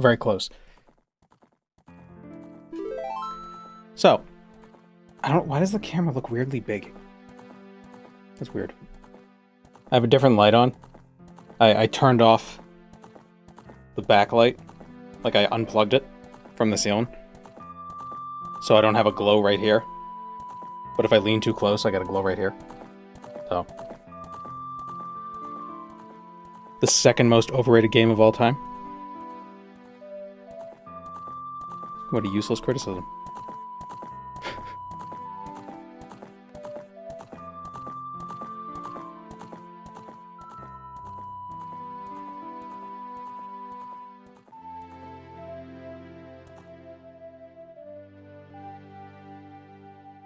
very close. So, I don't. Why does the camera look weirdly big? That's weird. I have a different light on. I turned off the backlight, like I unplugged it from the ceiling, so I don't have a glow right here. But if I lean too close, I got a glow right here. So, the second most overrated game of all time. What a useless criticism.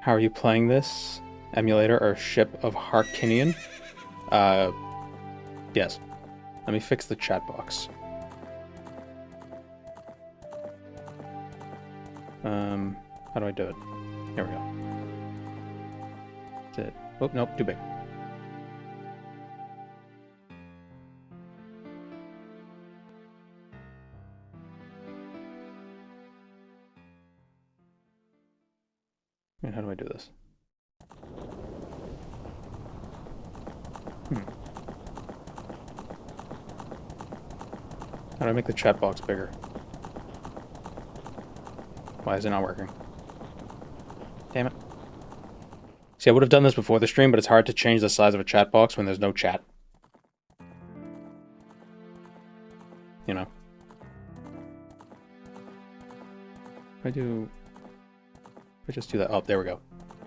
How are you playing this? Emulator or Ship of Harkinian? Yes. Let me fix the chat box. How do I do it? Here we go. That's it. Oh, nope, too big. And how do I do this? How do I make the chat box bigger? Why is it not working? Damn it. See, I would have done this before the stream, but it's hard to change the size of a chat box when there's no chat. You know. If I just do that. Oh, there we go.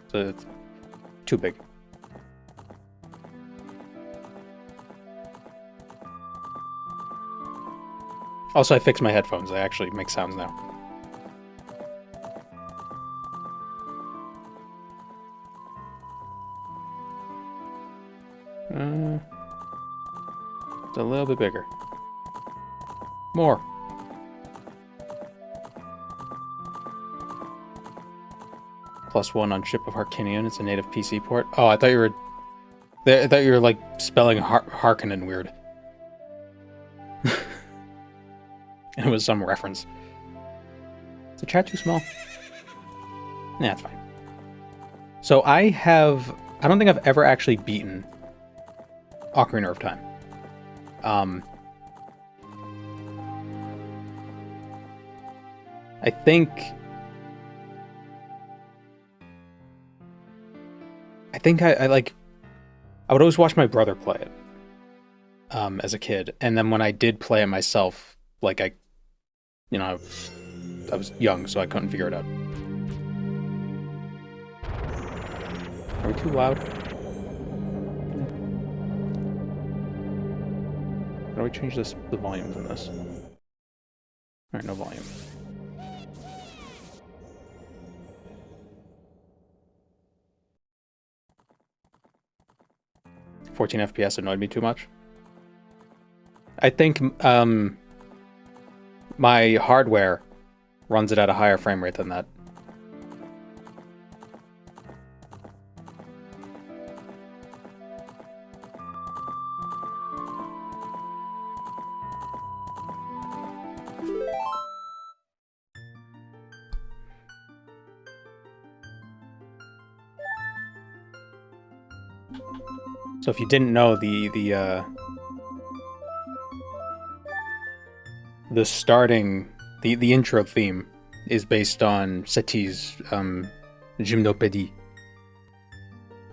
So it's too big. Also, I fixed my headphones. They actually make sounds now. It's a little bit bigger. More. +1 on Ship of Harkinian. It's a native PC port. Oh, I thought you were... I thought you were, like, spelling Harkonnen weird. And it was some reference. Is the chat too small? Nah, it's fine. So I don't think I've ever actually beaten Ocarina of Time. I think I would always watch my brother play it as a kid, and then when I did play it myself, like I was young, so I couldn't figure it out. Are we too loud? How do we change the volumes in this? Alright, no volume. "14 FPS annoyed me too much." I think my hardware runs it at a higher frame rate than that. So if you didn't know, the intro theme is based on Satie's Gymnopédie.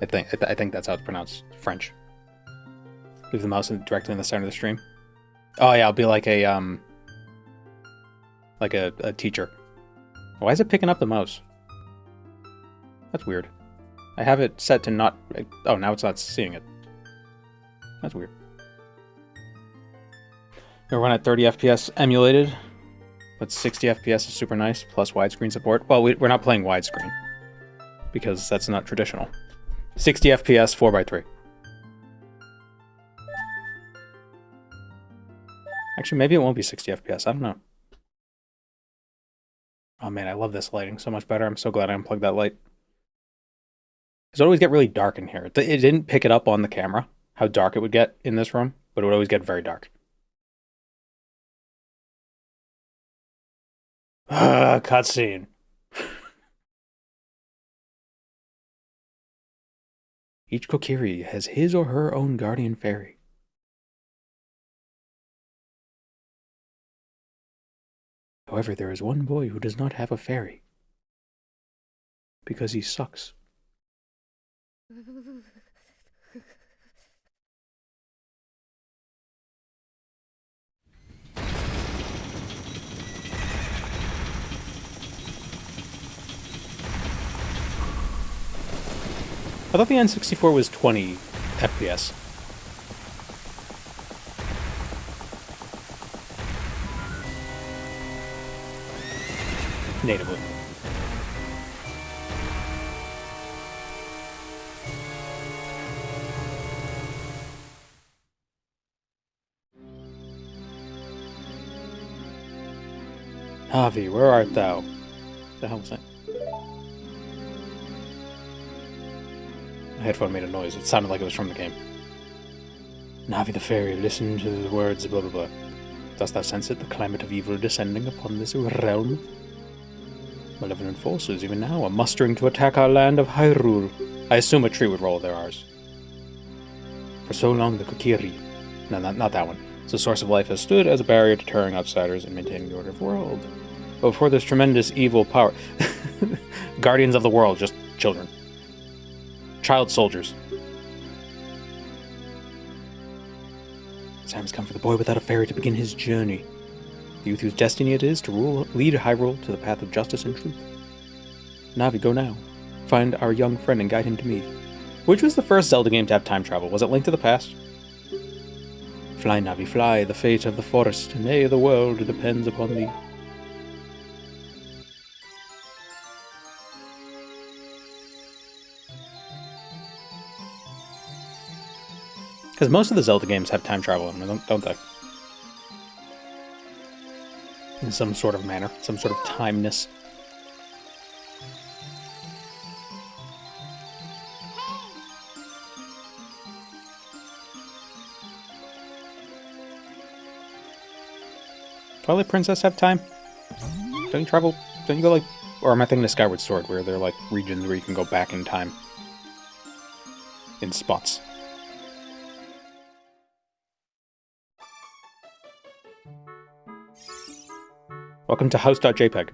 I think that's how it's pronounced. French. Leave the mouse directly in the center of the stream. Oh yeah, I'll be like a teacher. Why is it picking up the mouse? That's weird. I have it set to not... Oh, now it's not seeing it. That's weird. It'll run at 30 FPS emulated, but 60 FPS is super nice, plus widescreen support. Well, we're not playing widescreen, because that's not traditional. 60 FPS, 4x3. Actually, maybe it won't be 60 FPS, I don't know. Oh man, I love this lighting so much better. I'm so glad I unplugged that light. Because it would always get really dark in here. It didn't pick it up on the camera, how dark it would get in this room, but it would always get very dark. Cutscene. Each Kokiri has his or her own guardian fairy. However, there is one boy who does not have a fairy. Because he sucks. I thought the N64 was 20 FPS. Natively. Navi, where art thou? What the hell was that? My headphone made a noise. It sounded like it was from the game. Navi the fairy, listen to the words, blah blah blah. Dost thou sense it, the climate of evil descending upon this realm? Malevolent forces, even now, are mustering to attack our land of Hyrule. I assume a tree would roll their R's. For so long, the Kokiri, no, not that one, the source of life has stood as a barrier deterring outsiders and maintaining the order of the world. But before this tremendous evil power... Guardians of the world, just children. Child soldiers. The time has come for the boy without a fairy to begin his journey. The youth whose destiny it is to lead Hyrule to the path of justice and truth. Navi, go now. Find our young friend and guide him to me. Which was the first Zelda game to have time travel? Was it Link to the Past? Fly, Navi, fly, the fate of the forest, nay, the world depends upon thee. Because most of the Zelda games have time travel in them, don't they? In some sort of manner, some sort of timeness. Twilight Princess have time? Don't you travel? Don't you go like... Or am I thinking of Skyward Sword, where they're like regions where you can go back in time? In spots. Welcome to house.jpg.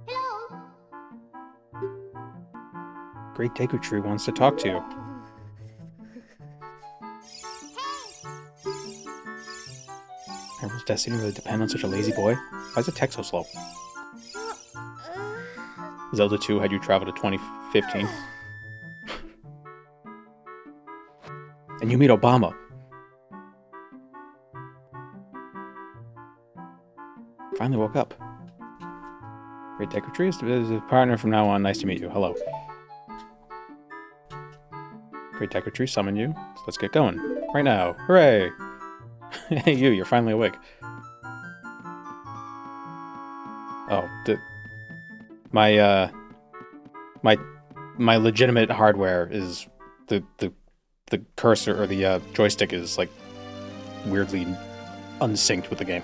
Hello. Great Deku Tree wants to talk to you. Hyrule's destiny really depend on such a lazy boy? Why is the text so slow? Zelda 2 had you travel to 2015. And you meet Obama. Finally woke up. Great Deku Tree is a partner from now on. Nice to meet you. Hello. Great Deku Tree summoned you. So let's get going. Right now. Hooray! Hey you, you're finally awake. Oh, my legitimate hardware is the cursor or the joystick is like weirdly unsynced with the game.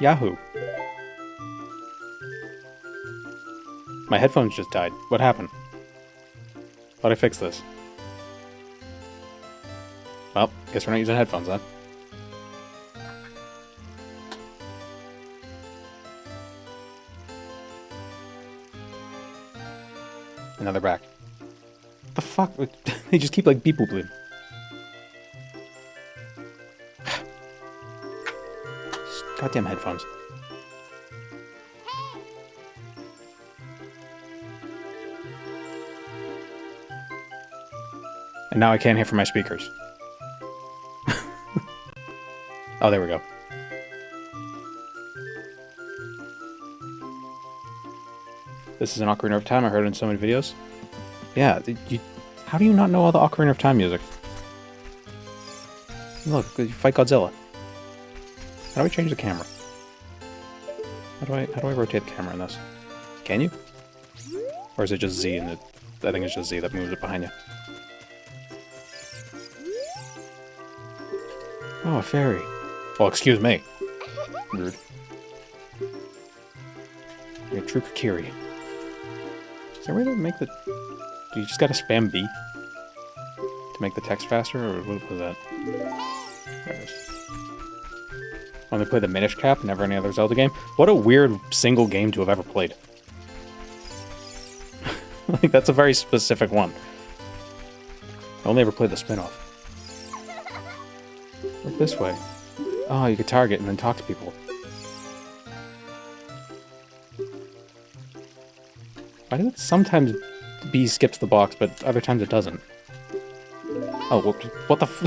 Yahoo! My headphones just died. What happened? How'd I fix this? Well, guess we're not using headphones then. And now they're back. What the fuck? They just keep like beep booping. Goddamn headphones. And now I can't hear from my speakers. Oh, there we go. This is an Ocarina of Time. I heard it in so many videos. Yeah, how do you not know all the Ocarina of Time music? Look, you fight Godzilla. How do I change the camera? How do I rotate the camera in this? Can you? Or is it just Z and it... I think it's just Z that moves it behind you. Oh, a fairy. Well, excuse me. Rude. You're a true Kakiri. Is there a way to make the... Do you just gotta spam B? To make the text faster, or what was that? There it is. Only play the Minish Cap, never any other Zelda game? What a weird single game to have ever played. Like, that's a very specific one. I only ever played the spin-off. Look this way. Oh, you could target and then talk to people. Why does it sometimes B skips the box, but other times it doesn't? Oh, what the f...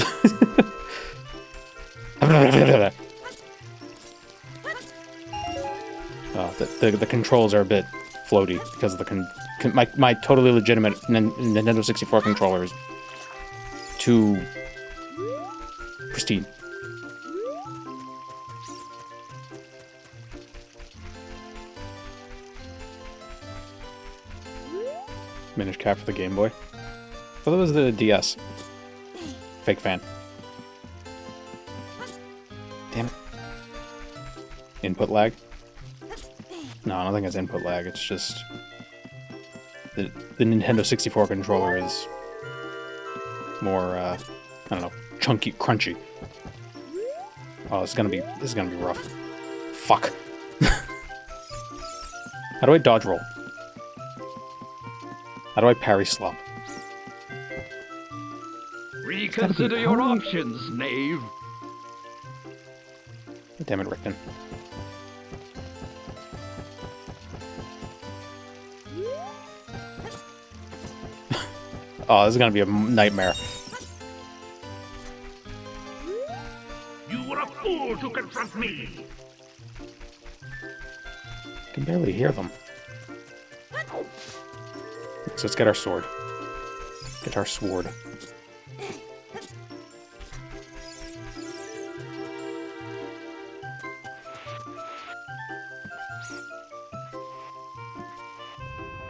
The controls are a bit floaty because of the my totally legitimate Nintendo 64 controller is too pristine. Minish Cap for the Game Boy. I thought that was the DS. Fake fan. Damn it. Input lag? No, I don't think it's input lag, it's just... The Nintendo 64 controller is more, I don't know, chunky, crunchy. Oh, this is gonna be rough. Fuck. How do I dodge roll? How do I parry slop? Reconsider your options, knave. Damn it, Rickton. Oh, this is gonna be a nightmare. You were a fool to confront me. I can barely hear them. So let's get our sword. Get our sword.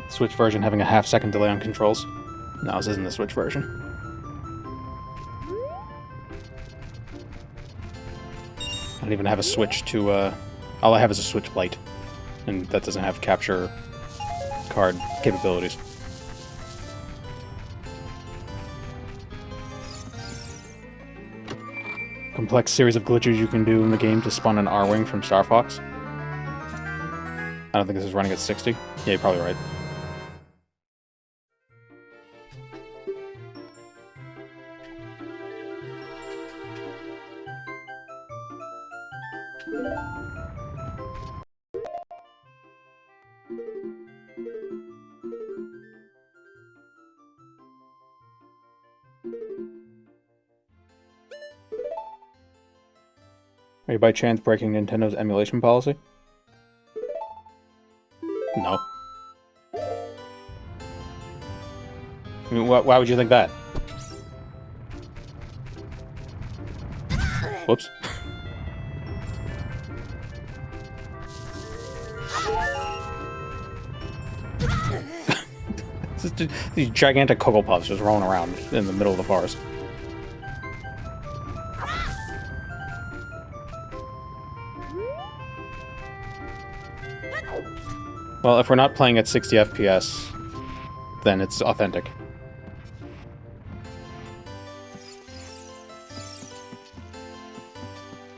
Switch version having a half-second delay on controls. No, this isn't the Switch version. I don't even have a Switch to, all I have is a Switch Lite. And that doesn't have capture card capabilities. Complex series of glitches you can do in the game to spawn an R-Wing from Star Fox. I don't think this is running at 60. Yeah, you're probably right. Are you by chance breaking Nintendo's emulation policy? No. I mean, why would you think that? Whoops. These gigantic Cocoa Puffs just rolling around in the middle of the forest. Well, if we're not playing at 60 FPS, then it's authentic.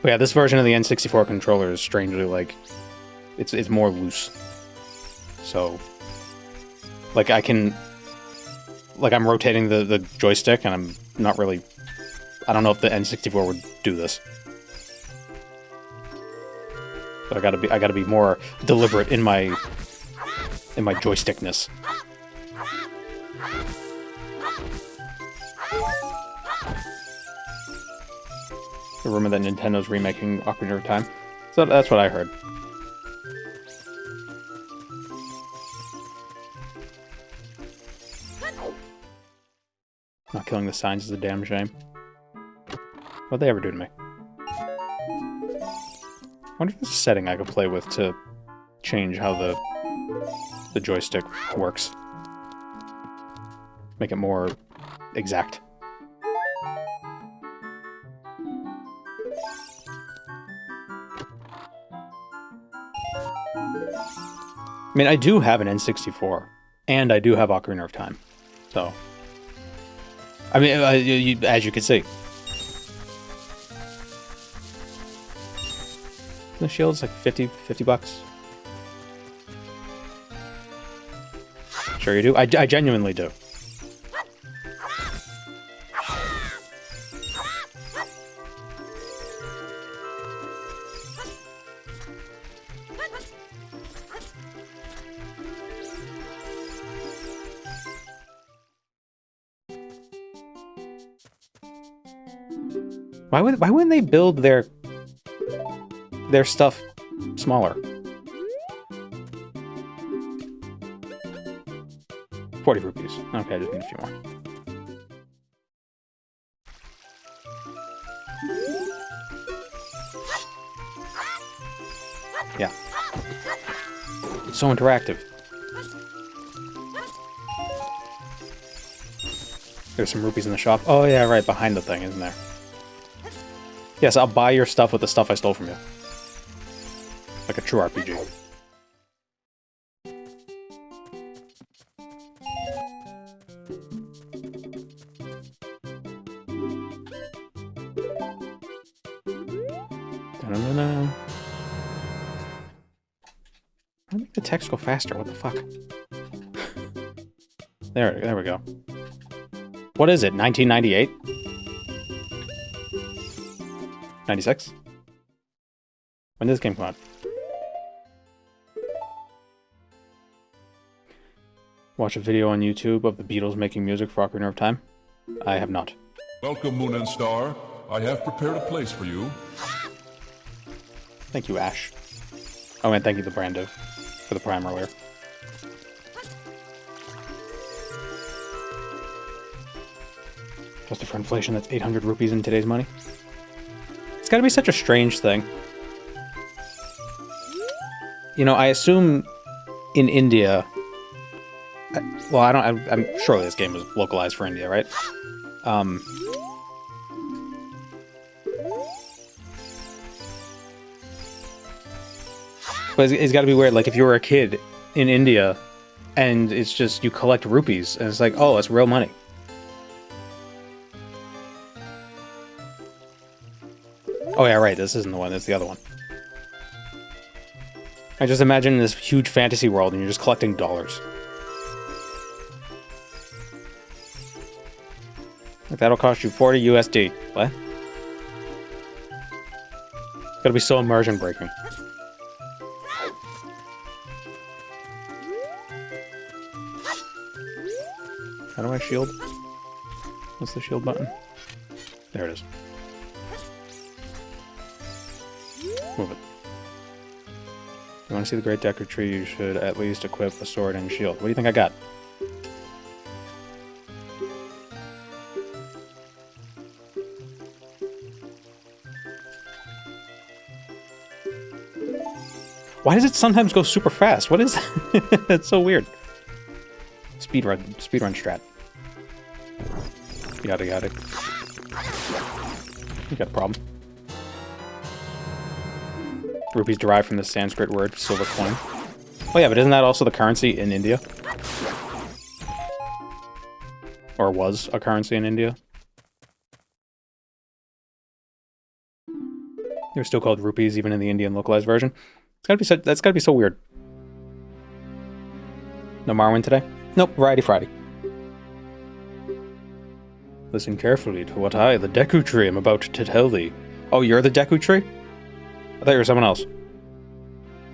But yeah, this version of the N64 controller is strangely, like, it's more loose. So, like, I can... Like, I'm rotating the joystick, and I'm not really... I don't know if the N64 would do this. But I gotta be more deliberate in my joystickness. The rumor that Nintendo's remaking Ocarina of Time. So that's what I heard. Not killing the signs is a damn shame. What'd they ever do to me? I wonder if there's a setting I could play with to change how the joystick works. Make it more exact. I mean, I do have an N64, and I do have Ocarina of Time, so... I mean, as you can see. The shield's like 50 bucks. Sure you do? I genuinely do. Why wouldn't they build their stuff smaller? 40 rupees. Okay, I just need a few more. Yeah. It's so interactive. There's some rupees in the shop. Oh yeah, right, behind the thing, isn't there? Yes, I'll buy your stuff with the stuff I stole from you. Like a true RPG. Da-da-da-da. I make the text go faster. What the fuck? There we go. What is it? 1998? 96? When did this game come out? Watch a video on YouTube of the Beatles making music for Ocarina of Time? I have not. Welcome, Moon and Star. I have prepared a place for you. Thank you, Ash. Oh, and thank you, the Brando, for the Prime earlier. Adjusted for inflation, that's 800 rupees in today's money. It's gotta be such a strange thing. You know, I assume in India... Well, I'm surely this game was localized for India, right? But it's gotta be weird, like if you were a kid in India and it's just, you collect rupees, and it's like, oh, it's real money. Oh yeah, right, this isn't the one, it's the other one. I just imagine this huge fantasy world and you're just collecting dollars. Like, that'll cost you 40 USD. What? It's gotta be so immersion breaking. How do I shield? What's the shield button? There it is. Move it. If you want to see the Great Deku Tree, you should at least equip a sword and shield. What do you think I got? Why does it sometimes go super fast? What is that? It's so weird. Speedrun strat. Yada yada. You got a problem. Rupees derived from the Sanskrit word silver coin. Oh yeah, but isn't that also the currency in India? Or was a currency in India? They're still called rupees even in the Indian localized version. That's gotta be so weird. No Marwin today? Nope, Variety Friday. Listen carefully to what I, the Deku Tree, am about to tell thee. Oh, you're the Deku Tree? I thought you were someone else.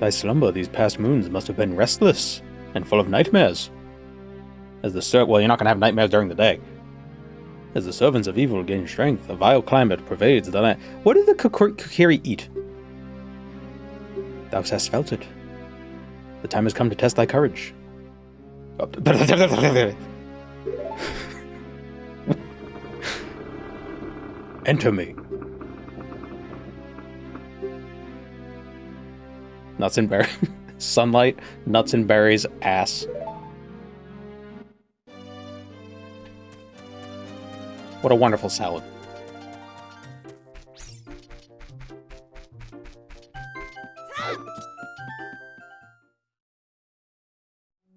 Thy slumber these past moons must have been restless and full of nightmares. Well, you're not gonna have nightmares during the day. As the servants of evil gain strength, a vile climate pervades the land. What did the Kokiri eat? Thou hast felt it. The time has come to test thy courage. Enter me. Nuts and berries. Sunlight, nuts and berries, ass. What a wonderful salad.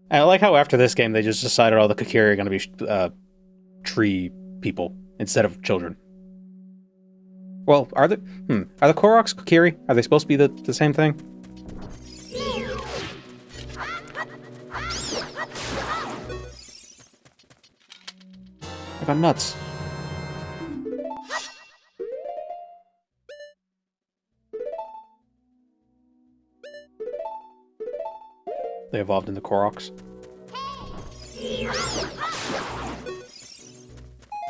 I like how after this game they just decided all the Kokiri are going to be tree people instead of children. Well, are the Koroks Kokiri? Are they supposed to be the same thing? I got nuts. They evolved into Koroks.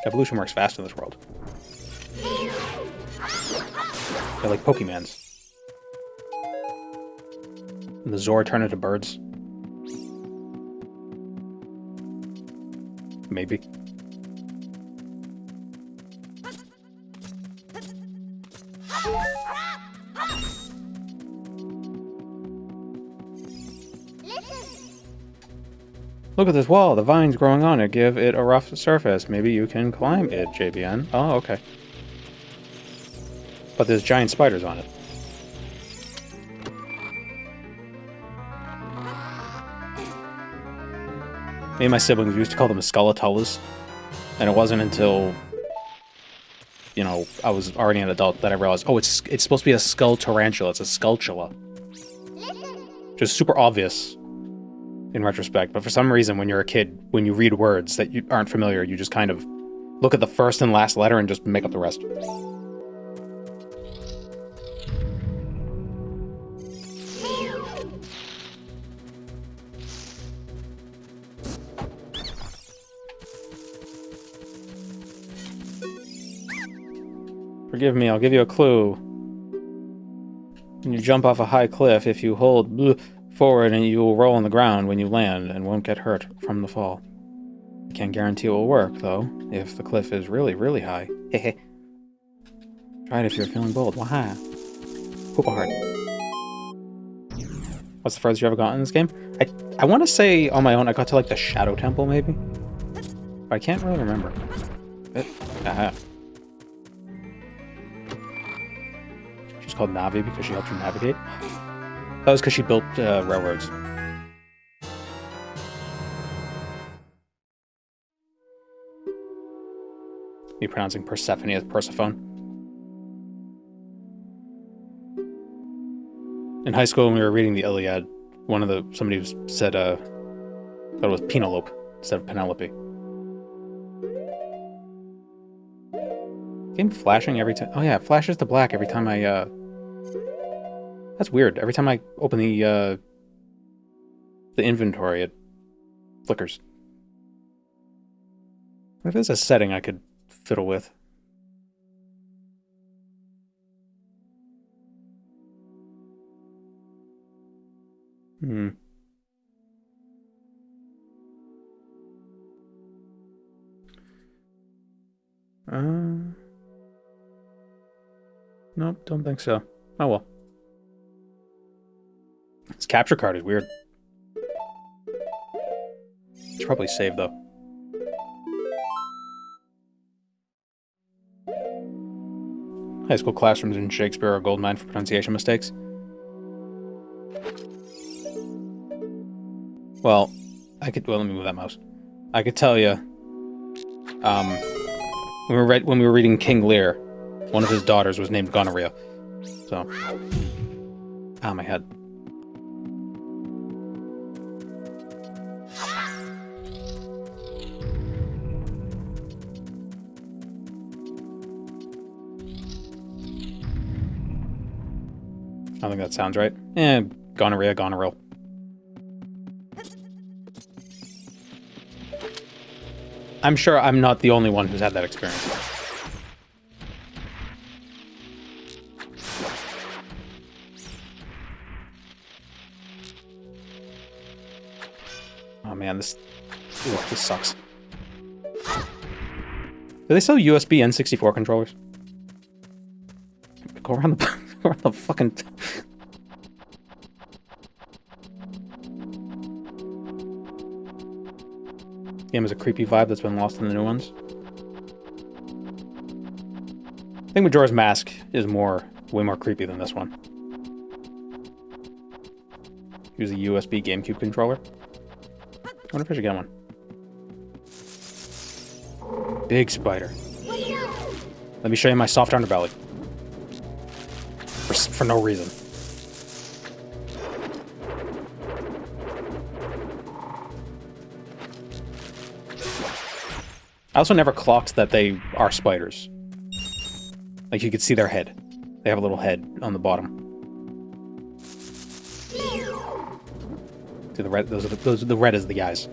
Evolution works fast in this world. They're like Pokemons. And the Zora turn into birds. Maybe. Look at this wall, the vines growing on it give it a rough surface. Maybe you can climb it, JBN. Oh, okay. But there's giant spiders on it. Me and my siblings used to call them skeletolas. And it wasn't until, you know, I was already an adult that I realized, oh, it's supposed to be a skull tarantula. It's a skulltula. Just super obvious in retrospect, but for some reason when you're a kid, when you read words that you aren't familiar, you just kind of look at the first and last letter and just make up the rest. Forgive me, I'll give you a clue. When you jump off a high cliff, if you hold forward and you will roll on the ground when you land and won't get hurt from the fall. I can't guarantee it will work, though, if the cliff is really, really high. Hehe. Try it if you're feeling bold. Waha. Poop a heart. What's the furthest you ever gotten in this game? I want to say on my own I got to like the Shadow Temple, maybe? But I can't really remember. Aha. She's called Navi because she helped you navigate. That was because she built railroads. Me pronouncing Persephone as Persephone. In high school, when we were reading the Iliad, somebody said that it was Penelope instead of Penelope. Game flashing every time. Oh yeah, it flashes to black every time I That's weird. Every time I open the inventory, it flickers. What if there's a setting I could fiddle with? Nope, don't think so. Oh well. This capture card is weird. Should probably save though. High school classrooms in Shakespeare are a goldmine for pronunciation mistakes. Well, let me move that mouse. I could tell you, when we were reading King Lear, one of his daughters was named Gonorrhea. So, my head. I don't think that sounds right. Gonorrhea, gonorrhea. I'm sure I'm not the only one who's had that experience. Oh man, this sucks. Do they sell USB N64 controllers? Go around the fucking... Game has a creepy vibe that's been lost in the new ones. think Majora's Mask is way more creepy than this one. Use a USB GameCube controller. I wonder if I should get one. Big spider. Let me show you my soft underbelly. For no reason. I also never clocked that they are spiders. Like, you could see their head. They have a little head on the bottom. See the red? The red is the eyes.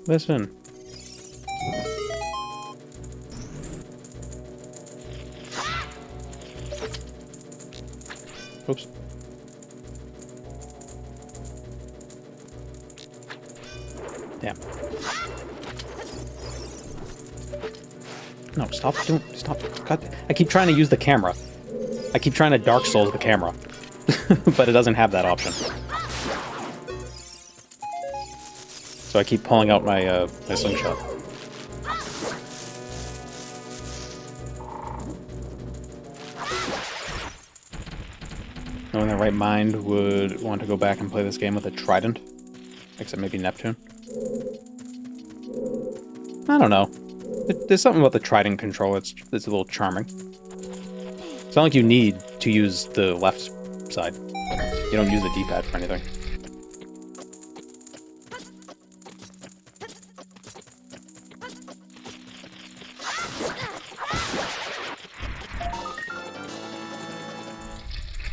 Listen. Oops. Damn. No, stop. God, I keep trying to use the camera. I keep trying to Dark Souls the camera. But it doesn't have that option. So I keep pulling out my, my slingshot. No one in their right mind would want to go back and play this game with a trident. Except maybe Neptune. I don't know. There's something about the trident control that's a little charming. It's not like you need to use the left side. You don't use the D-pad for anything.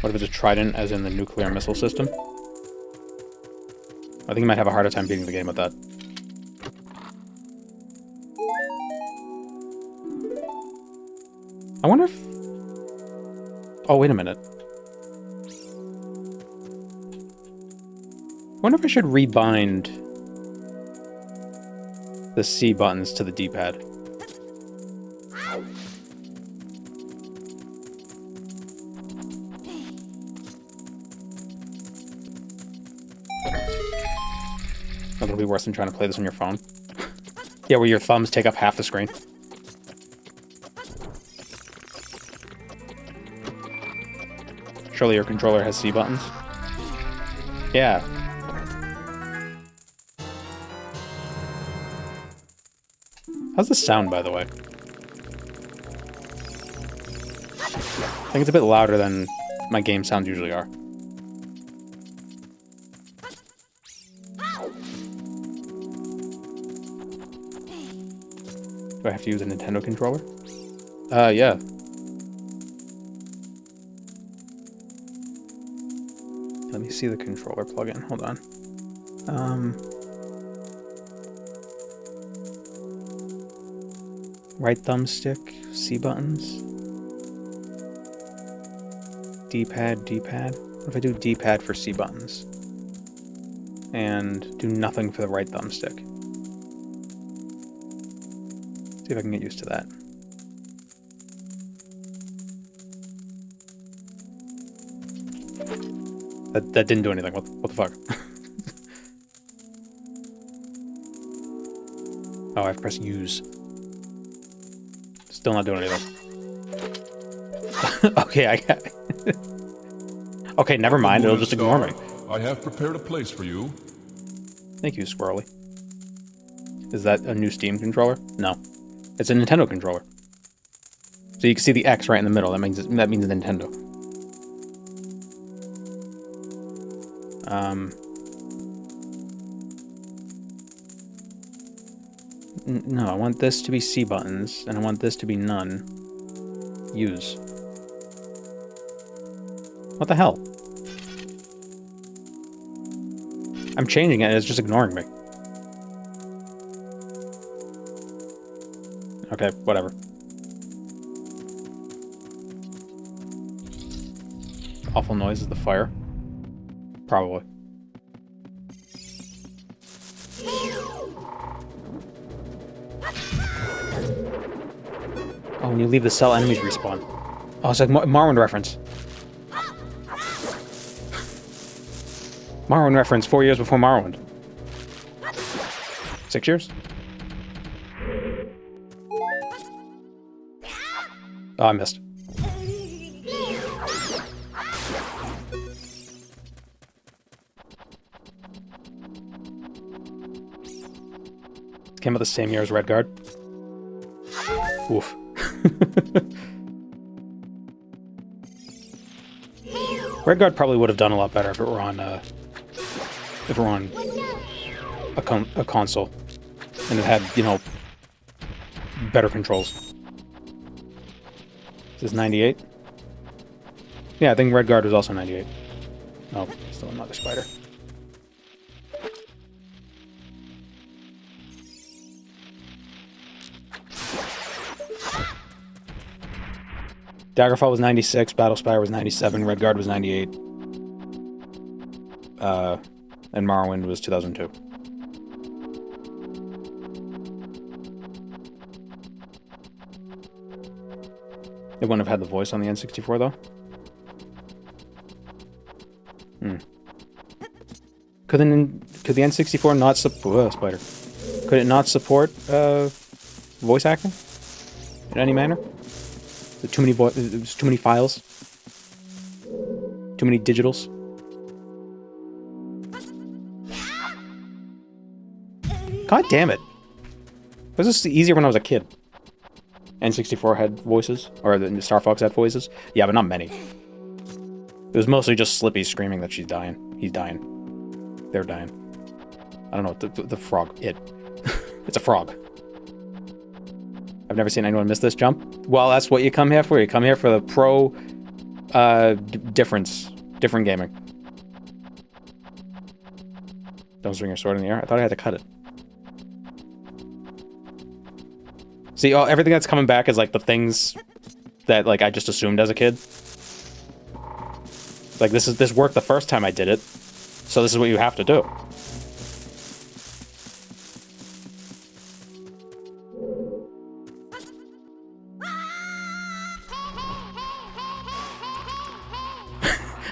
What if it's a trident, as in the nuclear missile system? I think you might have a harder time beating the game with that. I wonder if... Oh, wait a minute. I wonder if I should rebind the C buttons to the D-pad. That'll be worse than trying to play this on your phone. Yeah, where your thumbs take up half the screen. Surely your controller has C buttons. Yeah. How's the sound, by the way? I think it's a bit louder than my game sounds usually are. Do I have to use a Nintendo controller? Yeah. Let me see the controller plugin. Hold on. Right thumbstick, C buttons. D-pad, D-pad. What if I do D-pad for C buttons? And do nothing for the right thumbstick? See if I can get used to that. That didn't do anything. What the fuck? Oh, I've pressed use. Still not doing anything. Okay, I got it. Okay, never mind. It'll just ignore me. I have prepared a place for you. Thank you, Squirrely. Is that a new Steam controller? No. It's a Nintendo controller. So you can see the X right in the middle. That means Nintendo. No, I want this to be C buttons, and I want this to be none. Use. What the hell? I'm changing it, and it's just ignoring me. Okay, whatever. Awful noise is the fire. Probably. when you leave the cell, enemies respawn. Oh, it's like Morrowind reference. Morrowind reference, 4 years before Morrowind. 6 years? Oh, I missed. Came out the same year as Redguard. Oof. Redguard probably would have done a lot better if it were on a console and it had, you know, better controls. Is this 98? Yeah, I think Redguard was also 98. Oh, still another spider. Daggerfall was 96, Battlespire was 97, Redguard was 98. And Morrowind was 2002. It wouldn't have had the voice on the N64, though. Could the N64 not support... spider. Could it not support, voice acting? In any manner? Too many files? Too many digitals? God damn it. Was this easier when I was a kid? N64 had voices? Or the Star Fox had voices? Yeah, but not many. It was mostly just Slippy screaming that she's dying. He's dying. They're dying. I don't know, the frog. It's a frog. I've never seen anyone miss this jump. Well, that's what you come here for. You come here for the pro, different gaming. Don't swing your sword in the air. I thought I had to cut it. See, everything that's coming back is like the things that like I just assumed as a kid. Like this worked the first time I did it, so this is what you have to do.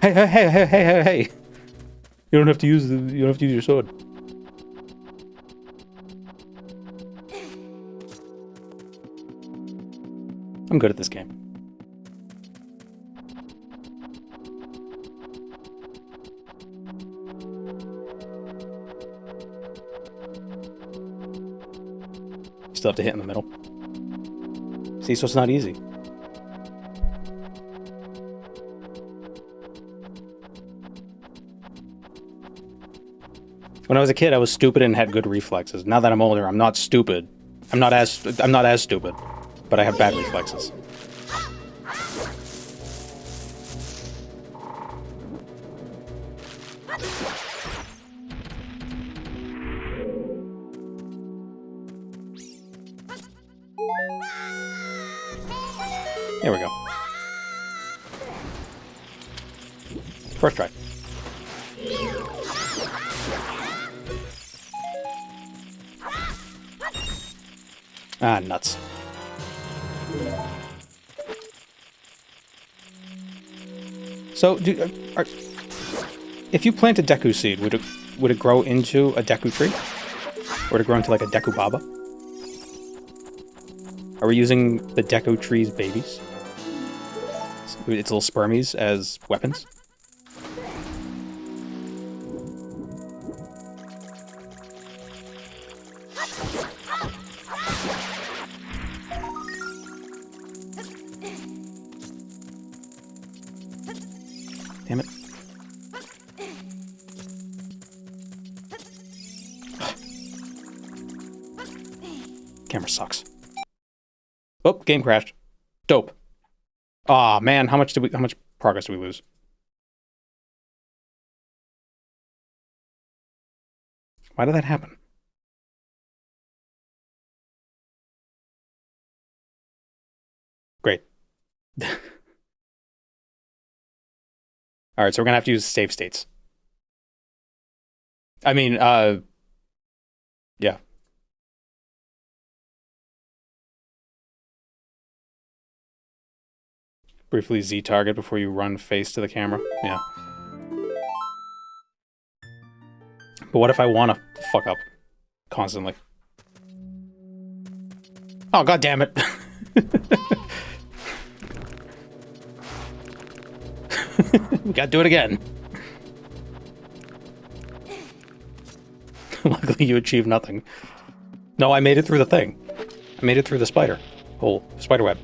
Hey! You don't have to use your sword. I'm good at this game. Still have to hit in the middle. See, so it's not easy. When I was a kid, I was stupid and had good reflexes. Now that I'm older, I'm not stupid. I'm not as stupid, but I have bad reflexes. There we go. First try. Ah, nuts. So, if you plant a Deku seed, would it grow into a Deku tree? Or would it grow into like a Deku Baba? Are we using the Deku tree's babies? Its little spermies as weapons? Damn it. Camera sucks. Oh, game crashed. Dope. Aw, oh, man, how much progress did we lose? Why did that happen? Great. Alright, so we're gonna have to use save states. I mean, yeah. Briefly Z target before you run face to the camera. Yeah. But what if I want to fuck up constantly? Oh, god damn it. Gotta do it again. Luckily you achieved nothing. No, I made it through the thing. I made it through the spider. Whole spider web.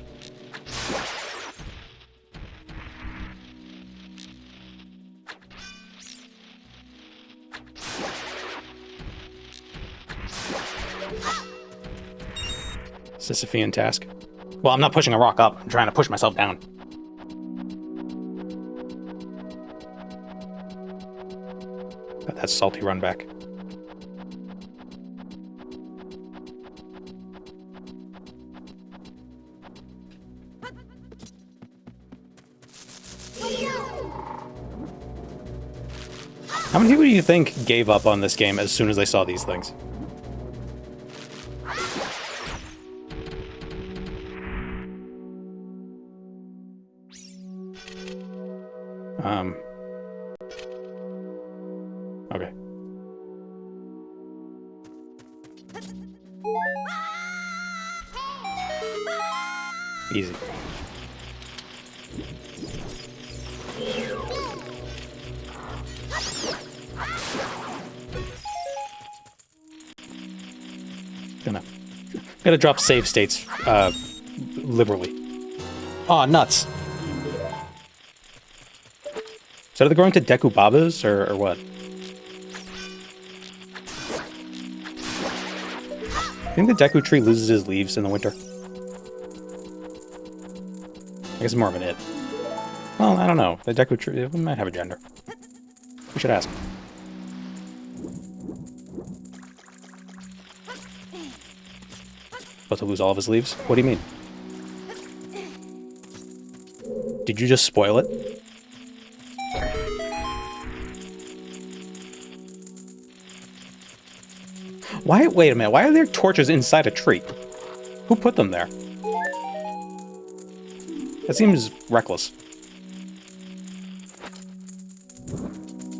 Sisyphean task. Well, I'm not pushing a rock up. I'm trying to push myself down. Got that salty run back. How many people do you think gave up on this game as soon as they saw these things? Okay. Easy. Gonna drop save states, liberally. Aw, nuts. So are they growing to Deku Babas, or what? I think the Deku tree loses his leaves in the winter. I guess it's more of an it. Well, I don't know. The Deku tree it might have a gender. We should ask. About to lose all of his leaves? What do you mean? Did you just spoil it? Why? Wait a minute. Why are there torches inside a tree? Who put them there? That seems reckless.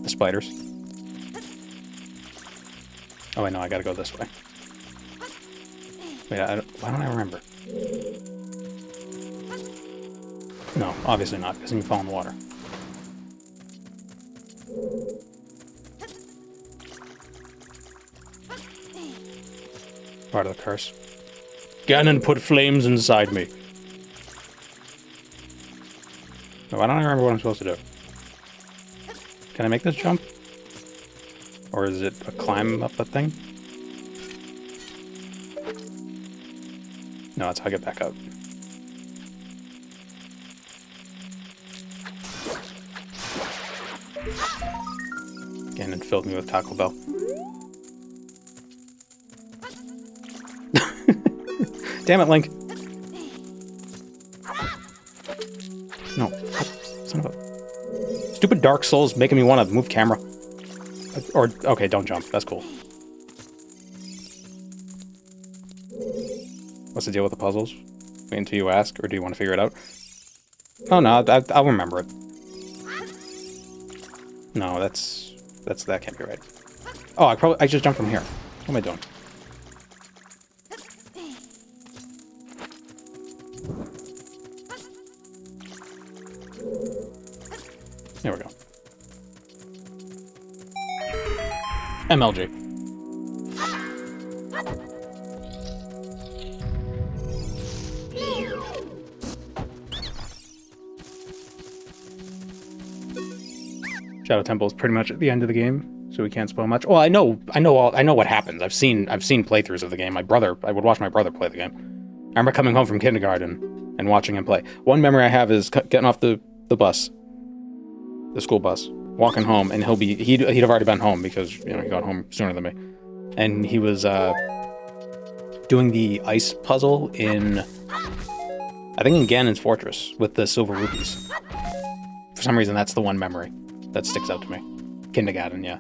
The spiders. Oh, wait, no, I gotta go this way. Wait, why don't I remember? No, obviously not, because then you fall in the water. Part of the curse. Ganon put flames inside me. Oh, why don't I remember what I'm supposed to do? Can I make this jump? Or is it a climb up a thing? No, that's how I get back up. Ganon filled me with Taco Bell. Damn it, Link. No. Son of a... Stupid Dark Souls making me want to move camera. Or, okay, don't jump. That's cool. What's the deal with the puzzles? Wait until you ask, or do you want to figure it out? Oh, no, I'll remember it. No, that can't be right. Oh, I just jumped from here. What am I doing? There we go. MLG. Shadow Temple is pretty much at the end of the game, so we can't spoil much. Well, I know what happens. I've seen playthroughs of the game. I would watch my brother play the game. I remember coming home from kindergarten and watching him play. One memory I have is getting off the bus, the school bus, walking home, and he'd have already been home because he got home sooner than me, and he was doing the ice puzzle in, I think, in Ganon's fortress with the silver rupees. For some reason, that's the one memory that sticks out to me. Kindergarten, yeah.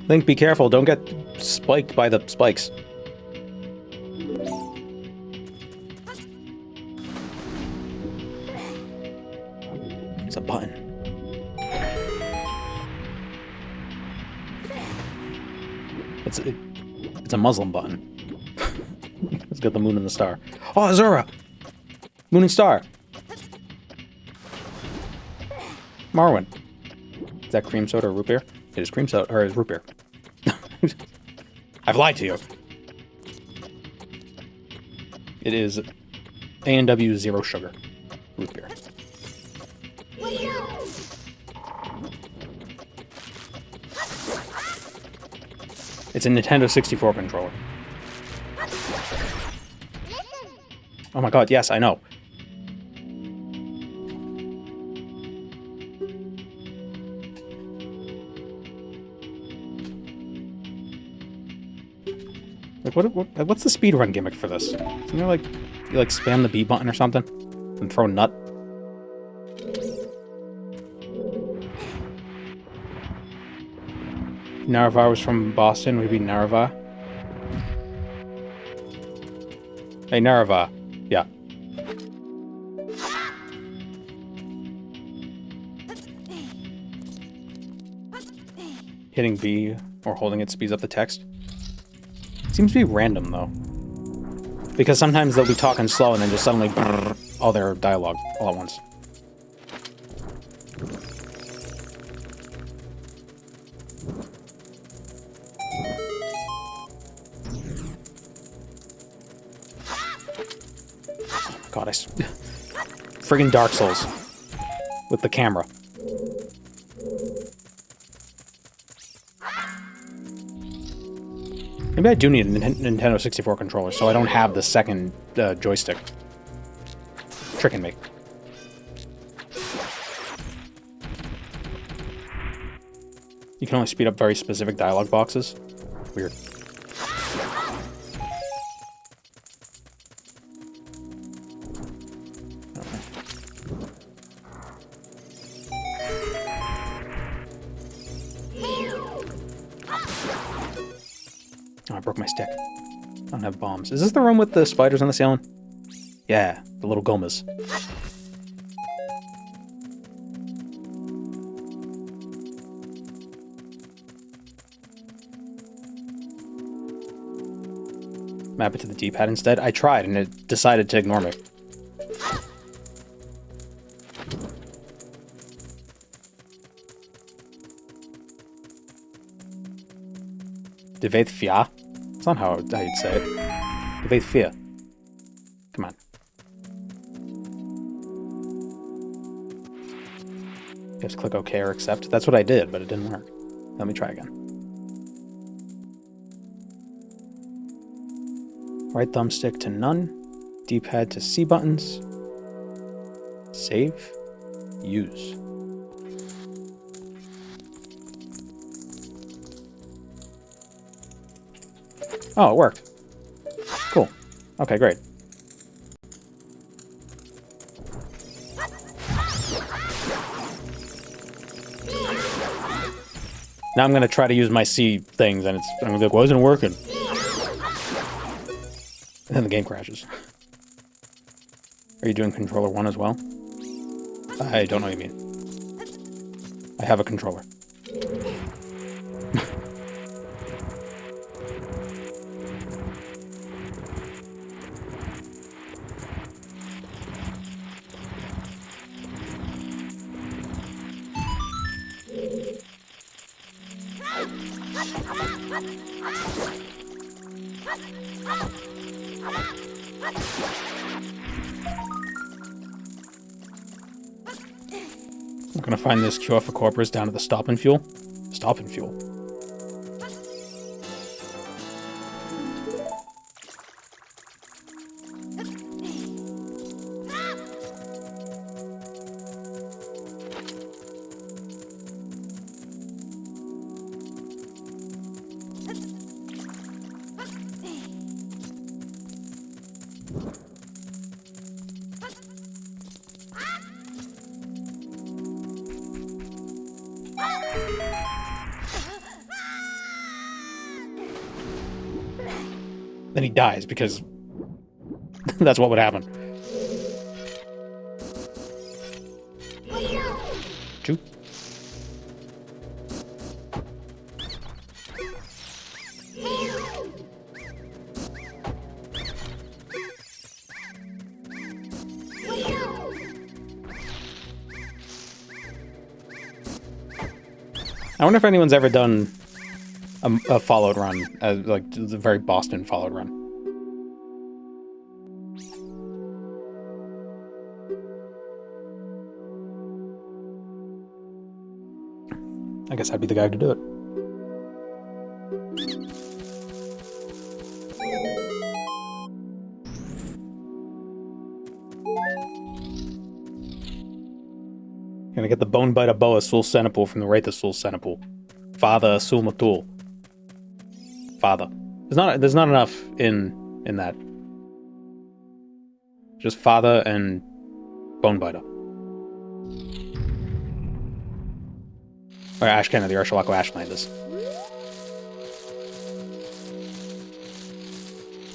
Link, be careful. Don't get spiked by the spikes. It's a button. It's a Muslim button. It's got the moon and the star. Oh, Azura! Moon and star. Marwin. Is that cream soda or root beer? It is cream soda, or is root beer. I've lied to you. It is A&W Zero Sugar root beer. It's a Nintendo 64 controller. Oh my god, yes, I know. Like, what's the speedrun gimmick for this? Isn't there, like, you, like, spam the B button or something? And throw nut? Naravar was from Boston, we'd be Naravar. Hey, Naravar. Yeah. Hitting B or holding it speeds up the text. Seems to be random, though. Because sometimes they'll be talking slow and then just suddenly all their dialogue all at once. God, friggin' Dark Souls. With the camera. Maybe I do need a Nintendo 64 controller, so I don't have the second joystick. Tricking me. You can only speed up very specific dialogue boxes. Weird. Oh, I broke my stick. I don't have bombs. Is this the room with the spiders on the ceiling? Yeah, the little gomas. Map it to the D-pad instead? I tried, and it decided to ignore me. De weet via? That's not how you'd say it. De weet via. Come on. You have to click OK or accept. That's what I did, but it didn't work. Let me try again. Right thumbstick to none. D-pad to C buttons. Save. Use. Oh, it worked. Cool. Okay, great. Now I'm gonna try to use my C things, and I'm gonna be like, why isn't it working? And then the game crashes. Are you doing controller 1 as well? I don't know what you mean. I have a controller. I'm gonna find this cure for corpus down at the stop and fuel. Stop and fuel. then he dies, because that's what would happen. 2. I wonder if anyone's ever done a followed run, like the very Boston followed run. I guess I'd be the guy to do it. Gonna get the Bone Biter Boa Sul Centipool from the Wraith Sul Centipool. Father Sul Matul. Father. There's not enough in that. Just Father and Bone Biter. Or Ashkenna, the Urshalako Ashlanders.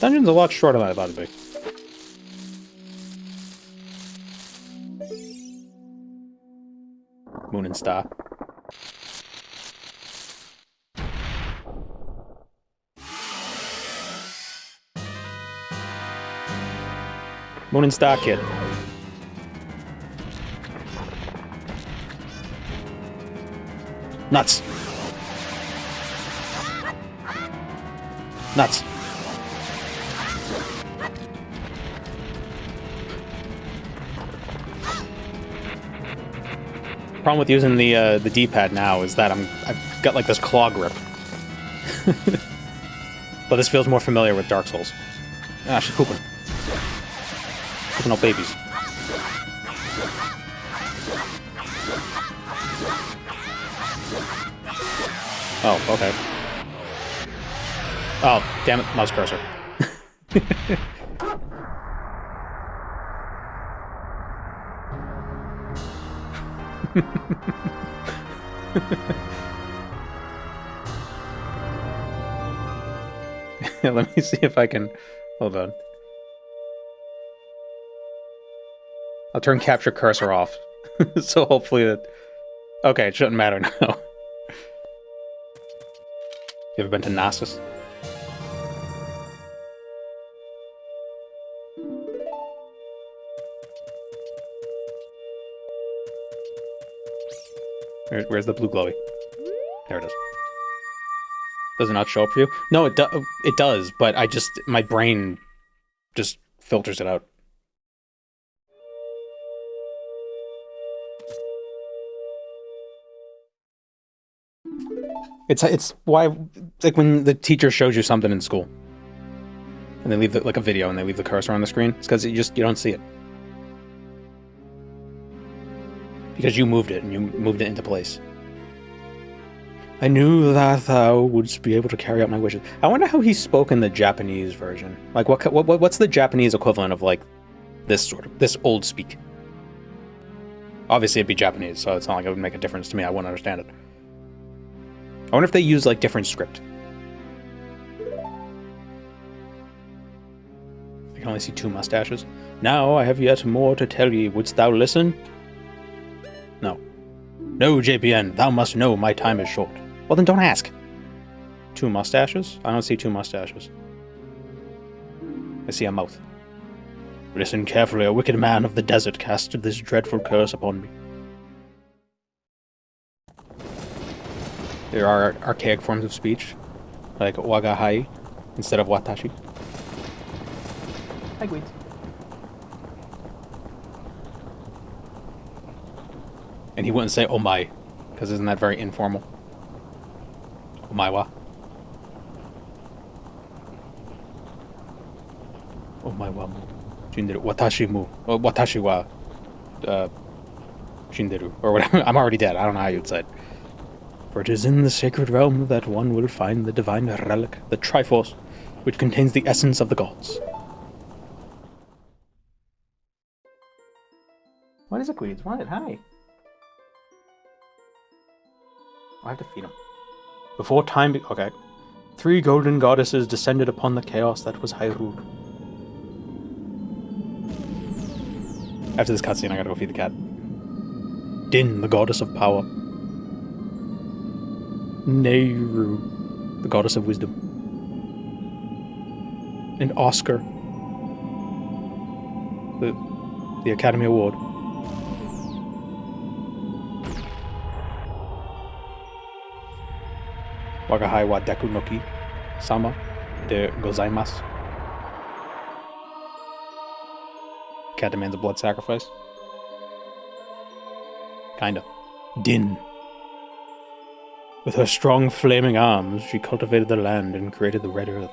Dungeon's a lot shorter than I thought it'd be. Moon and Star. Moon and Star Kid. Nuts. Nuts. Problem with using the D-pad now is that I've got like this claw grip. But this feels more familiar with Dark Souls. Ah, she's pooping. Pooping all babies. Oh, okay. Oh, damn it, mouse cursor. Let me see if I can... Hold on. I'll turn capture cursor off. So hopefully that... Okay, it shouldn't matter now. You ever been to Nasus? Where's the blue glowy? There it is. Does it not show up for you? No, it does, but my brain just filters it out. It's why, like when the teacher shows you something in school and they leave like a video and they leave the cursor on the screen, it's because you don't see it. Because you moved it and you moved it into place. I knew that thou wouldst be able to carry out my wishes. I wonder how he spoke in the Japanese version. Like what's the Japanese equivalent of like this old speak? Obviously it'd be Japanese, so it's not like it would make a difference to me. I wouldn't understand it. I wonder if they use like different script. I can only see 2 mustaches. Now I have yet more to tell ye. Wouldst thou listen? No. No, JPN, thou must know my time is short. Well then don't ask. 2 mustaches? I don't see 2 mustaches. I see a mouth. Listen carefully, a wicked man of the desert cast this dreadful curse upon me. There are archaic forms of speech, like wagahai instead of watashi. Hi, Gweet. And he wouldn't say "omae," because isn't that very informal? Omae wa. Omae wa mo shinderu. Watashi mu. Watashi wa shinderu. Or whatever. I'm already dead. I don't know how you'd say it. For it is in the sacred realm that one will find the divine relic, the Triforce, which contains the essence of the gods. What is it, Queens? What? Hi. I have to feed him. Before time... Okay. 3 golden goddesses descended upon the chaos that was Hyrule. After this cutscene, I gotta go feed the cat. Din, the goddess of power. Nehru, the goddess of wisdom. And Oscar, the Academy Award. Wagahai wa deku noki sama de gozaimasu. Cat demands a blood sacrifice. Kinda. Din. With her strong flaming arms, she cultivated the land and created the Red Earth.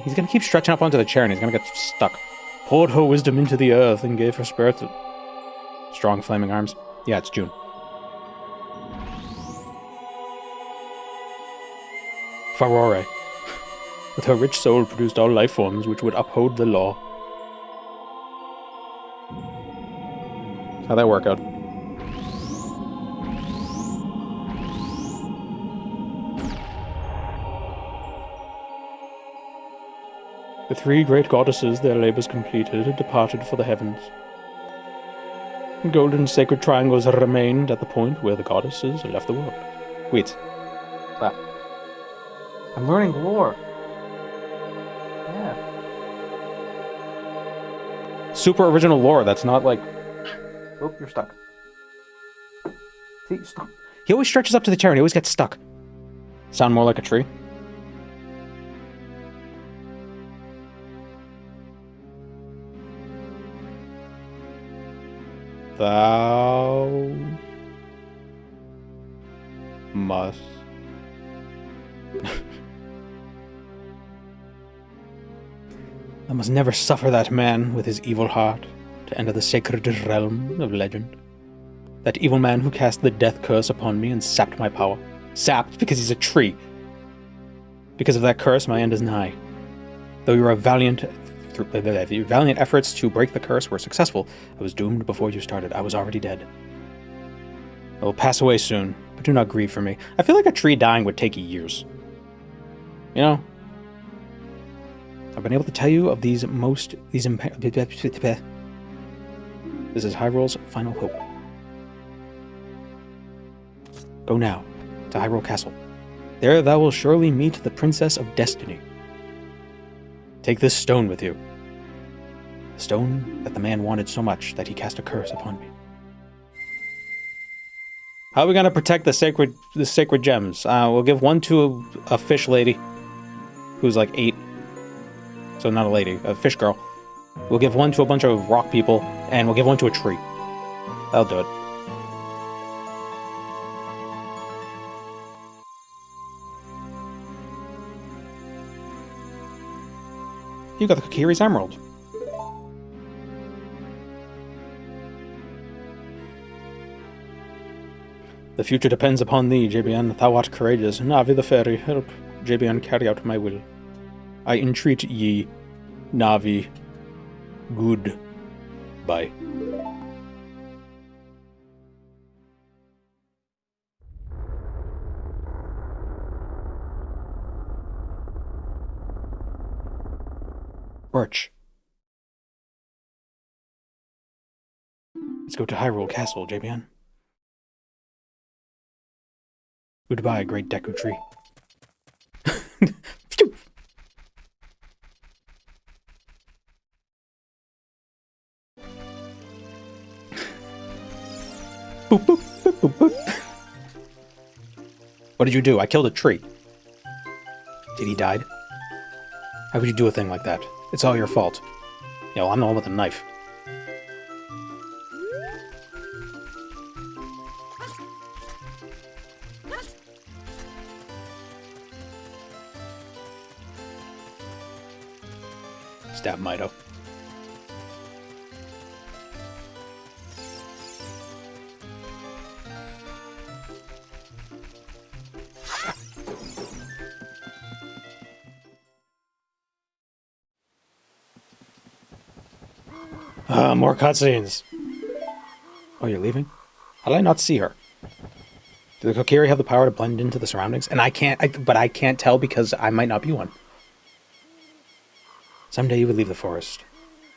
He's gonna keep stretching up onto the chair and he's gonna get stuck. Poured her wisdom into the earth and gave her spirit strong flaming arms. Yeah, it's June. Farore. With her rich soul produced all life forms which would uphold the law. How'd that work out? The 3 great goddesses, their labors completed, had departed for the heavens. Golden sacred triangles remained at the point where the goddesses left the world. Wait. Ah. I'm learning lore. Yeah. Super original lore that's not like... Oh, you're stuck. See, stop. He always stretches up to the chair and he always gets stuck. Sound more like a tree? Thou must I must never suffer that man with his evil heart to enter the sacred realm of legend. That evil man who cast the death curse upon me and sapped my power. Sapped because he's a tree. Because of that curse, my end is nigh. Though your valiant efforts to break the curse were successful, I was doomed before you started. I was already dead. I will pass away soon, but do not grieve for me. I feel like a tree dying would take years. You know? I've been able to tell you of This is Hyrule's final hope. Go now, to Hyrule Castle. There thou will surely meet the Princess of Destiny. Take this stone with you. The stone that the man wanted so much that he cast a curse upon me. How are we gonna protect the sacred gems? We'll give one to a fish lady who's like 8. So not a lady, a fish girl. We'll give one to a bunch of rock people, and we'll give one to a tree. That'll do it. You got the Kokiri's Emerald. The future depends upon thee, Jabian. Thou art courageous. Navi the fairy, help Jabian carry out my will. I entreat ye, Navi. Good. Bye. Birch. Let's go to Hyrule Castle, Jabian. Goodbye, great Deku Tree. Boop, boop, boop, boop, boop. What did you do? I killed a tree. Did he die? How could you do a thing like that? It's all your fault. Yo, I'm the one with the knife. Stab Mido. More cutscenes. Oh, you're leaving? How did I not see her? Do the Kokiri have the power to blend into the surroundings? And I can't, but I can't tell because I might not be one. Someday you will leave the forest,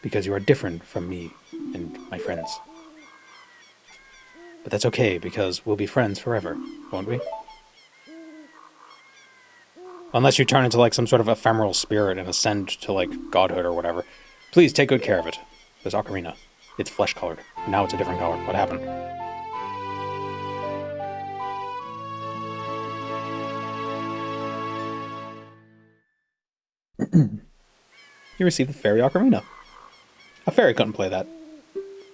because you are different from me and my friends. But that's okay, because we'll be friends forever, won't we? Unless you turn into like some sort of ephemeral spirit and ascend to like godhood or whatever. Please take good care of it. There's Ocarina. It's flesh colored. Now it's a different color. What happened? You received the fairy Ocarina. A fairy couldn't play that.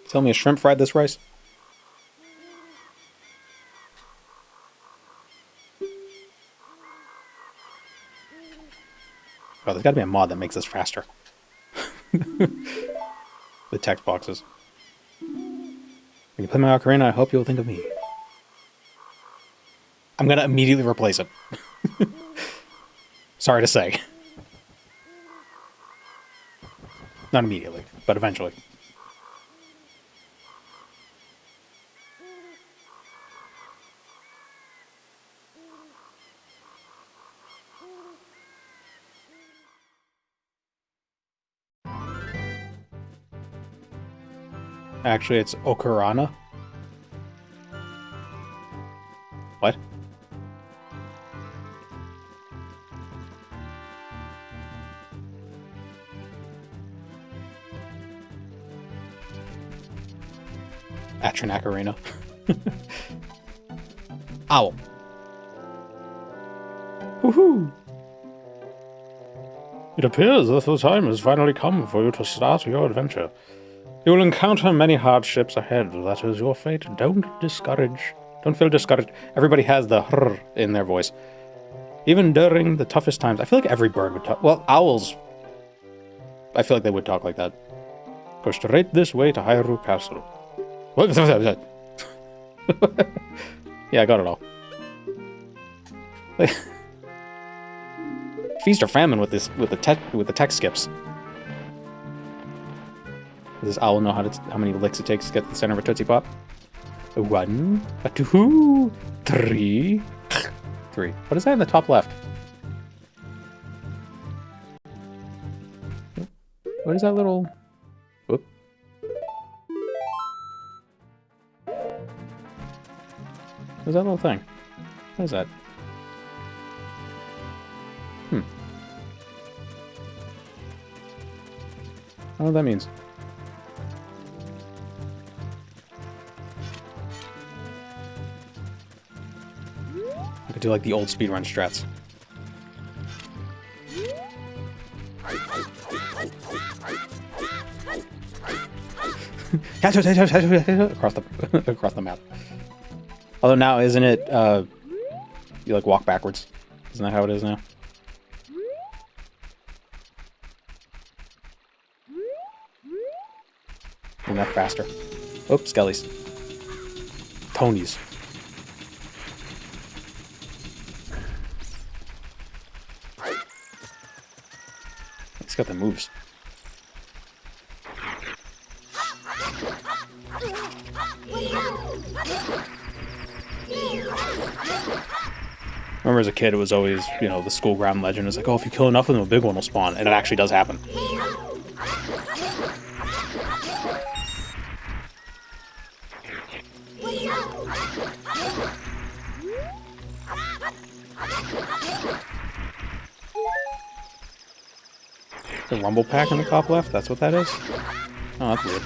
Tell me a shrimp fried this rice? Oh, there's gotta be a mod that makes this faster. The text boxes. When you play my Ocarina, I hope you'll think of me. I'm gonna immediately replace it. Sorry to say. Not immediately, but eventually. Actually, it's Ocarina. What? Atronac Arena. Owl. Woohoo! It appears that the time has finally come for you to start your adventure. You will encounter many hardships ahead. That is your fate. Don't discourage. Don't feel discouraged. Everybody has the hrr in their voice. Even during the toughest times. I feel like every bird would talk. Well, owls. I feel like they would talk like that. Go straight this way to Hyrule Castle. What? Yeah, I got it all. Feast or famine with this with the tech skips. Does this owl know how many licks it takes to get to the center of a Tootsie Pop? A 1, a 2, 3. 3. What is that in the top left? What is that little... Whoop. What is that little thing? What is that? I don't know what that means. I could do like the old speedrun strats. across the map. Although now, isn't it, you like walk backwards? Isn't that how it is now? Isn't that faster? Oops, skellies. Tonys. He's got the moves. Remember as a kid, it was always, you know, the school ground legend is like, oh, if you kill enough of them, a big one will spawn. And it actually does happen. The rumble pack in the top left? That's what that is? Oh, that's weird.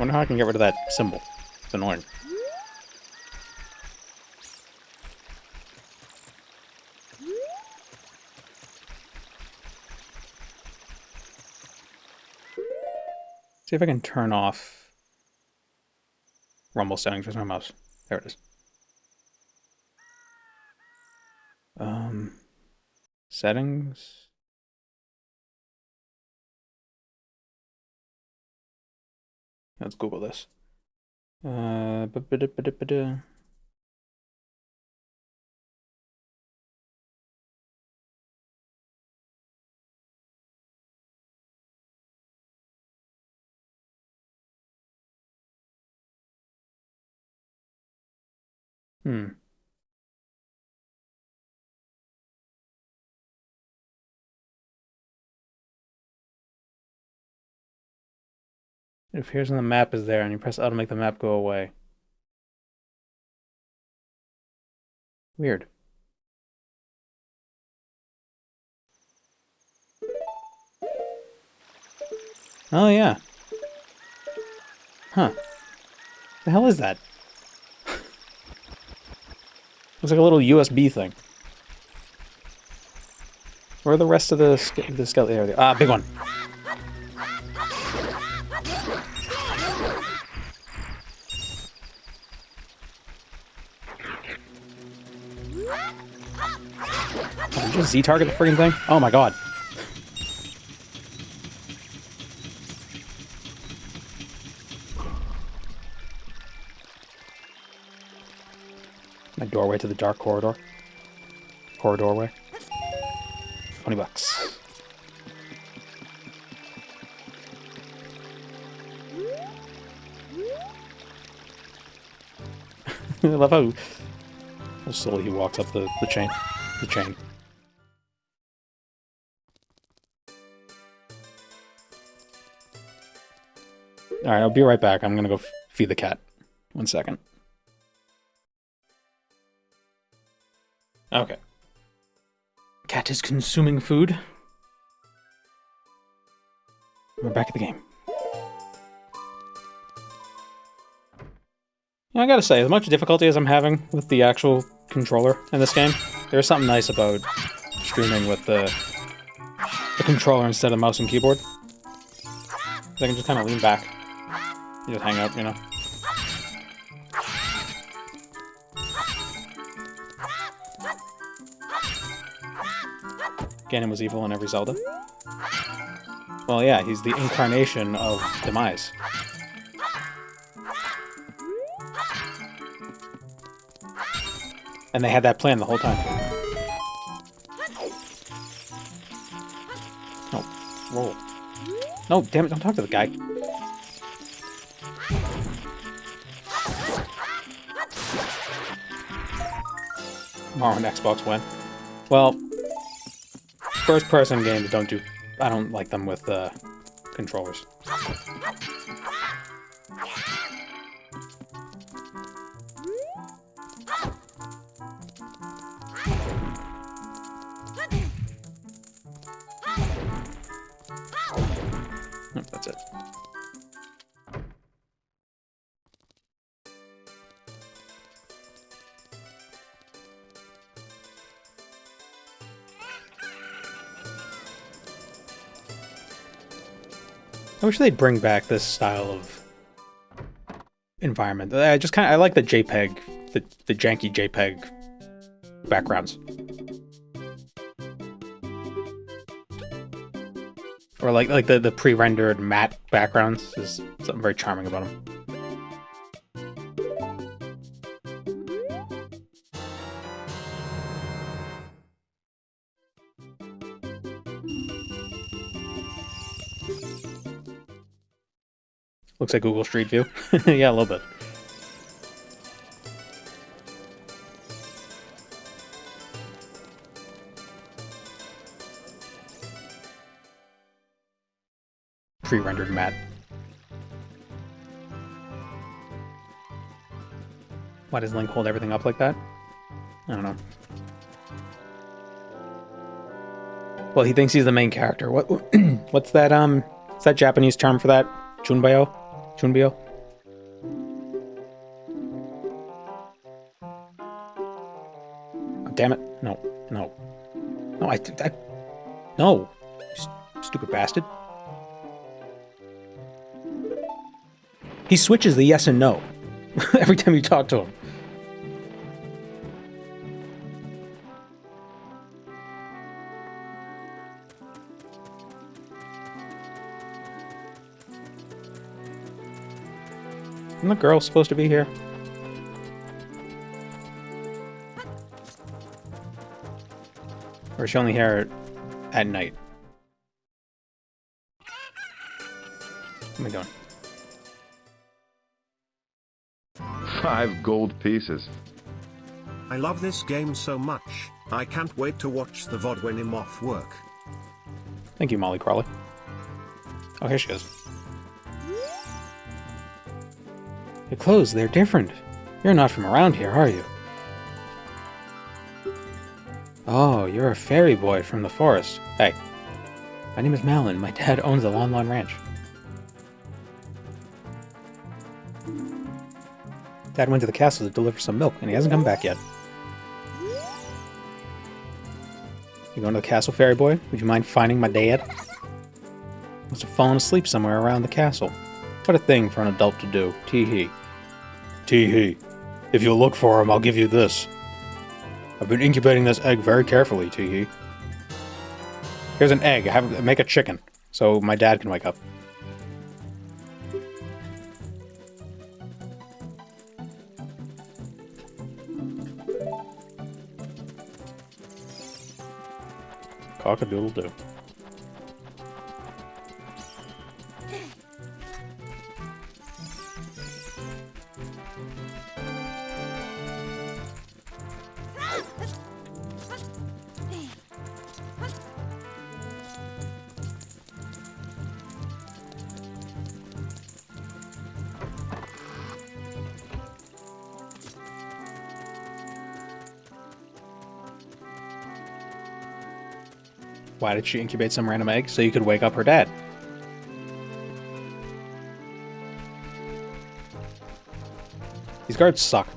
Wonder how I can get rid of that symbol. It's annoying. See if I can turn off rumble settings with my mouse. There it is. Settings. Let's Google this. Hmm. It appears on the map is there, and you press L to make the map go away. Weird. Oh, yeah. Huh. The hell is that? Looks like a little USB thing. Where are the rest of the skeleton area? Ah, big one. Oh, did you just Z-target the freaking thing? Oh my god. My doorway to the dark corridor. Corridorway. $20. I love how slowly he walks up the chain. The chain. Alright, I'll be right back. I'm gonna go feed the cat. 1 second. Okay. Cat is consuming food. We're back at the game. I gotta say, as much difficulty as I'm having with the actual controller in this game, there's something nice about streaming with the controller instead of mouse and keyboard. I can just kind of lean back. You just hang out, you know? Ganon was evil in every Zelda. Well, yeah, he's the incarnation of Demise. And they had that plan the whole time. No, roll. No, damn it, don't talk to the guy. Mario on Xbox One. Well, first-person games don't do... I don't like them with controllers. That's it. I wish they'd bring back this style of environment. I like the JPEG, the janky JPEG backgrounds. Or like the pre-rendered matte backgrounds is something very charming about them. Looks like Google Street View. Yeah, a little bit. Pre-rendered matte. Why does Link hold everything up like that? I don't know. Well, he thinks he's the main character. What's that, is that Japanese term for that? Chunbyo? Chunbyo? Oh, damn it. No. No. No, no! Stupid bastard. He switches the yes and no every time you talk to him. Isn't the girl supposed to be here? Or is she only here at night? What am I doing? 5 gold pieces. I love this game so much, I can't wait to watch the VOD when I'm off work. Thank you, Molly Crawley. Oh, here she is. Your clothes, they're different. You're not from around here, are you? Oh, you're a fairy boy from the forest. Hey, my name is Malin. My dad owns a Lon Lon Ranch. Dad went to the castle to deliver some milk, and he hasn't come back yet. You going to the castle, fairy boy? Would you mind finding my dad? Must have fallen asleep somewhere around the castle. What a thing for an adult to do. Tee-hee. Tee-hee. If you'll look for him, I'll give you this. I've been incubating this egg very carefully, Tee-hee. Here's an egg. Make a chicken, so my dad can wake up. Cock-a-doodle-doo. Why did she incubate some random egg? So you could wake up her dad. These guards suck.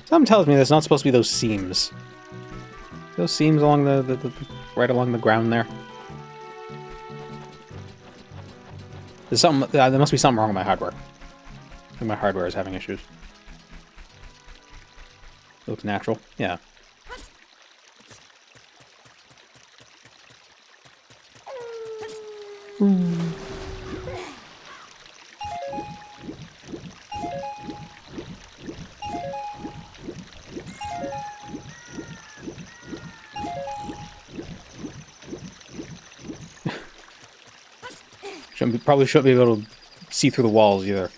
Something tells me there's not supposed to be those seams. Those seams along the right along the ground there. There's something. There must be something wrong with my hardware. I think my hardware is having issues. It looks natural. Yeah. Probably shouldn't be able to see through the walls either.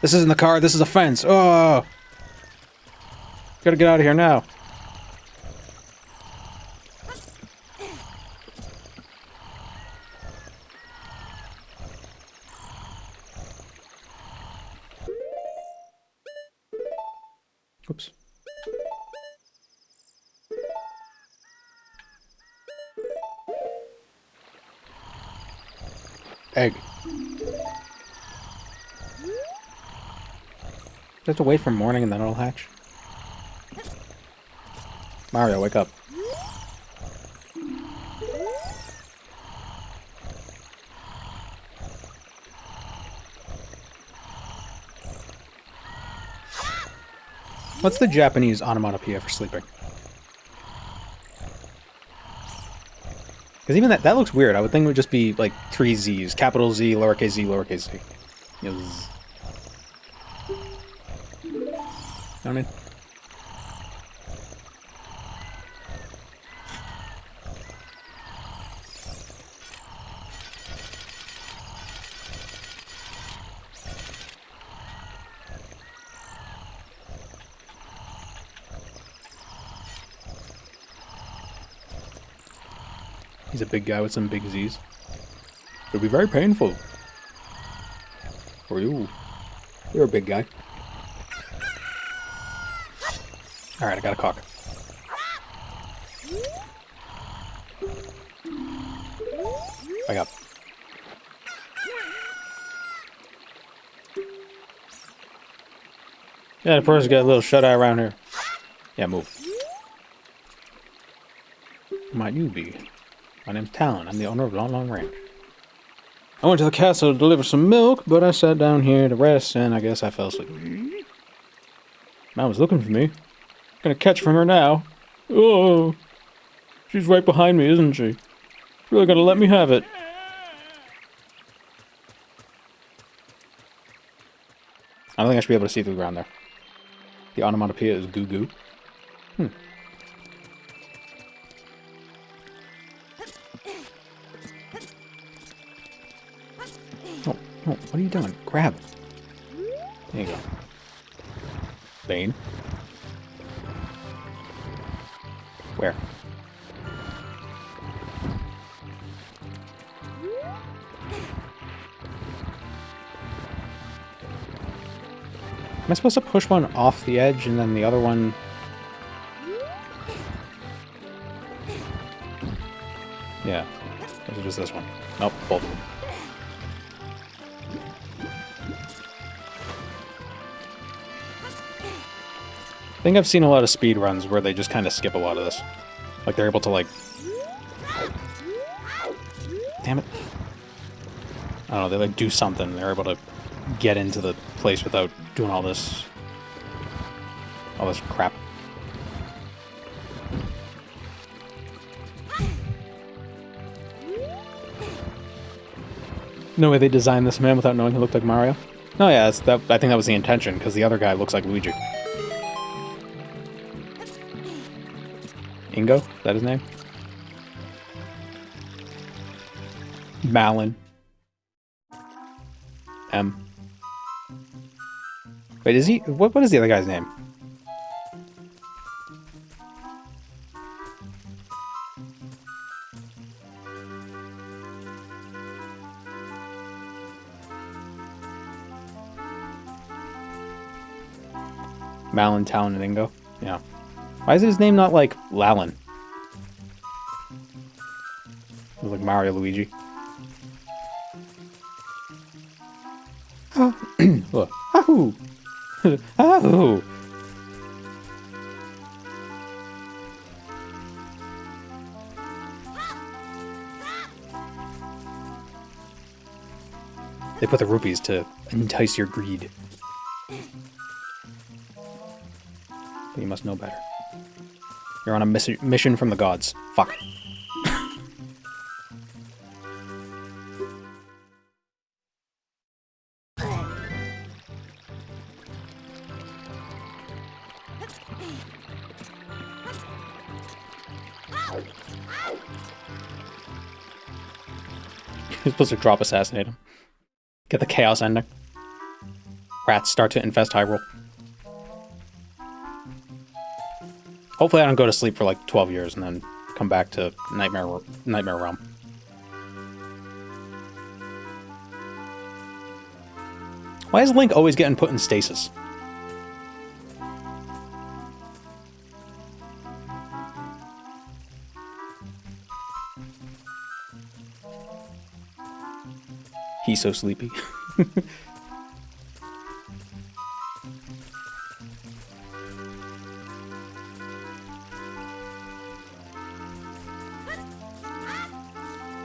This isn't the car, this is a fence. Oh! Gotta get out of here now. Oops. Egg. Do I have to wait for morning and then it'll hatch? Mario, wake up. What's the Japanese onomatopoeia for sleeping? Because even that looks weird. I would think it would just be like 3 Z's. Capital Z, lowercase z, lowercase z. You know, z. You know what I mean? He's a big guy with some big Z's. It'll be very painful. For you. You're a big guy. Alright, I got a cock. Wake up. Yeah, the person's got a little shut-eye around here. Yeah, move. Who might you be? My name's Talon. I'm the owner of Long Long Ranch. I went to the castle to deliver some milk, but I sat down here to rest, and I guess I fell asleep. Mom was looking for me. Gonna catch from her now. Oh, she's right behind me, isn't she? Really gonna let me have it. I don't think I should be able to see through the ground there. The onomatopoeia is goo goo. Hmm. Oh, no, what are you doing? Grab. There you go. Bane. Where? Am I supposed to push one off the edge and then the other one... Yeah. Or just this one? Nope, both of them. I think I've seen a lot of speed runs where they just kind of skip a lot of this. Like, they're able to, like... Damn it. I don't know, they, like, do something. They're able to get into the place without doing all this crap. No way they designed this man without knowing he looked like Mario. No, yeah, I think that was the intention, because the other guy looks like Luigi. Ingo? Is that his name? Malin. M. Wait, is he... What is the other guy's name? Malin, Talon, and Ingo? Yeah. Why is his name not like Lalin? Like Mario Luigi. Look. Ahoo! Ahoo! They put the rupees to entice your greed. But you must know better. You're on a mission from the gods. Fuck. You're supposed to drop assassinate him. Get the chaos ending. Rats start to infest Hyrule. Hopefully I don't go to sleep for like 12 years and then come back to Nightmare Realm. Why is Link always getting put in stasis? He's so sleepy.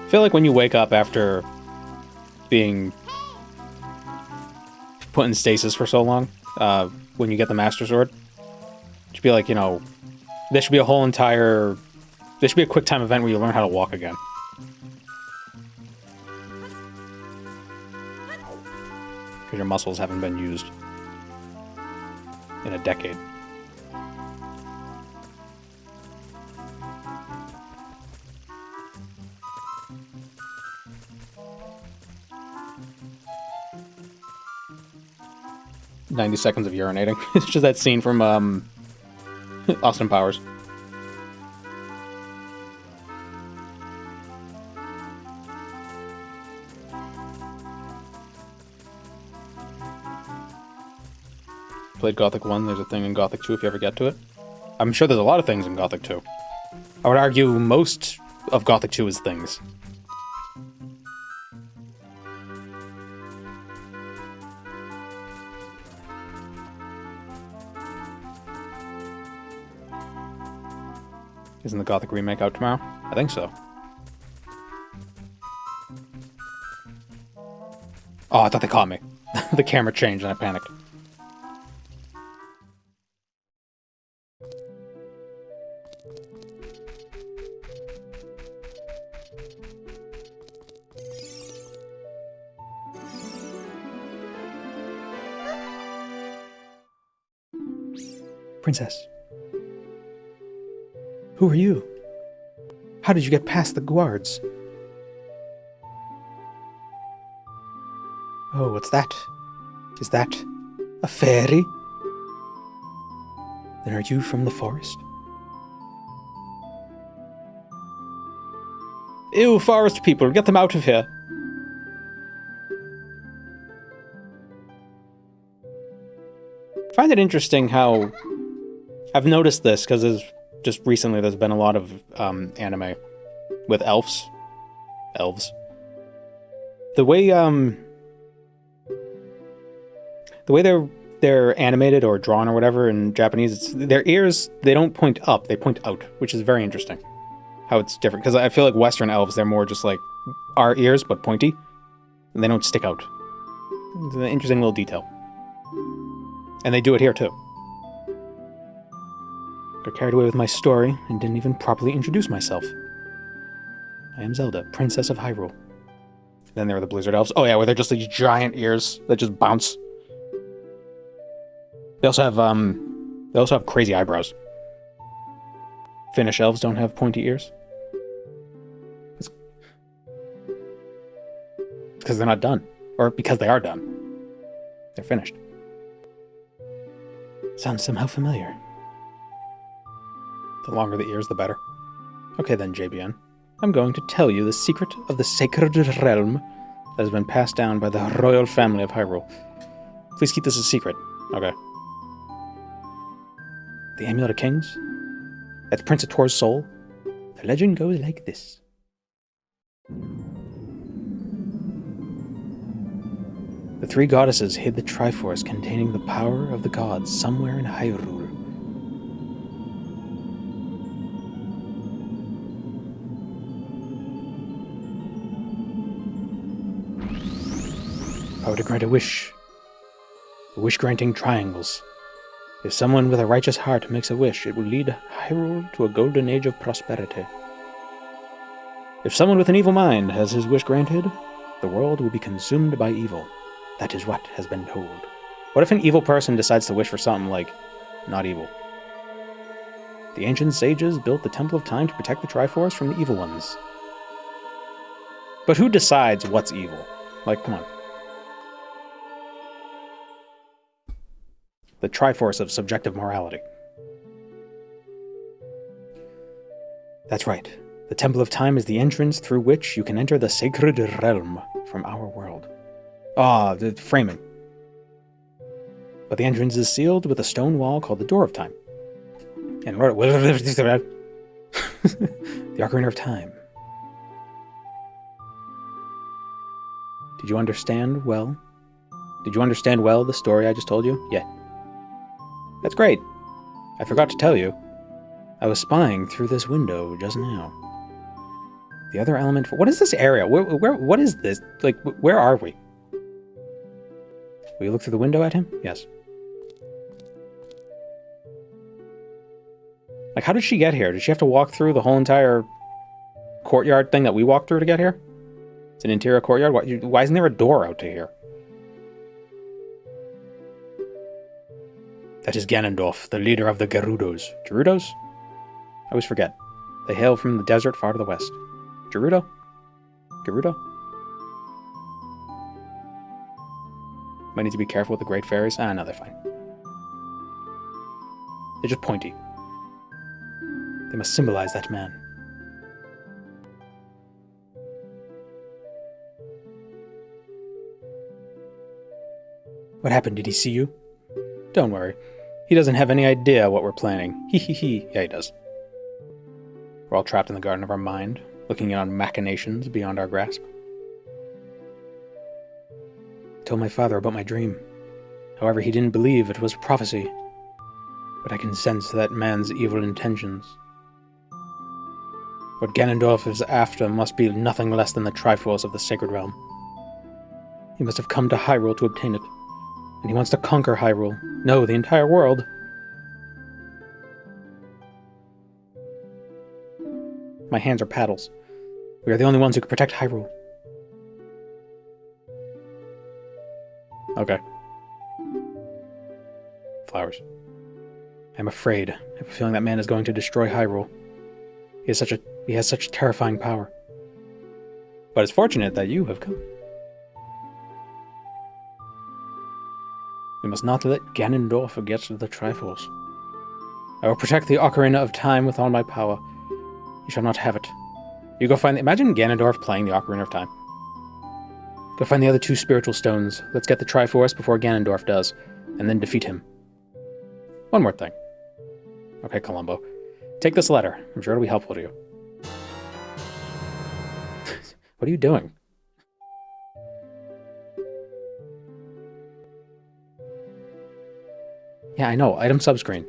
I feel like when you wake up after being put in stasis for so long, when you get the Master Sword, it should be like, you know, there should be a whole entire... There should be a quick time event where you learn how to walk again. Because your muscles haven't been used in a decade. "90 seconds of urinating." It's just that scene from Austin Powers. Played Gothic 1, there's a thing in Gothic 2 if you ever get to it. I'm sure there's a lot of things in Gothic 2. I would argue most of Gothic 2 is things. Isn't the Gothic remake out tomorrow? I think so. Oh, I thought they caught me. The camera changed and I panicked. Princess. Who are you? How did you get past the guards? Oh, what's that? Is that a fairy? Then are you from the forest? Ew, forest people, get them out of here. I find it interesting how I've noticed this because just recently there's been a lot of anime with elves. The way they're animated or drawn or whatever in Japanese, their ears, they don't point up, they point out, which is very interesting. How it's different, because I feel like Western elves, they're more just like our ears, but pointy, and they don't stick out. It's an interesting little detail. And they do it here too. Got carried away with my story and didn't even properly introduce myself. I am Zelda, Princess of Hyrule. Then there are the Blizzard Elves. Oh yeah, where they're just these giant ears that just bounce. They also have crazy eyebrows. Finnish elves don't have pointy ears. Because they're not done. Or because they are done. They're finished. Sounds somehow familiar. The longer the ears, the better. Okay then, JBN. I'm going to tell you the secret of the sacred realm that has been passed down by the royal family of Hyrule. Please keep this a secret. Okay. The Amulet of Kings? That's Prince Ator's soul? The legend goes like this. The three goddesses hid the Triforce containing the power of the gods somewhere in Hyrule. Power to grant a wish. The wish-granting triangles. If someone with a righteous heart makes a wish, it will lead Hyrule to a golden age of prosperity. If someone with an evil mind has his wish granted, the world will be consumed by evil. That is what has been told. What if an evil person decides to wish for something, like, not evil? The ancient sages built the Temple of Time to protect the Triforce from the evil ones. But who decides what's evil? Like, come on. The Triforce of subjective morality. That's right. The Temple of Time is the entrance through which you can enter the sacred realm from our world. Ah, the framing. But the entrance is sealed with a stone wall called the Door of Time. And the Ocarina of Time. Did you understand well? Did you understand well the story I just told you? Yeah. That's great. I forgot to tell you. I was spying through this window just now. The other element for... What is this area? What is this? Like, where are we? Will you look through the window at him? Yes. Like, how did she get here? Did she have to walk through the whole entire courtyard thing that we walked through to get here? It's an interior courtyard? Why isn't there a door out to here? That is Ganondorf, the leader of the Gerudos. Gerudos? I always forget. They hail from the desert far to the west. Gerudo? Gerudo? Might need to be careful with the Great Fairies. Ah, no, they're fine. They're just pointy. They must symbolize that man. What happened? Did he see you? Don't worry. He doesn't have any idea what we're planning. Hee hee hee. Yeah, he does. We're all trapped in the garden of our mind, looking in on machinations beyond our grasp. I told my father about my dream. However, he didn't believe it was prophecy. But I can sense that man's evil intentions. What Ganondorf is after must be nothing less than the Triforce of the Sacred Realm. He must have come to Hyrule to obtain it. And he wants to conquer Hyrule. No, the entire world. My hands are paddles. We are the only ones who can protect Hyrule. Okay. Flowers. I'm afraid. I have a feeling that man is going to destroy Hyrule. He has such terrifying power. But it's fortunate that you have come. We must not let Ganondorf get the Triforce. I will protect the Ocarina of Time with all my power. You shall not have it. You go find... Imagine Ganondorf playing the Ocarina of Time. Go find the other 2 spiritual stones. Let's get the Triforce before Ganondorf does, and then defeat him. One more thing. Okay, Columbo. Take this letter. I'm sure it'll be helpful to you. What are you doing? Yeah, I know. Item subscreen.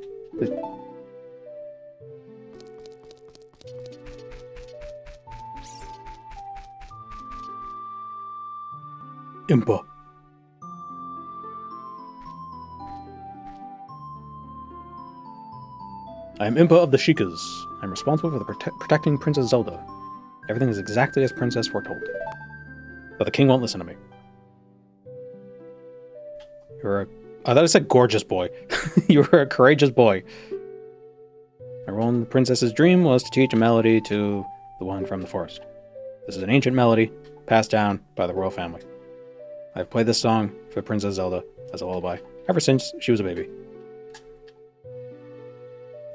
Impa. I am Impa of the Shikas. I'm responsible for the protecting Princess Zelda. Everything is exactly as Princess foretold. But the king won't listen to me. I thought I said gorgeous boy. You were a courageous boy. My role in the princess's dream was to teach a melody to the one from the forest. This is an ancient melody passed down by the royal family. I've played this song for Princess Zelda as a lullaby ever since she was a baby.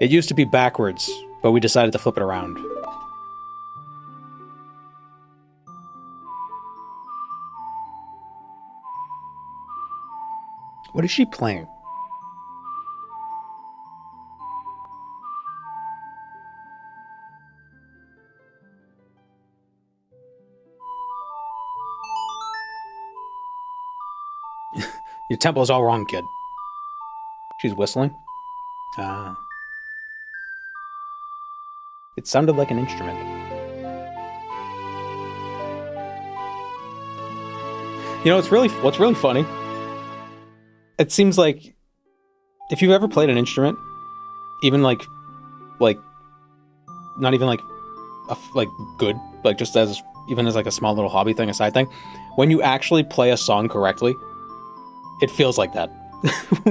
It used to be backwards, but we decided to flip it around. What is she playing? Your tempo is all wrong, kid. She's whistling? Ah. It sounded like an instrument. You know, what's really funny? It seems like if you've ever played an instrument, even like not even like good, like just as even as like a small little hobby thing, a side thing, when you actually play a song correctly, it feels like that.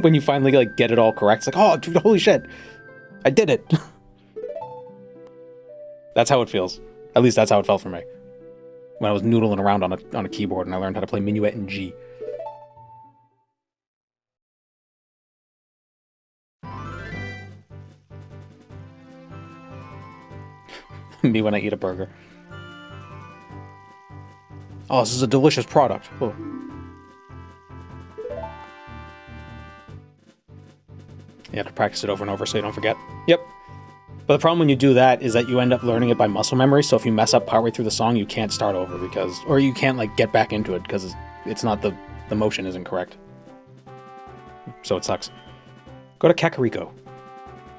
When you finally like get it all correct, it's like, oh, dude, holy shit, I did it. That's how it feels. At least that's how it felt for me when I was noodling around on a keyboard and I learned how to play Minuet in G. Me when I eat a burger. Oh, this is a delicious product. Oh. You have to practice it over and over so you don't forget. Yep. But the problem when you do that is that you end up learning it by muscle memory, so if you mess up partway through the song, you can't start over or you can't like get back into it because it's not the motion isn't correct. So it sucks. Go to Kakariko.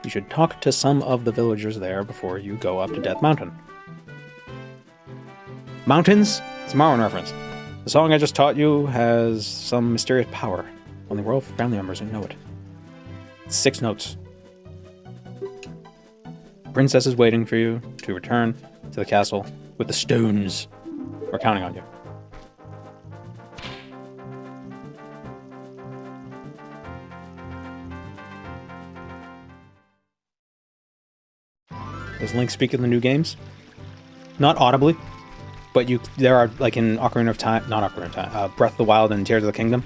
You should talk to some of the villagers there before you go up to Death Mountain. Mountains? It's a Marwan reference. The song I just taught you has some mysterious power. Only royal family members know it. It's 6 notes. The princess is waiting for you to return to the castle with the stones. We're counting on you. Does Link speak in the new games? Not audibly, but there are, like in Ocarina of Time, not Ocarina of Time, Breath of the Wild and Tears of the Kingdom,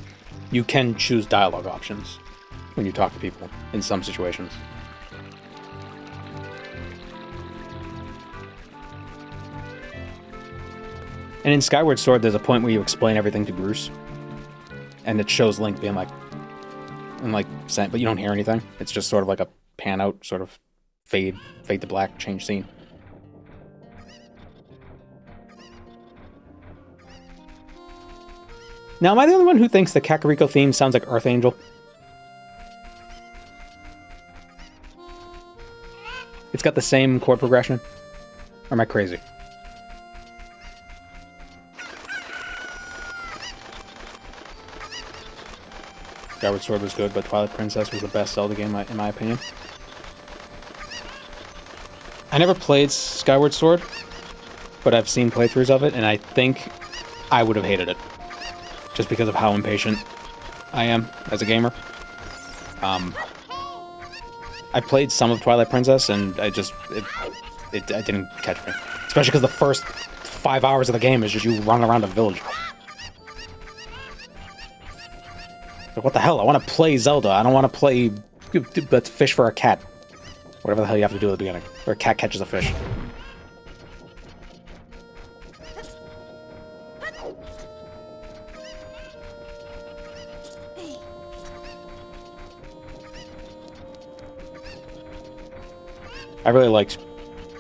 you can choose dialogue options when you talk to people in some situations. And in Skyward Sword, there's a point where you explain everything to Bruce, and it shows Link being like, saying, but you don't hear anything. It's just sort of like a pan out, sort of fade to black, change scene. Now, am I the only one who thinks the Kakariko theme sounds like Earth Angel? It's got the same chord progression? Or am I crazy? Skyward Sword was good, but Twilight Princess was the best Zelda game, in my opinion. I never played Skyward Sword, but I've seen playthroughs of it, and I think I would have hated it. Just because of how impatient I am as a gamer. I played some of Twilight Princess, and it didn't catch me. Especially because the first 5 hours of the game is just you running around a village. Like, what the hell? I want to play Zelda. I don't want to play but fish for a cat. Whatever the hell you have to do at the beginning. Or a cat catches a fish. I really liked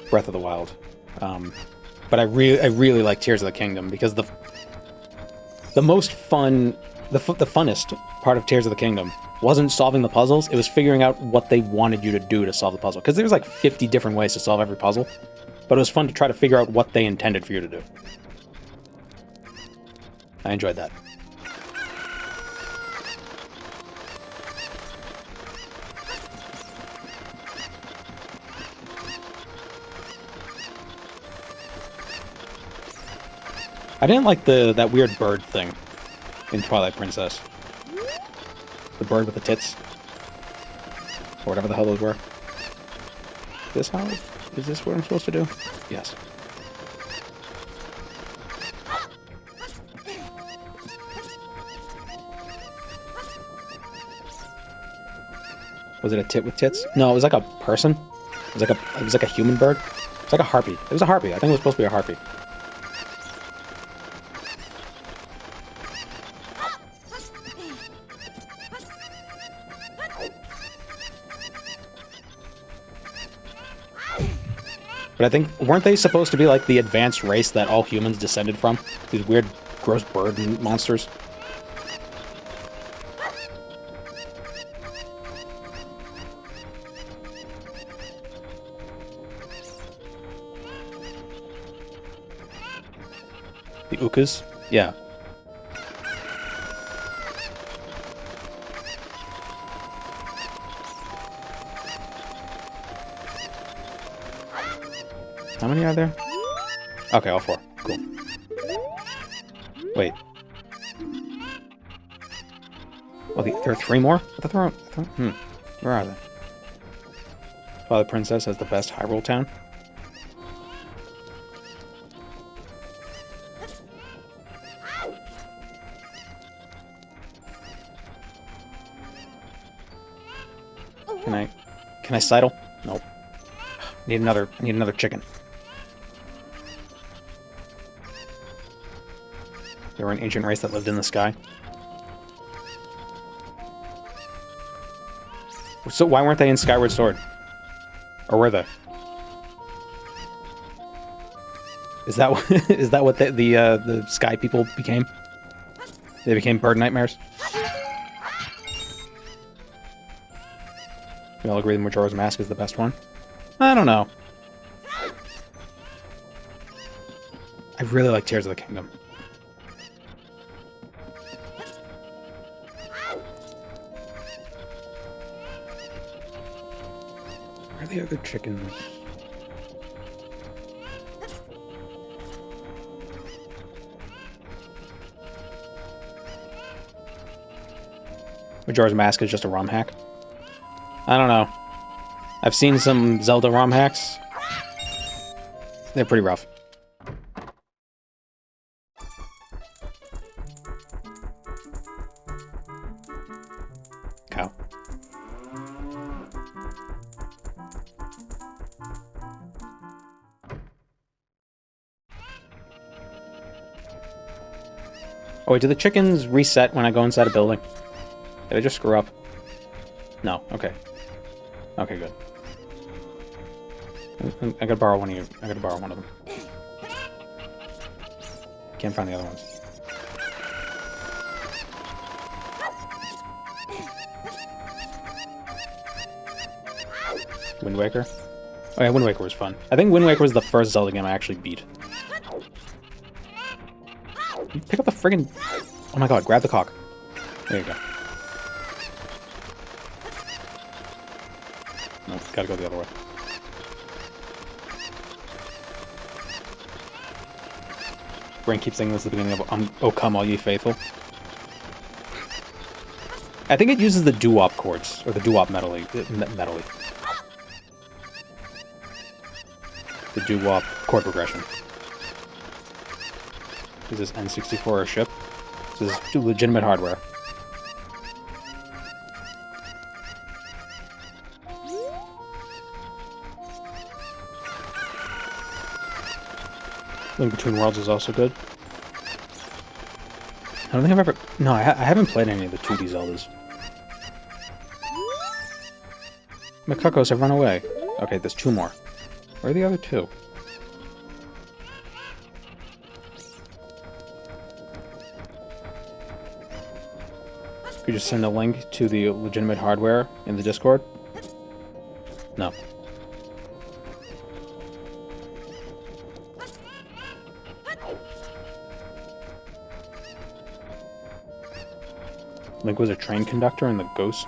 Breath of the Wild, but I really like Tears of the Kingdom because the most fun, the funnest part of Tears of the Kingdom wasn't solving the puzzles. It was figuring out what they wanted you to do to solve the puzzle. Because there's like 50 different ways to solve every puzzle, but it was fun to try to figure out what they intended for you to do. I enjoyed that. I didn't like that weird bird thing in Twilight Princess. The bird with the tits. Or whatever the hell those were. Is this what I'm supposed to do? Yes. Was it a tit with tits? No, it was like a person. It was like a human bird. It's like a harpy. It was a harpy. I think it was supposed to be a harpy. But I think, weren't they supposed to be like the advanced race that all humans descended from? These weird, gross bird monsters? The Ukas? Yeah. How many are there? Okay, all 4. Cool. Wait. Oh, there are 3 more? I thought there were... Where are they? Twilight Princess has the best Hyrule town. Can I sidle? Nope. I need another chicken. They were an ancient race that lived in the sky. So why weren't they in Skyward Sword? Or were they? Is that what the sky people became? They became bird nightmares? We all agree that Majora's Mask is the best one? I don't know. I really like Tears of the Kingdom. Where are the other chickens? Majora's Mask is just a ROM hack? I don't know. I've seen some Zelda ROM hacks. They're pretty rough. Cow. Oh wait, do the chickens reset when I go inside a building? Did I just screw up? No, okay. Okay, good. I gotta borrow one of you. I gotta borrow one of them. Can't find the other ones. Wind Waker? Oh yeah, Wind Waker was fun. I think Wind Waker was the first Zelda game I actually beat. You pick up the friggin'... Oh my god, grab the cock. There you go. No, gotta go the other way. Brain keeps saying this at the beginning of Oh Come All Ye Faithful. I think it uses the doo-wop chords, or the doo-wop medley. the doo-wop chord progression. Is this N64 a ship? This is legitimate hardware. Link Between Worlds is also good. I don't think I've ever... No, I haven't played any of the 2D Zeldas. My cuckoos have run away. Okay, there's 2 more. Where are the other 2? Could you just send a link to the legitimate hardware in the Discord? No. Link was a train conductor in the Ghost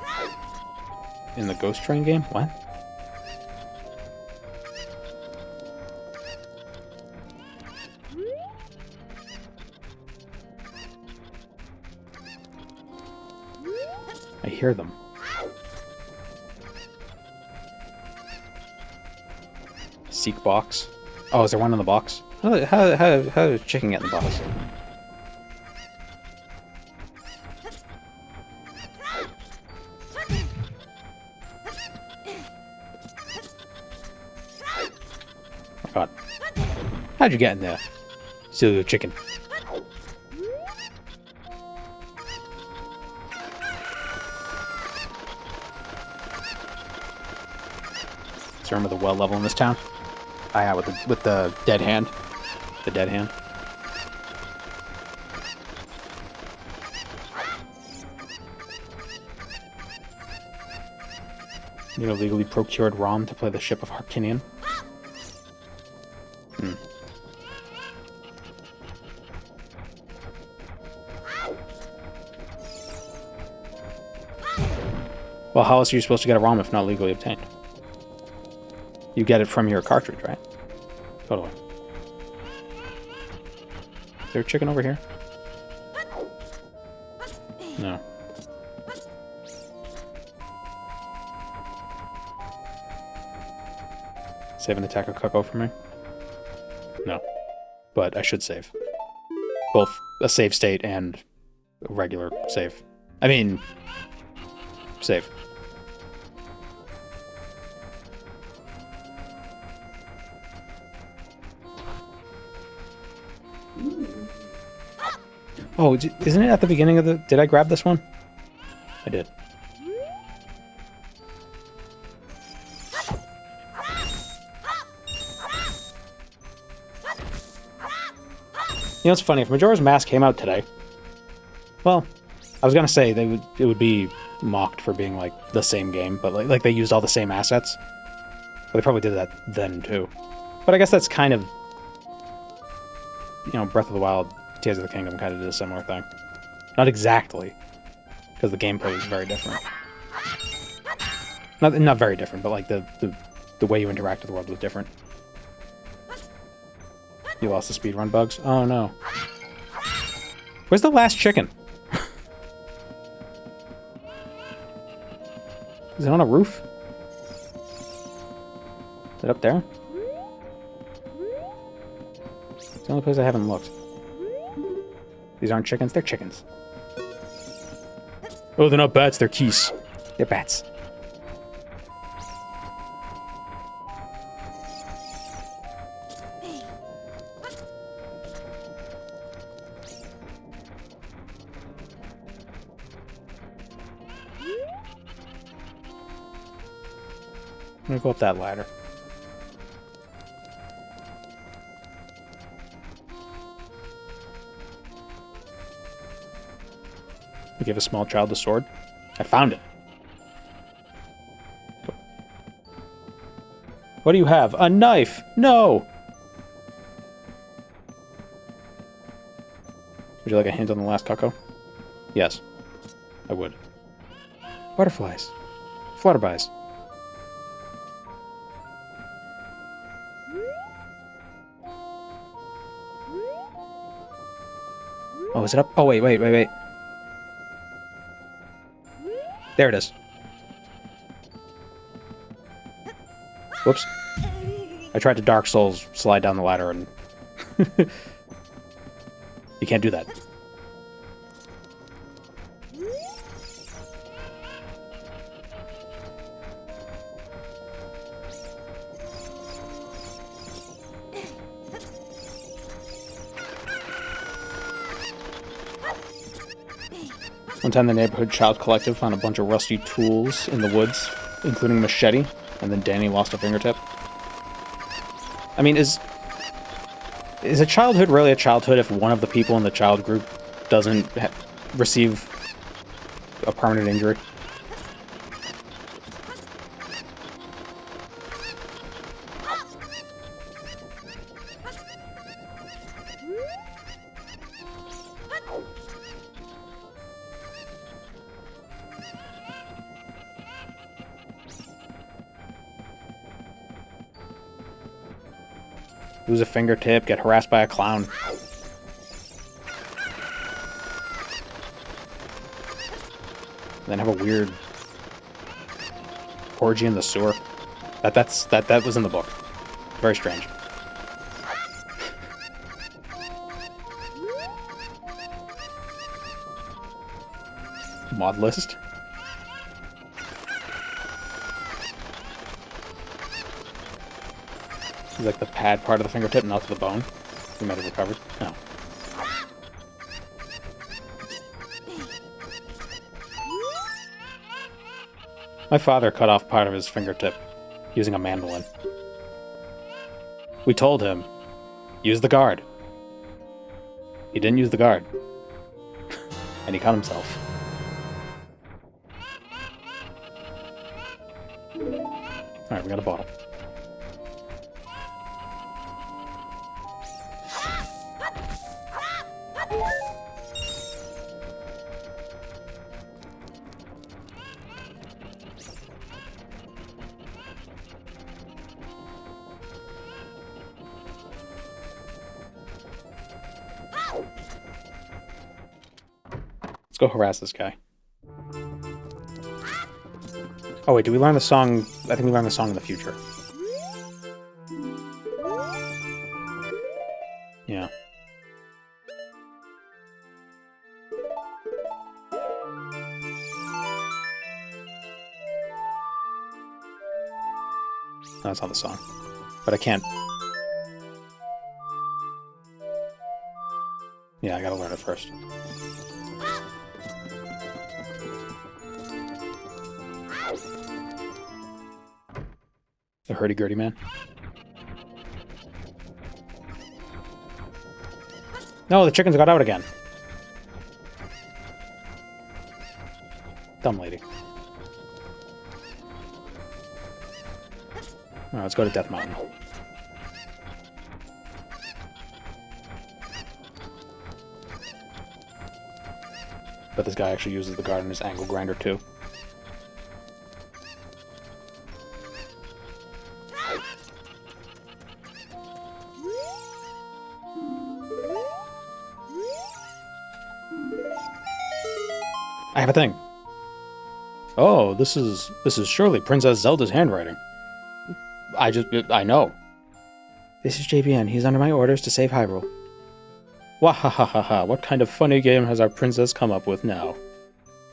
Train game? What? I hear them. Seek box. Oh, is there one in the box? How does chicken get in the box? God. How'd you get in there? Silly chicken. Do you remember the well level in this town? Ah, yeah, with the dead hand. The dead hand. Need a legally procured ROM to play the Ship of Harkinian. Well, how else are you supposed to get a ROM if not legally obtained? You get it from your cartridge, right? Totally. Is there a chicken over here? No. Save an attack of Cuckoo for me? No. But I should save. Both a save state and a regular save. I mean... save. Oh, isn't it at the beginning of the... Did I grab this one? I did. You know, it's funny. If Majora's Mask came out today... Well, I was gonna say it would be mocked for being, like, the same game, but, like they used all the same assets. But they probably did that then, too. But I guess that's kind of... You know, Breath of the Wild... Tears of the Kingdom kind of did a similar thing. Not exactly, because the gameplay was very different. Not very different, but like the way you interact with the world was different. You lost the speedrun bugs? Oh no. Where's the last chicken? Is it on a roof? Is it up there? It's the only place I haven't looked. These aren't chickens, they're chickens. Oh, they're not bats, they're geese. They're bats. I'm gonna go up that ladder. You give a small child a sword? I found it. What do you have? A knife! No! Would you like a hint on the last cuckoo? Yes. I would. Butterflies. Flutterbys. Oh, is it up? Oh, wait. There it is. Whoops. I tried to Dark Souls slide down the ladder and... You can't do that. One time the neighborhood child collective found a bunch of rusty tools in the woods, including a machete, and then Danny lost a fingertip. I mean, is a childhood really a childhood if one of the people in the child group doesn't receive a permanent injury? Lose a fingertip, get harassed by a clown. Then have a weird orgy in the sewer. That was in the book. Very strange. Mod list. Like the pad part of the fingertip, not to the bone. We might have recovered. No. My father cut off part of his fingertip using a mandolin. We told him, use the guard. He didn't use the guard. And he cut himself. Alright, we got a bottle. Let's go harass this guy. Oh wait, did we learn the song? I think we learned the song in the future. Yeah. That's not the song. But I can't... Yeah, I gotta learn it first. The hurdy-gurdy man. No, the chickens got out again. Dumb lady. Alright, let's go to Death Mountain. But this guy actually uses the guard in his angle grinder too. I have a thing. Oh, this is surely Princess Zelda's handwriting. I know. This is JBN. He's under my orders to save Hyrule. Wahahaha, what kind of funny game has our princess come up with now?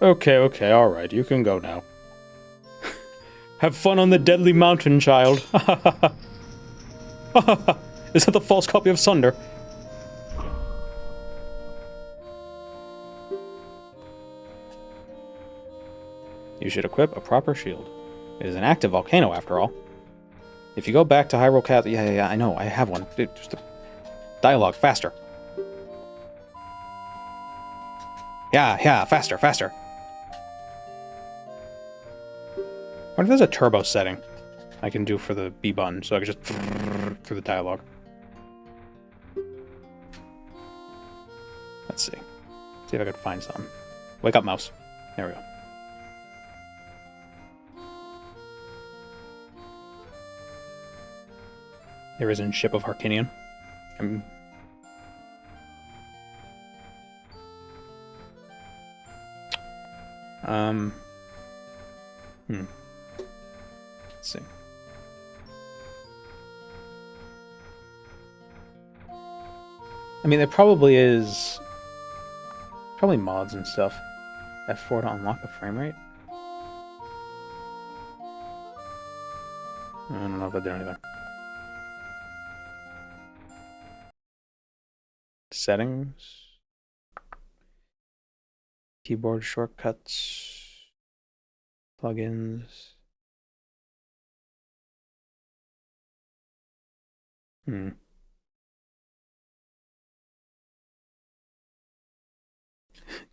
Okay, alright, you can go now. Have fun on the deadly mountain, child. Is that the false copy of Sunder? You should equip a proper shield. It is an active volcano, after all. If you go back to Hyrule Castle... Yeah, I know, I have one. Dude, just dialogue, faster. Yeah, faster. What if there's a turbo setting I can do for the B button, so I can just... through the dialogue. Let's see. See if I could find something. Wake up, mouse. There we go. There isn't Ship of Harkinian. Let's see. I mean, there probably is... Probably mods and stuff. F4 to unlock the frame rate? I don't know if that did anything. Settings. Keyboard shortcuts. Plugins.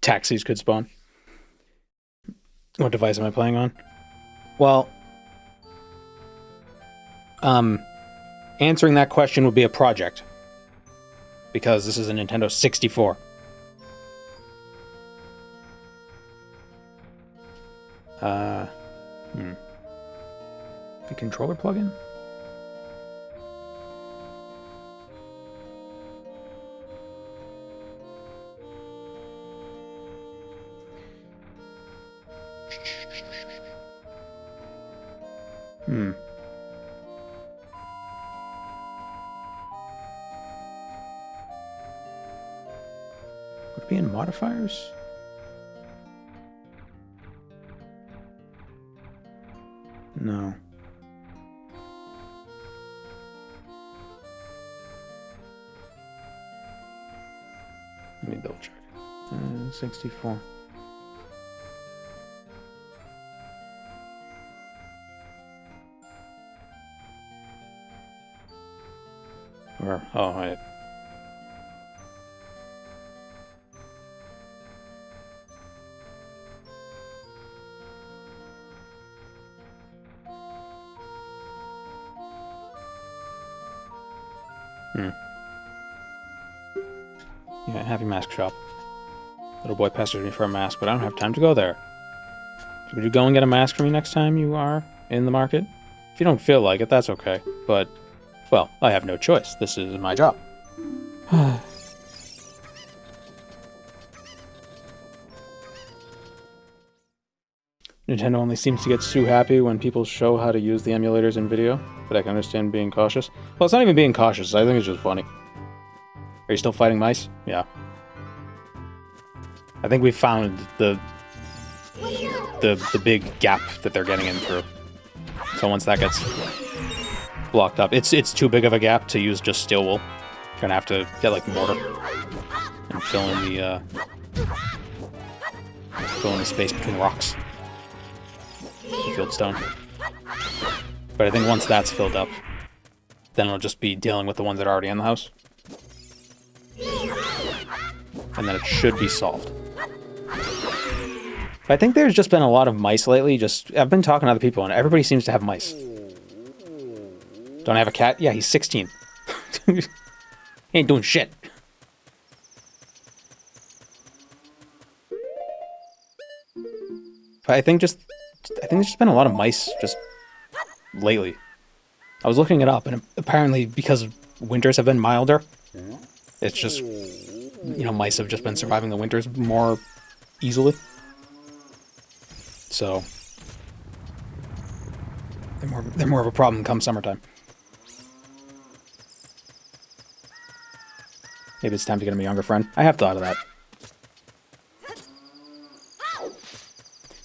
Taxis could spawn. What device am I playing on? Well, answering that question would be a project. Because this is a Nintendo 64. The controller plugin? Would it be in modifiers? No. Let me double check. 64. Or, oh, right. Yeah, Happy Mask Shop. Little boy pesters me for a mask, but I don't have time to go there. Would you go and get a mask for me next time you are in the market? If you don't feel like it, that's okay. But, well, I have no choice. This is my job. Nintendo only seems to get too happy when people show how to use the emulators in video, but I can understand being cautious. Well, it's not even being cautious, I think it's just funny. Are you still fighting mice? Yeah. I think we found the big gap that they're getting in through. So once that gets blocked up, it's too big of a gap to use just steel wool. You're gonna have to get like mortar and fill in the space between rocks. The field stone. But I think once that's filled up, then it'll just be dealing with the ones that are already in the house. And then it should be solved. But I think there's just been a lot of mice lately. I've been talking to other people, and everybody seems to have mice. Don't I have a cat? Yeah, he's 16. He ain't doing shit. But I think there's just been a lot of mice just lately. I was looking it up, and apparently because winters have been milder, it's just, you know, mice have just been surviving the winters more easily. So they're more of a problem come summertime. Maybe it's time to get him a younger friend. I have thought of that.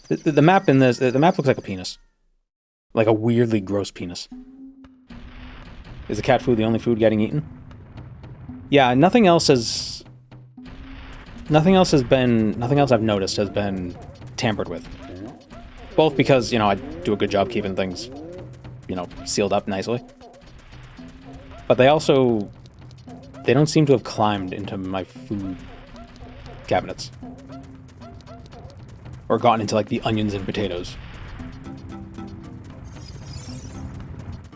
The map in this, the map looks like a penis. Like a weirdly gross penis. Is the cat food the only food getting eaten? Yeah, nothing else I've noticed has been tampered with. Both because, you know, I do a good job keeping things, you know, sealed up nicely. But they don't seem to have climbed into my food cabinets. Or gotten into, like, the onions and potatoes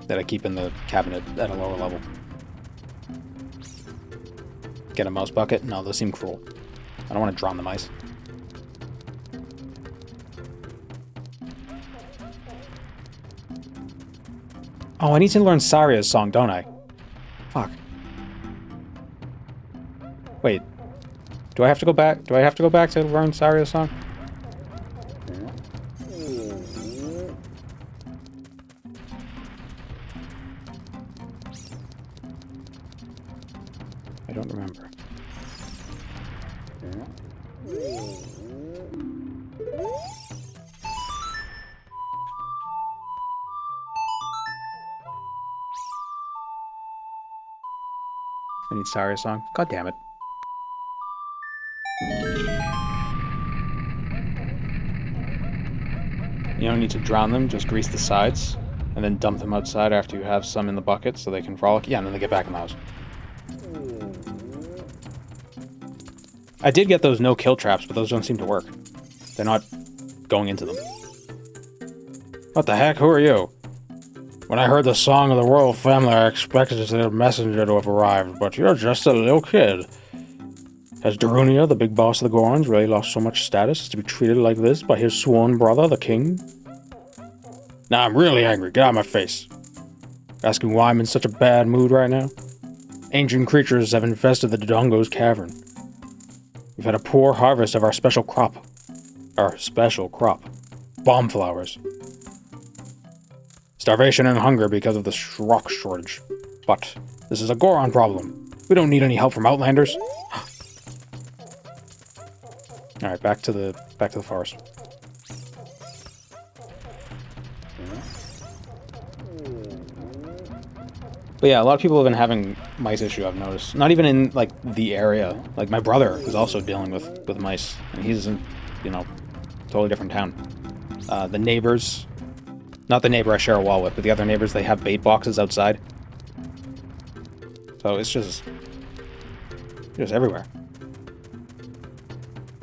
that I keep in the cabinet at a lower level. Get a mouse bucket? No, those seem cruel. I don't want to drown the mice. Oh, I need to learn Saria's song, don't I? Fuck. Wait. Do I have to go back? Do I have to go back to learn Saria's song? I don't remember. I need Saria song. God damn it. You don't need to drown them, just grease the sides, and then dump them outside after you have some in the bucket so they can frolic. Yeah, and then they get back in the house. I did get those no-kill traps, but those don't seem to work. They're not going into them. What the heck? Who are you? When I heard the song of the royal family, I expected a messenger to have arrived, but you're just a little kid. Has Darunia, the big boss of the Gorons, really lost so much status as to be treated like this by his sworn brother, the king? Now I'm really angry. Get out of my face. Asking why I'm in such a bad mood right now? Ancient creatures have infested the Dodongo's cavern. We've had a poor harvest of our special crop. Bomb flowers. Starvation and hunger because of the rock shortage. But this is a Goron problem. We don't need any help from Outlanders. Alright, back to the forest. But yeah, a lot of people have been having mice issue, I've noticed. Not even in, like, the area. Like, my brother is also dealing with mice. And he's in, you know, totally different town. The neighbors... Not the neighbor I share a wall with, but the other neighbors, they have bait boxes outside. So it's just everywhere.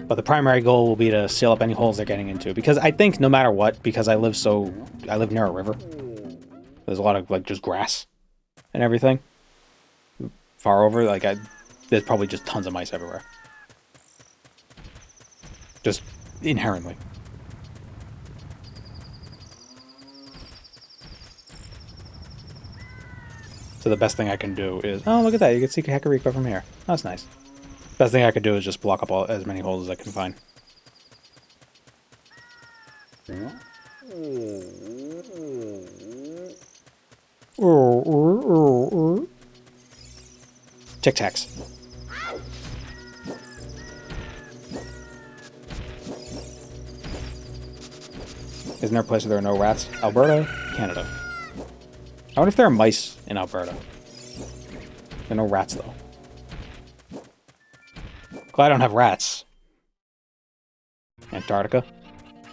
But the primary goal will be to seal up any holes they're getting into. Because I think no matter what, because I live near a river. There's a lot of, like, just grass and everything. Far over, like, there's probably just tons of mice everywhere. Just inherently. So the best thing I can do is... Oh, look at that. You can see Kakariko from here. That's nice. Best thing I could do is just block up as many holes as I can find. Tic Tacs. Isn't there a place where there are no rats? Alberta? Canada. I wonder if there are mice in Alberta. There are no rats, though. Glad I don't have rats. Antarctica?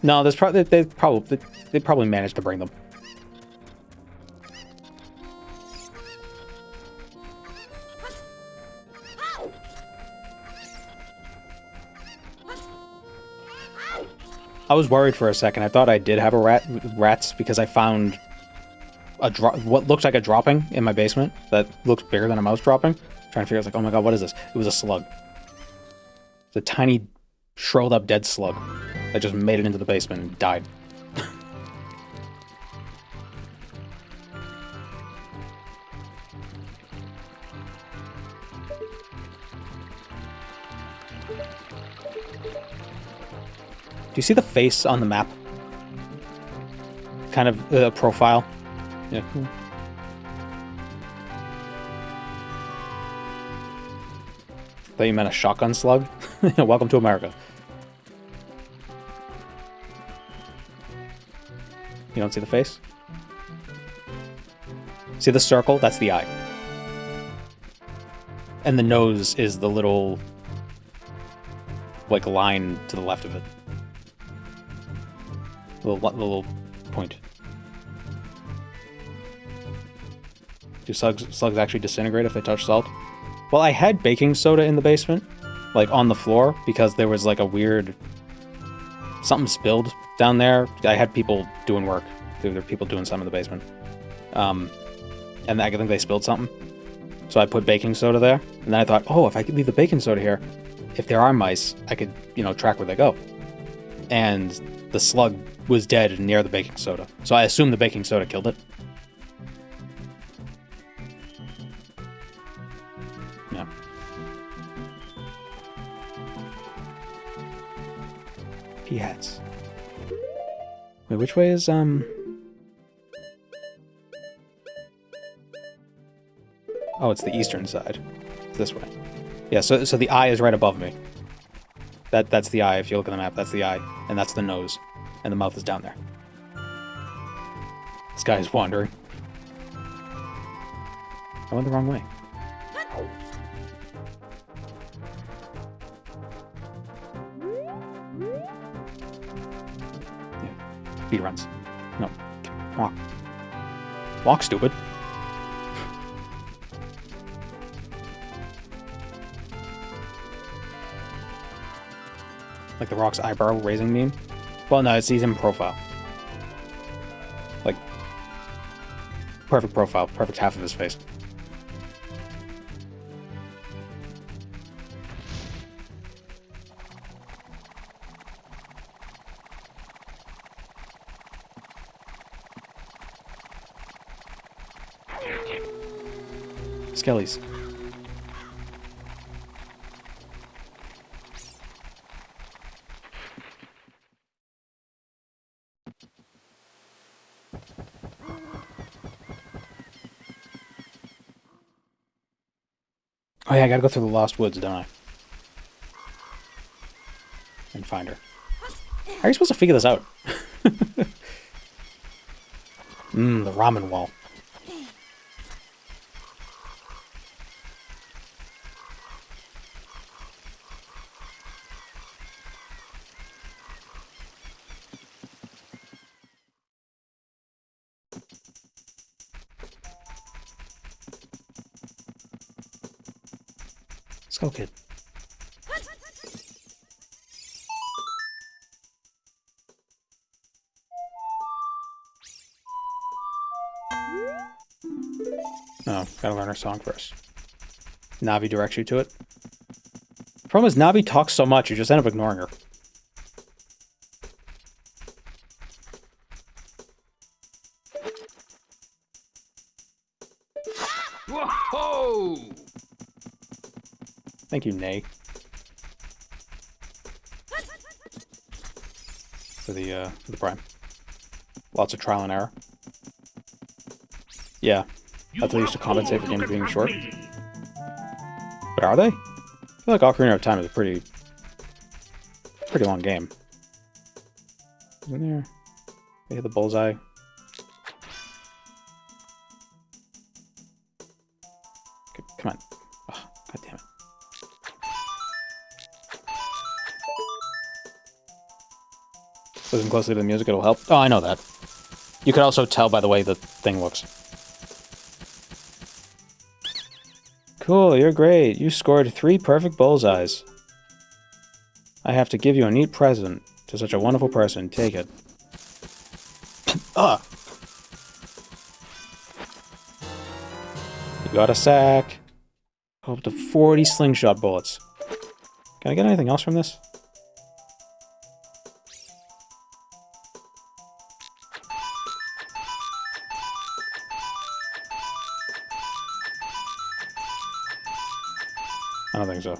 No, there's they probably managed to bring them. I was worried for a second. I thought I did have rats because I found what looked like a dropping in my basement that looked bigger than a mouse dropping. Trying to figure out, like, oh my god, what is this? It was a slug. It's a tiny, shriveled up dead slug that just made it into the basement and died. Do you see the face on the map? Kind of a profile. Yeah. Thought you meant a shotgun slug? Welcome to America. You don't see the face? See the circle? That's the eye. And the nose is the little, like, line to the left of it. The little point. Do slugs actually disintegrate if they touch salt? Well, I had baking soda in the basement, like on the floor, because there was like a weird... Something spilled down there. I had people doing work. There were people doing something in the basement. And I think they spilled something. So I put baking soda there, and then I thought, oh, if I could leave the baking soda here, if there are mice, I could, you know, track where they go. And the slug was dead near the baking soda. So I assume the baking soda killed it. Yeah. Pea hats. Wait, which way is, Oh, it's the eastern side. This way. Yeah, so the eye is right above me. That's the eye. If you look at the map, that's the eye. And that's the nose. And the mouth is down there. This guy is wandering. I went the wrong way. Yeah. He runs. No. Walk. Walk, stupid. Like the Rock's eyebrow raising meme? Well, no, he's in profile. Like, perfect profile, perfect half of his face. Skellies. Oh yeah, I gotta go through the Lost Woods, don't I? And find her. How are you supposed to figure this out? The ramen wall. Skull Kid. Oh, gotta learn her song first. Navi directs you to it. The problem is Navi talks so much, you just end up ignoring her. Whoa! Thank you, Nay. For the prime. Lots of trial and error. Yeah, that's what they used to compensate for games being short. But are they? I feel like Ocarina of Time is a pretty long game. Isn't there? They hit the bullseye. Okay, come on. Oh, God damn it. Listen closely to the music, it'll help. Oh, I know that. You can also tell by the way the thing looks. Cool, you're great. You scored 3 perfect bullseyes. I have to give you a neat present to such a wonderful person. Take it. Ah! You got a sack. Up to 40 slingshot bullets. Can I get anything else from this? I don't think so.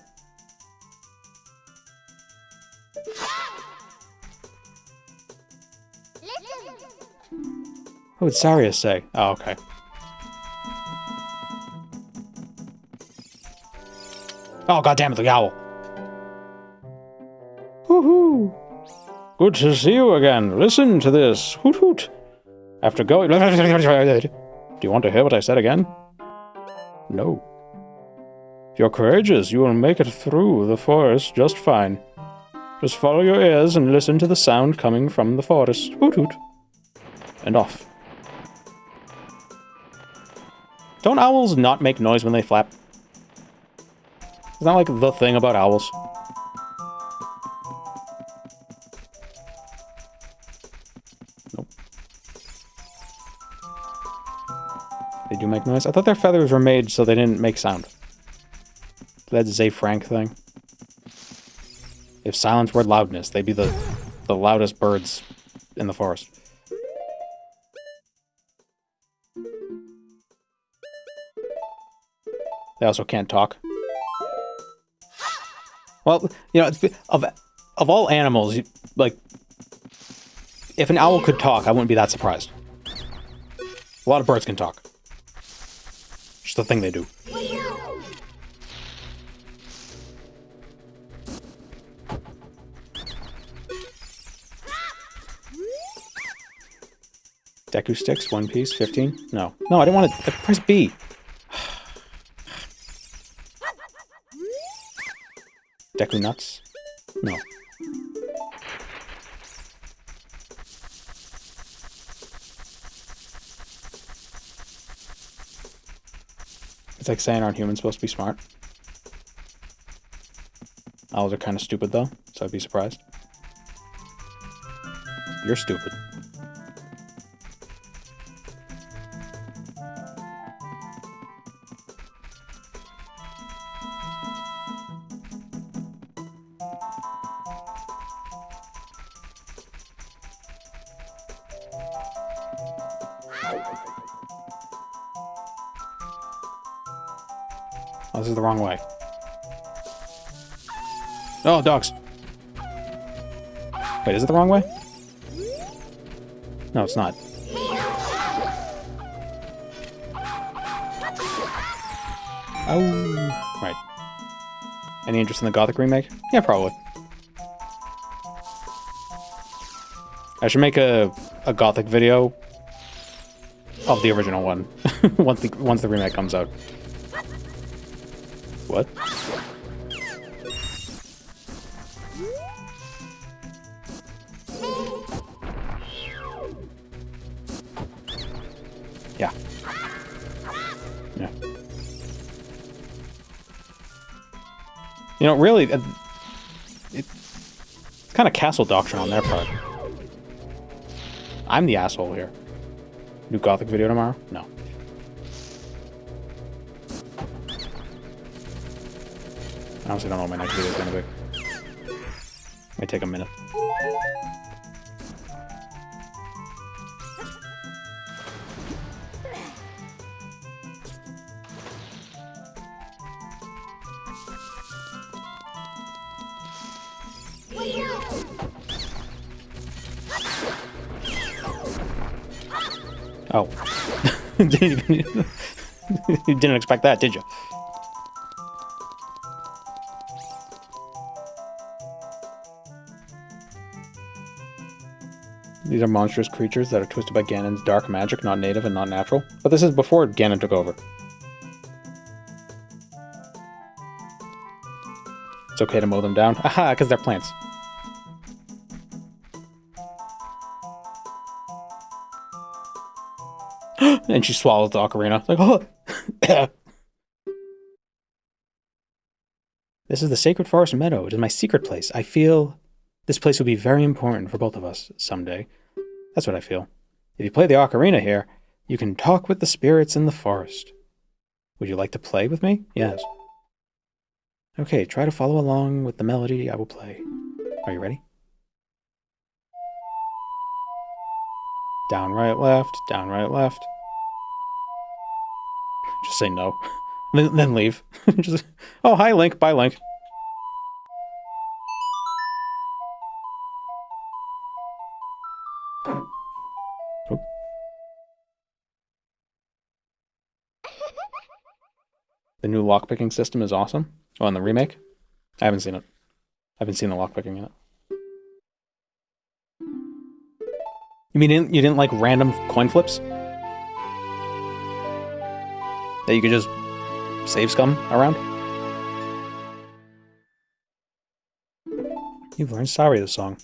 What would Sarius say? Oh, okay. Oh, goddammit, the owl. Woohoo! Good to see you again. Listen to this. Hoot hoot. After going... Do you want to hear what I said again? No. If you're courageous, you will make it through the forest just fine. Just follow your ears and listen to the sound coming from the forest. Hoot hoot. And off. Don't owls not make noise when they flap? Isn't that like the thing about owls? Nope. They do make noise? I thought their feathers were made so they didn't make sound. That Zay Frank thing. If silence were loudness, they'd be the loudest birds in the forest. They also can't talk. Well, you know, it's, of all animals, like, if an owl could talk, I wouldn't be that surprised. A lot of birds can talk. Just the thing they do. Deku sticks, one piece, 15? No. No, I didn't want to... Press B. Deku nuts? No. It's like saying, aren't humans supposed to be smart? Owls are kind of stupid, though, so I'd be surprised. You're stupid. Oh, this is the wrong way. Oh, dogs. Wait, is it the wrong way? No, it's not. Oh, right. Any interest in the Gothic remake? Yeah, probably. I should make a Gothic video of the original one once the remake comes out. What? Yeah. Yeah. You know, really, it's kind of castle doctrine on their part. I'm the asshole here. New Gothic video tomorrow? No. I honestly don't know what my next video is going to be. Might take a minute. Oh. You didn't expect that, did you? These are monstrous creatures that are twisted by Ganon's dark magic, not native and not natural. But this is before Ganon took over. It's okay to mow them down. Aha, because they're plants. And she swallows the ocarina. Like, oh! This is the Sacred Forest Meadow. It is my secret place. I feel this place will be very important for both of us someday. That's what I feel. If you play the ocarina here, you can talk with the spirits in the forest. Would you like to play with me? Yes. Okay, try to follow along with the melody I will play. Are you ready? Down, right, left. Down, right, left. Just say no. then leave. Just, oh, hi, Link. Bye, Link. Oh. The new lockpicking system is awesome. Oh, and the remake? I haven't seen it. I haven't seen the lockpicking in it. You mean you didn't like random coin flips? That you could just save scum around? You've learned sorry this song.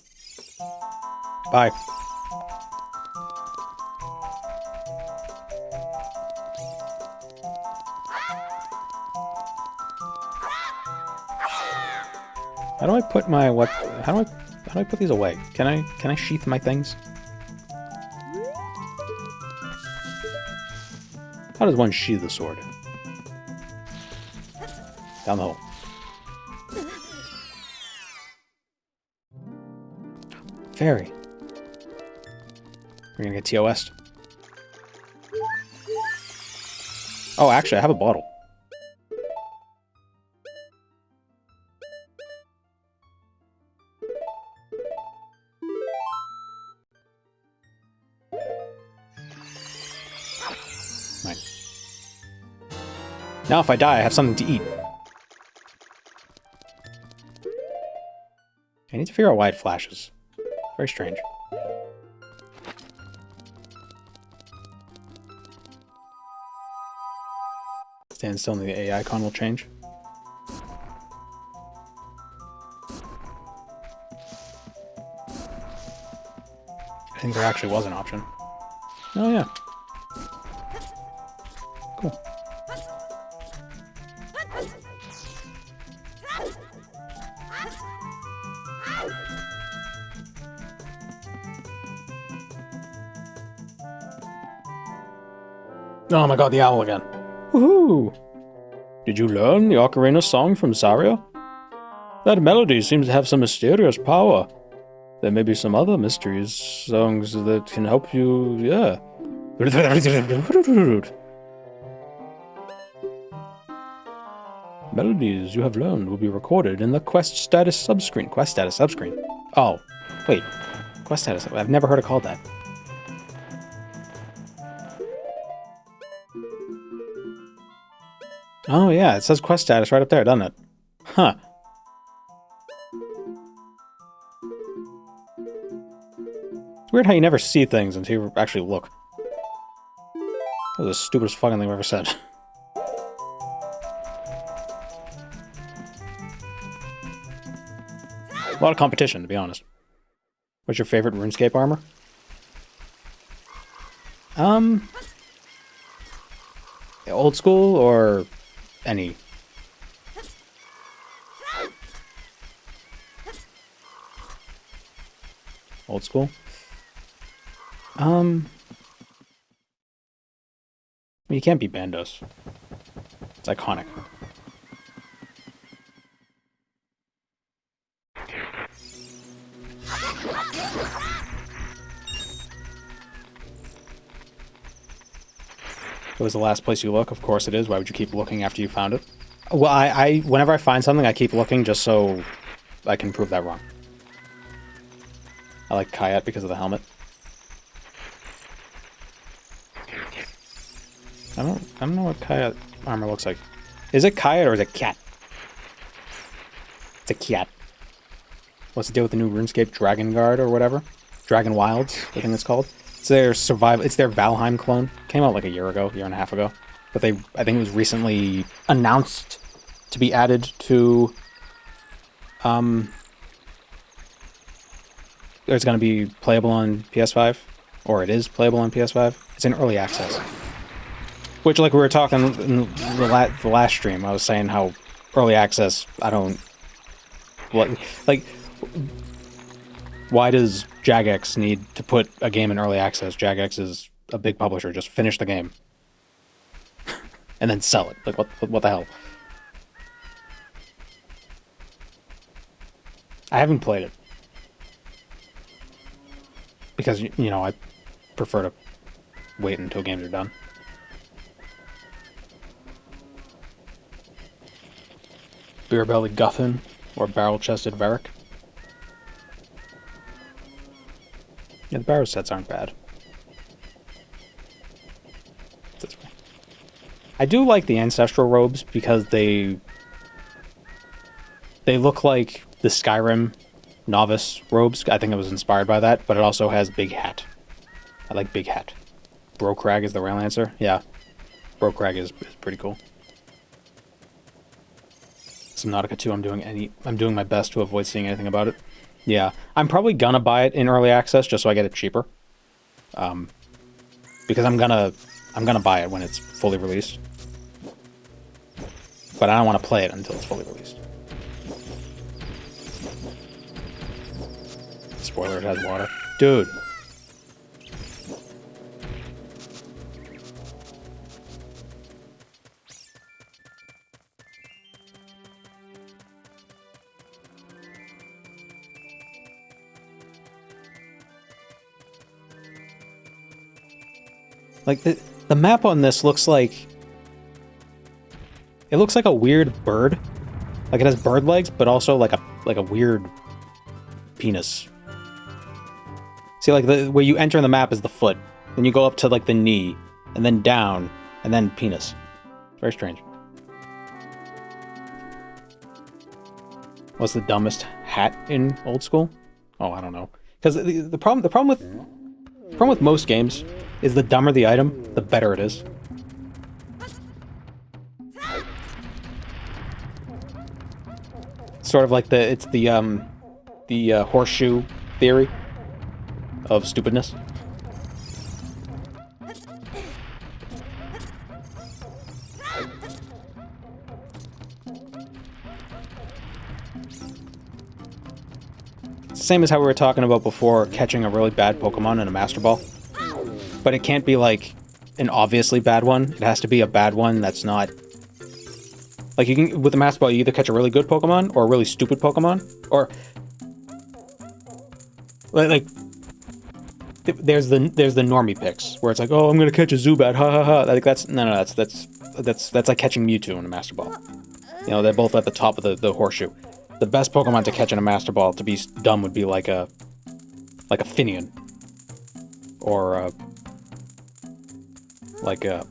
Bye. How do I put my what? How do I put these away? Can I sheath my things? How does one sheath a sword? Down the hole. Fairy. We're gonna get TOS'd. Oh, actually, I have a bottle. Right. Now if I die, I have something to eat. I need to figure out why it flashes. Very strange. stand still and the A icon will change. I think there actually was an option. Oh yeah. Cool. Oh my god, the owl again. Woohoo! Did you learn the Ocarina song from Saria? That melody seems to have some mysterious power. There may be some other mysteries songs that can help you, yeah. Melodies you have learned will be recorded in the quest status subscreen. Quest status subscreen? Oh, wait. Quest status, I've never heard it called that. Oh yeah, it says quest status right up there, doesn't it? Huh. It's weird how you never see things until you actually look. That was the stupidest fucking thing I've ever said. A lot of competition, to be honest. What's your favorite RuneScape armor? Old school or any? Old school? You can't be Bandos. It's iconic. It was the last place you look? Of course it is. Why would you keep looking after you found it? Well, whenever I find something, I keep looking just so I can prove that wrong. I like Kayat because of the helmet. I don't know what Kayat armor looks like. Is it Kayat or is it Cat? It's a Cat. What's the deal with the new RuneScape Dragon Guard or whatever? Dragon Wilds, I think it's called. It's their survival. It's their Valheim clone. Came out like a year and a half ago. But I think it was recently announced to be added to. It's going to be playable on PS5, or it is playable on PS5. It's in early access. Which, like we were talking in the last stream, I was saying how early access. I don't like. Why does Jagex need to put a game in early access? Jagex is a big publisher. Just finish the game. And then sell it. Like, what the hell? I haven't played it. Because, you know, I prefer to wait until games are done. Beer-bellied Guffin or barrel-chested Varric. Yeah, the barrow sets aren't bad. This way. I do like the ancestral robes because they look like the Skyrim novice robes. I think it was inspired by that, but it also has big hat. I like big hat. Brokrag is the rail answer. Yeah, Brokrag is pretty cool. Subnautica 2, I'm doing my best to avoid seeing anything about it. Yeah, I'm probably gonna buy it in early access just so I get it cheaper. Because I'm gonna buy it when it's fully released. But I don't want to play it until it's fully released. Spoiler, it has water. Dude. Like, the map on this looks like... It looks like a weird bird. Like, it has bird legs, but also like a weird penis. See, like, where you enter the map is the foot. Then you go up to, like, the knee, and then down, and then penis. Very strange. What's the dumbest hat in old school? Oh, I don't know. Because the problem with most games is the dumber the item, the better it is. sort of like it's the horseshoe theory of stupidness. It's the same as how we were talking about before, catching a really bad Pokemon in a Master Ball. But it can't be like an obviously bad one. It has to be a bad one that's not... Like, you can, with the Master Ball, you either catch a really good Pokemon or a really stupid Pokemon, or... Like, there's the normie picks, where it's like, oh, I'm gonna catch a Zubat, ha ha ha. Like, that's like catching Mewtwo in a Master Ball. You know, they're both at the top of the horseshoe. The best Pokemon to catch in a Master Ball, to be dumb, would be like a Finian. Or, like a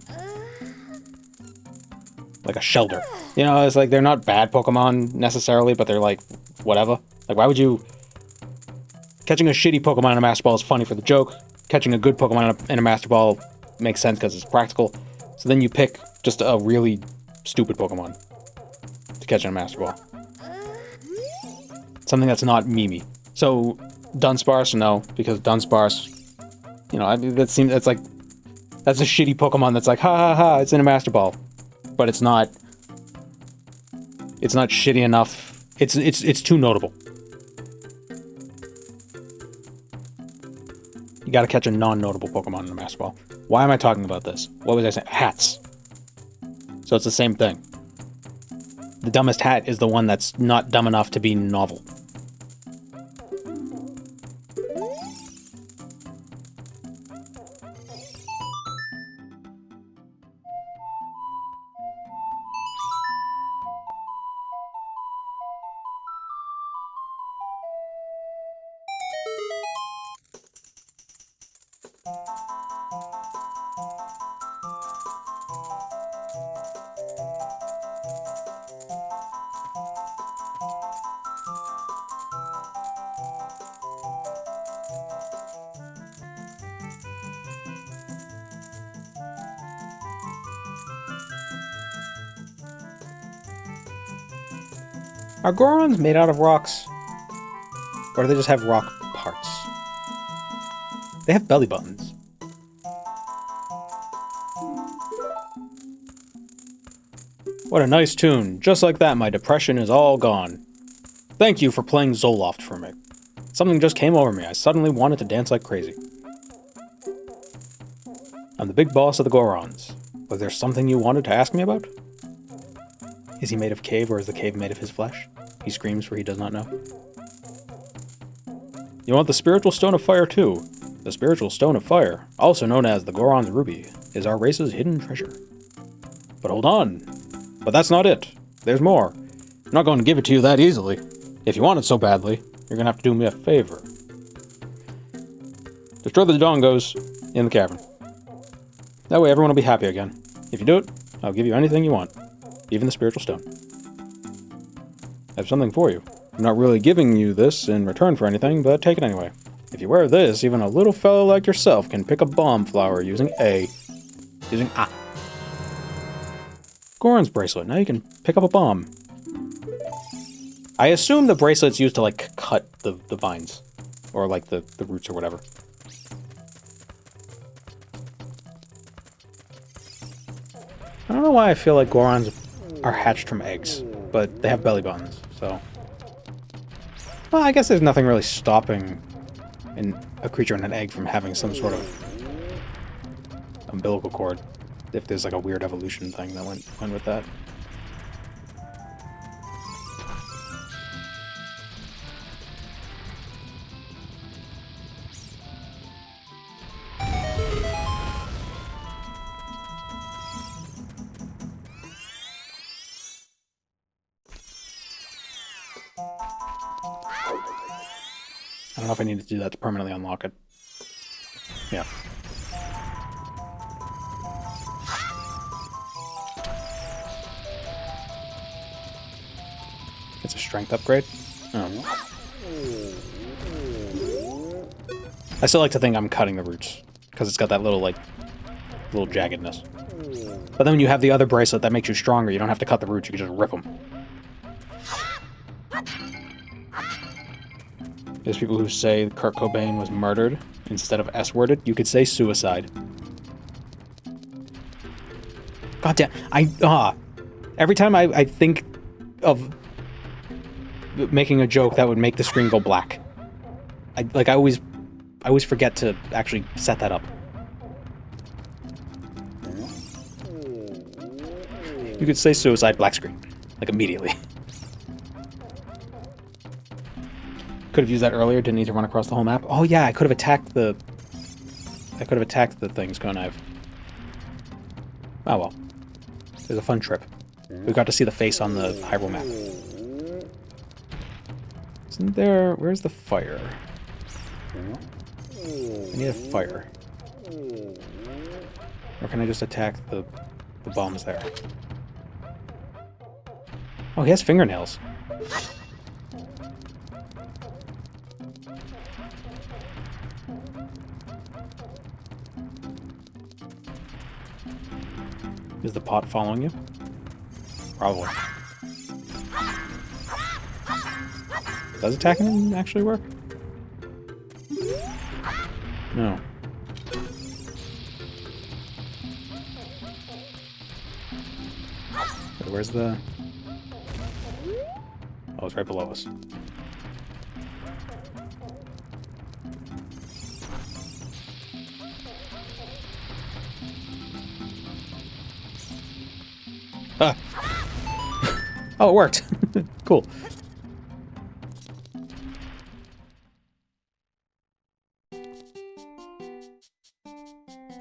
Shelder. You know, it's like, they're not bad Pokemon, necessarily, but they're like, whatever. Like, why would you... Catching a shitty Pokemon in a Master Ball is funny for the joke. Catching a good Pokemon in a Master Ball makes sense because it's practical. So then you pick just a really stupid Pokemon to catch in a Master Ball. Something that's not Mimi. So, Dunsparce, no, because Dunsparce, you know, I mean, that's a shitty Pokemon that's like, ha ha ha, it's in a Master Ball. But it's not shitty enough. It's too notable. You gotta catch a non-notable Pokemon in a Master Ball. Why am I talking about this? What was I saying? Hats. So it's the same thing. The dumbest hat is the one that's not dumb enough to be novel. Are Gorons made out of rocks? Or do they just have rock parts? They have belly buttons. What a nice tune. Just like that, my depression is all gone. Thank you for playing Zoloft for me. Something just came over me. I suddenly wanted to dance like crazy. I'm the big boss of the Gorons. Was there something you wanted to ask me about? Is he made of cave, or is the cave made of his flesh? He screams, for he does not know. You want the Spiritual Stone of Fire, too. The Spiritual Stone of Fire, also known as the Goron's Ruby, is our race's hidden treasure. But hold on. But that's not it. There's more. I'm not going to give it to you that easily. If you want it so badly, you're going to have to do me a favor. Destroy the Dongos in the cavern. That way everyone will be happy again. If you do it, I'll give you anything you want. Even the Spiritual Stone. I have something for you. I'm not really giving you this in return for anything, but take it anyway. If you wear this, even a little fellow like yourself can pick a bomb flower using A. Goron's bracelet. Now you can pick up a bomb. I assume the bracelet's used to, like, cut the vines. Or, like, the roots or whatever. I don't know why I feel like Gorons are hatched from eggs, but they have belly buttons, so... Well, I guess there's nothing really stopping a creature in an egg from having some sort of umbilical cord, if there's like a weird evolution thing that went with that. I don't know if I need to do that to permanently unlock it. Yeah. It's a strength upgrade? Oh. I still like to think I'm cutting the roots, because it's got that little jaggedness. But then when you have the other bracelet that makes you stronger, you don't have to cut the roots, you can just rip them. There's people who say Kurt Cobain was murdered instead of S-worded. You could say suicide. God damn, every time I think of making a joke that would make the screen go black, I always forget to actually set that up. You could say suicide, black screen, like immediately. Could have used that earlier. Didn't need to run across the whole map. Oh yeah, I could have attacked the things, couldn't I have? Oh well. It was a fun trip. We got to see the face on the Hyrule map. Isn't there... Where's the fire? I need a fire. Or can I just attack the bombs there? Oh, he has fingernails. Is the pot following you? Probably. Does attacking him actually work? No. Wait, where's the... Oh, it's right below us. Ah. Oh, it worked. Cool.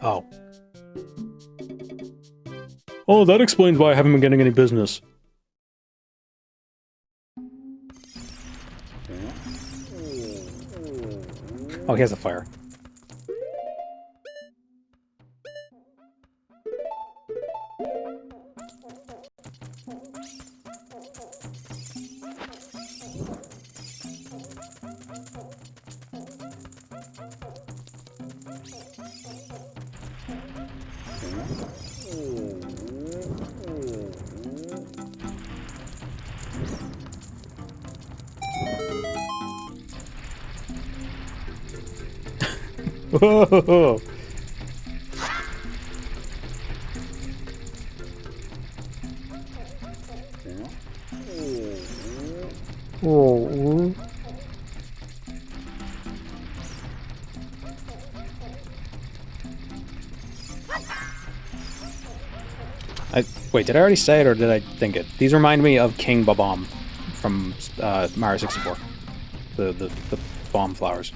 Oh. Oh, that explains why I haven't been getting any business. Oh, he has a fire. Whoa! Oh. Wait, did I already say it or did I think it? These remind me of King Babam from Mario 64. The bomb flowers.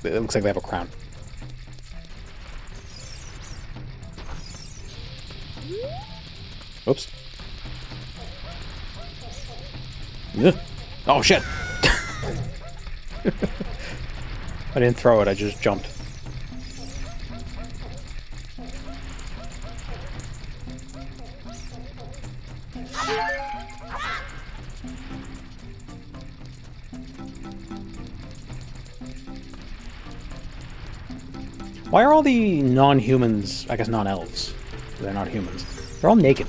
It looks like they have a crown. Oops. Ugh. Oh shit! I didn't throw it, I just jumped. Why are all the non-humans, I guess non-elves, they're not humans, they're all naked?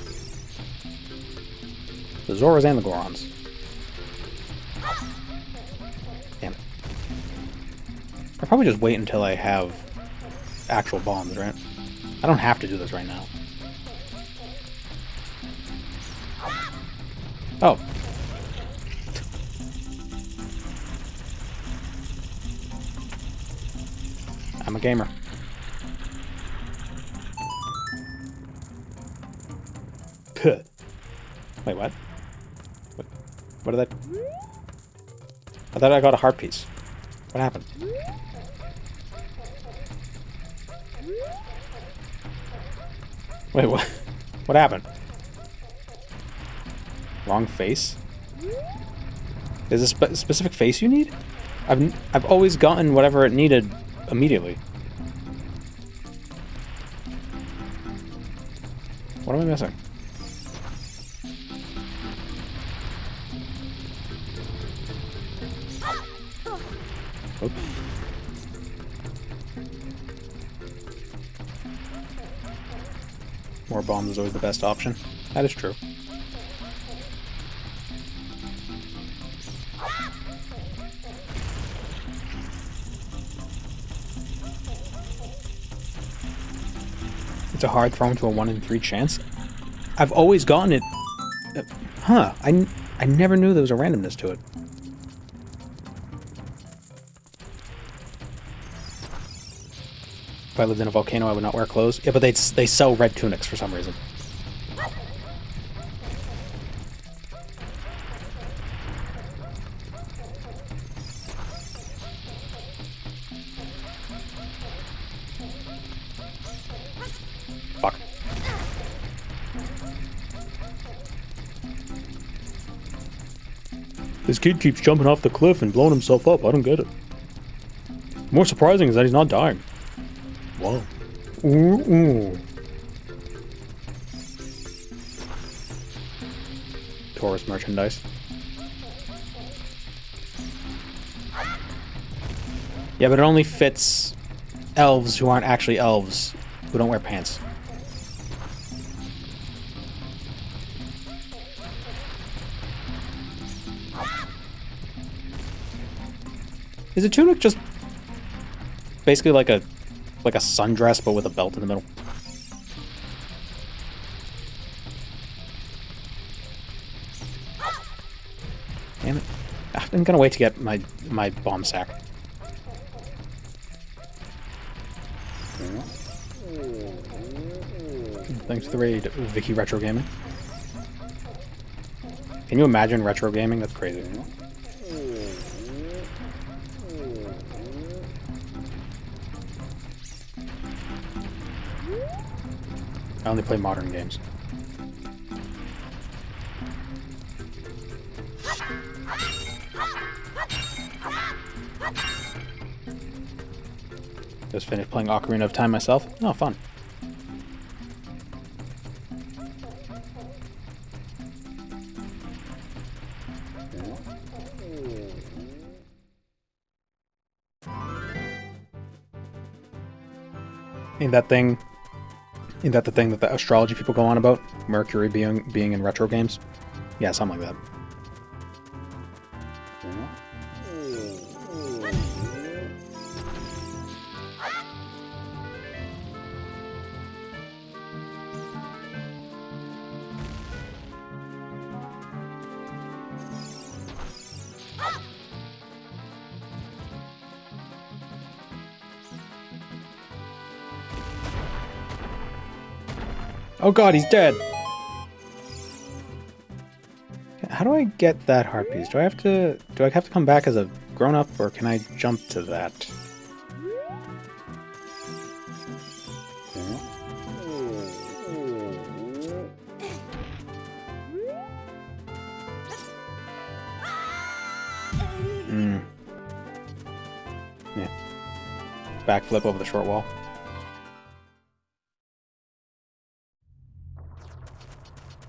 The Zoras and the Gorons. Damn it. I'll probably just wait until I have actual bombs, right? I don't have to do this right now. Oh. I'm a gamer. Puh. Wait, what? What did that... I thought I got a heart piece. What happened? Wait, what? What happened? Wrong face? Is this a specific face you need? I've always gotten whatever it needed immediately. What am I missing? Oops. More bombs is always the best option. That is true. to hard thrown to a 1 in 3 chance? I've always gotten it. Huh. I never knew there was a randomness to it. If I lived in a volcano, I would not wear clothes. Yeah, but they sell red tunics for some reason. Fuck. This kid keeps jumping off the cliff and blowing himself up. I don't get it. More surprising is that he's not dying. Whoa. Ooh. Tourist merchandise. Yeah, but it only fits elves who aren't actually elves, who don't wear pants. Is a tunic just basically like a sundress but with a belt in the middle? Damn it. I'm gonna wait to get my bomb sack. Thanks for the raid, Vicky Retro Gaming. Can you imagine retro gaming? That's crazy. I only play modern games. Just finished playing Ocarina of Time myself. Oh, fun. Ain't that the thing that the astrology people go on about? Mercury being in retro games? Yeah, something like that. Oh god, he's dead! How do I get that heart piece? Do I have to come back as a grown-up, or can I jump to that? Yeah. Backflip over the short wall.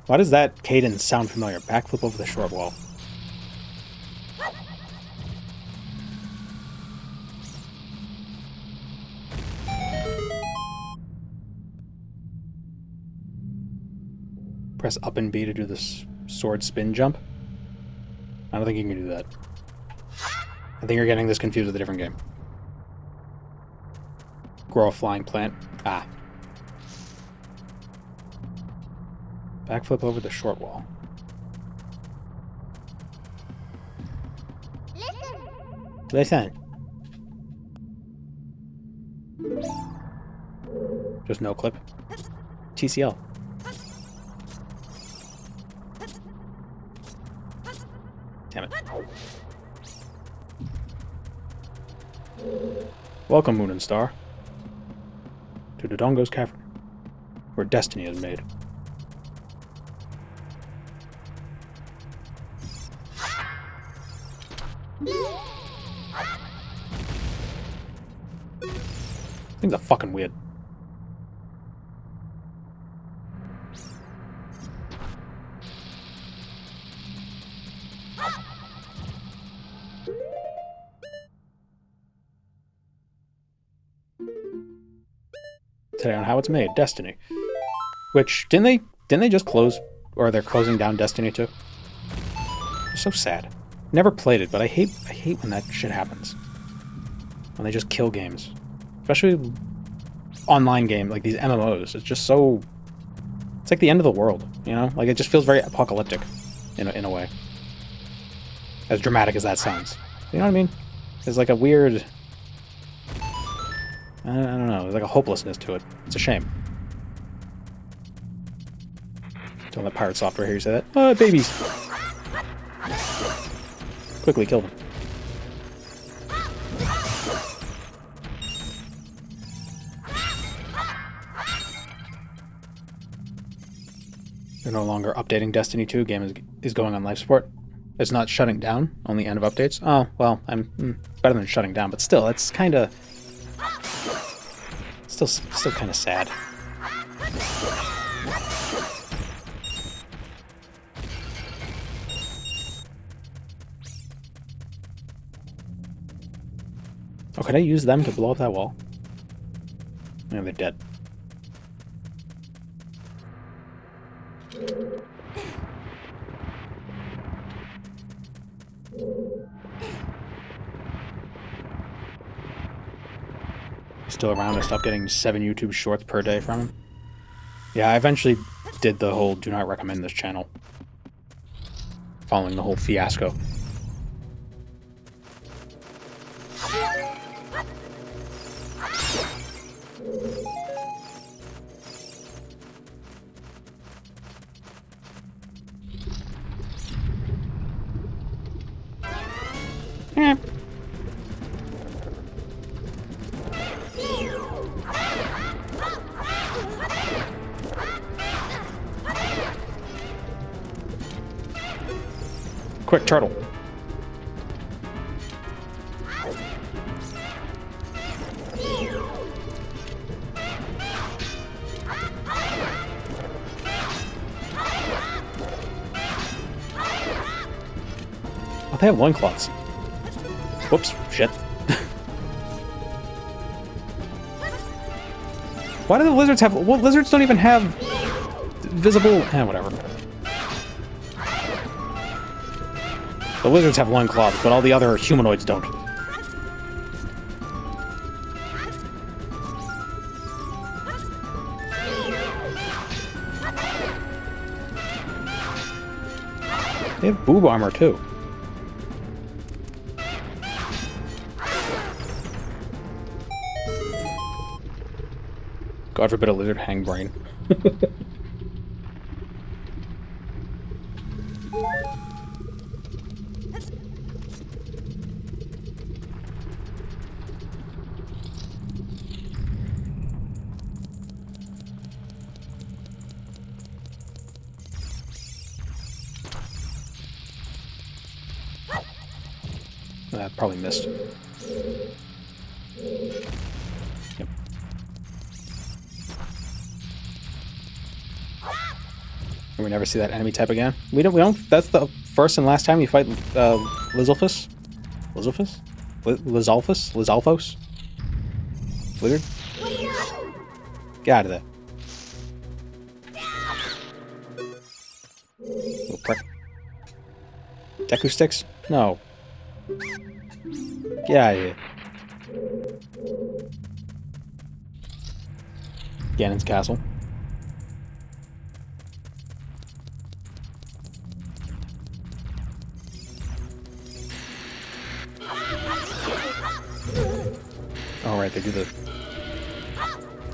Why does that cadence sound familiar? Backflip over the short wall. Press up and B to do this sword spin jump. I don't think you can do that. I think you're getting this confused with a different game. Grow a flying plant. Ah. Backflip over the short wall. Listen. Just no clip. TCL. Damn it. Welcome, Moon and Star, to Dodongo's Cavern, where destiny is made. Things are fucking weird. Today on how it's made, Destiny. Which didn't they just close, or they're closing down Destiny 2? It's so sad. Never played it, but I hate when that shit happens. When they just kill games. Especially online game, like these MMOs. It's just so... It's like the end of the world, you know? Like, it just feels very apocalyptic, in a way. As dramatic as that sounds. You know what I mean? There's like a weird... I don't know, there's like a hopelessness to it. It's a shame. Don't let Pirate Software hear you say that. Oh, babies! Quickly kill them. They're no longer updating Destiny 2. Game is going on life support. It's not shutting down on the end of updates. Oh, well, it's better than shutting down, but still, it's kind of... Still kind of sad. Oh, could I use them to blow up that wall? No, they're dead. He's still around. I stopped getting 7 YouTube shorts per day from him. Yeah, I eventually did the whole do not recommend this channel. Following the whole fiasco. Quick, turtle. Oh, they have loincloths. Whoops, shit. Why do the lizards have... Well, lizards don't even have visible... whatever. The lizards have loincloths, but all the other humanoids don't. They have boob armor, too. God forbid a lizard hang brain. Probably missed. Yep. And we never see that enemy type again. We don't. That's the first and last time you fight Lizalfus. Lizalfus? Lizalfus? Lizalfos? Lizard? Get out of there. Little prick. Deku sticks? No. Get out of here. Ganon's castle. Oh right, they do the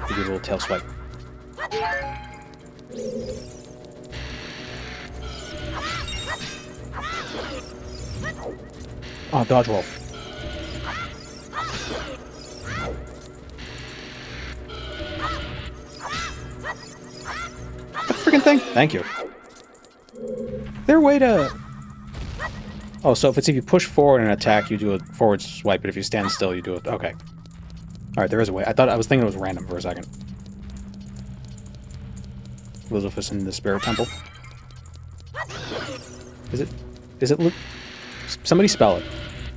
little tail swipe. Oh, dodge roll. That freaking thing? Thank you. Is there a way to... Oh, so if you push forward and attack, you do a forward swipe, but if you stand still, you do it. Okay. Alright, there is a way. I was thinking it was random for a second. Lizalfus in the Spirit Temple. Is it... Somebody spell it.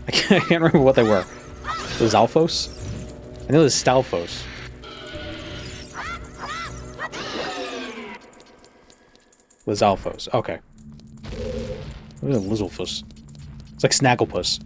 I can't remember what they were. Lizalfos? I know it's Stalfos. Lizalfos. Okay. What is a Lizalfus? It's like Snagglepuss.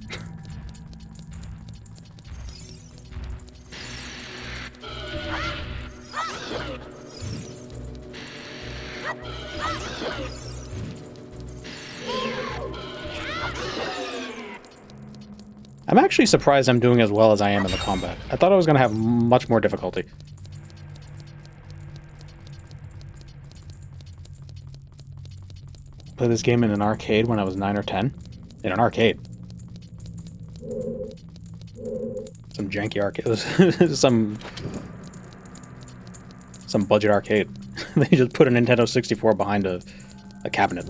I'm actually surprised I'm doing as well as I am in the combat. I thought I was going to have much more difficulty. Played this game in an arcade when I was 9 or 10. In an arcade. Some janky arcade. some budget arcade. They just put a Nintendo 64 behind a cabinet.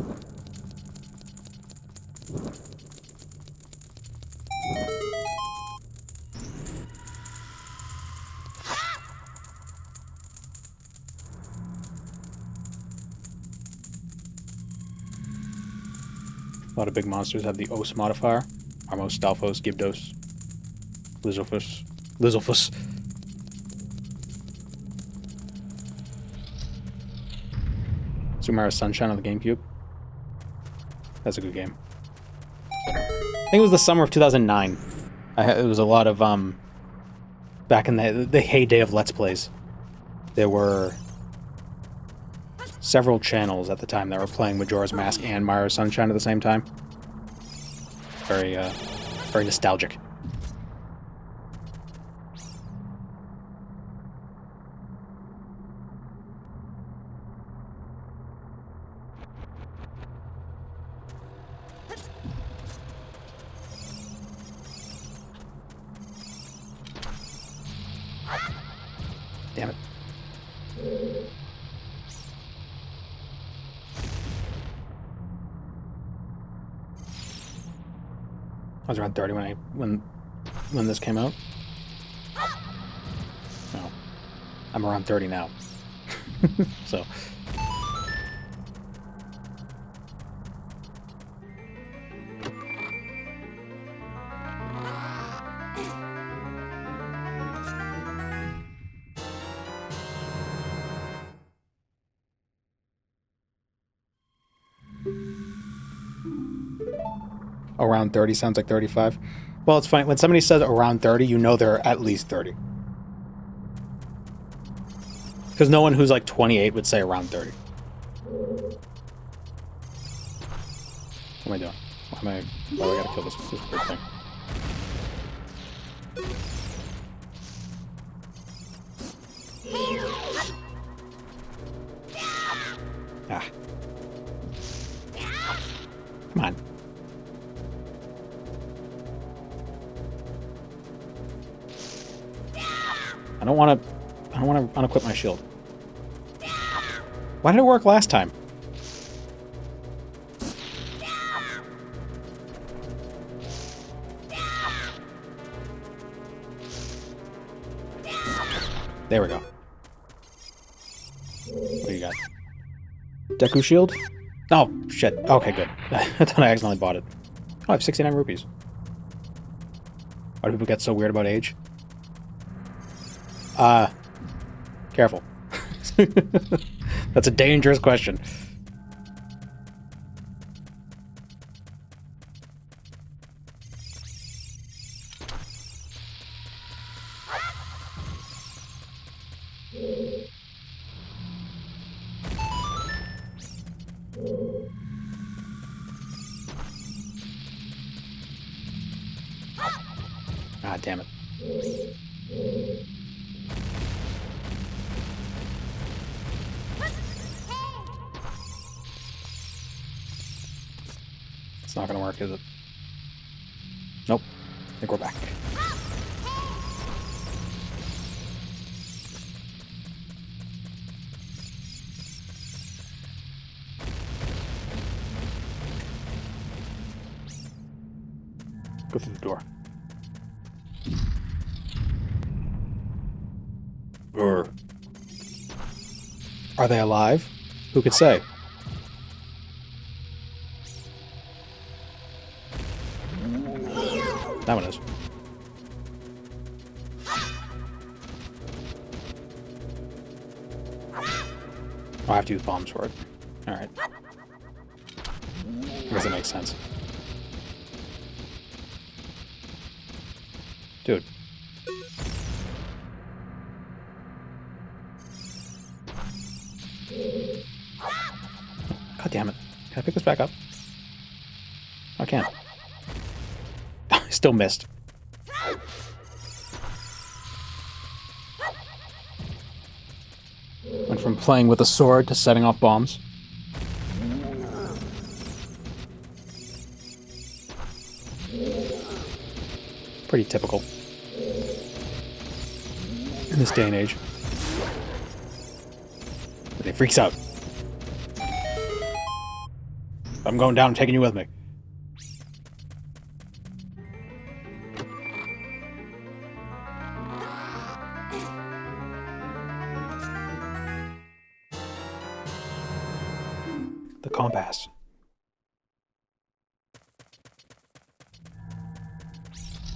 A lot of big monsters have the Os modifier. Armos, Stalfos, Gibdos, Lizalfos. Super Mario Sunshine on the GameCube. That's a good game. I think it was the summer of 2009. It was a lot of, back in the heyday of Let's Plays. There were several channels at the time that were playing Majora's Mask and Mario Sunshine at the same time. Very, very nostalgic. Damn it. I was around 30 when this came out. No. I'm around 30 now. So. Around 30 sounds like 35. Well, it's funny. When somebody says around 30, you know they're at least 30. Because no one who's like 28 would say around 30. What am I doing? Why do I gotta kill this weird thing? Ah. Come on. I don't want to unequip my shield. Why did it work last time? There we go. What do you got? Deku shield? Oh, shit. Okay, good. I thought I accidentally bought it. Oh, I have 69 rupees. Why do people get so weird about age? Careful. That's a dangerous question. Ah, damn it. It's not gonna work, is it? Nope. I think we're back. Go through the door. Urgh. Are they alive? Who could say? That one is. I have to use bombs for it. Alright. I guess it makes sense. Dude. God damn it. Can I pick this back up? I can't. I still missed. Went from playing with a sword to setting off bombs. Pretty typical in this day and age. But he freaks out. I'm going down, I'm taking you with me. The compass.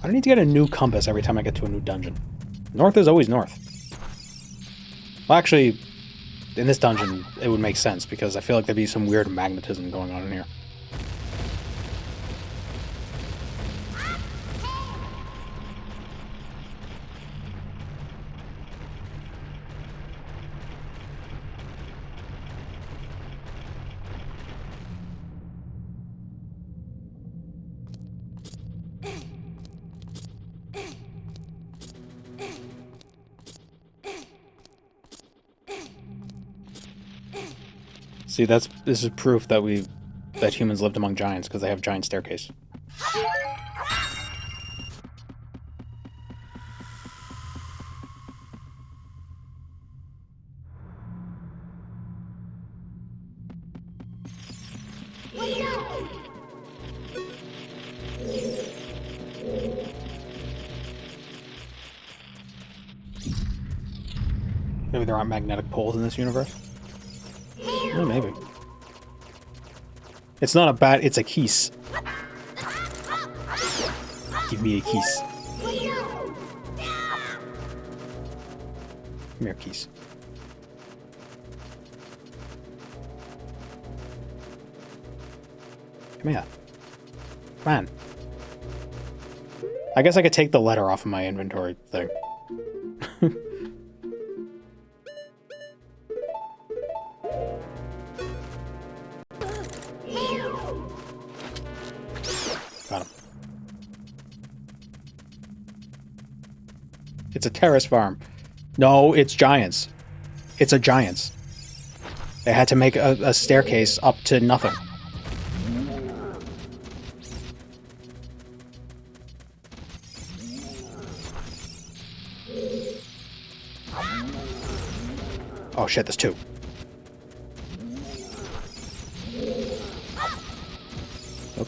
I don't need to get a new compass every time I get to a new dungeon. North is always north. Well, actually, in this dungeon, it would make sense, because I feel like there'd be some weird magnetism going on in here. See, this is proof that humans lived among giants, because they have giant staircase. Maybe there aren't magnetic poles in this universe? Oh, maybe. It's not a bat, it's a keys. Give me a keys. Come here, keys. Come here. Come on. I guess I could take the letter off of my inventory thing. Got him. It's a terrace farm. No, it's giants. It's a giants. They had to make a staircase up to nothing. Oh shit, there's two. Oh.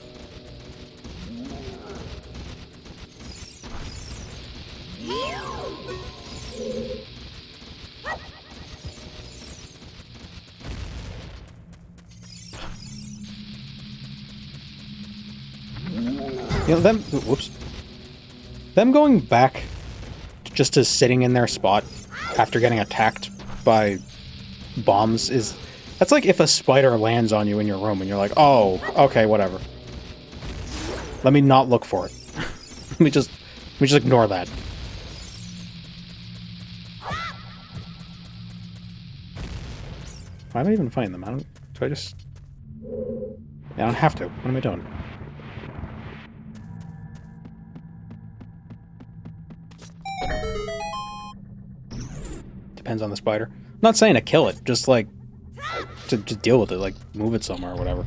You know, whoops. Them going back just to sitting in their spot after getting attacked by bombs that's like if a spider lands on you in your room and you're like, oh, okay, whatever. Let me not look for it. let me just ignore that. Why am I even fighting them? Do I just... Yeah, I don't have to. What am I doing? Depends on the spider. I'm not saying to kill it, just like to deal with it, like move it somewhere or whatever.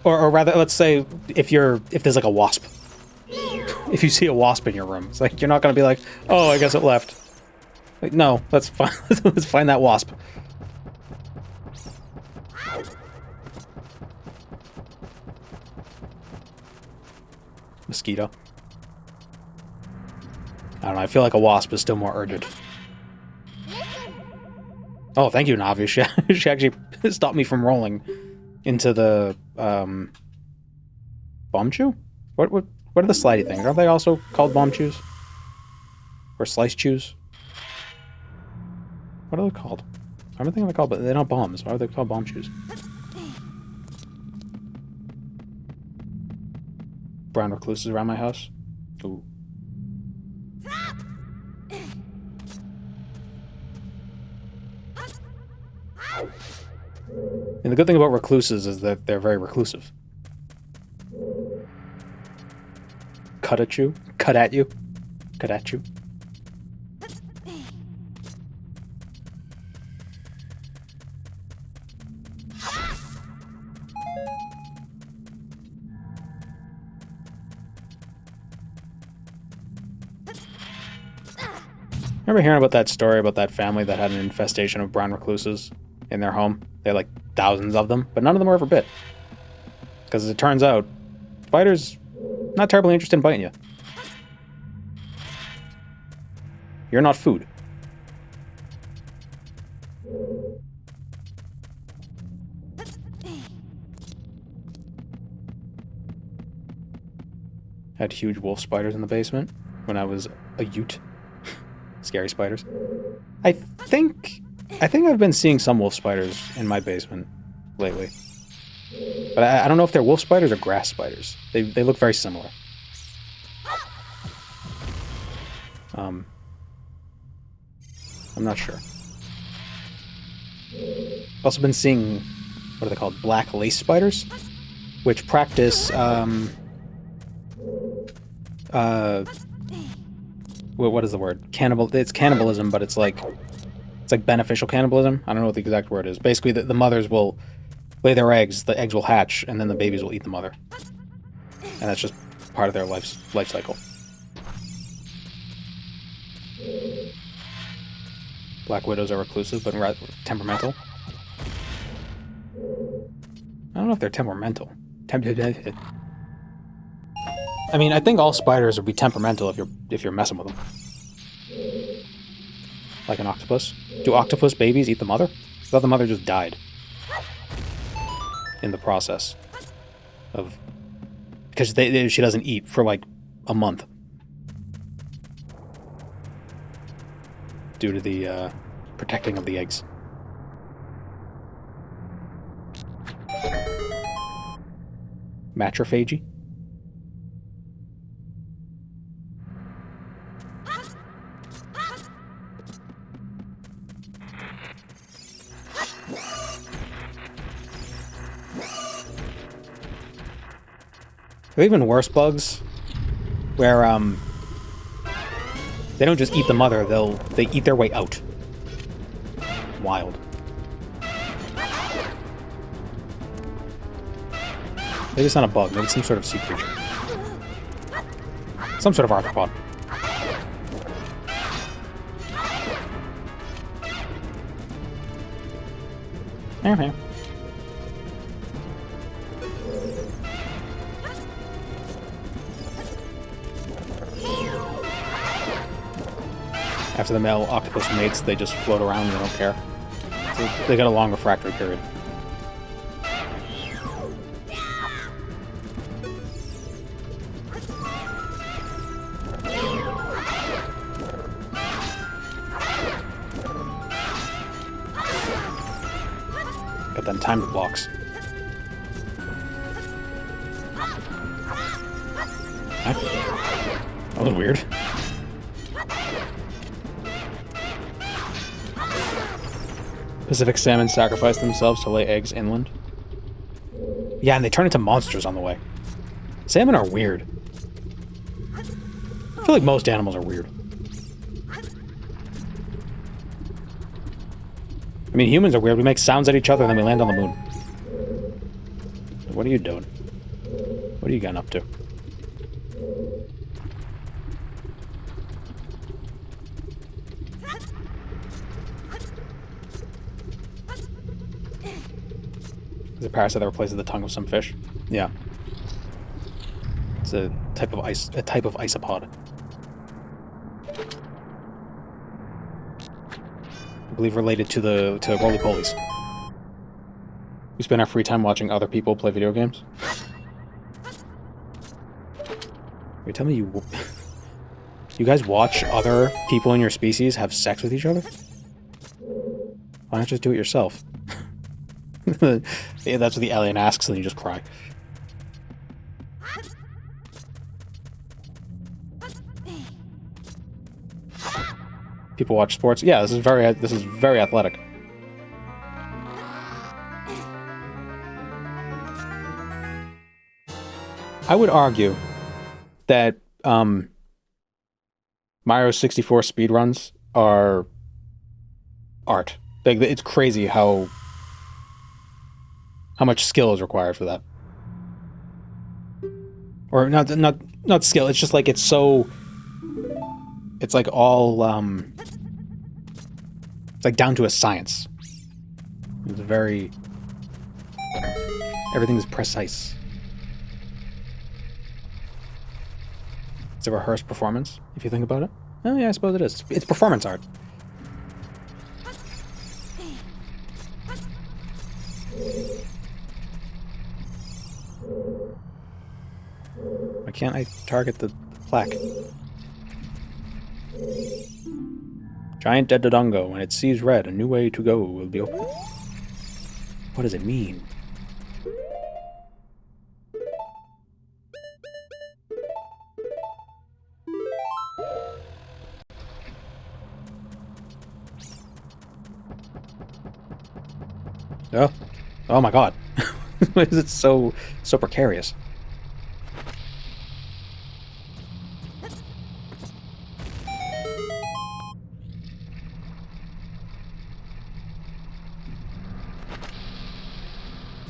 Or rather, let's say if there's like a wasp. If you see a wasp in your room, it's like you're not gonna be like, oh, I guess it left. Like, no, let's find that wasp. Mosquito. I don't know, I feel like a wasp is still more urgent. Oh, thank you, Navi. She actually stopped me from rolling into the, bomb chew? What are the slidey things? Aren't they also called bomb chews? Or slice chews? What are they called? I don't think they're called, but they're not bombs. Why are they called bomb chews? Brown recluses around my house. Ooh. And the good thing about recluses is that they're very reclusive. Cut at you. Cut at you. Cut at you. Remember hearing about that story about that family that had an infestation of brown recluses in their home? They had like thousands of them, but none of them were ever bit. Because as it turns out, spiders not terribly interested in biting you. You're not food. Had huge wolf spiders in the basement when I was a ute. Scary spiders. I think I've been seeing some wolf spiders in my basement lately. But I don't know if they're wolf spiders or grass spiders. They look very similar. I'm not sure. Also been seeing, what are they called? Black lace spiders? Which practice, what is the word? It's cannibalism, but it's like beneficial cannibalism. I don't know what the exact word is. Basically, the mothers will lay their eggs, the eggs will hatch, and then the babies will eat the mother. And that's just part of their life cycle. Black widows are reclusive, but temperamental. I don't know if they're temperamental. I mean, I think all spiders would be temperamental if you're messing with them. Like an octopus. Do octopus babies eat the mother? I thought the mother just died in the process of, because she doesn't eat for like a month due to the protecting of the eggs. Matrophagy. There are even worse bugs, where they don't just eat the mother; they eat their way out. Wild. Maybe it's not a bug. Maybe it's some sort of sea creature. Some sort of arthropod. Okay. After the male octopus mates, they just float around and they don't care. So they got a long refractory period. Got them timed blocks. Huh? That was weird. Pacific salmon sacrifice themselves to lay eggs inland. Yeah, and they turn into monsters on the way. Salmon are weird. I feel like most animals are weird. I mean, humans are weird. We make sounds at each other and then we land on the moon. What are you doing? What are you getting up to? Is it a parasite that replaces the tongue of some fish? Yeah. It's a type of isopod. I believe related to roly-polies. We spend our free time watching other people play video games. Wait, tell me you guys watch other people in your species have sex with each other? Why not just do it yourself? Yeah, that's what the alien asks, and you just cry. People watch sports. Yeah, this is very athletic. I would argue that Mario 64 speedruns are art. Like, it's crazy how much skill is required for that. Or not skill, it's just like it's so... It's like all, it's like down to a science. It's very... Everything is precise. It's a rehearsed performance, if you think about it. Oh yeah, I suppose it is. It's performance art. Why can't I target the plaque? Giant dead Dodongo. When it sees red, a new way to go will be open. What does it mean? Oh. Oh my god. Why is it so precarious?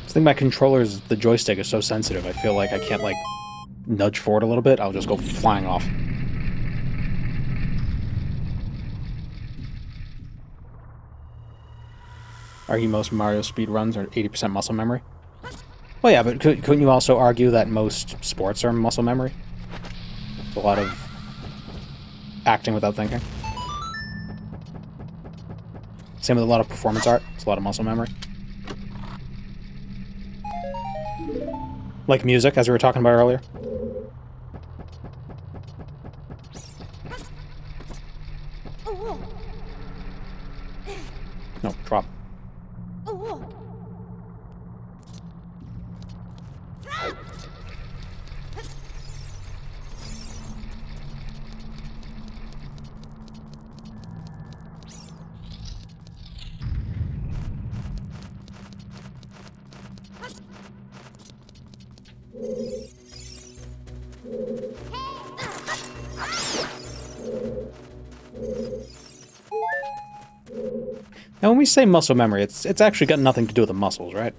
I think my controller's, the joystick is so sensitive, I feel like I can't, like, nudge forward a little bit, I'll just go flying off. Argue most Mario speedruns are 80% muscle memory? Well, yeah, but couldn't you also argue that most sports are muscle memory? It's a lot of acting without thinking. Same with a lot of performance art, it's a lot of muscle memory. Like music, as we were talking about earlier. No, drop. Now, when we say muscle memory, it's actually got nothing to do with the muscles, right?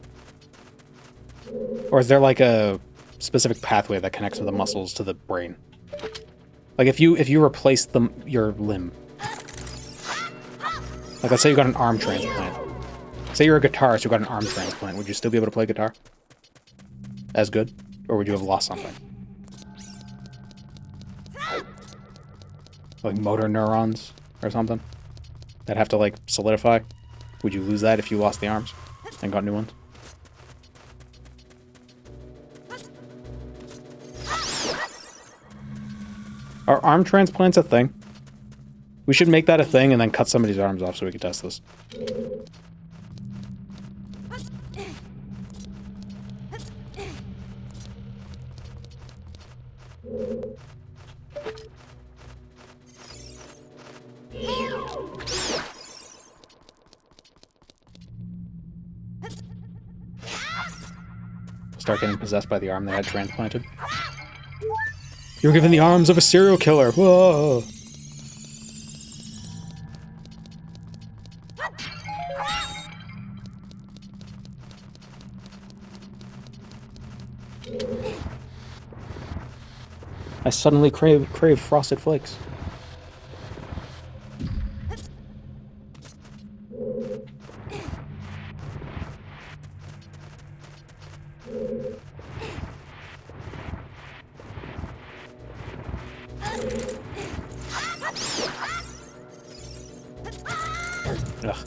Or is there like a specific pathway that connects the muscles to the brain? Like if you replace your limb, like let's say you got an arm transplant. Say you're a guitarist who got an arm transplant, would you still be able to play guitar as good, or would you have lost something? Like motor neurons or something that have to like solidify? Would you lose that if you lost the arms and got new ones? Are arm transplants a thing? We should make that a thing and then cut somebody's arms off so we can test this. Start getting possessed by the arm they had transplanted. You were given the arms of a serial killer. Whoa! I suddenly crave Frosted Flakes. Ugh.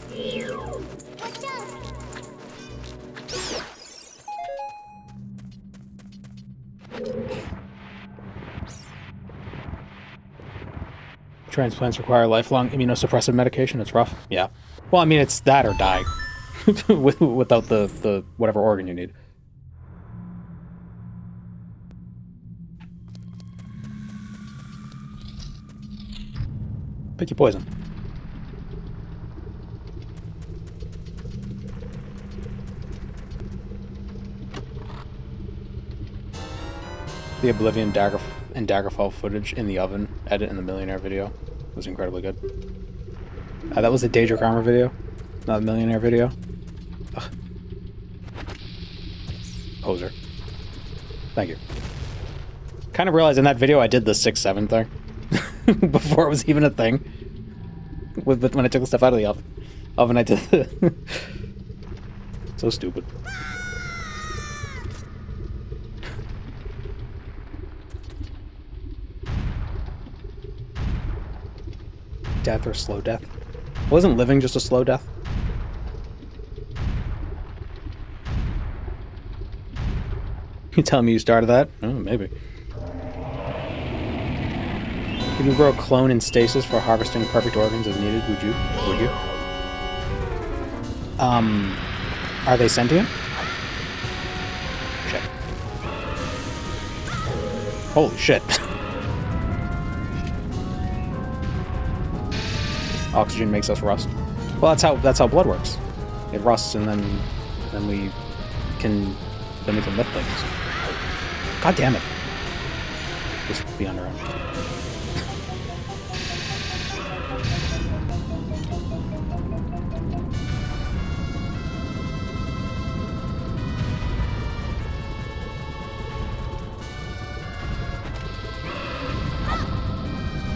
Transplants require lifelong immunosuppressive medication. It's rough. Yeah. Well, I mean, it's that or die without the whatever organ you need. Pick your poison. The Oblivion Dagger and Daggerfall footage in the oven edit in the Millionaire video was incredibly good. That was the Daedric Armor video, not the Millionaire video. Ugh. Poser. Thank you. Kind of realized in that video I did the 6-7 thing before it was even a thing. When I took the stuff out of the oven I did the so stupid. Death or slow death? Wasn't living just a slow death? You telling me you started that? Oh, maybe. Can you grow a clone in stasis for harvesting perfect organs as needed? Would you? Would you? Are they sentient? Shit. Holy shit. Oxygen makes us rust. Well, that's how blood works. It rusts, and then we can lift things. God damn it! Just be on our own.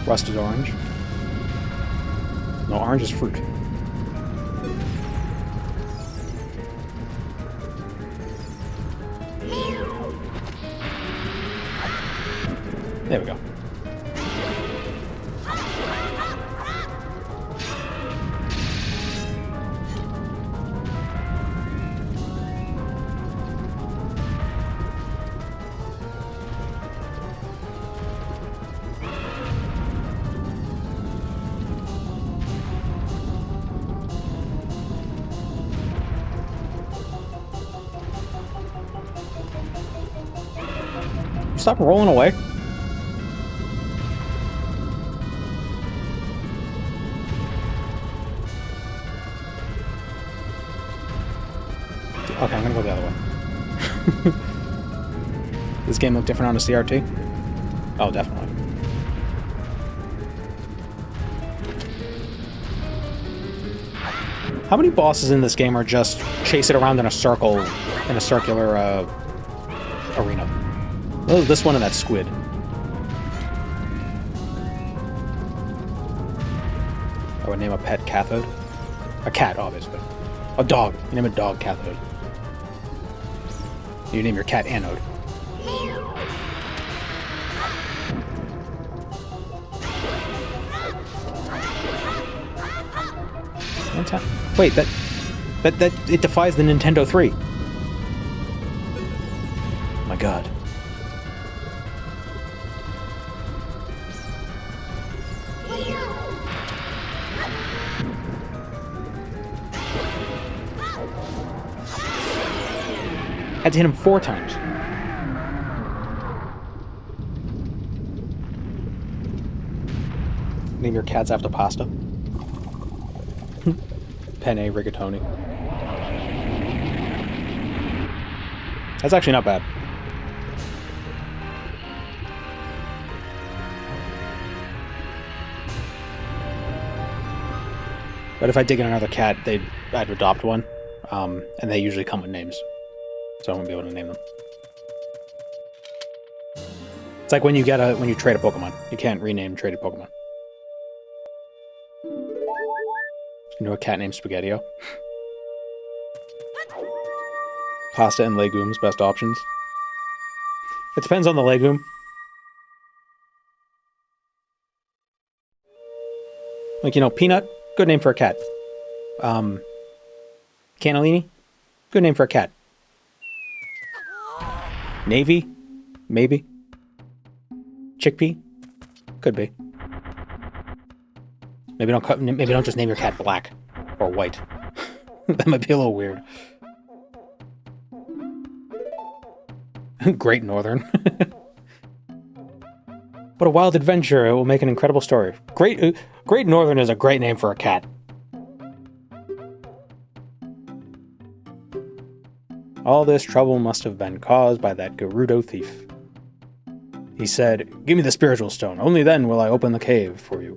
Rust is orange. No, orange is fruit. There we go. Stop rolling away. Okay, I'm gonna go the other way. This game look different on a CRT? Oh, definitely. How many bosses in this game are just chase it around in a circle, in a circular arena? Oh, this one and that squid. I would name a pet Cathode. A cat, obviously. A dog. You name a dog Cathode. You name your cat Anode. Wait, that it defies the Nintendo 3. Oh my god. Had to hit him 4 times. Name your cats after pasta. Penne rigatoni. That's actually not bad. But if I dig in another cat, I'd adopt one, and they usually come with names, so I won't be able to name them. It's like when you trade a Pokemon, you can't rename traded Pokemon. You know a cat named Spaghettio? Pasta and legumes, best options. It depends on the legume. Like, you know, Peanut, good name for a cat. Cannellini, good name for a cat. Navy, maybe. Chickpea, could be. Maybe don't just name your cat Black or White. That might be a little weird. Great Northern. What a wild adventure! It will make an incredible story. Great Northern is a great name for a cat. All this trouble must have been caused by that Gerudo thief. He said, "Give me the spiritual stone. Only then will I open the cave for you."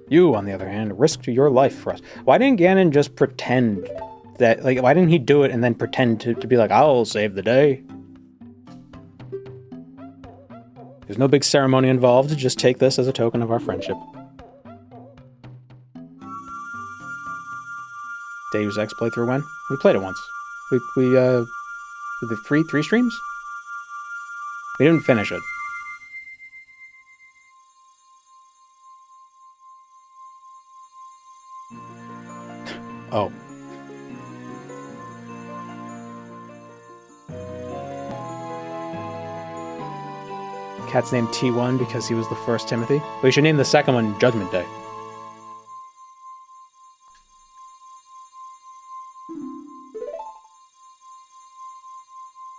You, on the other hand, risked your life for us. Why didn't Ganon just pretend that, like, why didn't he do it and then pretend to be like, I'll save the day? There's no big ceremony involved, just take this as a token of our friendship. Deus Ex playthrough when? We played it once. We did the three streams? We didn't finish it. Oh. Cat's named T1 because he was the first Timothy. We should name the second one Judgment Day.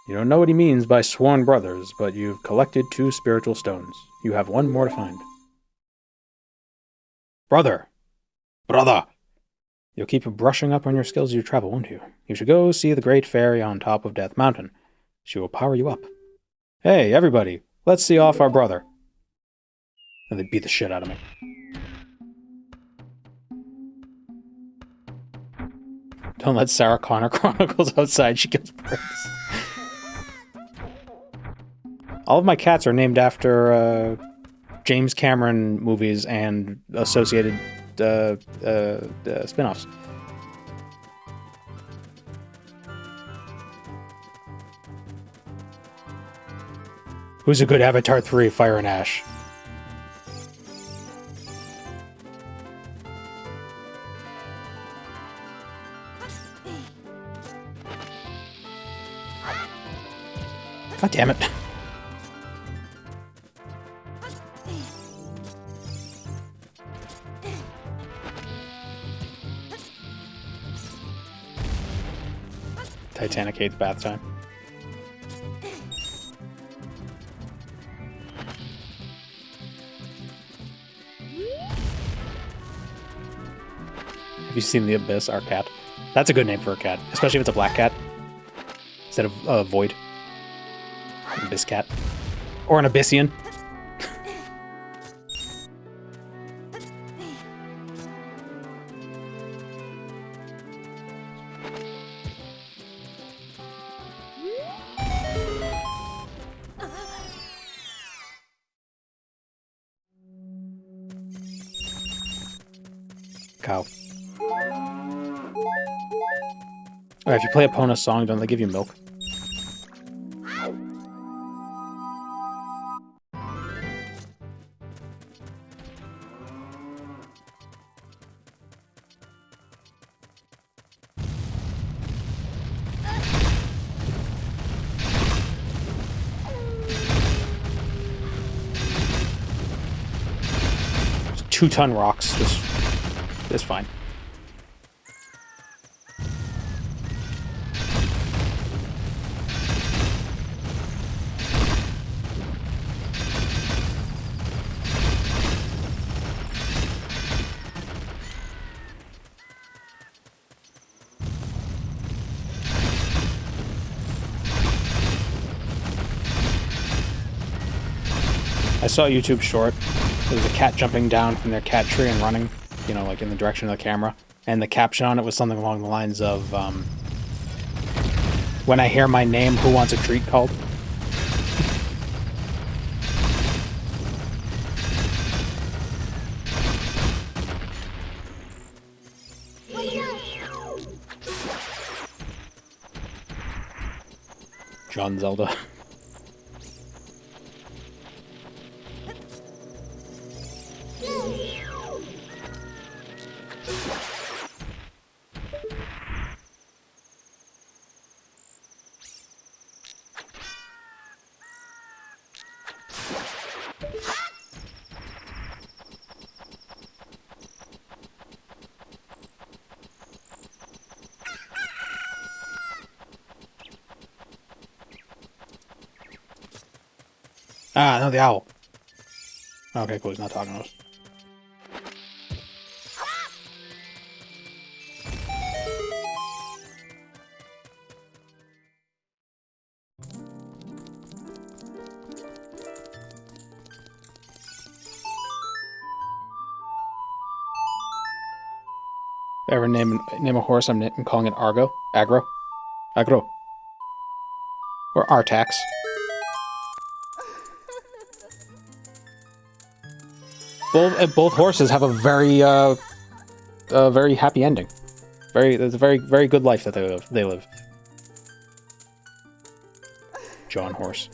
You don't know what he means by sworn brothers, but you've collected 2 spiritual stones. You have 1 more to find. Brother! Brother! You'll keep brushing up on your skills as you travel, won't you? You should go see the great fairy on top of Death Mountain. She will power you up. Hey, everybody, let's see off our brother. And they beat the shit out of me. Don't let Sarah Connor Chronicles outside, she kills birds. All of my cats are named after James Cameron movies and associated spin-offs. Who's a good Avatar 3, Fire and Ash? God damn it. Titanic hates bath time. Have you seen The Abyss, our cat? That's a good name for a cat, especially if it's a black cat instead of Void. Abyss cat. Or an Abyssian. Cow. Oh, if you play Epona's song, don't they give you milk? Two-ton rocks. This fine. I saw a YouTube short. There was a cat jumping down from their cat tree and running, you know, like in the direction of the camera. And the caption on it was something along the lines of, when I hear my name, who wants a treat called? John Zelda. Ah, no, the owl. Okay, cool, he's not talking to us. Ever name a horse? I'm calling it Argo. Agro. Or Artax. Both horses have a very happy ending. It's a very good life that they live. John Horse.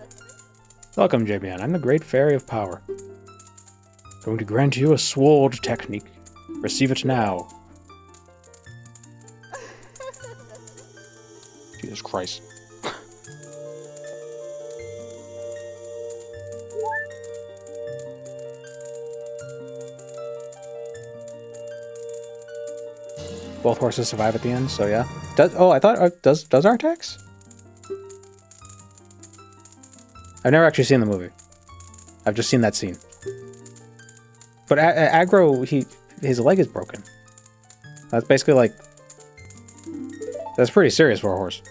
Welcome, JBN. I'm the Great Fairy of Power. Going to grant you a sword technique. Receive it now. Jesus Christ. Both horses survive at the end, so yeah. I thought does Artax? I've never actually seen the movie. I've just seen that scene. But Agro, his leg is broken. That's basically like... That's pretty serious for a horse.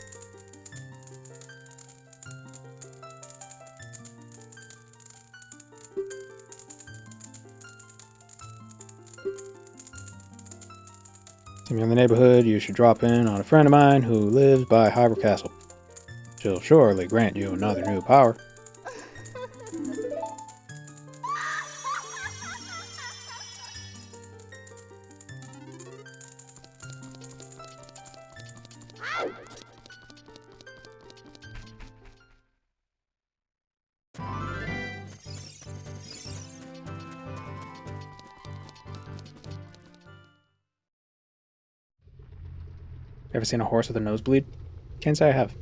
If you're in the neighborhood, you should drop in on a friend of mine who lives by Harbor Castle. She'll surely grant you another new power. Ever seen a horse with a nosebleed? Can't say I have.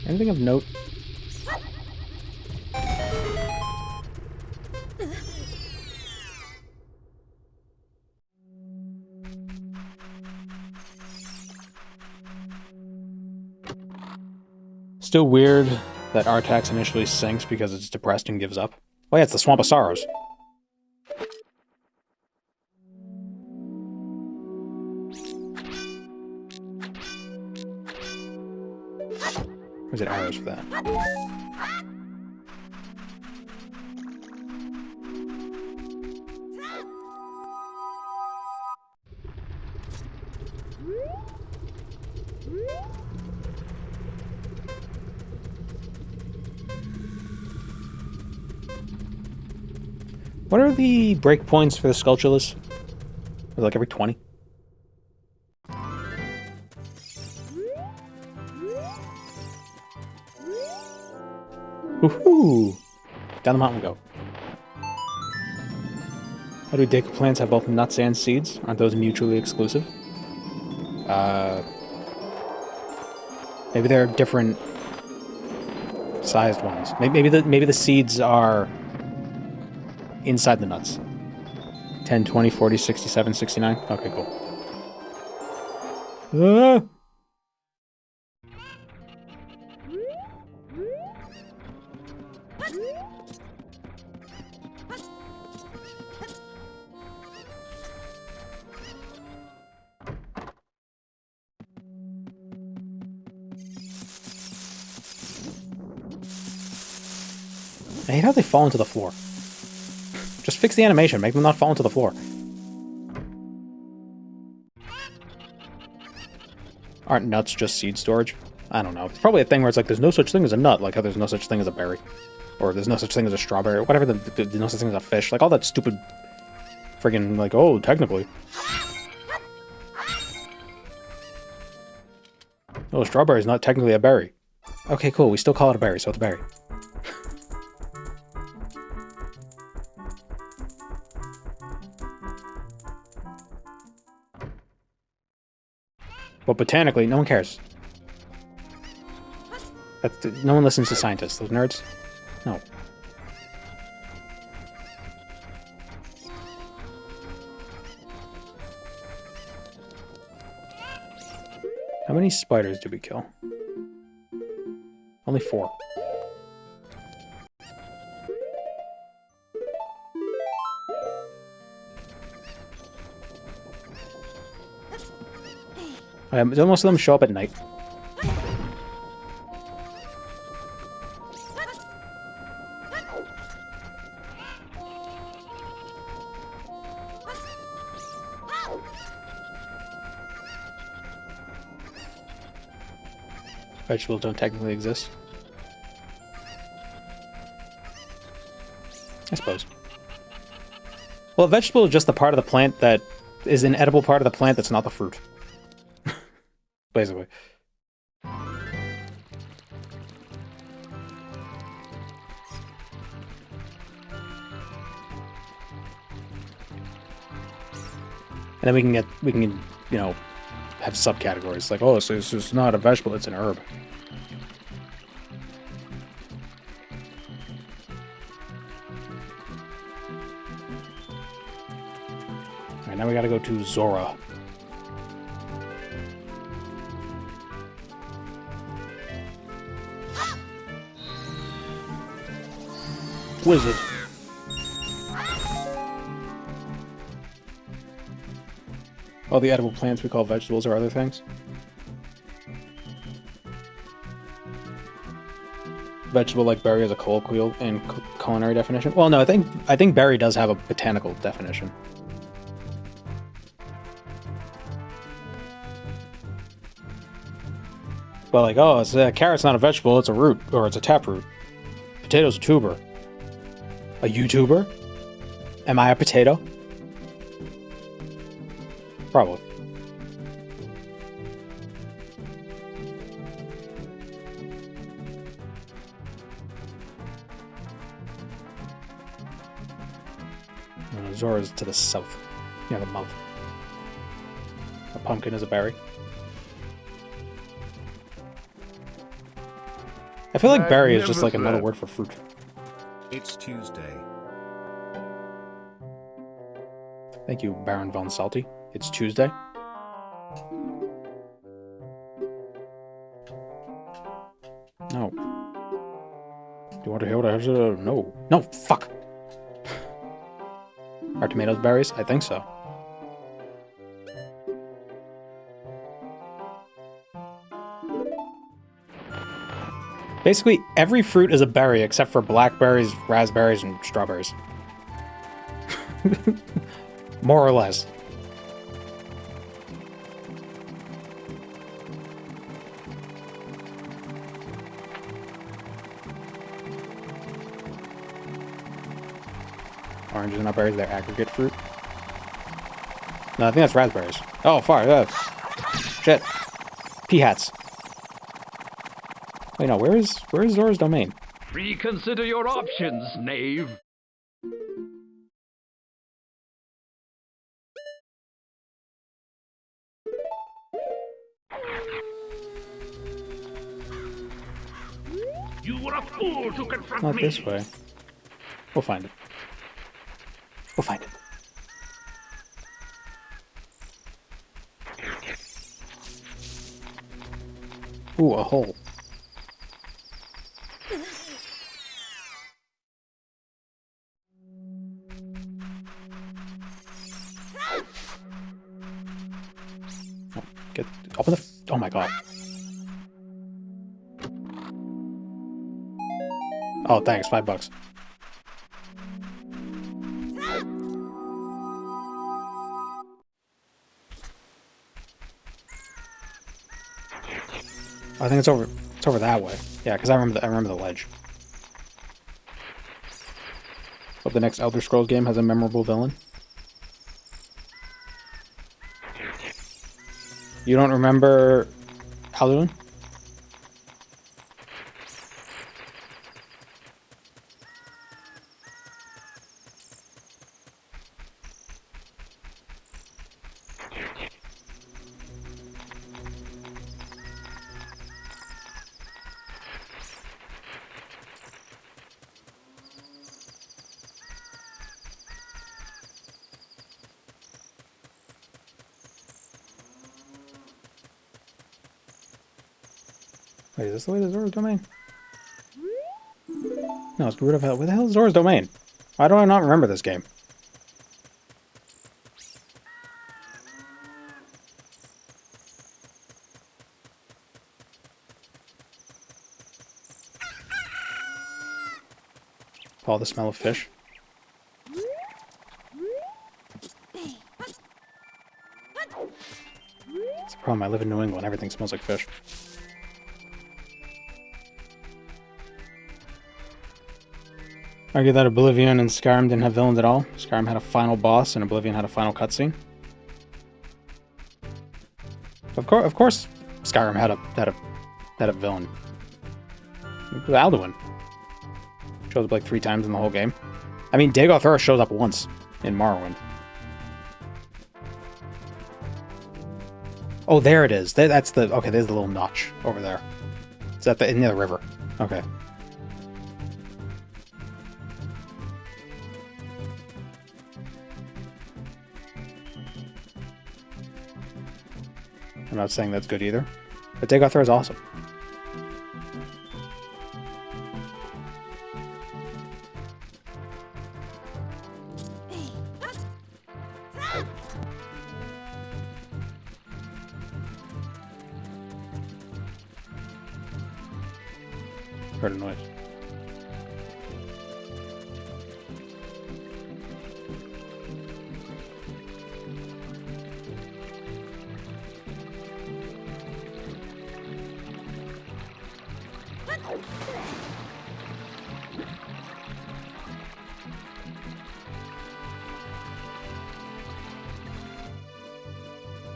Anything of note? Still weird that Artax initially sinks because it's depressed and gives up. Oh yeah, it's the Swamp of Sorrows. Where's it arrows for that? What are the breakpoints for the Skulltulus? Like every 20? Woohoo! Down the mountain we go. How do Deku plants have both nuts and seeds? Aren't those mutually exclusive? Maybe they're different sized ones. Maybe the seeds are inside the nuts. 10, 20, 40, 67, 69. Okay, cool. Ah! I hate how they fall into the floor. Just fix the animation, make them not fall into the floor. Aren't nuts just seed storage? I don't know. It's probably a thing where it's like there's no such thing as a nut, like how there's no such thing as a berry. Or there's no such thing as a strawberry, or whatever, there's no such thing as a fish. Like all that stupid friggin' like, oh, technically. Oh, strawberry is not technically a berry. Okay, cool, we still call it a berry, so it's a berry. But botanically, no one cares. No one listens to scientists. Those nerds? No. How many spiders did we kill? Only 4. Most of them show up at night. Vegetables don't technically exist. I suppose. Well, a vegetable is just the part of the plant that is an edible part of the plant that's not the fruit. Basically. And then we can, you know, have subcategories like, oh, so this is not a vegetable, it's an herb. Alright, now we gotta go to Zora. Wizard. All the edible plants we call vegetables or other things. Vegetable like berry is a colloquial and culinary definition. Well, no, I think berry does have a botanical definition. But like, oh, carrot's not a vegetable, it's a root, or it's a taproot. Potato's a tuber. A YouTuber? Am I a potato? Probably. Zora's to the south, near the mouth. A pumpkin is a berry. I feel like berry is just like another word for fruit. It's Tuesday. Thank you, Baron Von Salty. It's Tuesday. No. Do you want to hear what I have to... No. No, fuck! Are tomatoes berries? I think so. Basically, every fruit is a berry except for blackberries, raspberries, and strawberries. More or less. Oranges are not berries, they're aggregate fruit. No, I think that's raspberries. Oh, fuck, shit. Pea hats. Wait, no, where is Zora's domain? Reconsider your options, knave. You were a fool to confront Not me. this way. We'll find it. We'll find it. Ooh, a hole. Oh, open the... Oh my god. Oh, thanks. $5. I think it's over. It's over that way. Yeah, because I remember the ledge. Hope the next Elder Scrolls game has a memorable villain. You don't remember Alduin? Wait, is this the way to Zora's domain? No, it's Root of Hell. Where the hell is Zora's domain? Why do I not remember this game? Follow the smell of fish. It's a problem. I live in New England. Everything smells like fish. Argue that Oblivion and Skyrim didn't have villains at all. Skyrim had a final boss, and Oblivion had a final cutscene. Of course, Skyrim had a villain. It was Alduin. Shows up like 3 times in the whole game. I mean, Dagoth Ur shows up once in Morrowind. Oh, there it is. That's the... Okay, there's the little notch over there. It's at the near the river. Okay. I'm not saying that's good either. But Dagoth Ur is awesome. Heard a noise.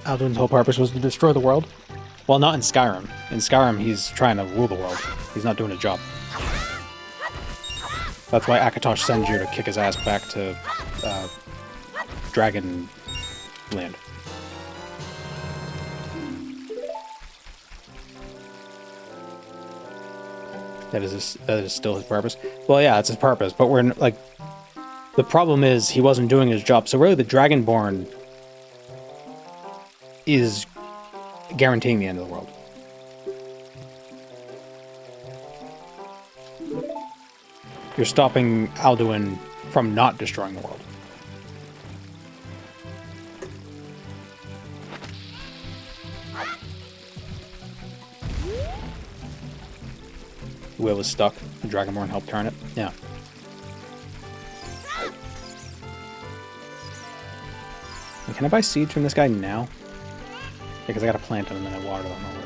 Alduin's whole purpose was to destroy the world. Well, not in Skyrim. In Skyrim, he's trying to rule the world. He's not doing a job. That's why Akatosh sends you to kick his ass back to Dragon Land. That is still his purpose. Well, yeah, it's his purpose, but we're like, the problem is he wasn't doing his job. So really, the Dragonborn is guaranteeing the end of the world. You're stopping Alduin from not destroying the world. The wheel was stuck. The Dragonborn helped turn it. Yeah. Wait, can I buy seeds from this guy now? Because I gotta plant them and then I water them or whatever.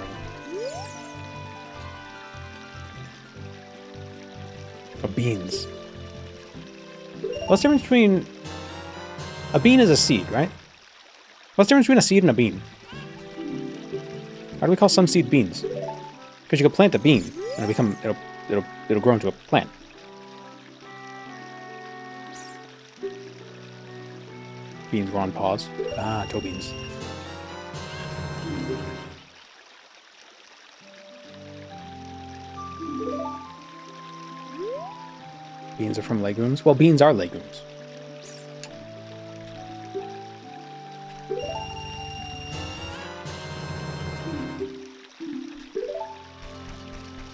Oh, beans. What's the difference between... A bean is a seed, right? What's the difference between a seed and a bean? Why do we call some seed beans? Because you can plant a bean and it'll grow into a plant. Beans were on pause. Ah, toe beans. Beans are from legumes? Well, beans are legumes.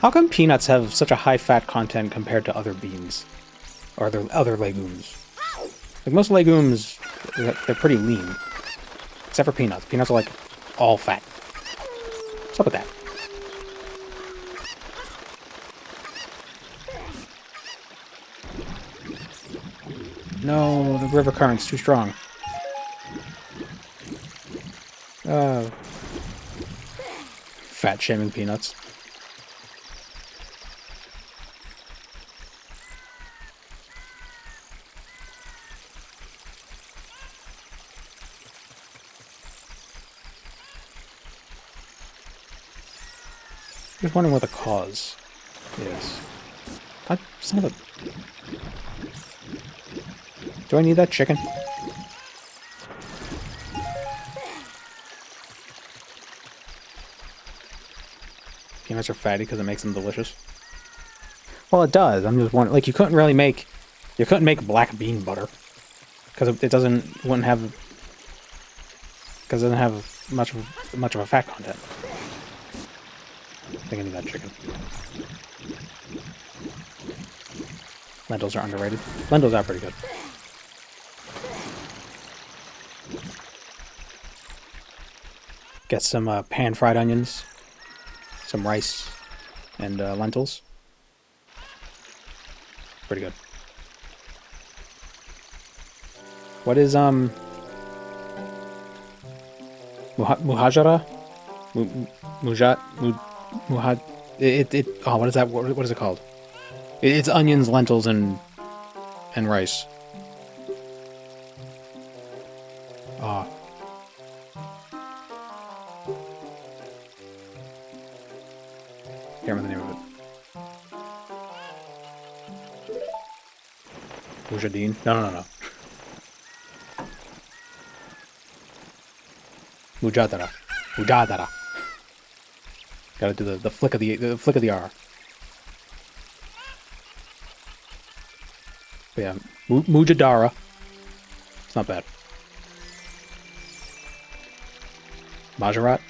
How come peanuts have such a high fat content compared to other beans? Or other legumes? Like most legumes, they're pretty lean. Except for peanuts. Peanuts are like all fat. What's up with that? No, the river current's too strong. Fat shaming peanuts. Just wondering what the cause is. God, son of a... Do I need that chicken? Peanuts are fatty because it makes them delicious. Well, it does. I'm just wondering, like, you couldn't make black bean butter because it wouldn't have much of a fat content. I think I need that chicken. Lentils are underrated. Lentils are pretty good. Get some pan-fried onions, some rice, and lentils. Pretty good. What is Muhajara? Mujat? Muhad? Oh, what is that? What is it called? It's onions, lentils, and rice. Ah. Can't remember the name of it. Mujahideen? No. Mujadara. Mujadara. Gotta do the flick of the R. But yeah, Mujadara. It's not bad. Majorat.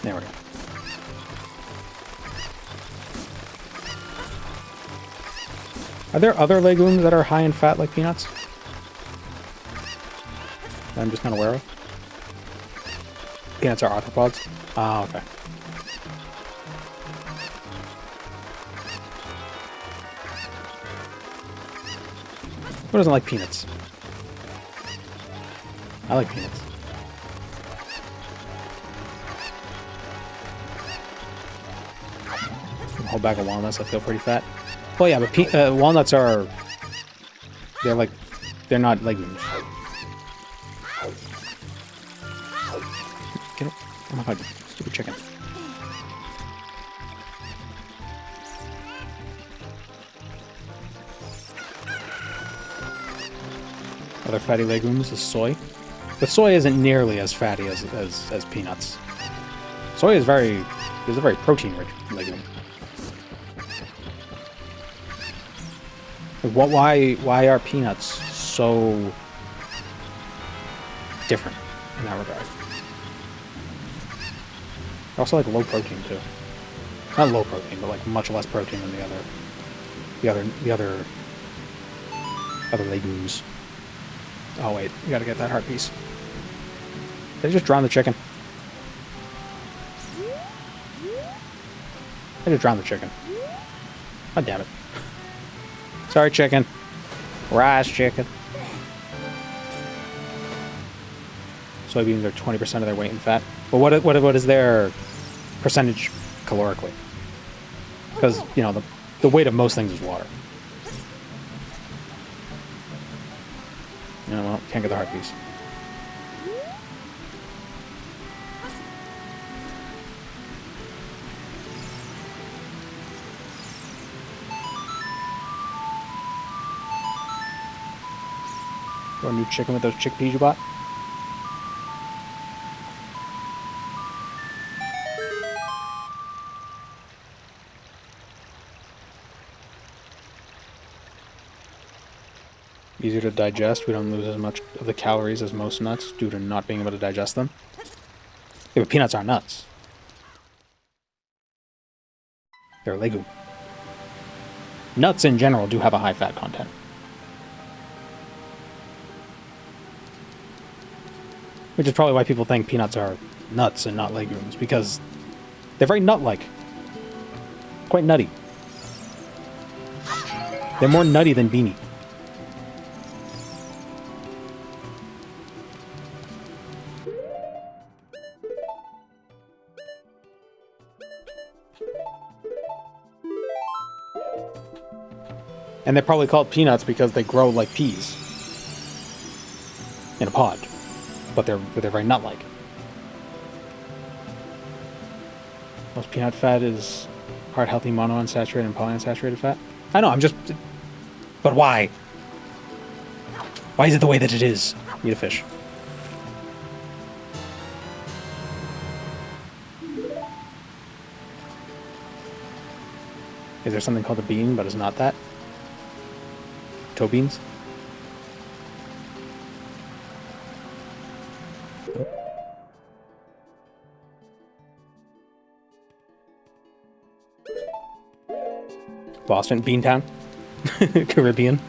There we go. Are there other legumes that are high in fat like peanuts? That I'm just not aware of? Peanuts are arthropods? Ah, okay. Who doesn't like peanuts? I like peanuts. A whole bag of walnuts, I feel pretty fat. Well, yeah, but walnuts are... They're not legumes. Get it? Oh my god, stupid chicken. Other fatty legumes is soy. But soy isn't nearly as fatty as peanuts. Soy is a very protein-rich legume. Why are peanuts so different in that regard? They're also like low protein too. Not low protein, but like much less protein than the other legumes. Oh wait, you gotta get that heart piece. Did I just drown the chicken? I just drowned the chicken. God damn it. Sorry, chicken. Rice chicken. Soybeans are 20% of their weight in fat. But what is their percentage calorically? Because, you know, the weight of most things is water. You know, well, can't get the heart piece. Or a new chicken with those chickpeas you bought? Easier to digest. We don't lose as much of the calories as most nuts due to not being able to digest them. Yeah, but peanuts aren't nuts. They're a legume. Nuts in general do have a high fat content. Which is probably why people think peanuts are nuts and not legumes, because they're very nut-like. Quite nutty. They're more nutty than beanie. And they're probably called peanuts because they grow like peas in a pod, but they're very nut-like. Most peanut fat is heart-healthy monounsaturated and polyunsaturated fat. I know, I'm just... But why? Why is it the way that it is? Eat a fish. Is there something called a bean, but it's not that? Toe beans? Boston, Beantown, Caribbean.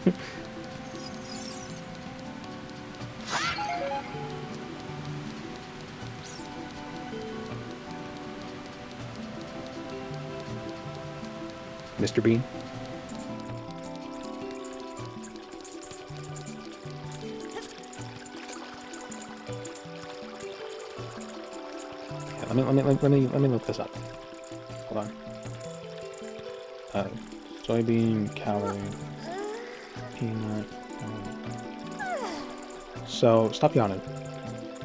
Mr. Bean. Yeah, let me look this up. Hold on. Soybean, calorie, peanut. So stop yawning.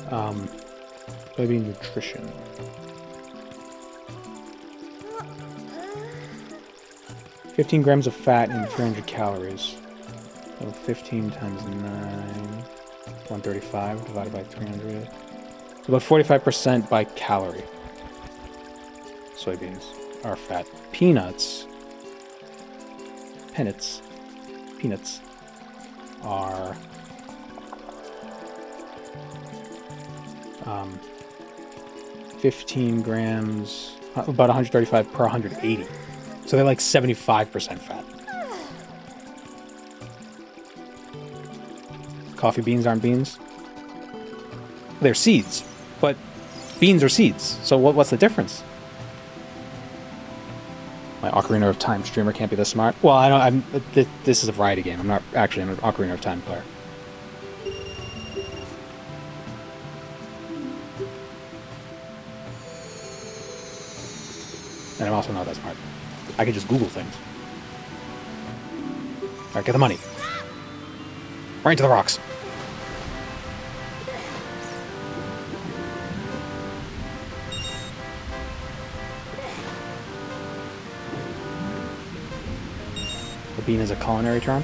Soybean nutrition. 15 grams of fat and 300 calories. So 15 times 9, 135 divided by 300. So about 45% by calorie. Soybeans are fat. Peanuts are 15 grams, about 135 per 180. So they're like 75% fat. Coffee beans aren't beans. They're seeds, but beans are seeds. So what's the difference? My Ocarina of Time streamer can't be this smart. Well, this is a variety game. I'm not actually an Ocarina of Time player. And I'm also not that smart. I can just Google things. Alright, get the money. Right into the rocks. The bean is a culinary term?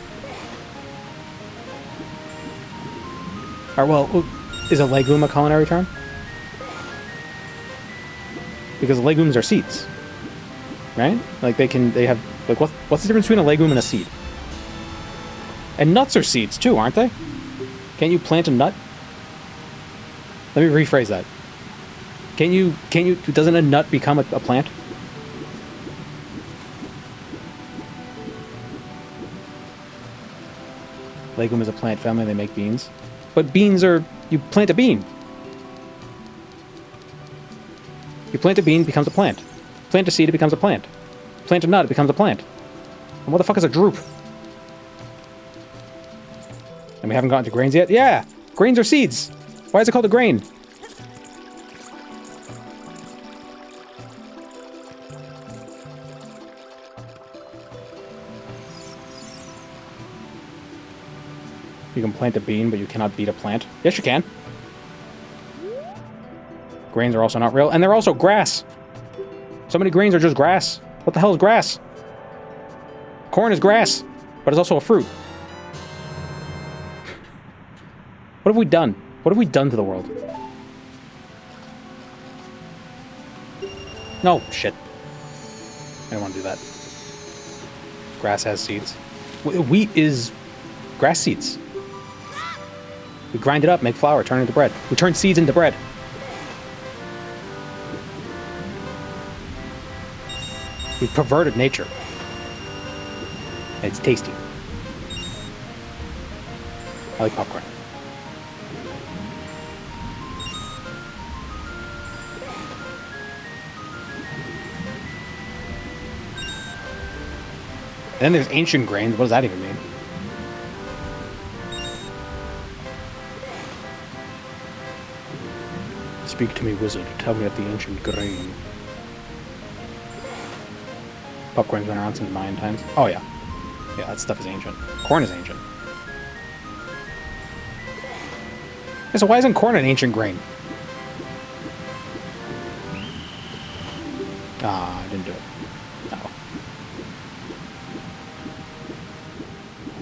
Alright, well, is a legume a culinary term? Because legumes are seeds. Right? Like they have, like what's the difference between a legume and a seed? And nuts are seeds too, aren't they? Can't you plant a nut? Let me rephrase that. Doesn't a nut become a plant? Legume is a plant family, they make beans. But beans are, you plant a bean. You plant a bean, it becomes a plant. Plant a seed, it becomes a plant. Plant a nut, it becomes a plant. And what the fuck is a drupe? And we haven't gotten to grains yet? Yeah! Grains are seeds! Why is it called a grain? You can plant a bean, but you cannot beat a plant. Yes, you can. Grains are also not real, and they're also grass. So many grains are just grass. What the hell is grass? Corn is grass, but it's also a fruit. What have we done? What have we done to the world? No, shit. I don't want to do that. Grass has seeds. Wheat is grass seeds. We grind it up, make flour, turn it into bread. We turn seeds into bread. We've perverted nature. And it's tasty. I like popcorn. And then there's ancient grains. What does that even mean? Speak to me, wizard. Tell me of the ancient grain. Popcorn's been around since Mayan times. Oh, yeah. Yeah, that stuff is ancient. Corn is ancient. Yeah, so why isn't corn an ancient grain? Ah, I didn't do it. No.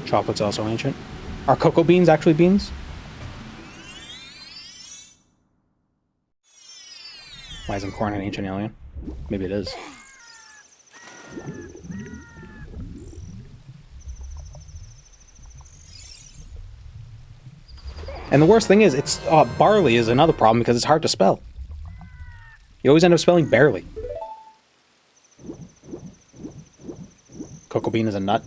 Chocolate's also ancient. Are cocoa beans actually beans? Why isn't corn an ancient alien? Maybe it is. And the worst thing is, it's barley is another problem because it's hard to spell. You always end up spelling barely. Cocoa bean is a nut.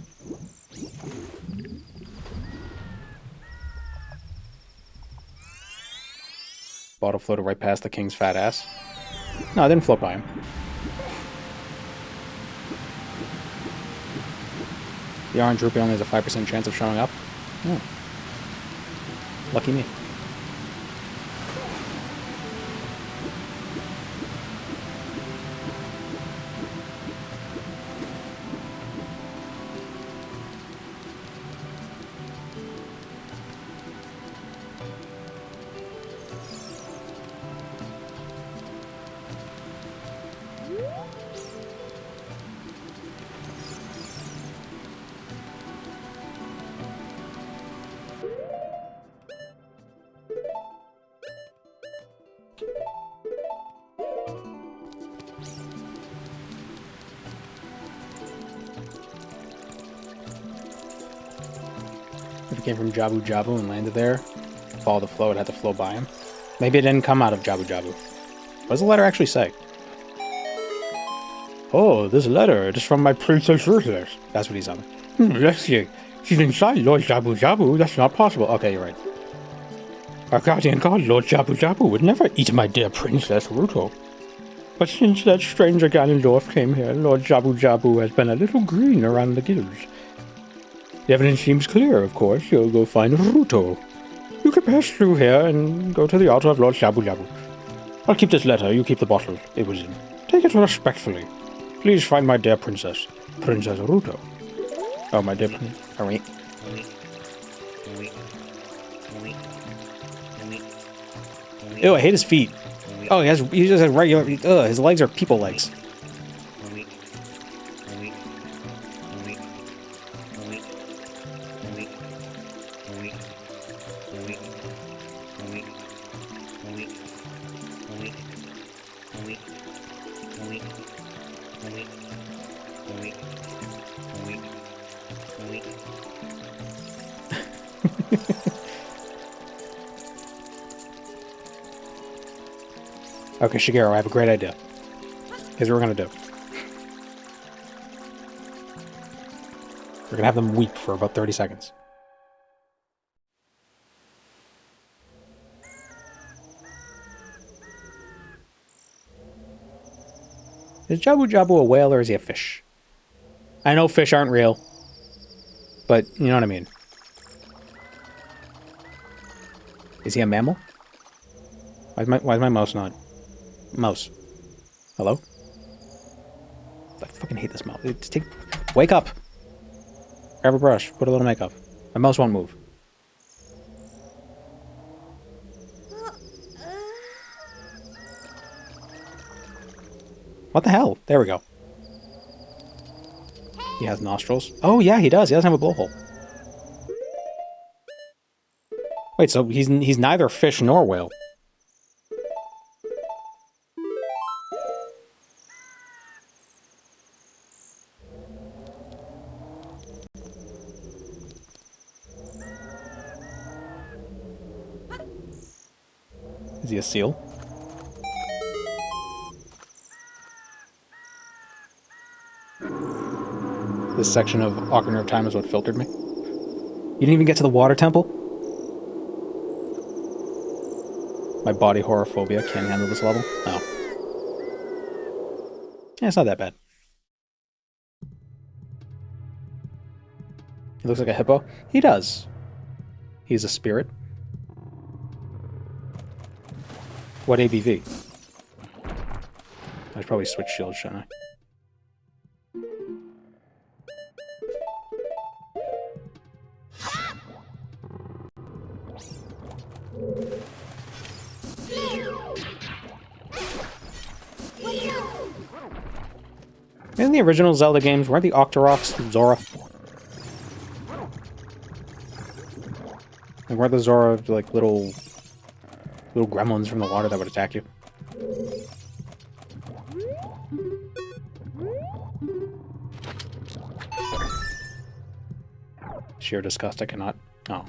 Bottle floated right past the king's fat ass. No, I didn't float by him. The orange rupee only has a 5% chance of showing up. Oh. Lucky me. If it came from Jabu Jabu and landed there, follow the flow, it had to flow by him. Maybe it didn't come out of Jabu Jabu. What does the letter actually say? Oh, this letter, it is from my Princess Ruthless. That's what he's on. Let's see. She's inside Lord Jabu Jabu. That's not possible. Okay, you're right. Our guardian god, Lord Jabu Jabu, would never eat my dear Princess Ruto. But since that stranger Ganondorf came here, Lord Jabu Jabu has been a little green around the gills. The evidence seems clear, of course. You'll go find Ruto. You can pass through here and go to the altar of Lord Jabu Jabu. I'll keep this letter, you keep the bottle it was in. Take it respectfully. Please find my dear princess, Princess Ruto. Oh, my dear princess. Alright. Ew, I hate his feet. Oh, he just has regular... Ugh, his legs are people legs. Okay, Shigeru, I have a great idea. Here's what we're gonna do. We're gonna have them weep for about 30 seconds. Is Jabu Jabu a whale or is he a fish? I know fish aren't real, but you know what I mean. Is he a mammal? Why is my mouse not? Mouse. Hello? I fucking hate this mouse. Wake up! Grab a brush, put a little makeup. My mouse won't move. What the hell? There we go. He has nostrils. Oh yeah, he does. He doesn't have a blowhole. Wait, so he's neither fish nor whale. Is he a seal? This section of Ocarina of Time is what filtered me. You didn't even get to the water temple? My body horophobia can't handle this level? Oh. Yeah, it's not that bad. He looks like a hippo? He does. He's a spirit. What ABV? I should probably switch shields, shouldn't I? In the original Zelda games, weren't the Octoroks Zora? Like, weren't the Zora like little gremlins from the water that would attack you? Sheer disgust, I cannot. Oh.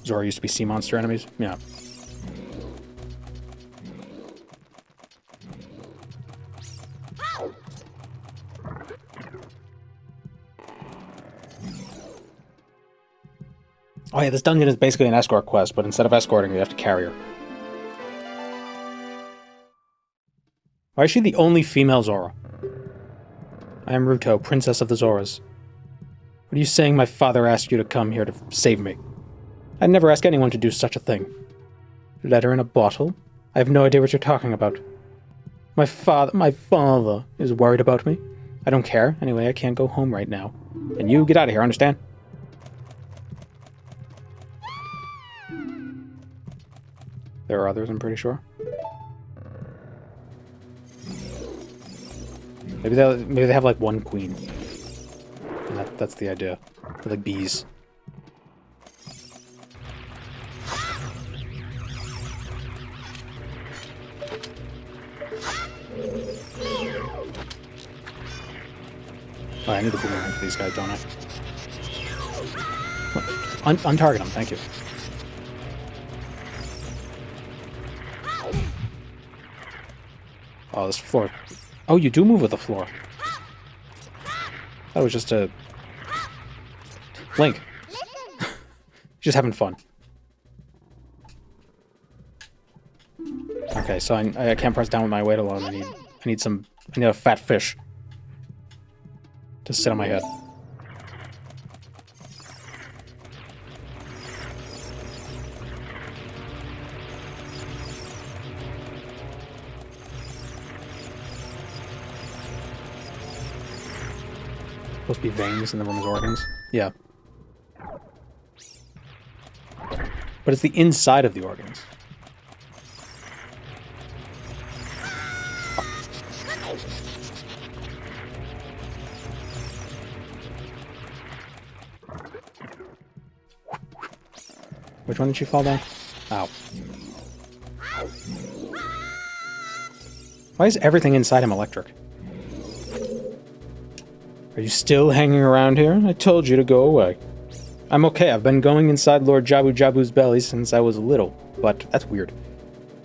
Zora used to be sea monster enemies? Yeah. Oh yeah, this dungeon is basically an escort quest, but instead of escorting, you have to carry her. Why is she the only female Zora? I am Ruto, Princess of the Zoras. What are you saying my father asked you to come here to save me? I'd never ask anyone to do such a thing. Letter in a bottle? I have no idea what you're talking about. My father is worried about me. I don't care. Anyway, I can't go home right now. And you, get out of here, understand? There are others, I'm pretty sure. Maybe they have like one queen. And that's the idea. They're like bees. Oh, I need a boomerang for these guys, don't I? Untarget them, thank you. Oh, this floor. Oh, you do move with the floor. That was just a... Link. Just having fun. Okay, so I can't press down with my weight alone. I need a fat fish to sit on my head. Supposed to be veins in the room as organs? Yeah. But it's the inside of the organs. Which one did she fall down? Ow. Why is everything inside him electric? Are you still hanging around here? I told you to go away. I'm okay. I've been going inside Lord Jabu Jabu's belly since I was little, but that's weird.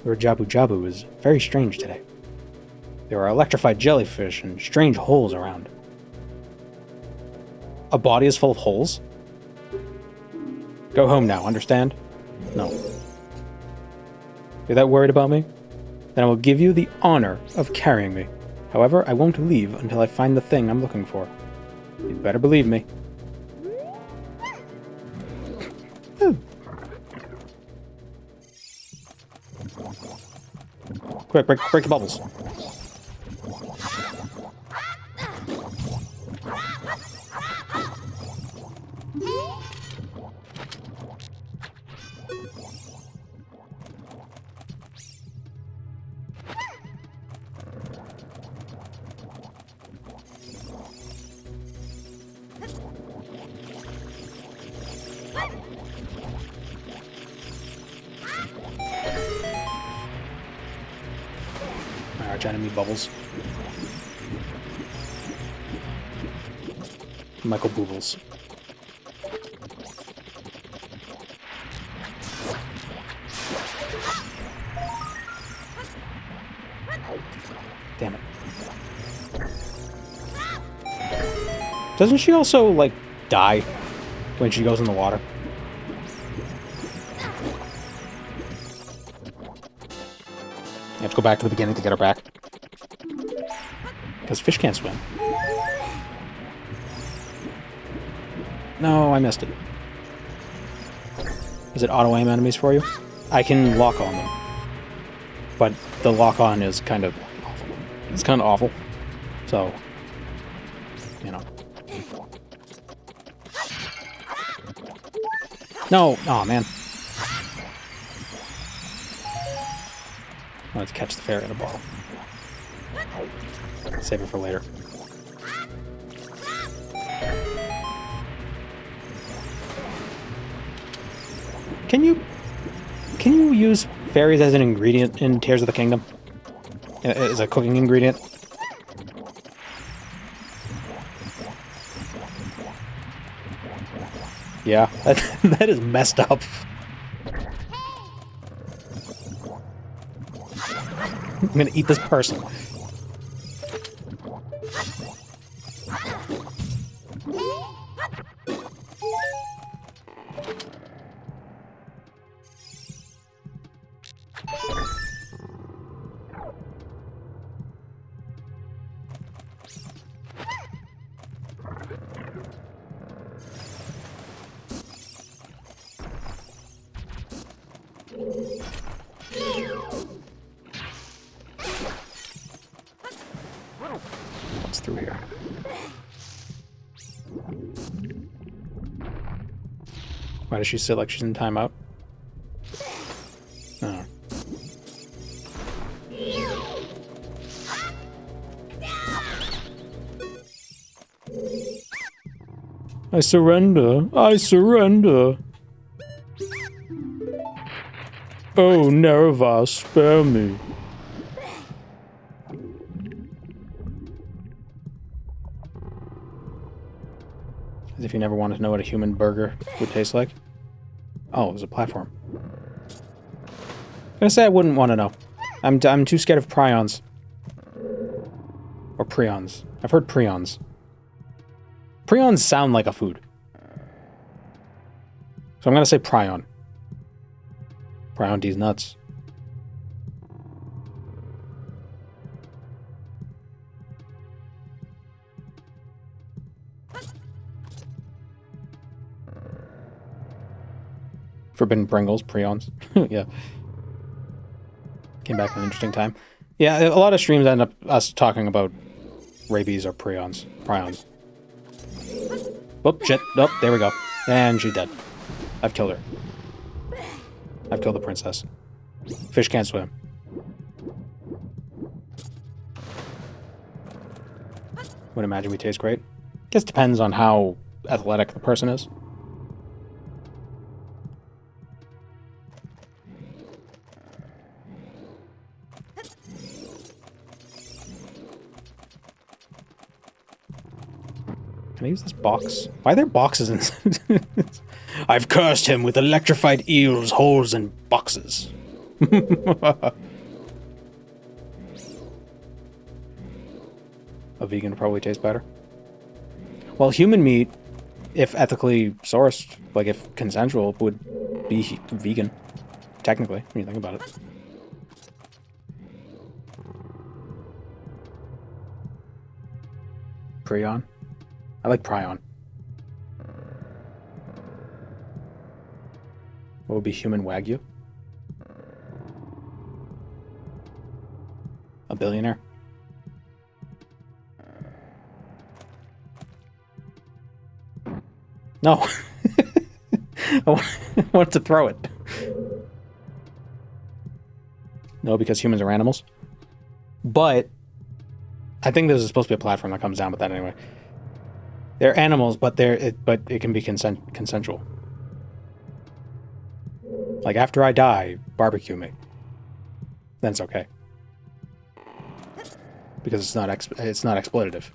Lord Jabu Jabu is very strange today. There are electrified jellyfish and strange holes around. A body is full of holes? Go home now, understand? No. You're that worried about me? Then I will give you the honor of carrying me. However, I won't leave until I find the thing I'm looking for. You'd better believe me. Quick, break the bubbles. Arch enemy bubbles. Michael Boobles. Damn it. Doesn't she also, like, die when she goes in the water? You have to go back to the beginning to get her back. Because fish can't swim. No, I missed it. Is it auto-aim enemies for you? I can lock on them. But the lock-on is kind of awful. It's kind of awful. So, you know. No! Aw, man. I wanted to catch the ferret in a bottle. Save it for later. Can you use fairies as an ingredient in Tears of the Kingdom? As a cooking ingredient? Yeah, that is messed up. I'm gonna eat this person. through here. Why does she sit like she's in timeout? Oh. I surrender. I surrender. Oh, Nerva, spare me. As if you never wanted to know what a human burger would taste like. Oh, it was a platform. I'm gonna say I wouldn't want to know. I'm too scared of prions. Or prions. I've heard prions. Prions sound like a food. So I'm gonna say prion. Prion D's nuts. Forbidden Pringles, prions. Yeah. Came back at an interesting time. Yeah, a lot of streams end up us talking about rabies or prions. Prions. Oh, shit. Oh, there we go. And she's dead. I've killed her. I've killed the princess. Fish can't swim. Would imagine we taste great. Guess depends on how athletic the person is. Can I use this box? Why are there boxes in... I've cursed him with electrified eels, holes, and boxes. A vegan would probably taste better. Well, human meat, if ethically sourced, like if consensual, would be vegan. Technically, when you think about it. Prion? I like prion. What would be human wagyu? A billionaire? No. I wanted to throw it. No, because humans are animals. But I think this is supposed to be a platform that comes down with that anyway. They're animals, but it can be consensual. Like after I die, barbecue me. Then it's okay. Because it's not exploitative.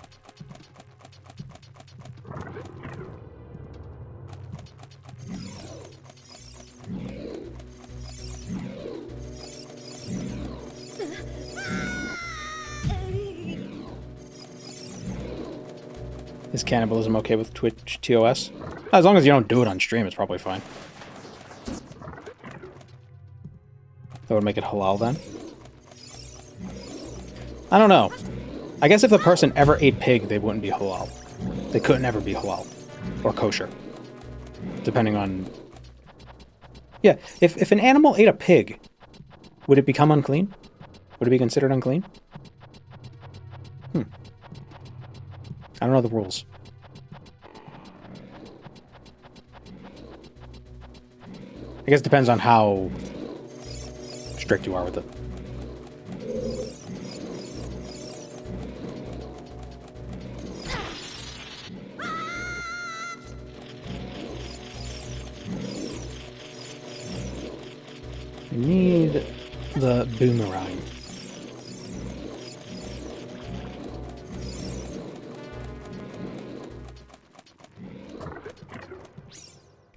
Is cannibalism okay with Twitch TOS? As long as you don't do it on stream, it's probably fine. That would make it halal then? I don't know. I guess if the person ever ate pig, they wouldn't be halal. They couldn't ever be halal. Or kosher. Depending on... Yeah, if an animal ate a pig, would it become unclean? Would it be considered unclean? I don't know the rules. I guess it depends on how strict you are with it. I need the boomerang.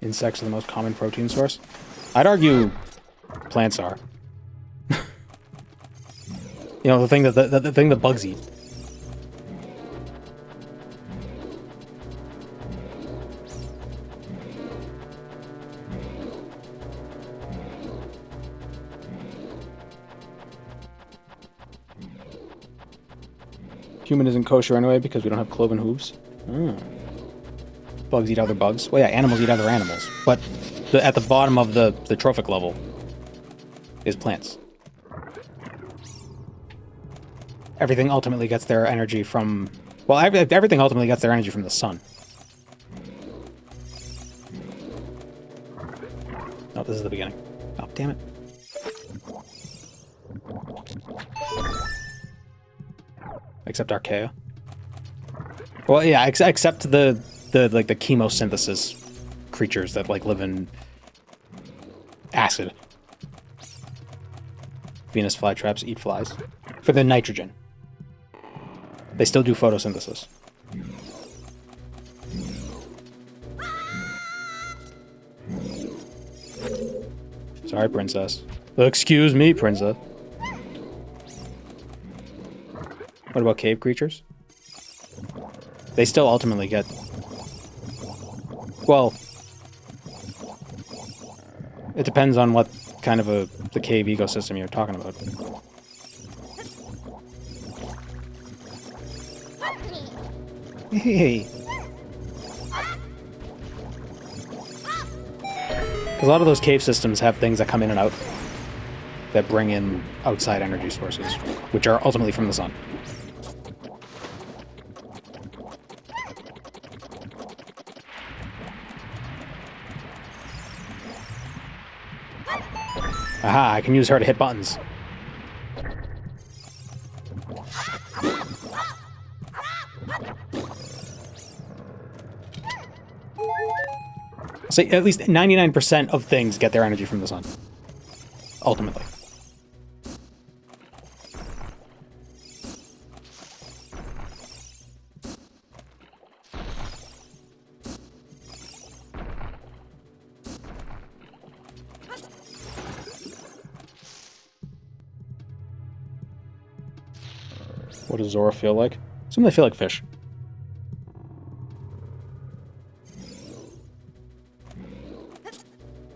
Insects are the most common protein source? I'd argue plants are. You know, the thing that bugs eat. Human isn't kosher anyway because we don't have cloven hooves. Oh. Bugs eat other bugs. Well, yeah, animals eat other animals. But at the bottom of the trophic level is plants. Everything ultimately gets their energy from... Well, everything ultimately gets their energy from the sun. Oh, this is the beginning. Oh, damn it. Except Archaea. Well, yeah, except the like the chemosynthesis creatures that like live in acid. Venus flytraps eat flies for the nitrogen. They still do photosynthesis. Sorry, princess. Excuse me, princess. What about cave creatures? They still ultimately get... Well... It depends on what kind of the cave ecosystem you're talking about. Hey! A lot of those cave systems have things that come in and out that bring in outside energy sources, which are ultimately from the sun. Aha, I can use her to hit buttons. So at least 99% of things get their energy from the sun. Ultimately. What does Zora feel like? Something they feel like fish.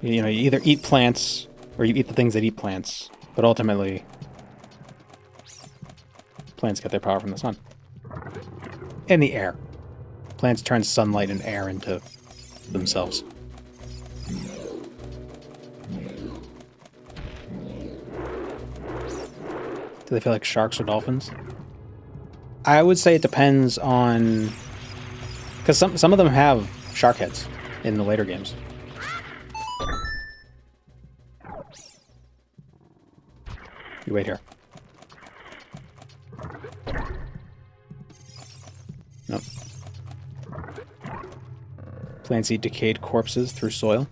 You know, you either eat plants, or you eat the things that eat plants. But ultimately, plants get their power from the sun. And the air. Plants turn sunlight and air into themselves. Do they feel like sharks or dolphins? I would say it depends on... Because some of them have shark heads in the later games. You wait here. Nope. Plants eat decayed corpses through soil.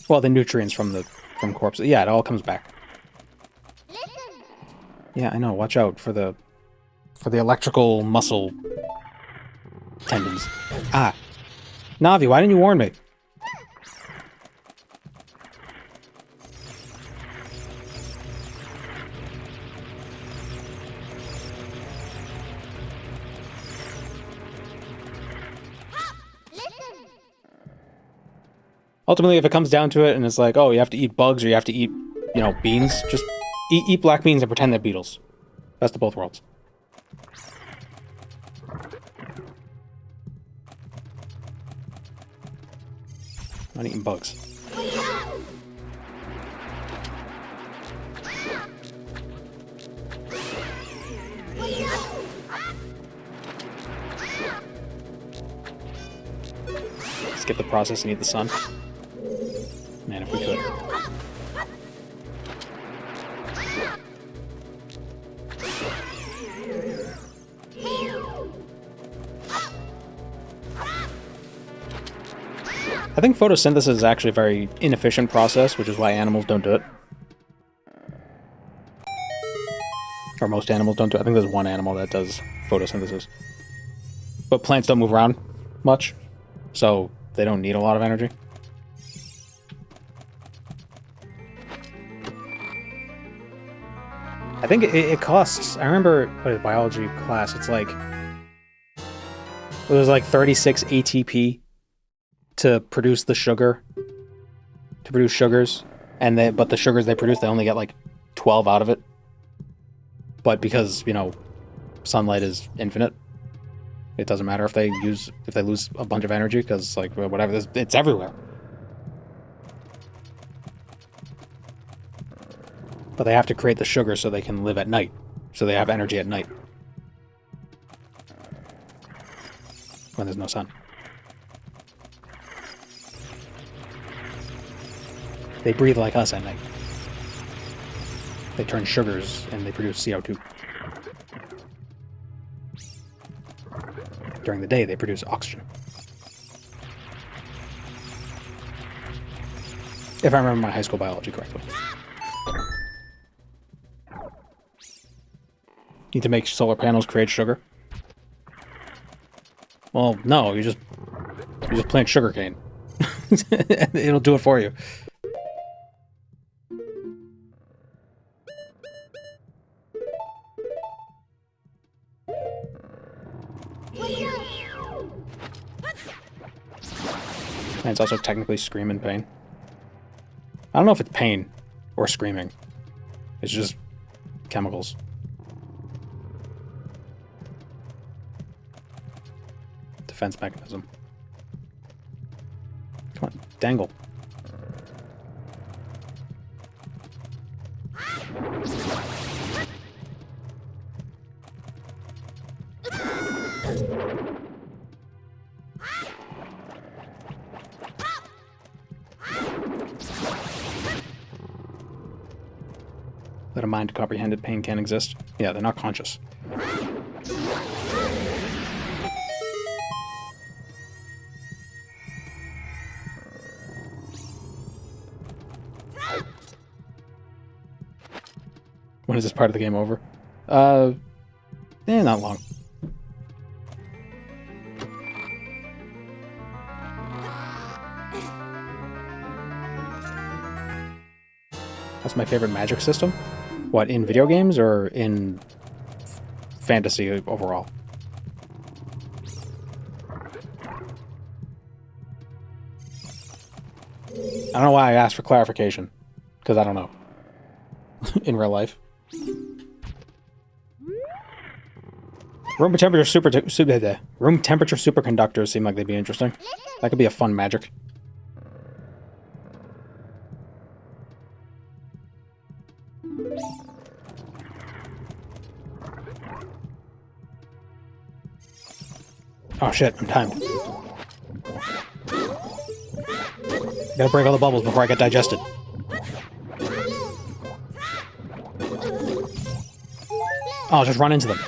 Well, the nutrients from corpses. Yeah, it all comes back. Yeah, I know. Watch out for the electrical muscle tendons. Ah. Navi, why didn't you warn me? Ultimately, if it comes down to it and it's like, oh, you have to eat bugs or you have to eat, you know, beans, just eat black beans and pretend they're beetles. Best of both worlds. Not eating bugs. Skip the process and eat the sun. Man, if we could. I think photosynthesis is actually a very inefficient process, which is why animals don't do it. Or most animals don't do it. I think there's one animal that does photosynthesis. But plants don't move around much, so they don't need a lot of energy. I think it costs... I remember a biology class, it's like... It was like 36 ATP to produce the sugar. To produce sugars. But the sugars they produce, they only get like 12 out of it. But because, you know, sunlight is infinite, it doesn't matter if they lose a bunch of energy, because, like, whatever, it's everywhere. But they have to create the sugar so they can live at night. So they have energy at night. When there's no sun. They breathe like us at night. They turn sugars and they produce CO2. During the day, they produce oxygen. If I remember my high school biology correctly. Need to make solar panels create sugar? Well, no, you just plant sugarcane. It'll do it for you. Plants also technically scream in pain. I don't know if it's pain or screaming. It's just chemicals. Defense mechanism. Come on, dangle. That a mind comprehended pain can exist. Yeah, they're not conscious. When is this part of the game over? Not long. That's my favorite magic system. What, in video games or in fantasy overall? I don't know why I asked for clarification, because I don't know. In real life. Room temperature superconductors seem like they'd be interesting. That could be a fun magic. Oh shit, I'm timed. Gotta break all the bubbles before I get digested. Oh, I'll just run into them.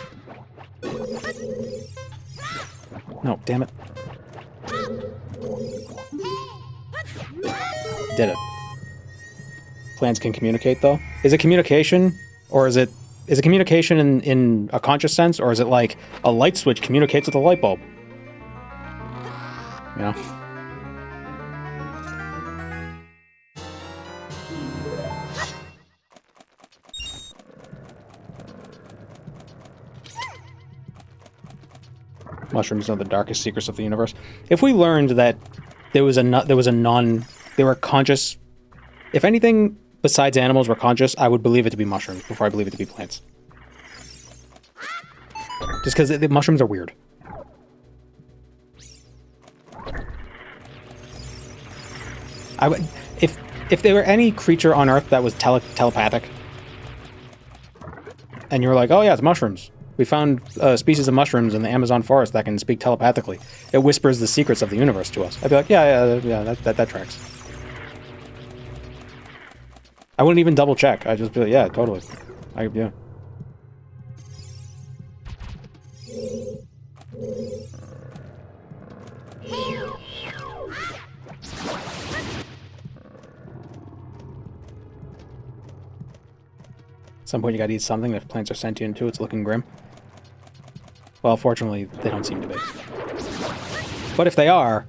No, damn it. Did it. Plants can communicate, though? Is it communication? Or is it communication in a conscious sense? Or is it like a light switch communicates with a light bulb? You know? Mushrooms are the darkest secrets of the universe. If we learned that they were conscious, if anything besides animals were conscious, I would believe it to be mushrooms before I believe it to be plants. Just because the mushrooms are weird. If there were any creature on Earth that was telepathic, and you were like, oh yeah, it's mushrooms. We found a species of mushrooms in the Amazon forest that can speak telepathically. It whispers the secrets of the universe to us. I'd be like, yeah, that tracks. I wouldn't even double check. I'd just be like, yeah, totally. Yeah. At some point you gotta eat something. If plants are sentient too, it's looking grim. Well, fortunately, they don't seem to be. But if they are,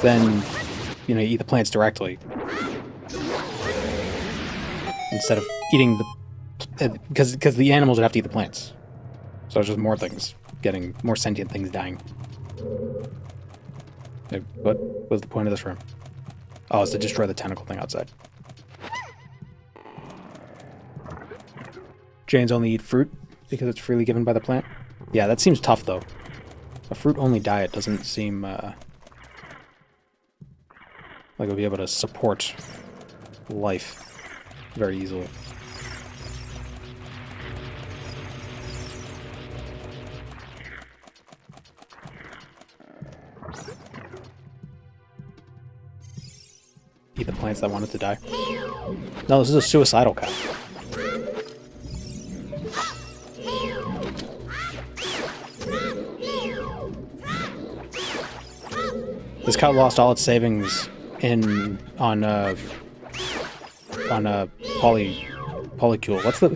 then, you eat the plants directly. Instead of eating the... Because the animals would have to eat the plants. So it's just more things. More sentient things dying. What was the point of this room? Oh, it's to destroy the tentacle thing outside. Janes only eat fruit because it's freely given by the plant. Yeah, that seems tough, though. A fruit-only diet doesn't seem like it would be able to support life. very easily. Eat the plants that wanted to die. No, this is a suicidal cow. This cow lost all its savings on polycule. What's the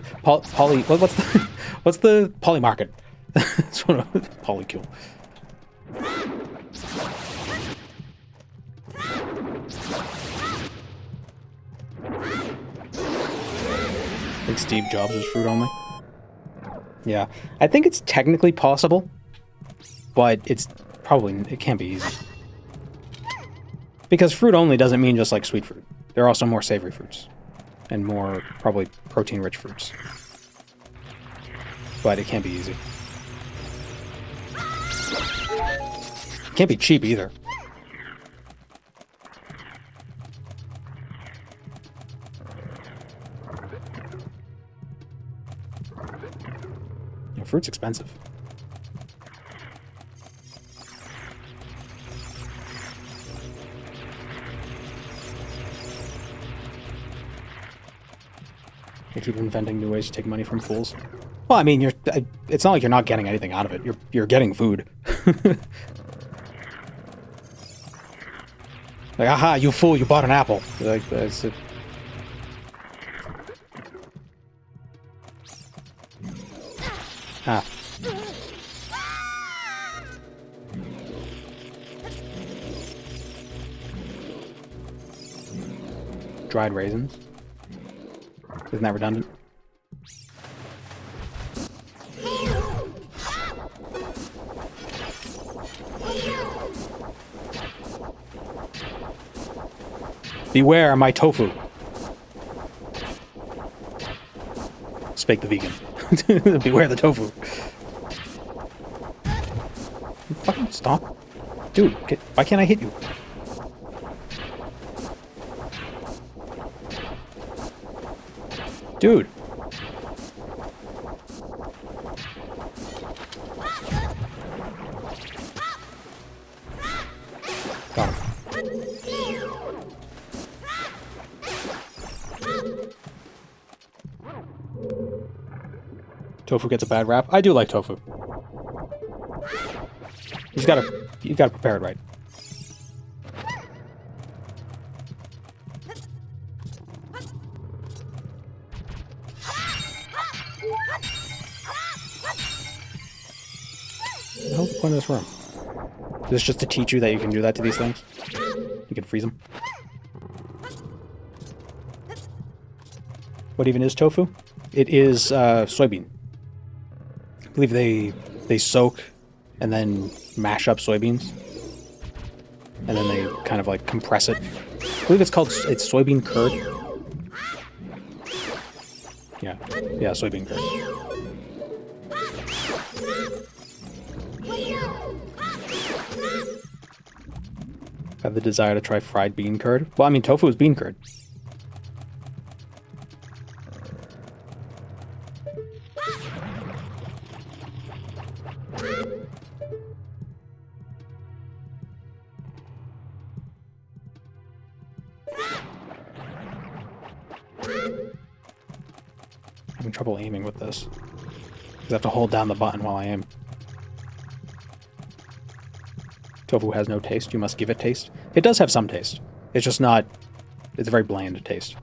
what's the poly market? That's what polycule. I think Steve Jobs was fruit only. Yeah, I think it's technically possible, but it can't be easy. Because fruit only doesn't mean just like sweet fruit. There are also more savory fruits. And more, probably, protein-rich fruits. But it can't be easy. It can't be cheap either. Yeah, fruit's expensive. They keep inventing new ways to take money from fools. Well, I mean, it's not like you're not getting anything out of it. You're getting food. Like, aha, you fool, you bought an apple. Like, that's it. Ah. Dried raisins. Isn't that redundant? Beware my tofu. Spake the vegan. Beware the tofu. Fucking stop. Dude, why can't I hit you? Dude. Got him. Tofu gets a bad rap. I do like tofu. You gotta prepare it right. What the hell's the point of this room? Is this just to teach you that you can do that to these things? You can freeze them. What even is tofu? It is soybean. I believe they soak and then mash up soybeans. And then they kind of like compress it. I believe it's soybean curd. Yeah, soybean curd. Have the desire to try fried bean curd? Well, I mean, tofu is bean curd. Having trouble aiming with this. Because I have to hold down the button while I aim. Tofu has no taste. You must give it taste. It does have some taste. It's just not... It's a very bland taste.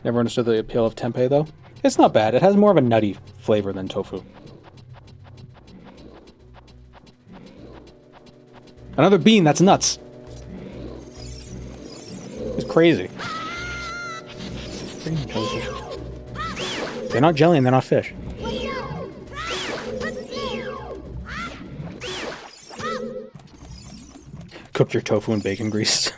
Never understood the appeal of tempeh, though. It's not bad. It has more of a nutty flavor than tofu. Another bean, that's nuts. It's crazy. They're not jelly and they're not fish. Cook your tofu in bacon grease.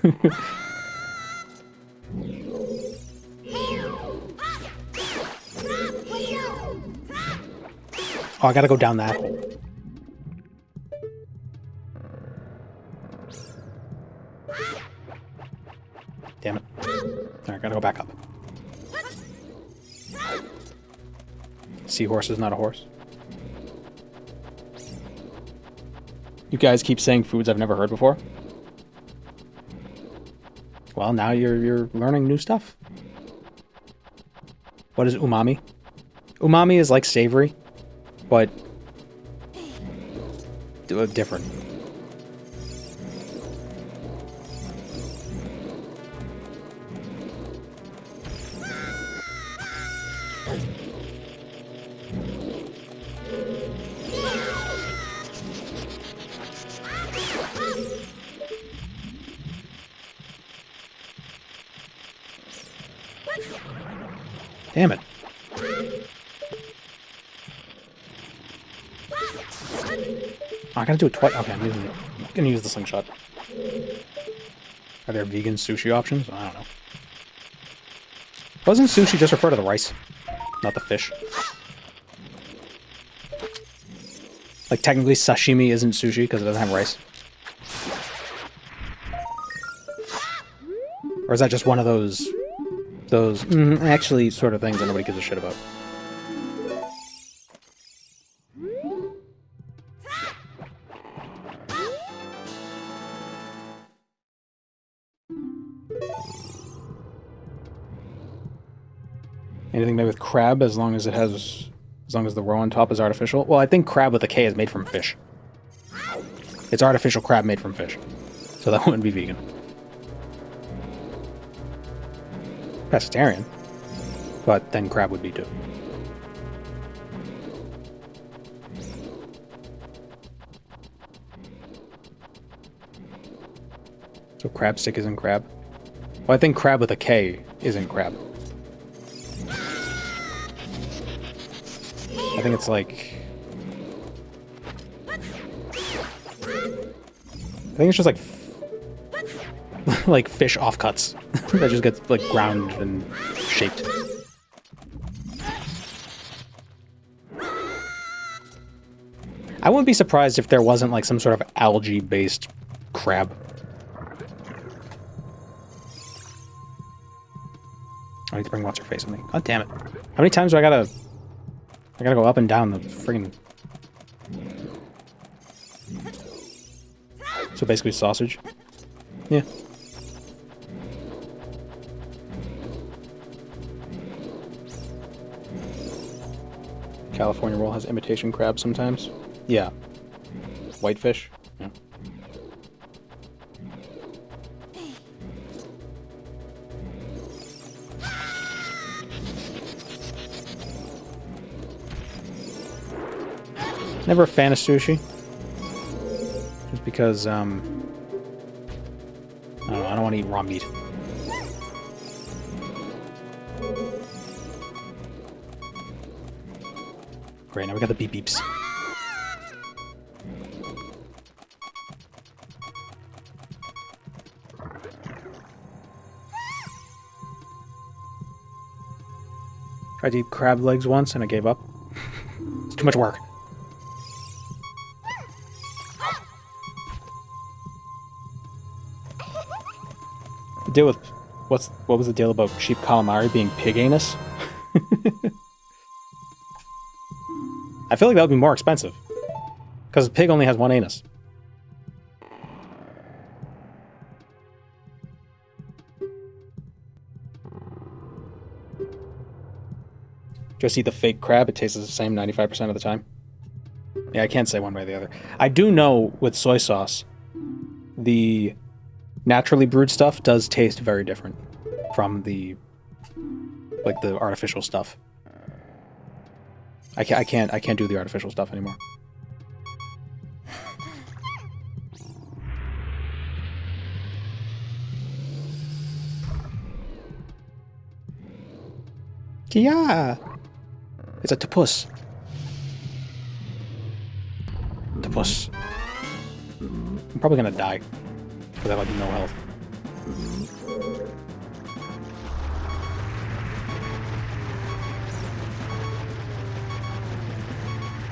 Oh, I gotta go down that hole. Seahorse is not a horse. You guys keep saying foods I've never heard before. Well, now you're learning new stuff. What is umami? Umami is like savory, but different. Damn it. I gotta do it twice. Okay, I'm gonna use the slingshot. Are there vegan sushi options? I don't know. Doesn't sushi just refer to the rice, not the fish? Like, technically, sashimi isn't sushi because it doesn't have rice. Or is that just one of those actually sort of things that nobody gives a shit about? Anything made with crab, as long as the row on top is artificial? Well, I think crab with a K is made from fish. It's artificial crab made from fish. So that wouldn't be vegan. Pescatarian. But then crab would be too. So crab stick isn't crab? Well, I think crab with a K isn't crab. I think it's like... I think it's just like... like fish offcuts. That just gets like ground and shaped. I wouldn't be surprised if there wasn't like some sort of algae-based crab. I need to bring what's-her-face with me. God damn it. How many times do I gotta go up and down the friggin'... So basically sausage? Yeah. California roll has imitation crab sometimes. Yeah. Whitefish? Yeah. Never a fan of sushi. Just because, I don't know, I don't want to eat raw meat. Great, now we got the beep beeps. Tried to eat crab legs once and I gave up. It's too much work. The deal with what was the deal about cheap calamari being pig anus? I feel like that would be more expensive. Because a pig only has one anus. Just eat the fake crab, it tastes the same 95% of the time. Yeah, I can't say one way or the other. I do know with soy sauce, the naturally brewed stuff does taste very different from the artificial stuff. I can't do the artificial stuff anymore. Kia! It's a tapus. Tapus. I'm probably gonna die. Because I have like no health.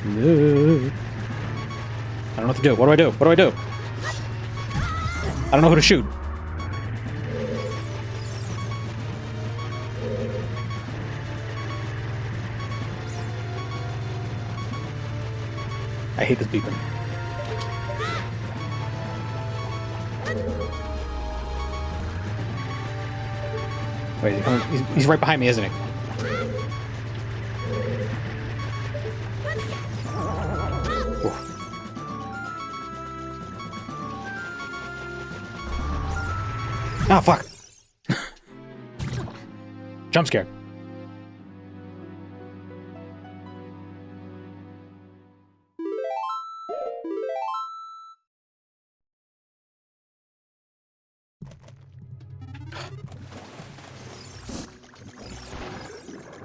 No. I don't know what to do. What do I do? What do I do? I don't know who to shoot. I hate this beeping. Wait, is he coming? He's right behind me, isn't he? Oof. Ah, fuck! Jump scare.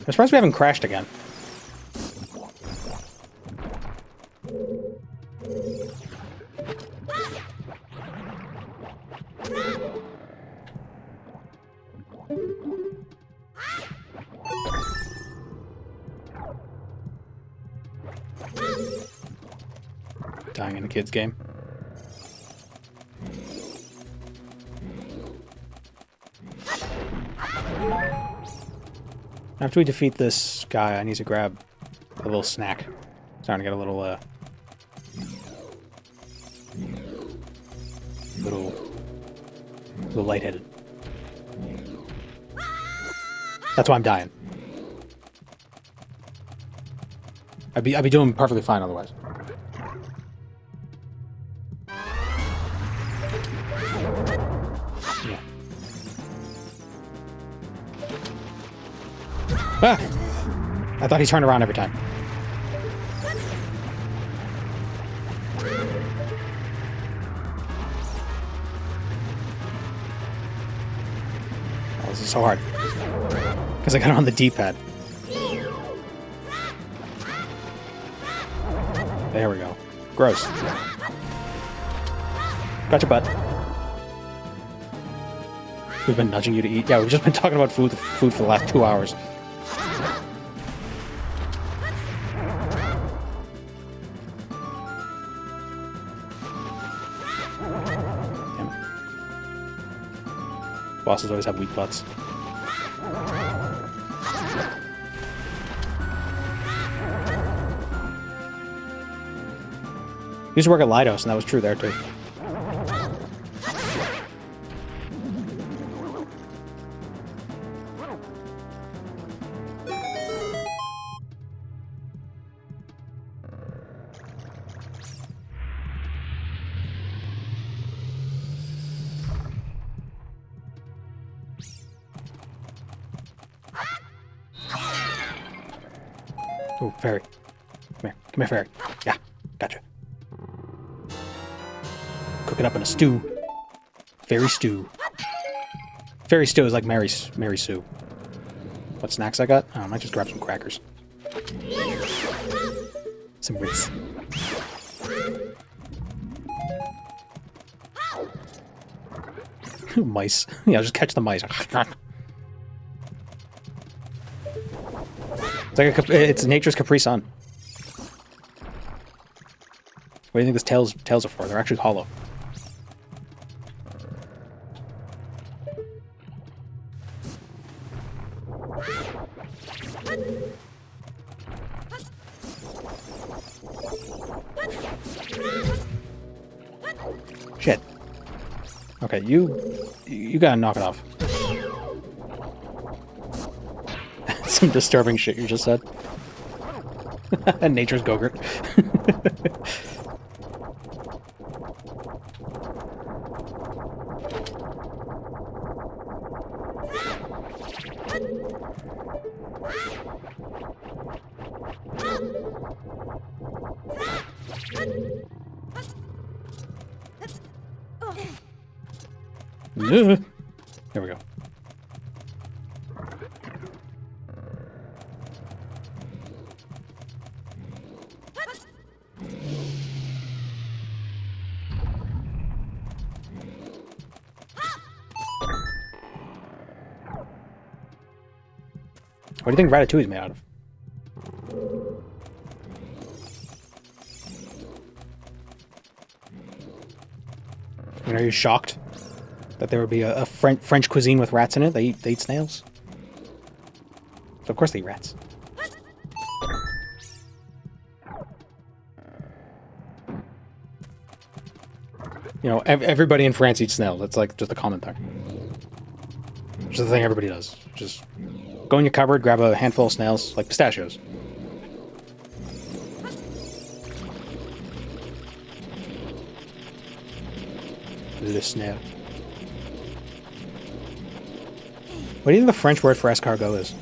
I'm surprised we haven't crashed again. Dying in a kid's game. After we defeat this guy, I need to grab a little snack. Starting to get a little, little lightheaded. That's why I'm dying. I'd be doing perfectly fine otherwise. Yeah. Ah! I thought he turned around every time. Oh, this is so hard. Because I got it on the D-pad. There we go. Gross. Got your butt. We've been nudging you to eat. Yeah, we've just been talking about food for the last 2 hours. Damn it. Bosses always have weak butts. He used to work at Lidos, and that was true there, too. Oh, fairy. Come here. Come here, fairy. Yeah, gotcha. Cook it up in a stew. Fairy stew. Fairy stew is like Mary Sue. What snacks I got? Oh, I might just grab some crackers. Some Ritz. Mice. Yeah, just catch the mice. It's like it's nature's Capri Sun. What do you think these tails are for? They're actually hollow. Shit. Okay, you gotta knock it off. Some disturbing shit you just said. Nature's Go-Gurt. There we go. What do you think Ratatouille is made out of? I mean, are you shocked that there would be a French cuisine with rats in it? They eat snails. So of course they eat rats. You know, everybody in France eats snail. That's like just a common thing. Just the thing everybody does. Just go in your cupboard, grab a handful of snails, like pistachios. Le snail. What do you think the French word for escargot is?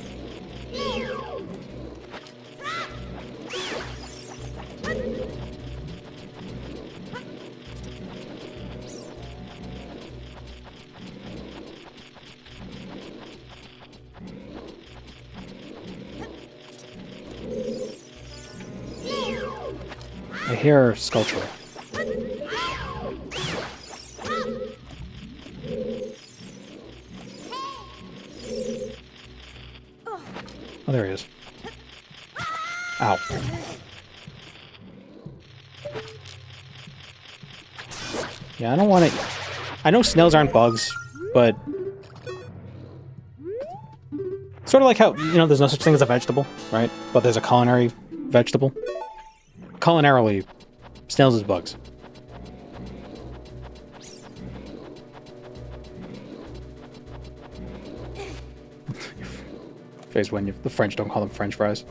I hear sculpture. Oh, there he is. Ow. Yeah, I don't want to... I know snails aren't bugs, but... Sort of like how, you know, there's no such thing as a vegetable, right? But there's a culinary vegetable. Culinarily, snails is bugs. Face when the French don't call them French fries.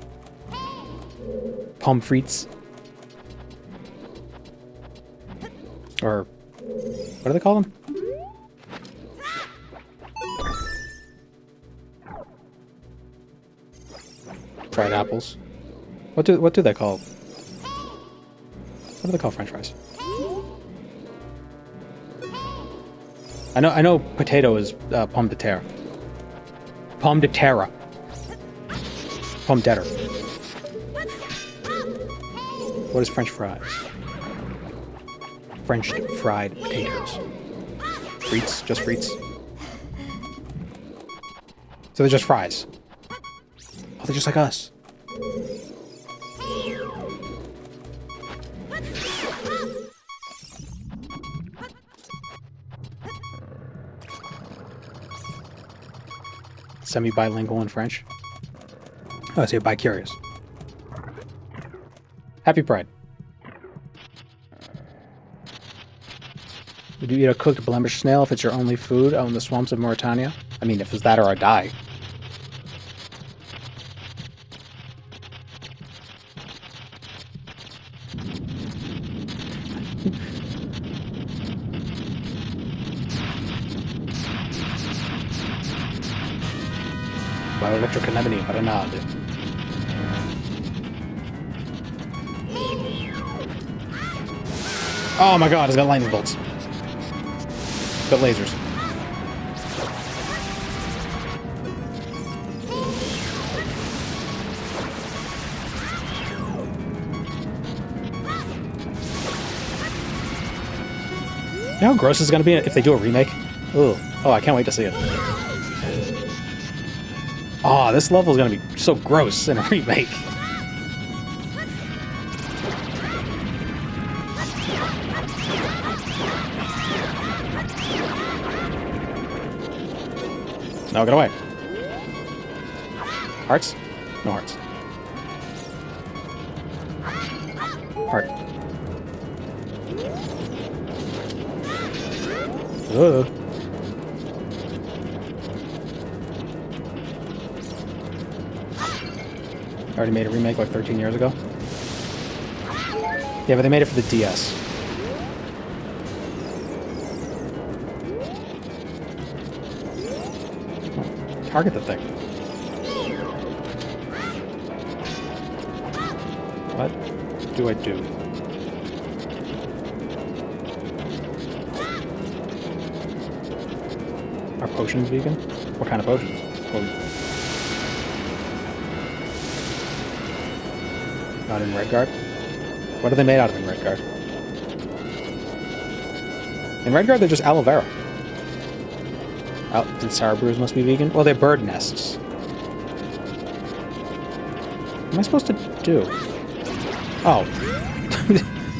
Pommes frites. Or, what do they call them? Fried apples. What do they call? What do they call French fries? I know potato is pomme de terre. Pomme de terre. Pomme de terre. What is French fries? French fried potatoes. Frites? Just frites? So they're just fries. Oh, they're just like us. Semi-bilingual in French. Oh, I say bi-curious. Happy Pride. Would you eat a cooked blemished snail if it's your only food out in the swamps of Mauritania? I mean, if it's that or I die. Bioelectrocannabinoid, marinade. Oh my god, it's got lightning bolts. It's got lasers. You know how gross it's gonna be if they do a remake? Ooh. Oh, I can't wait to see it. Oh, this level is gonna be so gross in a remake. No, get away. Hearts? No hearts. Heart. Ugh. Already made a remake like 13 years ago. Yeah, but they made it for the DS. Target the thing. What do I do? Are potions vegan? What kind of potions? Not in Redguard? What are they made out of in Redguard? In Redguard, they're just aloe vera. Oh, the sour brews must be vegan? Well, they're bird nests. What am I supposed to do? Oh.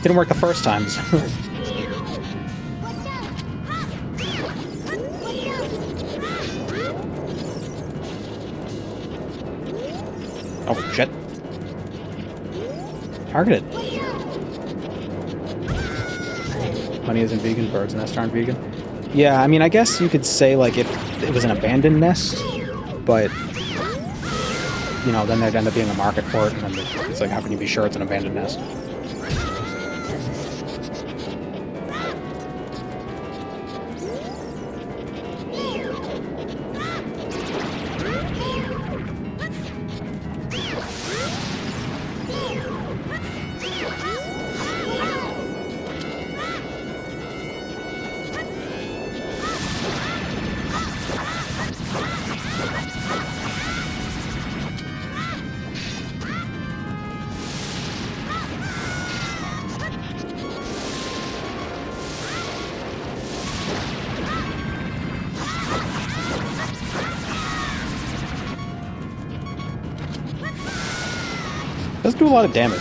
Didn't work the first time. Oh, shit. Targeted. Honey isn't vegan, birds' nests aren't vegan. Yeah, I mean, I guess you could say, like, if it was an abandoned nest, but, you know, then there'd end up being a market for it, and then it's like, how can you be sure it's an abandoned nest? Doesn't do a lot of damage.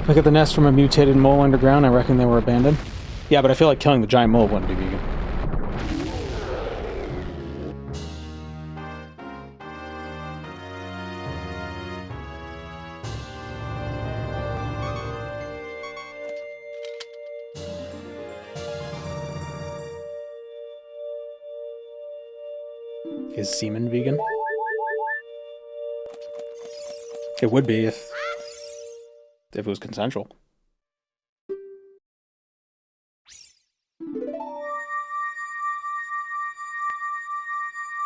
Look at the nest from a mutated mole underground. I reckon they were abandoned. Yeah, but I feel like killing the giant mole wouldn't be vegan. Is semen vegan? It would be if it was consensual.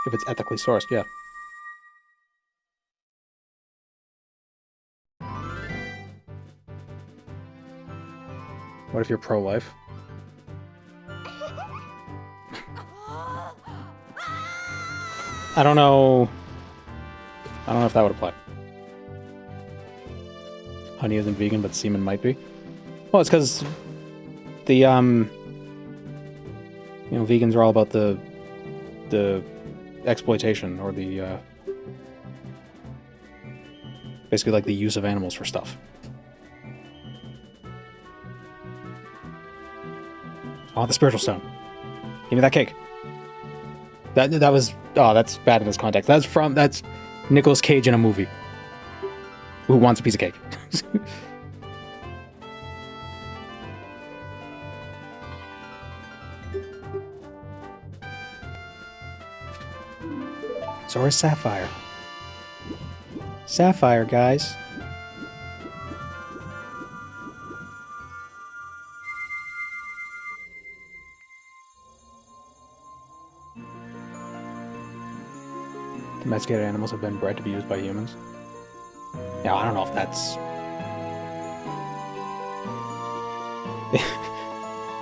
If it's ethically sourced, yeah. What if you're pro-life? I don't know. I don't know if that would apply. Honey isn't vegan, but semen might be. Well, it's because the you know, vegans are all about the exploitation or the basically like the use of animals for stuff. I want the spiritual stone. Give me that cake. That was, oh, that's bad in this context. That's Nicolas Cage in a movie who wants a piece of cake. So where's Sapphire? Sapphire, guys. Domesticated animals have been bred to be used by humans. Yeah, I don't know if that's...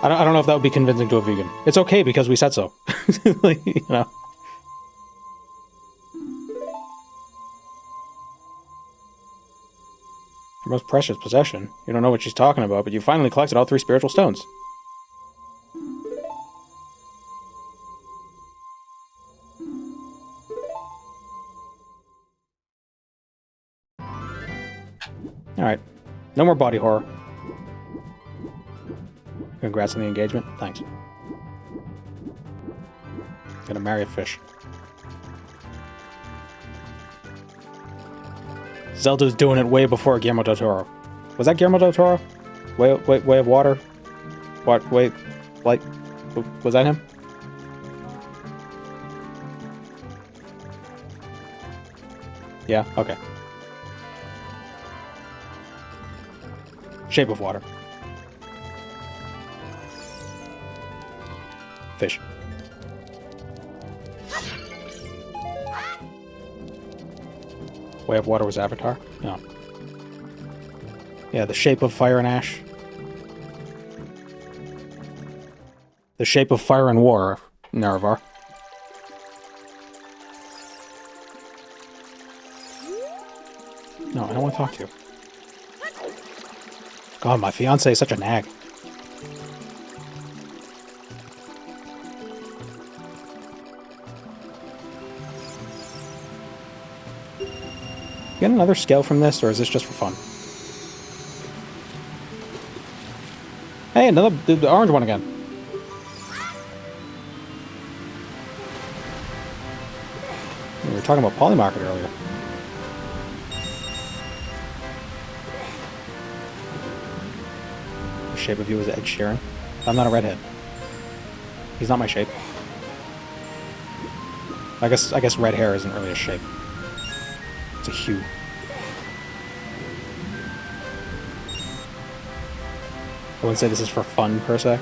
I don't know if that would be convincing to a vegan. It's okay because we said so. Like, you know. Your most precious possession. You don't know what she's talking about, but you finally collected all 3 spiritual stones. Alright. No more body horror. Congrats on the engagement. Thanks. Gonna marry a fish. Zelda's doing it way before Guillermo del Toro. Was that Guillermo del Toro? Way of Water? What? Wait. Light? Was that him? Yeah? Okay. Shape of Water. Fish. Way of Water was Avatar? No. Yeah, The Shape of Fire and Ash. The Shape of Fire and War, Nerevar. No, I don't want to talk to you. God, my fiance is such a nag. Get another scale from this, or is this just for fun? Hey, another the orange one again. We were talking about Polymarket earlier. shape of you as Ed Sheeran. I'm not a redhead. He's not my shape. I guess red hair isn't really a shape. It's a hue. I wouldn't say this is for fun, per se.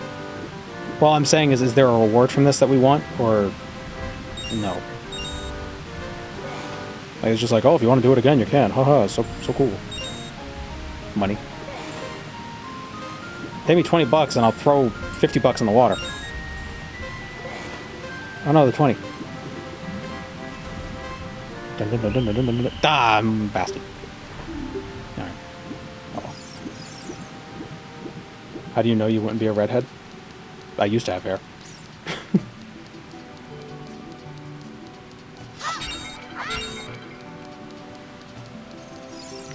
Well, I'm saying is there a reward from this that we want, or no? Like, it's just like, oh, if you want to do it again, you can. Haha, so cool. Money. Pay me 20 bucks and I'll throw 50 bucks in the water. Oh no, the 20. Dun, dun, dun, dun, dun, dun, dun, dun. Ah, I'm a bastard. Alright. Oh well. How do you know you wouldn't be a redhead? I used to have hair.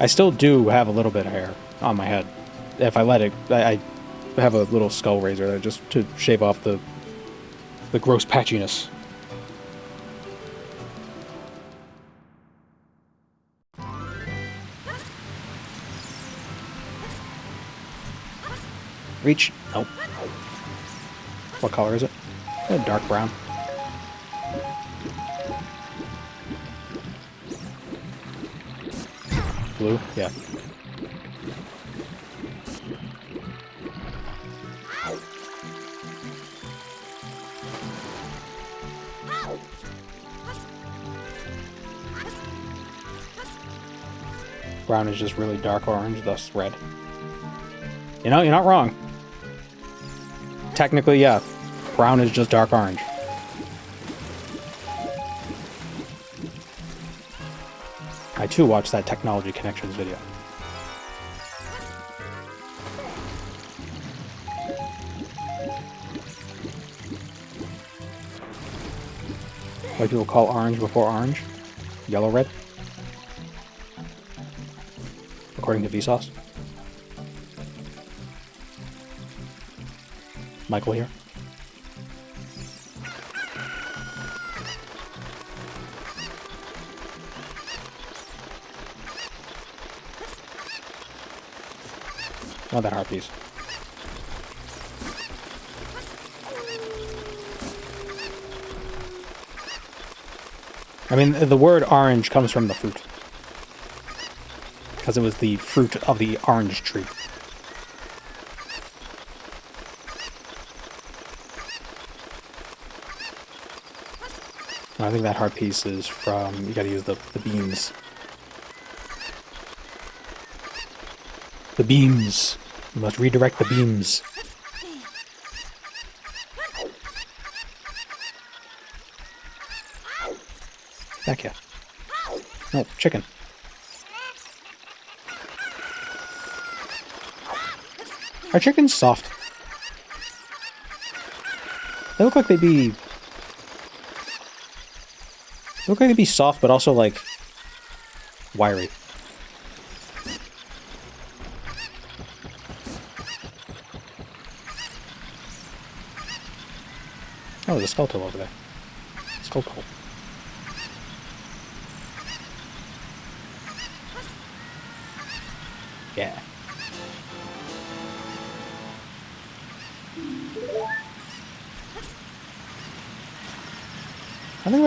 I still do have a little bit of hair on my head. If I let it, I have a little skull razor there just to shave off the gross patchiness. Reach. Nope. What color is it? Dark brown. Blue? Yeah. Brown is just really dark orange, thus red. You know, you're not wrong. Technically, yeah. Brown is just dark orange. I too watched that Technology Connections video. White people call orange before orange? Yellow red? According to Vsauce. Michael here. Oh, that heart piece. I mean, the word orange comes from the fruit. Because it was the fruit of the orange tree. I think that heart piece is from, you gotta use the beams. The beams. You must redirect the beams. Back here. No, chicken. Are chickens soft? They look like they'd be... They look like they'd be soft, but also, like, wiry. Oh, there's a skeleton over there. Skeleton. Yeah. I think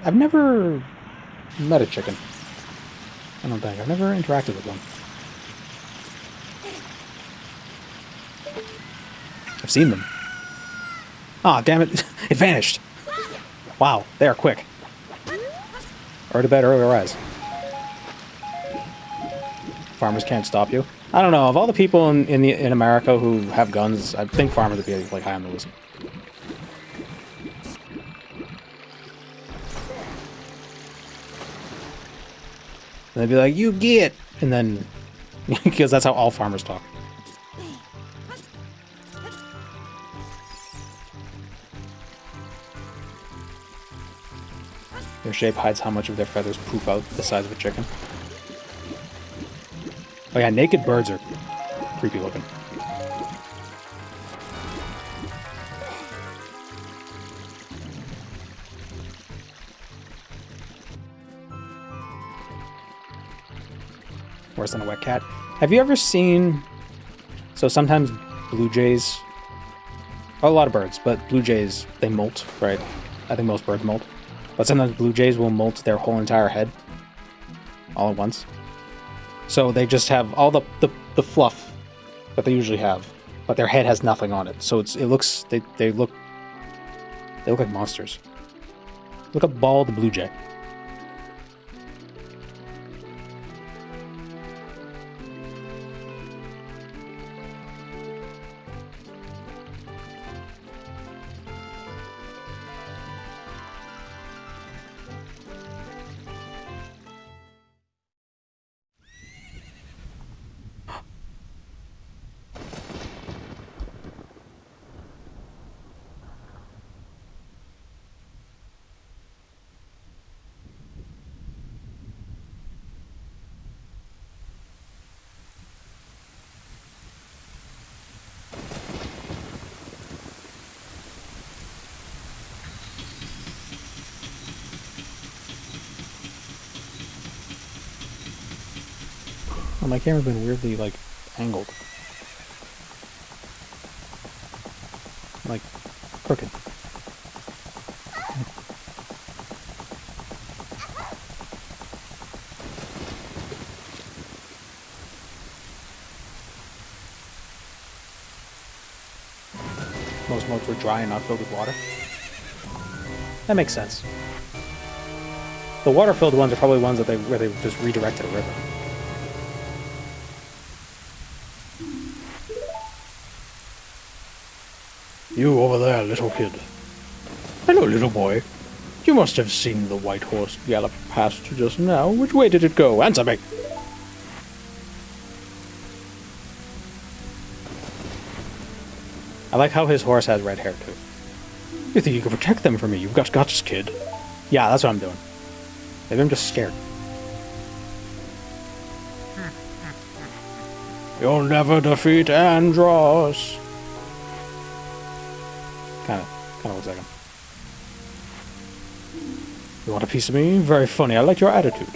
I've never met a chicken. I don't think. I've never interacted with one. I've seen them. Ah, damn it. It vanished. Wow, they are quick. Early to bed, early to rise. Farmers can't stop you. I don't know. Of all the people in America who have guns, I think farmers would be like high on the list. And they'd be like, "You get," and then because that's how all farmers talk. Their shape hides how much of their feathers poof out the size of a chicken. Oh yeah, naked birds are creepy looking. Worse than a wet cat. Have you ever seen So sometimes blue jays, a lot of birds, but blue jays, they molt, right? I think most birds molt. But sometimes blue jays will molt their whole entire head all at once. So they just have all the fluff that they usually have, but their head has nothing on it. So they look like monsters. Look up bald blue jay. Oh, my camera's been weirdly, like, angled. Like, crooked. Most moats were dry and not filled with water. That makes sense. The water-filled ones are probably ones where they just redirected a river. You over there, little kid. Hello, little boy. You must have seen the white horse gallop past just now. Which way did it go? Answer me! I like how his horse has red hair, too. You think you can protect them from me? You've got guts, kid. Yeah, that's what I'm doing. Maybe I'm just scared. You'll never defeat Andros. Kinda looks like him. You want a piece of me? Very funny. I like your attitude.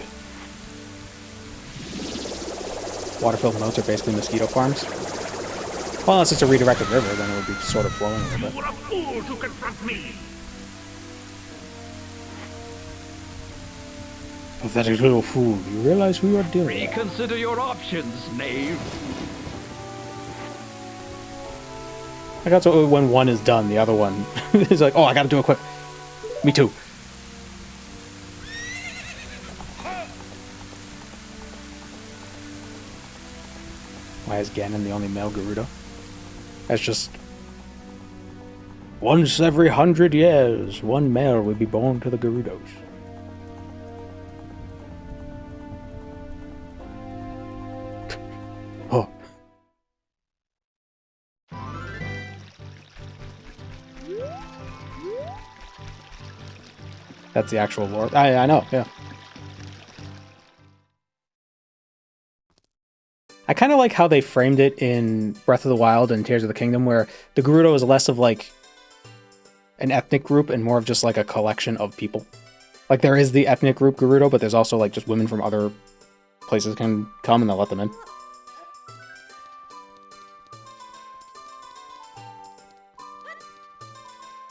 Water-filled moats are basically mosquito farms. Well, unless it's a redirected river, then it would be sort of flowing a little bit. You were a fool to confront me! Pathetic little fool. You realize who you are dealing with? Reconsider your options, knave. I got so when one is done, the other one is like, oh, I gotta do it quick. Me too. Why is Ganon the only male Gerudo? That's just... Once every 100 years, one male will be born to the Gerudos. Oh. That's the actual lore. I know, yeah. I kind of like how they framed it in Breath of the Wild and Tears of the Kingdom, where the Gerudo is less of like an ethnic group and more of just like a collection of people. Like there is the ethnic group Gerudo, but there's also like just women from other places can come and they'll let them in.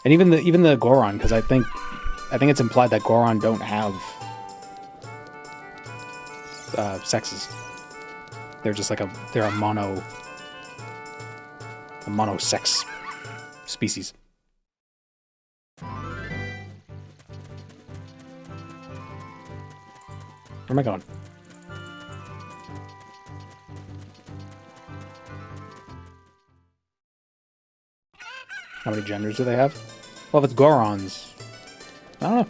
And even the Goron, because I think it's implied that Goron don't have sexes. They're just like they're a mono-sex species. Where am I going? How many genders do they have? Well, if it's Gorons, I don't know.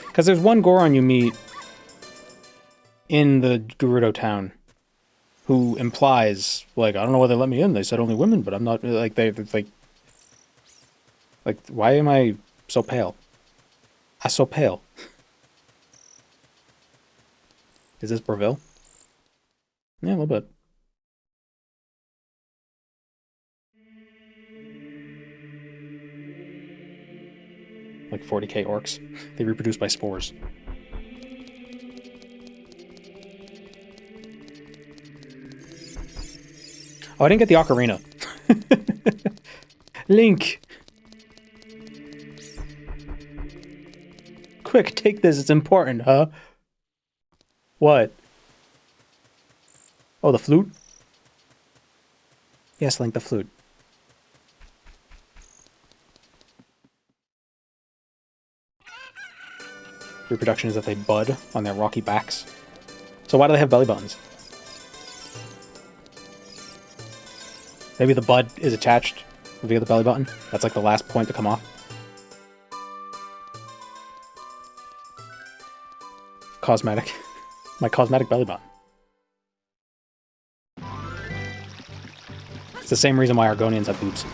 Because there's one Goron you meet in the Gerudo town who implies, like, I don't know why they let me in. They said only women, but I'm not, like, like, why am I so pale? I'm so pale. Is this Breville? Yeah, a little bit. Like 40k orcs. They reproduce by spores. Oh, I didn't get the ocarina. Link! Quick, take this. It's important, huh? What? Oh, the flute? Yes, Link, the flute. Reproduction is that they bud on their rocky backs. So why do they have belly buttons? Maybe the bud is attached via the belly button. That's like the last point to come off. Cosmetic. My cosmetic belly button. It's the same reason why Argonians have boobs.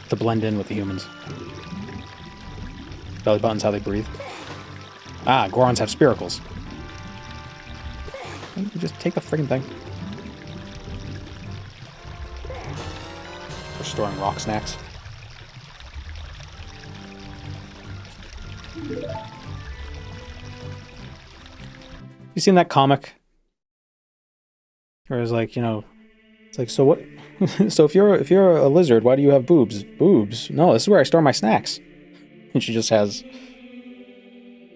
To blend in with the humans. Belly button's how they breathe. Ah, Gorons have spiracles. Why don't you just take the friggin' thing? For storing rock snacks. You seen that comic? Where it's like, you know, it's like, so what? So if you're a lizard, why do you have boobs? Boobs? No, this is where I store my snacks. And she just has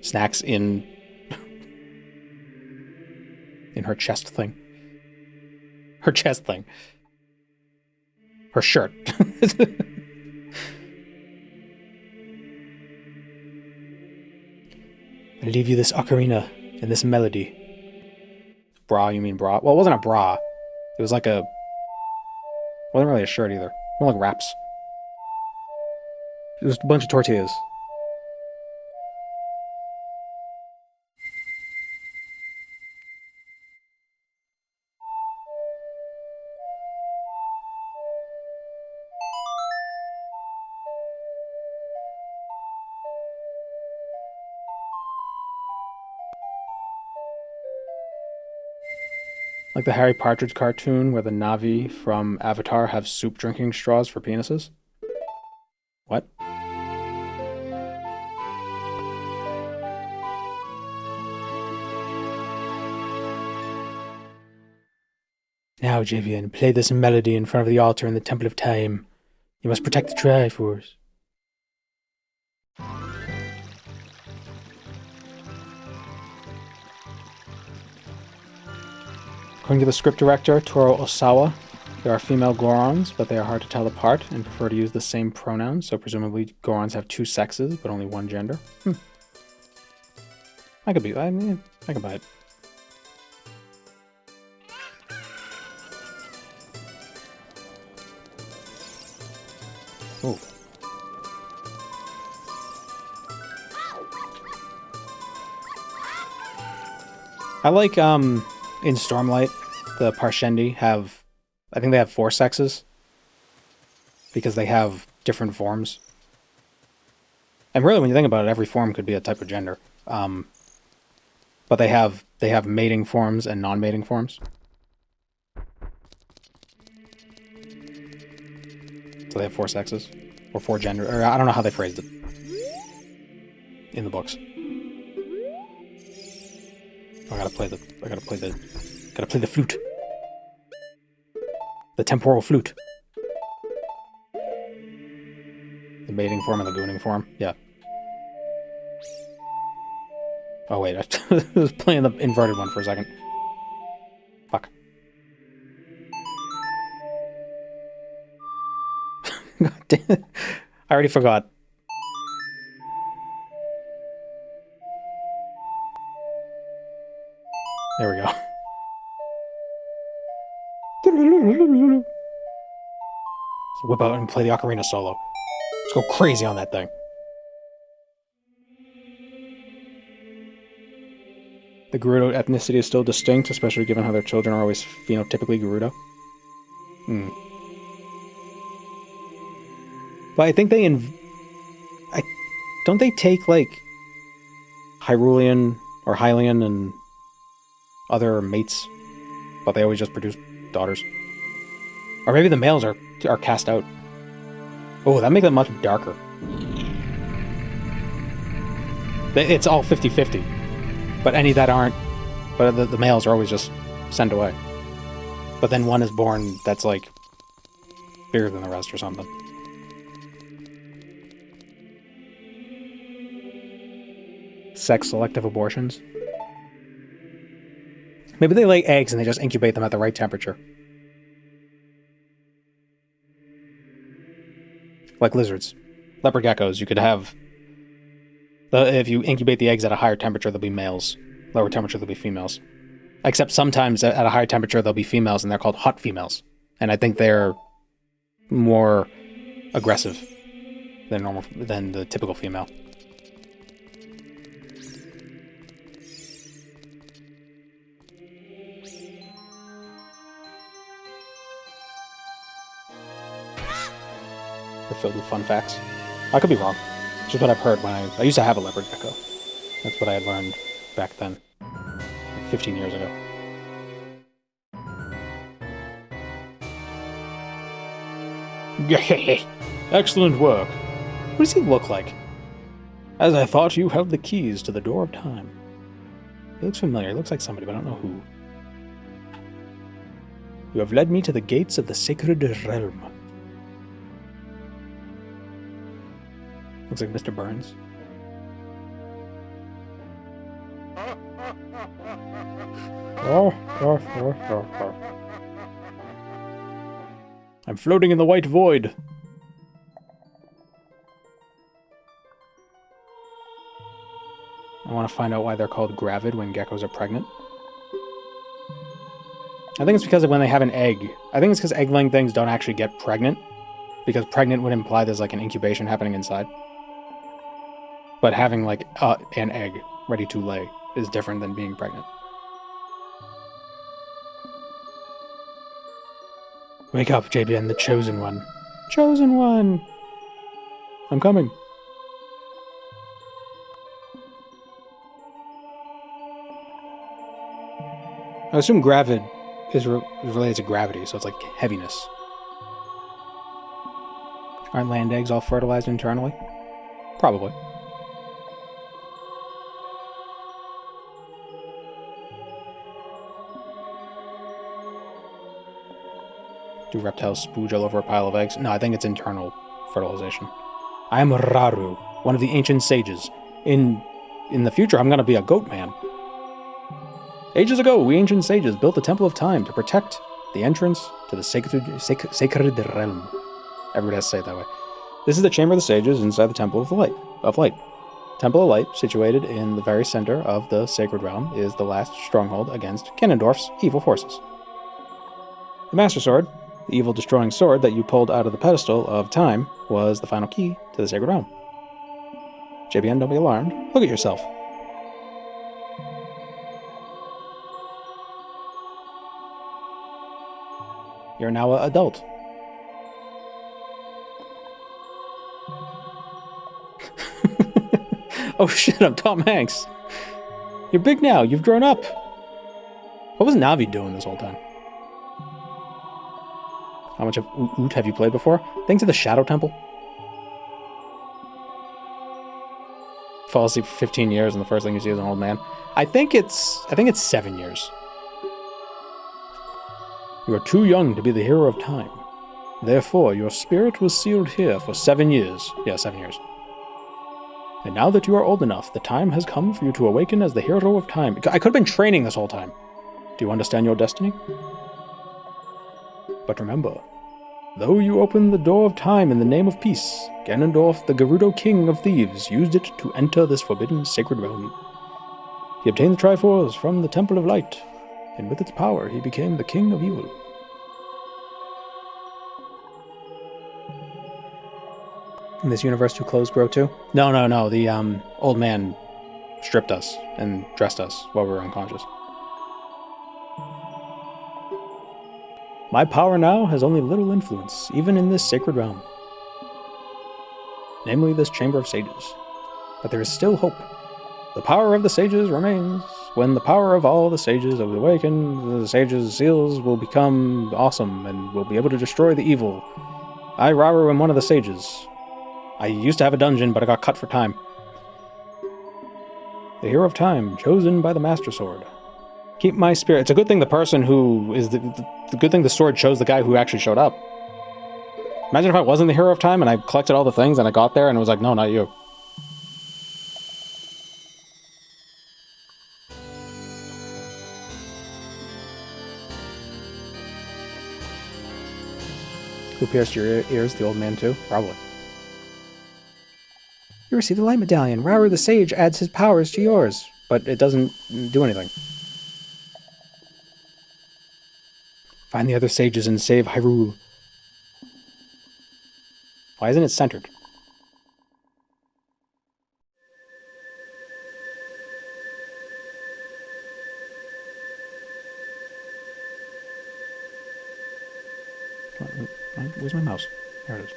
snacks in her chest thing. Her chest thing. Her shirt. I leave you this ocarina and this melody. Bra, you mean bra? Well, it wasn't a bra. It was like a... It wasn't really a shirt either. More like wraps. It was a bunch of tortillas. Like the Harry Partridge cartoon where the Na'vi from Avatar have soup drinking straws for penises? What? Now, Javian, play this melody in front of the altar in the Temple of Time. You must protect the Triforce. According to the script director, Toru Osawa, there are female Gorons, but they are hard to tell apart and prefer to use the same pronouns, so presumably Gorons have two sexes, but only one gender. I can buy it. Ooh. I like, in Stormlight, the Parshendi have... I think they have 4 sexes. Because they have different forms. And really, when you think about it, every form could be a type of gender. But they have mating forms and non-mating forms. So they have 4 sexes. Or 4 gender... Or I don't know how they phrased it. In the books. I gotta play the flute. The temporal flute. The mating form and the gooning form. Yeah. Oh wait, I was playing the inverted one for a second. Fuck. God damn it. I already forgot. There we go. Let's whip out and play the ocarina solo. Let's go crazy on that thing. The Gerudo ethnicity is still distinct, especially given how their children are always phenotypically Gerudo. But I think they don't they take, like, Hyrulean or Hylian and other mates, but they always just produce daughters. Or maybe the males are cast out. Oh, that makes it much darker. It's all 50-50. But any that aren't... But the males are always just sent away. But then one is born that's, like, bigger than the rest or something. Sex-selective abortions. Maybe they lay eggs and they just incubate them at the right temperature. Like lizards. Leopard geckos, you could have... if you incubate the eggs at a higher temperature, they'll be males. Lower temperature, they'll be females. Except sometimes at a higher temperature, they'll be females, and they're called hot females. And I think they're more aggressive than the typical female. They're filled with fun facts. I could be wrong. It's just what I've heard when I used to have a leopard gecko. That's what I had learned back then, like 15 years ago. Excellent work. What does he look like? As I thought, you held the keys to the door of time. He looks familiar. He looks like somebody, but I don't know who. You have led me to the gates of the sacred realm. Looks like Mr. Burns. I'm floating in the white void. I want to find out why they're called gravid when geckos are pregnant. I think it's because of when they have an egg. I think it's because egg-laying things don't actually get pregnant. Because pregnant would imply there's like an incubation happening inside. But having like an egg ready to lay is different than being pregnant. Wake up, JBN, the chosen one. Chosen one! I'm coming. I assume gravid is related to gravity, so it's like heaviness. Aren't land eggs all fertilized internally? Probably. Do reptiles spooge all over a pile of eggs? No, I think it's internal fertilization. I am Raru, one of the ancient sages. In the future, I'm going to be a goat man. Ages ago, we ancient sages built the Temple of Time to protect the entrance to the sacred realm. Everybody has to say it that way. This is the Chamber of the Sages inside the Temple of Light. Temple of Light, situated in the very center of the sacred realm, is the last stronghold against Ganondorf's evil forces. The Master Sword, the evil destroying sword that you pulled out of the pedestal of time, was the final key to the sacred realm. JBN, don't be alarmed. Look at yourself. You're now an adult. Oh shit, I'm Tom Hanks. You're big now, you've grown up. What was Navi doing this whole time? How much of Oot have you played before? Think to the Shadow Temple. Fall asleep for 15 years and the first thing you see is an old man. I think it's 7 years. You are too young to be the hero of time. Therefore, your spirit was sealed here for 7 years. Yeah, 7 years. And now that you are old enough, the time has come for you to awaken as the hero of time. I could have been training this whole time. Do you understand your destiny? But remember, though you opened the door of time in the name of peace, Ganondorf, the Gerudo King of Thieves, used it to enter this forbidden sacred realm. He obtained the Triforce from the Temple of Light, and with its power he became the King of Evil. In this universe, do clothes grow too? No. The old man stripped us and dressed us while we were unconscious. My power now has only little influence, even in this sacred realm. Namely, this Chamber of Sages. But there is still hope. The power of the sages remains. When the power of all the sages is awakened, the sages' seals will become awesome and will be able to destroy the evil. I, Raru, am one of the sages. I used to have a dungeon, but I got cut for time. The hero of time, chosen by the Master Sword. Keep my spirit. It's a good thing the person who is the good thing the sword chose the guy who actually showed up. Imagine if I wasn't the hero of time and I collected all the things and I got there and it was like, no, not you. Who pierced your ears? The old man too? Probably. You receive the light medallion. Raur the Sage adds his powers to yours, but it doesn't do anything. Find the other sages and save Hyrule. Why isn't it centered? Where's my mouse? There it is.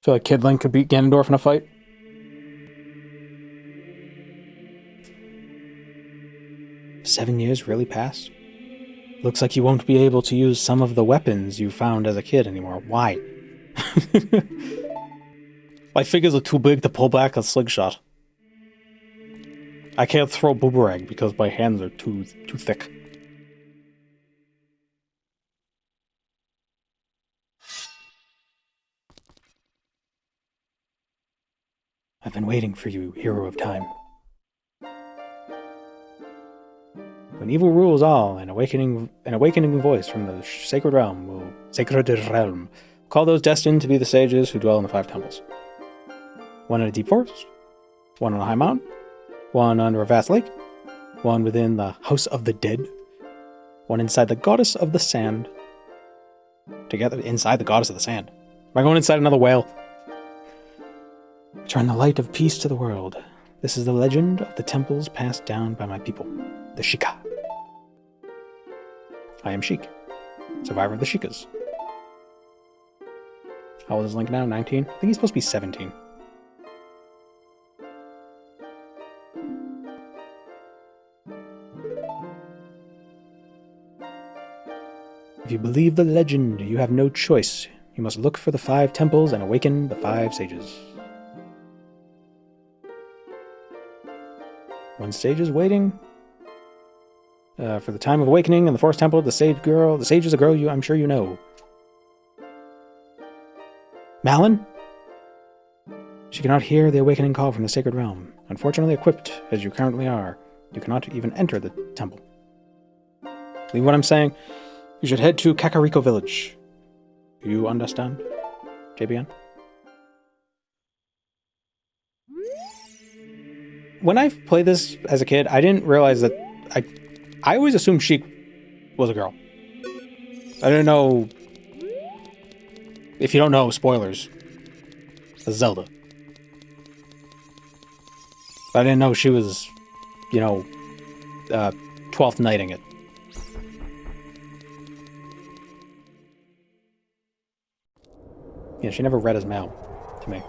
Feel like Kid Link could beat Ganondorf in a fight. "7 years really passed? Looks like you won't be able to use some of the weapons you found as a kid anymore. Why?" My fingers are too big to pull back a slingshot. I can't throw boomerang because my hands are too thick. I've been waiting for you, hero of time. When evil rules all, an awakening voice from the sacred realm, call those destined to be the sages who dwell in the 5 temples. One in a deep forest, one on a high mountain, one under a vast lake, one within the house of the dead, one inside the goddess of the sand. Together, inside the goddess of the sand. Am I going inside another whale? Turn the light of peace to the world. This is the legend of the temples passed down by my people, the Sheikah. I am Sheik, survivor of the Sheikahs. How old is Link now? 19? I think he's supposed to be 17. If you believe the legend, you have no choice. You must look for the 5 temples and awaken the 5 sages. One sage is waiting for the time of awakening in the Forest Temple. The sage is a girl I'm sure you know. Malon? She cannot hear the awakening call from the sacred realm. Unfortunately, equipped as you currently are, you cannot even enter the temple. Leave what I'm saying. You should head to Kakariko Village. You understand, JBN? When I played this as a kid, I didn't realize that I always assumed Sheik was a girl. I didn't know. If you don't know, spoilers. It's Zelda. But I didn't know she was, 12th knighting it. Yeah, she never read his mail to me.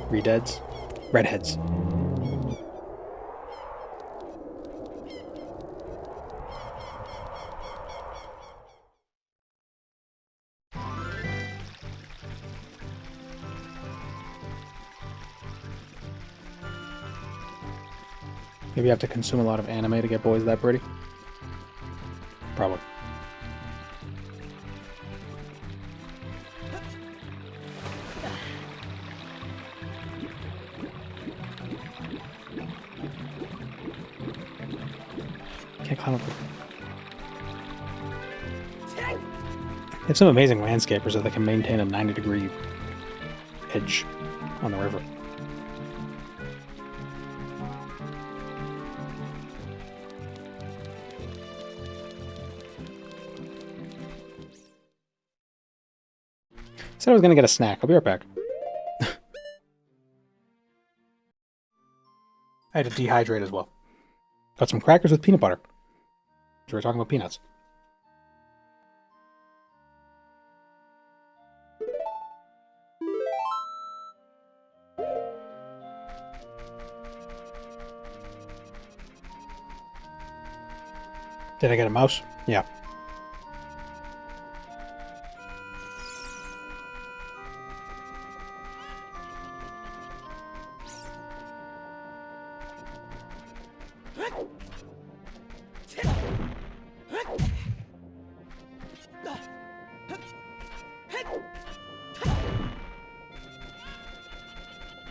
Redheads? Redheads. Maybe you have to consume a lot of anime to get boys that pretty? Probably. Can't climb up the... They have some amazing landscapers that can maintain a 90-degree edge on the river. Said I was gonna get a snack. I'll be right back. I had to dehydrate as well. Got some crackers with peanut butter. So we're talking about peanuts. Did I get a mouse? Yeah.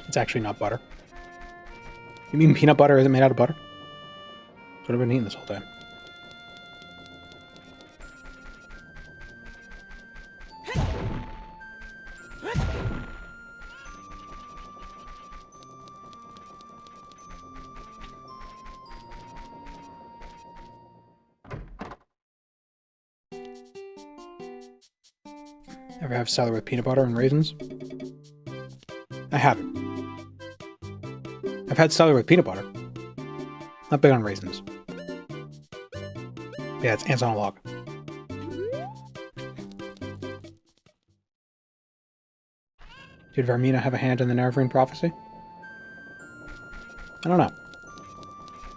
It's actually not butter. You mean peanut butter isn't made out of butter? That's what I've been eating this whole time. Ever have celery with peanut butter and raisins? I haven't. I've had celery with peanut butter. Not big on raisins. Yeah, it's ants on a log. Did Vermina have a hand in the Nevergreen prophecy? I don't know.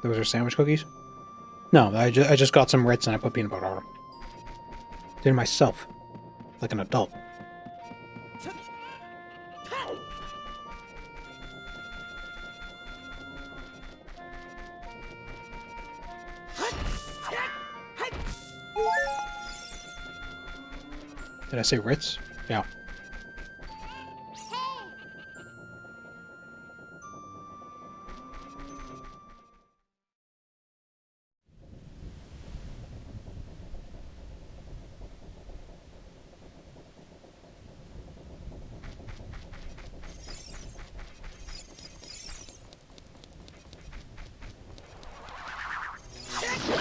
Those are sandwich cookies? No, I just got some Ritz and I put peanut butter on them. Did it myself. Like an adult. Did I say Ritz? Yeah.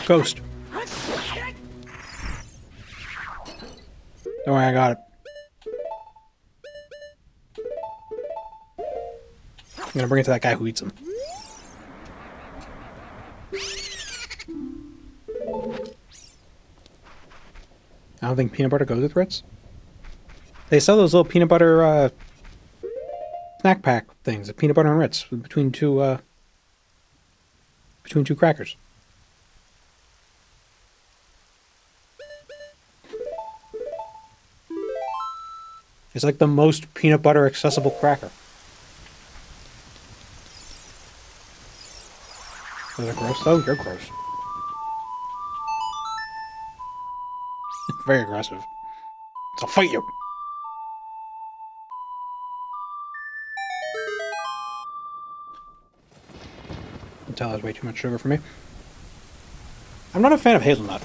Ghost. Don't worry, I got it. I'm gonna bring it to that guy who eats them. I don't think peanut butter goes with Ritz. They sell those little peanut butter snack pack things, the peanut butter and Ritz, between two crackers. It's like the most peanut butter accessible cracker. Is it gross though? You're gross. Very aggressive. I'll fight you. I can tell that's way too much sugar for me. I'm not a fan of hazelnut.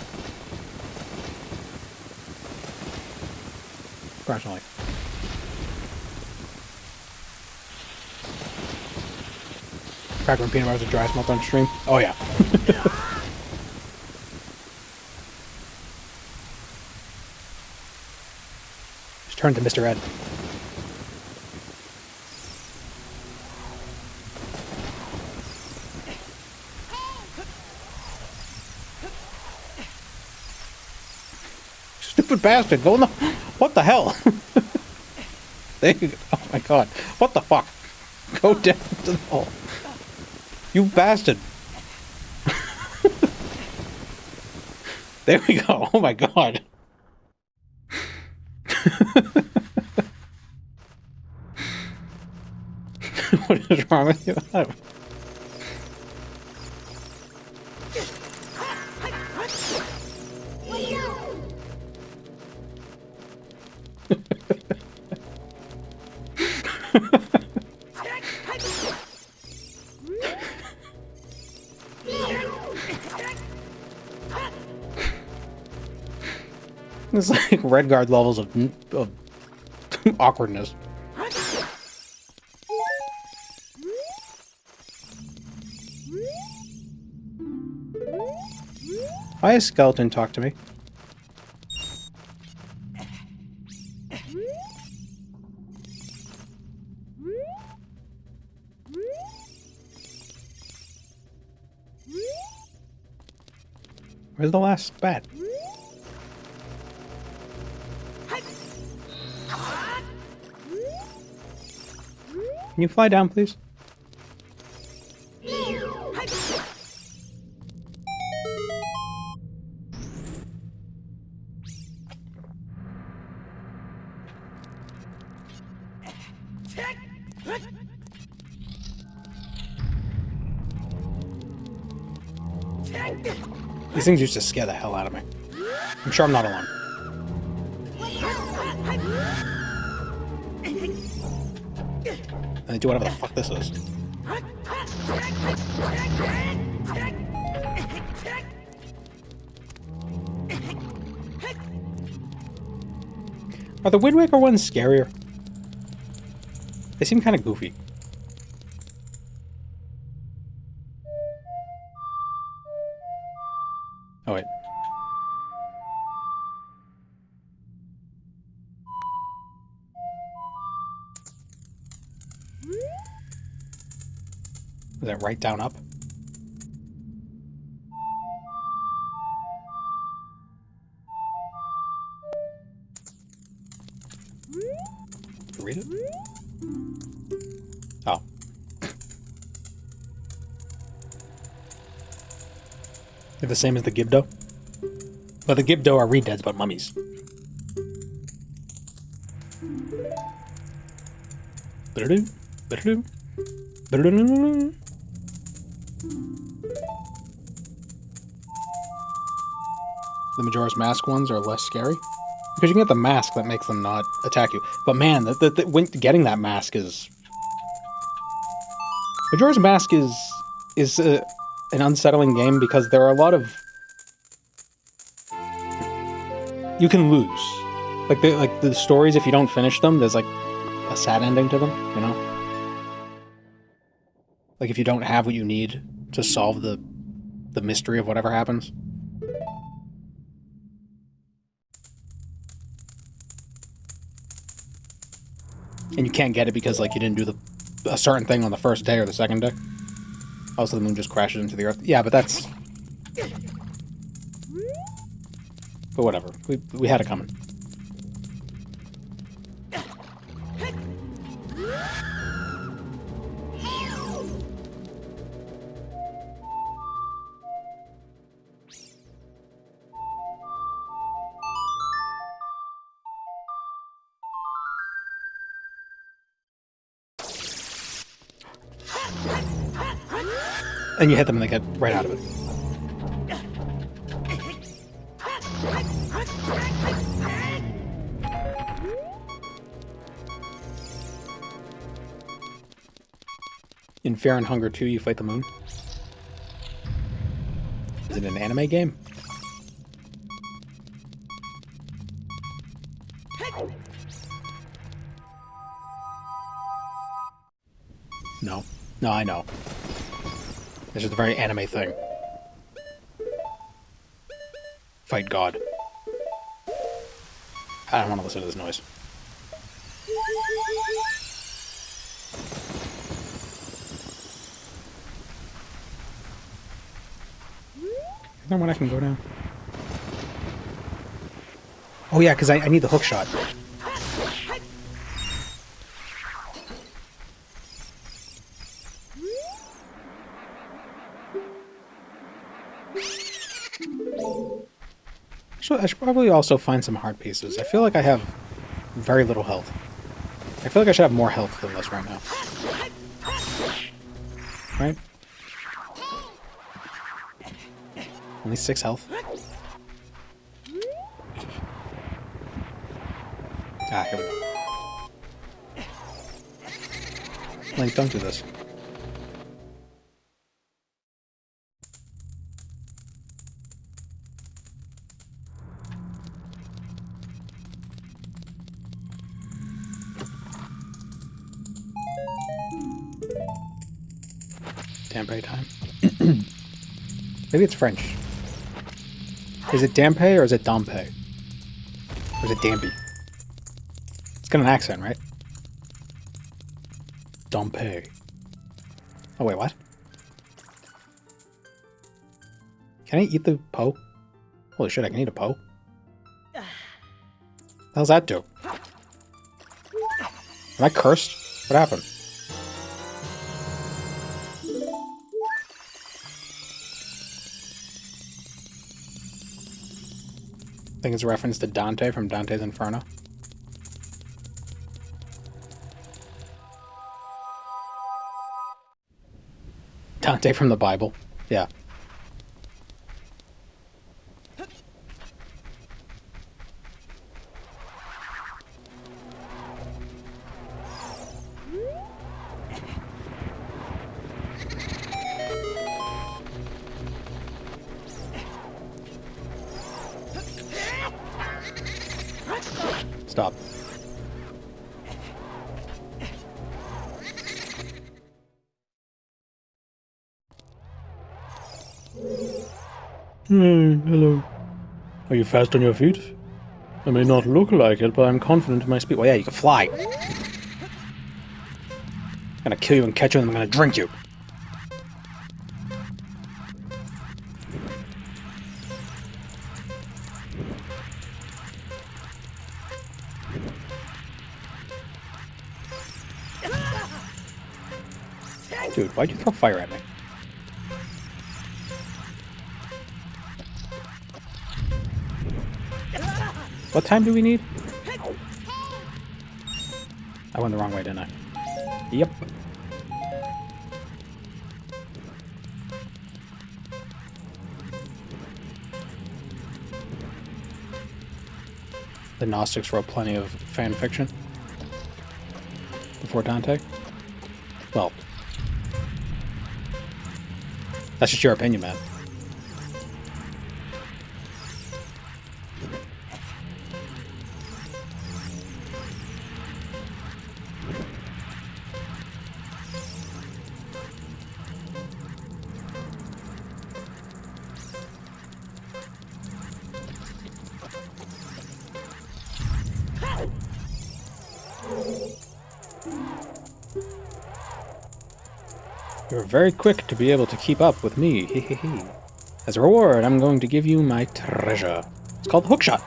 Personally. Cracker and peanut butter is a dry smelt on stream. Oh yeah. Just turn to Mr. Ed. Stupid bastard, go in the... What the hell? There you go. Oh my god. What the fuck? Go down to the hole. You bastard. There we go. Oh my god. What is wrong with you? It's like Redguard levels of awkwardness. Why has Skeleton talk to me? Where's the last bat? Can you fly down, please? These things used to scare the hell out of me. I'm sure I'm not alone. And they do whatever the fuck this is. Are the Wind Waker ones scarier? They seem kind of goofy. Oh, wait. Is that right down up? Read it? Oh. They're the same as the Gibdo? But the Gibdo are redeads, but mummies. Ba-da-doo, ba-da-doo, ba-da-doo. The Majora's Mask ones are less scary. Because you can get the mask that makes them not attack you. But man, when getting that mask is... Majora's Mask is an unsettling game because there are a lot of... You can lose. Like the stories, if you don't finish them, there's like a sad ending to them, you know? Like if you don't have what you need to solve the mystery of whatever happens. And you can't get it because, like, you didn't do a certain thing on the first day or the second day. Also, the moon just crashes into the earth. Yeah, but that's... But whatever. We had it coming. And you hit them and they get right out of it. In Fear and Hunger 2, you fight the moon. Is it an anime game? No. No, I know. It's just a very anime thing. Fight God. I don't want to listen to this noise. Is there one I can go down? Oh yeah, because I need the hook shot. I should probably also find some heart pieces. I feel like I have very little health. I feel like I should have more health than this right now. Right? Only 6 health. Ah, here we go. Link, don't do this. Dampe time. Maybe it's French. Is it Dampe or is it Dampe? Or is it Dampy? It's got an accent, right? Dampe. Oh wait, what? Can I eat the Poe? Holy shit, I can eat a Poe. How's that do? Am I cursed? What happened? I think it's a reference to Dante from Dante's Inferno. Dante from the Bible. Yeah. Stop. Hello. Are you fast on your feet? I may not look like it, but I'm confident in my speed. Well, yeah, you can fly. I'm gonna kill you and catch you, and I'm gonna drink you. Dude, why'd you throw fire at me? What time do we need? I went the wrong way, didn't I? Yep. The Gnostics wrote plenty of fan fiction before Dante. Well, that's just your opinion, man. You're very quick to be able to keep up with me, hehehe. As a reward, I'm going to give you my treasure. It's called the hookshot.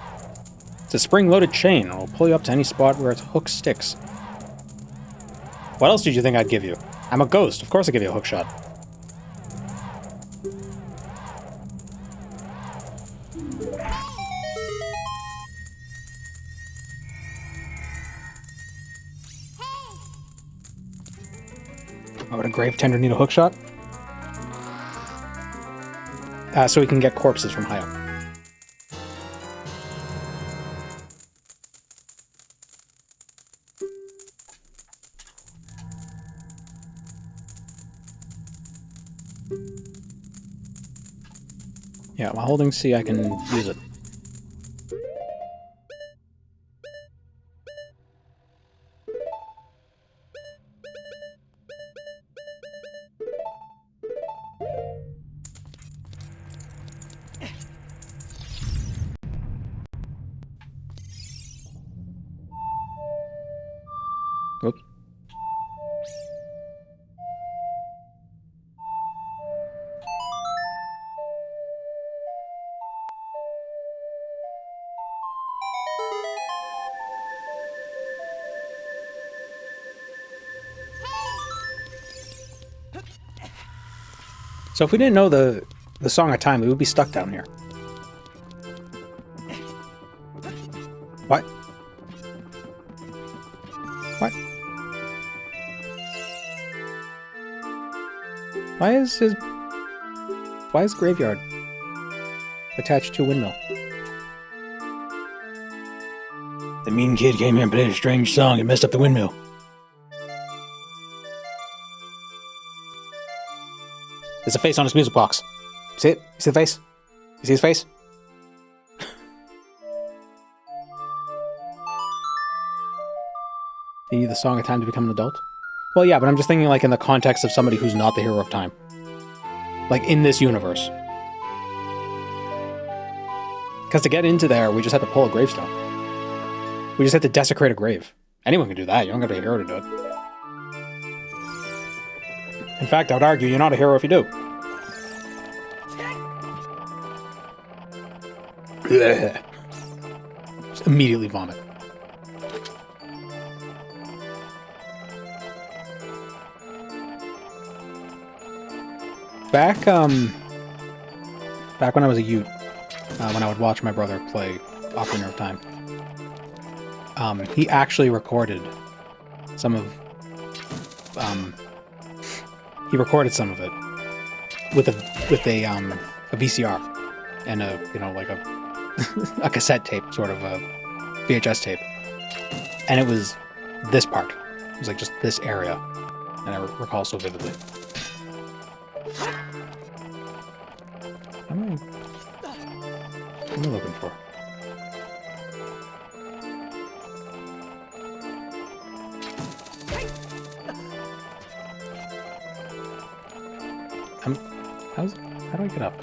It's a spring-loaded chain, and will pull you up to any spot where its hook sticks. What else did you think I'd give you? I'm a ghost, of course I give you a hookshot. Why would a grave tender need a hookshot? So we can get corpses from high up. Yeah, while holding C, I can use it. Oops. So if we didn't know the Song of Time, we would be stuck down here. What? What? Why is Graveyard attached to a windmill? The mean kid came here and played a strange song and messed up the windmill. There's a face on his music box. See it? You see the face? You see his face? You need the Song of Time to become an adult? Well, yeah, but I'm just thinking like in the context of somebody who's not the hero of time. Like in this universe. Because to get into there, we just have to pull a gravestone. We just have to desecrate a grave. Anyone can do that. You don't have to be a hero to do it. In fact, I would argue you're not a hero if you do. Blech. Just immediately vomit. Back when I was a youth, when I would watch my brother play Ocarina of Time, he actually recorded some of it with a VCR and like a cassette tape, sort of a VHS tape, and it was this part. It was like just this area, and I recall so vividly. What am I looking for? How do I get up?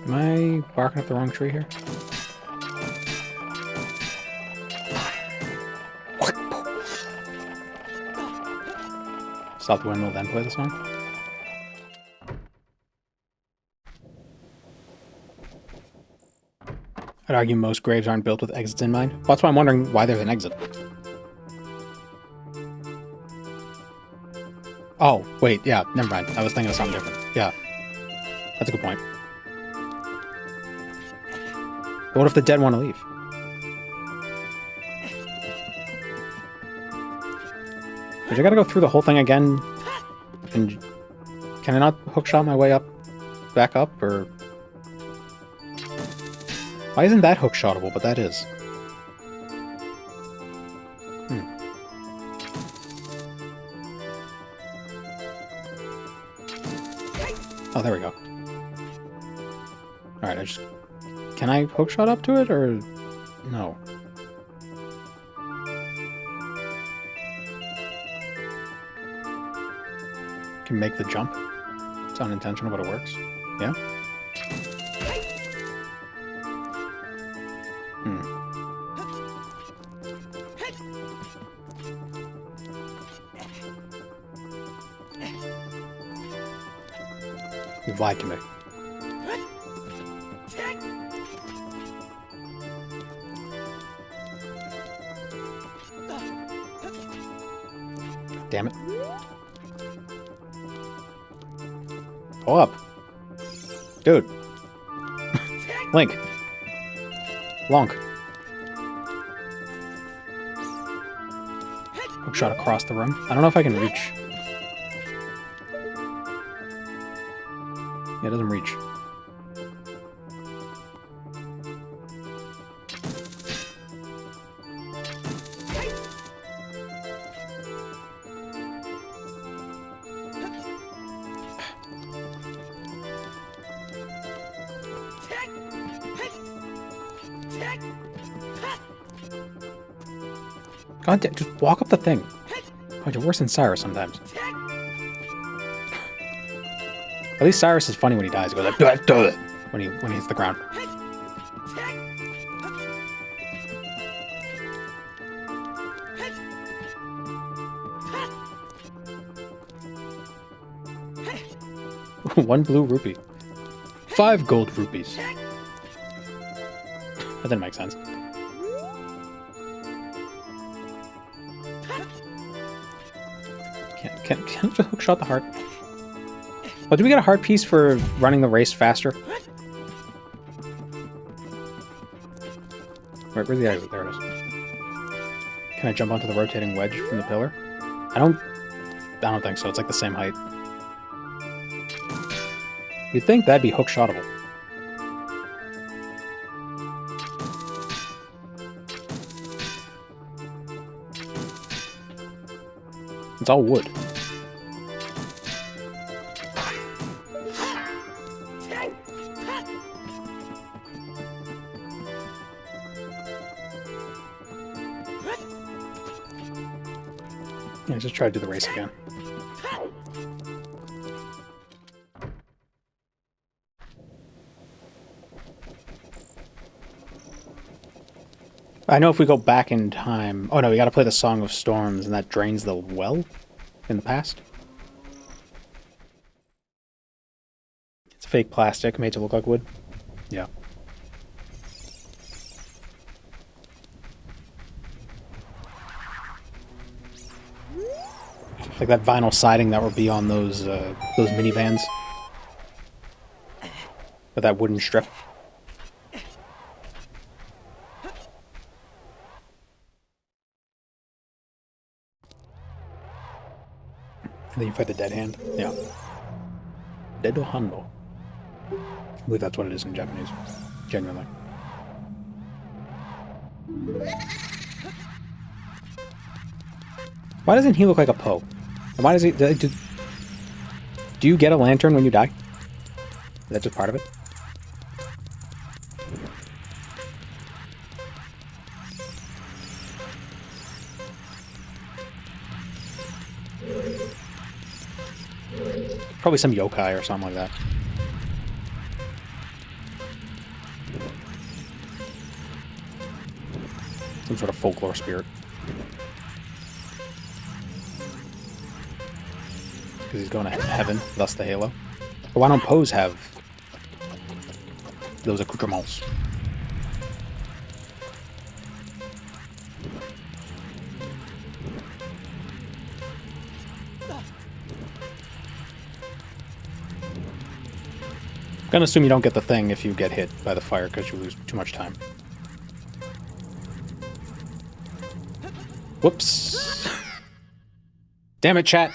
Am I barking up the wrong tree here? Stop the windmill, then play the song? I'd argue most graves aren't built with exits in mind. Well, that's why I'm wondering why there's an exit. Oh, wait, yeah, never mind. I was thinking of something different. Yeah, that's a good point. But what if the dead want to leave? Did I gotta go through the whole thing again? And can I not hookshot my way up, back up, or... Why isn't that hookshotable, but that is? Oh, there we go. Alright, can I hookshot up to it, or... No. Can make the jump. It's unintentional, but it works. Yeah? You've lied to me. Damn it. Pull up. Dude. Link. Lonk. Hookshot across the room. I don't know if I can reach. Yeah, it doesn't reach. God damn, just walk up the thing. God, you're worse than Cyrus sometimes. At least Cyrus is funny when he dies. He goes like, "Duh, duh," when he hits the ground. One blue rupee. 5 gold rupees. That didn't make sense. Can I just hookshot the heart? Oh, did we get a heart piece for running the race faster? Where's the exit? There it is. Can I jump onto the rotating wedge from the pillar? I don't think so. It's like the same height. You'd think that'd be hookshotable. It's all wood. Yeah, just try to do the race again. I know if we go back in time... Oh no, we gotta play the Song of Storms, and that drains the well in the past. It's fake plastic made to look like wood. Yeah. Like that vinyl siding that would be on those minivans. With that wooden strip. And then you fight the dead hand. Yeah. Dead Hando. I believe that's what it is in Japanese. Genuinely. Why doesn't he look like a Poe? And why does he... Do you get a lantern when you die? Is that just part of it? Probably some yokai or something like that. Some sort of folklore spirit. Because he's going to heaven, thus the halo. But why don't Poes have those accoutrements? I'm gonna assume you don't get the thing if you get hit by the fire because you lose too much time. Whoops. Damn it, chat.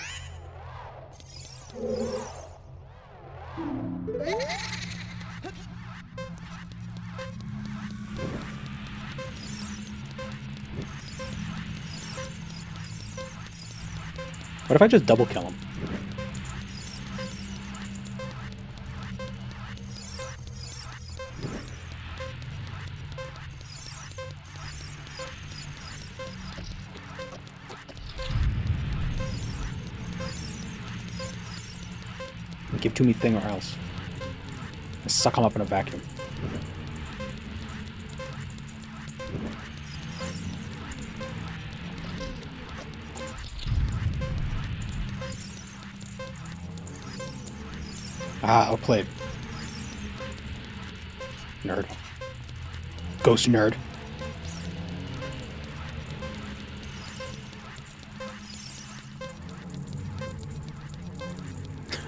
What if I just double kill him? Give to me thing or else. I suck him up in a vacuum. Ah, outplayed. Nerd. Ghost nerd.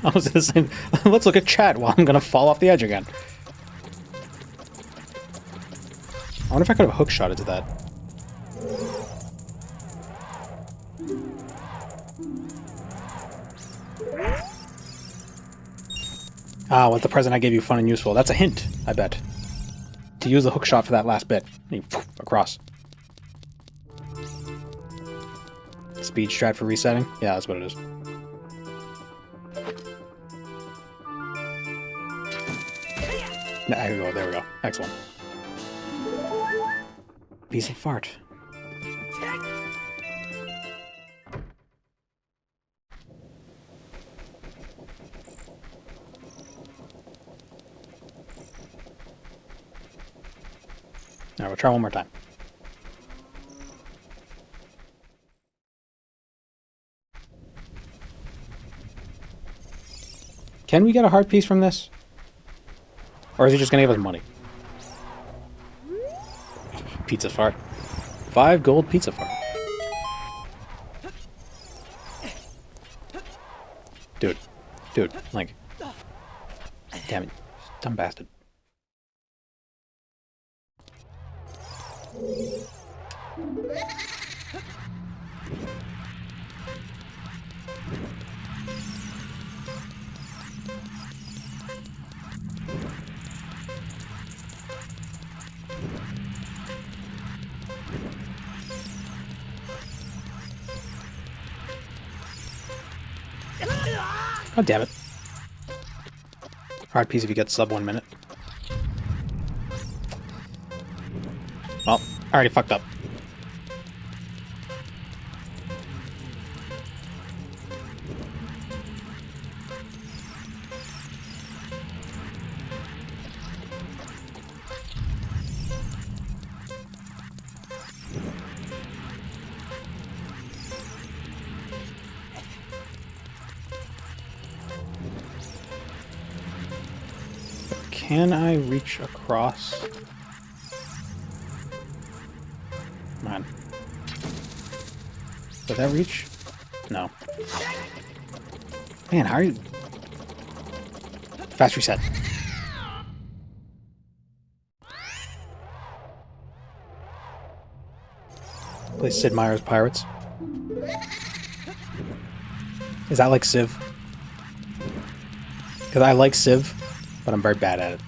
I was gonna say, let's look at chat while I'm gonna fall off the edge again. I wonder if I could have hook shot into that. Ah, what the present I gave you fun and useful. That's a hint, I bet. To use the hook shot for that last bit. Across. Speed strat for resetting? Yeah, that's what it is. There we go, there we go. Excellent. Piece of fart. Alright, we'll try one more time. Can we get a heart piece from this? Or is he just gonna give us money? Pizza fart. 5 gold pizza fart. Dude. Dude, like. Damn it. Dumb bastard. Oh, damn it. Hard piece if you get sub 1 minute. Well, I already fucked up. Can I reach across? Come on. Did that reach? No. Man, how are you... Fast reset. Play Sid Meier's Pirates. Is that like Civ? Because I like Civ, but I'm very bad at it.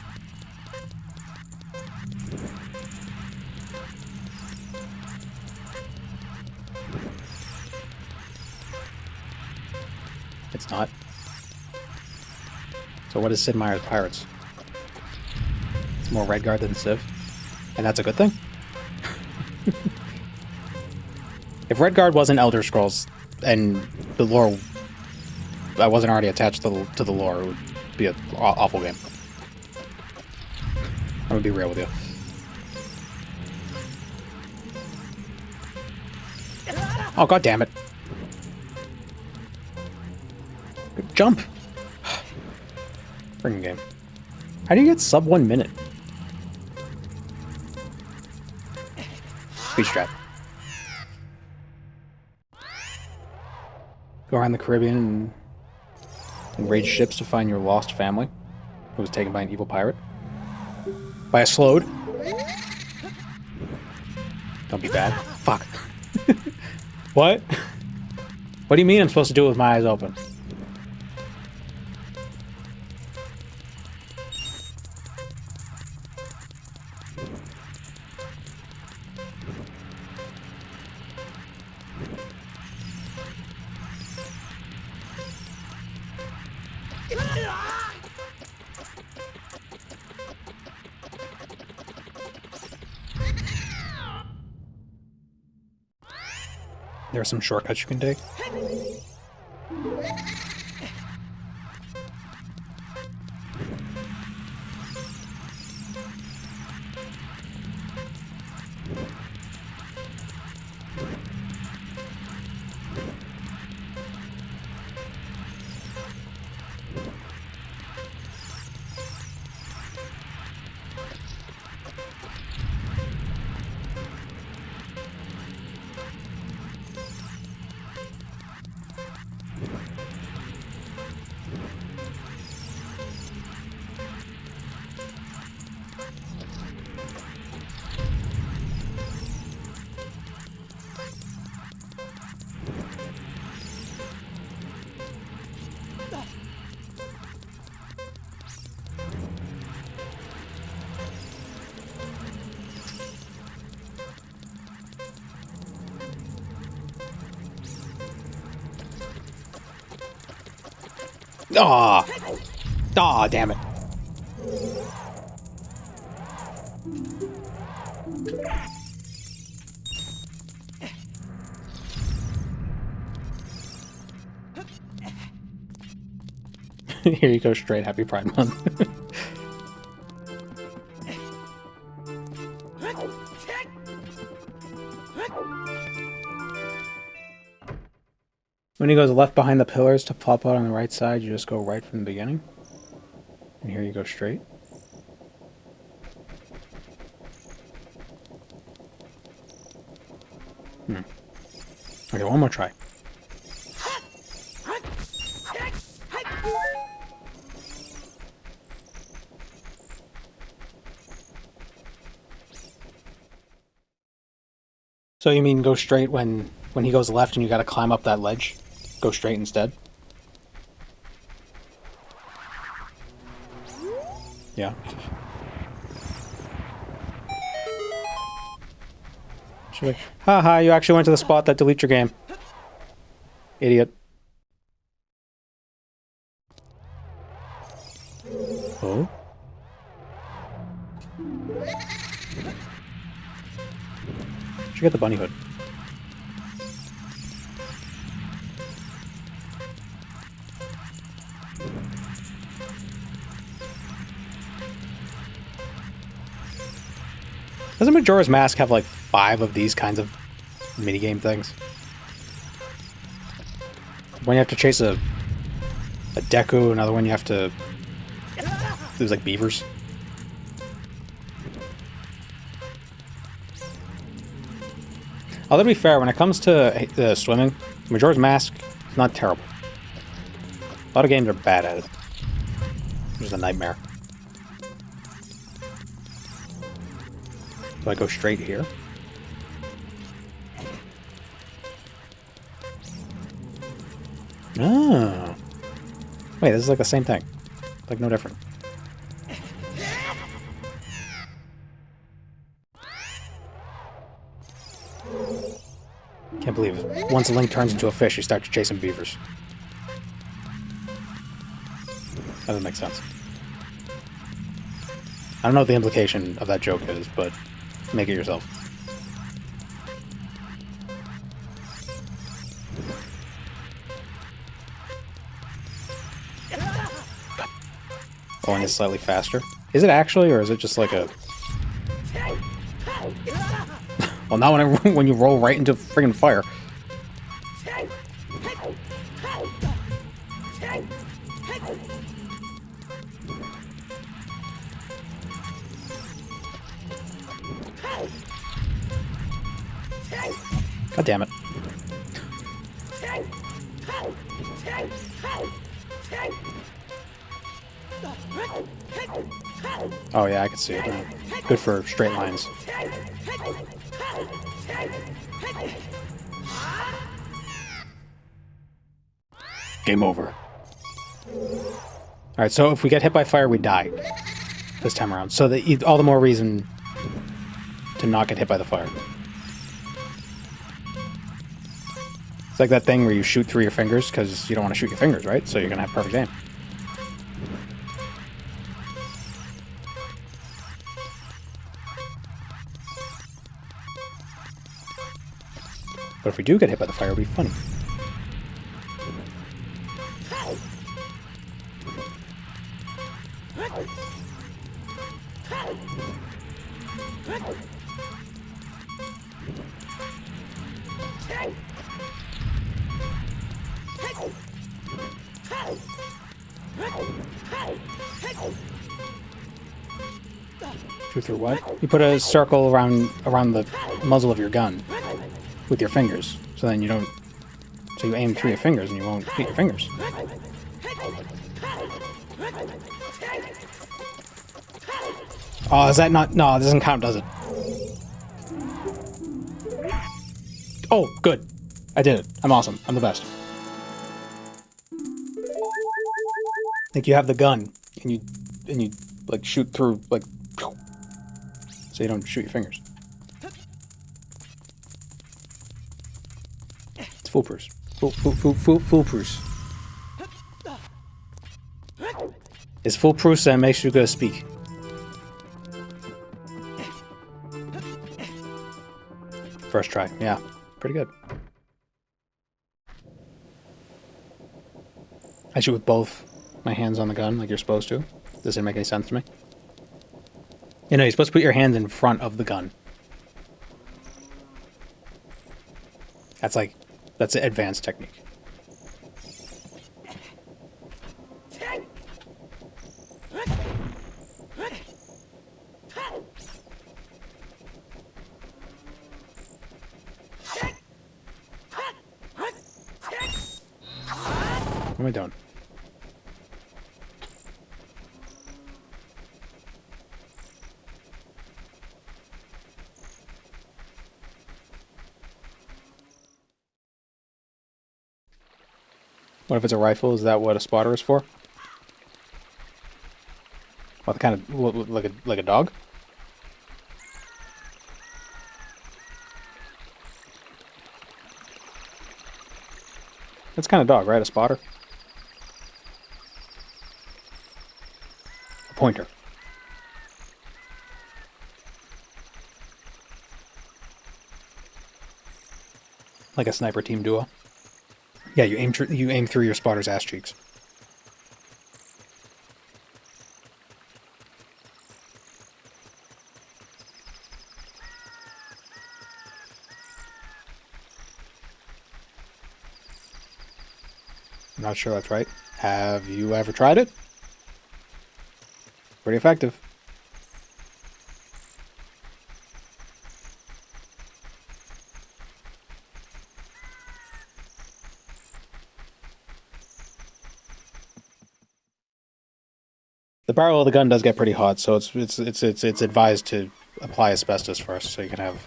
It's not. So what is Sid Meier's Pirates? It's more Redguard than Civ. And that's a good thing? If Redguard wasn't Elder Scrolls and the lore, I wasn't already attached to the lore, it would be an awful game. I'm gonna be real with you. Oh, god damn it. Jump! Friggin' game. How do you get sub 1 minute? Speed strat. Go around the Caribbean and raid ships to find your lost family, who was taken by an evil pirate. By a slode. Don't be bad. Fuck. What? What do you mean I'm supposed to do it with my eyes open? There are some shortcuts you can take. Aw! Aw, damn it. Here you go, straight. Happy Pride Month. When he goes left behind the pillars to pop out on the right side, you just go right from the beginning. And here you go straight. Okay, one more try. So you mean go straight when he goes left and you gotta climb up that ledge? Go straight instead? Yeah. Should I... Haha, you actually went to the spot that deletes your game. Idiot. Oh? Should get the bunny hood. Doesn't Majora's Mask have like 5 of these kinds of minigame things? One you have to chase a Deku, another one you have to... There's like beavers. Although to be fair, when it comes to swimming, Majora's Mask is not terrible. A lot of games are bad at it. It's just a nightmare. Do I go straight here? Oh. Wait, this is like the same thing. Like, no different. Can't believe it. Once Link turns into a fish, he starts chasing beavers. That doesn't make sense. I don't know what the implication of that joke is, but make it yourself. Going is slightly faster. Is it actually, or is it just like a... Well, not when you roll right into friggin' fire. God damn it. Oh yeah, I can see it. Good for straight lines. Game over. Alright, so if we get hit by fire, we die. This time around. So all the more reason to not get hit by the fire. It's like that thing where you shoot through your fingers because you don't want to shoot your fingers, right? So you're going to have perfect aim. But if we do get hit by the fire, it'll be funny. Shoot through what? You put a circle around the muzzle of your gun with your fingers, so then you don't. So you aim through your fingers and you won't hit your fingers. Oh, is that not? No, it doesn't count, does it? Oh, good. I did it. I'm awesome. I'm the best. Like you have the gun and you like shoot through like so you don't shoot your fingers. It's foolproof. Foolproof. It's foolproof and makes you go speak. First try, yeah. Pretty good. I shoot with both my hands on the gun like you're supposed to. Does it make any sense to me? You know, you're supposed to put your hands in front of the gun. That's an advanced technique. What am I doing? What if it's a rifle? Is that what a spotter is for? What kind of like a dog? That's kind of dog, right? A spotter? A pointer. Like a sniper team duo. Yeah, you aim through your spotter's ass cheeks. I'm not sure that's right. Have you ever tried it? Pretty effective. The barrel of the gun does get pretty hot, so it's advised to apply asbestos first, so you can have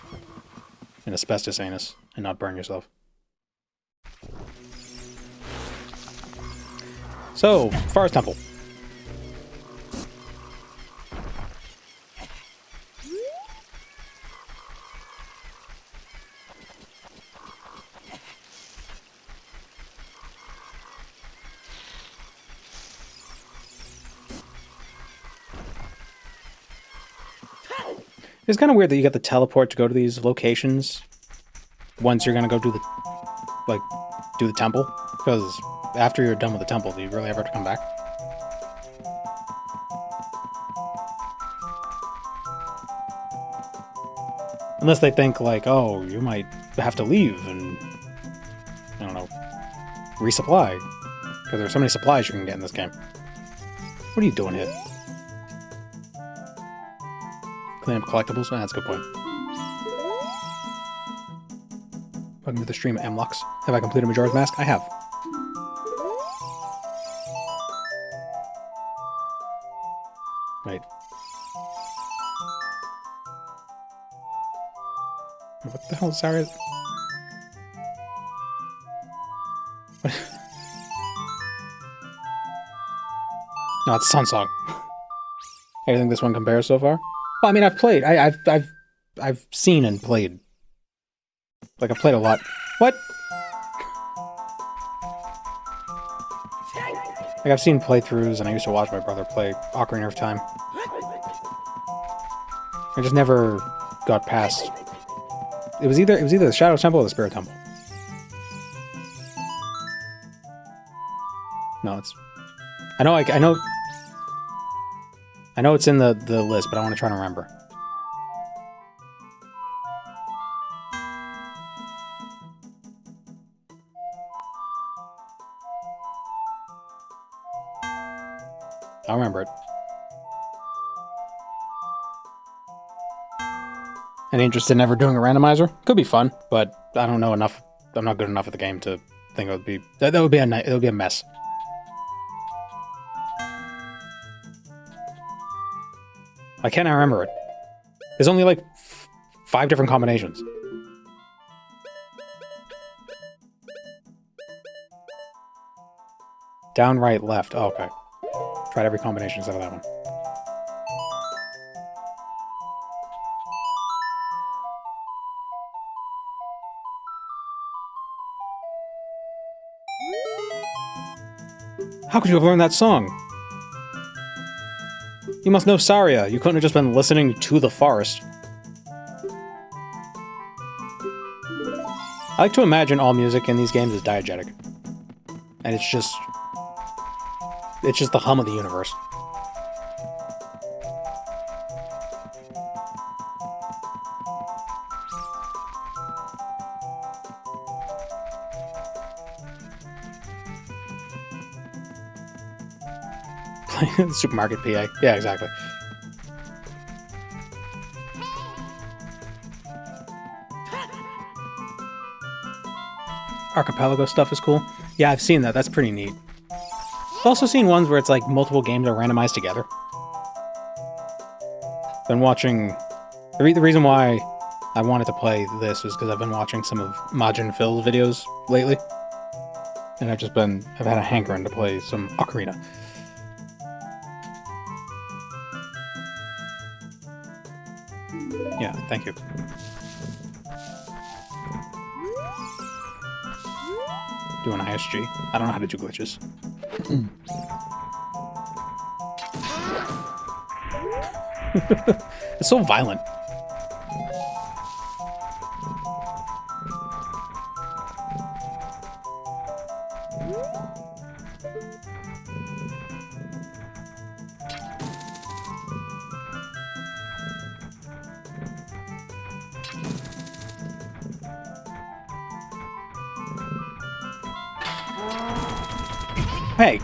an asbestos anus and not burn yourself. So, Forest Temple. It's kind of weird that you get the teleport to go to these locations once you're gonna go do the temple, because after you're done with the temple, do you really ever have to come back? Unless they think, like, oh, you might have to leave and, I don't know, resupply. Because there's so many supplies you can get in this game. What are you doing here? Clean up collectibles? Oh, that's a good point. Welcome to the stream, Mlux. Have I completed Majora's Mask? I have. Wait. What the hell is Saria? No, it's Sun Song. I think this one compares so far. Well, I mean, I've played. I've seen and played. Like, I've played a lot. What? Like, I've seen playthroughs, and I used to watch my brother play Ocarina of Time. I just never got past. It was either the Shadow Temple or the Spirit Temple. No, it's. I know it's in the list, but I want to try to remember. I'll remember it. Any interest in ever doing a randomizer? Could be fun, but I don't know enough. I'm not good enough at the game to think it would be. That would be it would be a mess. Why can't I remember it? There's only like 5 different combinations. Down, right, left. Oh, okay. Tried every combination except for that one. How could you have learned that song? You must know Saria. You couldn't have just been listening to the forest. I like to imagine all music in these games is diegetic. And it's just the hum of the universe. Supermarket PA. Yeah, exactly. Archipelago stuff is cool. Yeah, I've seen that. That's pretty neat. I've also seen ones where it's like multiple games are randomized together. Been watching... The reason why I wanted to play this was because I've been watching some of Majin Phil's videos lately. And I've had a hankering to play some Ocarina. Yeah, thank you. Doing ISG. I don't know how to do glitches. It's so violent. Hey!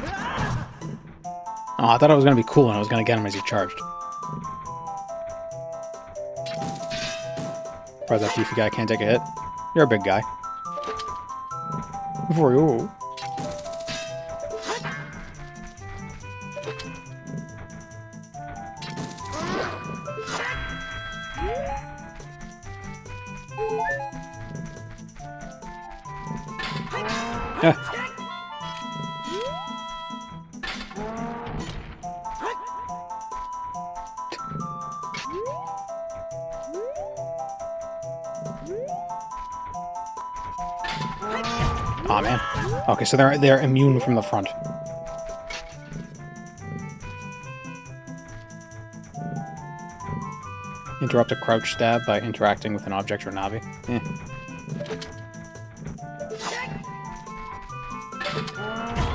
Oh, I thought it was gonna be cool and I was gonna get him as he charged. Surprised that beefy guy can't take a hit. You're a big guy. For you. Yeah. Aw, man. Okay, so they're immune from the front. Interrupt a crouch stab by interacting with an object or Navi. Eh.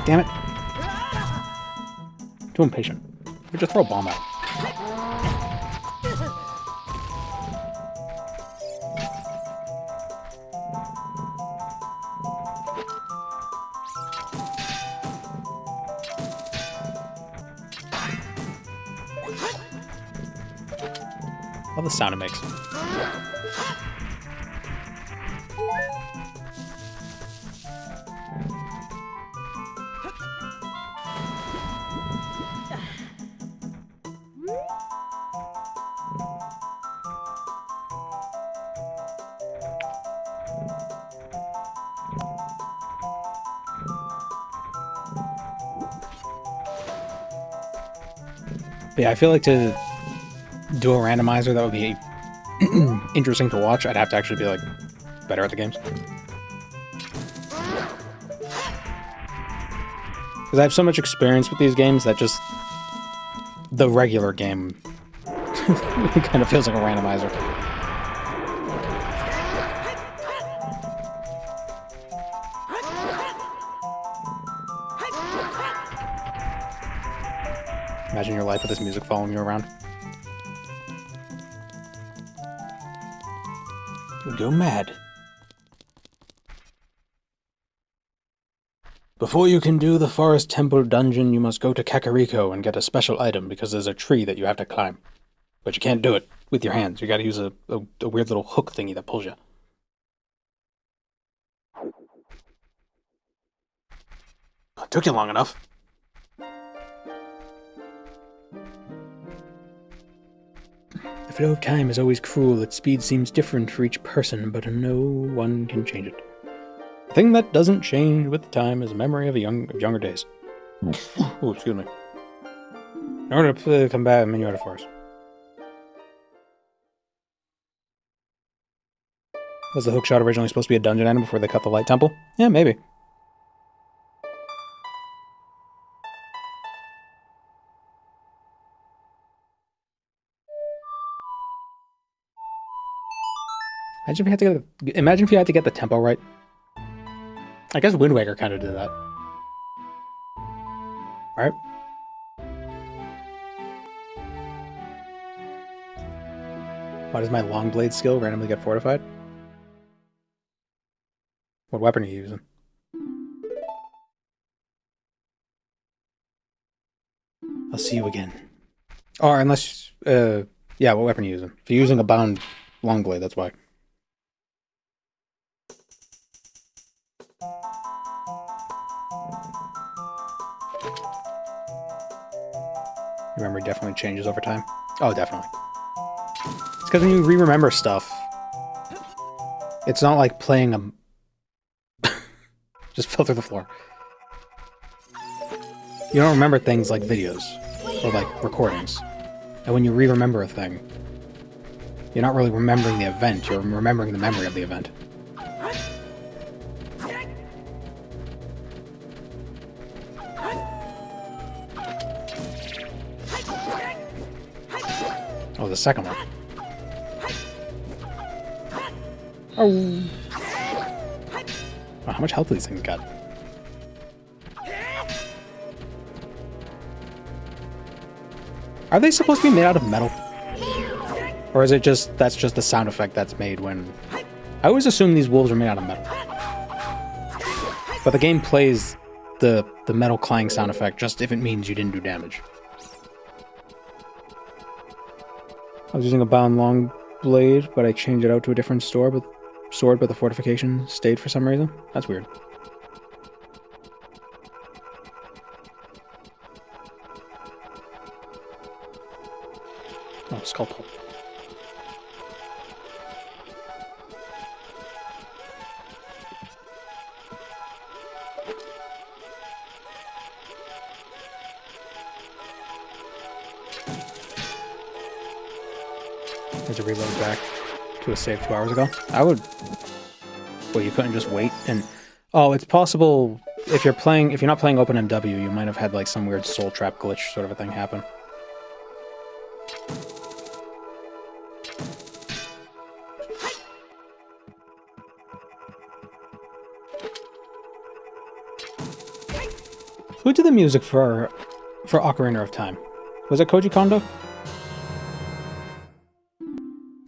Damn it. Too impatient. Or just throw a bomb out. Love the sound it makes. But yeah, I feel like to do a randomizer that would be interesting to watch, I'd have to actually be like better at the games. Because I have so much experience with these games that just the regular game kind of feels like a randomizer. Imagine your life with this music following you around. You would go mad. Before you can do the Forest Temple dungeon, you must go to Kakariko and get a special item because there's a tree that you have to climb. But you can't do it with your hands. You gotta use a weird little hook thingy that pulls you. It took you long enough. The flow of time is always cruel. Its speed seems different for each person, but no one can change it. The thing that doesn't change with time is a memory of younger days. Oh, excuse me. In order to combat Minuta Force. Was the hookshot originally supposed to be a dungeon item before they cut the light temple? Yeah, maybe. Imagine if you had to get the tempo right. I guess Wind Waker kind of did that. Right? Why does my long blade skill randomly get fortified? What weapon are you using? I'll see you again. Or unless, yeah, what weapon are you using? If you're using a bound long blade, that's why. Your memory definitely changes over time. Oh, definitely. It's because when you re-remember stuff, it's not like playing a... Just fell through the floor. You don't remember things like videos, or like recordings. And when you re-remember a thing, you're not really remembering the event, you're remembering the memory of the event. Oh, the second one. Oh. Wow, how much health do these things got? Are they supposed to be made out of metal? Or is it just, that's just the sound effect that's made when... I always assume these wolves are made out of metal. But the game plays the metal clang sound effect just if it means you didn't do damage. I was using a bound long blade, but I changed it out to a different sword, but the fortification stayed for some reason. That's weird. Oh, skull pulp. There's a reload back to a save 2 hours ago. I would... Well, you couldn't just wait and... Oh, it's possible if you're not playing OpenMW, you might have had like some weird soul trap glitch sort of a thing happen. Who did the music for Ocarina of Time? Was it Koji Kondo?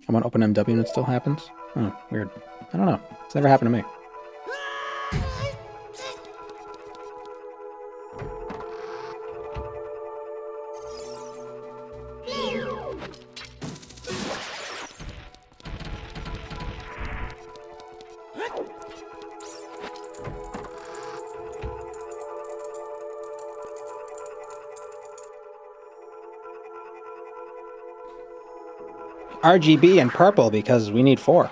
I'm on OpenMW and it still happens? Oh, weird. I don't know. It's never happened to me. RGB and purple because we need 4.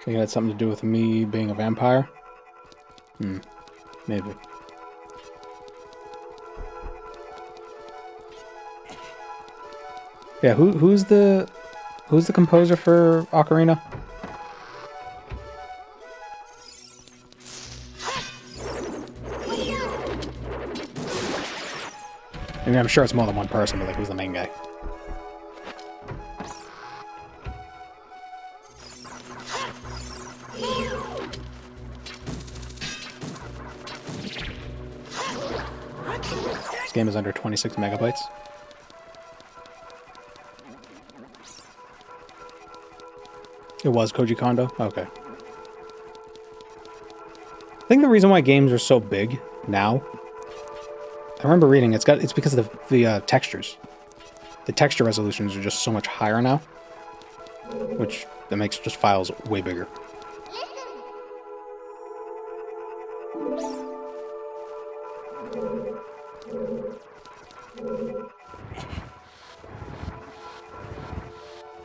Think it had something to do with me being a vampire? Maybe. Yeah, who's the composer for Ocarina? I mean, I'm sure it's more than one person, but like, who's the main guy? This game is under 26 megabytes. It was Koji Kondo? Okay. I think the reason why games are so big now, I remember reading it's because of the textures. The texture resolutions are just so much higher now, which that makes just files way bigger.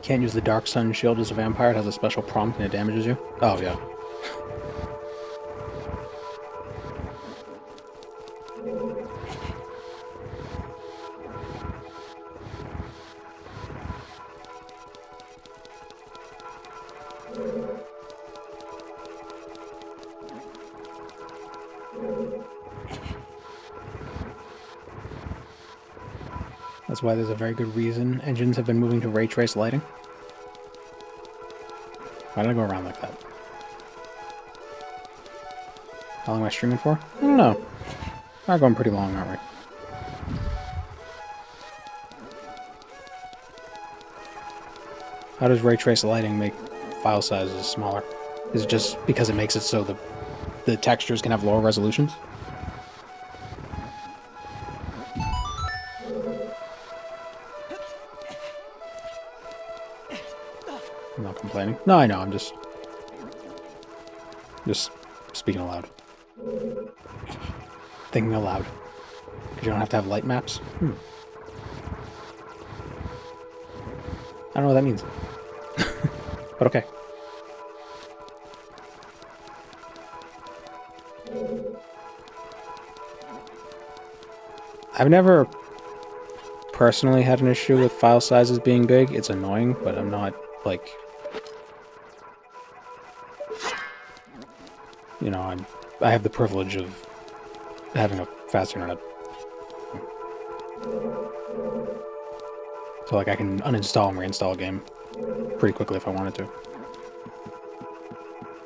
Can't use the Dark Sun shield as a vampire. It has a special prompt and it damages you. Oh, yeah. That's why there's a very good reason engines have been moving to ray trace lighting. Why did I go around like that? How long am I streaming for? I don't know. We're going pretty long, aren't we? How does ray trace lighting make file sizes smaller? Is it just because it makes it so the textures can have lower resolutions? I'm not complaining. No, I know, I'm just speaking aloud. Thinking aloud. Because you don't have to have light maps? I don't know what that means. But okay. I've never personally had an issue with file sizes being big. It's annoying, but I'm not, like... You know, I have the privilege of having a fast internet. So, like, I can uninstall and reinstall a game pretty quickly if I wanted to.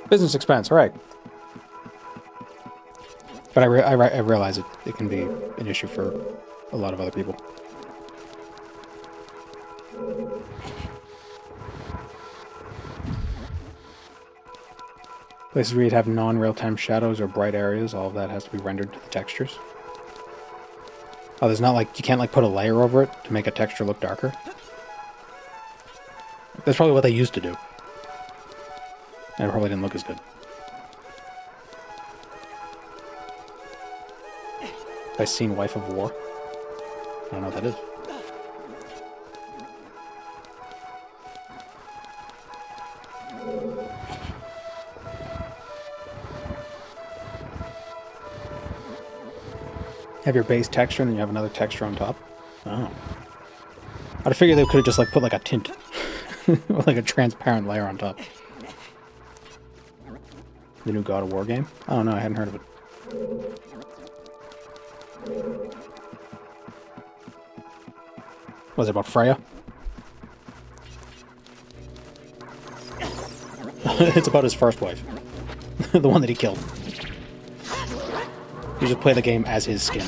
Business expense, alright. But I realize it can be an issue for a lot of other people. Places where you'd have non-real-time shadows or bright areas, all of that has to be rendered to the textures. Oh, there's not like, you can't like put a layer over it to make a texture look darker? That's probably what they used to do. And it probably didn't look as good. Have I seen Wife of War? I don't know what that is. have your base texture and then you have another texture on top. Oh. I'd figure they could have just like put like a tint. Or like a transparent layer on top. The new God of War game? Oh no, I hadn't heard of it. Was it about Freya? It's about his first wife. The one that he killed. You just play the game as his skin.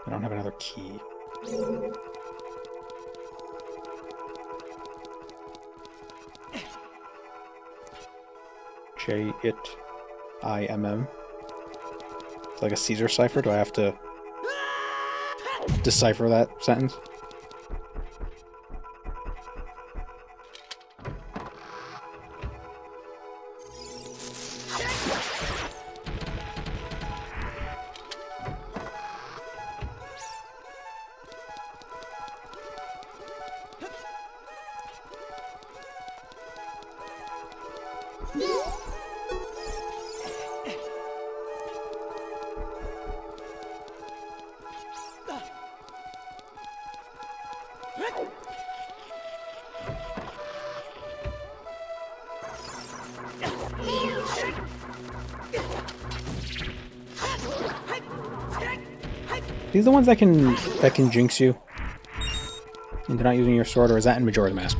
I don't have another key. J-I-M-M. It's like a Caesar cipher. Do I have to decipher that sentence? These are the ones that can jinx you into not using your sword, or is that in Majora's Mask?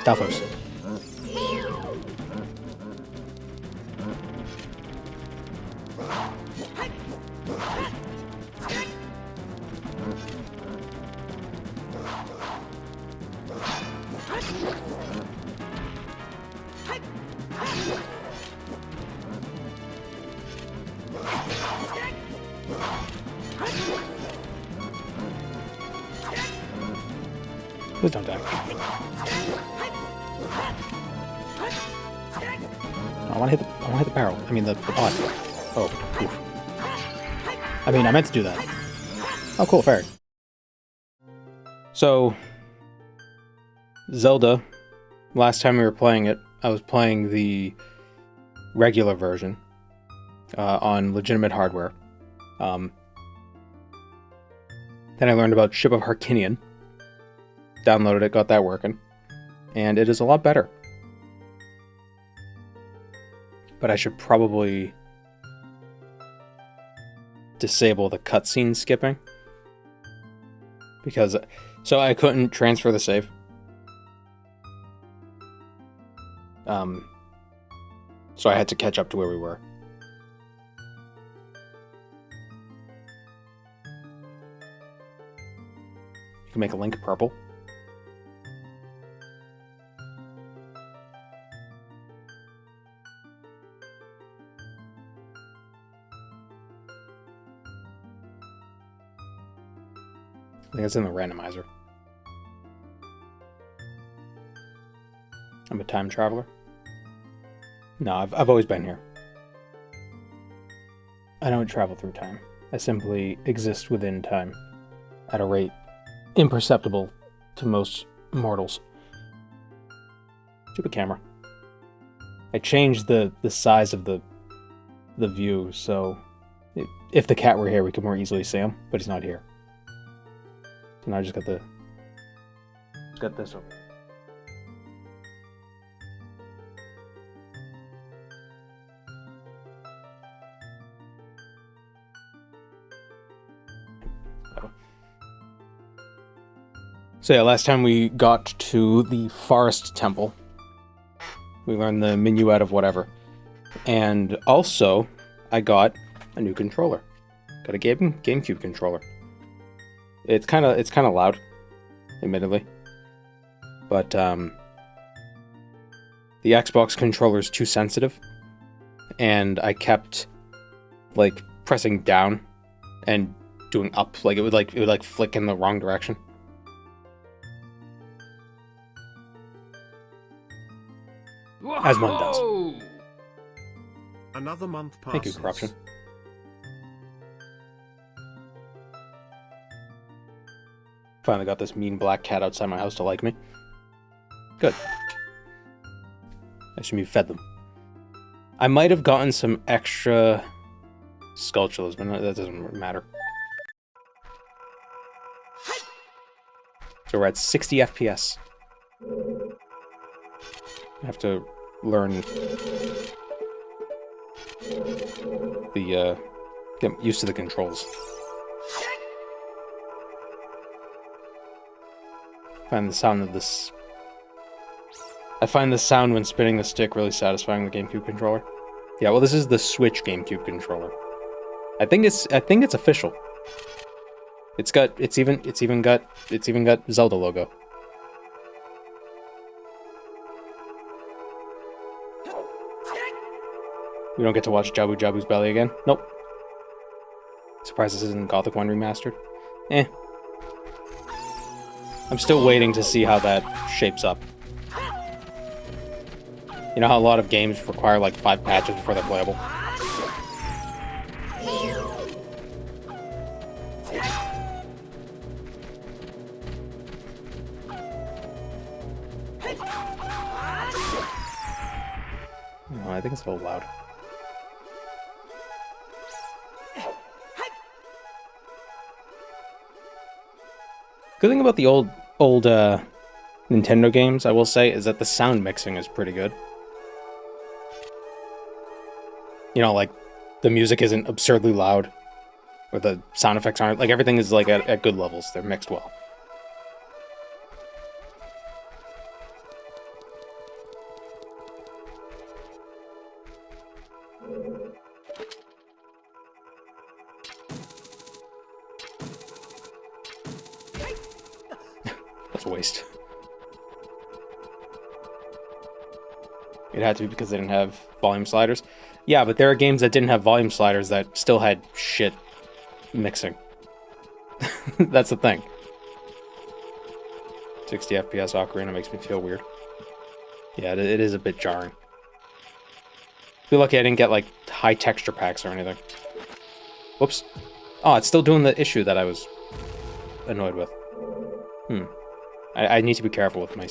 Stalfos. Please don't die. I want to hit the barrel. I mean the pot. Oh, oof. I mean, I meant to do that. Oh, cool, fairy. So, Zelda. Last time we were playing it, I was playing the regular version on legitimate hardware. Then I learned about Ship of Harkinian. Downloaded it, got that working, and it is a lot better. But I should probably disable the cutscene skipping, because so I couldn't transfer the save. So I had to catch up to where we were. You can make a link purple. I think it's in the randomizer. I'm a time traveler. No, I've always been here. I don't travel through time. I simply exist within time at a rate imperceptible to most mortals. Stupid camera. I changed the size of the view, so if the cat were here, we could more easily see him, but he's not here. So now I just got this over. So yeah, last time we got to the Forest Temple. We learned the minuet of whatever. And also, I got a new controller. Got a GameCube controller. It's kind of loud, admittedly. But the Xbox controller's too sensitive. And I kept like pressing down and doing up, like it would flick in the wrong direction. As one does. Another month passes. Thank you, Corruption. Finally got this mean black cat outside my house to like me. Good. I assume you fed them. I might have gotten some extra Skulltulas, but that doesn't matter. So we're at 60 FPS. I have to learn the, get used to the controls. Find the sound of this. I find the sound when spinning the stick really satisfying, the GameCube controller. Yeah, well, this is the Switch GameCube controller. I think it's official. It's even got Zelda logo. We don't get to watch Jabu Jabu's belly again. Nope. Surprised this isn't Gothic 1 remastered. Eh. I'm still waiting to see how that shapes up. You know how a lot of games require like 5 patches before they're playable? Oh, I think it's a little loud. Good thing about the old Nintendo games, I will say, is that the sound mixing is pretty good. You know, like, the music isn't absurdly loud, or the sound effects aren't, like, everything is, like, at good levels. They're mixed well. That's a waste. It had to be because they didn't have volume sliders. Yeah, but there are games that didn't have volume sliders that still had shit mixing. That's the thing. 60 FPS Ocarina makes me feel weird. Yeah, it is a bit jarring. Feel lucky I didn't get, like, high texture packs or anything. Whoops. Oh, it's still doing the issue that I was annoyed with. I need to be careful with my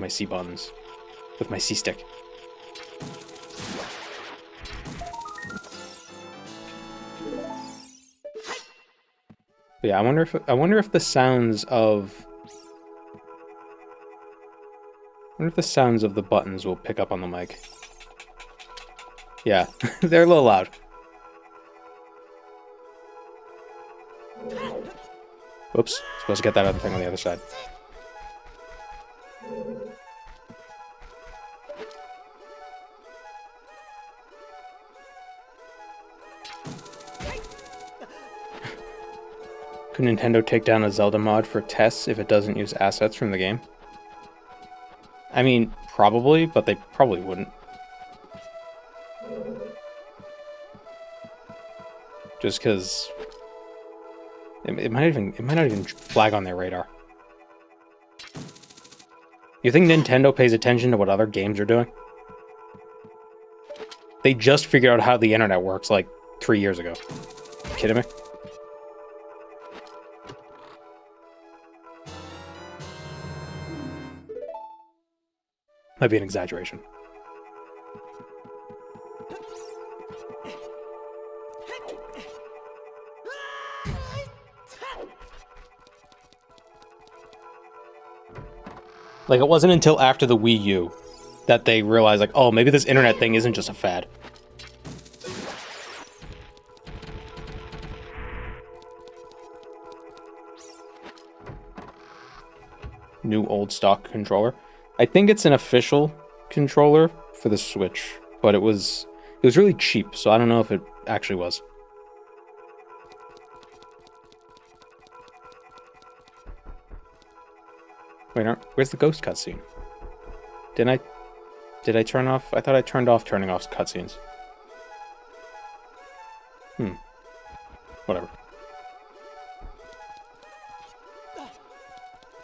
C buttons. With my C stick. But yeah, I wonder if the sounds of the buttons will pick up on the mic. Yeah, they're a little loud. Whoops, supposed to get that other thing on the other side. Could Nintendo take down a Zelda mod for tests if it doesn't use assets from the game? I mean, probably, but they probably wouldn't. Just because it might not even flag on their radar. You think Nintendo pays attention to what other games are doing? They just figured out how the internet works like 3 years ago. You kidding me? Might be an exaggeration. Like, it wasn't until after the Wii U that they realized, like, oh, maybe this internet thing isn't just a fad. New old stock controller. I think it's an official controller for the Switch, but it was really cheap, so I don't know if it actually was. Wait, where's the ghost cutscene? Did I turn off? I thought I turned off turning off cutscenes. Whatever.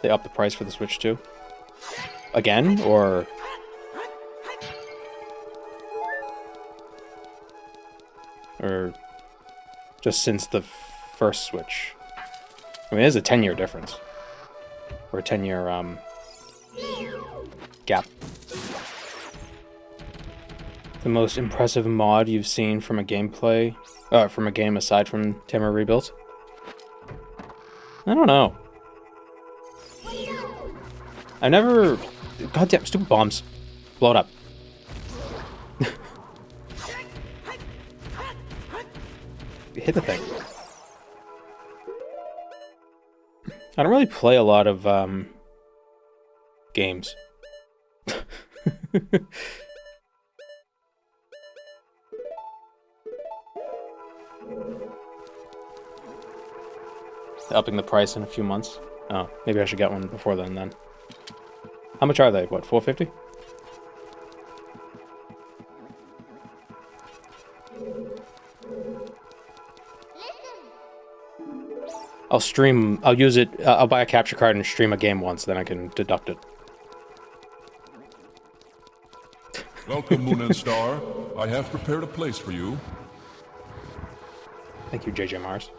They upped the price for the Switch too? Again, or just since the first Switch? I mean, there's a 10-year difference. or a 10-year gap. The most impressive mod you've seen from a gameplay, from a game aside from Tamara Rebuilt? I don't know. I never... Goddamn, stupid bombs. Blow it up. Hit the thing. I don't really play a lot of, games. Upping the price in a few months. Oh, maybe I should get one before then. How much are they? What, $4.50? I'll use it, I'll buy a capture card and stream a game once, then I can deduct it. Welcome, Moon and Star. I have prepared a place for you. Thank you, JJ Mars.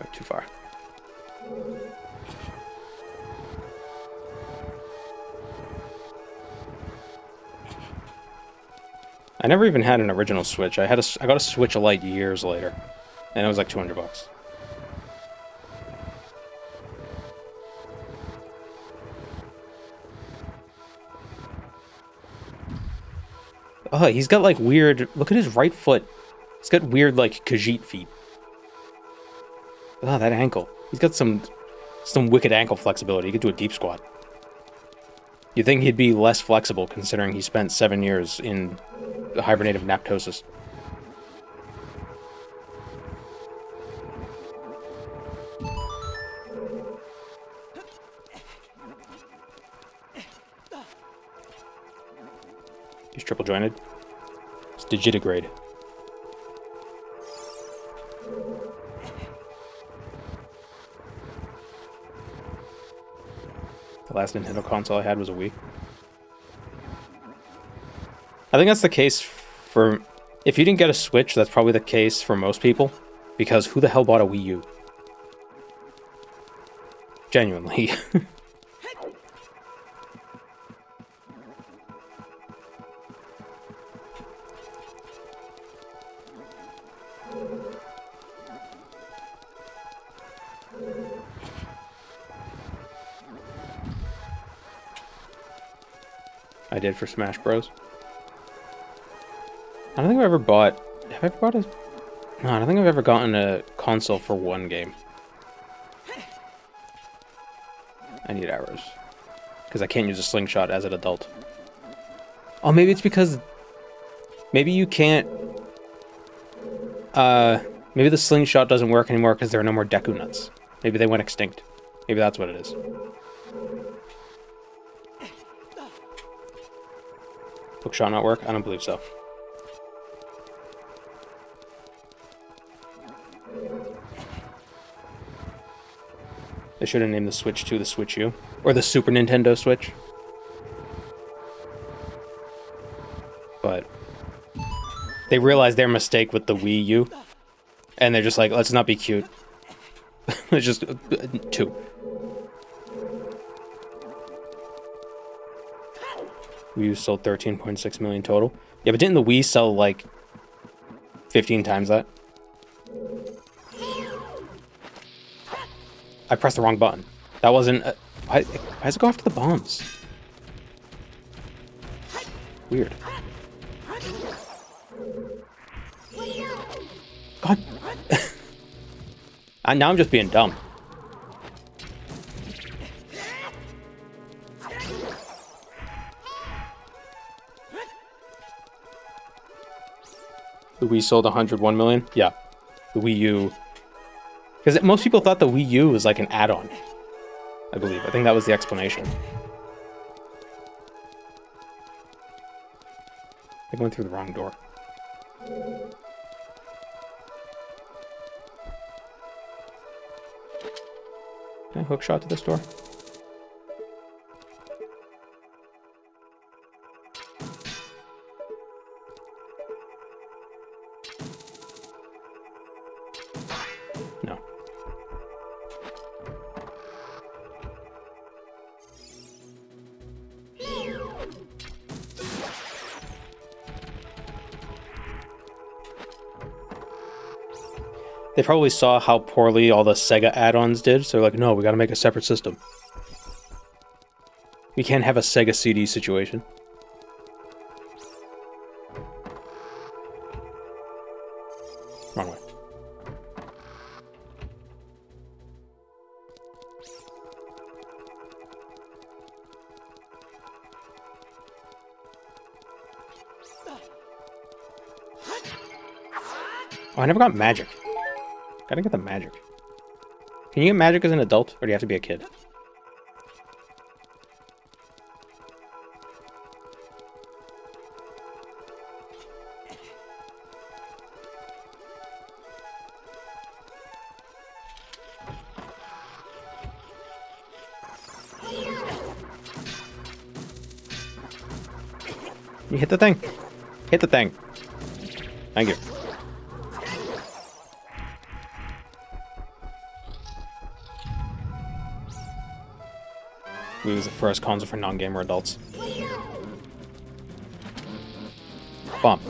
Way too far. I never even had an original Switch. I got a Switch Lite years later, and it was like $200. Oh, he's got like weird. Look at his right foot. He's got weird like Khajiit feet. Oh, that ankle. He's got some wicked ankle flexibility. He could do a deep squat. You'd think he'd be less flexible considering he spent 7 years in hibernative naptosis. He's triple jointed. It's digitigrade. The last Nintendo console I had was a Wii. I think that's the case for... If you didn't get a Switch, that's probably the case for most people. Because who the hell bought a Wii U? Genuinely. I did for Smash Bros. I don't think I've ever bought... Have I ever bought a... No, I don't think I've ever gotten a console for one game. I need arrows. Because I can't use a slingshot as an adult. Oh, maybe it's because... Maybe you can't... Maybe the slingshot doesn't work anymore because there are no more Deku nuts. Maybe they went extinct. Maybe that's what it is. Hookshot not work? I don't believe so. They should have named the Switch 2 the Switch U. Or the Super Nintendo Switch. But they realized their mistake with the Wii U. And they're just like, let's not be cute. It's just 2. Wii U sold 13.6 million total. Yeah, but didn't the Wii sell like 15 times that? I pressed the wrong button. That wasn't... why does it go after the bombs? Weird. God. Now I'm just being dumb. The Wii sold 101 million? Yeah. The Wii U... Because most people thought the Wii U was like an add-on. I believe. I think that was the explanation. I went through the wrong door. Can I hook shot to this door? They probably saw how poorly all the Sega add-ons did, so they're like, no, we gotta make a separate system. We can't have a Sega CD situation. Wrong way. Oh, I never got magic. Gotta get the magic. Can you get magic as an adult, or do you have to be a kid? You hit the thing. Hit the thing. Thank you. Wii was the first console for non-gamer adults. Bump.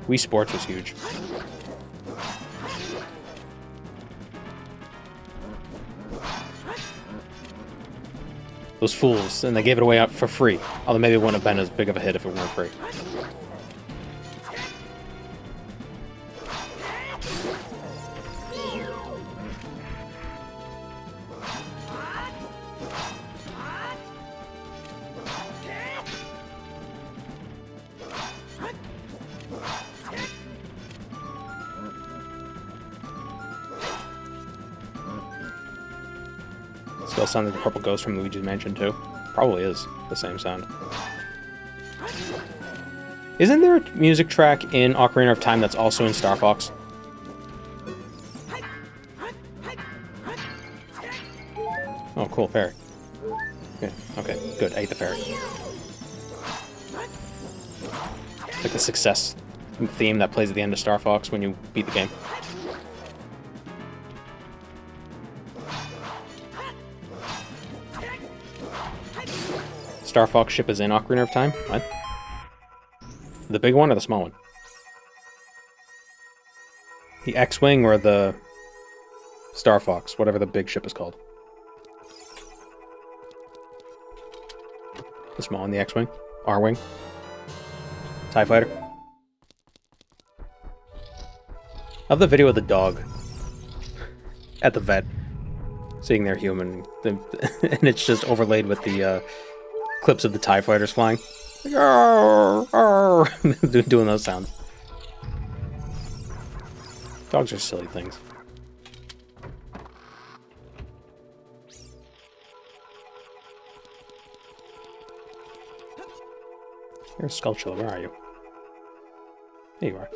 Wii Sports was huge. Those fools, and they gave it away out for free. Although maybe it wouldn't have been as big of a hit if it weren't free. Still sounds like the purple ghost from Luigi's Mansion 2. Probably is the same sound. Isn't there a music track in Ocarina of Time that's also in Star Fox? Oh, cool, fairy. Okay, good. I ate the fairy. Like the success theme that plays at the end of Star Fox when you beat the game. Star Fox ship is in Ocarina of Time? What? The big one or the small one? The X-Wing or the Star Fox, whatever the big ship is called. The small one, the X-Wing? R-Wing? TIE Fighter? I love the video of the dog at the vet, seeing their human, and it's just overlaid with the clips of the TIE Fighters flying. Like, arr, arr, doing those sounds. Dogs are silly things. You're a sculpture, where are you? There you are.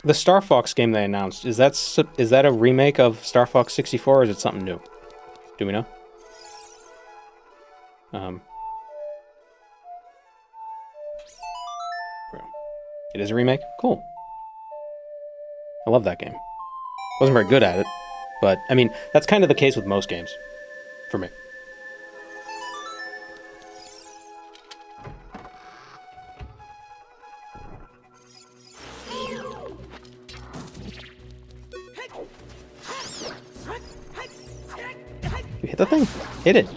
The Star Fox game they announced, is that a remake of Star Fox 64 or is it something new? Do we know? It is a remake? Cool. I love that game. Wasn't very good at it, but I mean, that's kind of the case with most games. For me. You hit the thing. Hit it.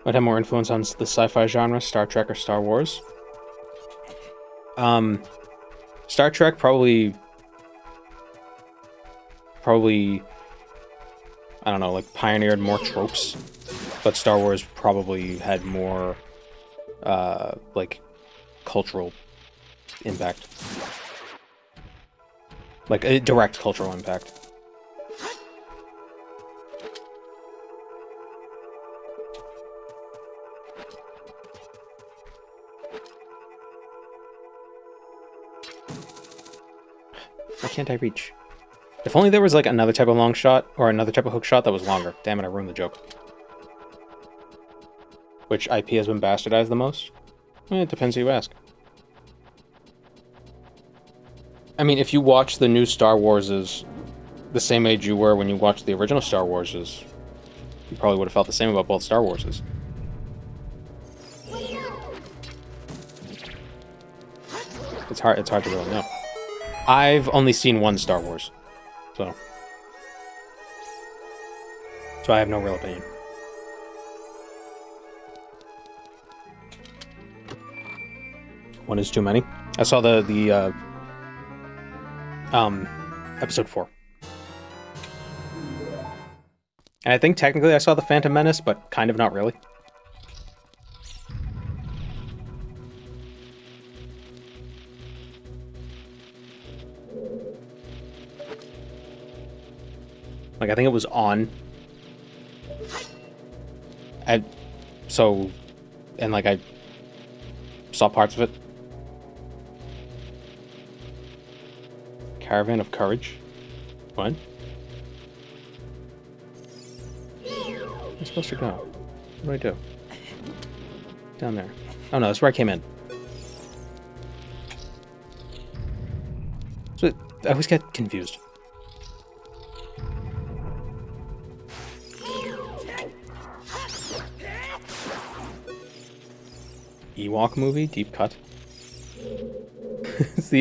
Might have more influence on the sci-fi genre, Star Trek or Star Wars. Star Trek probably, I don't know, like pioneered more tropes, but Star Wars probably had more, like, cultural impact. Like, a direct cultural impact. Why can't I reach? If only there was, like, another type of long shot, or another type of hook shot that was longer. Damn it, I ruined the joke. which IP has been bastardized the most? It depends who you ask. I mean, if you watch the new Star Warses the same age you were when you watched the original Star Warses, you probably would have felt the same about both Star Warses. It's hard to really know. I've only seen one Star Wars, so I have no real opinion. One is too many. I saw the episode 4. And I think technically I saw the Phantom Menace, but kind of not really. Like, I think it was on. And I saw parts of it. Caravan of Courage? What? Where am I supposed to go? What do I do? Down there. Oh no, that's where I came in. So I always get confused. Ewok movie? Deep cut? It's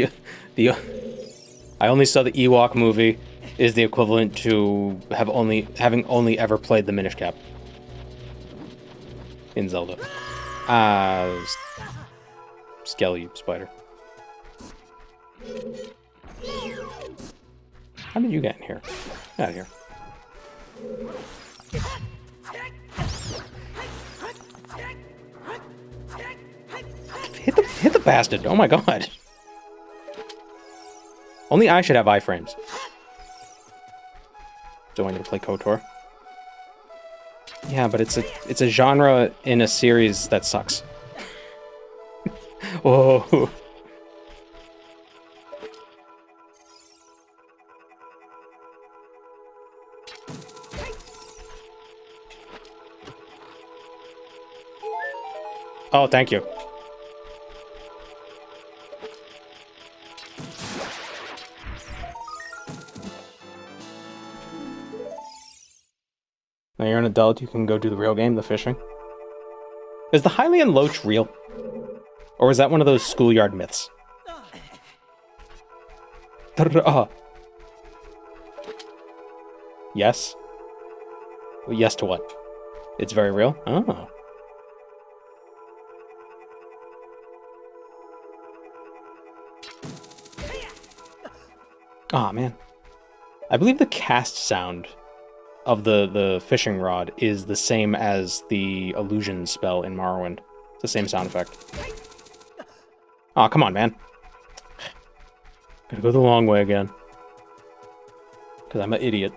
I only saw the Ewok movie is the equivalent to having only ever played the Minish Cap in Zelda. Skelly spider. How did you get in here? Get out of here. Hit the bastard! Oh my god! Only I should have iframes. Do I need to play KOTOR? Yeah, but it's a genre in a series that sucks. Whoa. Oh, thank you. Now you're an adult, you can go do the real game, the fishing. Is the Hylian Loach real? Or is that one of those schoolyard myths? Yes? Well, yes to what? It's very real? Oh. Aw, man. I believe the cast sound of the fishing rod is the same as the illusion spell in Morrowind. It's the same sound effect. Aw, come on, man. Gotta go the long way again. Because I'm an idiot.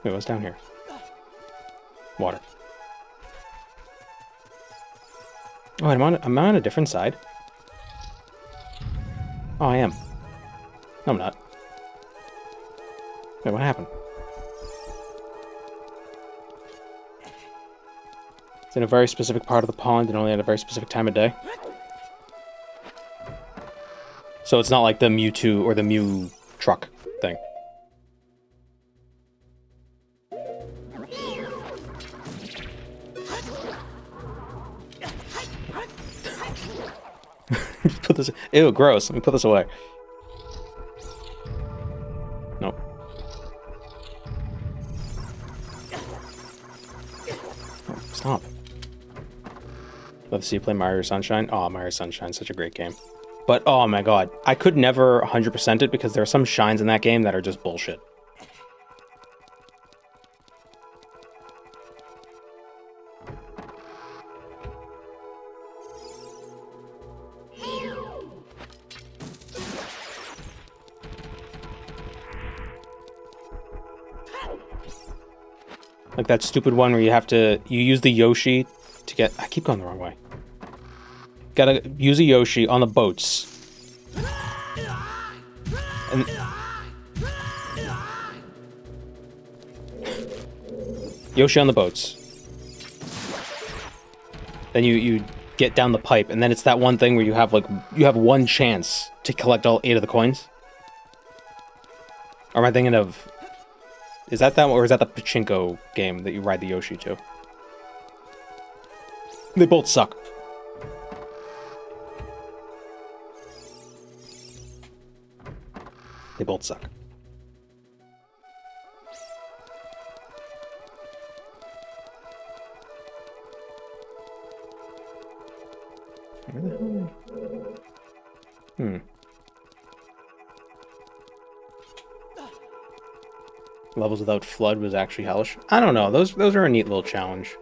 Wait, what's down here? Water. Oh, I'm on a different side? Oh, I am. No, I'm not. Wait, what happened? It's in a very specific part of the pond and only at a very specific time of day. So it's not like the Mewtwo or the Mew truck thing. Put this. Ew, gross. Let me put this away. Nope. Oh, stop. Love to see you play Mario Sunshine. Oh, Mario Sunshine, such a great game. But, oh my god, I could never 100% it because there are some shines in that game that are just bullshit. Like that stupid one where you use the Yoshi to get... I keep going the wrong way. Gotta use a Yoshi on the boats. And... Yoshi on the boats. Then you get down the pipe, and then it's that one thing where you have one chance to collect all 8 of the coins. Or am I thinking of... Is that one, or is that the pachinko game that you ride the Yoshi to? They both suck. They both suck. Where the hell am I? Levels without flood was actually hellish. I don't know. Those are a neat little challenge.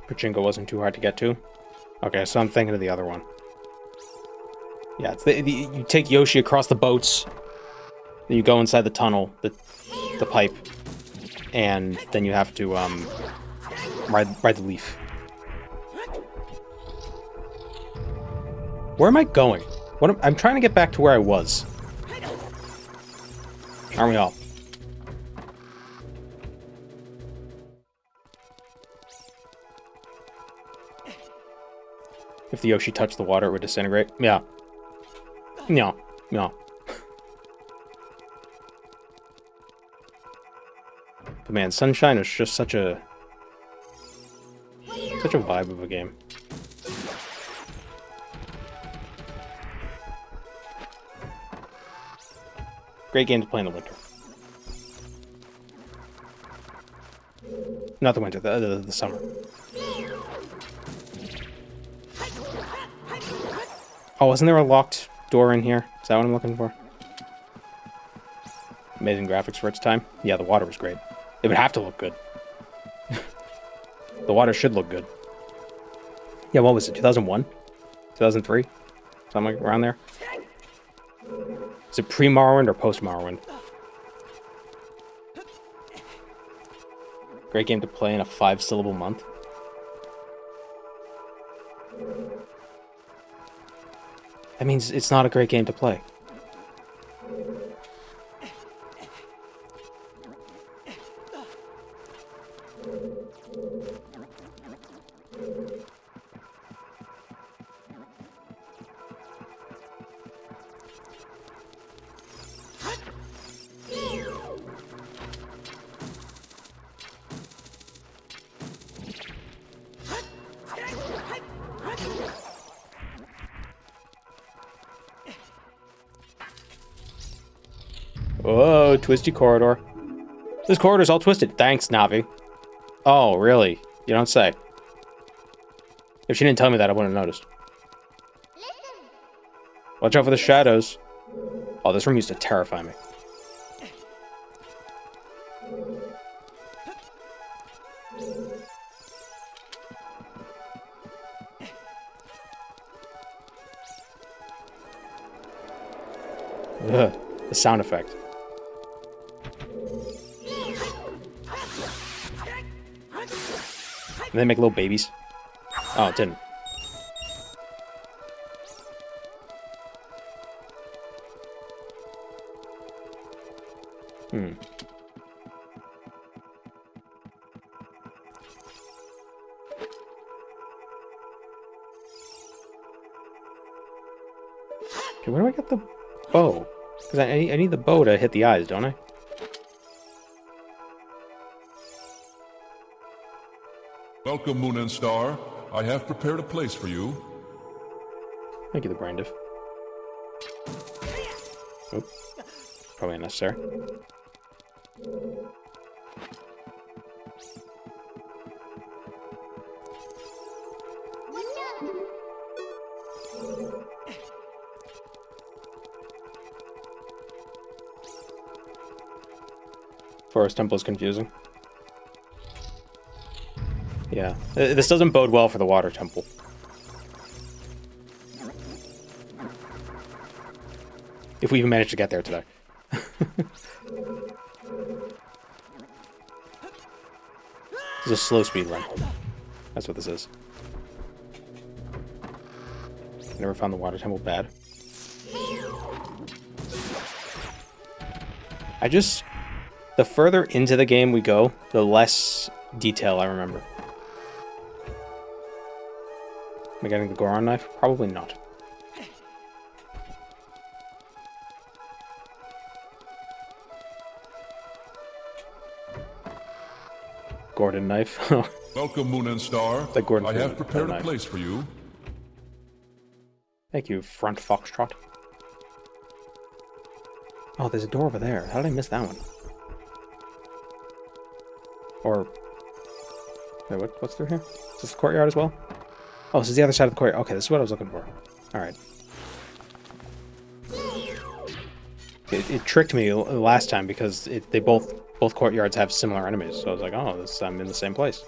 Pachinko wasn't too hard to get to. Okay, so I'm thinking of the other one. Yeah, it's you take Yoshi across the boats, then you go inside the tunnel, the pipe, and then you have to ride the leaf. Where am I going? I'm trying to get back to where I was. Aren't we all? If the Yoshi touched the water, it would disintegrate. Yeah. No. No. But man, Sunshine is just such a vibe of a game. Great game to play in the winter. Not the winter, the summer. Oh, wasn't there a locked door in here? Is that what I'm looking for? Amazing graphics for its time. Yeah, the water was great. It would have to look good. The water should look good. Yeah, what was it? 2001? 2003? Something like around there? Is it pre-Morrowind or post-Morrowind? Great game to play in a 5-syllable month. That means it's not a great game to play. Whoa, twisty corridor. This corridor's all twisted. Thanks, Navi. Oh, really? You don't say. If she didn't tell me that, I wouldn't have noticed. Watch out for the shadows. Oh, this room used to terrify me. Ugh, the sound effect. And they make little babies. Oh, it didn't. Okay, where do I get the bow? Because I need the bow to hit the eyes, don't I? Welcome, Moon and Star. I have prepared a place for you. Thank you, the brain diff. Oop. Probably unnecessary. Forest Temple is confusing. Yeah, this doesn't bode well for the Water Temple. If we even manage to get there today. This is a slow speed run. That's what this is. Never found the Water Temple bad. The further into the game we go, the less detail I remember. Am I getting the Goron knife? Probably not. Gordon knife. Welcome, Moon and Star. Like Gordon I have Freeman, prepared that a knife. place for you. Thank you, front foxtrot. Oh, there's a door over there. How did I miss that one? Or... Wait, what's through here? Is this the courtyard as well? Oh, this is the other side of the courtyard. Okay, this is what I was looking for. Alright. It tricked me last time because they both courtyards have similar enemies. So I was like, oh, I'm in the same place.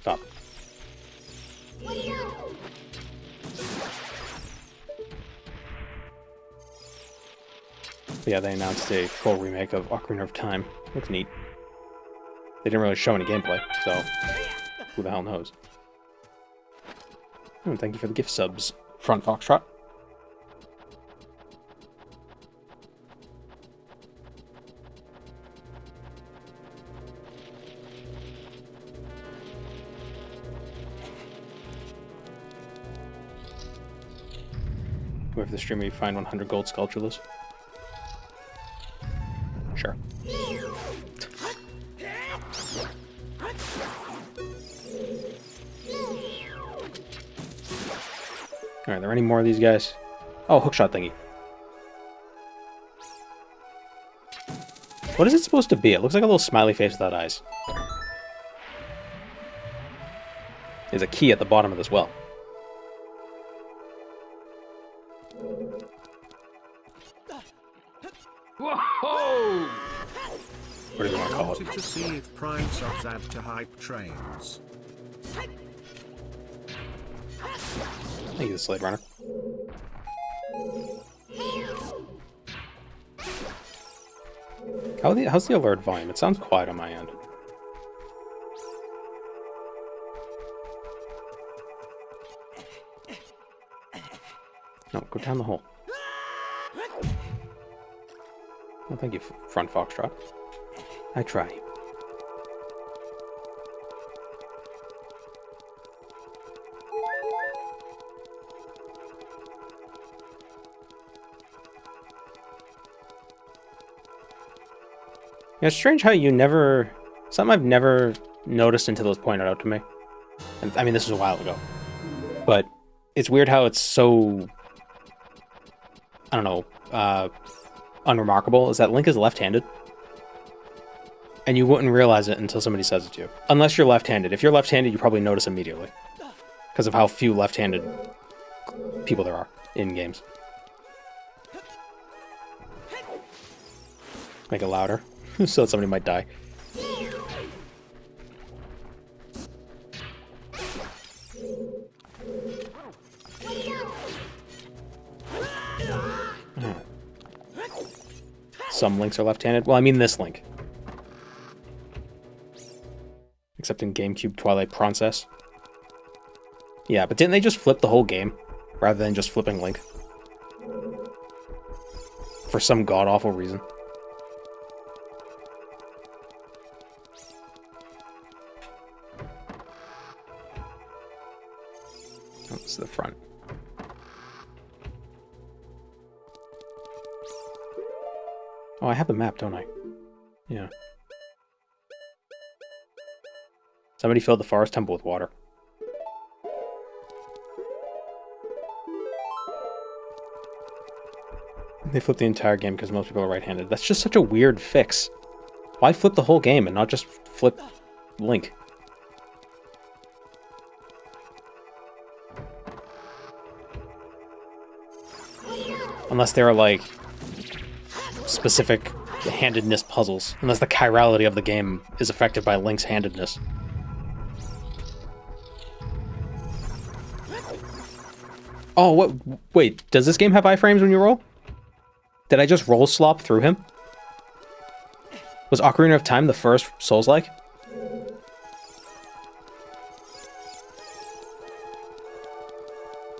Stop. But yeah, they announced a full remake of Ocarina of Time. Looks neat. They didn't really show any gameplay, so who the hell knows? Oh, thank you for the gift subs, Front Foxtrot. Wait for the stream where you find 100 gold sculptureless. Sure. Alright, are there any more of these guys? Oh, hookshot thingy. What is it supposed to be? It looks like a little smiley face without eyes. There's a key at the bottom of this well. Whoa! What do you want to call Wanted it? to see if Prime subs add to hype trains. Thank you, Slade Runner. How's the alert volume? It sounds quiet on my end. No, go down the hole. Well, thank you, Front Foxtrot. I try. Yeah, it's strange how you never... Something I've never noticed until it was pointed out to me. And, I mean, this was a while ago. But it's weird how it's so... I don't know, unremarkable, is that Link is left-handed. And you wouldn't realize it until somebody says it to you. Unless you're left-handed. If you're left-handed, you probably notice immediately. Because of how few left-handed people there are in games. Make it louder, so that somebody might die. Alright. Some Links are left-handed. Well, I mean this Link. Except in GameCube Twilight Princess. Yeah, but didn't they just flip the whole game? Rather than just flipping Link? For some god-awful reason. Oh, this is the front. Oh, I have the map, don't I? Yeah. Somebody filled the forest temple with water. They flipped the entire game because most people are right-handed. That's just such a weird fix. Why flip the whole game and not just flip Link? Unless there are, like, specific handedness puzzles. Unless the chirality of the game is affected by Link's handedness. Oh, what? Wait, does this game have iframes when you roll? Did I just roll slop through him? Was Ocarina of Time the first Souls-like?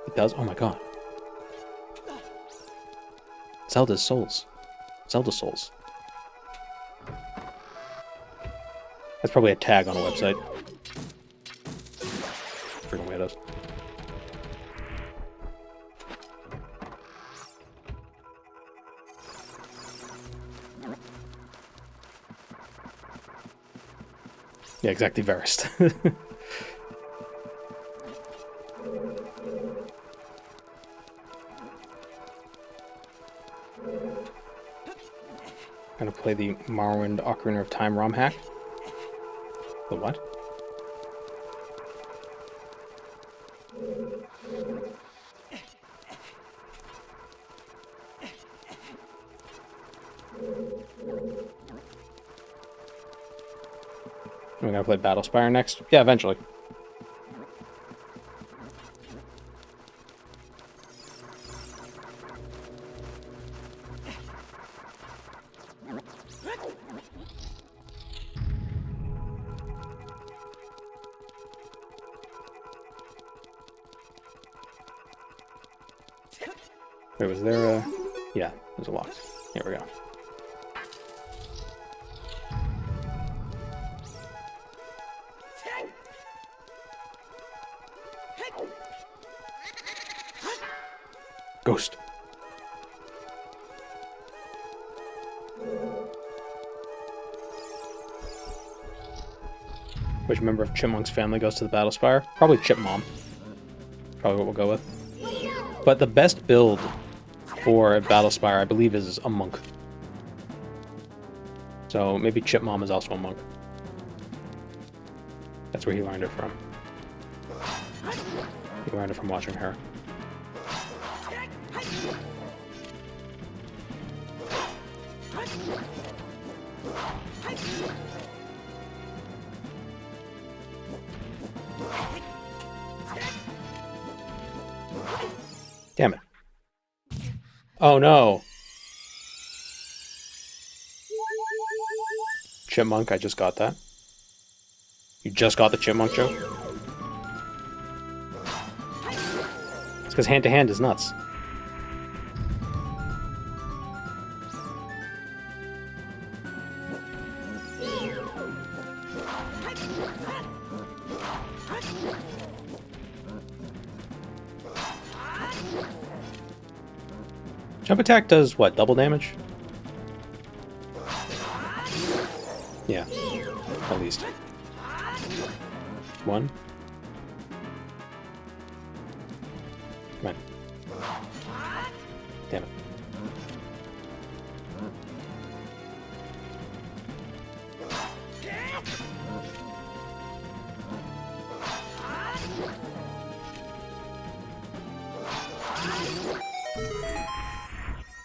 It does? Oh my god. Zelda's Souls. Zelda Souls. That's probably a tag on a website. Freaking weirdos. Yeah, exactly, Verist. Gonna play the Morrowind Ocarina of Time ROM hack. The what? We're gonna play Battlespire next? Yeah, eventually. Wait, was there a... Yeah, there's a lock. Here we go. Ghost. Which member of Chipmunk's family goes to the Battlespire? Probably Chipmom. Probably what we'll go with. But the best build for a Battlespire, I believe, is a monk. So maybe Chipmom is also a monk. That's where he learned it from. He learned it from watching her. Damn it. Oh no. Chipmunk, I just got that. You just got the chipmunk joke? It's because hand-to-hand is nuts. Jump attack does what? Double damage? Yeah, at least. One. Come on. Damn it.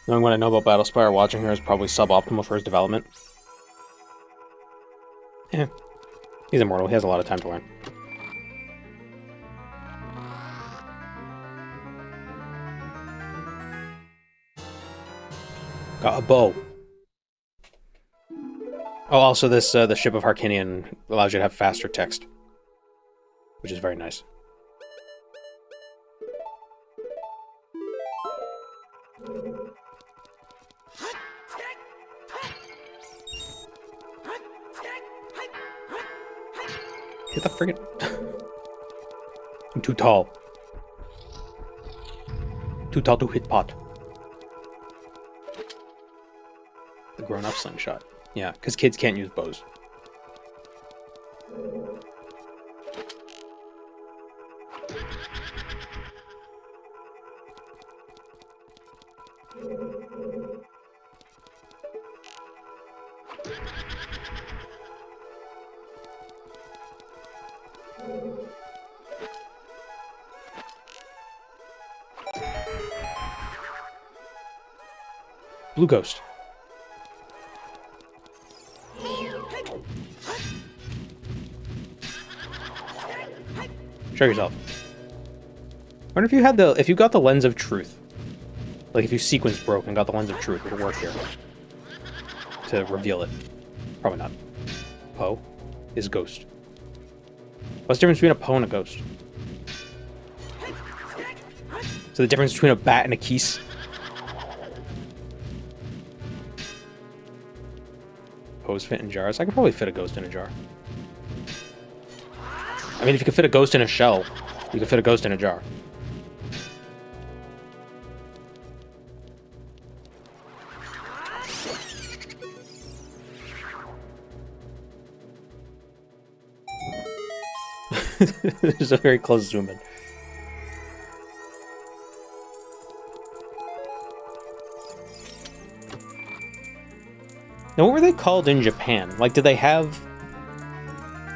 Knowing what I know about Battlespire, watching her is probably suboptimal for his development. Yeah. He's immortal. He has a lot of time to learn. Got a bow. Oh, also this, the Ship of Harkinian allows you to have faster text. Which is very nice. Get the friggin'... I'm too tall. Too tall to hit pot. The grown-up slingshot. Yeah, because kids can't use bows. Blue Ghost. Show yourself. I wonder if you had the... if you got the Lens of Truth. Like if you sequence broke and got the Lens of Truth, would it work here? To reveal it. Probably not. Poe is Ghost. What's the difference between a Poe and a Ghost? So the difference between a bat and a Keese? pose fit in jars? I could probably fit a ghost in a jar. I mean, if you could fit a ghost in a shell, you could fit a ghost in a jar. There's a very close zoom in. Now, what were they called in Japan? Like, did they have...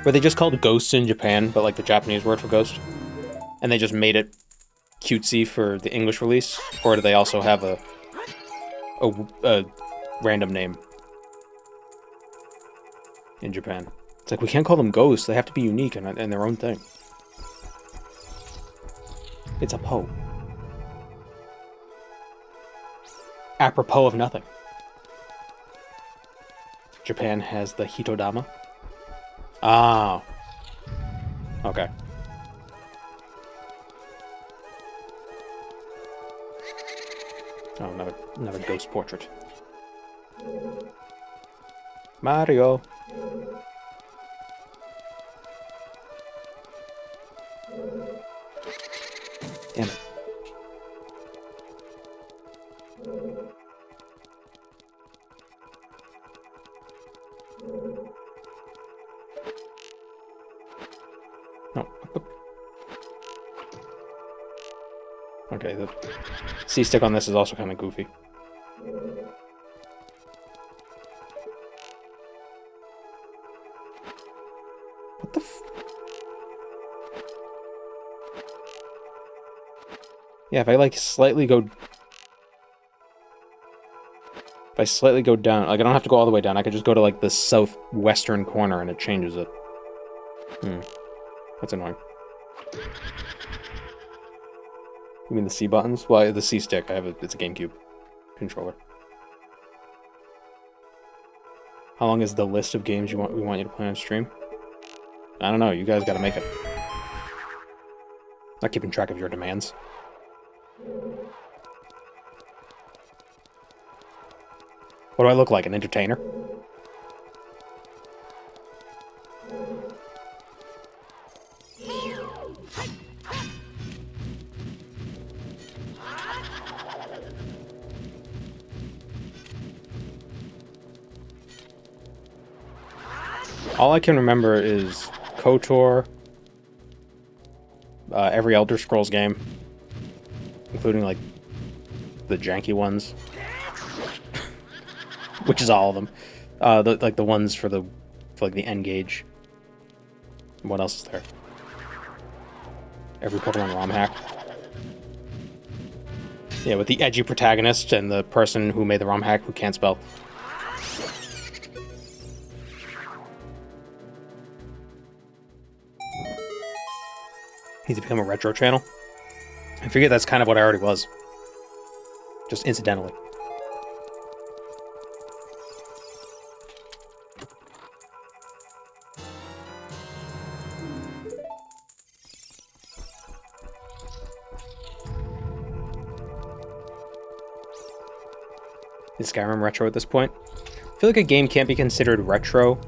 Were they just called ghosts in Japan, but like the Japanese word for ghost? And they just made it cutesy for the English release? Or do they also have a random name in Japan? It's like, we can't call them ghosts. They have to be unique and their own thing. It's a Poe. Apropos of nothing. Japan has the Hitodama. Ah. Okay. Oh, another ghost portrait. Mario. Damn it. No. Okay, the C-stick on this is also kind of goofy. What the f... Yeah, if I like slightly go... If I slightly go down, like I don't have to go all the way down, I could just go to like the southwestern corner and it changes it. That's annoying. You mean the C buttons? Well, the C stick, it's a GameCube controller. How long is the list of games we want you to play on stream? I don't know, you guys gotta make it. Not keeping track of your demands. What do I look like, an entertainer? All I can remember is KOTOR, every Elder Scrolls game, including like the janky ones, which is all of them. The ones for like the N-Gage. What else is there? Every Pokemon ROM hack. Yeah, with the edgy protagonist and the person who made the ROM hack who can't spell. Need to become a retro channel. I figure that's kind of what I already was. Just incidentally. Is Skyrim retro at this point? I feel like a game can't be considered retro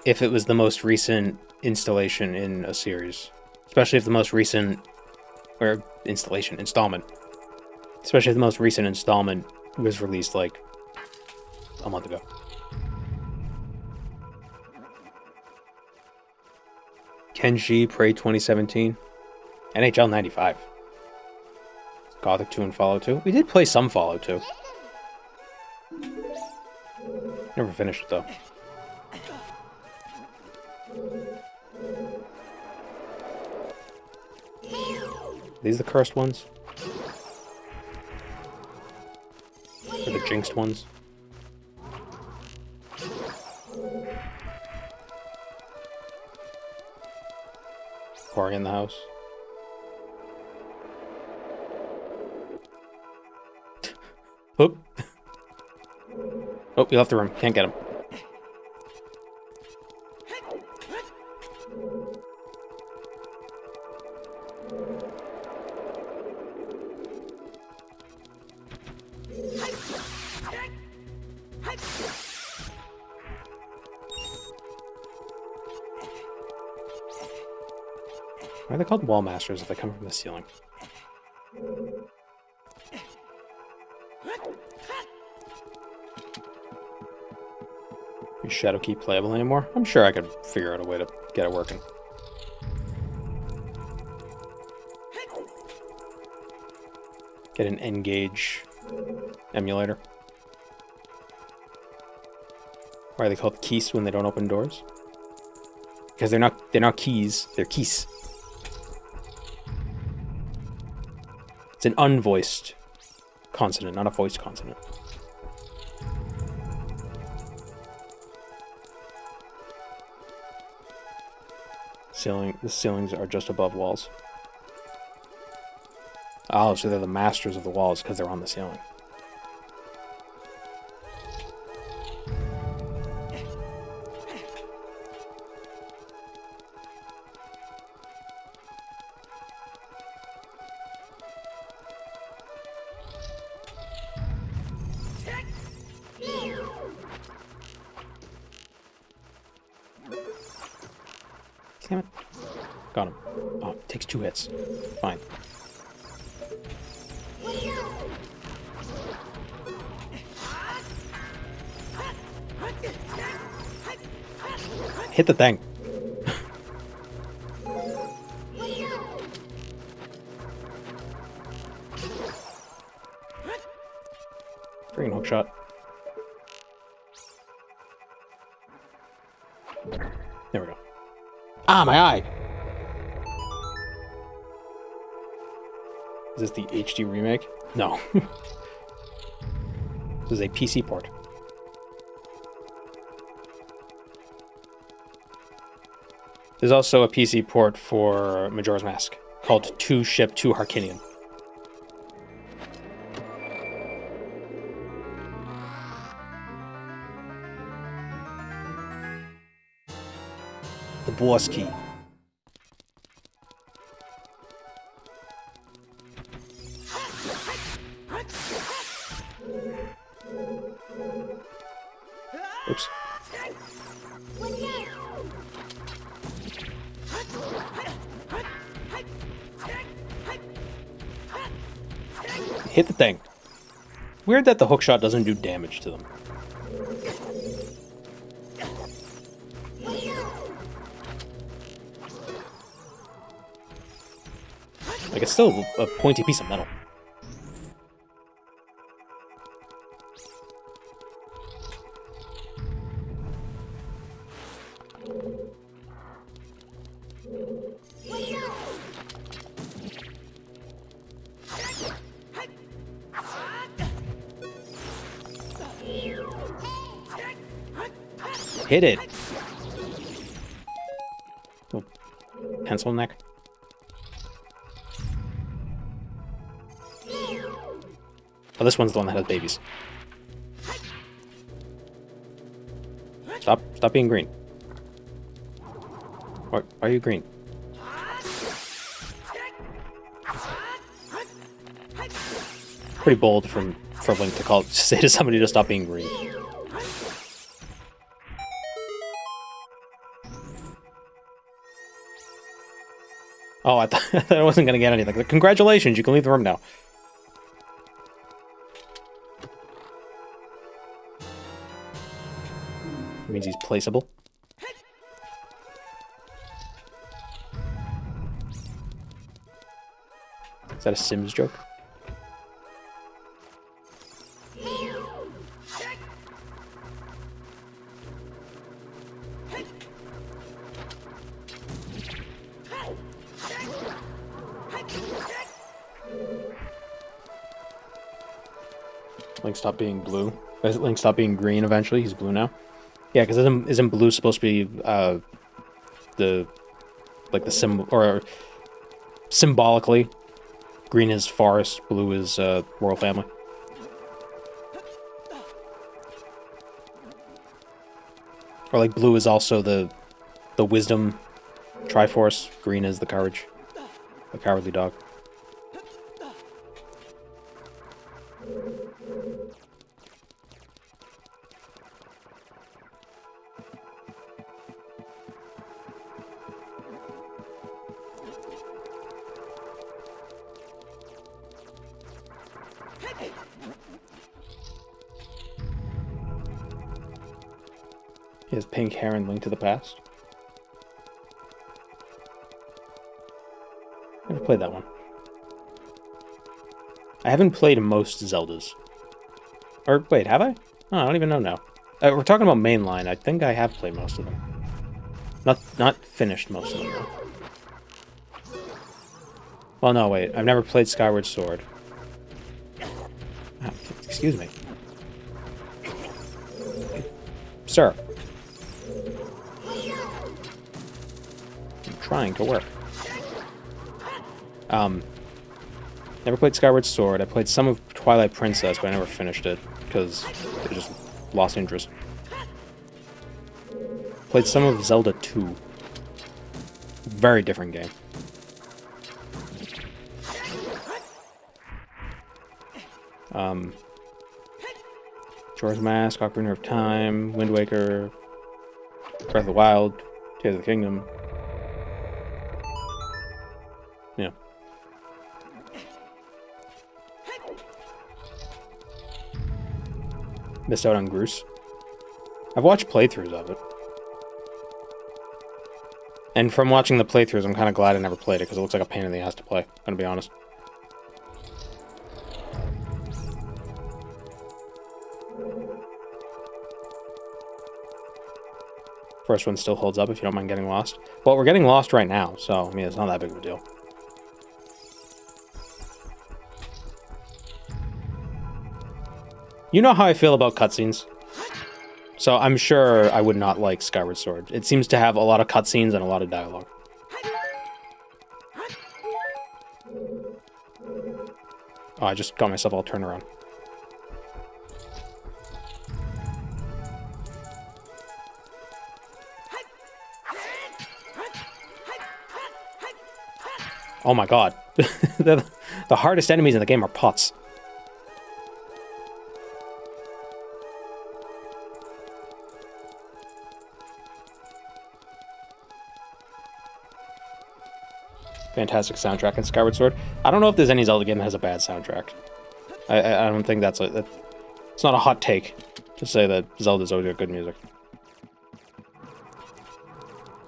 if it was the most recent installation in a series. Especially if the most recent... or installment. Especially if the most recent installment was released, like, a month ago. Kenshi, Prey 2017. NHL 95. Gothic 2 and Fallout 2. We did play some Fallout 2. Never finished it, though. These the cursed ones? Or the jinxed ones? Quarry in the house. Oop. Oh, he left the room. Can't get him. Why are they called wall masters if they come from the ceiling? Is Shadow Key playable anymore? I'm sure I could figure out a way to get it working. Get an N-Gage emulator. Why are they called keys when they don't open doors? Because they're not keys, they're keys. It's an unvoiced consonant, not a voiced consonant. The ceilings are just above walls. Oh, so they're the masters of the walls because they're on the ceiling. Damn it. Got him. Oh, it takes 2 hits. Fine. Hit the thing. Freaking hook shot. There we go. Ah, my eye! Is this the HD remake? No. This is a PC port. There's also a PC port for Majora's Mask called 2 Ship 2 Harkinian. The boss key. Oops. Hit the thing. Weird that the hookshot doesn't do damage to them. Like, it's still a pointy piece of metal. Hit it! Oh, pencil neck. Oh, this one's the one that has babies. Stop being green. Why are you green? Pretty bold for Link to say to somebody to stop being green. Oh, I thought I wasn't gonna get anything. Like, congratulations, you can leave the room now. It means he's placeable. Is that a Sims joke? Link stopped being blue. Link stopped being green eventually. He's blue now. Yeah, because isn't blue supposed to be the symbol, or symbolically, green is forest, blue is royal family. Or like blue is also the wisdom Triforce, green is the courage, the cowardly dog. has pink hair and Link to the Past. Never played that one. I haven't played most Zeldas. Or, wait, have I? Oh, I don't even know now. We're talking about mainline. I think I have played most of them. Not finished most of them, though. Well, no, wait. I've never played Skyward Sword. Ah, excuse me. Sir. I'm trying to work. Never played Skyward Sword. I played some of Twilight Princess, but I never finished it, because I just lost interest. Played some of Zelda 2. Very different game. Majora's Mask, Ocarina of Time, Wind Waker, Breath of the Wild, Tears of the Kingdom. Yeah. Missed out on Groose. I've watched playthroughs of it. And from watching the playthroughs, I'm kind of glad I never played it, because it looks like a pain in the ass to play, I'm gonna be honest. First one still holds up if you don't mind getting lost. Well, we're getting lost right now, so, I mean, it's not that big of a deal. You know how I feel about cutscenes? So I'm sure I would not like Skyward Sword. It seems to have a lot of cutscenes and a lot of dialogue. Oh, I just got myself all turned around. Oh my god. the hardest enemies in the game are pots. Fantastic soundtrack in Skyward Sword. I don't know if there's any Zelda game that has a bad soundtrack. I don't think that's it's not a hot take to say that Zelda's always got good music.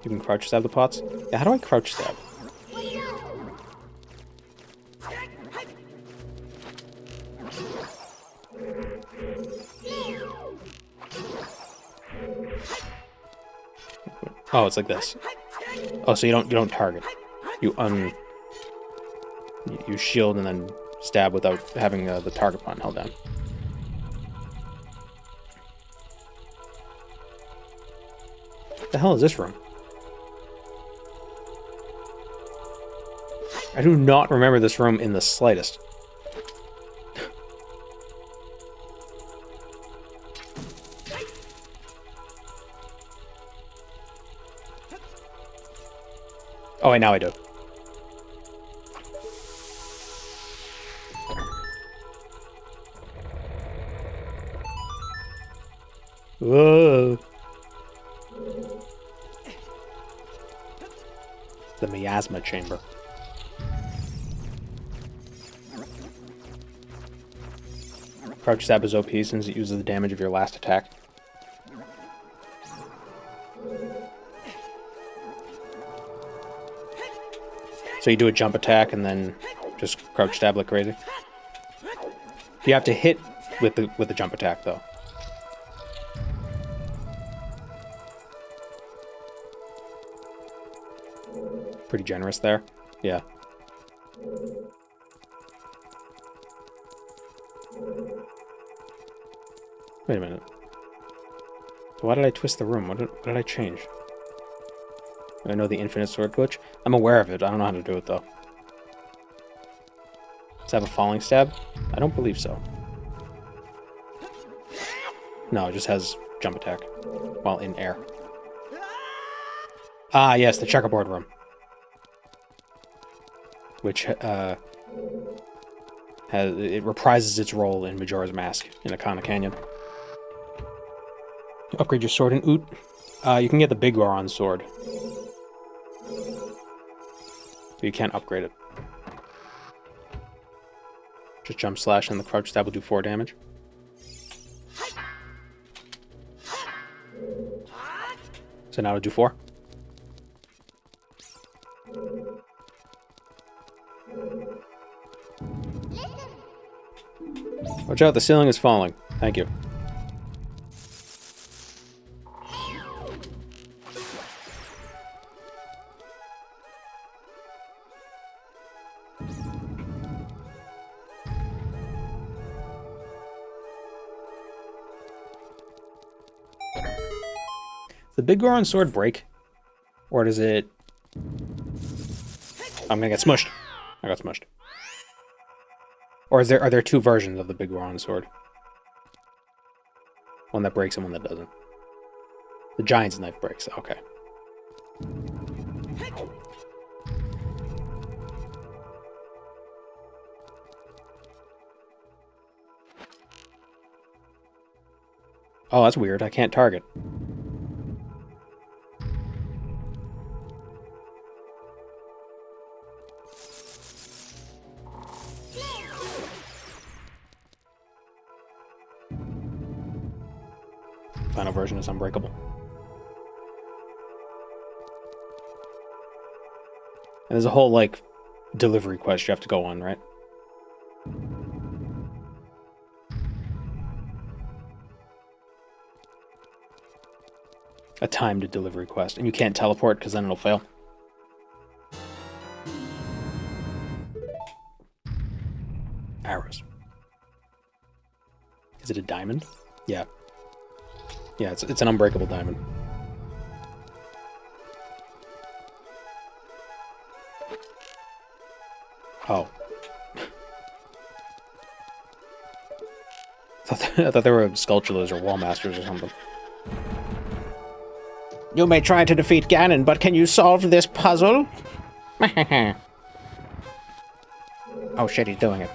You can crouch stab the pots? Yeah, how do I crouch stab? Oh, it's like this. Oh, so you don't target. You shield and then stab without having the target button held down. What the hell is this room? I do not remember this room in the slightest. Oh, wait, now I do. Whoa. The miasma chamber. Crouch stab is OP since it uses the damage of your last attack. So you do a jump attack and then just crouch stab like crazy. You have to hit with the jump attack though. Pretty generous there. Yeah. Wait a minute. So why did I twist the room? What did I change? I know the infinite sword glitch. I'm aware of it. I don't know how to do it, though. Does it have a falling stab? I don't believe so. No, it just has jump attack while in air. Ah, yes, the checkerboard room. Which, it reprises its role in Majora's Mask in Ocarina Canyon. Upgrade your sword in Oot. You can get the Big Goron sword. But you can't upgrade it. Just jump slash and the crouch stab will do 4 damage. So now to do 4. Watch out, the ceiling is falling. Thank you. Does the big Goron sword break? Or does it... I'm gonna get smushed. I got smushed. Or are there 2 versions of the big Goron sword? One that breaks and one that doesn't. The giant's knife breaks. Okay. Oh, that's weird. I can't target. Final version is unbreakable. And there's a whole, like, delivery quest you have to go on, right? A timed delivery quest. And you can't teleport because then it'll fail. Arrows. Is it a diamond? Yeah. Yeah, it's an unbreakable diamond. Oh. I thought they were sculptures or wall masters or something. You may try to defeat Ganon, but can you solve this puzzle? Oh shit, he's doing it.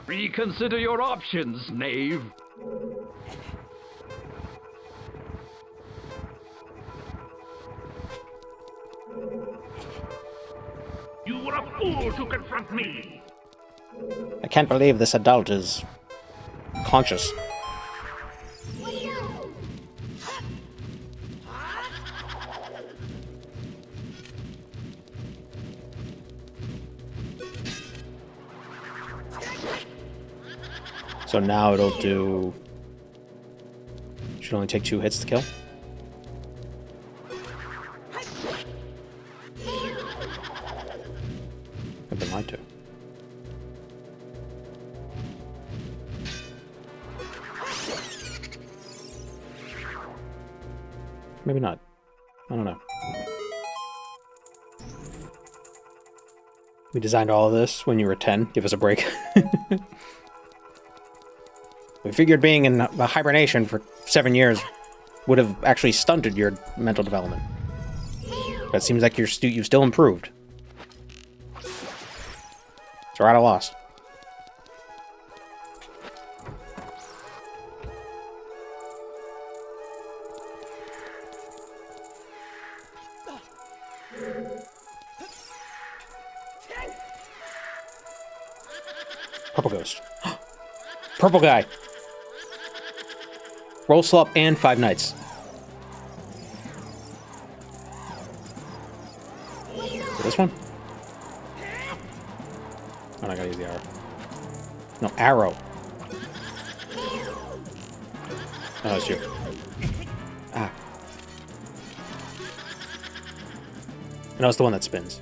Reconsider your options, knave. You were a fool to confront me. I can't believe this adult is conscious. So now it'll do... Should only take 2 hits to kill. I've been lied to. Maybe not. I don't know. We designed all of this when you were 10. Give us a break. We figured being in hibernation for 7 years would have actually stunted your mental development. But it seems like you've still improved. So we're at a loss. Purple ghost. Purple guy. Roll slop and 5 knights. This one? Oh, I gotta use the arrow. No, arrow. Oh, that's you. Ah. No, it's the one that spins.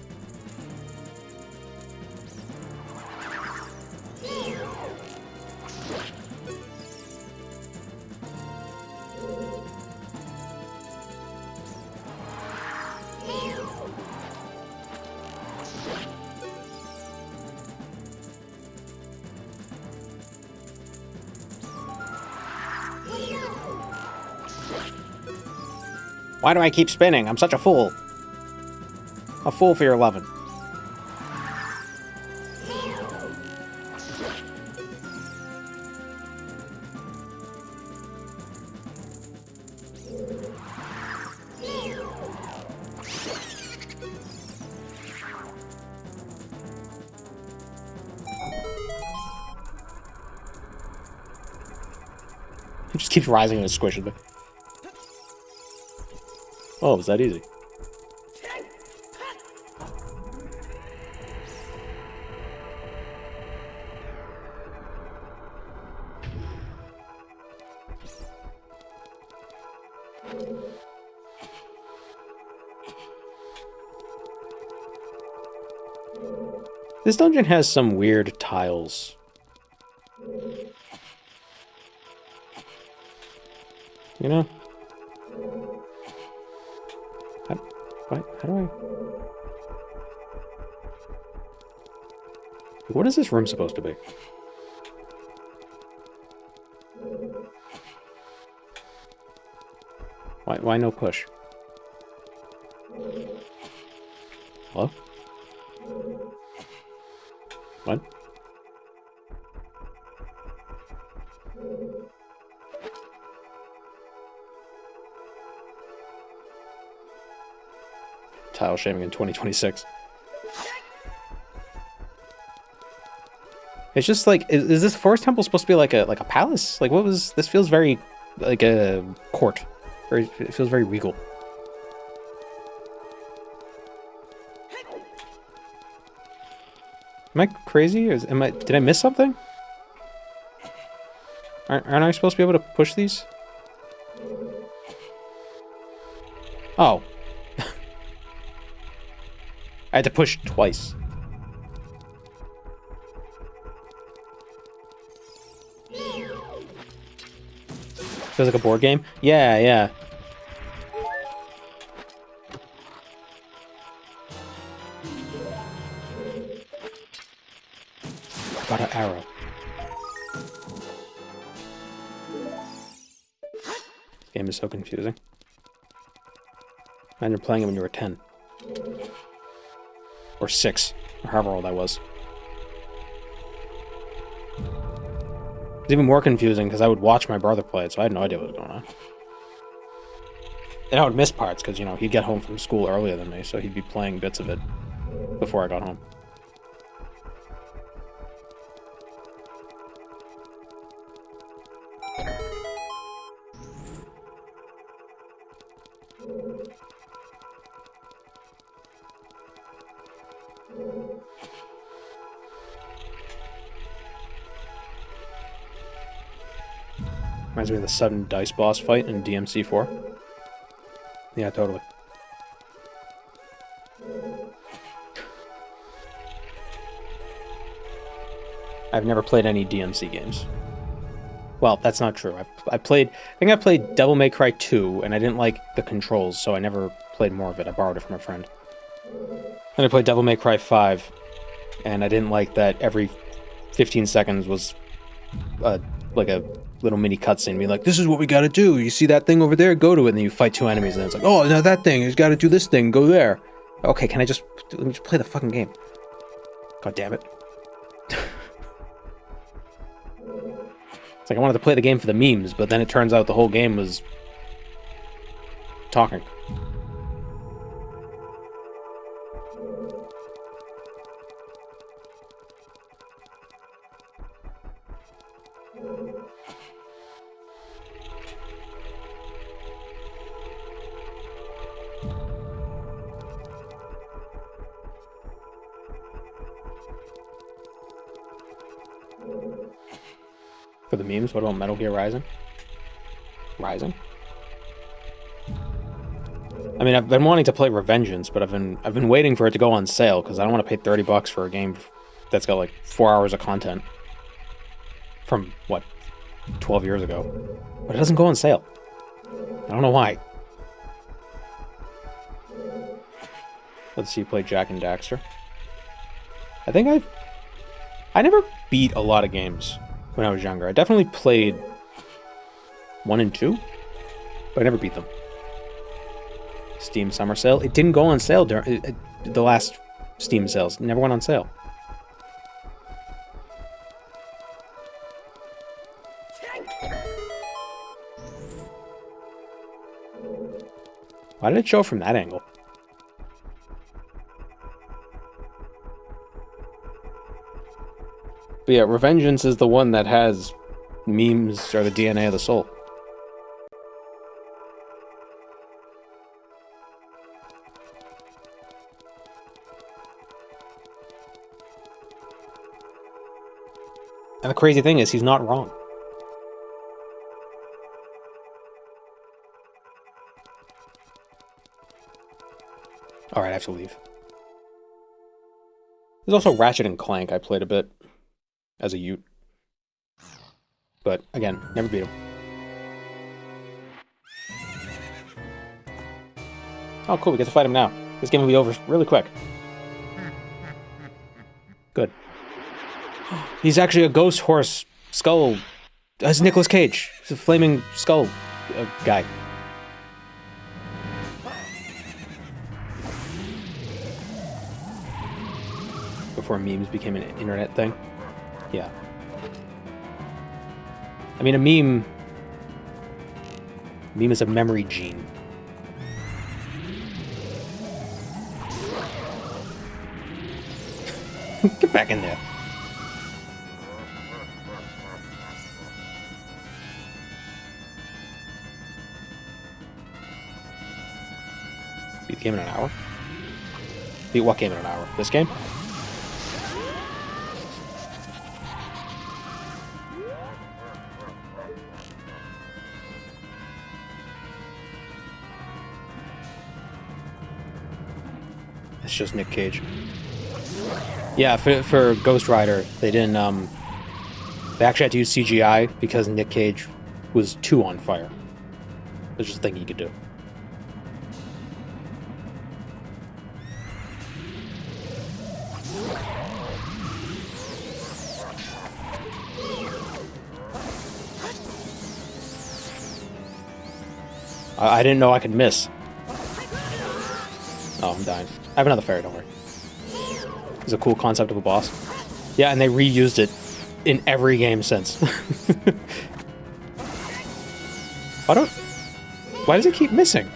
Why do I keep spinning? I'm such a fool. A fool for your lovin'. It just keeps rising and squishing me. Oh, was that easy? This dungeon has some weird tiles. You know? How do I... What is this room supposed to be? Why no push? Hello? What? Tile shaming in 2026. It's just like, is this forest temple supposed to be like a palace? Like, what was this? Feels very like a court. It feels very regal. Am I crazy? Or did I miss something? Aren't I supposed to be able to push these? Oh. I had to push twice. Feels like a board game? Yeah, yeah. Got an arrow. This game is so confusing. Imagine playing it when you were 10. Or 6, or however old I was. It's even more confusing because I would watch my brother play it, so I had no idea what was going on. And I would miss parts because, you know, he'd get home from school earlier than me, so he'd be playing bits of it before I got home. Reminds me of the sudden dice boss fight in DMC4. Yeah, totally. I've never played any DMC games. Well, that's not true. I think I played Devil May Cry 2, and I didn't like the controls, so I never played more of it. I borrowed it from a friend. Then I played Devil May Cry 5, and I didn't like that every 15 seconds was like a little mini cutscene being like, this is what we gotta do. You see that thing over there? Go to it. And then you fight 2 enemies, and it's like, oh, now that thing. You gotta do this thing. Go there. Okay, let me just play the fucking game. God damn it. It's like I wanted to play the game for the memes, but then it turns out the whole game was talking. For the memes, what about Metal Gear Rising? Rising? I mean, I've been wanting to play Revengeance, but I've been waiting for it to go on sale because I don't want to pay $30 for a game that's got like 4 hours of content from what, 12 years ago. But it doesn't go on sale. I don't know why. Let's see you play Jak and Daxter. I never beat a lot of games when I was younger. I definitely played 1 and 2, but I never beat them. Steam Summer Sale. It didn't go on sale during the last Steam sales. It never went on sale. Why did it show from that angle? But yeah, Revengeance is the one that has memes or the DNA of the soul. And the crazy thing is, he's not wrong. Alright, I have to leave. There's also Ratchet and Clank I played a bit as a Ute. But, again, never beat him. Oh, cool, we get to fight him now. This game will be over really quick. Good. He's actually a ghost horse skull. That's Nicolas Cage. He's a flaming skull guy. Before memes became an internet thing. Yeah. I mean, a meme is a memory gene. Get back in there. Beat the game in an hour? Beat what game in an hour? This game? It's just Nick Cage. Yeah, for Ghost Rider, they didn't, they actually had to use CGI because Nick Cage was too on fire. It's just a thing he could do. I didn't know I could miss. Oh, I'm dying. I have another fairy, don't worry. It's a cool concept of a boss. Yeah, and they reused it in every game since. Why does it keep missing?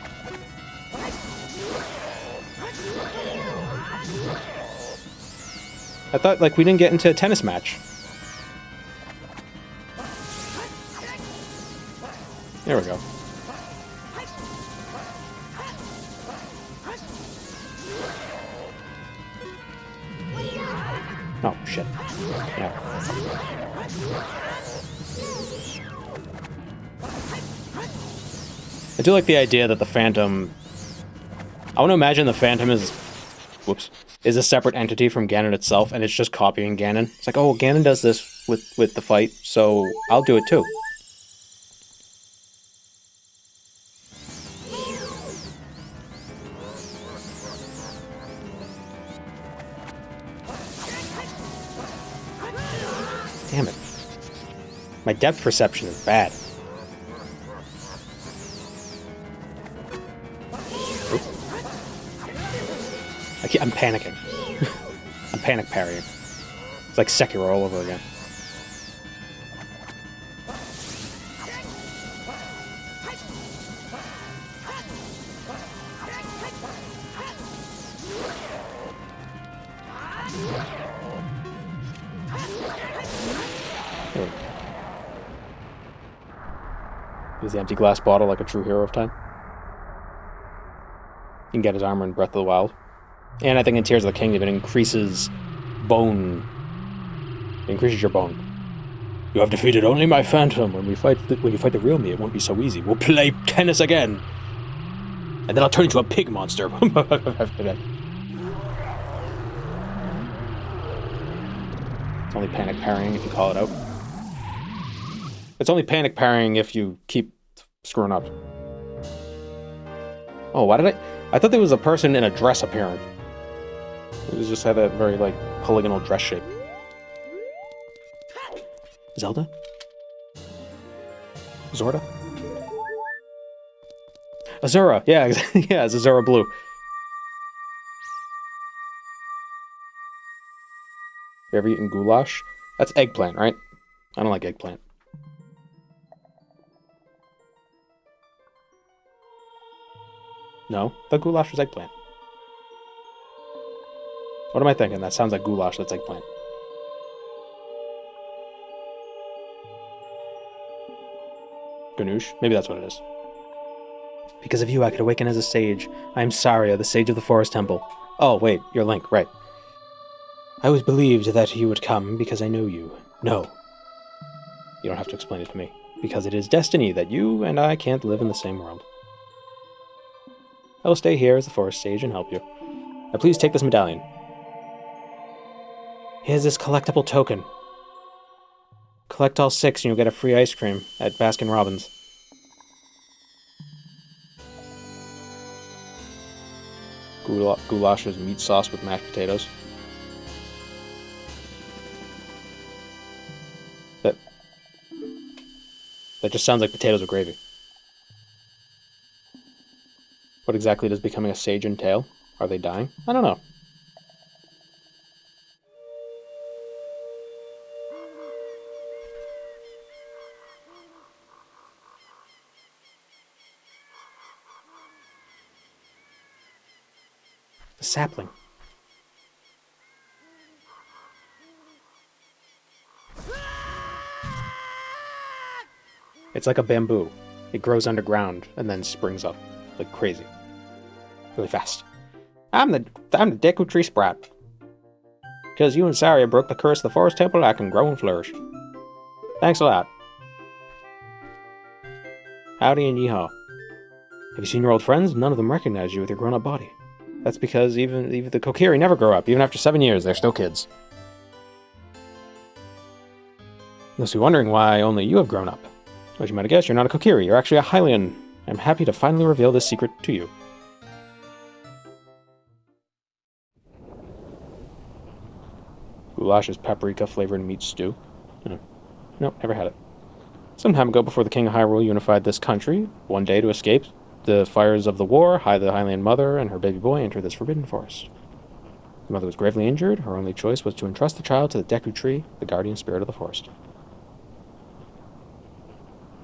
I thought, like, we didn't get into a tennis match. There we go. Oh, shit. Yeah. I do like the idea that the Phantom... I want to imagine the Phantom is... Whoops. Is a separate entity from Ganon itself, and it's just copying Ganon. It's like, oh, Ganon does this with the fight, so I'll do it too. Damn it. My depth perception is bad. I'm panicking. I'm panic parrying. It's like Sekiro all over again. Use the empty glass bottle like a true hero of time. You can get his armor in Breath of the Wild. And I think in Tears of the Kingdom it increases bone. It increases your bone. You have defeated only my Phantom. When you fight the real me, it won't be so easy. We'll play tennis again. And then I'll turn into a pig monster. It's only panic parrying if you call it out. It's only panic parrying if you keep screwing up. Oh, why did I thought there was a person in a dress appearing. It just had that very, like, polygonal dress shape. Zelda? Zorda? Azura! Yeah, yeah, it's Azura Blue. You ever eaten goulash? That's eggplant, right? I don't like eggplant. No? The goulash was eggplant. What am I thinking? That sounds like goulash, that's eggplant. Ganoush? Maybe that's what it is. Because of you, I could awaken as a sage. I am Saria, the sage of the Forest Temple. Oh, wait, you're Link, right. I always believed that you would come because I know you. No, You don't have to explain it to me, because it is destiny that you and I can't live in the same world. I will stay here as the forest sage and help you. Now please take this medallion. Here's this collectible token. Collect all 6 and you'll get a free ice cream at Baskin Robbins. Goulash is meat sauce with mashed potatoes. That just sounds like potatoes with gravy. What exactly does becoming a sage entail? Are they dying? I don't know. The sapling. It's like a bamboo. It grows underground and then springs up like crazy. Really fast. I'm the Deku Tree Sprout. Because you and Saria broke the curse of the Forest Temple, I can grow and flourish. Thanks a lot. Howdy and yeehaw. Have you seen your old friends? None of them recognize you with your grown-up body. That's because even the Kokiri never grow up. Even after 7 years, they're still kids. You must be wondering why only you have grown up. As you might have guessed, you're not a Kokiri, you're actually a Hylian. I'm happy to finally reveal this secret to you. Goulash is paprika-flavored meat stew. Nope, never had it. Some time ago, before the King of Hyrule unified this country, one day to escape the fires of the war, the Hylian mother and her baby boy entered this forbidden forest. The mother was gravely injured. Her only choice was to entrust the child to the Deku Tree, the guardian spirit of the forest.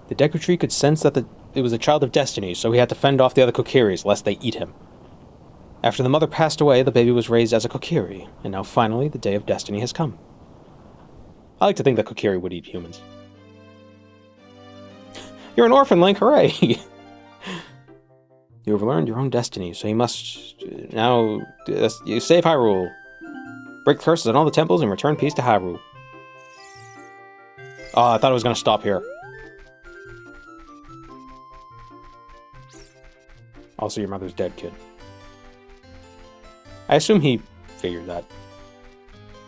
The Deku Tree could sense that it was a child of destiny, so he had to fend off the other Kokiris, lest they eat him. After the mother passed away, the baby was raised as a Kokiri, and now finally the day of destiny has come. I like to think that Kokiri would eat humans. You're an orphan, Link, hooray! You have learned your own destiny, so you must now you save Hyrule. Break curses on all the temples and return peace to Hyrule. Oh, I thought it was going to stop here. Also, your mother's dead, kid. I assume he figured that.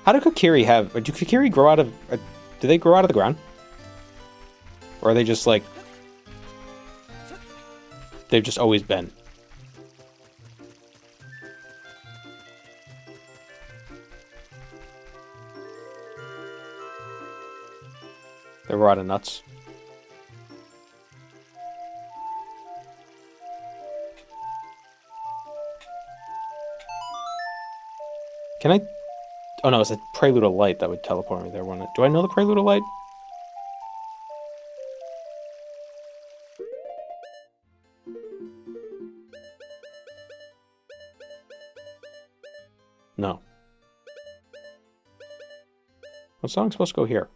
How do Kokiri grow out of... do they grow out of the ground? Or are they just, like... they've just always been? They grow out of nuts. Can I... oh no, it's a Prelude of Light that would teleport me there, wouldn't it? Do I know the Prelude of Light? No. What song's supposed to go here?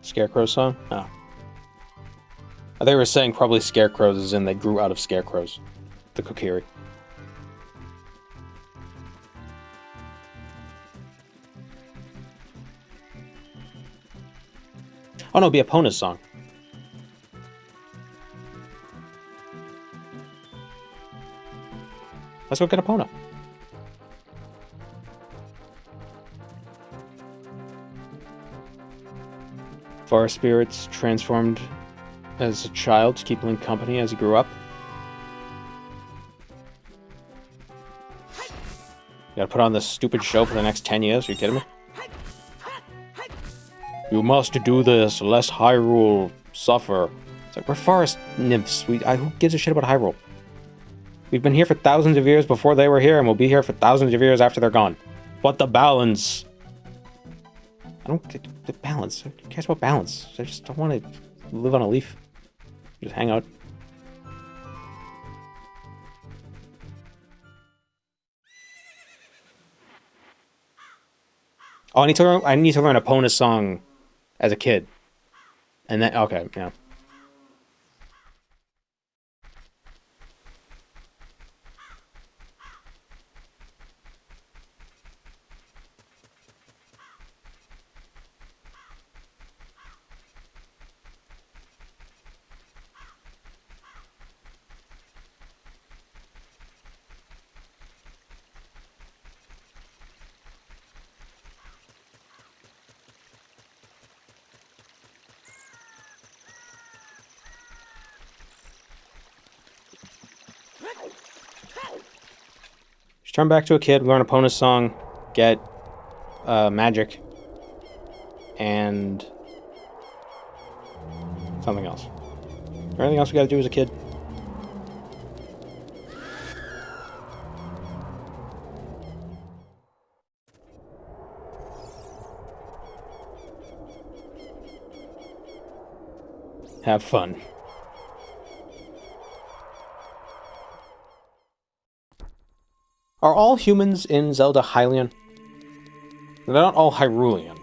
Scarecrow song? Oh. I thought they were saying probably scarecrows as in they grew out of scarecrows. The Kokiri. Oh no, it'd be Epona's song. Let's go get Epona. Forest spirits transformed as a child to keep Link company as he grew up. You gotta put on this stupid show for the next 10 years? Are you kidding me? You must do this, lest Hyrule suffer. It's like, we're forest nymphs. Who gives a shit about Hyrule? We've been here for thousands of years before they were here, and we'll be here for thousands of years after they're gone. What the balance? I don't get the balance. Who cares about balance? I just don't want to live on a leaf. Just hang out. Oh, I need to learn Epona's song as a kid. And then, okay, yeah. Just turn back to a kid, learn Epona's song, get magic, and something else. Is there anything else we gotta do as a kid? Have fun. Are all humans in Zelda Hylian? They're not all Hyrulean.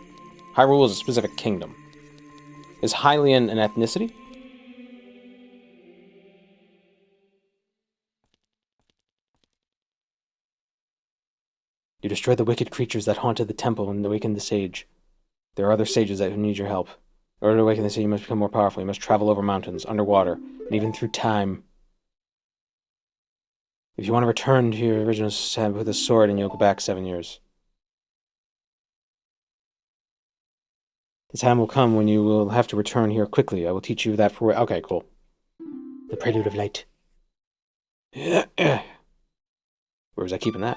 Hyrule is a specific kingdom. Is Hylian an ethnicity? You destroyed the wicked creatures that haunted the temple and awakened the sage. There are other sages that need your help. In order to awaken the sage, you must become more powerful. You must travel over mountains, underwater, and even through time. If you want to return to your original set with a sword, and you'll go back 7 years. The time will come when you will have to return here quickly. I will teach you that for... Okay, cool. The Prelude of Light. Where was I keeping that?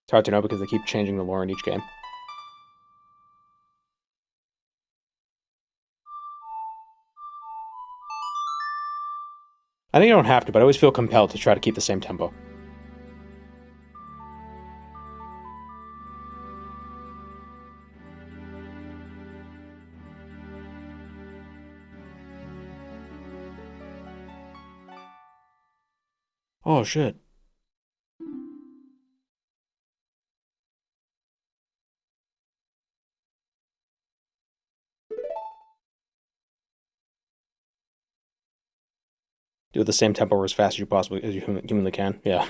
It's hard to know because they keep changing the lore in each game. I think you don't have to, but I always feel compelled to try to keep the same tempo. Oh, shit. Do it the same tempo or as fast as you humanly can. Yeah.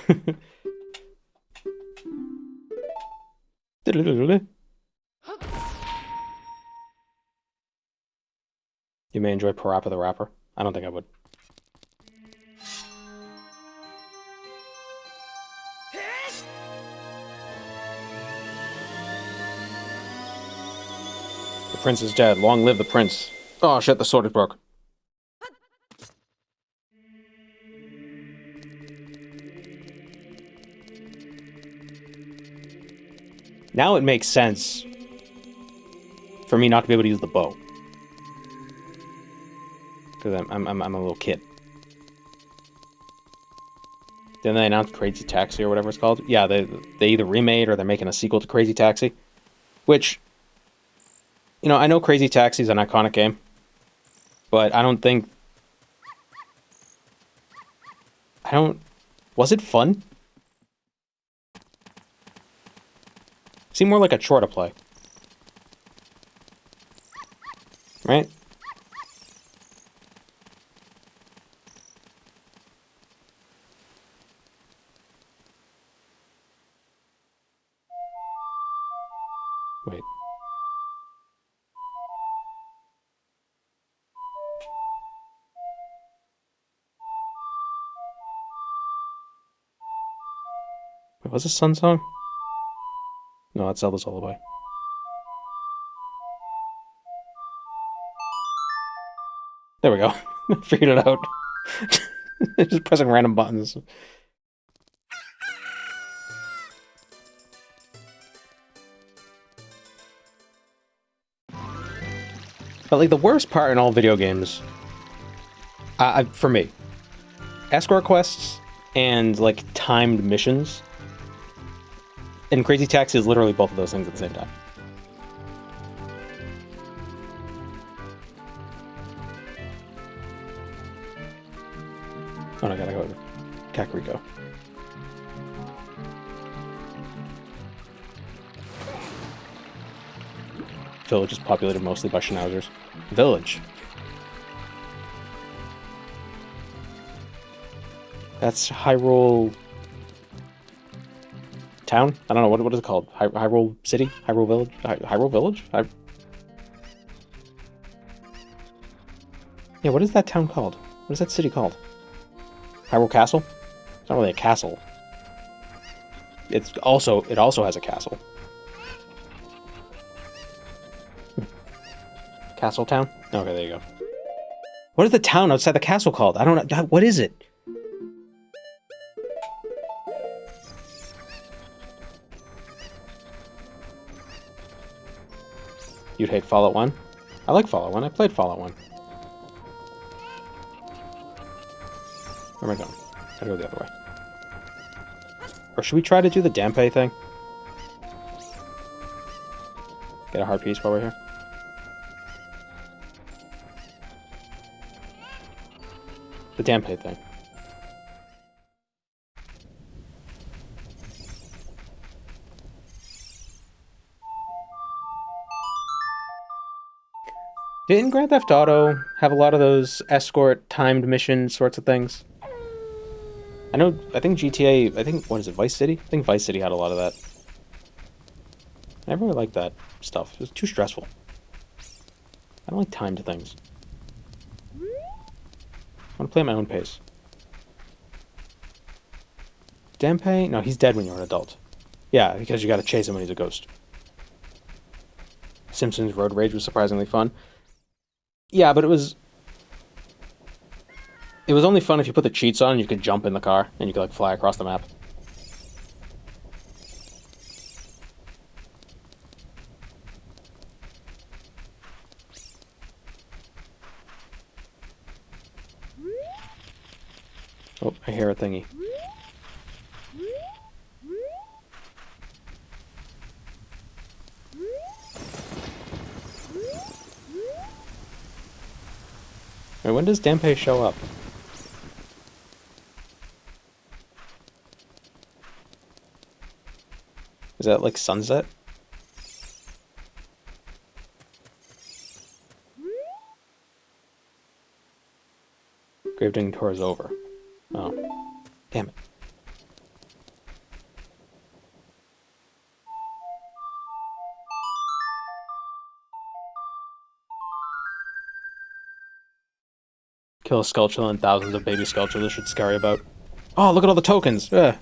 You may enjoy Parappa the Rapper. I don't think I would. The prince is dead. Long live the prince. Oh shit, the sword is broke. Now it makes sense for me not to be able to use the bow. Because I'm a little kid. Didn't they announce Crazy Taxi or whatever it's called? Yeah, they either remade or they're making a sequel to Crazy Taxi. Which, you know, I know Crazy Taxi is an iconic game. But I don't think... Was it fun? Seemed more like a chore to play. Right? Wait. Wait, was this Sun Song? No, it's Zelda's Lullaby. There we go. Figured it out. Just pressing random buttons. But like the worst part in all video games, for me, escort quests and like timed missions. And Crazy Taxi is literally both of those things at the same time. Oh, I gotta go to Kakariko. village is populated mostly by schnauzers. Village. That's Hyrule... Town? I don't know, what is it called? Hyrule City? Hyrule Village? Hyrule Village? Yeah, what is that town called? What is that city called? Hyrule Castle? It's not really a castle. It also has a castle. Castle Town? Okay, there you go. What is the town outside the castle called? I don't know. What is it? You'd hate Fallout 1? I like Fallout 1. I played Fallout 1. Where am I going? Gotta go the other way. Or should we try to do the Dampe thing? Get a heart piece while we're here. The Dampe thing. Didn't Grand Theft Auto have a lot of those escort timed mission sorts of things? I think GTA, what is it, Vice City? I think Vice City had a lot of that. I never really liked that stuff. It was too stressful. I don't like timed things. I want to play at my own pace. Dampe? No, he's dead when you're an adult. Yeah, because you gotta chase him when he's a ghost. Simpsons Road Rage was surprisingly fun. Yeah, but it was only fun if you put the cheats on and you could jump in the car and you could like fly across the map. Oh, I hear a thingy. Wait, when does Dampe show up? Is that like sunset? Gravedigger tour is over. Oh. Damn it. Kill a Skulltula and thousands of baby Skulltulas should scare you about. Oh, look at all the tokens! Ugh.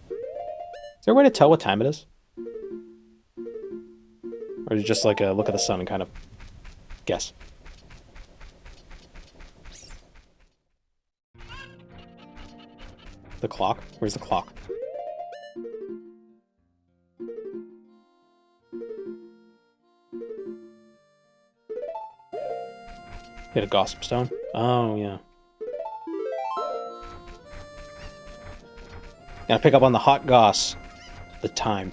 Is there a way to tell what time it is? Or is it just like a look at the sun and kind of guess? The clock? Where's the clock? Hit a gossip stone? Oh, yeah. Gotta pick up on the hot goss. The time.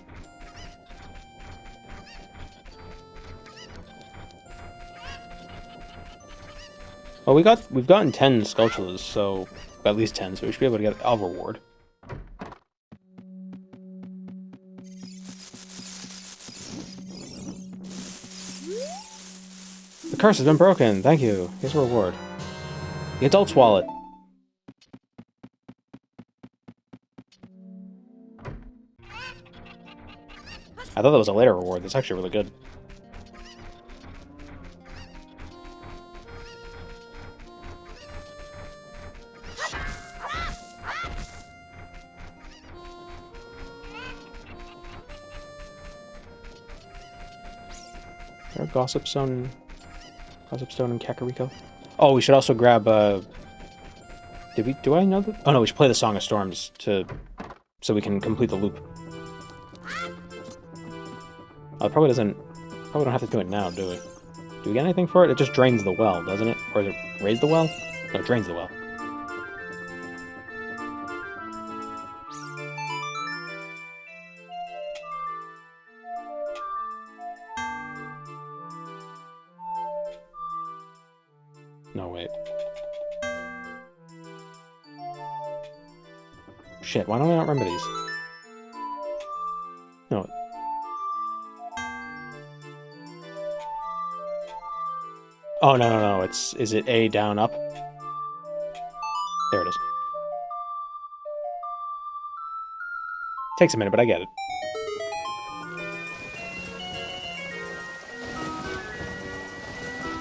Well, we've gotten 10 Skulltulas, so at least 10, so we should be able to get a reward. The curse has been broken. Thank you. Here's a reward. The adult's wallet. I thought that was a later reward. That's actually really good. Is there a gossip stone in Kakariko? Oh, we should also grab do I know that? Oh no, we should play the Song of Storms so we can complete the loop. Oh, it probably don't have to do it now, do we? Do we get anything for it? It just drains the well, doesn't it? Or does it raise the well? No, it drains the well. No, wait. Shit, why don't I not remember these? No. Oh, no, no, no. Is it A, down, up? There it is. Takes a minute, but I get it.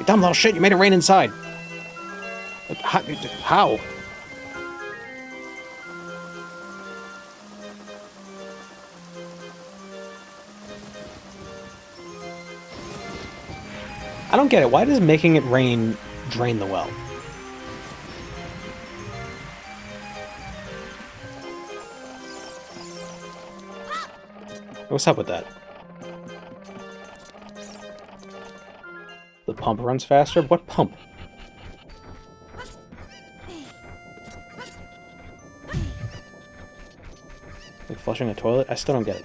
You dumb little shit, you made it rain inside. How? I don't get it. Why does making it rain drain the well? What's up with that? The pump runs faster? What pump? Like flushing a toilet? I still don't get it.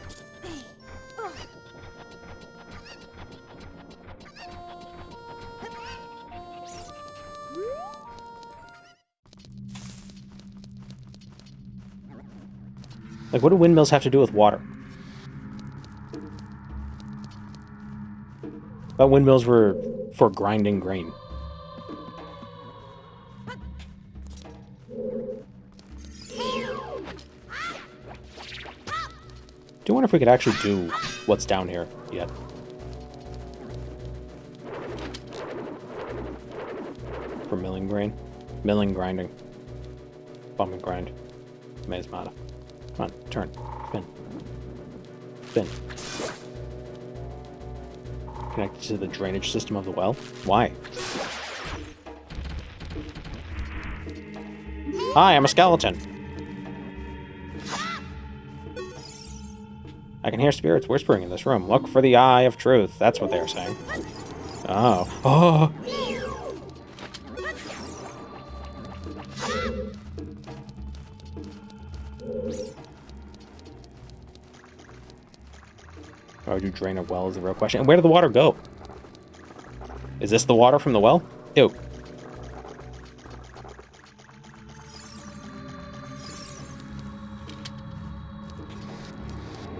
Like, what do windmills have to do with water? I thought windmills were for grinding grain. Do you wonder if we could actually do what's down here yet? For milling grain? Milling, grinding. Bump and grind. Maze Mata. Come on, turn. Spin. Spin. Connected to the drainage system of the well? Why? Hi, I'm a skeleton. I can hear spirits whispering in this room. Look for the eye of truth. That's what they're saying. Oh. Oh! Why would you drain a well is the real question. And where did the water go? Is this the water from the well? Ew.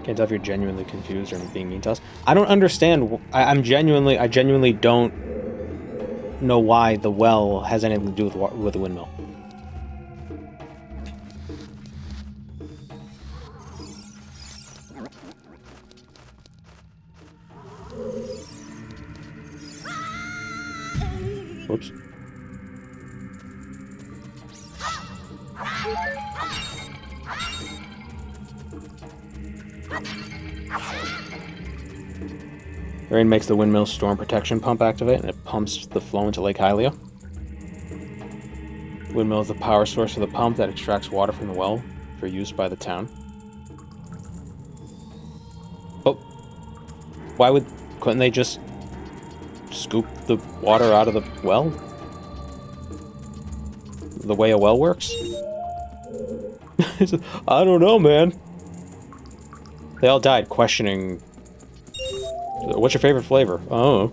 Can't tell if you're genuinely confused or being mean to us. I don't understand. I genuinely don't know why the well has anything to do with the windmill. Whoops. The rain makes the windmill's storm protection pump activate, and it pumps the flow into Lake Hylia. The windmill is the power source for the pump that extracts water from the well for use by the town. Oh. Couldn't they just scoop the water out of the well? The way a well works? I don't know, man. They all died questioning, what's your favorite flavor? Oh.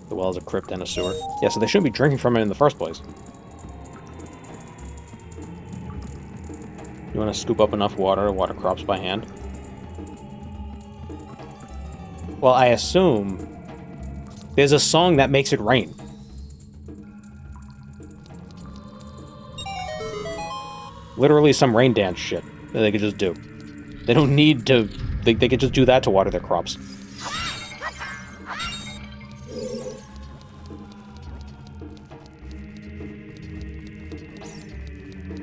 The well is a crypt and a sewer. Yeah, so they shouldn't be drinking from it in the first place. You want to scoop up enough water to water crops by hand? Well, I assume there's a song that makes it rain. Literally some rain dance shit that they could just do. They don't need to... They could just do that to water their crops.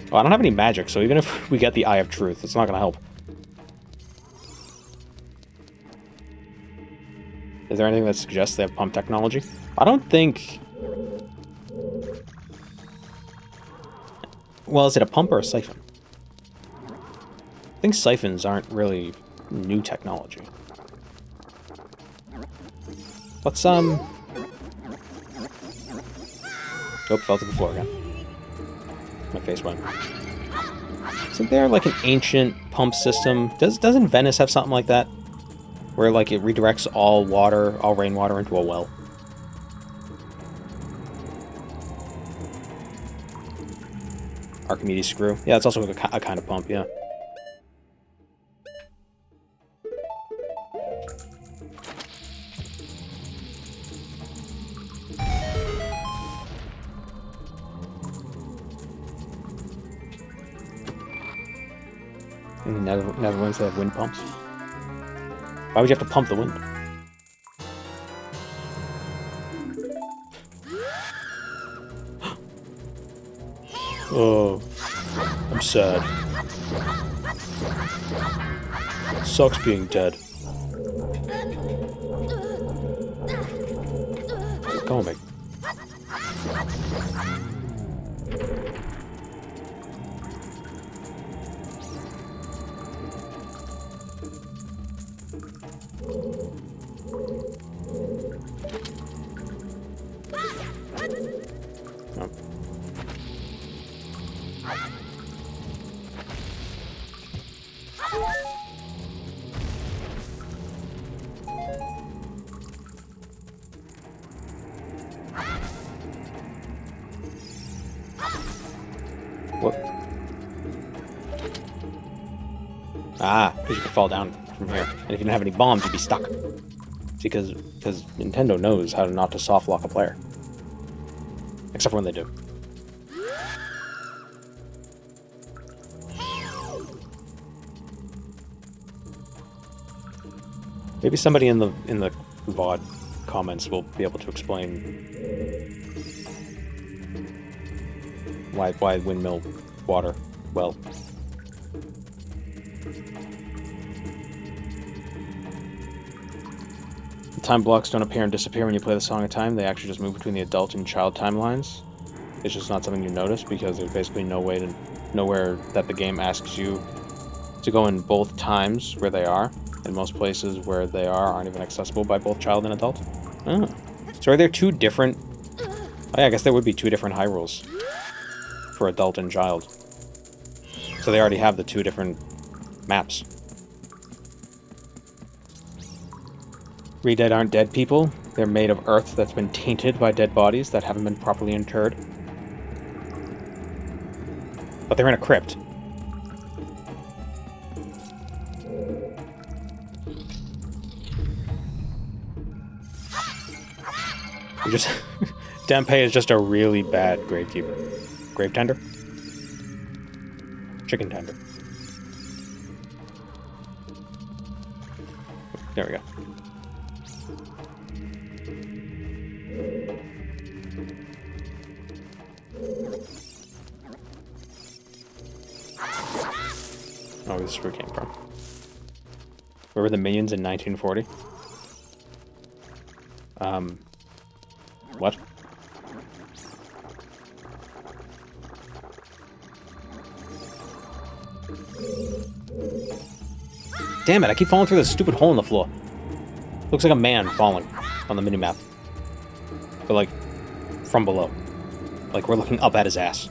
Oh, I don't have any magic, so even if we get the Eye of Truth, it's not gonna help. Is there anything that suggests they have pump technology? I don't think... Well, is it a pump or a siphon? I think siphons aren't really new technology. Let's, Oh, fell to the floor again. My face went. Isn't there, like, an ancient pump system? Doesn't Venice have something like that? Where, like, it redirects all rainwater into a well? Archimedes screw. Yeah, it's also a kind of pump, yeah. Netherlands, they have wind pumps. Why would you have to pump the wind? Oh, I'm sad. Sucks being dead. Go me. Oh. What? Ah, because you could fall down from here. And if you didn't have any bombs, you'd be stuck. See, because Nintendo knows how not to soft lock a player. Except for when they do. Maybe somebody in the VOD comments will be able to explain why windmill water well. The time blocks don't appear and disappear when you play the Song of Time. They actually just move between the adult and child timelines. It's just not something you notice because there's basically nowhere that the game asks you to go in both times where they are. And most places where they aren't even accessible by both child and adult. Oh. So are there two different... Oh yeah, I guess there would be two different Hyrules for adult and child. So they already have the two different maps. Re-dead aren't dead people. They're made of earth that's been tainted by dead bodies that haven't been properly interred. But they're in a crypt. You just... Denpei is just a really bad gravekeeper. Grave tender? Chicken tender. There we go. Oh, this is where it came from. Where were the minions in 1940? What? Damn it, I keep falling through this stupid hole in the floor. Looks like a man falling on the minimap. But like, from below. Like we're looking up at his ass.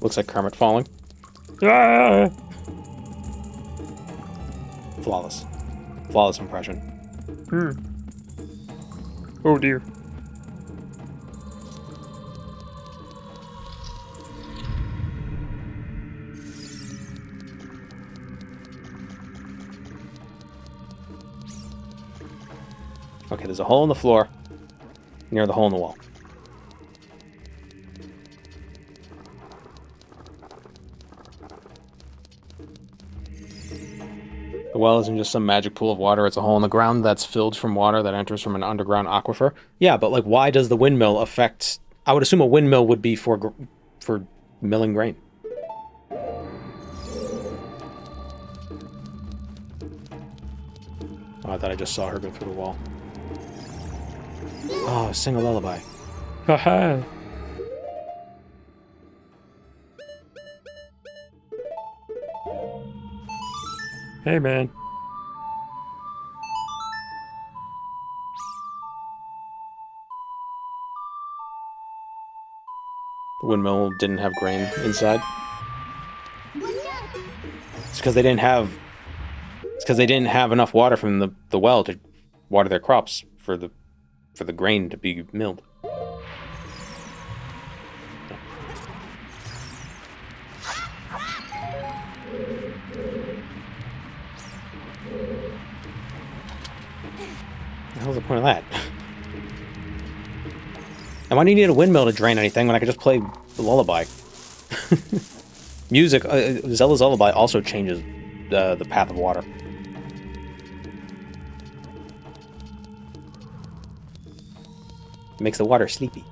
Looks like Kermit falling. Ah! Flawless. Flawless impression. Oh dear. Okay, there's a hole in the floor near the hole in the wall. The well isn't just some magic pool of water, it's a hole in the ground that's filled from water that enters from an underground aquifer. Yeah, but like, why does the windmill affect... I would assume a windmill would be for milling grain. Oh, I thought I just saw her go through the wall. Oh, sing a lullaby. Haha. Hey, man. The windmill didn't have grain inside. It's because they didn't have... It's because they didn't have enough water from the well to water their crops for the grain to be milled. the hell's the point of that? And why do you need a windmill to drain anything when I could just play the lullaby? Music, Zelda's Lullaby also changes the path of water. It makes the water sleepy.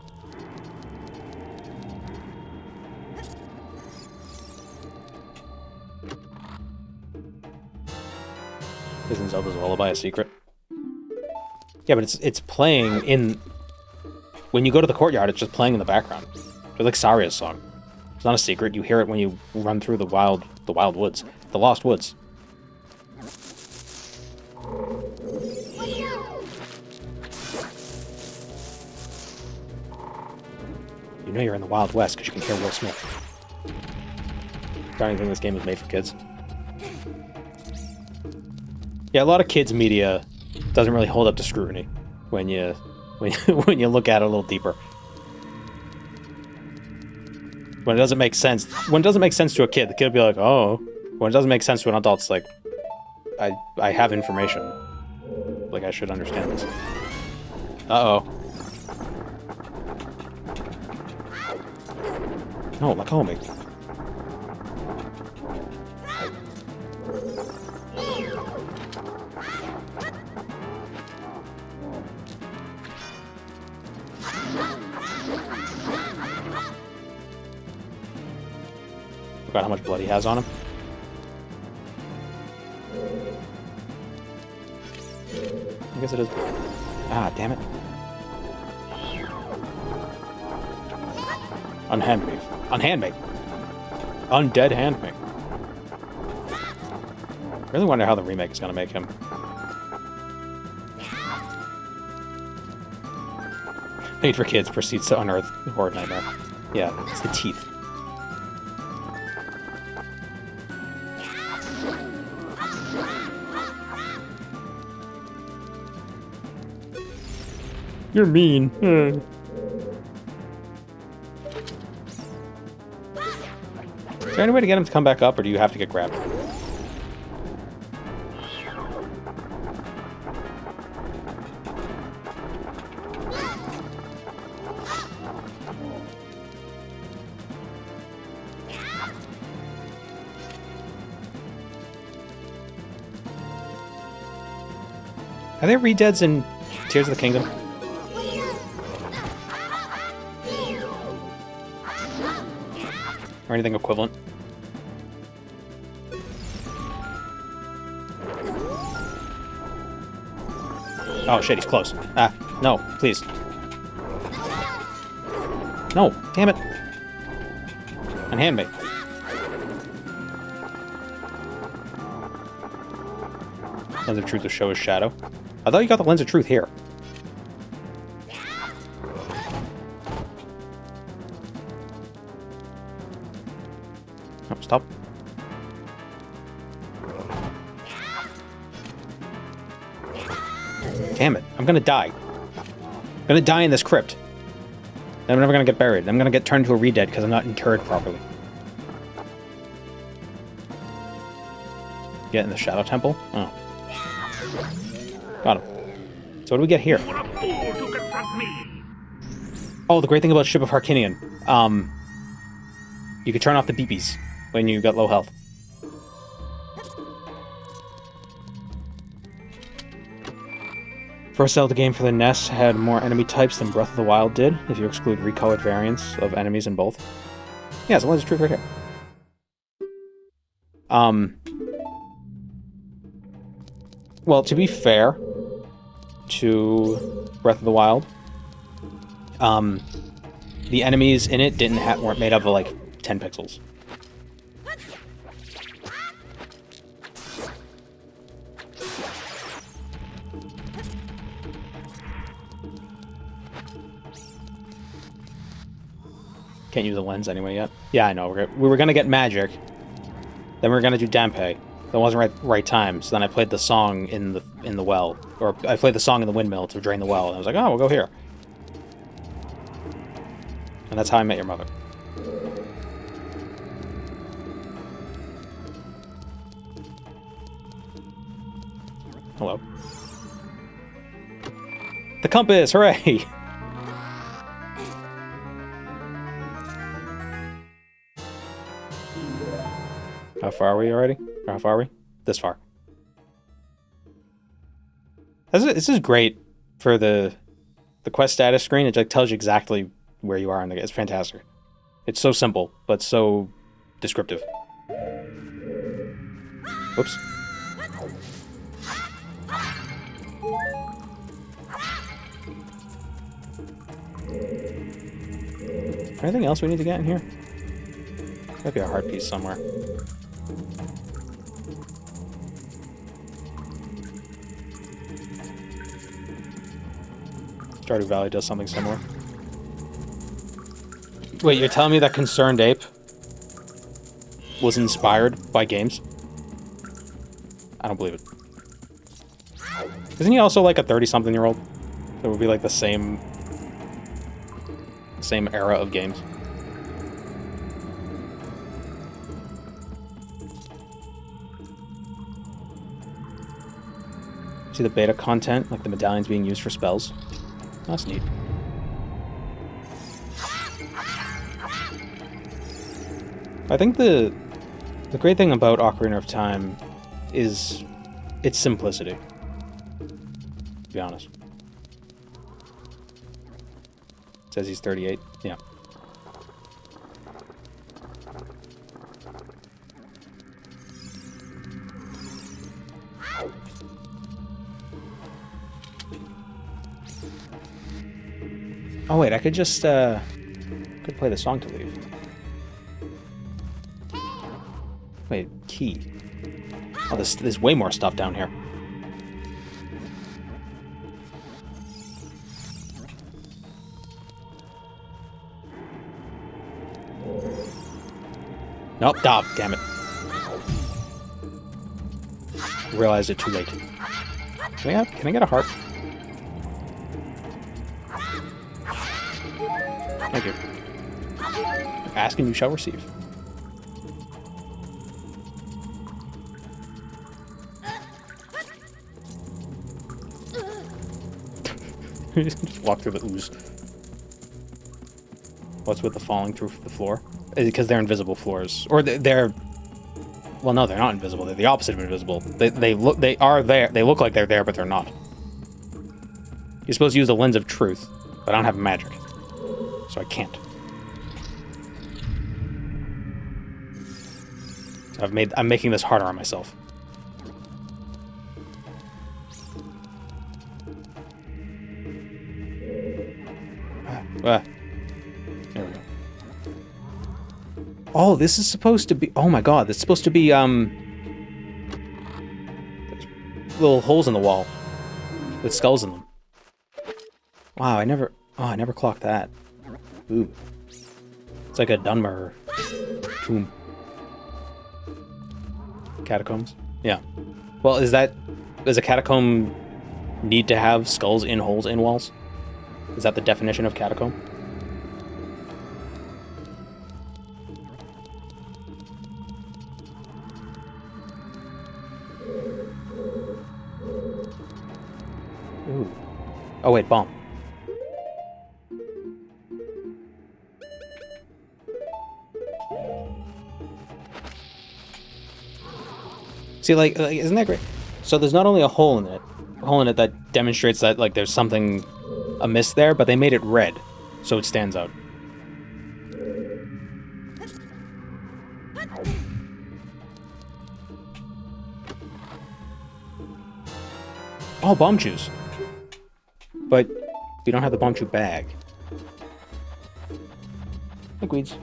Isn't Zelda's Lullaby a secret? Yeah, but it's playing in... When you go to the courtyard, it's just playing in the background. It's like Saria's song. It's not a secret. You hear it when you run through the wild woods. The lost woods. You know you're in the Wild West because you can hear Will Smith. I don't think this game was made for kids. Yeah, a lot of kids' media doesn't really hold up to scrutiny when you look at it a little deeper. When it doesn't make sense, to a kid, the kid will be like, "Oh." When it doesn't make sense to an adult, it's like, I have information. Like I should understand this. Uh-oh. No, let go of me. Forgot how much blood he has on him. I guess it is. Ah, damn it. Unhand me. Unhand me. Undead hand me. I really wonder how the remake is going to make him. Made for Kids proceeds to unearth Horde Nightmare. Yeah, it's the teeth. You're mean. Is there any way to get him to come back up, or do you have to get grabbed? Are there re-deads in Tears of the Kingdom? Or anything equivalent? Oh shit, he's close. Ah, no, please. No, damn it. Unhand me. Lens of Truth to show his shadow. I thought you got the Lens of Truth here. Oh, stop. Damn it. I'm gonna die. I'm gonna die in this crypt. I'm never gonna get buried. I'm gonna get turned into a re-dead because I'm not interred properly. Get in the Shadow Temple? Oh. Got him. So what do we get here? You were a fool to confront me. Oh, the great thing about Ship of Harkinian. You could turn off the beepies when you got low health. First Zelda game for the NES had more enemy types than Breath of the Wild did, if you exclude recolored variants of enemies in both. Yeah, so Lens of Truth right here. Well, to be fair to Breath of the Wild, the enemies in it weren't made up of like 10 pixels. Can't use the lens anyway yet. Yeah, I know. We were gonna get magic. Then we were gonna do Dampe. That wasn't right time. So then I played the song in the well, or I played the song in the windmill to drain the well. And I was like, oh, we'll go here. And that's how I met your mother. Hello. The compass, hooray! How far are we already? Or how far are we? This far. This is great for the quest status screen. It like tells you exactly where you are in the game. It's fantastic. It's so simple, but so descriptive. Whoops. Anything else we need to get in here? Might be a heart piece somewhere. Stardew Valley does something similar. Wait, you're telling me that Concerned Ape was inspired by games? I don't believe it. Isn't he also like a 30-something-year-old? That would be like the same era of games. See the beta content, like the medallions being used for spells? That's neat. I think the great thing about Ocarina of Time is its simplicity, to be honest. It says he's 38. Yeah. Oh wait, I could just could play the song to leave. Wait, key. Oh, there's way more stuff down here. Nope, stop, damn it. Realized it too late. Can I get a heart? Thank you. Ask and you shall receive. Just walk through the ooze. What's with the falling through the floor? Because they're invisible floors, or they're. Well, no, they're not invisible. They're the opposite of invisible. They are there. They look like they're there, but they're not. You're supposed to use the lens of truth, but I don't have magic, so I can't. So I'm making this harder on myself. There we go. Oh, this is supposed to be... Oh my god, this is supposed to be, little holes in the wall with skulls in them. Wow, I never clocked that. Ooh. It's like a Dunmer tomb. Catacombs? Yeah. Well, does a catacomb need to have skulls in holes in walls? Is that the definition of catacomb? Ooh. Oh wait, bomb. See, like, isn't that great? So there's not only a hole in it that demonstrates that, like, there's something amiss there, but they made it red, so it stands out. Oh, bomb juice. But we don't have the bomb chew bag. Look, weeds.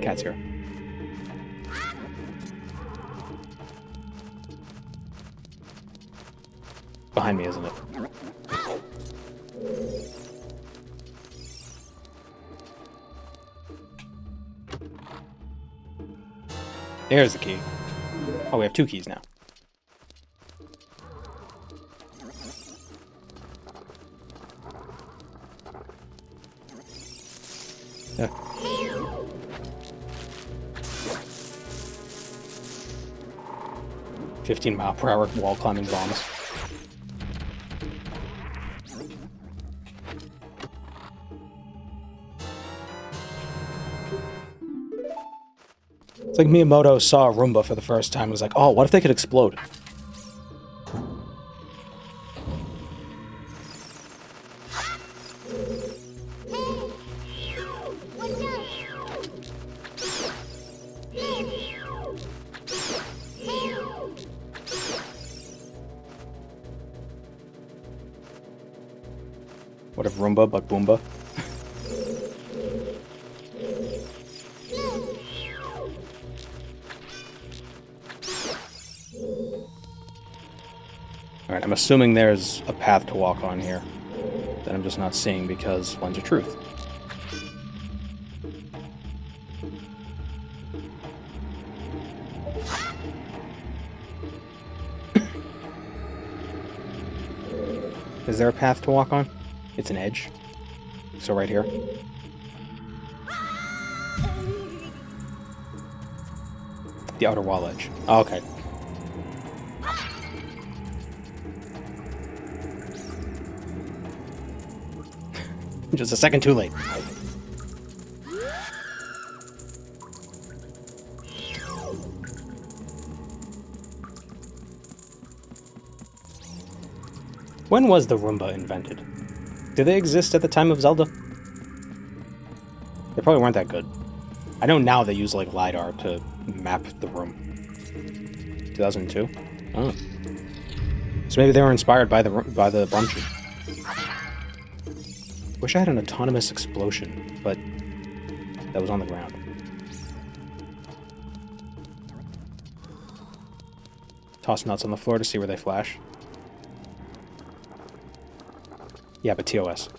Cat's here. Behind me, isn't it? There's the key. Oh, we have 2 keys now. Yeah. "15-mile-per-hour wall climbing bombs." like Miyamoto saw a Roomba for the first time and was like, oh, what if they could explode? What if Roomba but Boomba? Alright, I'm assuming there's a path to walk on here that I'm just not seeing because Lens of Truth. Is there a path to walk on? It's an edge. So right here. The outer wall edge. Oh, okay. Just a second too late. When was the Roomba invented? Did they exist at the time of Zelda? They probably weren't that good. I know now they use, like, LiDAR to map the room. 2002? Oh. So maybe they were inspired by the Brumchi. Wish I had an autonomous explosion, but that was on the ground. Toss nuts on the floor to see where they flash. Yeah, but TOS.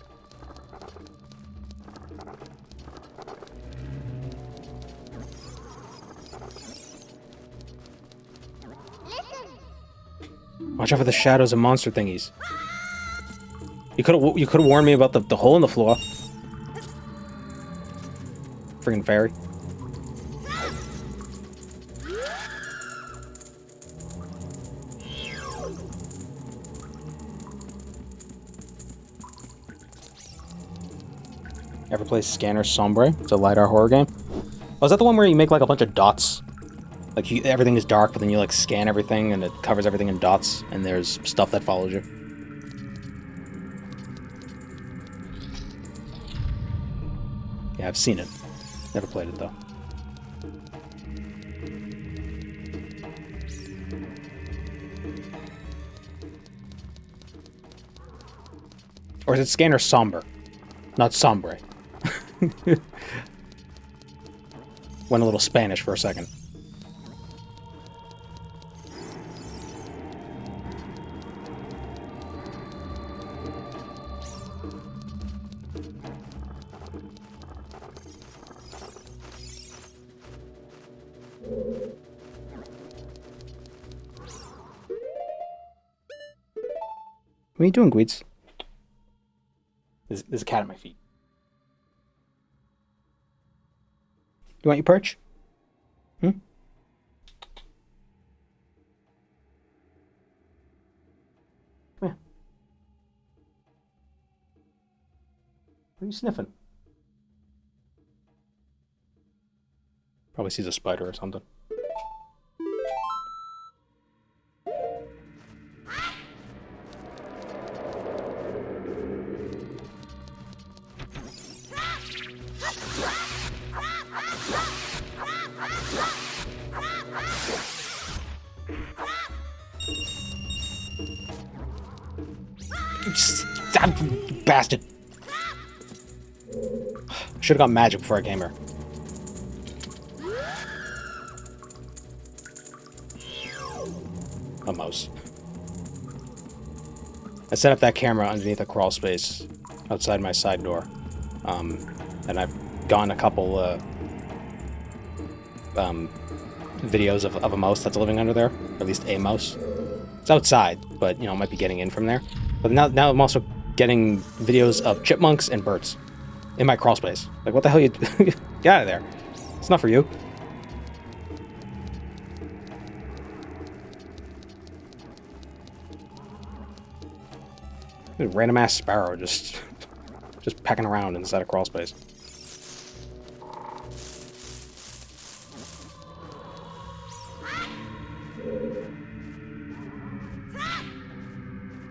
Watch out for the shadows and monster thingies. You could have warned me about the hole in the floor. Friggin' fairy. Ever play Scanner Sombre? It's a LiDAR horror game. Oh, is that the one where you make like a bunch of dots? Like everything is dark, but then you like scan everything and it covers everything in dots, and there's stuff that follows you. Yeah, I've seen it. Never played it, though. Or is it Scanner Somber? Not Sombre. Went a little Spanish for a second. What are you doing, Gweets? There's a cat at my feet. You want your perch? Hmm? Come here. What are you sniffing? Probably sees a spider or something. Bastard! Should've got magic before I came here. A mouse. I set up that camera underneath a crawl space outside my side door. And I've gotten a couple videos of a mouse that's living under there. Or at least a mouse. It's outside, but, you know, it might be getting in from there. But now I'm also getting videos of chipmunks and birds in my crawl space. Like, what the hell you... Get out of there. It's not for you. A random-ass sparrow just pecking around inside a crawl space.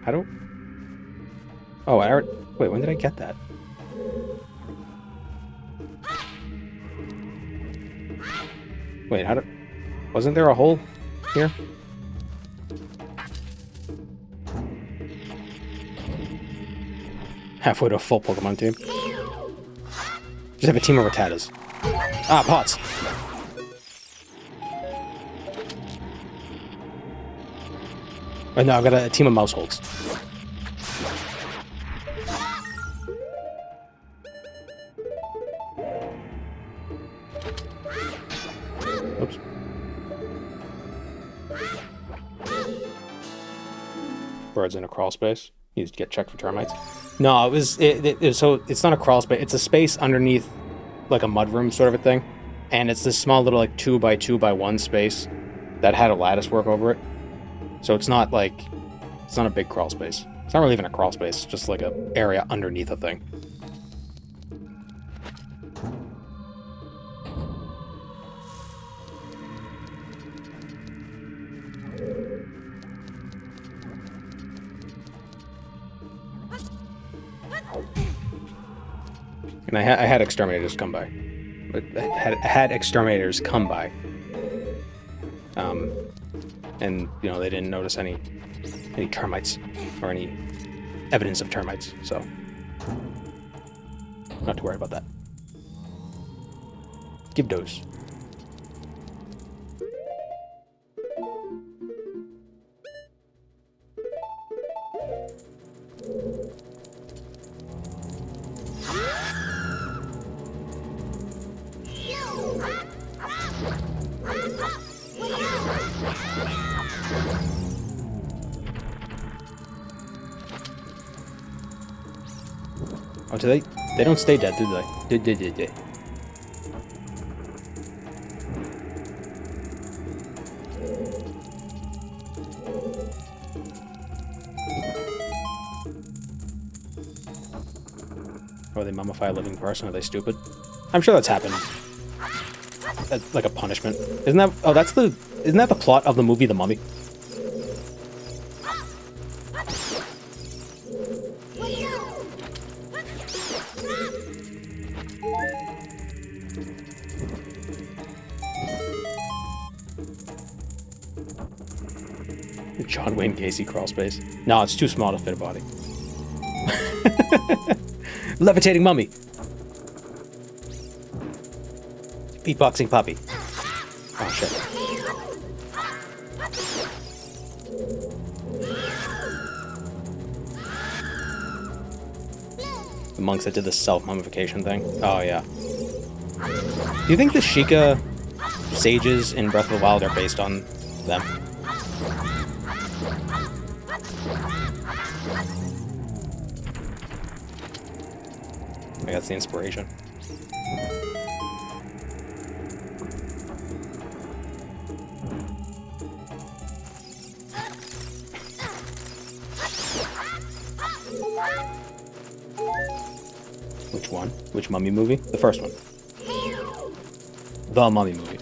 How do... Oh, I already... Wait, when did I get that? Wait, how did... Wasn't there a hole here? Halfway to a full Pokemon team. Just have a team of Rattatas. Ah, pots! Right now, I've got a team of Mouseholds. Oops. Birds in a crawl space. You need to get checked for termites. No, it was so it's not a crawl space. It's a space underneath, like a mudroom sort of a thing, and it's this small little like 2x2x1 space that had a lattice work over it. So it's not like it's not a big crawl space. It's not really even a crawl space. It's just like a area underneath a thing. And I had exterminators come by. I had exterminators come by. And you know they didn't notice any termites or any evidence of termites, so not too worried about that. Give dose. Oh, do they? They don't stay dead, do they? Did. Or they mummify a living person? Are they stupid? I'm sure that's happened. That's like a punishment. Isn't that? Oh, isn't that the plot of the movie The Mummy? John Wayne Gacy crawl space. No, it's too small to fit a body. Levitating mummy. Beatboxing puppy. Oh shit. The monks that did the self-mummification thing. Oh yeah. Do you think the Sheikah sages in Breath of the Wild are based on them? Maybe that's the inspiration. Which one? Which Mummy movie? The first one. The Mummy movie.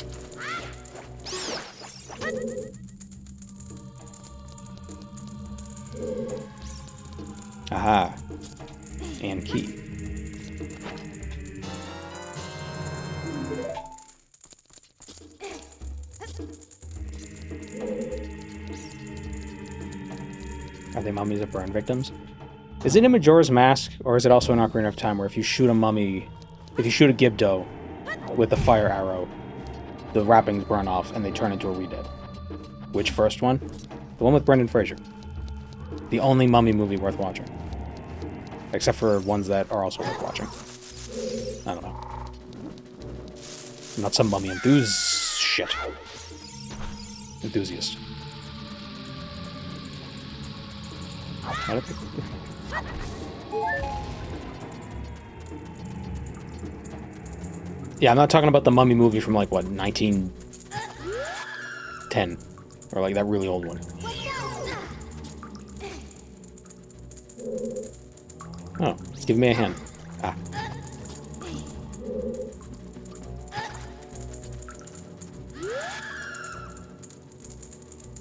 Aha. And key. Are they mummies that burn victims? Is it in Majora's Mask, or is it also in Ocarina of Time, where if you shoot a mummy, if you shoot a Gibdo with a fire arrow, the wrappings burn off and they turn into a re-dead? Which first one? The one with Brendan Fraser. The only mummy movie worth watching. Except for ones that are also worth watching. I don't know. I'm not some mummy enthusiast. Yeah, I'm not talking about the Mummy movie from like what, 1910, or like that really old one. Oh, give me a hand. Ah.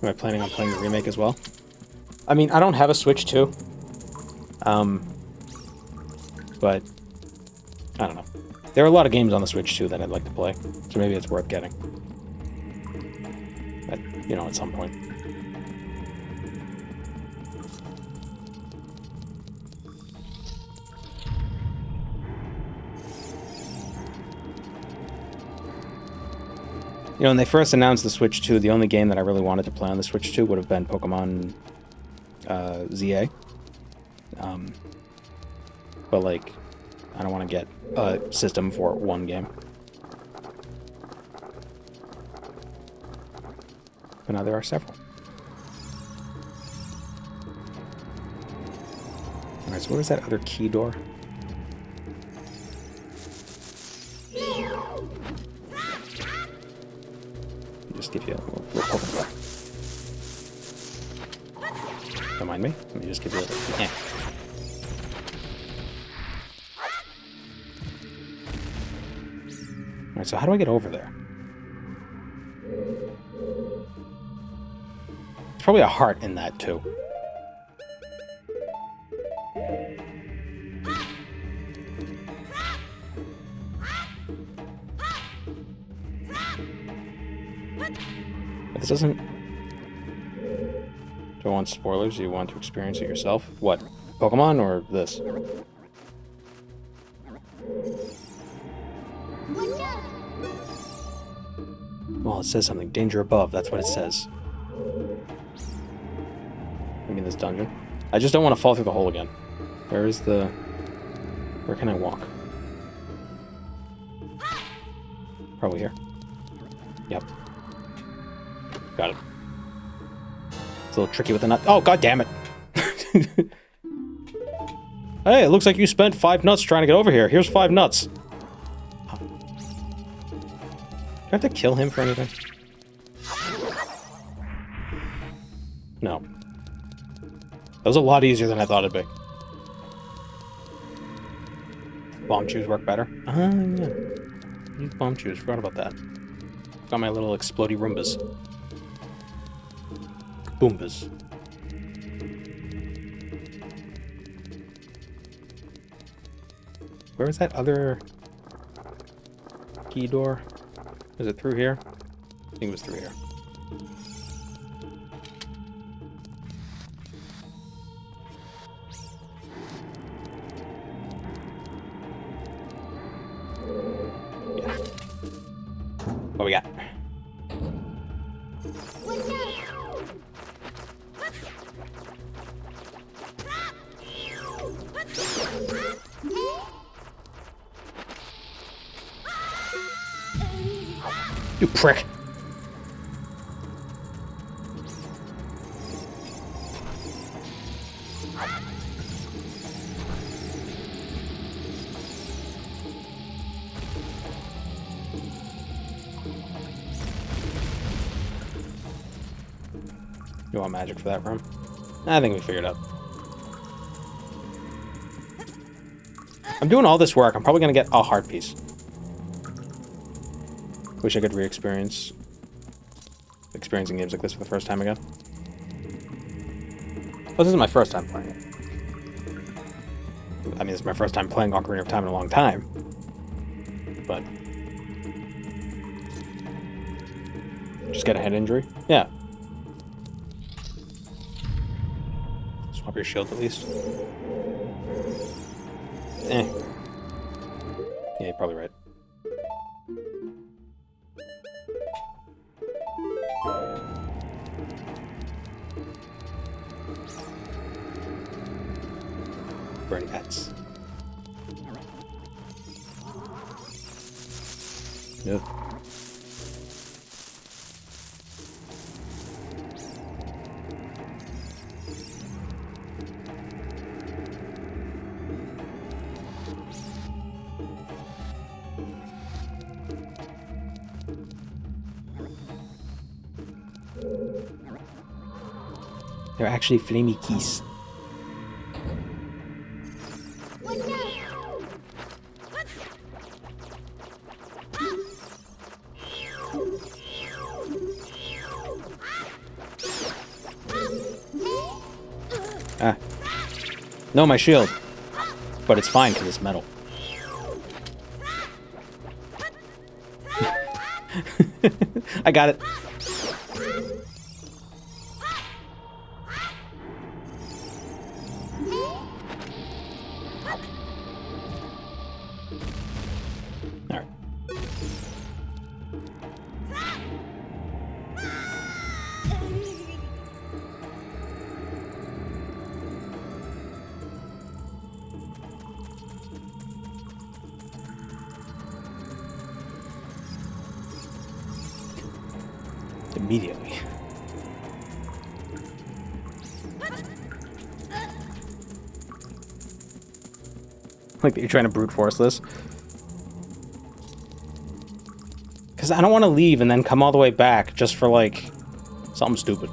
Am I planning on playing the remake as well? I mean, I don't have a Switch 2. But I don't know. There are a lot of games on the Switch 2 that I'd like to play, so maybe it's worth getting. But, you know, at some point. You know, when they first announced the Switch 2, the only game that I really wanted to play on the Switch 2 would have been Pokemon ZA. But, like, I don't want to get a system for one game. But now there are several. Alright, so what was that other key door? Just give you a little Pokemon. Don't mind me. Let me just give you a little... Yeah. Alright, so how do I get over there? There's probably a heart in that, too. But this doesn't... Do I want spoilers? Do you want to experience it yourself? What? Pokemon or this? Well, it says something. Danger above. That's what it says. I mean, this dungeon. I just don't want to fall through the hole again. Where is the... Where can I walk? Probably here. Yep. Got it. It's a little tricky with the nut. Oh, god damn it! Hey, it looks like you spent 5 nuts trying to get over here. Here's 5 nuts. Do I have to kill him for anything? No. That was a lot easier than I thought it'd be. Bomb chews work better. Ah, yeah. Use bomb chews. Forgot about that. Got my little explodey Roombas. Boombas. Where was that other key door? Is it through here? I think it was through here. Yeah. What we got? You prick. You want magic for that room? I think we figured it out. I'm doing all this work. I'm probably going to get a heart piece. Wish I could re-experience experiencing games like this for the first time again. Well, this is my first time playing it. I mean, this is my first time playing Ocarina of Time in a long time. But... just get a head injury? Yeah. Swap your shield at least. Eh. Yeah, you're probably right. Burning pets. No. They're actually flamey keys. Ah. No, my shield. But it's fine because it's metal. I got it. All right. Immediately. Like you're trying to brute force this. Because I don't want to leave and then come all the way back just for, like, something stupid.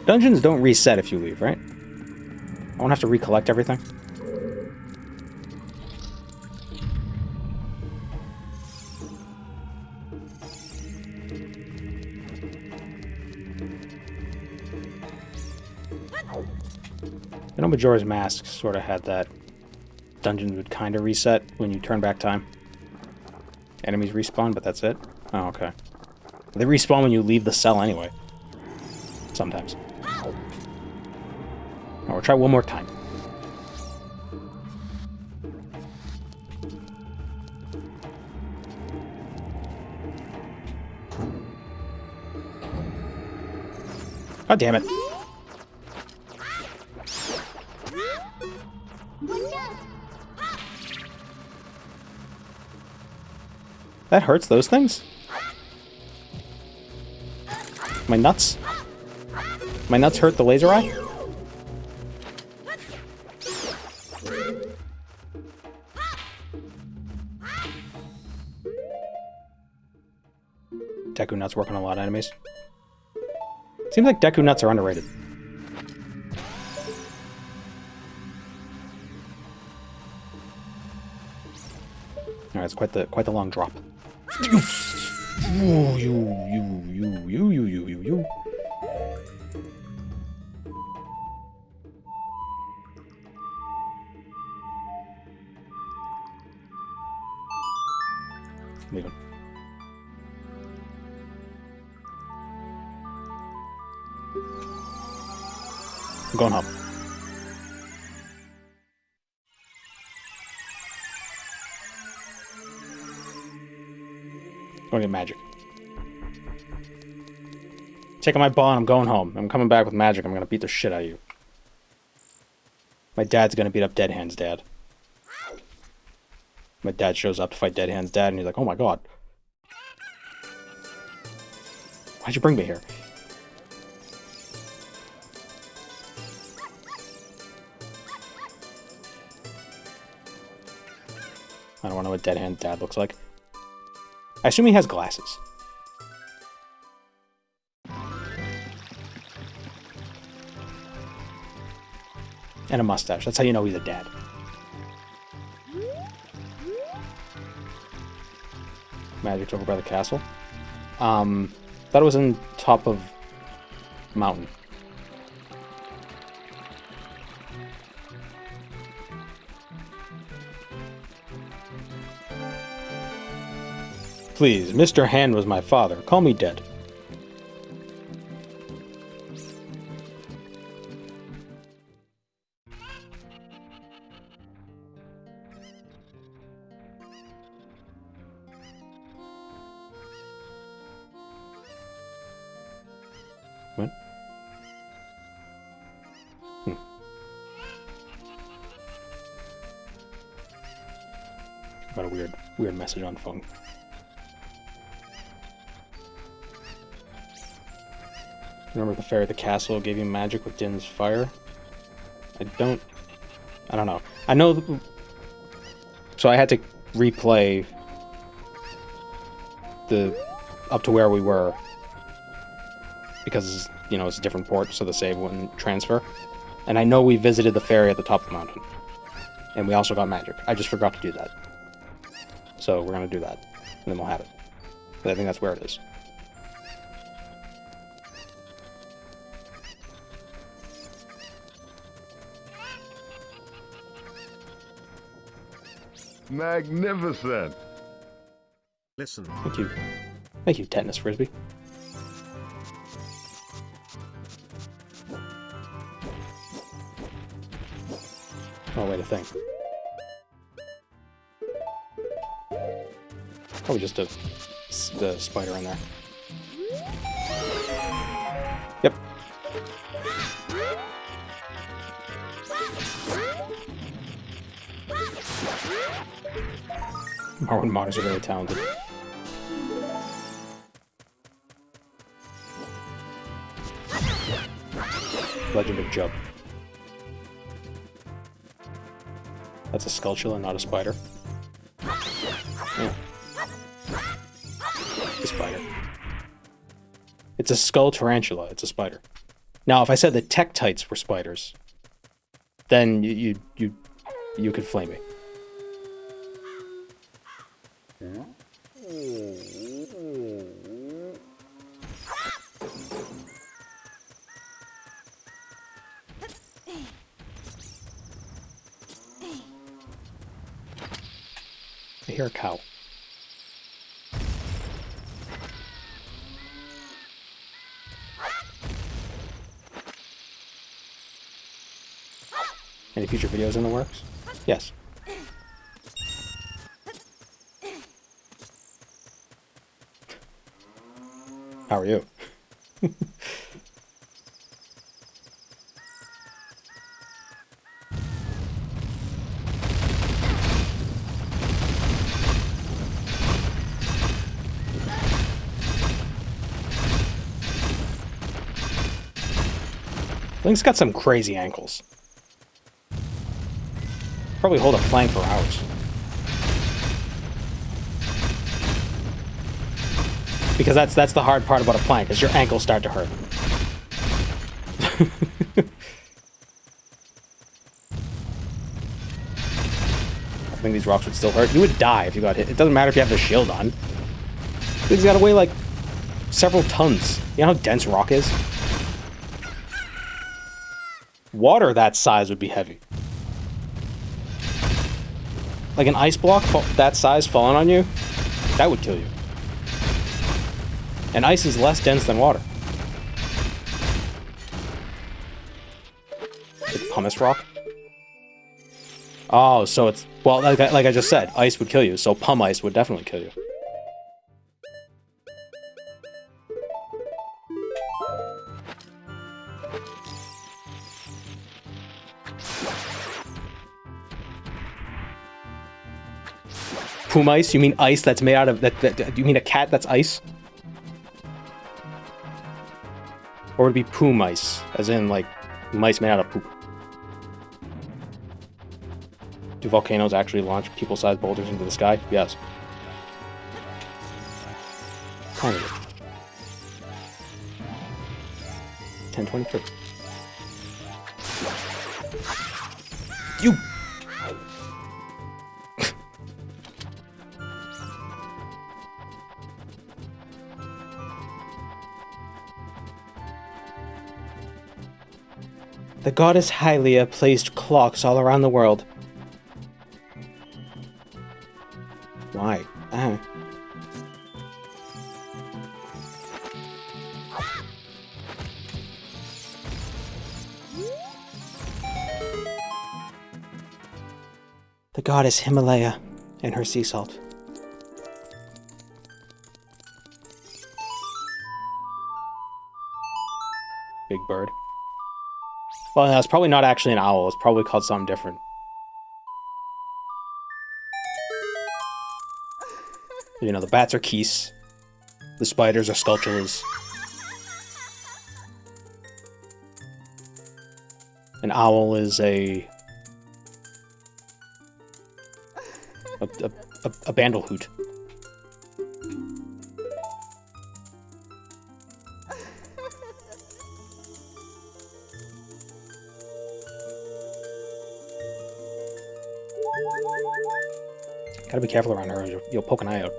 Dungeons don't reset if you leave, right? I won't have to recollect everything. I know Majora's Mask sort of had that. Dungeons would kind of reset when you turn back time. Enemies respawn, but that's it? Oh, okay. They respawn when you leave the cell anyway. Sometimes. Alright, we'll try one more time. God damn it. That hurts those things? My nuts? My nuts hurt the laser eye? Deku nuts work on a lot of enemies. Seems like Deku nuts are underrated. Alright, it's quite the long drop. You. Leaving. I'm going home. Going to get magic. Taking my ball and I'm going home. I'm coming back with magic. I'm going to beat the shit out of you. My dad's going to beat up Dead Hand's dad. My dad shows up to fight Dead Hand's dad and he's like, oh my god. Why'd you bring me here? I don't know what Dead Hand's dad looks like. I assume he has glasses. And a mustache. That's how you know he's a dad. Magic's over by the castle. Thought it was in top of mountain. Please, Mr. Hand was my father. Call me dead. What? Got a weird message on phone. Remember the fairy at the castle gave you magic with Din's fire? I don't know. I know... So I had to replay up to where we were. Because, you know, it's a different port, so the save wouldn't transfer. And I know we visited the fairy at the top of the mountain. And we also got magic. I just forgot to do that. So we're gonna do that. And then we'll have it. But I think that's where it is. Magnificent. Listen. Thank you. Thank you, Tetanus Frisbee. Oh, wait, a thing. Probably just the spider in there. Yep. Marwin modders are really talented. Legend of Jub. That's a Skulltula, not a spider. Yeah. A spider. It's a skull tarantula. It's a spider. Now, if I said the Tektites were spiders, then you could flame me. I hear a cow. Any future videos in the works? Yes. How are you? Link's got some crazy ankles. Probably hold a plank for hours. Because that's the hard part about a plank, is your ankles start to hurt. I think these rocks would still hurt. You would die if you got hit. It doesn't matter if you have the shield on. Things gotta weigh like several tons. You know how dense rock is? Water that size would be heavy. Like an ice block that size falling on you, that would kill you. And ice is less dense than water. Like pumice rock? Oh, so it's... Well, like I just said, ice would kill you, so pumice would definitely kill you. Pumice? You mean ice that's made out of... you mean a cat that's ice? Or would it be poo mice? As in, like, mice made out of poop. Do volcanoes actually launch people-sized boulders into the sky? Yes. Kind of. 1023. You... The goddess Hylia placed clocks all around the world. Why? The goddess Himalaya and her sea salt. Big bird. Well, no, it's probably not actually an owl. It's probably called something different. You know, the bats are geese. The spiders are Skulltulas. An owl is a bandlehoot. Gotta be careful around her, or you'll poke an eye out.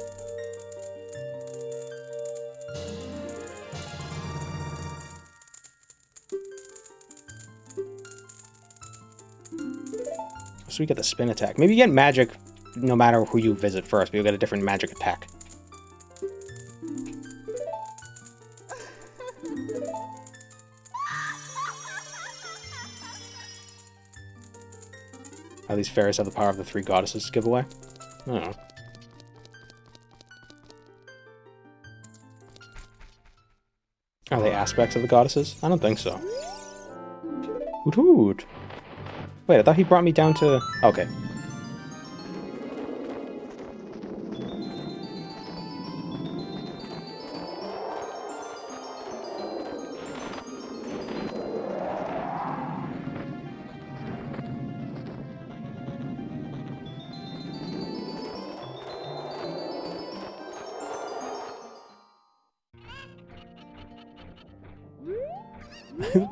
So we get the spin attack. Maybe you get magic no matter who you visit first, but you'll get a different magic attack. How these fairies have the power of the 3 goddesses giveaway? I don't know. Are they aspects of the goddesses? I don't think so. Hoot hoot! Wait, I thought he brought me down to... Okay.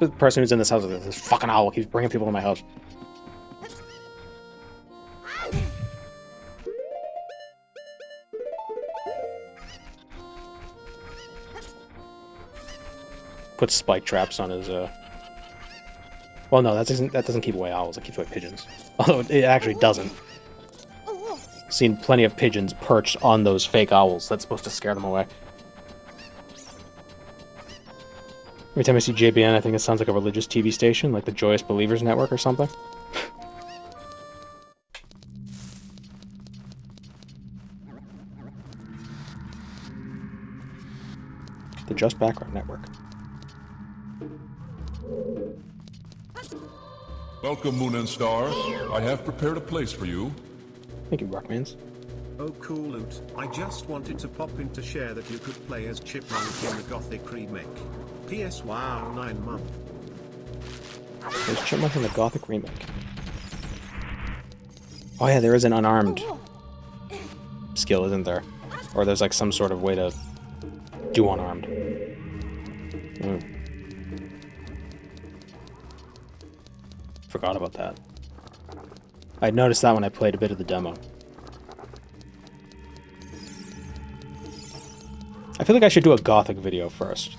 The person who's in this house is this fucking owl keeps bringing people to my house. Put spike traps on his, Well, no, that doesn't keep away owls, it keeps away pigeons. Although it actually doesn't. Seen plenty of pigeons perched on those fake owls. That's supposed to scare them away. Every time I see JBN, I think it sounds like a religious TV station, like the Joyous Believers Network or something. The Just Background Network. Welcome, Moon and Star. I have prepared a place for you. Thank you, Rockmans. Oh cool loot. I just wanted to pop in to share that you could play as Chipmunk in the Gothic remake. PS wow 9 month. There's Chipmunk in the Gothic remake. Oh yeah, there is an unarmed skill, isn't there? Or there's like some sort of way to do unarmed. Forgot about that. I noticed that when I played a bit of the demo. I feel like I should do a Gothic video first.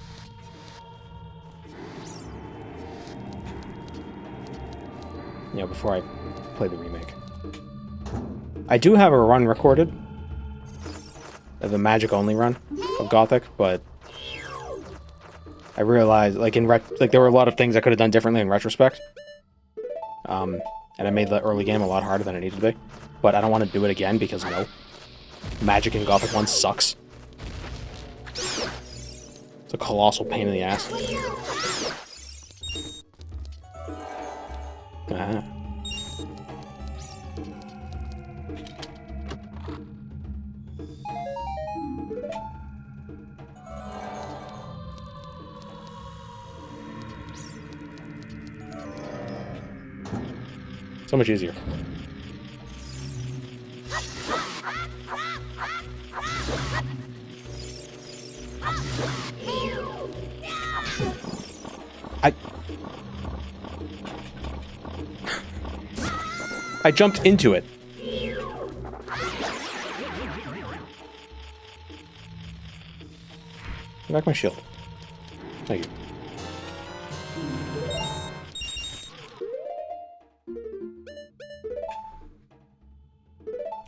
You know, before I play the remake. I do have a run recorded. Of a magic-only run of Gothic, but I realized, like, there were a lot of things I could have done differently in retrospect. And I made the early game a lot harder than it needed to be. But I don't want to do it again because, you know, magic in Gothic 1 sucks. It's a colossal pain in the ass. Ah. So much easier. I jumped into it. Give back my shield. Thank you.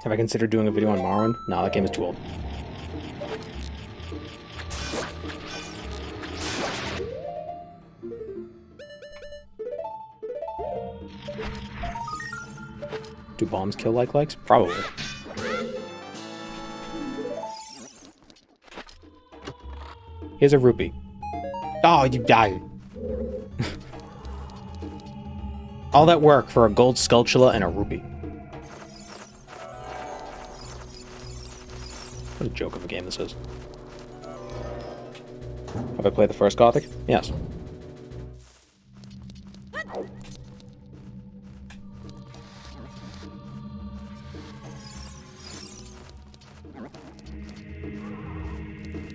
Have I considered doing a video on Morrowind? No, that game is too old. Do bombs kill likes? Probably. Here's a rupee. Oh, you died. All that work for a gold skulltula and a rupee. What a joke of a game this is. Have I played the first Gothic? Yes.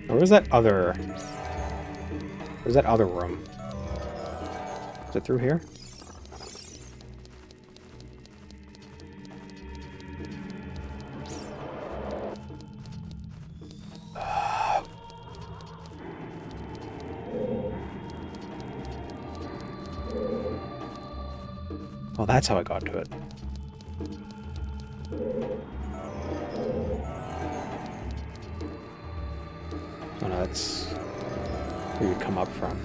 Where's that other... Where's that other room? Is it through here? Oh, that's how I got to it. Oh no, that's where you come up from.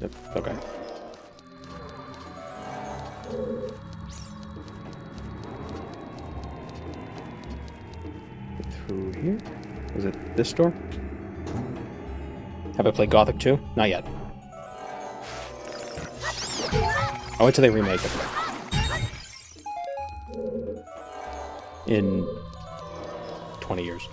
Yep, okay. Get through here? Is it this door? Have I played Gothic 2? Not yet. I'll wait till they remake it. In 20 years.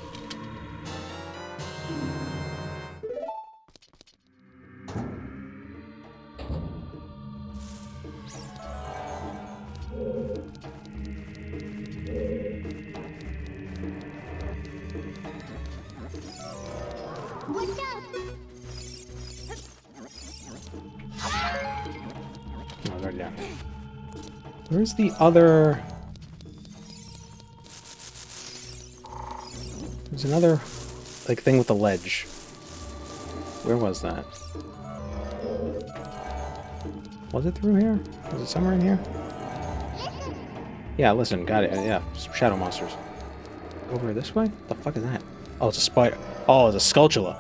No, it's already down. Where's the other... There's another, like, thing with the ledge. Where was that? Was it through here? Was it somewhere in here? Yeah, listen, got it. Yeah, shadow monsters. Over this way? What the fuck is that? Oh, it's a spider. Oh, it's a Skulltula.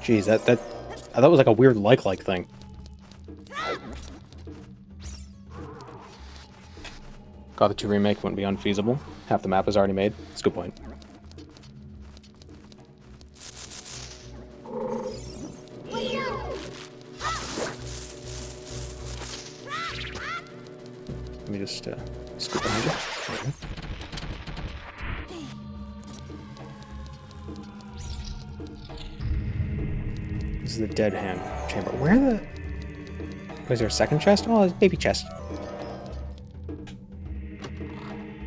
Jeez, that I thought it was like a weird like thing. Gothic 2 remake wouldn't be unfeasible. Half the map is already made. That's a good point. Let me just scoot behind you. Okay. This is the dead hand chamber. Where the... Was there a second chest? Oh, it's a baby chest.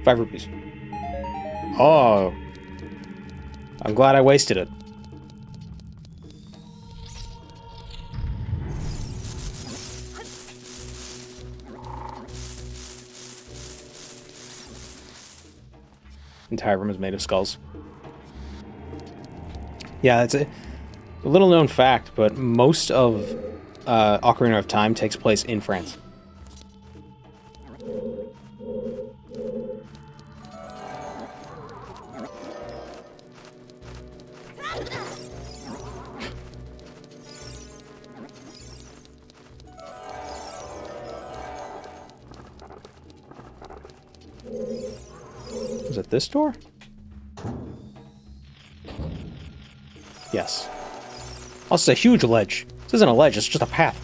5 rupees. Oh. I'm glad I wasted it. Entire room is made of skulls. Yeah, it's a little known fact, but most of Ocarina of Time takes place in France. Is it this door? Yes. Oh, it's a huge ledge. This isn't a ledge, it's just a path.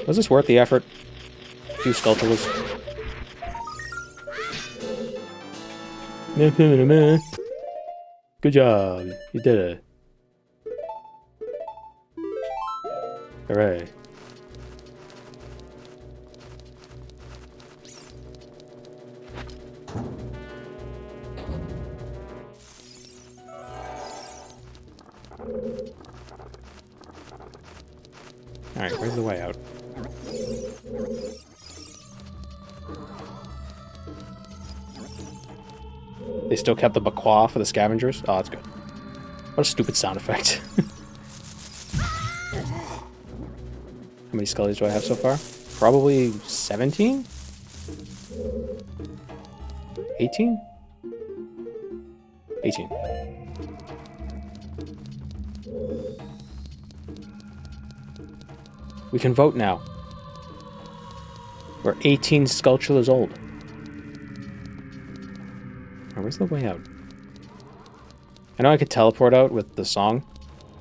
Was this worth the effort? A few sculptures. Good job. You did it. Hooray. Alright, where's the way out? They still kept the bakwa for the scavengers? Oh, that's good. What a stupid sound effect. How many scullies do I have so far? Probably 17? 18? 18. We can vote now. We're 18 Skulltulas old. Now, where's the way out? I know I could teleport out with the song,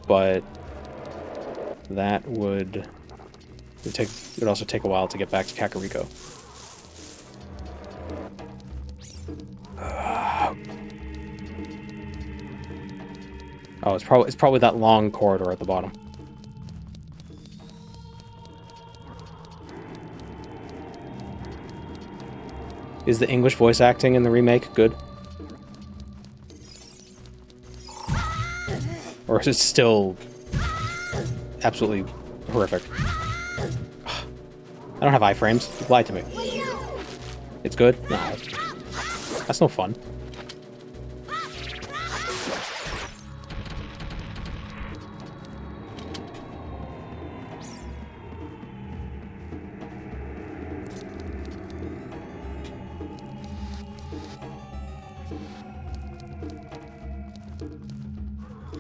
but that would it would also take a while to get back to Kakariko. Oh, it's probably that long corridor at the bottom. Is the English voice acting in the remake good? Or is it still absolutely horrific? I don't have iframes. You lied to me. It's good? No. That's no fun.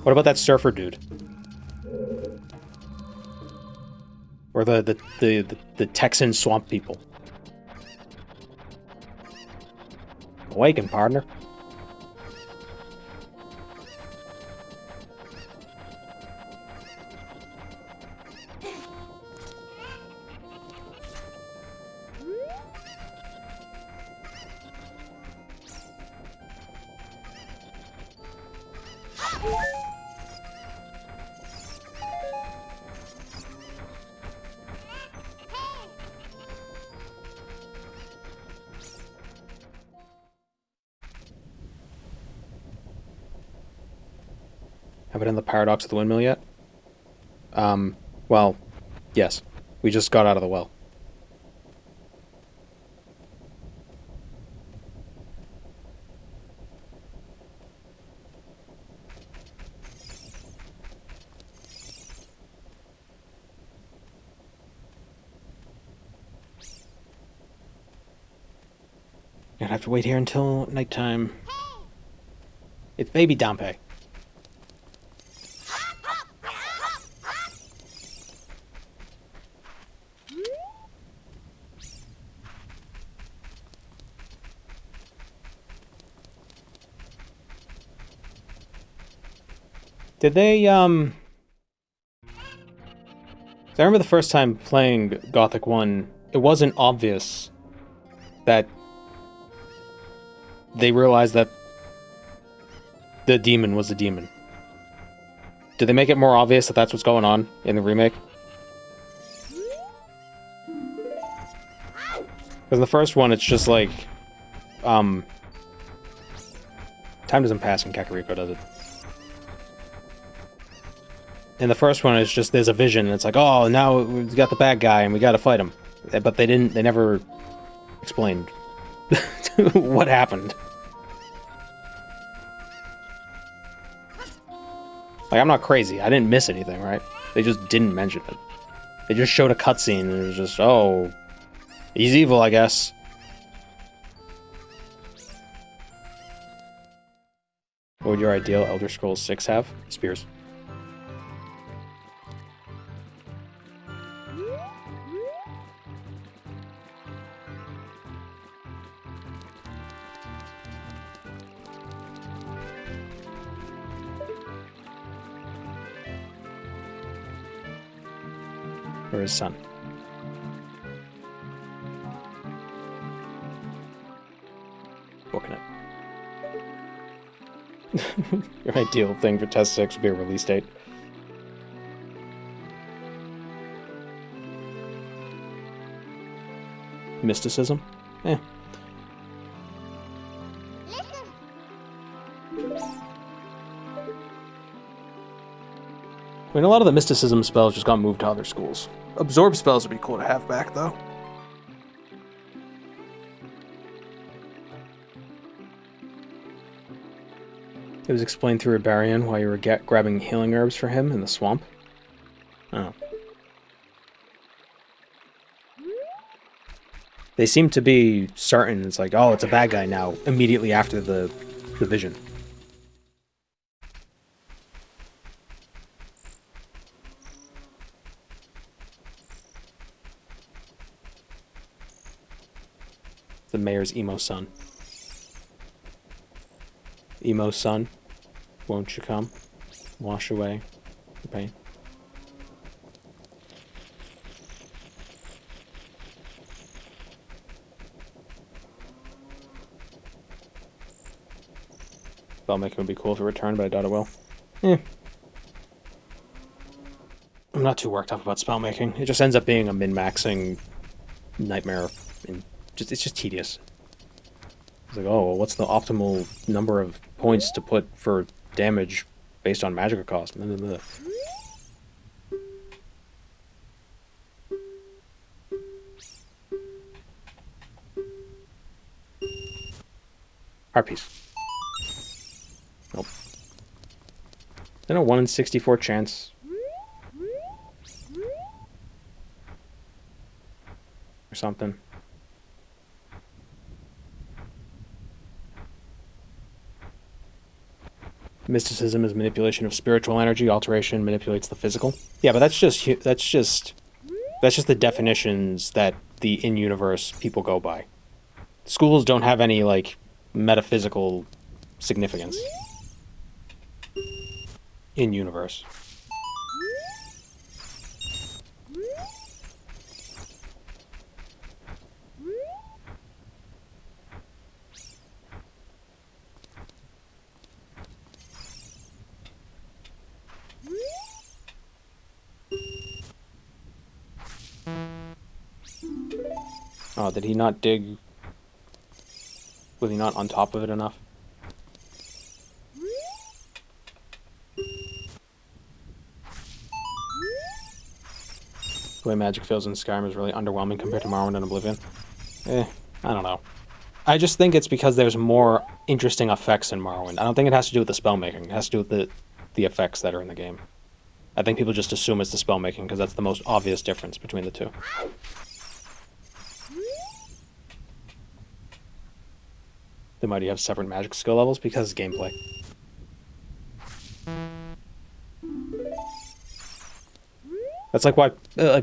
What about that surfer dude? Or the Texan swamp people? Awaken, partner. Have it in the paradox of the windmill yet? Well, yes. We just got out of the well. Gonna have to wait here until nighttime. It's baby Dompe. Did they, 'cause I remember the first time playing Gothic 1, it wasn't obvious that they realized that the demon was a demon. Did they make it more obvious that that's what's going on in the remake? Because in the first one, it's just like, time doesn't pass in Kakariko, does it? In the first one, it's just there's a vision, and it's like, oh, now we've got the bad guy, and we gotta fight him. But they never explained what happened. Like, I'm not crazy. I didn't miss anything, right? They just didn't mention it. They just showed a cutscene, and it was just, oh, he's evil, I guess. What would your ideal Elder Scrolls 6 have? Spears. Or his son. Booking it. Your ideal thing for Test 6 would be a release date. Mysticism? Eh. I mean, a lot of the mysticism spells just got moved to other schools. Absorb spells would be cool to have back, though. It was explained through Rebarian why you were grabbing healing herbs for him in the swamp. Oh. They seem to be certain. It's like, oh, it's a bad guy now, immediately after the vision. The mayor's emo son. Emo son, won't you come? Wash away the pain. Spellmaking would be cool if it returned, but I doubt it will. I'm not too worked up about spellmaking. It just ends up being a min-maxing nightmare. And it's just tedious. It's like, oh, well, what's the optimal number of points to put for damage based on magic cost? Blah, blah, blah. Heart piece. Nope. Then a 1 in 64 chance. Or something. Mysticism is manipulation of spiritual energy. Alteration manipulates the physical. Yeah, but that's just the definitions that the in-universe people go by. Schools don't have any like metaphysical significance in universe. Oh, did he not dig? Was he not on top of it enough? The way magic feels in Skyrim is really underwhelming compared to Morrowind and Oblivion. I don't know. I just think it's because there's more interesting effects in Morrowind. I don't think it has to do with the spell making. It has to do with the effects that are in the game. I think people just assume it's the spell making because that's the most obvious difference between the two. Then why do you have separate magic skill levels? Because gameplay. That's like why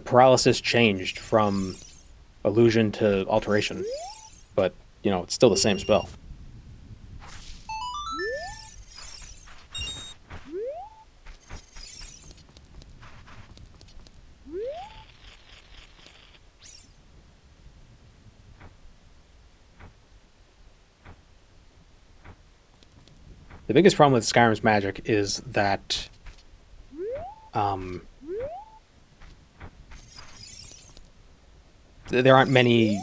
paralysis changed from illusion to alteration, but you know it's still the same spell. The biggest problem with Skyrim's magic is that there aren't many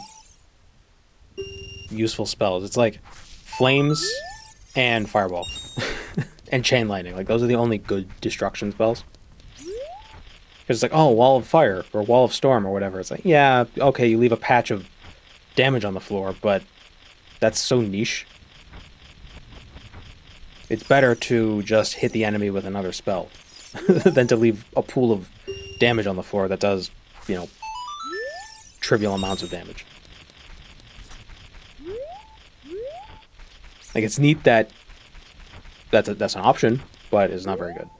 useful spells. It's like flames and fireball and chain lightning. Like those are the only good destruction spells. Because it's like, oh, wall of fire or wall of storm or whatever. It's like, yeah, okay, you leave a patch of damage on the floor, but that's so niche. It's better to just hit the enemy with another spell than to leave a pool of damage on the floor that does, you know, trivial amounts of damage. Like, it's neat that that's an option, but it's not very good.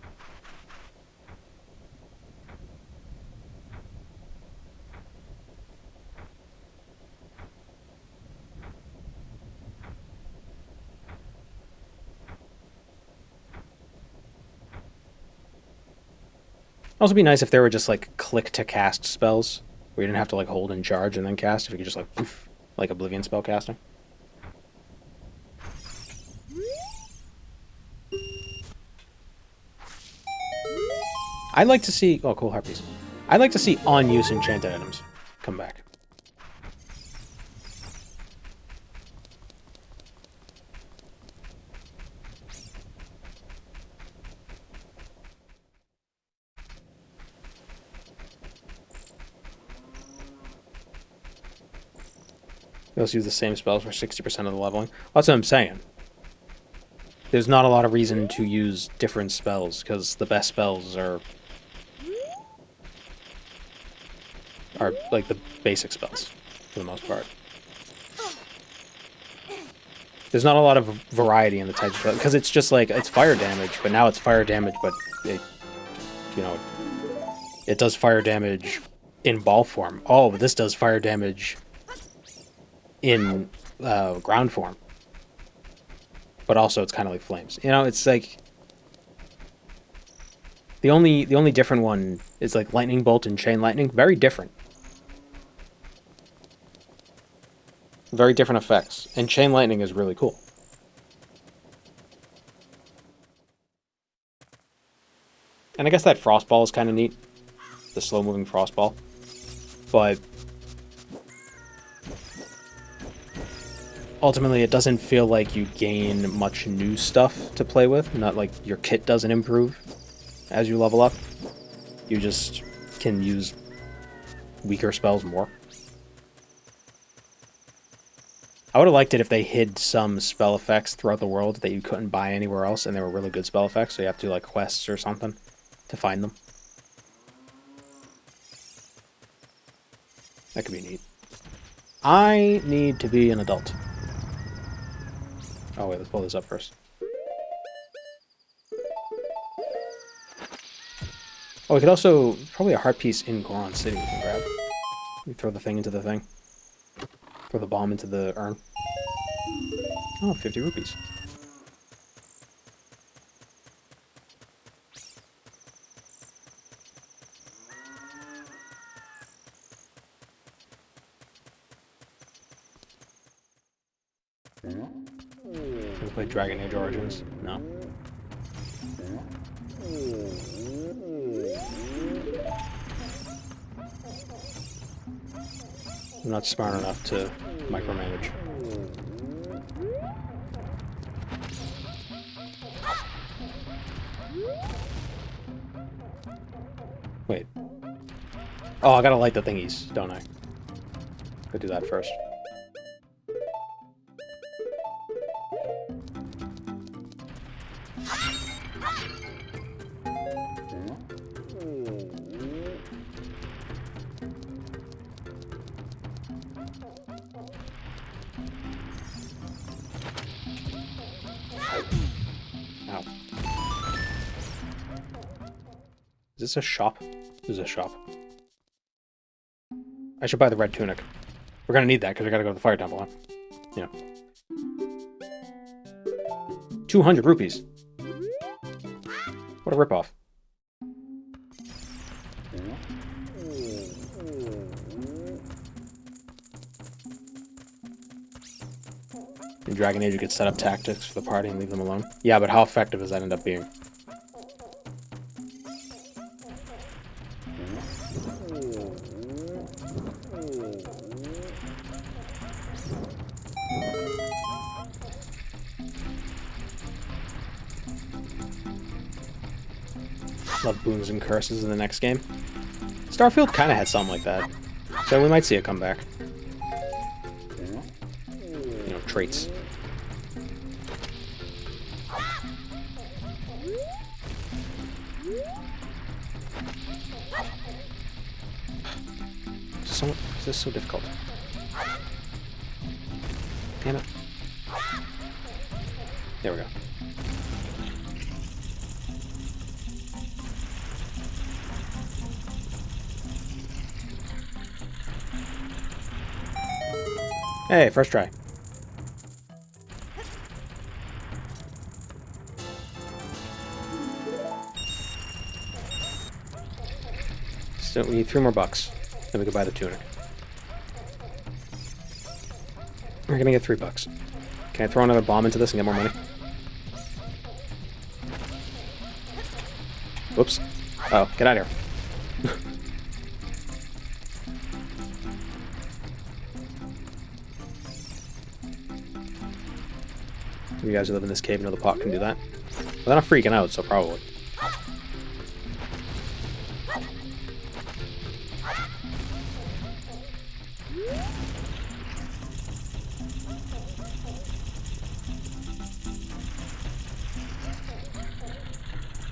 It'd also be nice if there were just like click to cast spells where you didn't have to like hold and charge and then cast. If you could just like poof, like Oblivion spell casting. I'd like to see... Oh, cool, Harpies. I'd like to see on-use enchanted items come back. You also use the same spells for 60% of the leveling. That's what I'm saying. There's not a lot of reason to use different spells, because the best spells are like the basic spells, for the most part. There's not a lot of variety in the types of spells, because it's just like, it's fire damage, but now it's fire damage, but it, you know, it does fire damage in ball form. Oh, but this does fire damage in ground form. But also it's kind of like flames. You know, it's like the only different one is like lightning bolt and chain lightning. Very different. Very different effects. And chain lightning is really cool. And I guess that frostball is kind of neat. The slow moving frostball. But ultimately, it doesn't feel like you gain much new stuff to play with. Not like your kit doesn't improve as you level up. You just can use weaker spells more. I would have liked it if they hid some spell effects throughout the world that you couldn't buy anywhere else, and they were really good spell effects, so you have to do like quests or something to find them. That could be neat. I need to be an adult. Oh wait, let's pull this up first. Oh, we could also... probably a heart piece in Goron City we can grab. You throw the thing into the thing. Throw the bomb into the urn. Oh, 50 rupees. Can we play Dragon Age Origins? No. I'm not smart enough to micromanage. Wait. Oh, I gotta light the thingies, don't I? Go do that first. Ow. Is this a shop? This is a shop. I should buy the red tunic. We're gonna need that because we gotta go to the fire temple, huh? Yeah. 200 rupees. What a ripoff. In Dragon Age, you could set up tactics for the party and leave them alone. Yeah, but how effective does that end up being? Love boons and curses in the next game. Starfield kind of had something like that, so we might see it come back. You know, traits. Is this so difficult? Damn it. There we go. Hey, first try. So we need 3 more bucks. Then we can buy the tunic. We're gonna get $3. Can I throw another bomb into this and get more money? Whoops. Oh, get out of here. You guys who live in this cave know the pot can do that. But they're not freaking out, so probably.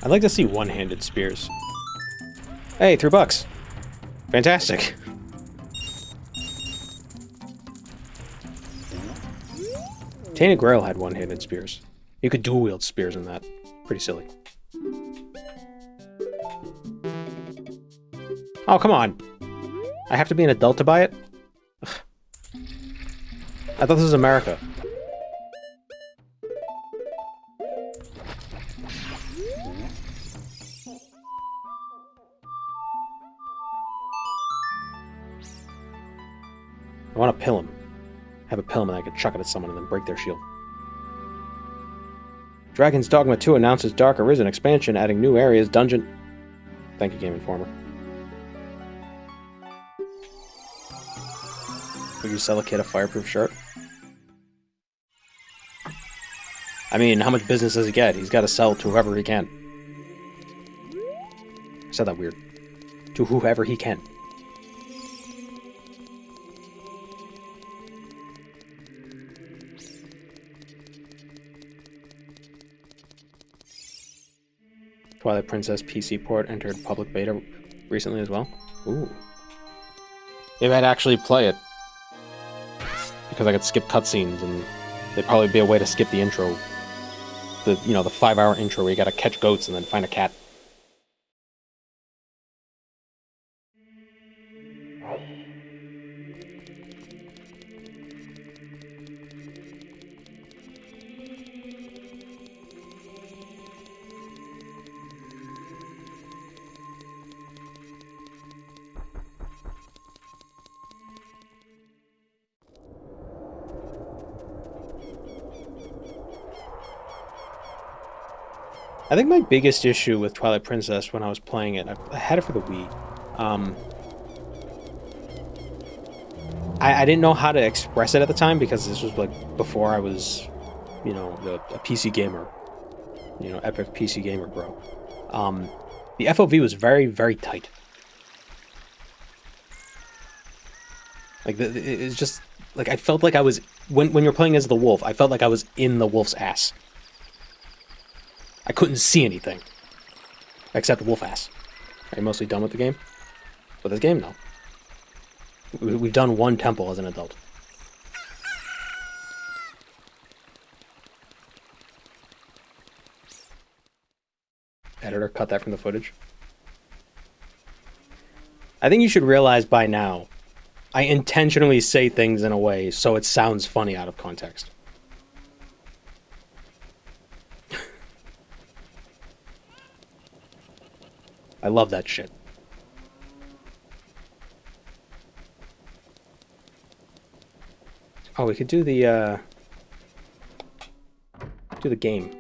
I'd like to see one-handed spears. Hey, $3. Fantastic. Tainted Grail had one-handed spears. You could dual-wield spears in that. Pretty silly. Oh, come on. I have to be an adult to buy it? Ugh. I thought this was America. I want to pill him. Have a pill him and I could chuck it at someone and then break their shield. Dragon's Dogma 2 announces Dark Arisen expansion, adding new areas, dungeon... Thank you, Game Informer. Would you sell a kid a fireproof shirt? I mean, how much business does he get? He's got to sell to whoever he can. I said that weird. To whoever he can. Twilight Princess PC port entered public beta recently as well. Ooh. Maybe I'd actually play it. Because I could skip cutscenes, and there'd probably be a way to skip the intro. The 5-hour intro where you gotta catch goats and then find a cat. I think my biggest issue with Twilight Princess when I was playing it, I had it for the Wii. I didn't know how to express it at the time because this was like before I was, a PC gamer, epic PC gamer, bro. The FOV was very, very tight. Like it's just like I felt like I was when you're playing as the wolf, I felt like I was in the wolf's ass. I couldn't see anything. Except wolf ass. Are you mostly done with the game? With this game, no. We've done one temple as an adult. Editor, cut that from the footage. I think you should realize by now, I intentionally say things in a way so it sounds funny out of context. I love that shit. Oh, we could do the game.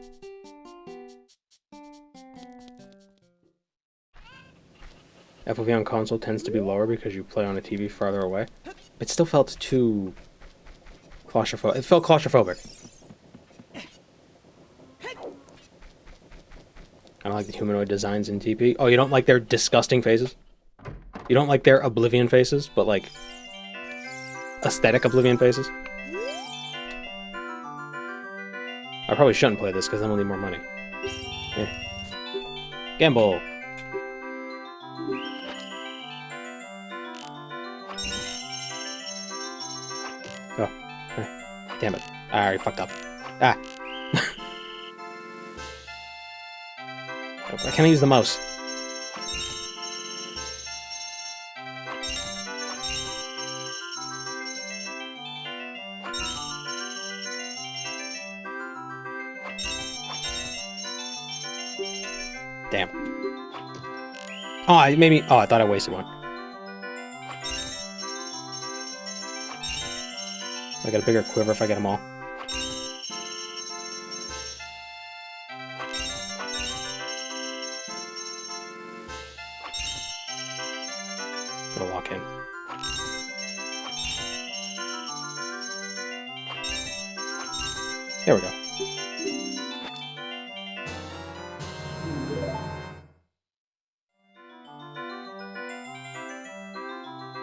FOV on console tends to be lower because you play on a TV farther away. It still felt too claustrophobic. It felt claustrophobic. I don't like the humanoid designs in TP. Oh, you don't like their disgusting faces? You don't like their Oblivion faces, but like aesthetic Oblivion faces? I probably shouldn't play this because then we'll need more money. Yeah. Gamble! Oh. Damn it. I already fucked up. Ah! Why can't I use the mouse? Damn. Oh, it made me... Oh, I thought I wasted one. I got a bigger quiver if I get them all. Gonna walk in. There we go.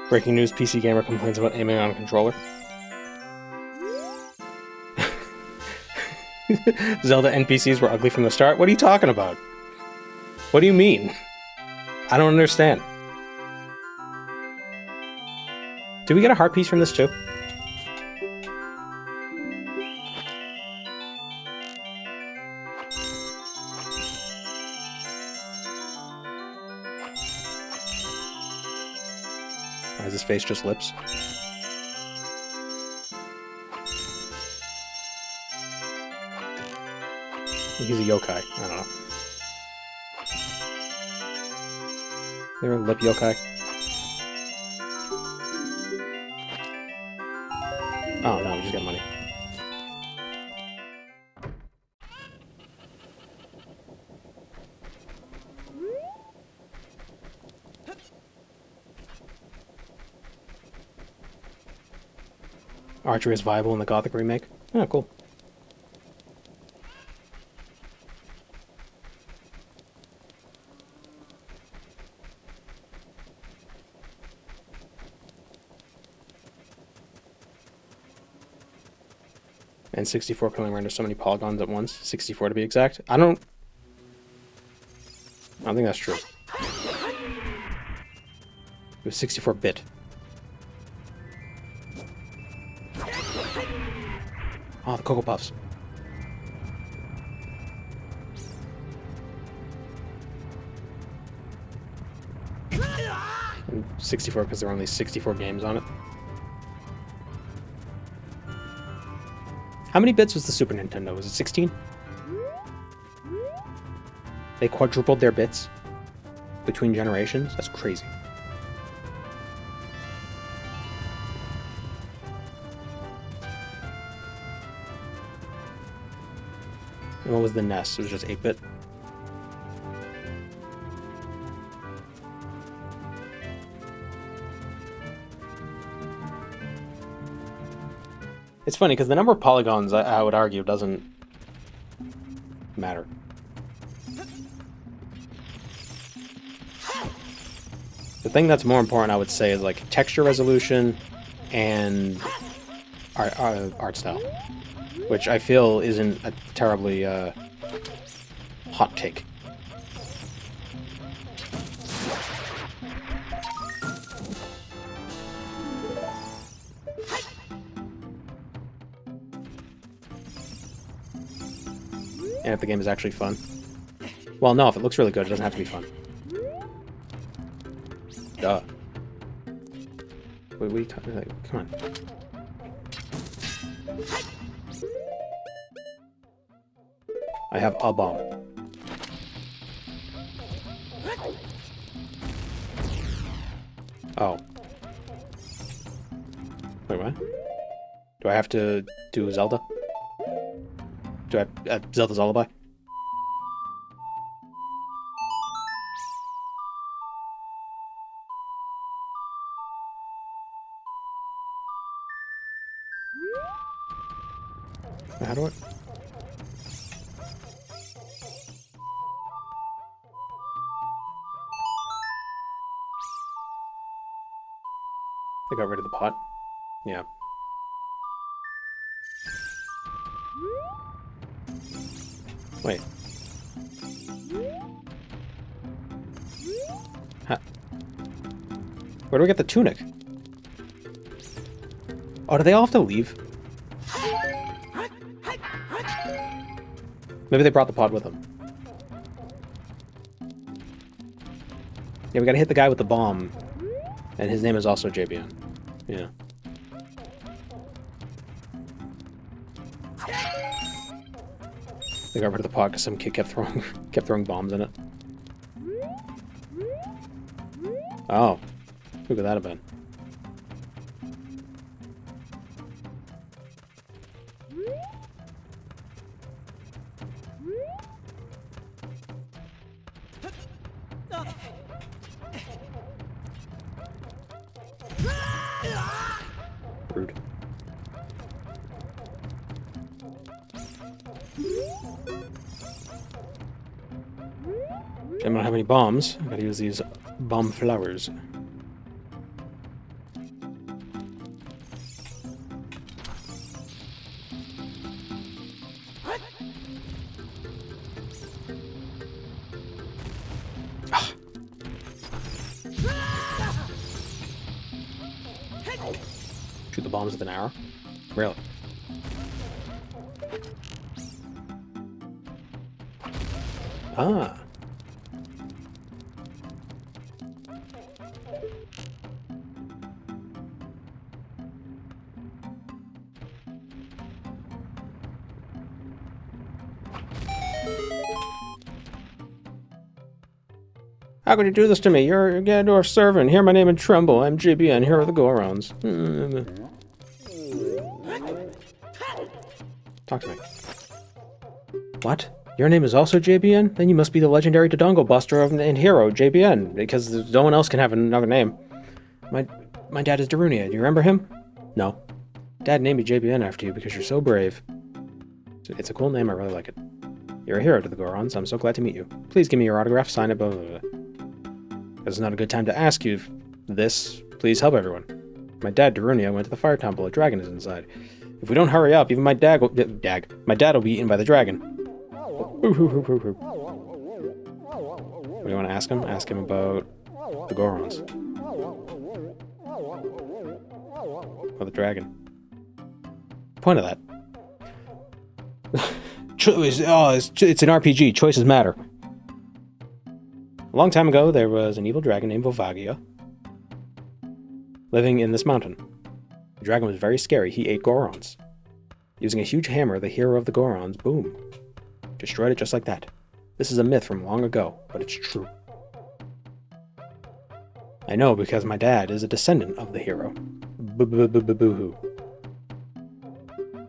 Breaking news, PC gamer complains about aiming on a controller. Zelda NPCs were ugly from the start? What are you talking about? What do you mean? I don't understand. Did we get a heart piece from this too? Why is his face just lips? He's a yokai. I don't know. They're a lip yokai. Oh no, we just got money. Archery is viable in the Gothic remake. Oh, cool. And 64 can only render so many polygons at once. 64 to be exact. I don't... don't think that's true. It was 64-bit. Oh, the Cocoa Puffs. 64 because there were only 64 games on it. How many bits was the Super Nintendo? Was it 16? They quadrupled their bits between generations? That's crazy. And what was the NES? It was just 8-bit? It's funny, because the number of polygons, I would argue, doesn't matter. The thing that's more important, I would say, is like texture resolution and art style, which I feel isn't a terribly hot take. And if the game is actually fun. Well, no, if it looks really good, it doesn't have to be fun. Duh. What are you talking about? Come on. I have a bomb. Oh. Wait, what? Do I have to do Zelda? Do I have Zelda's Lullaby? How do I... I got rid of the pot. Yeah. Wait. Huh. Where do we get the tunic? Oh, do they all have to leave? Maybe they brought the pod with them. Yeah, we gotta hit the guy with the bomb. And his name is also JBN. Yeah. They got rid of the pod because some kid kept throwing bombs in it. Oh. Who could that have been? Rude. I don't have any bombs. I gotta use these bomb flowers. Shoot the bombs with an arrow? Really? Ah. How could you do this to me? You're a Ganondorf servant. Hear my name and tremble. I'm JBN. Here are the Gorons. Talk to me. What? Your name is also JBN? Then you must be the legendary Dodongo Buster and hero, JBN, because no one else can have another name. My dad is Darunia. Do you remember him? No. Dad named me JBN after you because you're so brave. It's a cool name. I really like it. You're a hero to the Gorons. I'm so glad to meet you. Please give me your autograph. Sign it. Blah, blah, blah. This is not a good time to ask you this. Please help everyone. My dad, Darunia, went to the fire temple. A dragon is inside. If we don't hurry up, even my dad will be eaten by the dragon. What do you want to ask him? Ask him about the Gorons. Or the dragon. Point of that. It's an RPG. Choices matter. A long time ago, there was an evil dragon named Volvagia living in this mountain. The dragon was very scary. He ate Gorons. Using a huge hammer, the hero of the Gorons, boom, destroyed it just like that. This is a myth from long ago, but it's true. I know because my dad is a descendant of the hero. Boo-hoo.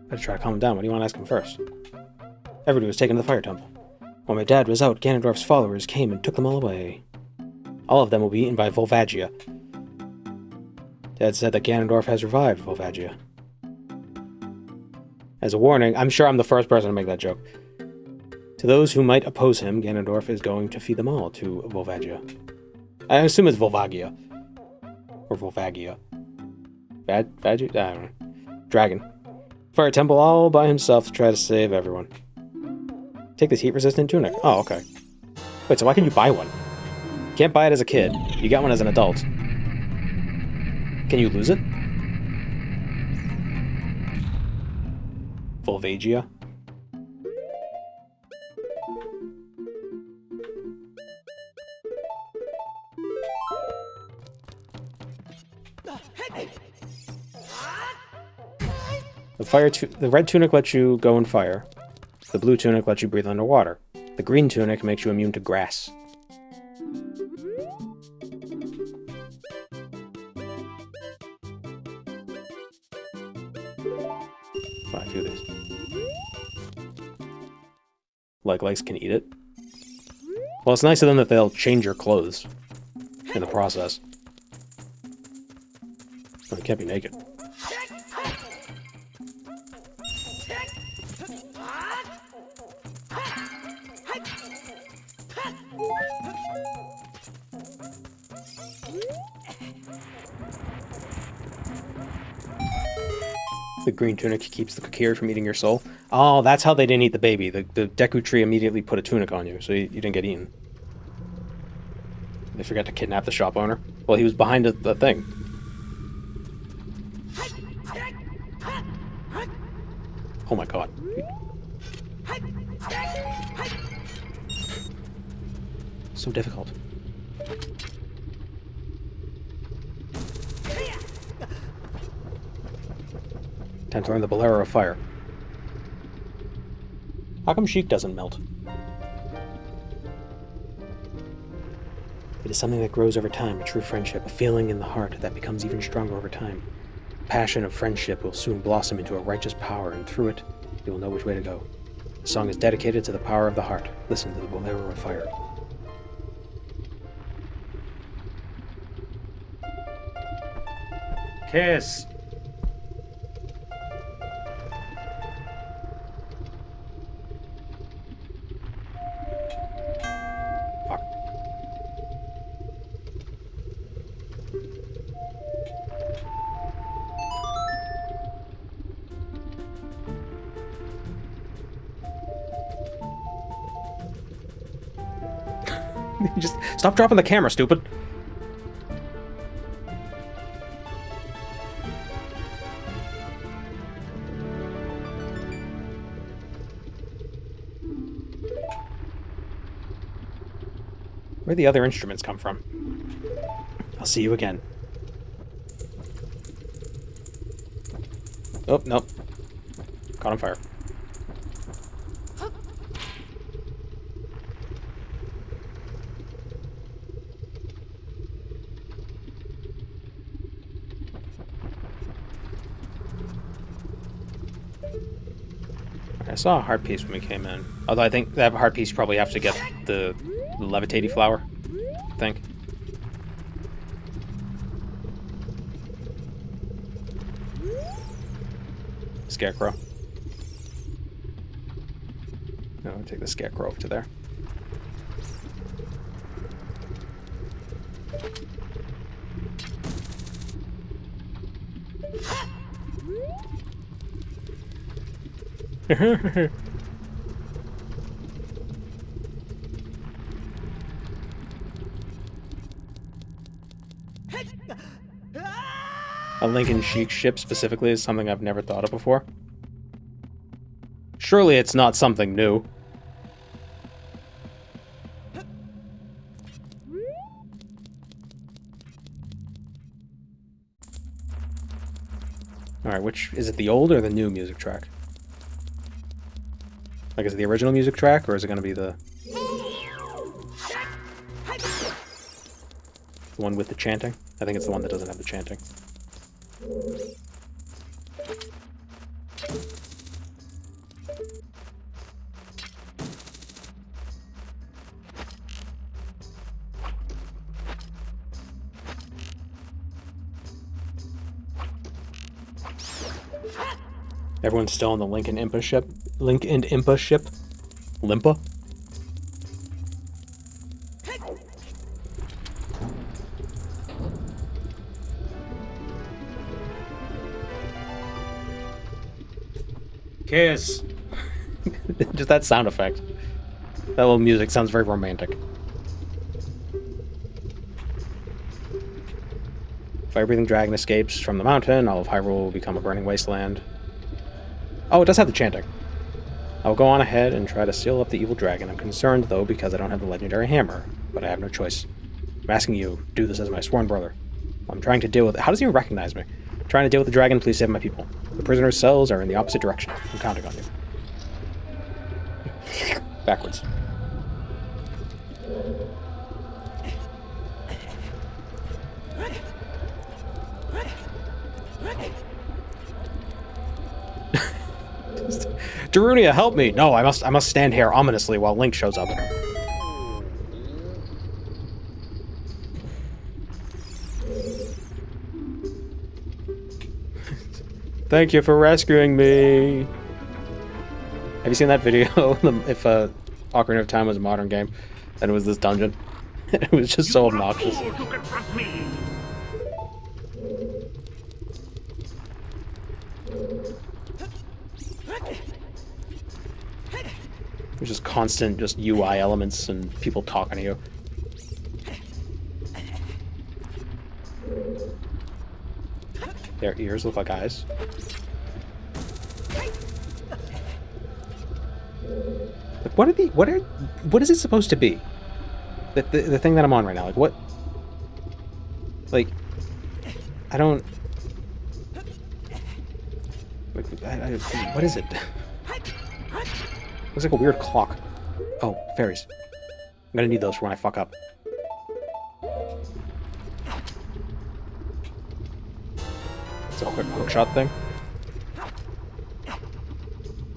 Better try to calm him down. What do you want to ask him first? Everybody was taken to the fire temple. While my dad was out, Ganondorf's followers came and took them all away. All of them will be eaten by Volvagia. Dad said that Ganondorf has revived Volvagia. As a warning, I'm sure I'm the first person to make that joke. To those who might oppose him, Ganondorf is going to feed them all to Volvagia. I assume it's Volvagia. Or Volvagia. Vagia? I don't know. Dragon. Fire temple all by himself to try to save everyone. Take this heat-resistant tunic. Oh, okay. Wait, so why can you buy one? You can't buy it as a kid. You got one as an adult. Can you lose it? Volvagia? The red tunic lets you go in fire. The blue tunic lets you breathe underwater. The green tunic makes you immune to grass. Quite a few of these. Like legs can eat it. Well, it's nice of them that they'll change your clothes in the process. But you can't be naked. The green tunic keeps the Kokiri from eating your soul. Oh, that's how they didn't eat the baby. The Deku Tree immediately put a tunic on you, so you didn't get eaten. They forgot to kidnap the shop owner. Well, he was behind the thing. Oh my god. So difficult. Time to learn the Bolero of Fire. How come Sheik doesn't melt? It is something that grows over time, a true friendship, a feeling in the heart that becomes even stronger over time. The passion of friendship will soon blossom into a righteous power, and through it, you will know which way to go. The song is dedicated to the power of the heart. Listen to the Bolero of Fire. Kiss! Fuck. Just stop dropping the camera, stupid. Where'd the other instruments come from? I'll see you again. Oh, nope. Caught on fire. I saw a heart piece when we came in. Although I think that heart piece you probably have to get the levitating flower, I think. Scarecrow. No, I'll take the scarecrow over to there. A Lincoln Chic ship specifically is something I've never thought of before. Surely it's not something new. Alright, which... is it the old or the new music track? Like, is it the original music track, or is it going to be the one with the chanting? I think it's the one that doesn't have the chanting. Everyone's still on the Link and Impa ship. Link and Impa ship? Limpa? Kiss! Just that sound effect. That little music sounds very romantic. Fire-breathing dragon escapes from the mountain. All of Hyrule will become a burning wasteland. Oh, it does have the chanting. I will go on ahead and try to seal up the evil dragon. I'm concerned, though, because I don't have the legendary hammer. But I have no choice. I'm asking you, do this as my sworn brother. I'm trying to deal with it. How does he even recognize me? I'm trying to deal with the dragon. Please save my people. The prisoner's cells are in the opposite direction. I'm counting on you. Backwards. Darunia, help me! No, I must stand here ominously while Link shows up. Thank you for rescuing me! Have you seen that video? If Ocarina of Time was a modern game, and it was this dungeon. It was just so obnoxious. You to confront me. There's just constant UI elements and people talking to you. Their ears look like eyes. Like, what is it supposed to be? The thing that I'm on right now, like what? Like, I don't... Like, what is it? Looks like a weird clock. Oh, fairies. I'm gonna need those for when I fuck up. It's a quick hookshot thing. Yeah,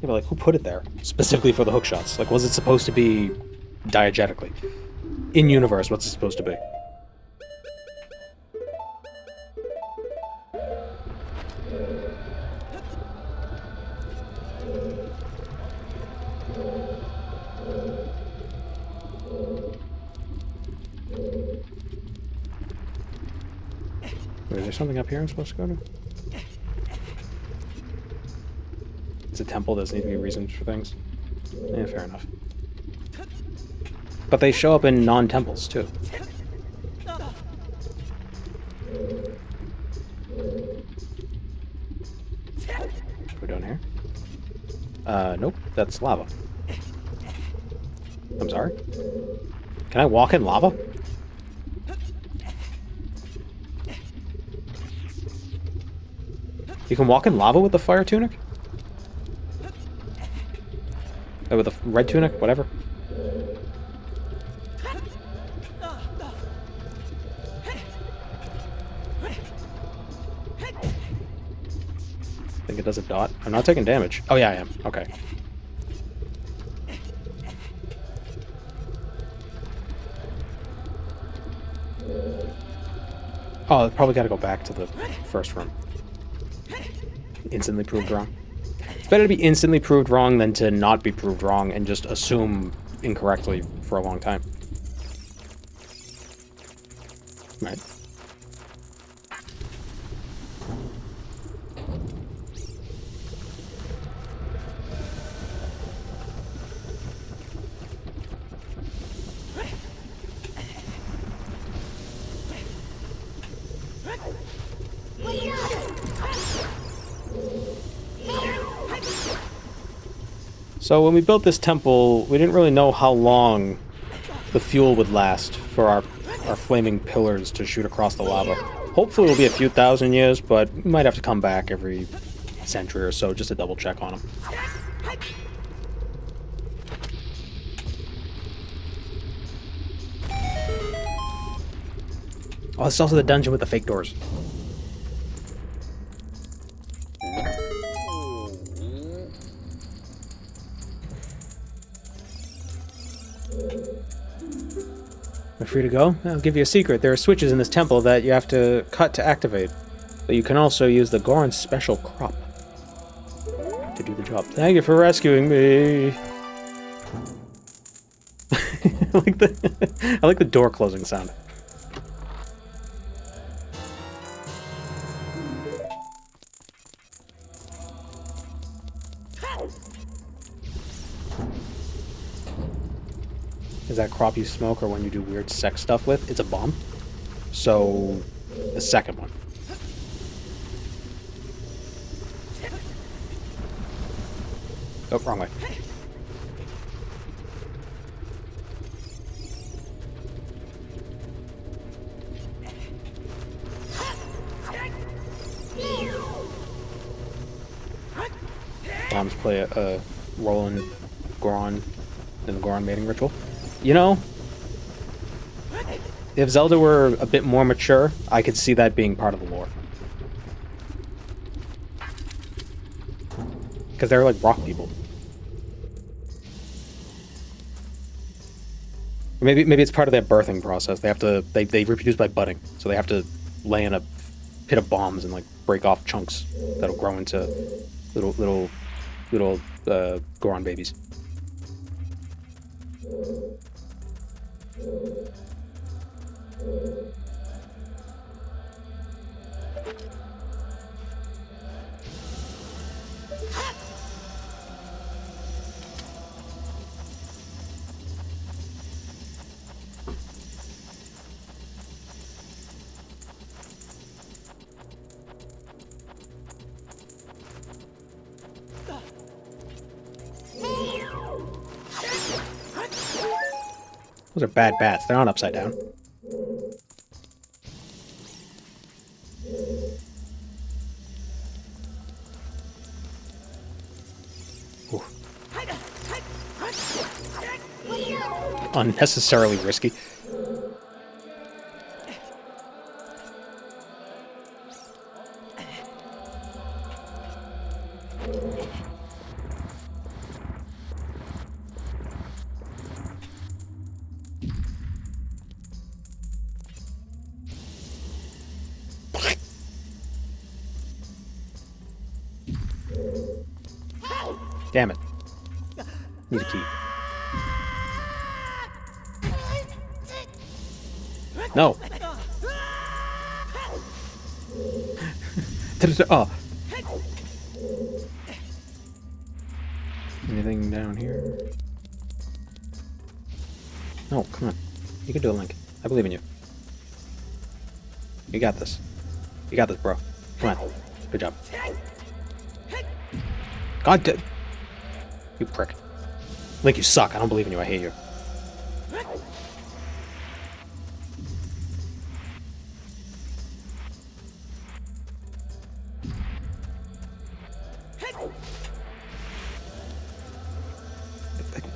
but like, who put it there? Specifically for the hookshots. Like, was it supposed to be diegetically? In-universe, what's it supposed to be? Wait, is there something up here I'm supposed to go to? It's a temple, doesn't need to be reasons for things. Yeah, fair enough. But they show up in non-temples, too. Go down here. Nope, that's lava. I'm sorry? Can I walk in lava? You can walk in lava with the fire tunic? With the red tunic? Whatever. I think it does a dot. I'm not taking damage. Oh yeah, I am. Okay. Oh, I probably gotta go back to the first room. Instantly proved wrong. It's better to be instantly proved wrong than to not be proved wrong and just assume incorrectly for a long time. Right. So when we built this temple, we didn't really know how long the fuel would last for our flaming pillars to shoot across the lava. Hopefully it'll be a few thousand years, but we might have to come back every century or so just to double check on them. Oh, this is also the dungeon with the fake doors. We're free to go? I'll give you a secret. There are switches in this temple that you have to cut to activate. But you can also use the Goron's special crop to do the job. Thank you for rescuing me. I like the door closing sound. Is that crop you smoke or when you do weird sex stuff with? It's a bomb. So, the second one. Oh, wrong way. Bombs play a role in Goron, in the Goron mating ritual. You know, if Zelda were a bit more mature, I could see that being part of the lore. Because they're like rock people. Or maybe it's part of their birthing process. They have to they reproduce by budding, so they have to lay in a pit of bombs and like break off chunks that'll grow into little Goron babies. Those are bad bats. They're not upside down. Ooh. Unnecessarily risky. Damn it. Need a key. No. Oh. Anything down here? No, come on. You can do it, Link. I believe in you. You got this. You got this, bro. Come on. Good job. God damn. You prick. Link, you suck. I don't believe in you. I hate you.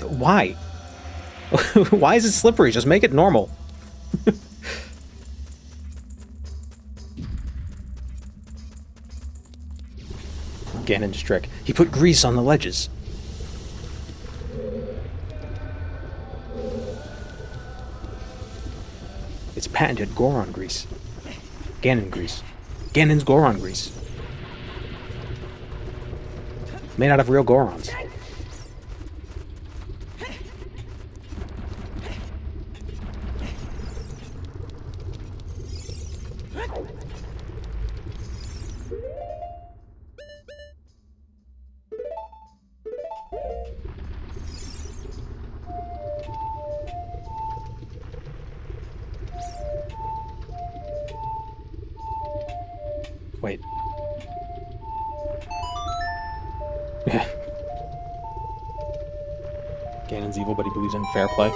Why? Why is it slippery? Just make it normal. Ganon's trick. He put grease on the ledges. It's patented Goron grease. Ganon grease. Ganon's Goron grease. Made out of real Gorons. Wait. Yeah. Ganon's evil, but he believes in fair play.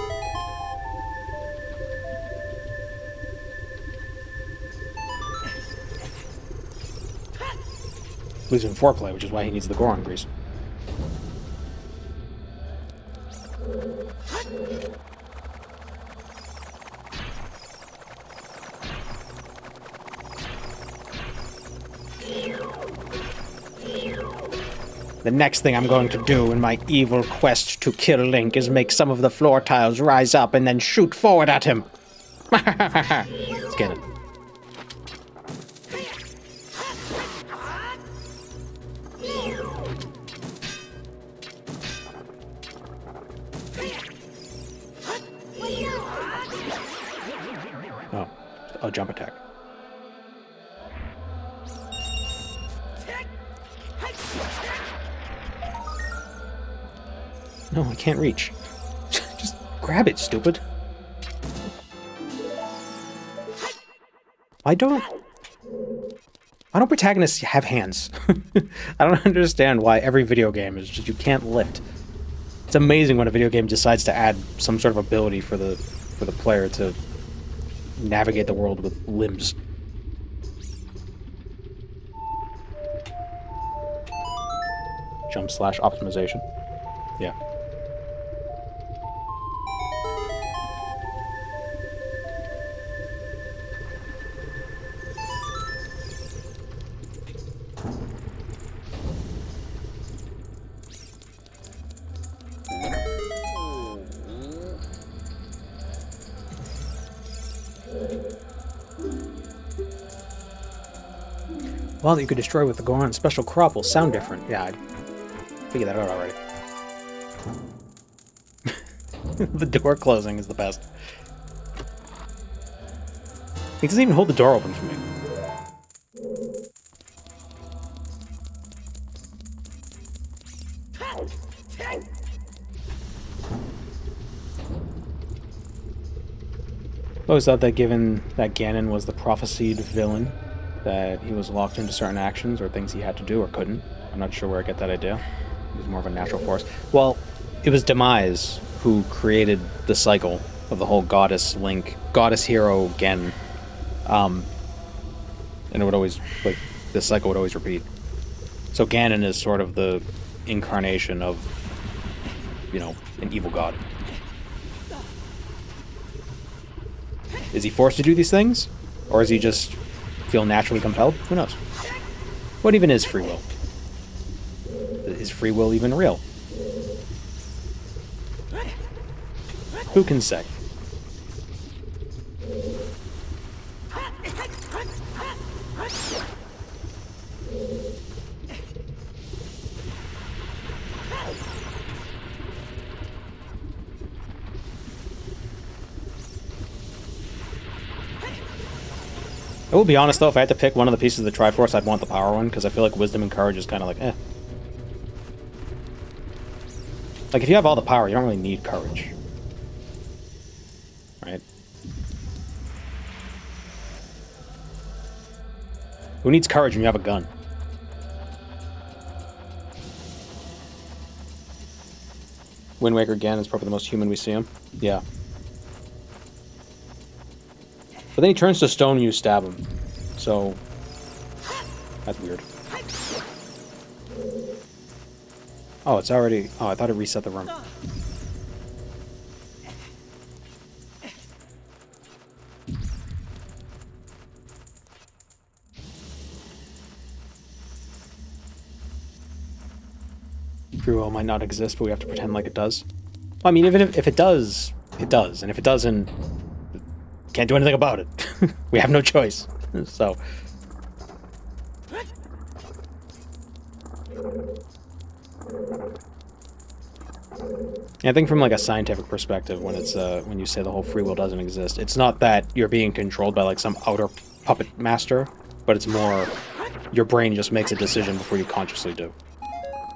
Believes in foreplay, which is why he needs the Goron grease. The next thing I'm going to do in my evil quest to kill Link is make some of the floor tiles rise up and then shoot forward at him. Let's get it. Oh, jump attack. No, I can't reach. Just grab it, stupid. Why don't protagonists have hands? I don't understand why every video game is just you can't lift. It's amazing when a video game decides to add some sort of ability for the player to navigate the world with limbs. Jump/optimization. Yeah. Well, that you could destroy with the Goron special crop will sound different. Yeah, I figured that out already. The door closing is the best. He doesn't even hold the door open for me. I always thought that given that Ganon was the prophesied villain, that he was locked into certain actions or things he had to do or couldn't. I'm not sure where I get that idea. He was more of a natural force. Well, it was Demise who created the cycle of the whole goddess Link, goddess hero Ganon. And it would always, like, this cycle would always repeat. So Ganon is sort of the incarnation of, you know, an evil god. Is he forced to do these things? Or is he just feel naturally compelled? Who knows? What even is free will? Is free will even real? Who can say? I will be honest, though, if I had to pick one of the pieces of the Triforce, I'd want the power one, because I feel like Wisdom and Courage is kind of like, eh. Like, if you have all the power, you don't really need Courage. Right? Who needs Courage when you have a gun? Wind Waker again is probably the most human we see him. Yeah. But then he turns to stone and you stab him. So, that's weird. Oh, it's already... Oh, I thought it reset the room. Free will might not exist, but we have to pretend like it does. Well, I mean, even if it does, it does. And if it doesn't, can't do anything about it. We have no choice. So... I think from like a scientific perspective, when it's when you say the whole free will doesn't exist, it's not that you're being controlled by like some outer puppet master, but it's more your brain just makes a decision before you consciously do.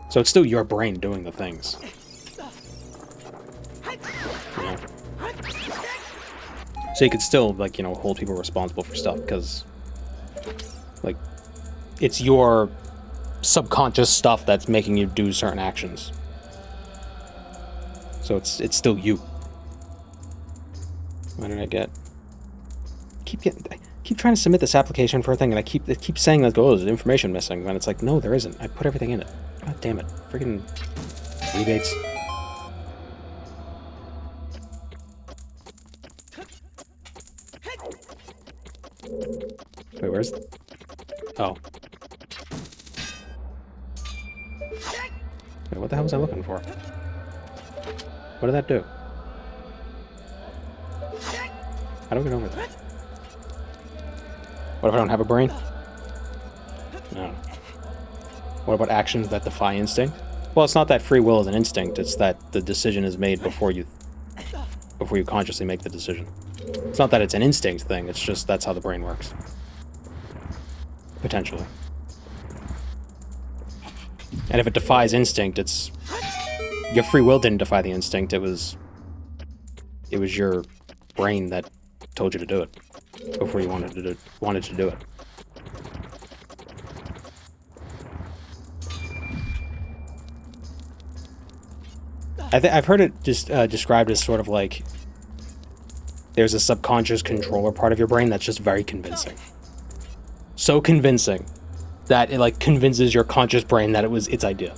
So it's still your brain doing the things. You know? So you could still, like, you know, hold people responsible for stuff, because, like, it's your subconscious stuff that's making you do certain actions. So it's still you. What did I get? I keep trying to submit this application for a thing, and it keeps saying that, oh, there's information missing, and it's like, no, there isn't. I put everything in it. God damn it. Freaking rebates. Wait, where's... Oh. Wait, what the hell was I looking for? What did that do? How do we get over there? What if I don't have a brain? No. What about actions that defy instinct? Well, it's not that free will is an instinct, it's that the decision is made before you consciously make the decision. It's not that it's an instinct thing, it's just that's how the brain works. Potentially. And if it defies instinct, it's... Your free will didn't defy the instinct, it was your brain that told you to do it before you wanted to do it. I've heard it just described as sort of like there's a subconscious controller part of your brain that's just very convincing. So convincing that it like convinces your conscious brain that it was its idea.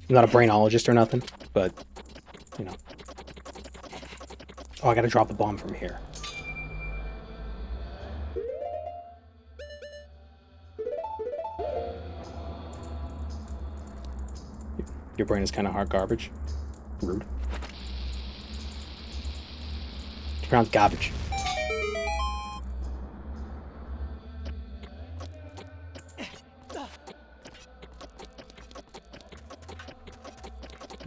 I'm not a brainologist or nothing, but, you know. Oh, I gotta drop the bomb from here. Your brain is kind of hard garbage. Rude. It's pronounced garbage.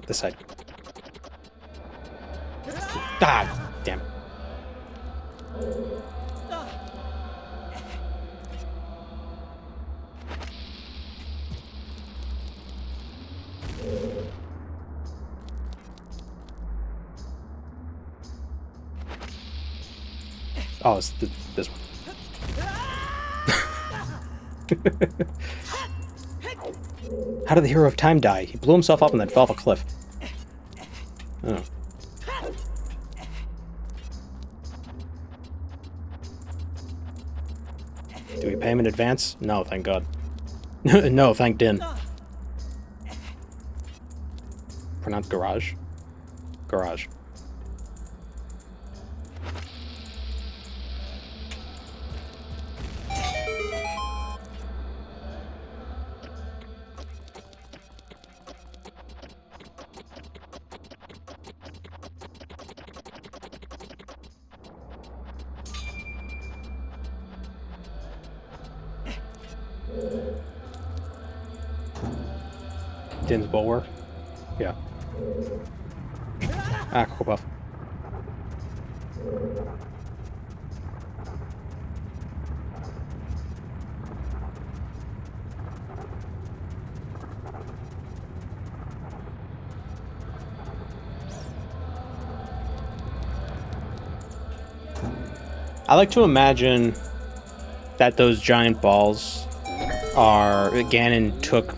This side. Ah, damn it. Oh, it's this one. How did the hero of time die? He blew himself up and then fell off a cliff. Oh. Do we pay him in advance? No, thank God. No, thank Din. Pronounced garage? Garage. Din's bulwark? Yeah. Ah, Cocoa Puff. I like to imagine that those giant balls are... Ganon took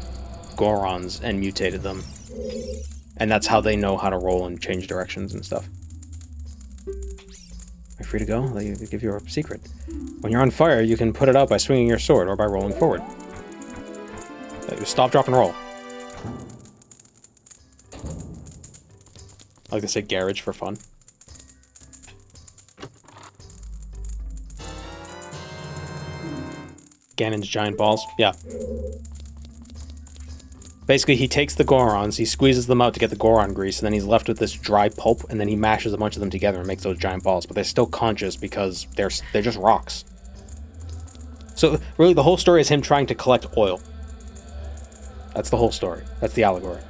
Gorons and mutated them. And that's how they know how to roll and change directions and stuff. Are you free to go? I'll give you a secret. When you're on fire, you can put it out by swinging your sword or by rolling forward. Stop, drop, and roll. I like to say garage for fun. Ganon's giant balls. Yeah. Basically, he takes the Gorons, he squeezes them out to get the Goron grease, and then he's left with this dry pulp, and then he mashes a bunch of them together and makes those giant balls. But they're still conscious because they're just rocks. So, really, the whole story is him trying to collect oil. That's the whole story. That's the allegory.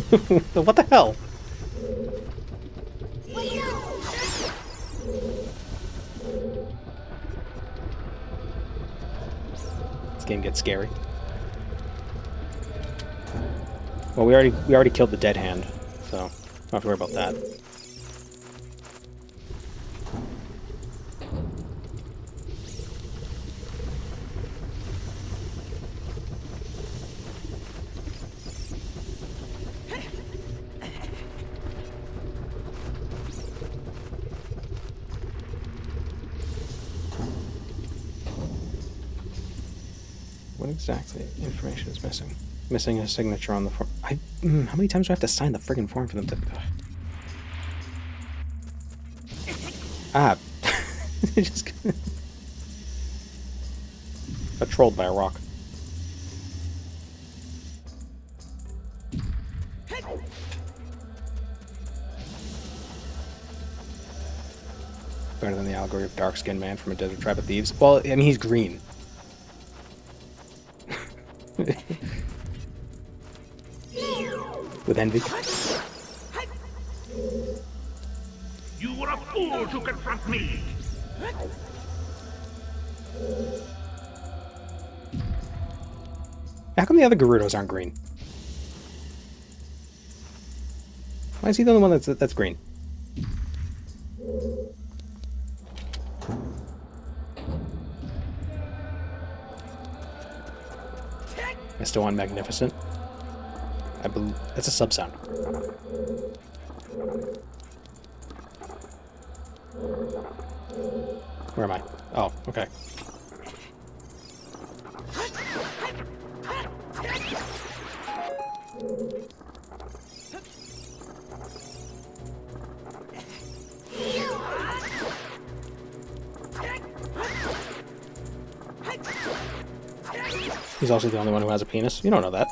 What the hell? This game gets scary. Well, we already killed the dead hand, so don't have to worry about that. What exactly information is missing? Missing a signature on the form. How many times do I have to sign the friggin' form for them to... Ah. Just got trolled by a rock. Better than the allegory of dark-skinned man from a desert tribe of thieves. Well, I mean, he's green. With envy. You were a fool to confront me! How come the other Gerudos aren't green? Why is he the only one that's green? I still want magnificent. I believe that's a sub sound. Where am I? Oh, okay. He's also the only one who has a penis. You don't know that.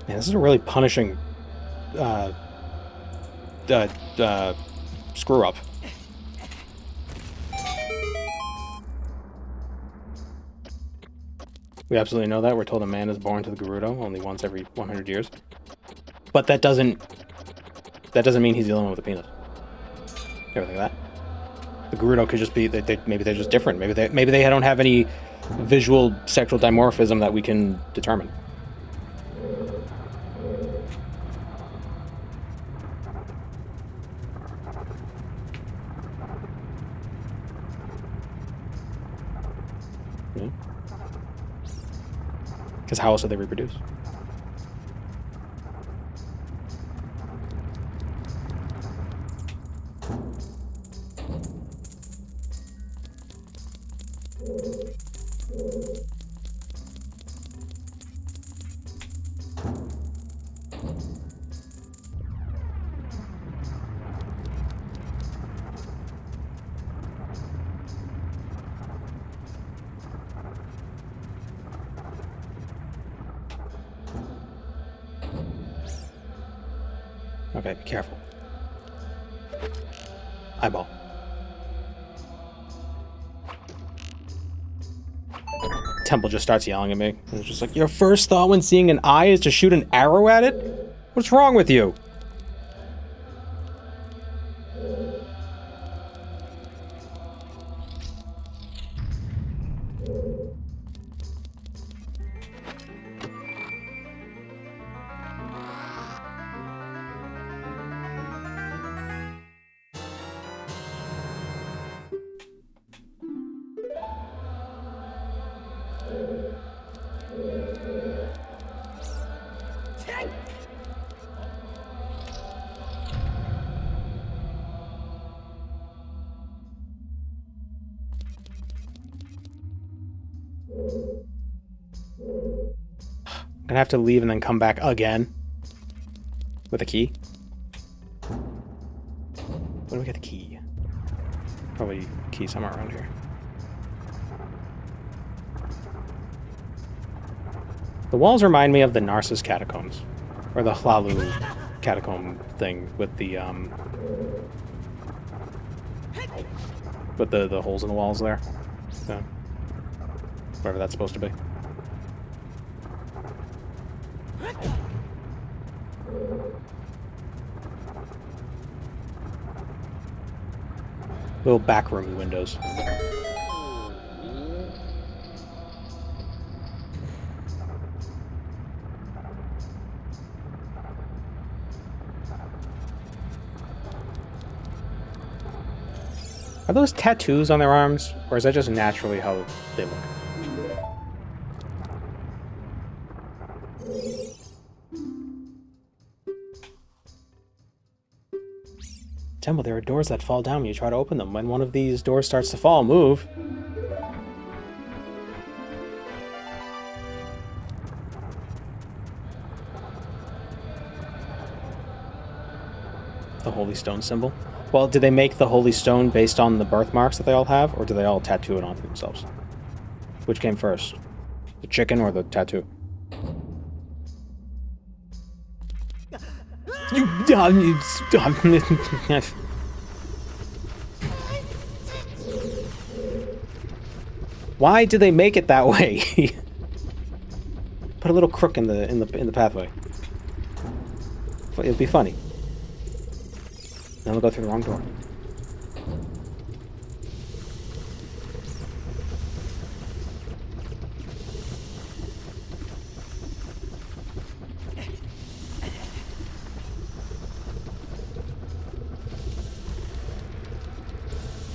Man, this is a really punishing screw up. We absolutely know that. We're told a man is born to the Gerudo only once every 100 years. But that doesn't mean he's the only one with a penis. You ever think of that? The Gerudo could just be maybe they're just different. Maybe they don't have any visual sexual dimorphism that we can determine. Because how else do they reproduce? Okay, be careful. Eyeball. Temple just starts yelling at me. It's just like, your first thought when seeing an eye is to shoot an arrow at it? What's wrong with you? gonna have to leave and then come back again with a key. Where do we get the key? Probably a key somewhere around here. The walls remind me of the Narcissus catacombs, or the Hlalu catacomb thing with the holes in the walls there. So, whatever that's supposed to be. Little backroom windows. Are those tattoos on their arms, or is that just naturally how they look? Temple, there are doors that fall down when you try to open them. When one of these doors starts to fall, move. The Holy Stone symbol. Well, did they make the Holy Stone based on the birthmarks that they all have, or do they all tattoo it onto themselves? Which came first? The chicken or the tattoo? Why do they make it that way? Put a little crook in the pathway. It'll be funny. Then we'll go through the wrong door.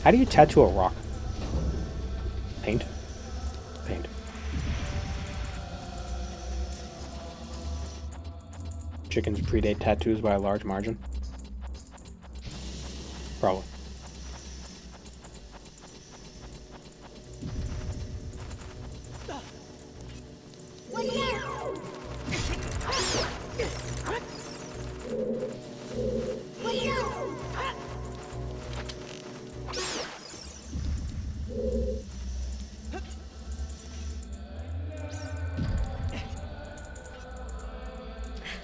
How do you tattoo a rock? Paint? Paint. Chickens predate tattoos by a large margin. Probably.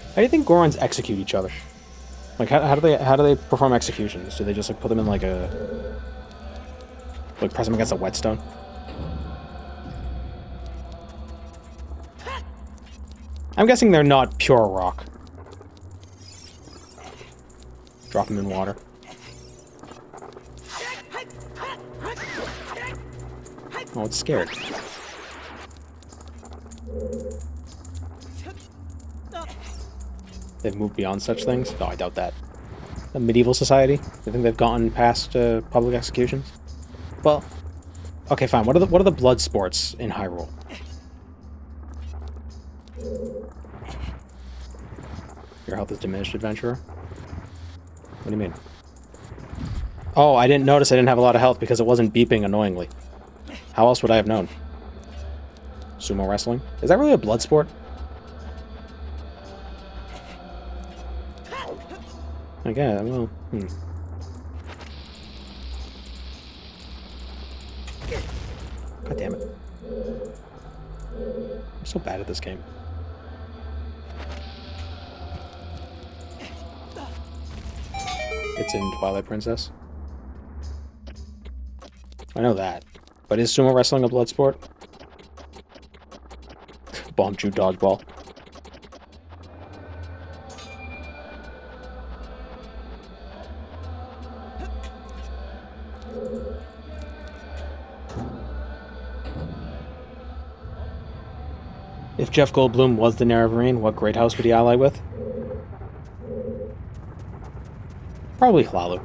How do you think Gorons execute each other? Like, how do they perform executions? Do they just like put them in like press them against a whetstone? I'm guessing they're not pure rock. Drop them in water. Oh, it's scared. They've moved beyond such things? No, I doubt that. A medieval society? You think they've gotten past public executions? Well, okay, fine. What are the blood sports in Hyrule? Your health is diminished, adventurer. What do you mean? Oh, I didn't notice I didn't have a lot of health because it wasn't beeping annoyingly. How else would I have known? Sumo wrestling? Is that really a blood sport? I guess, well, God damn it. I'm so bad at this game. It's in Twilight Princess. I know that. But is sumo wrestling a blood sport? Bomb chew dodgeball. If Jeff Goldblum was the Nerevarine, what great house would he ally with? Probably Hlalu.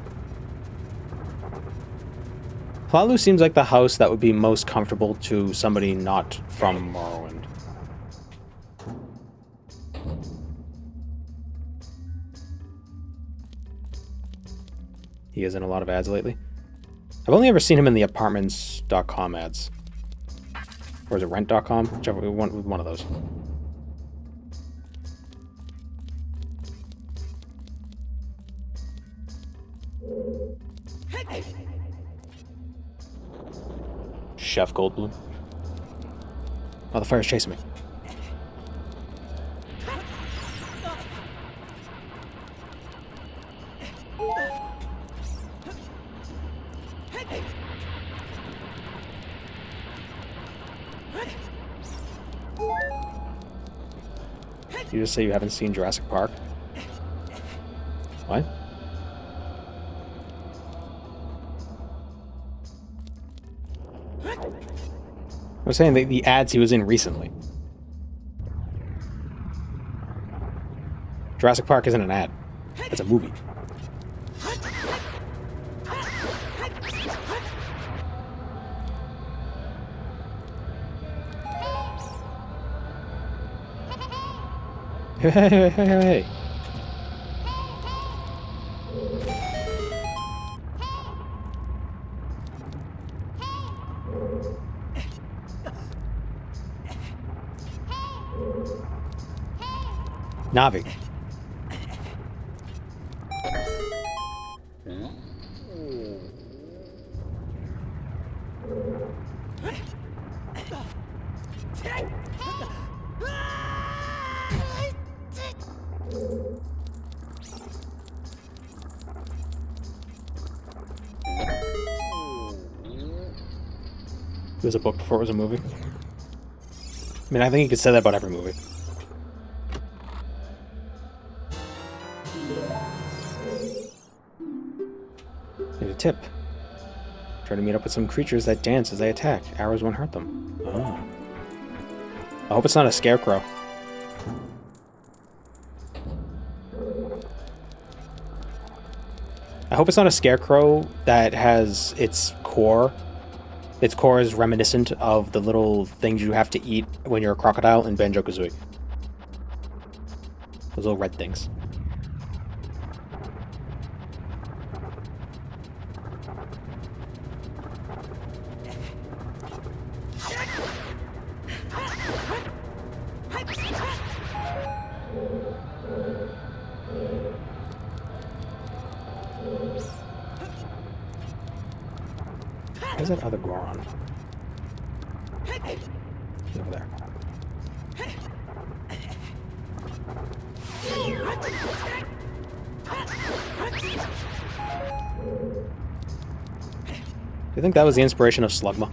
Hlalu seems like the house that would be most comfortable to somebody not from Morrowind. He is in a lot of ads lately. I've only ever seen him in the apartments.com ads. Or is it rent.com? Whichever one of those. Chef Goldblum. Oh, the fire's chasing me. You just say you haven't seen Jurassic Park? What? I was saying the ads he was in recently. Jurassic Park isn't an ad. It's a movie. Hey. Navi. It was a book before it was a movie. I mean, I think you could say that about every movie. Need a tip. Try to meet up with some creatures that dance as they attack. Arrows won't hurt them. Oh. I hope it's not a scarecrow. I hope it's not a scarecrow that has its core. Its core is reminiscent of the little things you have to eat when you're a crocodile in Banjo-Kazooie. Those little red things. Where's that other Goron? He's over there. Do you think that was the inspiration of Slugma?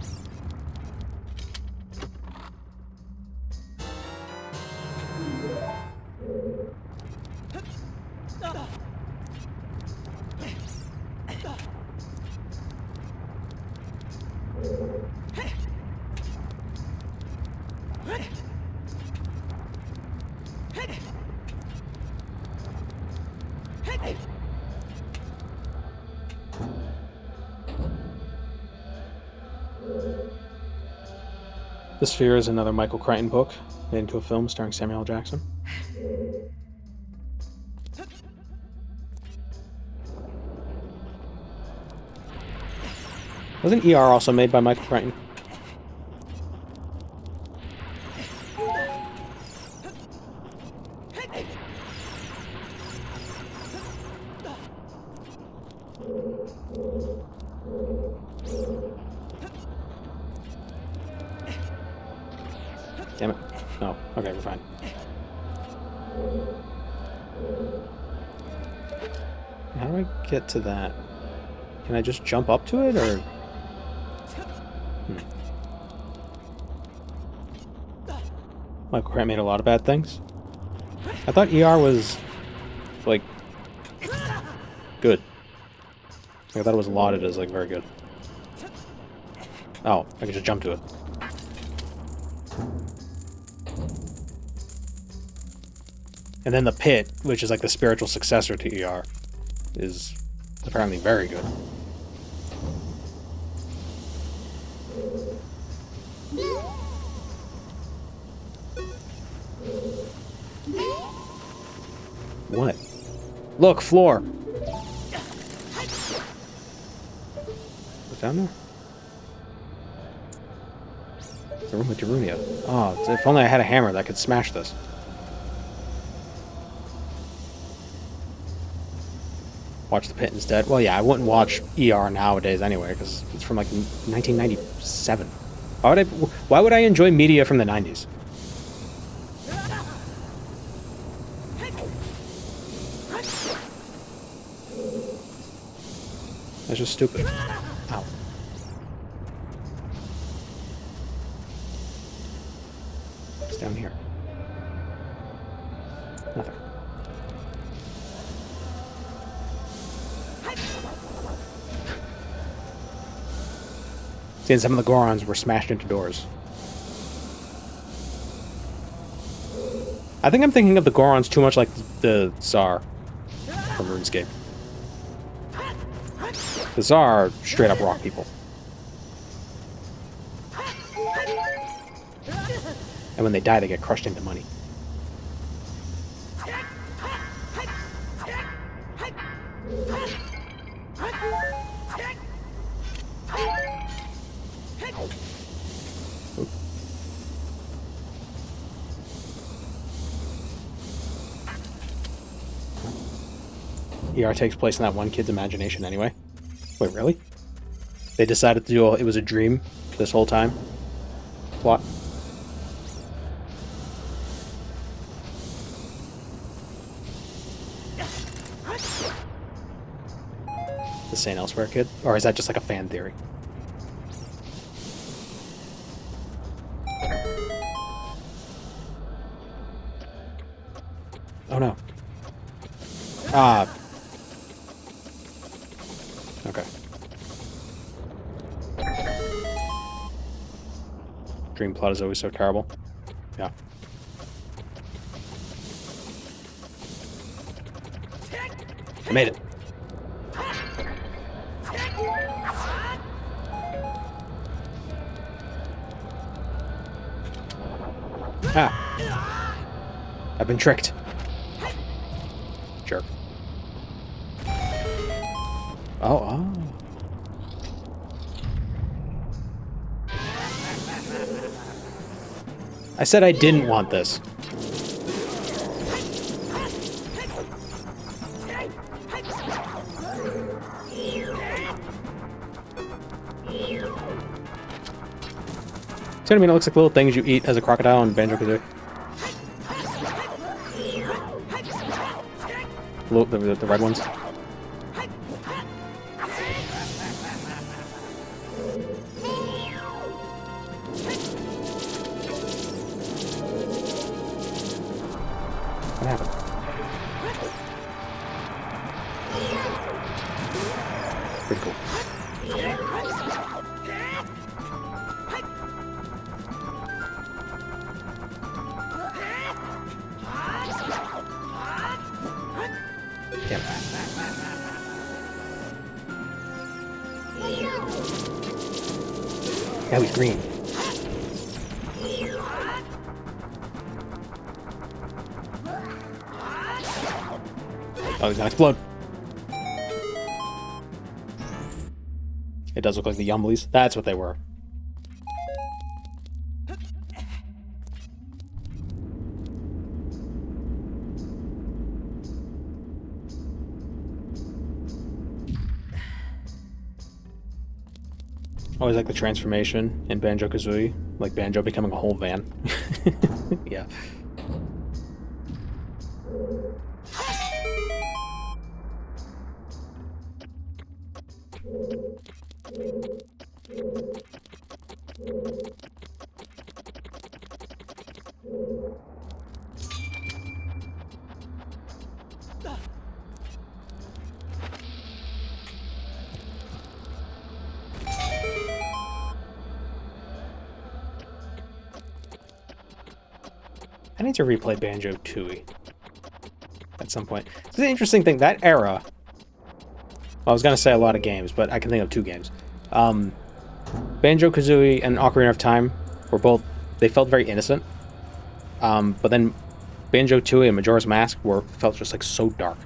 The Sphere is another Michael Crichton book made into a film starring Samuel L. Jackson. Wasn't ER also made by Michael Crichton? Damn it. Oh, okay, we're fine. How do I get to that? Can I just jump up to it, or...? Michael Crichton made a lot of bad things. I thought ER was, like, good. I thought it was lauded as, like, very good. Oh, I can just jump to it. And then The Pit, which is like the spiritual successor to ER, is apparently very good. What? Look, floor! What's down there? The room with Darunia. Oh, if only I had a hammer that could smash this. Watch The Pit instead. Well, yeah, I wouldn't watch ER nowadays anyway, because it's from like 1997. Why would I enjoy media from the 90s? That's just stupid. Ow. What's down here? Nothing. Seeing some of the Gorons were smashed into doors. I think I'm thinking of the Gorons too much like the Tsar from RuneScape. The Tsar are straight up rock people. And when they die, they get crushed into money. ER takes place in that one kid's imagination anyway. Wait, really? They decided to do it was a dream this whole time? Plot? The St. Elsewhere kid? Or is that just like a fan theory? Oh no. Ah. Okay. Dream plot is always so terrible. Yeah. I made it. Ah. I've been tricked. Jerk. Oh. I said I didn't want this. See what I mean? It looks like little things you eat as a crocodile in Banjo-Kazooie. The red ones. What happened? Pretty cool. Damn. Now he's green. Oh, he's gonna explode. It does look like the Yumblies. That's what they were. Always like the transformation in Banjo-Kazooie. Like Banjo becoming a whole van. Yeah. I need to replay Banjo-Tooie at some point. It's an interesting thing. That era... Well, I was going to say a lot of games, but I can think of two games. Banjo-Kazooie and Ocarina of Time were both... They felt very innocent. But then Banjo-Tooie and Majora's Mask felt just like so dark.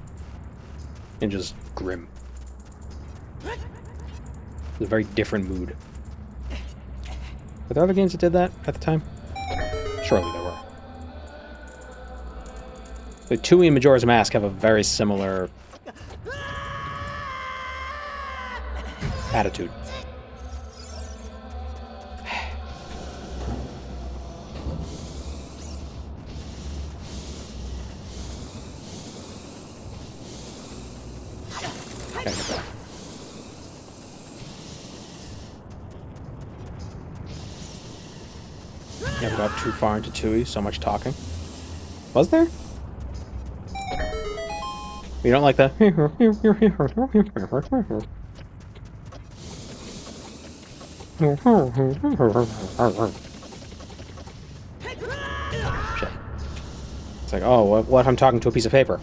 And just grim. It was a very different mood. Were there other games that did that at the time? Surely there were. The Tooie and Majora's Mask have a very similar attitude. Gotta get back. Never got too far into Tui, so much talking. Was there? You don't like that? Shit. It's like, oh, what if I'm talking to a piece of paper?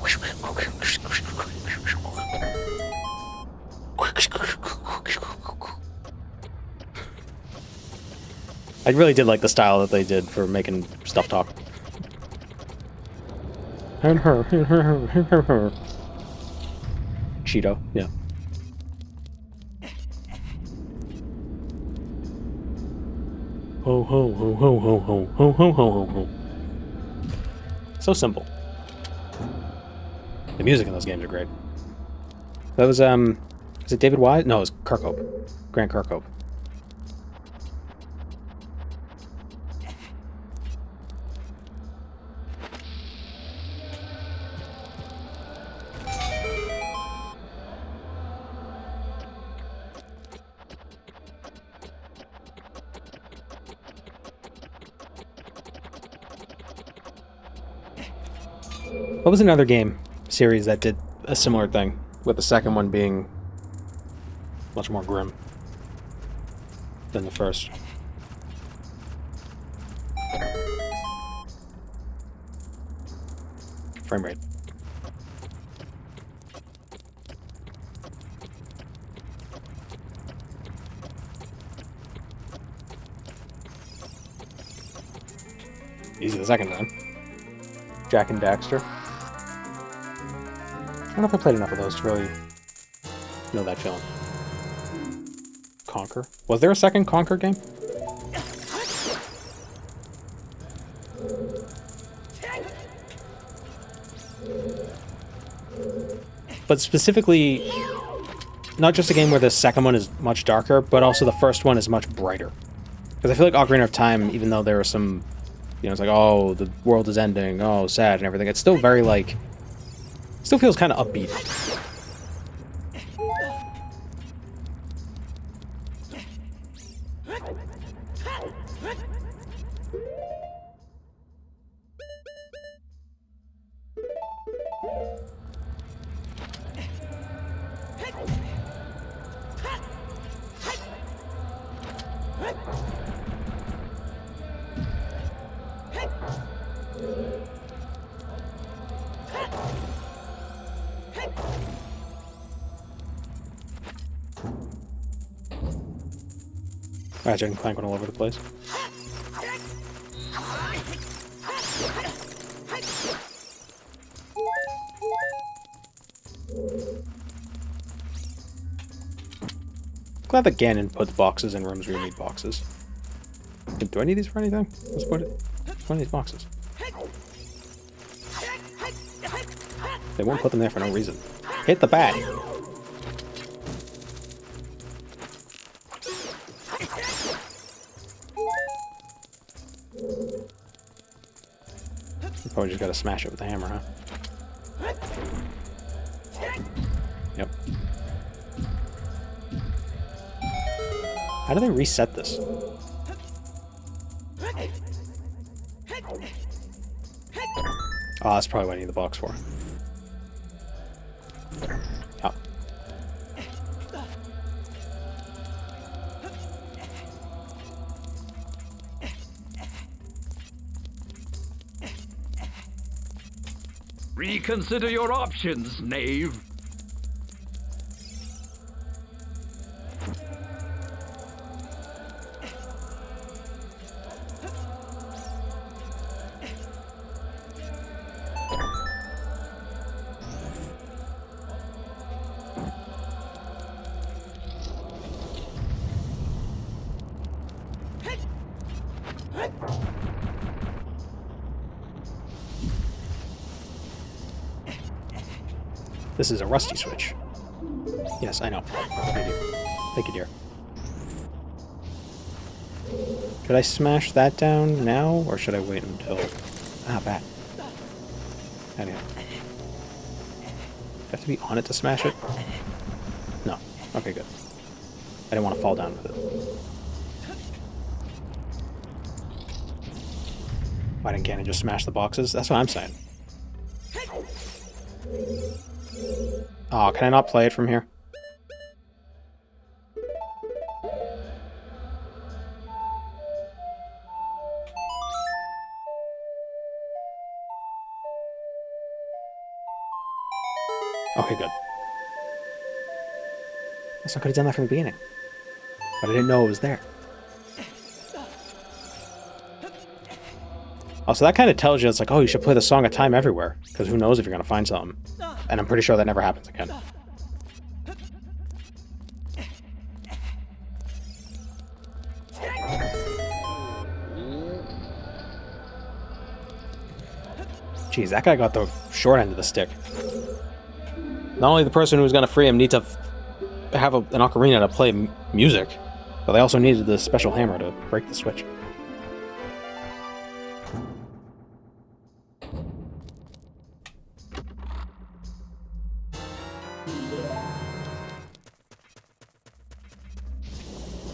I really did like the style that they did for making stuff talk. And her. Cheeto, yeah. Ho ho ho ho ho ho ho ho ho ho. So simple. The music in those games are great. That was is it David Wise? No, it was Kirkhope. Grant Kirkhope. What was another game series that did a similar thing, with the second one being much more grim than the first? Frame rate. Easy the second time. Jack and Daxter. I don't know if I played enough of those to really know that feeling. Conquer. Was there a second Conquer game? But specifically, not just a game where the second one is much darker, but also the first one is much brighter. Because I feel like Ocarina of Time, even though there are some, you know, it's like, oh, the world is ending, oh, sad and everything, it's still very, like, still feels kind of upbeat. Ratchet and Clank went all over the place. Glad that Ganon puts boxes in rooms where you need boxes. Do I need these for anything? Let's put it. One of these boxes. They won't put them there for no reason. Hit the bat! You probably just gotta smash it with a hammer, huh? Yep. How do they reset this? Oh, that's probably what I need the box for. Oh. Reconsider your options, knave. This is a rusty switch. Yes, I know. I do. Thank you, dear. Should I smash that down now, or should I wait until... Ah, bat. Anyhow. Do I have to be on it to smash it? No. Okay, good. I didn't want to fall down with it. Why didn't Ganon just smash the boxes? That's what I'm saying. Oh, can I not play it from here? Okay, good. Guess I could have done that from the beginning. But I didn't know it was there. Oh, so that kind of tells you, it's like, oh, you should play the Song of Time everywhere. Because who knows if you're going to find something. And I'm pretty sure that never happens again. Jeez, that guy got the short end of the stick. Not only the person who's going to free him need to have an ocarina to play music, but they also needed the special hammer to break the switch.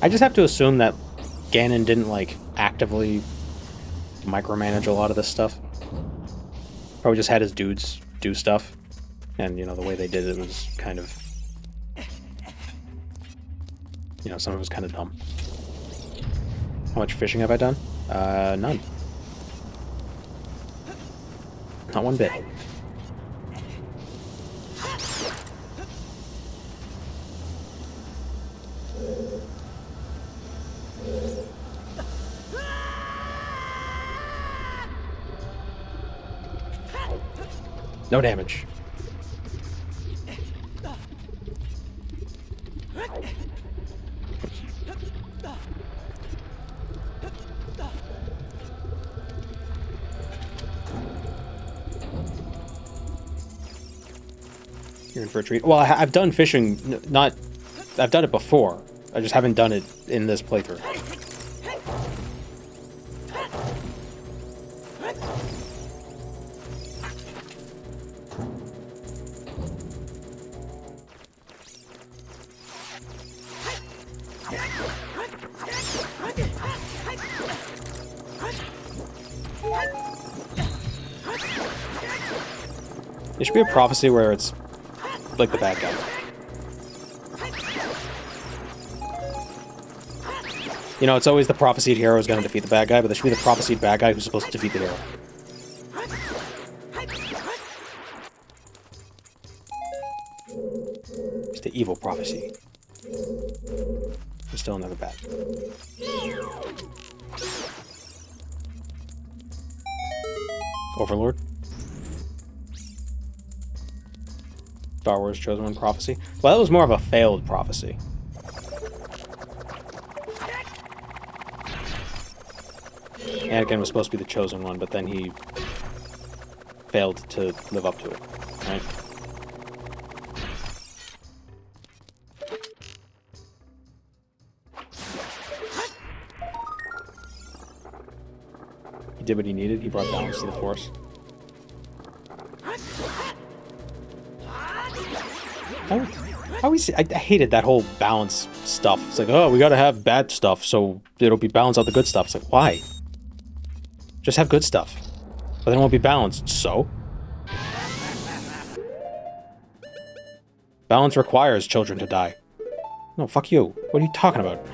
I just have to assume that Ganon didn't, like, actively micromanage a lot of this stuff. Probably just had his dudes do stuff. And, you know, the way they did it was kind of... You know, some of it was kind of dumb. How much fishing have I done? None. Not one bit. No damage. You're in for a treat. Well, I've done fishing, not... I've done it before. I just haven't done it in this playthrough. It should be a prophecy where it's like the bad guy. You know, it's always the prophesied hero is going to defeat the bad guy, but there should be the prophesied bad guy who's supposed to defeat the hero. It's the evil prophecy. There's still another bat. Overlord. Star Wars Chosen One prophecy. Well, that was more of a failed prophecy. Anakin was supposed to be the Chosen One, but then he failed to live up to it, right? He did what he needed. He brought balance to the Force. I hated that whole balance stuff. It's like, oh, we gotta have bad stuff so it'll be balanced out the good stuff. It's like, why? Just have good stuff. But then it won't be balanced, so? Balance requires children to die. No, fuck you. What are you talking about?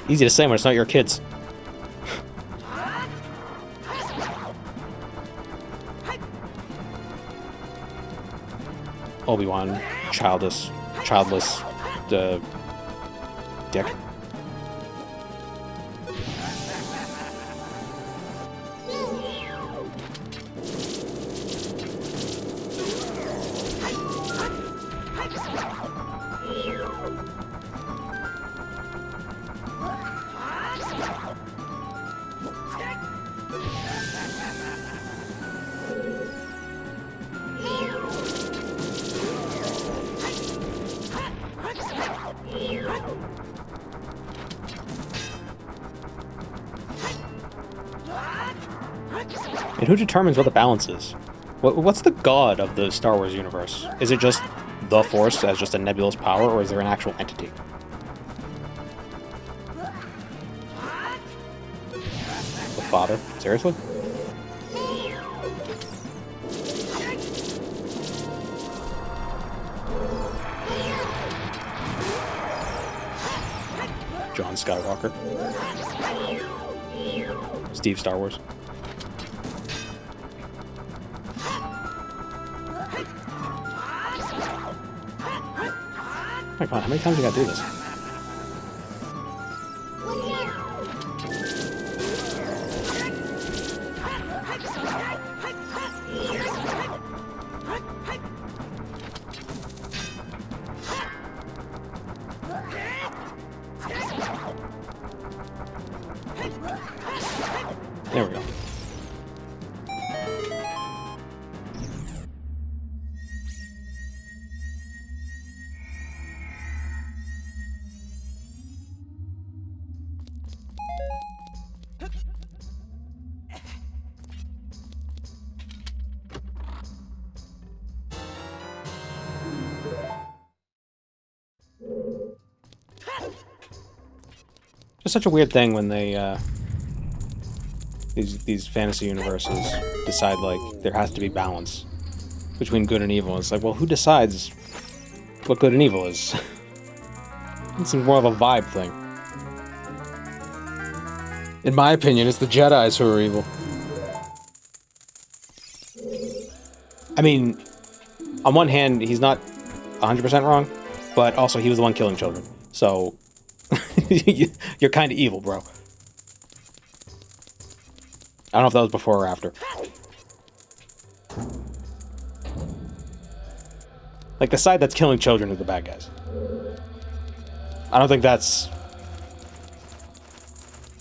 Easy to say when it's not your kids. Obi-Wan, childless, dick. And who determines what the balance is? What's the god of the Star Wars universe? Is it just the Force as just a nebulous power, or is there an actual entity? The Father? Seriously? John Skywalker. Steve Star Wars. Oh my god, how many times do you gotta do this? There we go. It's such a weird thing when they, these fantasy universes decide, like, there has to be balance between good and evil. It's like, well, who decides what good and evil is? It's more of a vibe thing. In my opinion, it's the Jedis who are evil. I mean, on one hand, he's not 100% wrong, but also he was the one killing children. So, you're kind of evil, bro. I don't know if that was before or after. Like, the side that's killing children are the bad guys. I don't think that's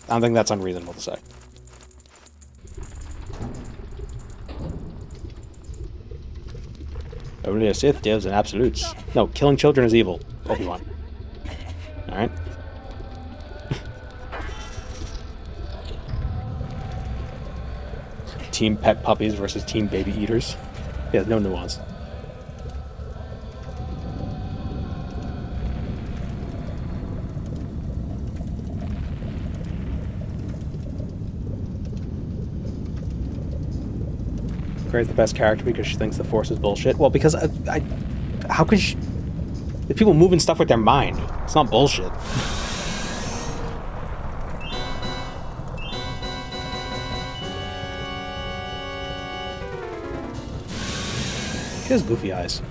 unreasonable to say. Only a Sith deals in absolutes. No, killing children is evil, Obi-Wan. Alright? Team pet puppies versus team baby eaters. Yeah, no nuance. Gray's the best character because she thinks the Force is bullshit. Well, because how could she... If people moving stuff with their mind, it's not bullshit. She has goofy eyes.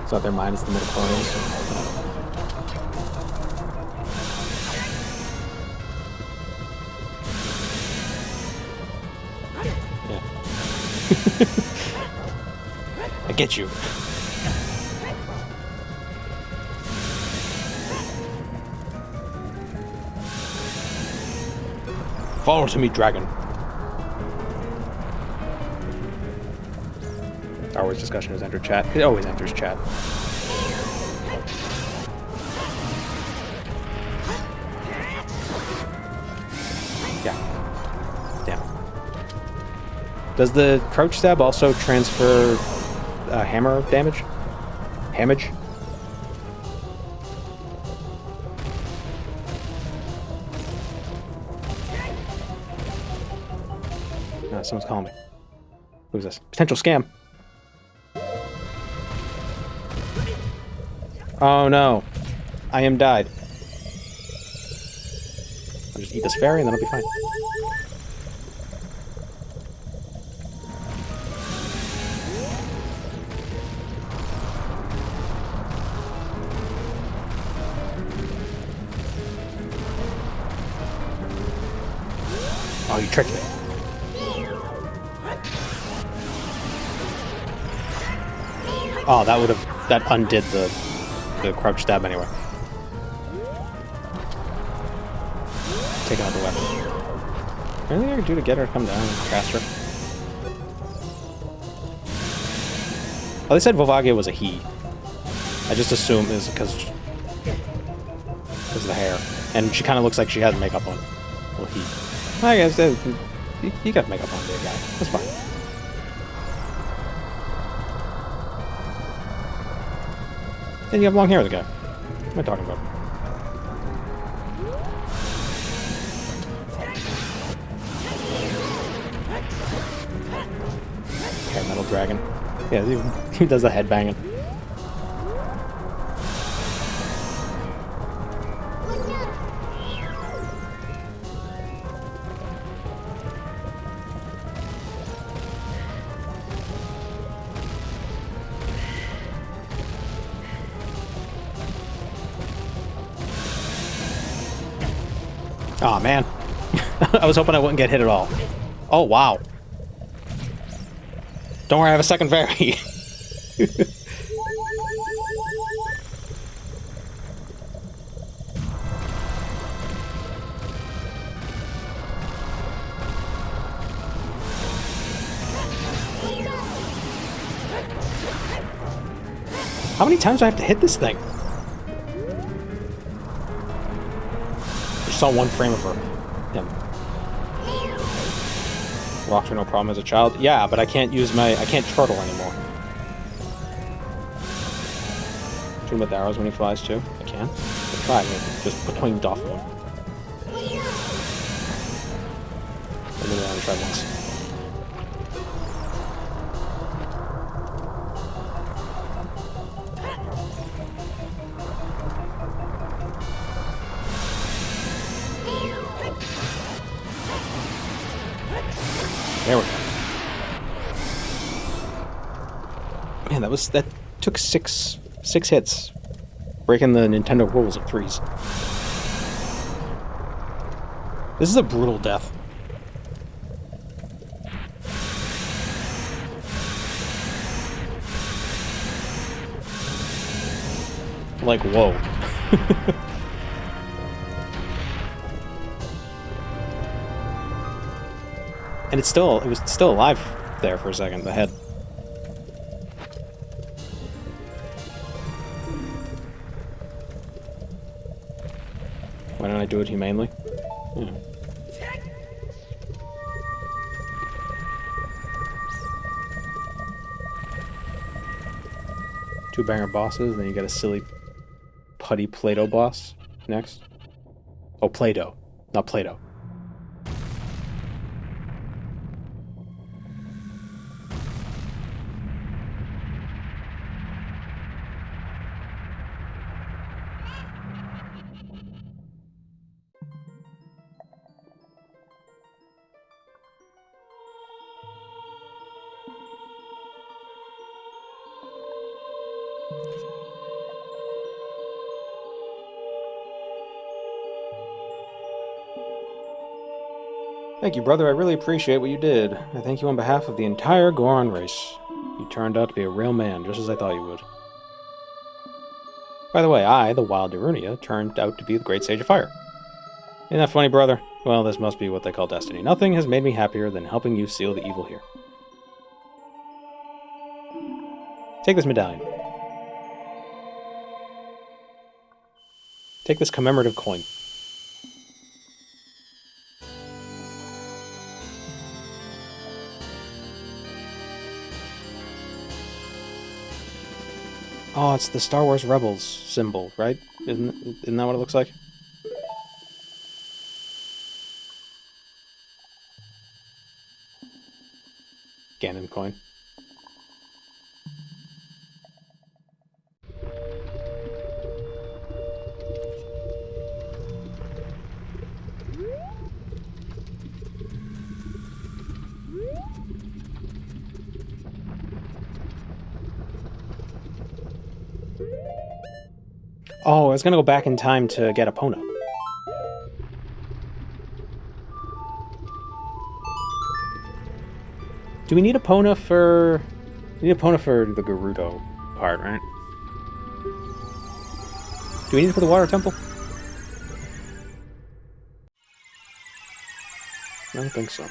It's not their mind, it's the midichlorians. I get you. Follow to me, dragon. Star Wars discussion has entered chat. It always enters chat. Yeah. Damn. Does the crouch stab also transfer hammer damage? Hamage? Someone's calling me. Who's this? Potential scam. Oh no. I am died. I'll just eat this fairy and then I'll be fine. Oh, you tricked me. Oh, that undid the crouch stab anyway. taking out the weapon. Anything I can do to get her to come down faster? Oh, they said Volvagia was a he. I just assume it's because of the hair. And she kind of looks like she has makeup on. Well, he. I guess you got makeup on there, guy. That's fine. And you have long hair, the guy. What am I talking about? Hair metal dragon. Yeah, he does the head banging. Aw, oh, man. I was hoping I wouldn't get hit at all. Oh, wow. Don't worry, I have a second fairy. How many times do I have to hit this thing? I saw one frame of her. Him. Rocks were no problem as a child. Yeah, but I can't use my... I can't turtle anymore. Shoot him with arrows when he flies too. I can. Try just between off of him. I really only tried once. There we go. Man, that took six hits. Breaking the Nintendo rules of threes. This is a brutal death. Like, whoa. And it was still alive there for a second, the head. Why don't I do it humanely? Yeah. Two banger bosses, then you get a silly putty Play-Doh boss next. Oh, Play-Doh, not Play-Doh. Thank you, brother. I really appreciate what you did. I thank you on behalf of the entire Goron race. You turned out to be a real man, just as I thought you would. By the way, I, the Wild Darunia, turned out to be the Great Sage of Fire. Isn't that funny, brother? Well, this must be what they call destiny. Nothing has made me happier than helping you seal the evil here. Take this medallion. Take this commemorative coin. Oh, it's the Star Wars Rebels symbol, right? Isn't that what it looks like? Ganon coin. Oh, I was gonna go back in time to get Epona. Do we need Epona for... We need Epona for the Gerudo part, right? Do we need it for the Water Temple? I don't think so.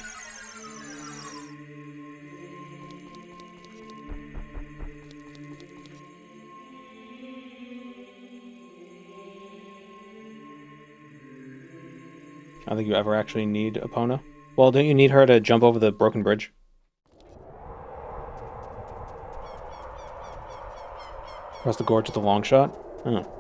I don't think you ever actually need Epona. Well, don't you need her to jump over the broken bridge? Across the gorge with the long shot? Oh.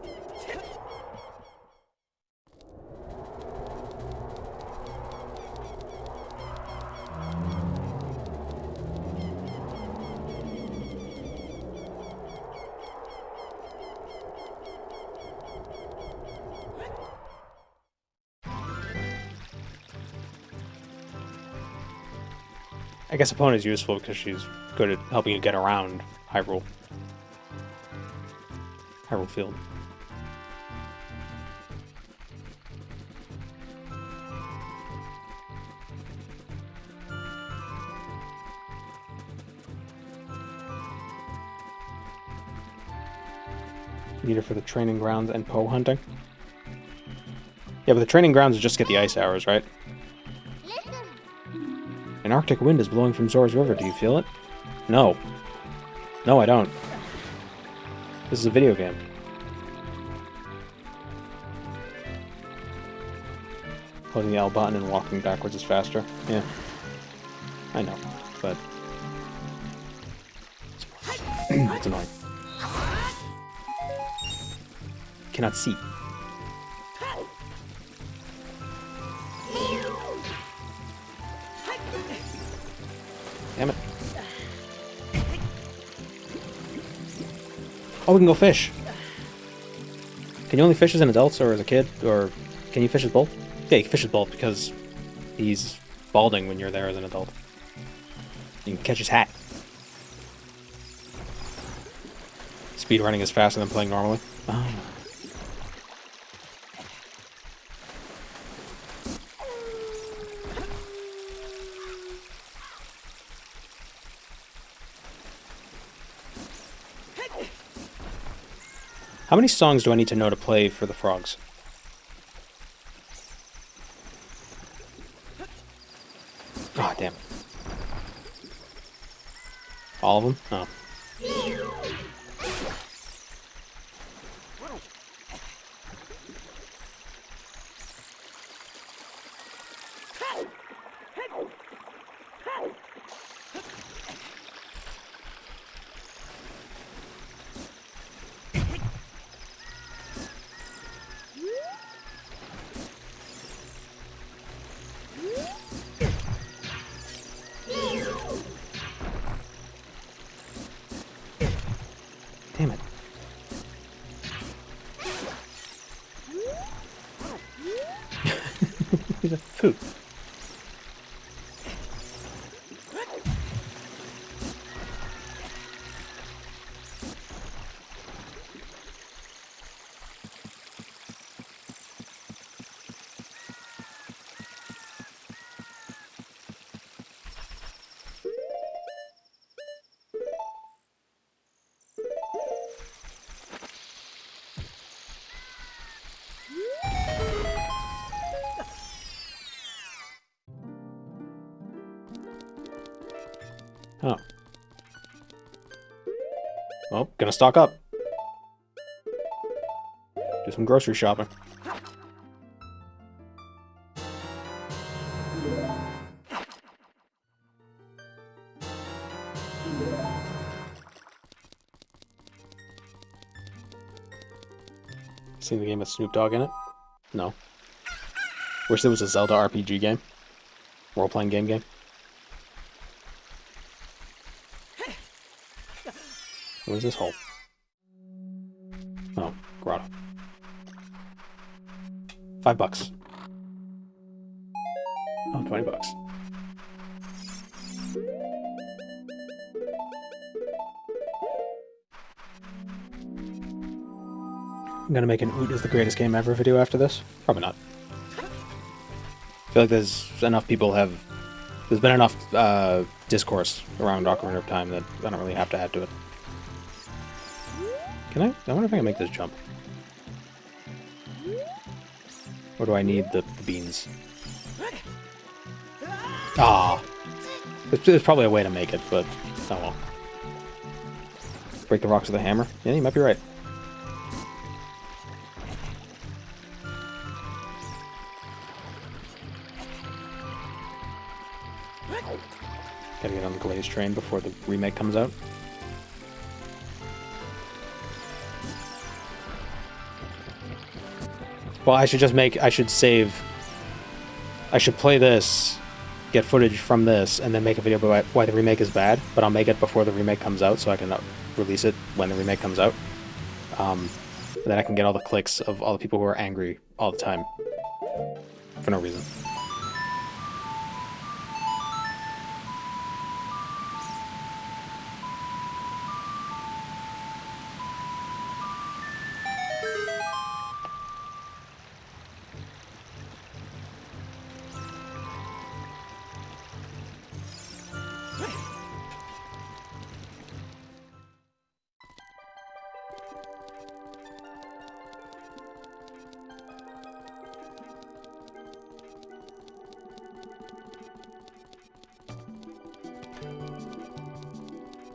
I guess Epona is useful because she's good at helping you get around Hyrule. Hyrule Field. Need her for the training grounds and Poe hunting. Yeah, but the training grounds just get the ice arrows, right? An Arctic wind is blowing from Zora's River. Do you feel it? No. No, I don't. This is a video game. Holding the L button and walking backwards is faster. Yeah. I know, but... it's annoying. Cannot see. Damn it. Oh, we can go fish. Can you only fish as an adult or as a kid? Or can you fish as both? Yeah, you can fish as both because he's balding when you're there as an adult. You can catch his hat. Speed running is faster than playing normally. Oh. How many songs do I need to know to play for the frogs? Oh, damn it. All of them? Oh. Damn it. He's a poop. Oh. Well, gonna stock up. Do some grocery shopping. Seen the game with Snoop Dogg in it? No. Wish there was a Zelda RPG game. Role-playing game. What is this hole? Oh, grotto. $5. Oh, $20. I'm gonna make an Oot is the greatest game ever video after this? Probably not. I feel like there's enough people have... There's been enough discourse around Ocarina of Time that I don't really have to add to it. Can I? I wonder if I can make this jump. Or do I need the beans? Ah. There's probably a way to make it, but oh well. Break the rocks with a hammer? Yeah, you might be right. Gotta get on the Glaze train before the remake comes out. Well, I should save... I should play this, get footage from this, and then make a video about why the remake is bad, but I'll make it before the remake comes out so I can release it when the remake comes out. Then I can get all the clicks of all the people who are angry all the time. For no reason.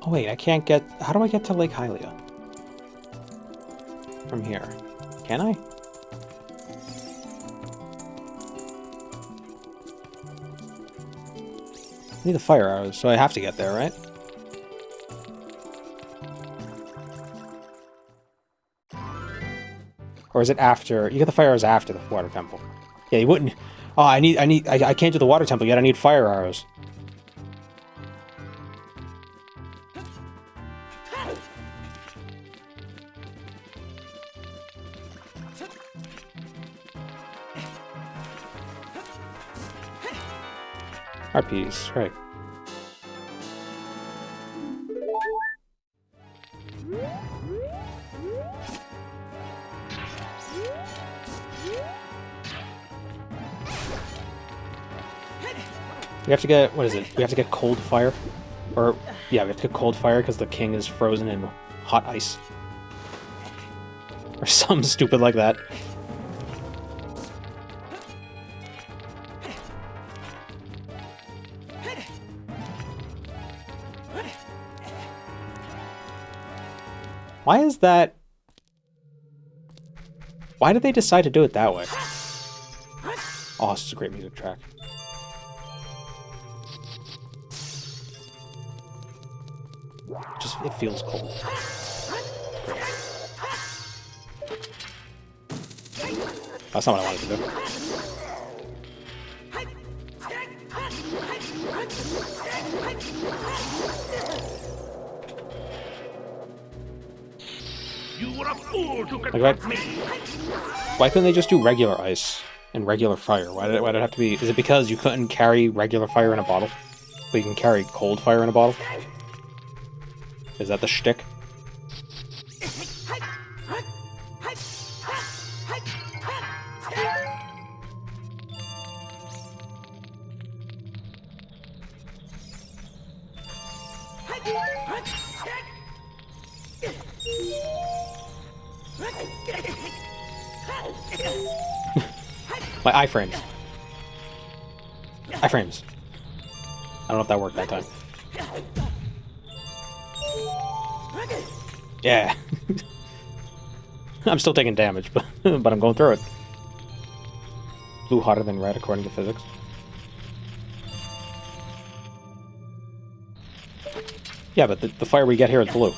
Oh wait, I can't get... How do I get to Lake Hylia? From here. Can I? I need the fire arrows, so I have to get there, right? Or is it after? You get the fire arrows after the water temple. Yeah, you wouldn't... Oh, I can't do the water temple yet, I need fire arrows. RPs, right. We have to get, what is it? We have to get cold fire? Or, yeah, we have to get cold fire because the king is frozen in hot ice. Or something stupid like that. Why is that... Why did they decide to do it that way? Oh, this is a great music track. Just, it feels cold. Great. That's not what I wanted to do. You were a fool to Like, confront me. why couldn't they just do regular ice and regular fire? Why did it have to be... Is it because you couldn't carry regular fire in a bottle? But you can carry cold fire in a bottle? Is that the shtick? My iframes. Iframes. I don't know if that worked that time. Yeah. I'm still taking damage, but but I'm going through it. Blue hotter than red according to physics. Yeah, but the fire we get here is blue.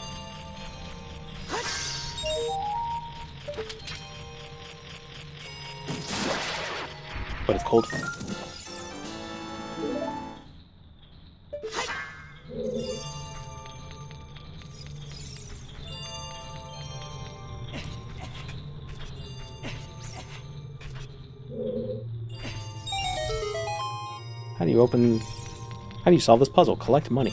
But it's cold fire. How do you solve this puzzle? Collect money.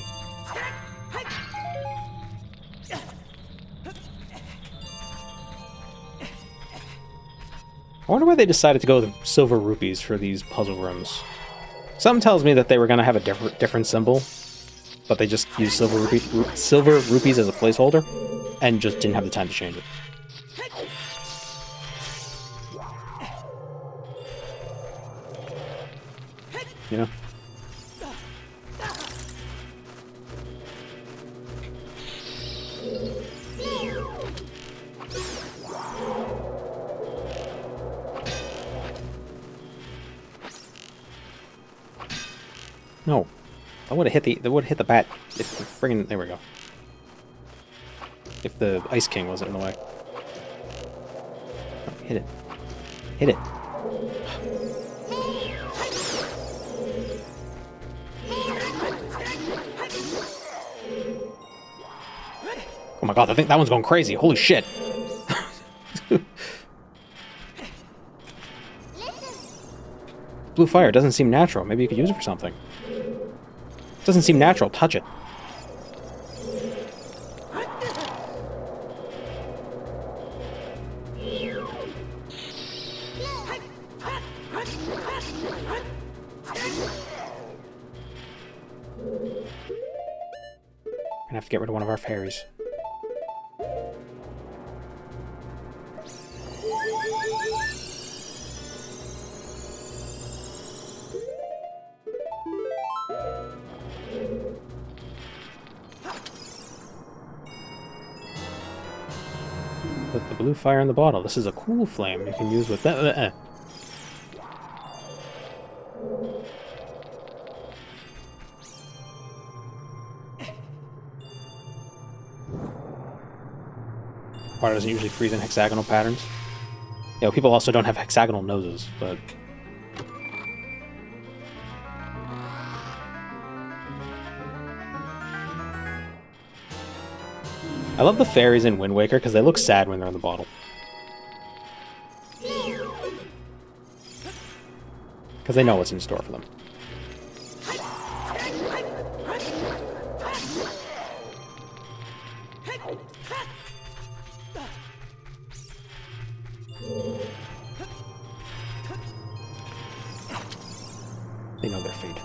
I wonder why they decided to go with silver rupees for these puzzle rooms. Something tells me that they were going to have a different symbol, but they just used silver rupees as a placeholder, and just didn't have the time to change it. You know? No. That would have hit the bat if the friggin' there we go. If the Ice King wasn't in the way. Oh, hit it. Hit it. Oh my god, I think that one's going crazy. Holy shit. Blue fire doesn't seem natural. Maybe you could use it for something. Doesn't seem natural. Touch it. Gonna have to get rid of one of our fairies. Put the blue fire in the bottle. This is a cool flame you can use with that. Water doesn't usually freeze in hexagonal patterns. You know, people also don't have hexagonal noses, but... I love the fairies in Wind Waker because they look sad when they're in the bottle. Because they know what's in store for them. They know their fate.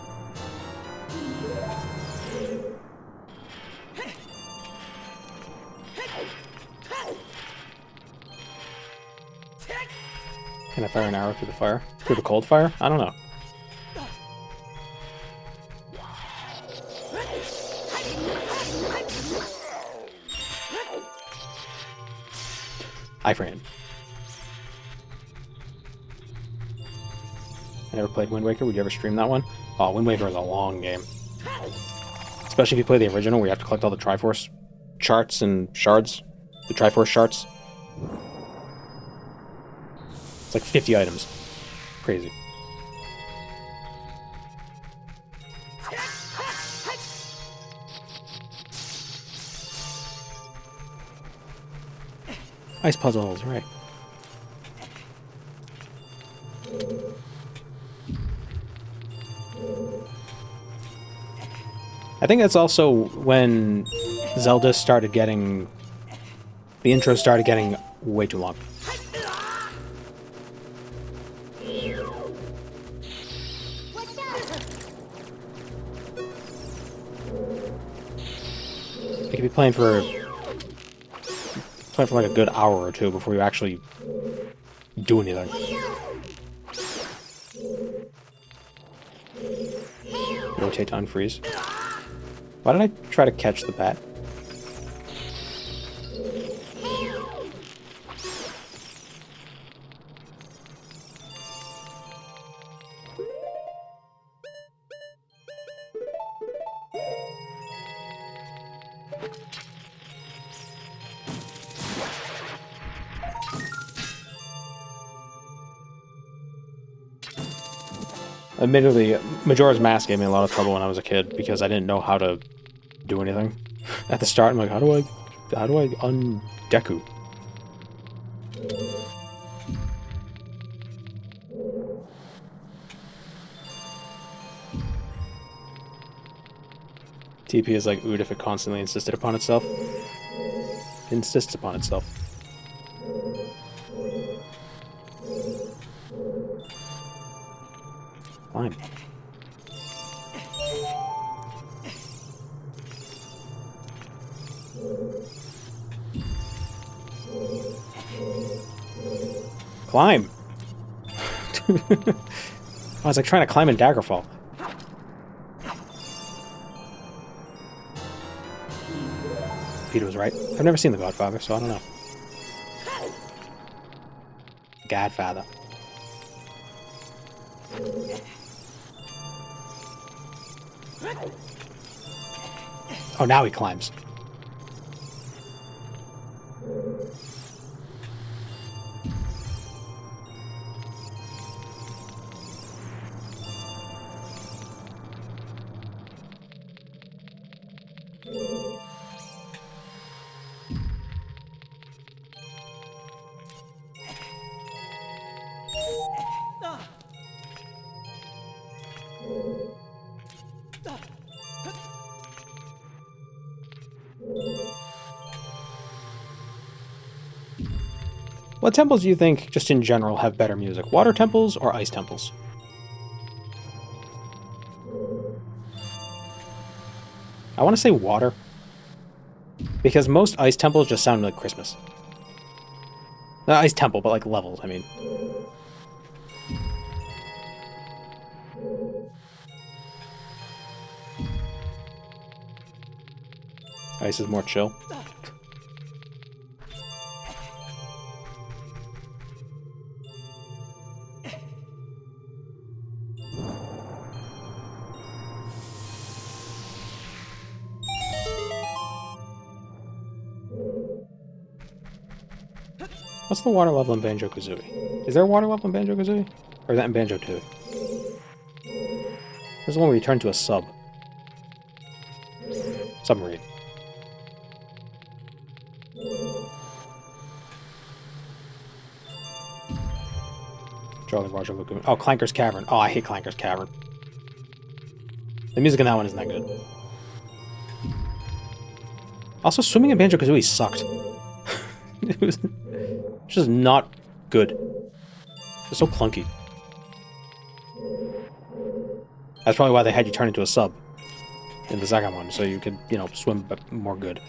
Can I fire an arrow through the fire? Through the cold fire? I don't know. Iframe. I never played Wind Waker. Would you ever stream that one? Oh, Wind Waker is a long game. Especially if you play the original, where you have to collect all the Triforce charts and shards. The Triforce shards. It's like 50 items. Crazy. Ice puzzles, right. I think that's also when Zelda started getting... The intro started getting way too long. You could be playing for like a good hour or two before you actually do anything. Rotate to unfreeze. Why did I try to catch the bat? Admittedly, Majora's Mask gave me a lot of trouble when I was a kid because I didn't know how to do anything. At the start, I'm like, how do I undeku? TP is like ood if it constantly insisted upon itself. Insists upon itself. Climb. Climb! I was like trying to climb in Daggerfall. Peter was right. I've never seen The Godfather, so I don't know. Godfather. Oh, now he climbs. What temples do you think, just in general, have better music? Water temples or ice temples? I want to say water. Because most ice temples just sound like Christmas. Not ice temple, but like levels, I mean. Ice is more chill. What's the water level in Banjo-Kazooie? Is there a water level in Banjo-Kazooie? Or is that in Banjo-Tooie? There's the one where you turn to a sub. Submarine. Jolly Roger Lagoon. Oh, Clanker's Cavern. Oh, I hate Clanker's Cavern. The music in that one isn't that good. Also, swimming in Banjo-Kazooie sucked. It was just not good. It's so clunky. That's probably why they had you turn into a sub in the second one, so you could, you know, swim more good.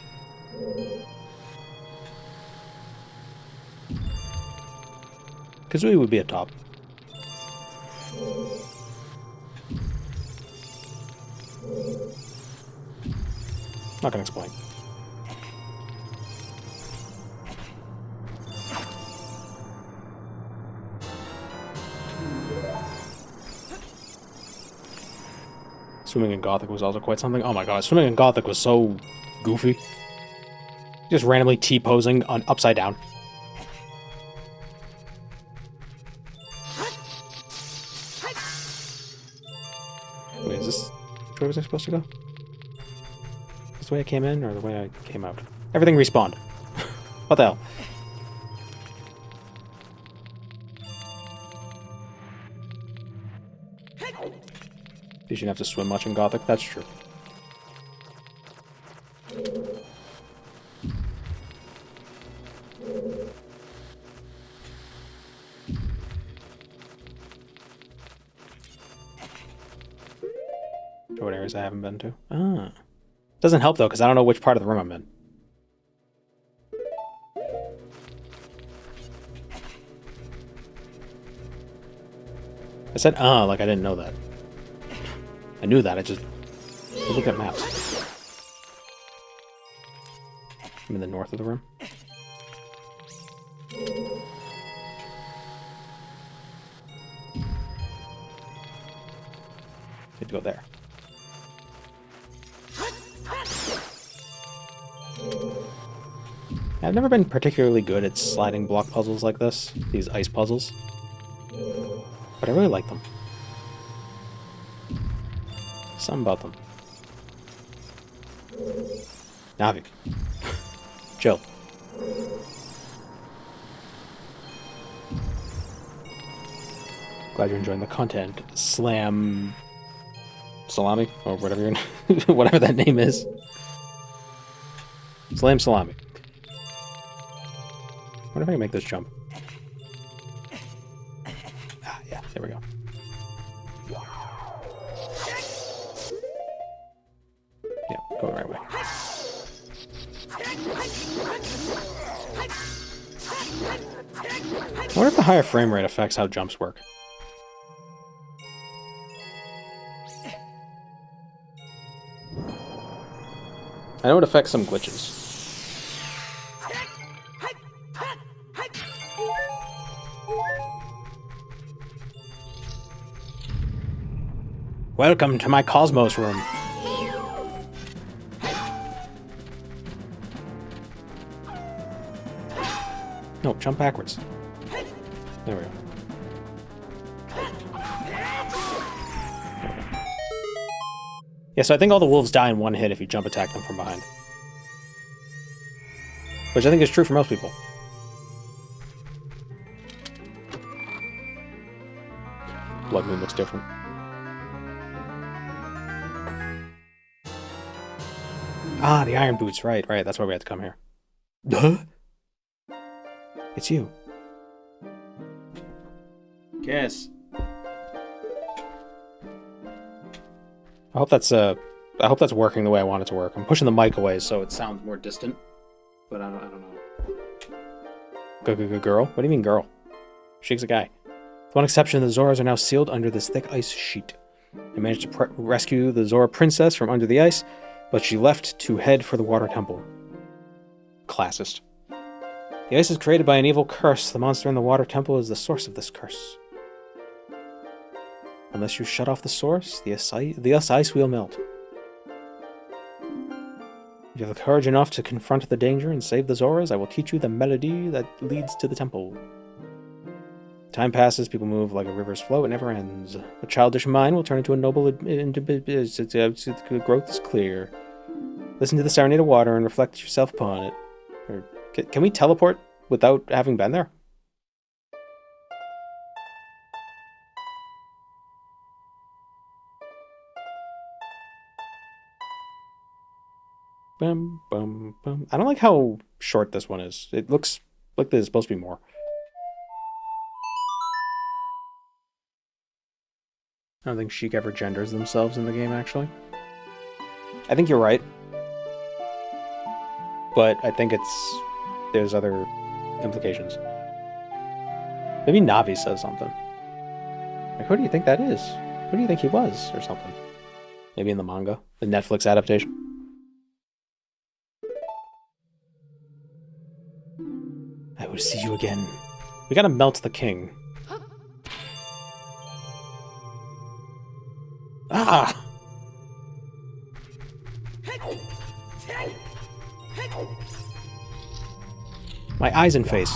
Kazooie would be a top. Not gonna explain. Swimming in Gothic was also quite something. Oh my god, swimming in Gothic was so goofy. Just randomly T-posing on upside down. Wait, is this which way was I supposed to go? Is this the way I came in or the way I came out? Everything respawned. What the hell? You shouldn't have to swim much in Gothic, that's true. What areas I haven't been to? Ah. Doesn't help though, because I don't know which part of the room I'm in. I said like I didn't know that. I knew that, I just look at maps. I'm in the north of the room. Need to go there. I've never been particularly good at sliding block puzzles like this, these ice puzzles. But I really like them. Something about them. Navi. Chill. Glad you're enjoying the content. Slam... Salami? Or whatever your whatever that name is. Slam Salami. I wonder if I can make this jump. Ah, yeah, there we go. Yeah, go the right way. I wonder if the higher frame rate affects how jumps work. I know it affects some glitches. Welcome to my Cosmos room. No, jump backwards. There we go. Yeah, so I think all the wolves die in one hit if you jump attack them from behind. Which I think is true for most people. Blood Moon looks different. Ah, the iron boots, right, that's why we had to come here. Huh? It's you. Kiss. I hope that's working the way I want it to work. I'm pushing the mic away so it sounds more distant. But I don't know. Girl? What do you mean, girl? Shig's a guy. With one exception, the Zoras are now sealed under this thick ice sheet. I managed to rescue the Zora princess from under the ice, but she left to head for the water temple. Classist. The ice is created by an evil curse. The monster in the water temple is the source of this curse. Unless you shut off the source, the ice will melt. If you have the courage enough to confront the danger and save the Zoras, I will teach you the melody that leads to the temple. Time passes, people move like a river's flow, it never ends. A childish mind will turn into a noble growth is clear. Listen to the serenade of water and reflect yourself upon it. Or, can we teleport without having been there? Bum, bum, bum. I don't like how short this one is. It looks like there's supposed to be more. I don't think Sheik ever genders themselves in the game, actually. I think you're right. But I think there's other implications. Maybe Navi says something. Like, who do you think that is? Who do you think he was? Or something. Maybe in the manga. The Netflix adaptation. I will see you again. We gotta melt the king. Ah! My eyes and face.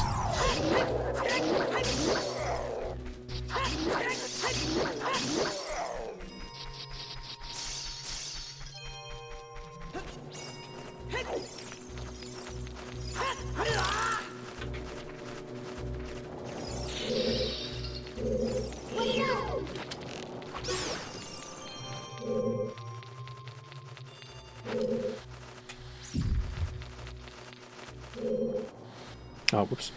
Oh, whoops.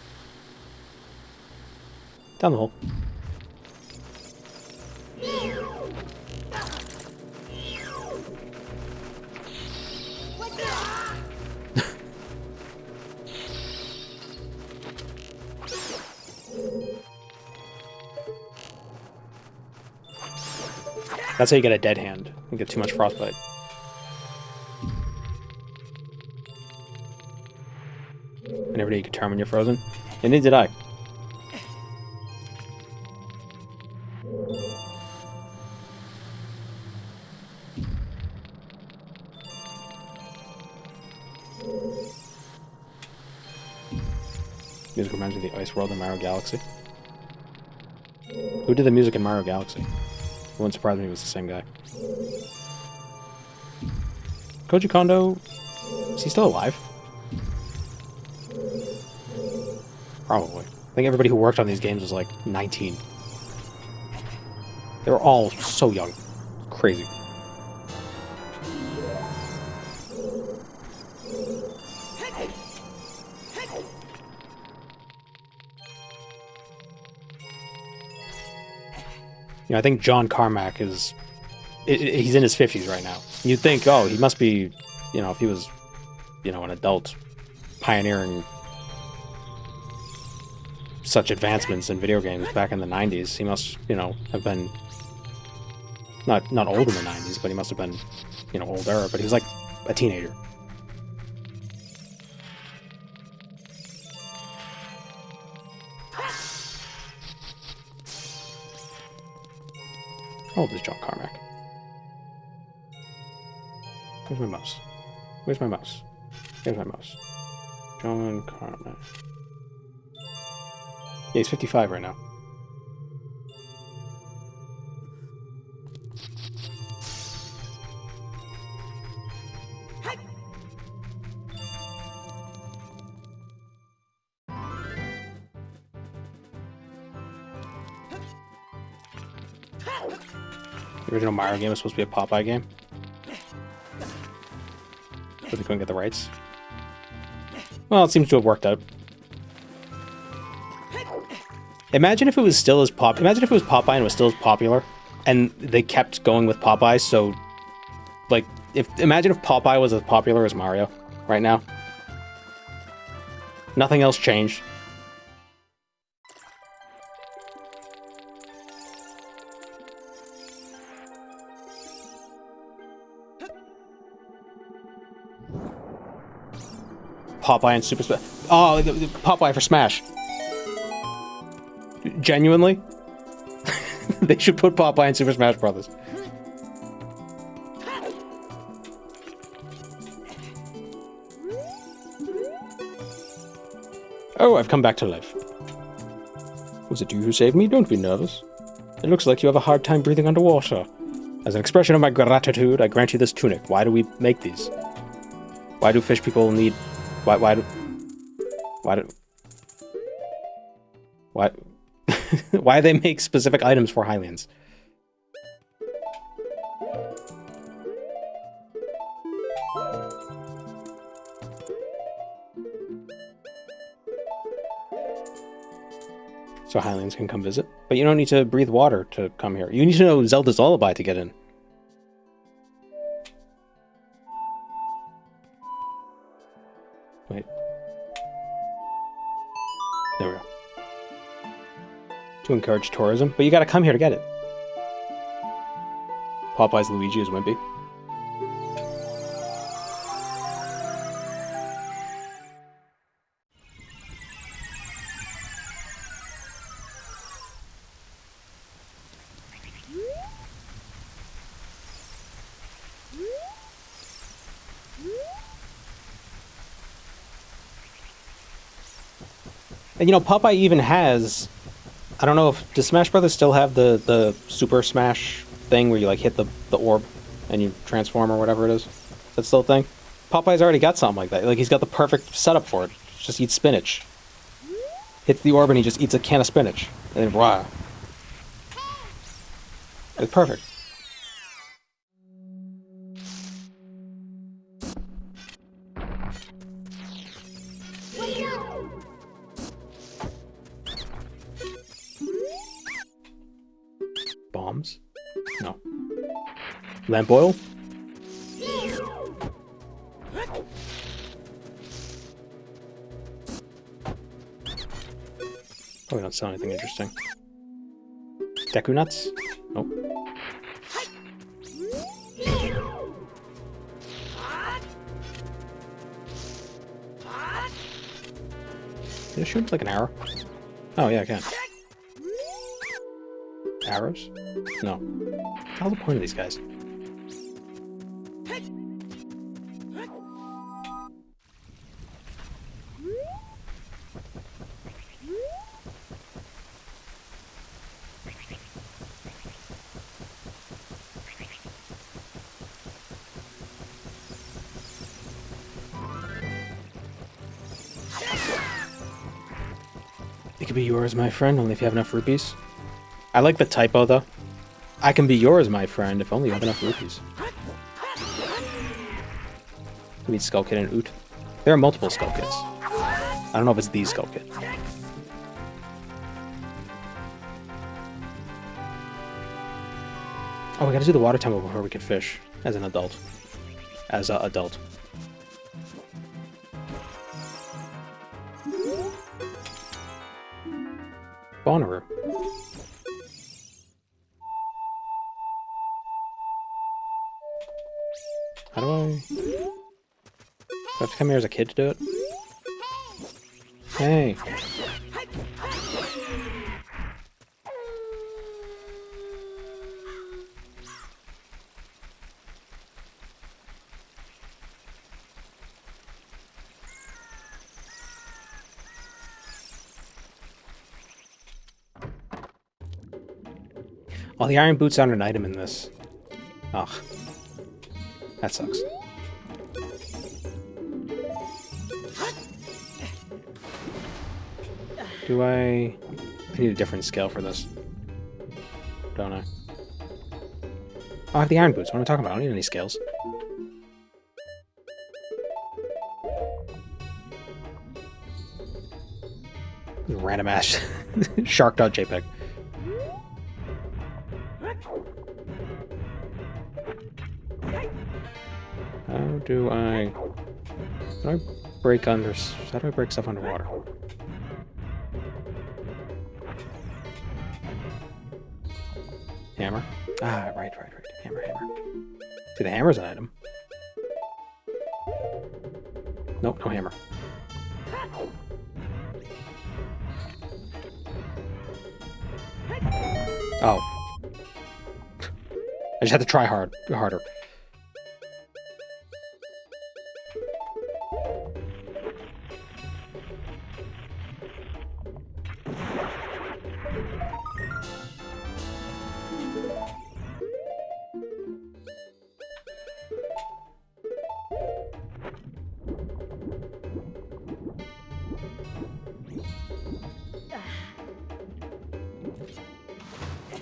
Down the hole. That's how you get a dead hand. You get too much frostbite. And every day you can turn when you're frozen. And neither did I. Music reminds me of the Ice World in Mario Galaxy. Who did the music in Mario Galaxy? It wouldn't surprise me if it was the same guy. Koji Kondo, is he still alive? Probably. I think everybody who worked on these games was like 19. They were all so young. Crazy. You know, I think John Carmack is... he's in his 50s right now. You'd think, oh, he must be, you know, if he was, you know, an adult pioneering such advancements in video games back in the 90s, he must, you know, have been not old in the 90s, but he must have been, you know, older, but he was like a teenager. How old is John Carmack? Where's my mouse? Where's my mouse? Here's my mouse. John Carmack. Yeah, he's 55 right now. The original Mario game was supposed to be a Popeye game. But they couldn't get the rights. Well, it seems to have worked out. Imagine if it was still as Imagine if it was Popeye and it was still as popular, and they kept going with Popeye. So, like, imagine if Popeye was as popular as Mario right now. Nothing else changed. Popeye and Super Smash. Oh, Popeye for Smash. Genuinely? They should put Popeye in Super Smash Brothers. Oh, I've come back to life. Was it you who saved me? Don't be nervous. It looks like you have a hard time breathing underwater. As an expression of my gratitude, I grant you this tunic. Why do we make these? Why do fish people need... Why why they make specific items for Highlands? So Highlands can come visit. But you don't need to breathe water to come here. You need to know Zelda's Lullaby to get in. Wait. There we go. To encourage tourism, but you gotta come here to get it. Popeye's Luigi is Wimpy. And you know, Popeye even has... I don't know if... Does Smash Brothers still have the Super Smash thing where you, like, hit the orb and you transform or whatever it is? Is that still a thing? Popeye's already got something like that. Like, he's got the perfect setup for it. Just eats spinach. Hits the orb and he just eats a can of spinach. And then, wow. It's perfect. Bombs? No. Lamp oil? Probably don't sell anything interesting. Deku nuts? Nope. Can I shoot with like an arrow? Oh yeah, I can. Arrows? No. What's the point of these guys? It could be yours, my friend, only if you have enough rupees. I like the typo, though. I can be yours, my friend, if only you have enough rupees. We need Skull Kid and Oot. There are multiple Skull Kids. I don't know if it's the Skull Kid. Oh, we gotta do the water temple before we can fish. As an adult. As an adult. Bonnaroo. How do I... Do I have to come here as a kid to do it? Hey! Oh, the iron boots aren't an item in this. Ugh. That sucks. Do I need a different scale for this. Don't I? Oh, I have the iron boots. What am I talking about? I don't need any scales. Random ass shark.jpg. How do I break under... How do I break stuff underwater? Hammer? Ah, right. Hammer. See, the hammer's an item. Nope, no hammer. Oh. I just had to try harder.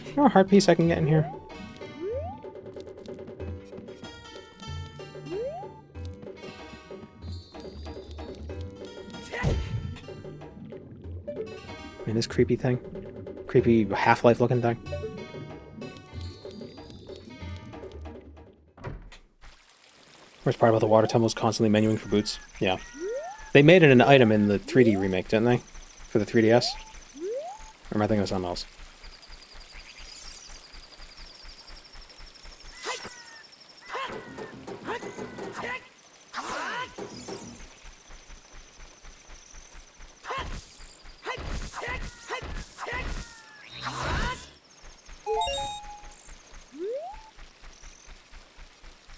You know a heart piece I can get in here? I mean, this creepy thing. Creepy Half-Life looking thing. Worst part about the water temple is constantly menuing for boots. Yeah. They made it an item in the 3D remake, didn't they? For the 3DS? Or am I thinking of something else?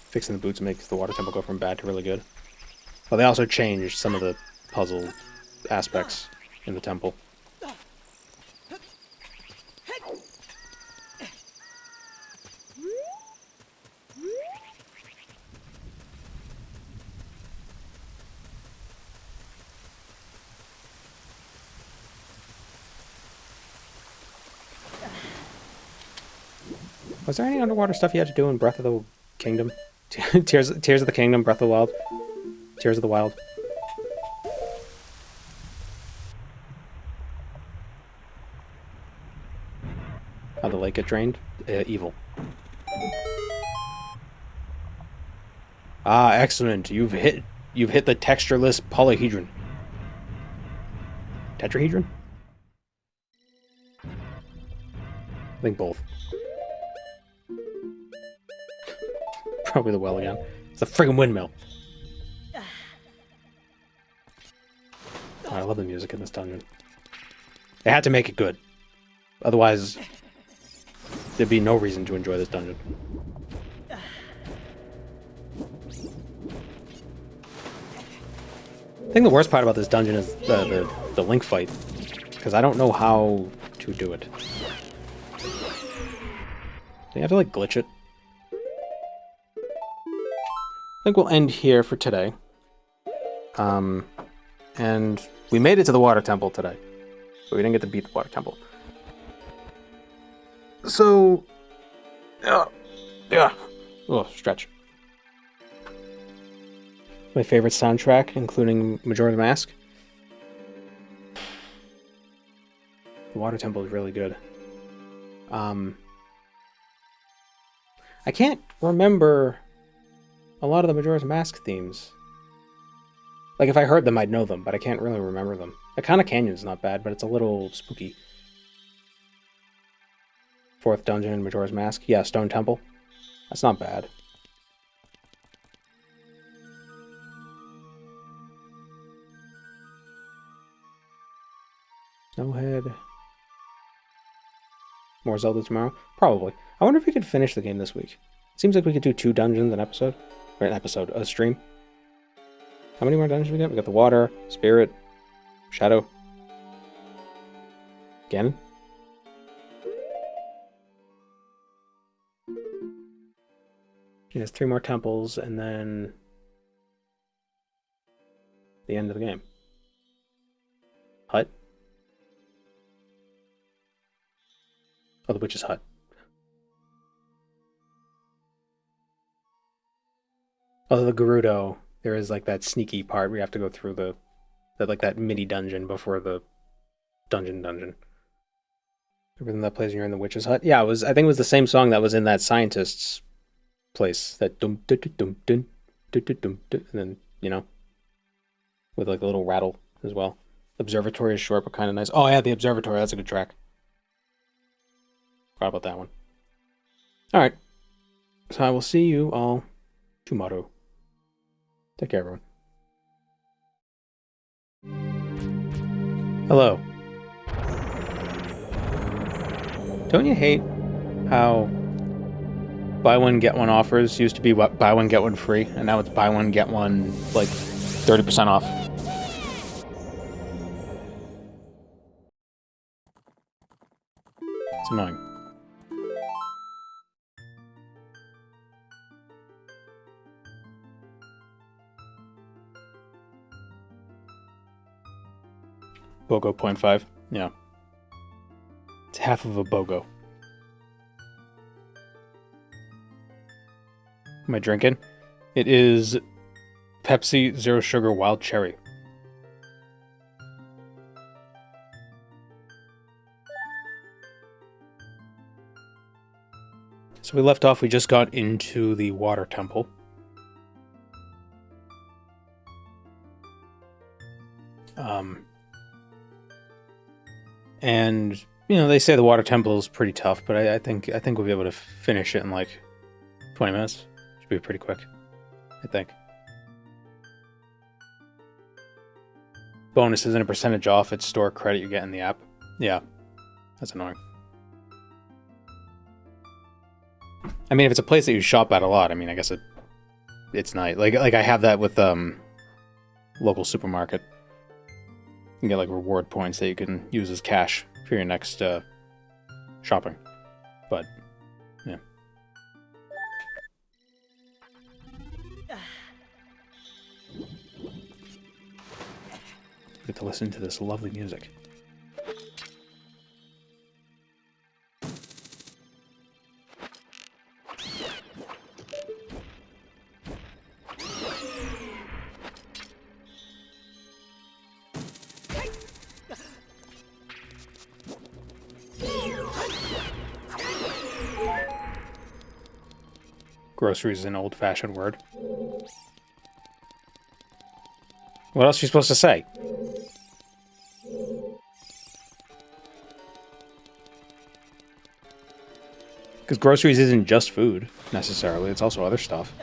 Fixing the boots makes the water temple go from bad to really good. Well, they also changed some of the puzzle aspects in the temple. Was there any underwater stuff you had to do in Breath of the Kingdom? Tears of the Kingdom, Breath of the Wild? Tears of the Wild. How'd the lake get drained? Evil. Ah, excellent. You've hit the textureless polyhedron. Tetrahedron? I think both. Probably the well again. It's a friggin' windmill. Oh, I love the music in this dungeon. They had to make it good. Otherwise, there'd be no reason to enjoy this dungeon. I think the worst part about this dungeon is the Link fight. Because I don't know how to do it. Do you have to, like, glitch it? I think we'll end here for today. And we made it to the water temple today. But we didn't get to beat the water temple. So... Yeah. Oh, stretch. My favorite soundtrack, including Majora's Mask. The water temple is really good. I can't remember a lot of the Majora's Mask themes. Like, if I heard them, I'd know them, but I can't really remember them. Akana Canyon's not bad, but it's a little spooky. Fourth dungeon in Majora's Mask. Yeah, Stone Temple. That's not bad. Snowhead. More Zelda tomorrow? Probably. I wonder if we could finish the game this week. Seems like we could do 2 dungeons an episode. Or a stream. How many more dungeons we got? We got the water, spirit, shadow. Ganon? He has 3 more temples, and then the end of the game. Hut? Oh, the witch's hut. Oh, the Gerudo. There is like that sneaky part where you have to go through that mini dungeon before the dungeon. Everything that plays when you're in the witch's hut. Yeah, I think it was the same song that was in that scientist's place. That dum dum dum dum dum dum dum, and then with like a little rattle as well. Observatory is short but kind of nice. Oh yeah, the Observatory. That's a good track. Forgot about that one. All right. So I will see you all tomorrow. Take care, everyone. Hello. Don't you hate how buy one get one offers used to be buy one get one free, and now it's buy one get one like 30% off? It's annoying. BOGO 0.5. Yeah. It's half of a BOGO. Am I drinking? It is Pepsi Zero Sugar Wild Cherry. So we left off, we just got into the water temple. And they say the water temple is pretty tough, but I think we'll be able to finish it in like 20 minutes. Should be pretty quick, I think. Bonus isn't a percentage off, it's store credit you get in the app. Yeah, that's annoying. I mean, if it's a place that you shop at a lot, I mean, I guess it's nice. Like I have that with local supermarket. You can get like reward points that you can use as cash for your next shopping. But yeah. Get to listen to this lovely music. Groceries is an old-fashioned word. What else are you supposed to say? Because groceries isn't just food, necessarily. It's also other stuff.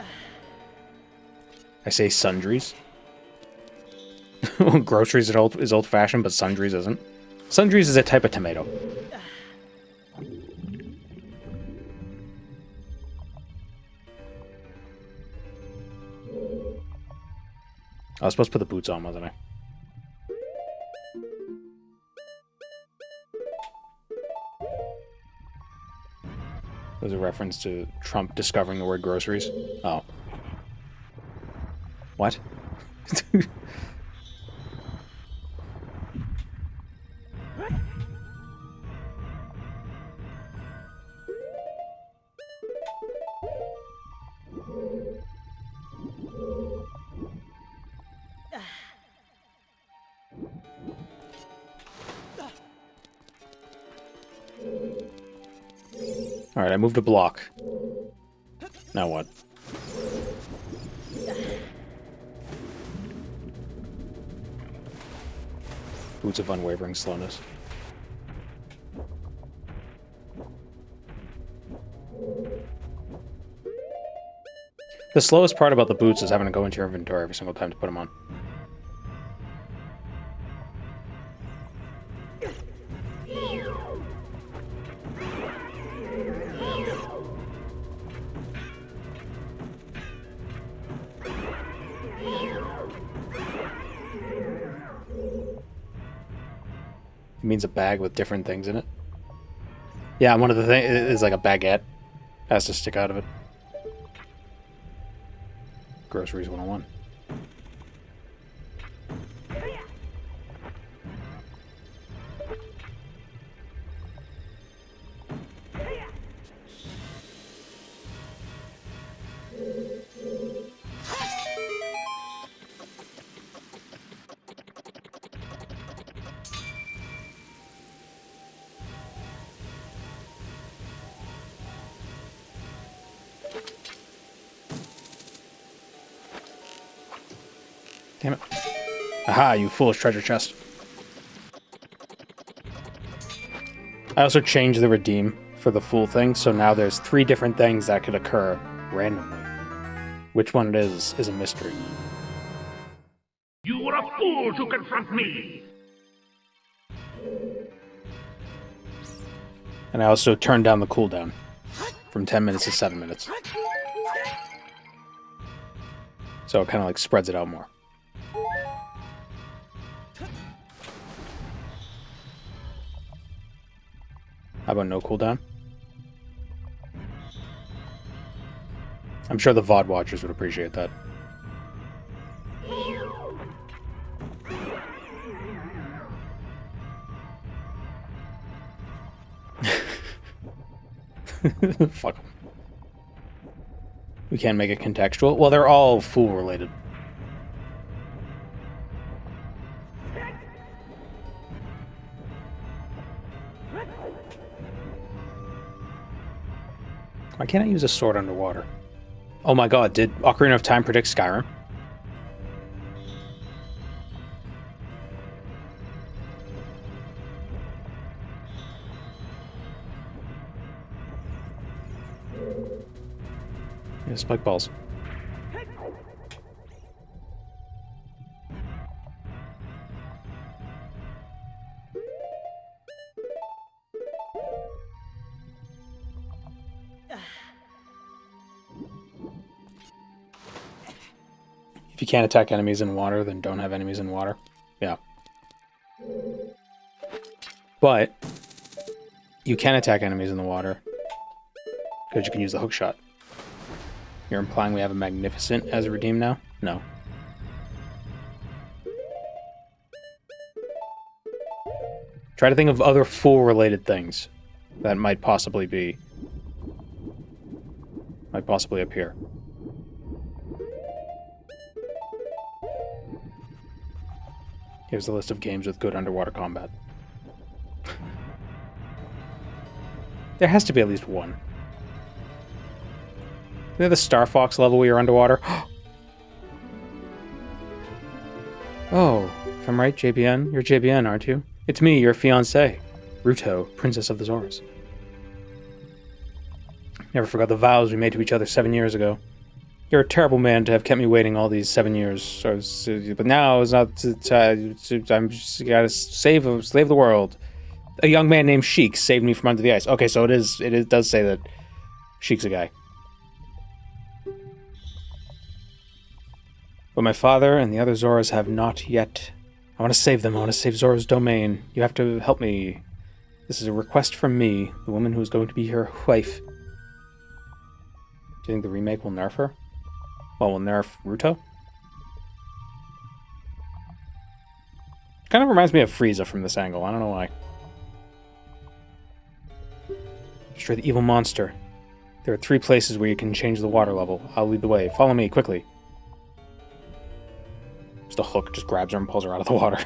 I say sundries. Groceries is old-fashioned, but sundries isn't. Sundries is a type of tomato. I was supposed to put the boots on, wasn't I? There's a reference to Trump discovering the word groceries. Oh. What? Alright, I moved a block. Now what? Boots of unwavering slowness. The slowest part about the boots is having to go into your inventory every single time to put them on. It means a bag with different things in it. Yeah, one of the things is like a baguette. Has to stick out of it. Groceries 101. Damn it. Aha, you foolish treasure chest. I also changed the redeem for the fool thing, so now there's 3 different things that could occur randomly. Which one it is a mystery. You were a fool to confront me! And I also turned down the cooldown from 10 minutes to 7 minutes. So it kind of like spreads it out more. How about no cooldown? I'm sure the VOD watchers would appreciate that. Fuck 'em. We can't make it contextual? Well, they're all fool related. Why can't I use a sword underwater? Oh my god, did Ocarina of Time predict Skyrim? Yeah, spike balls. If you can't attack enemies in water, then don't have enemies in water. Yeah. But you can attack enemies in the water because you can use the hook shot. You're implying we have a Magnificent as a redeem now? No. Try to think of other fool-related things that might possibly appear. Here's the list of games with good underwater combat. There has to be at least one. Isn't the Star Fox level where you're underwater? Oh, if I'm right, JBN? You're JBN, aren't you? It's me, your fiancé, Ruto, Princess of the Zoras. Never forgot the vows we made to each other 7 years ago. You're a terrible man to have kept me waiting all these 7 years. But now it's not. I'm just gotta save the world. A young man named Sheik saved me from under the ice. Okay, so it does say that Sheik's a guy. But my father and the other Zoras have not yet. I want to save them. I want to save Zora's domain. You have to help me. This is a request from me, the woman who is going to be her wife. Do you think the remake will nerf her? Well, will nerf Ruto? Kind of reminds me of Frieza from this angle. I don't know why. Destroy the evil monster. There are 3 places where you can change the water level. I'll lead the way. Follow me, quickly. Just a hook just grabs her and pulls her out of the water.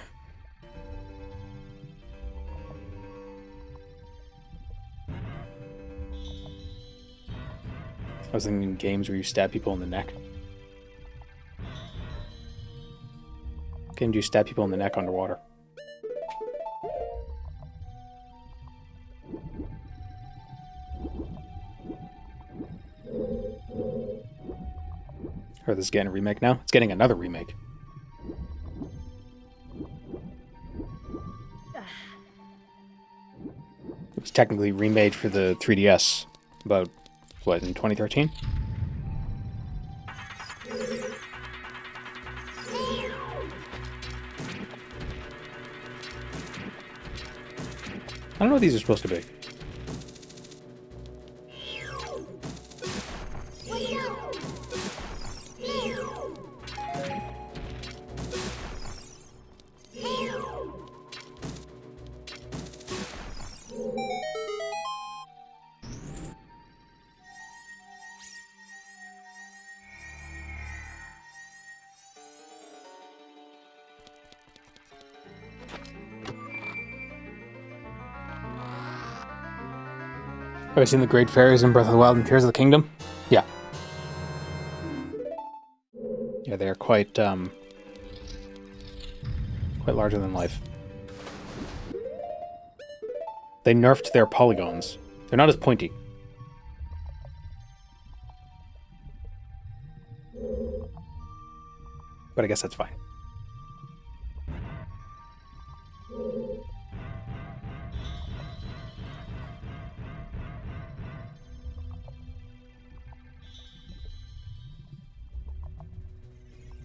I was thinking games where you stab people in the neck. Can you stab people in the neck underwater? Or this is getting a remake now? It's getting another remake. It was technically remade for the 3DS about, what, in 2013? I don't know what these are supposed to be. Have you seen the Great Fairies in Breath of the Wild and Tears of the Kingdom? Yeah. Yeah, they are quite larger than life. They nerfed their polygons. They're not as pointy. But I guess that's fine.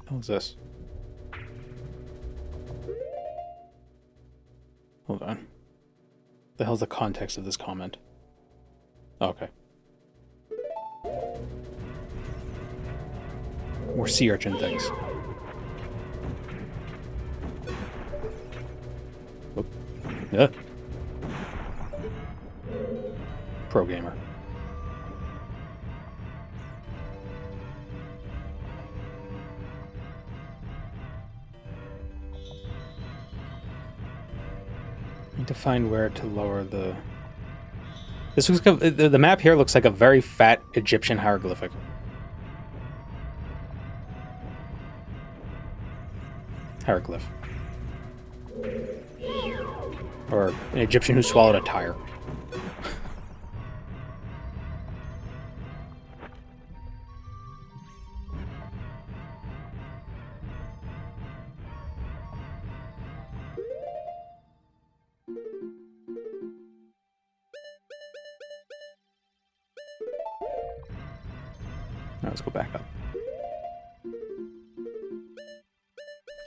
What is this? Hold on. The hell's the context of this comment? Oh, okay. More sea urchin things. Oop. Yeah. Pro gamer. Need to find where to lower the... This looks like the map here looks like a very fat Egyptian hieroglyphic. Hieroglyph. Or an Egyptian who swallowed a tire. Now let's go back up.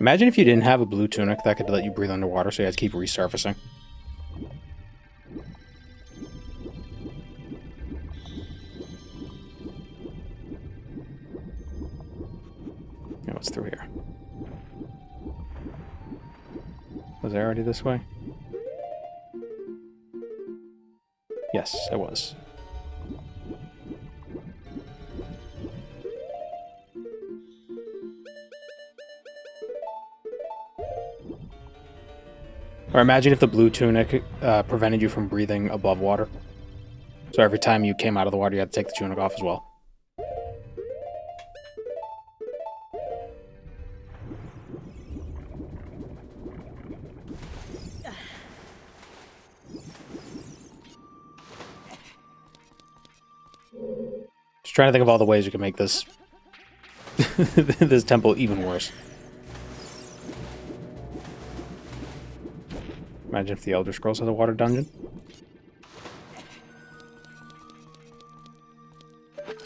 Imagine if you didn't have a blue tunic that could let you breathe underwater, so you had to keep resurfacing. Now what's through here? Was I already this way? Yes, I was. Or imagine if the blue tunic prevented you from breathing above water. So every time you came out of the water, you had to take the tunic off as well. Just trying to think of all the ways you can make this this temple even worse. Imagine if the Elder Scrolls had a water dungeon.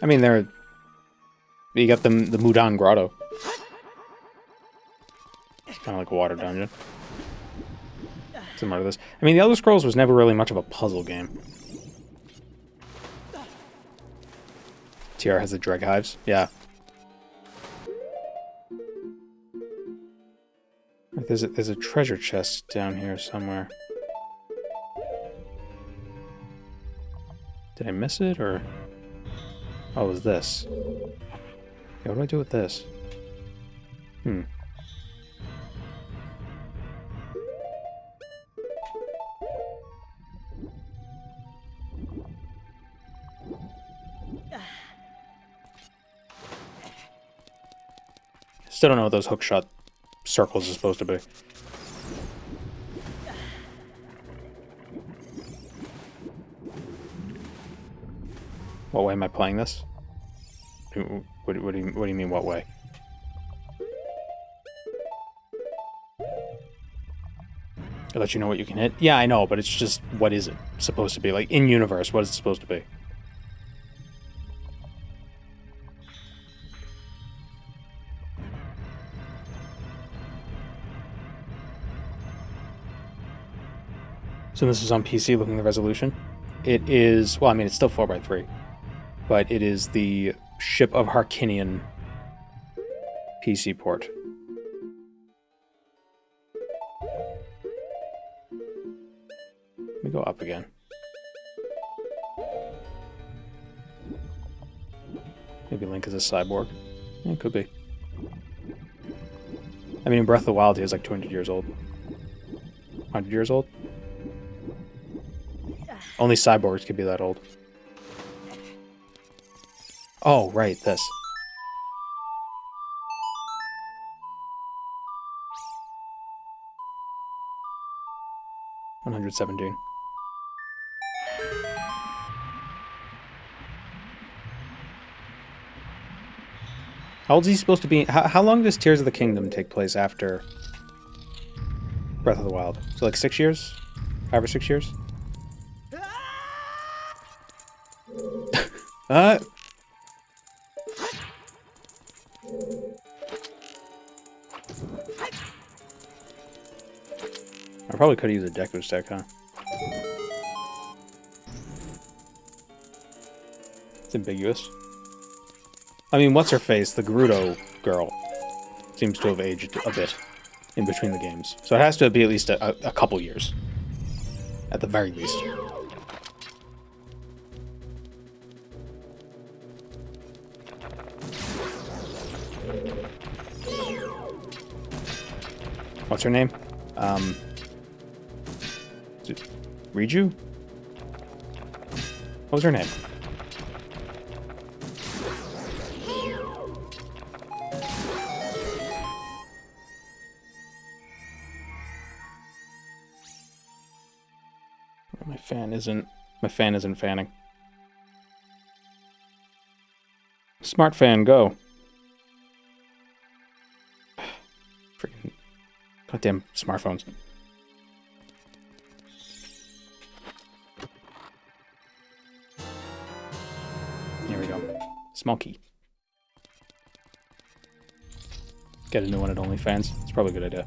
I mean, you got the Mudan Grotto. It's kind of like a water dungeon. Similar to this. I mean, the Elder Scrolls was never really much of a puzzle game. TR has the Dreg Hives. Yeah. There's a treasure chest down here somewhere. Did I miss it, or... Oh, it was this. Yeah, what do I do with this? Still don't know what those hookshot circles are supposed to be. What way am I playing this? What do you mean, what way? I'll let you know what you can hit. Yeah, I know, but it's just, what is it supposed to be? Like, in universe, what is it supposed to be? So this is on PC, looking at the resolution. It is, well, I mean, it's still 4x3, but it is the Ship of Harkinian PC port. Let me go up again. Maybe Link is a cyborg. Yeah, it could be. I mean, in Breath of the Wild, he was like 200 years old. 100 years old? Only cyborgs could be that old. Oh, right, this. $117. How old is he supposed to be? How long does Tears of the Kingdom take place after Breath of the Wild? So like 6 years? 5 or 6 years? uh... I probably could have used a Deku stick, huh? It's ambiguous. I mean, what's her face? The Gerudo girl seems to have aged a bit in between the games. So it has to be at least a couple years. At the very least. What's her name? Is it Riju? What was her name? My fan isn't fanning. Smart fan, go. Freaking goddamn smartphones. Here we go. Small key. Get a new one at OnlyFans. It's probably a good idea.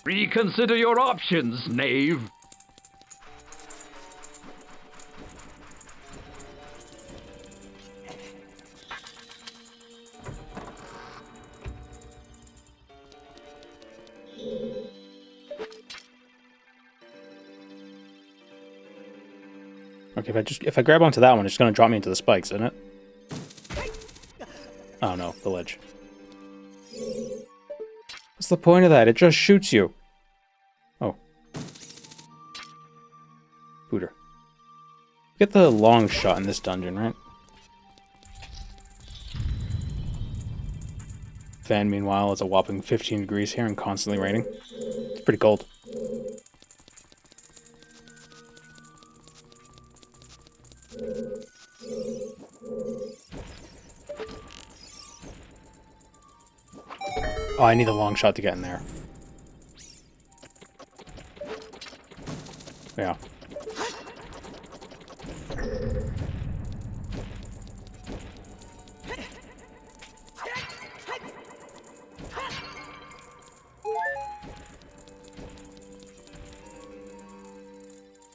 Reconsider your options, knave. Okay, if I grab onto that one, it's gonna drop me into the spikes, isn't it? Oh no, the ledge. What's the point of that? It just shoots you. Oh. Booter. Get the long shot in this dungeon, right? Fan, meanwhile, is a whopping 15 degrees here and constantly raining. It's pretty cold. Oh, I need a long shot to get in there. Yeah.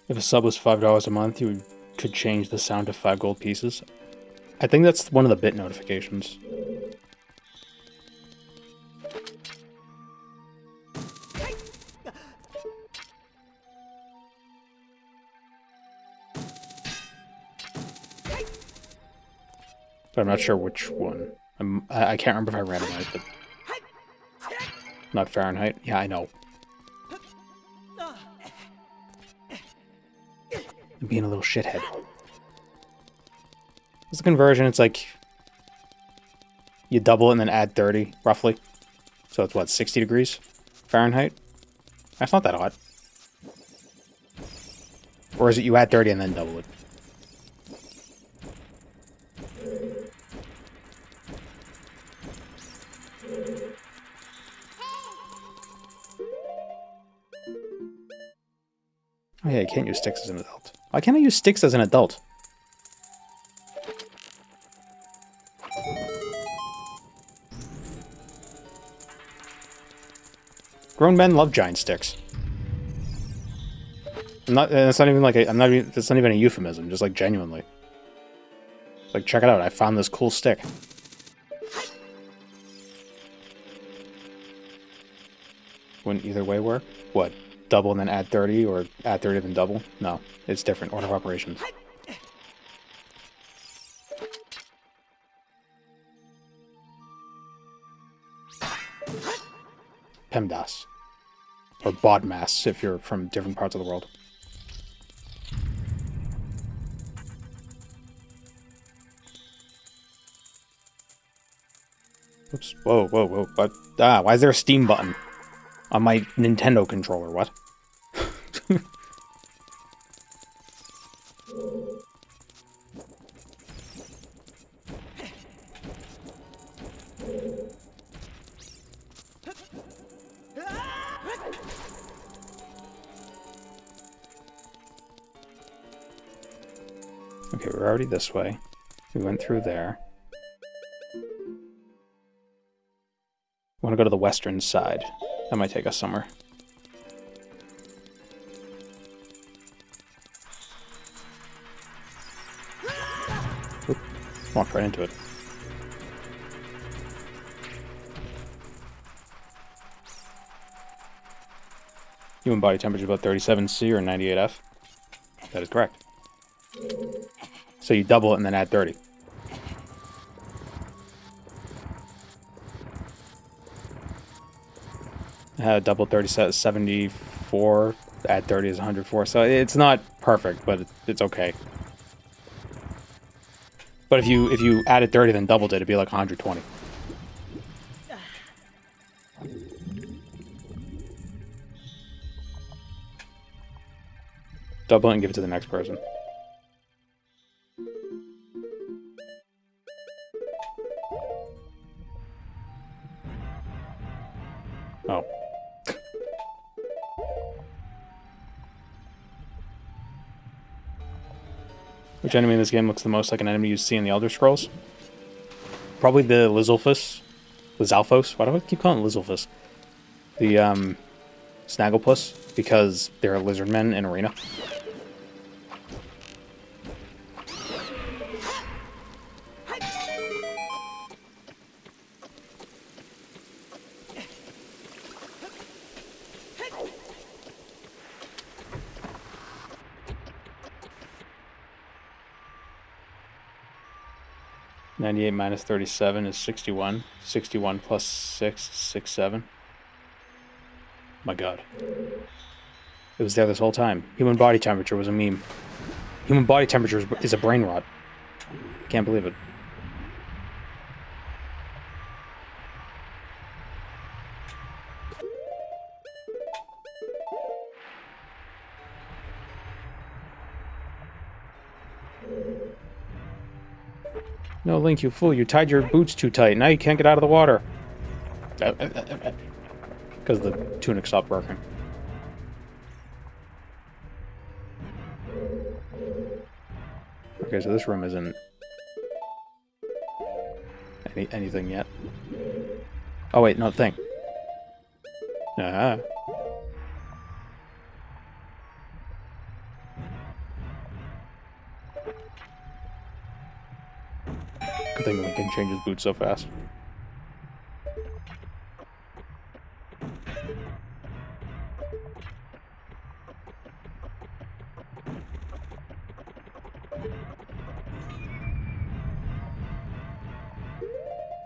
If a sub was $5 a month, you could change the sound to 5 gold pieces. I think that's one of the bit notifications. But I'm not sure which one. I can't remember if I randomized it. Not Fahrenheit. Yeah, I know. I'm being a little shithead. What's the conversion? It's like you double it and then add 30, roughly. So it's what, 60 degrees Fahrenheit? That's not that hot. Or is it you add 30 and then double it? Oh yeah, you can't use sticks as an adult. Why can't I use sticks as an adult? Grown men love giant sticks. It's not even like it's not even a euphemism, just like genuinely. Like, check it out, I found this cool stick. Wouldn't either way work? What? Double and then add 30, or add 30 then double? No, it's different. Order of operations. PEMDAS. Or BODMAS, if you're from different parts of the world. Oops. Whoa, whoa, whoa. What? Ah, why is there a Steam button on my Nintendo controller? What? Okay, we're already this way. We went through there. Want to go to the western side. That might take us somewhere. Oop, walked right into it. Human body temperature about 37°C or 98°F. That is correct. So you double it and then add 30. Double 30 is 74, add 30 is 104. So it's not perfect, but it's okay. But if you added 30 then doubled it, it'd be like 120. Double it and give it to the next person. Oh. Which enemy in this game looks the most like an enemy you see in the Elder Scrolls? Probably the Lizalfos. Lizalfos? Why do I keep calling it Lizalfos? The, Snagglepuss, because they're lizard men in Arena. (98 minus 37 is 61. 61 plus 6 is 67. My god. It was there this whole time. Human body temperature was a meme. Human body temperature is a brain rot. Can't believe it. No, Link, you fool. You tied your boots too tight. Now you can't get out of the water. Because the tunic stopped working. Okay, so this room isn't anything yet. Oh wait, no, thing. Good thing Link can change his boots so fast.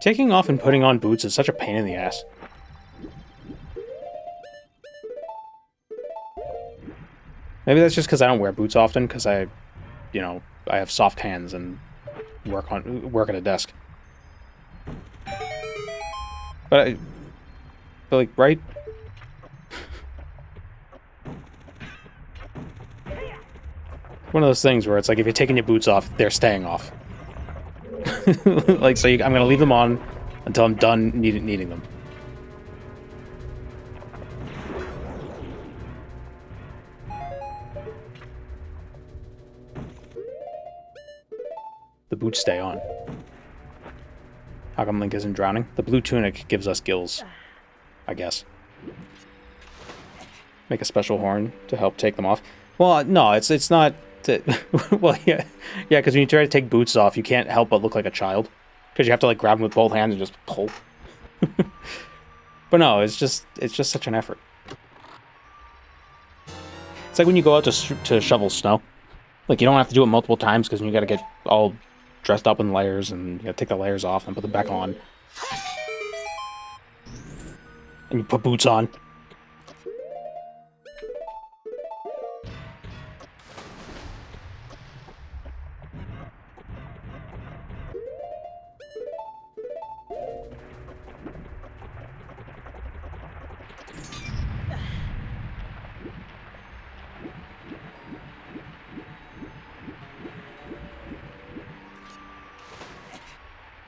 Taking off and putting on boots is such a pain in the ass. Maybe that's just because I don't wear boots often, because I have soft hands and work at a desk. But like, right? One of those things where it's like, if you're taking your boots off, they're staying off. Like, so I'm gonna leave them on until I'm done needing them. The boots stay on. How come Link isn't drowning? The blue tunic gives us gills, I guess. Make a special horn to help take them off. Well, no, it's not. Well, yeah, because when you try to take boots off, you can't help but look like a child, because you have to like grab them with both hands and just pull. But no, it's just such an effort. It's like when you go out to shovel snow. Like, you don't have to do it multiple times because you got to get all dressed up in layers and you got to take the layers off and put them back on. And you put boots on.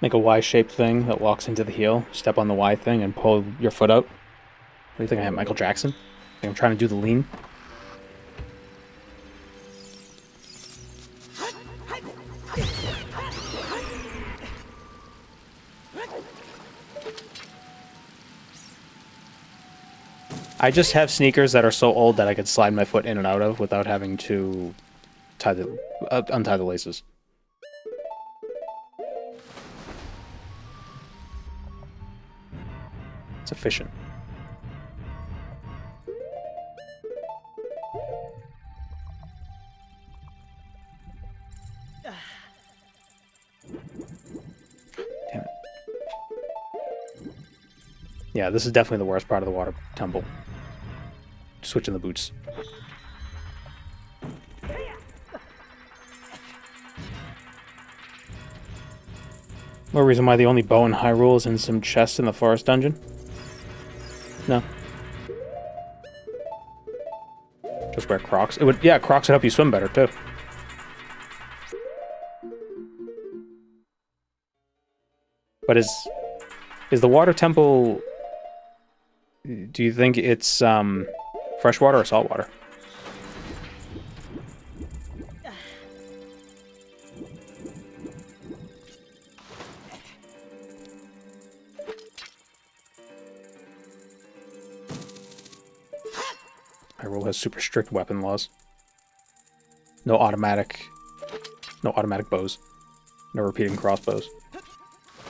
Make a Y-shaped thing that walks into the heel. Step on the Y thing and pull your foot out. What do you think I am, Michael Jackson? Think I'm trying to do the lean? I just have sneakers that are so old that I could slide my foot in and out of without having to untie the laces. It's efficient. Damn it. Yeah, this is definitely the worst part of the water temple. Switching the boots. No reason why the only bow in Hyrule is in some chest in the forest dungeon? No. Just wear Crocs. It would, yeah, Crocs would help you swim better too. But is the water temple? Do you think it's freshwater or saltwater? Hyrule has super strict weapon laws. No automatic bows. No repeating crossbows.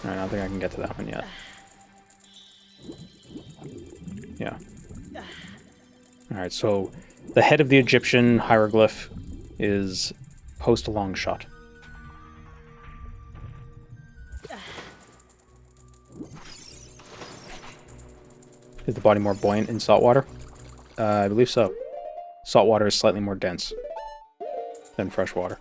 Alright, I don't think I can get to that one yet. Yeah. Alright, so the head of the Egyptian hieroglyph is post a long shot. Is the body more buoyant in salt water? I believe so. Salt water is slightly more dense than fresh water.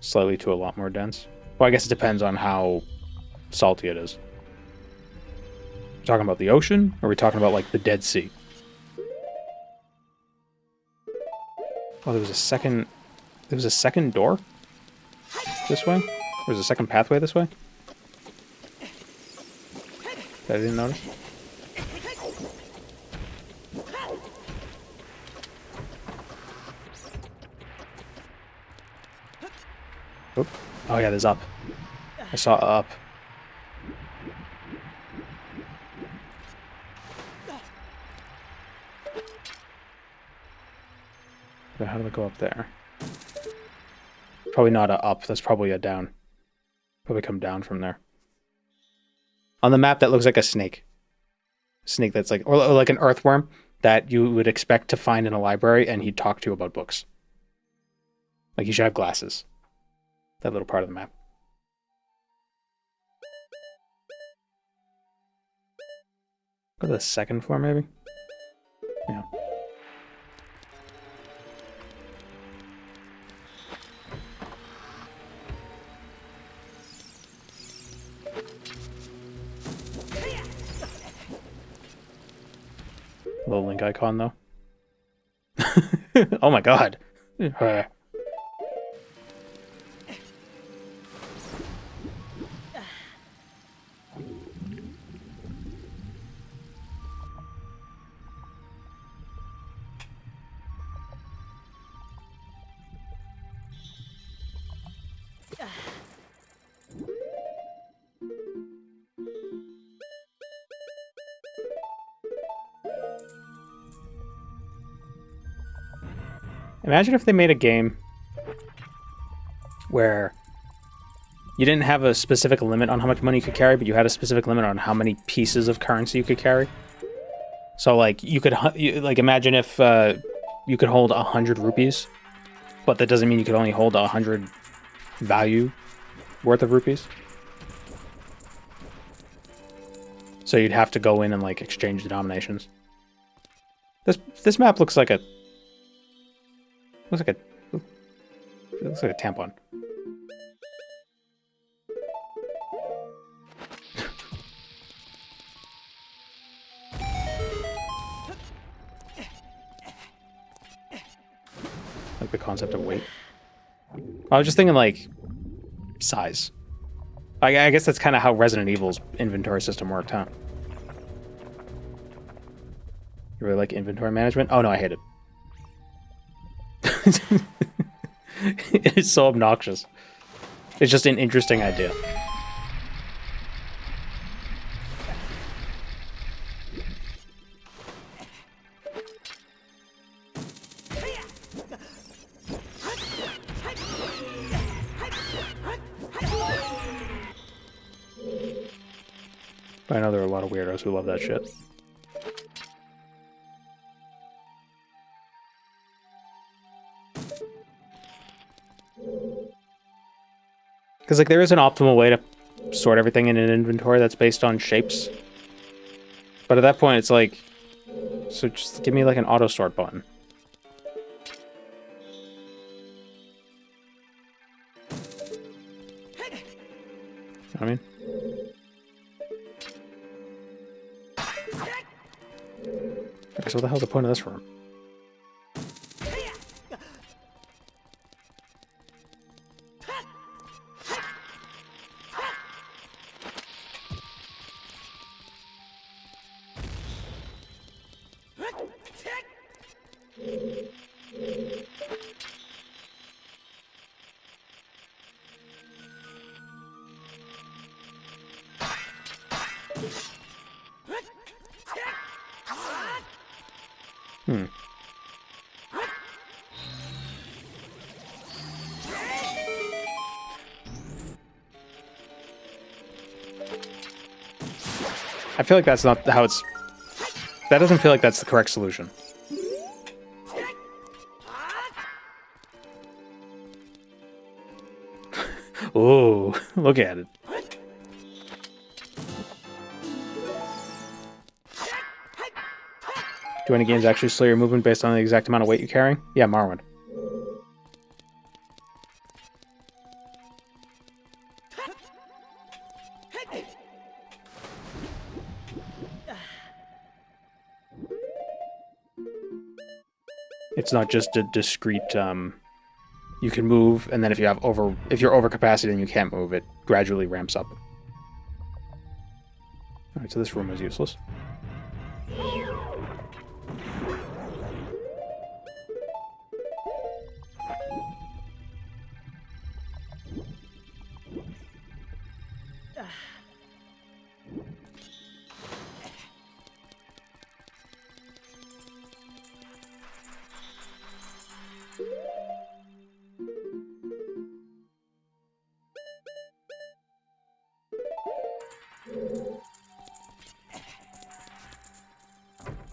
Slightly to a lot more dense. Well, I guess it depends on how salty it is. We're talking about the ocean, or are we talking about, like, the Dead Sea? Oh, there was a second door this way? There's a second pathway this way? That I didn't notice. Oop. Oh yeah, there's up. I saw up. But how do I go up there? Probably not a up, that's probably a down. Probably come down from there. On the map, that looks like a snake. Snake that's like, or like an earthworm that you would expect to find in a library, and he'd talk to you about books. Like, you should have glasses. That little part of the map. Go to the second floor, maybe? Yeah. Little link icon, though. Oh my god. Imagine if they made a game where you didn't have a specific limit on how much money you could carry, but you had a specific limit on how many pieces of currency you could carry. So, like, you could, like, imagine if you could hold 100 rupees, but that doesn't mean you could only hold 100 value worth of rupees. So you'd have to go in and, like, exchange denominations. This map looks like a... It looks like a tampon. like the concept of weight. I was just thinking like size. I guess that's kind of how Resident Evil's inventory system worked, huh? You really like inventory management? Oh no, I hate it. It is so obnoxious. It's just an interesting idea. But I know there are a lot of weirdos who love that shit. Because, like, there is an optimal way to sort everything in an inventory that's based on shapes. But at that point, it's like... So just give me, like, an auto-sort button. You know what I mean? Okay, so what the hell's the point of this room? I feel like that's not how it's... That doesn't feel like that's the correct solution. Ooh, look at it. Do any games actually slow your movement based on the exact amount of weight you're carrying? Yeah, Morrowind. It's not just a discrete, you can move, and then if you're over capacity and you can't move, it gradually ramps up. Alright, so this room is useless.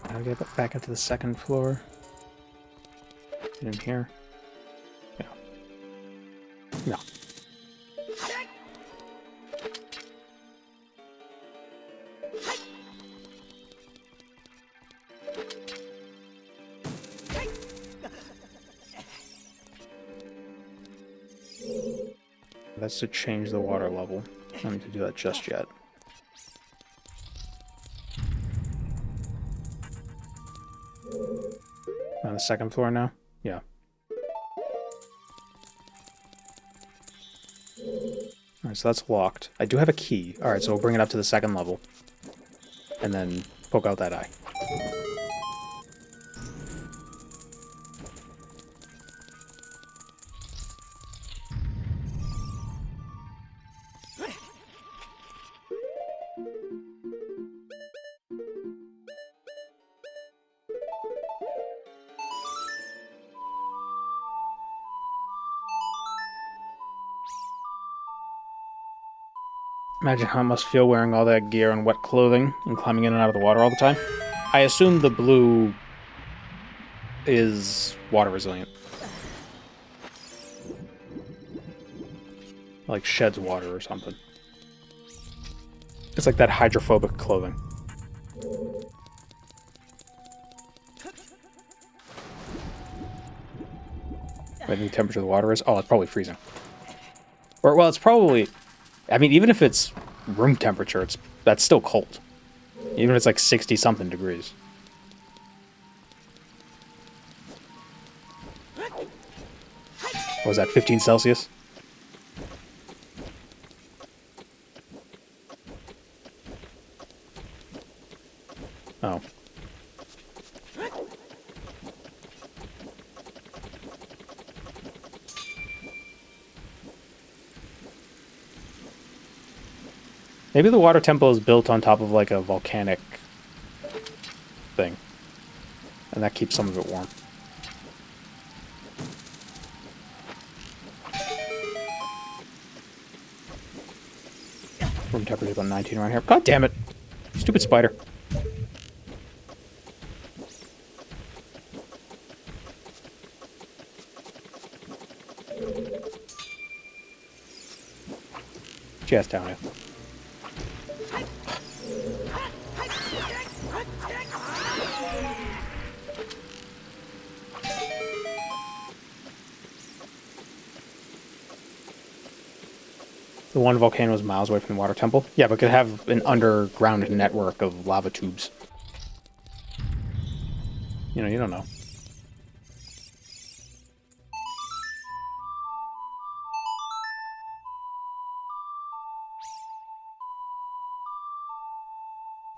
I'll get back into the second floor. Get in here. Yeah. No. That's to change the water level. I don't need to do that just yet. On the second floor now? Yeah. Alright, so that's locked. I do have a key. Alright, so we'll bring it up to the second level. And then poke out that eye. Imagine how it must feel wearing all that gear and wet clothing and climbing in and out of the water all the time. I assume the blue is water resilient. Like sheds water or something. It's like that hydrophobic clothing. What do you think the temperature of the water is? Oh, it's probably freezing. Or, well, it's probably... I mean, even if it's room temperature, that's still cold. Even if it's like 60-something degrees. What was that, 15 Celsius? Oh. Maybe the water temple is built on top of like a volcanic thing. And that keeps some of it warm. Room temperature about 19 around here. God damn it! Stupid spider. Chest down here. The one volcano is miles away from the water temple. Yeah, but it could have an underground network of lava tubes. You know, you don't know.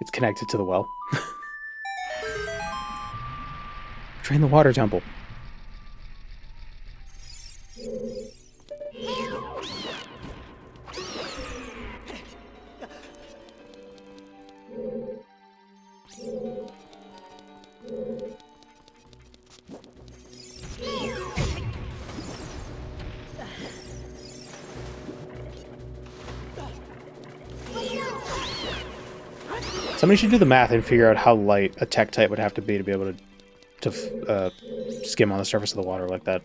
It's connected to the well. Drain the water temple. Somebody should do the math and figure out how light a Tektite would have to be able to skim on the surface of the water like that.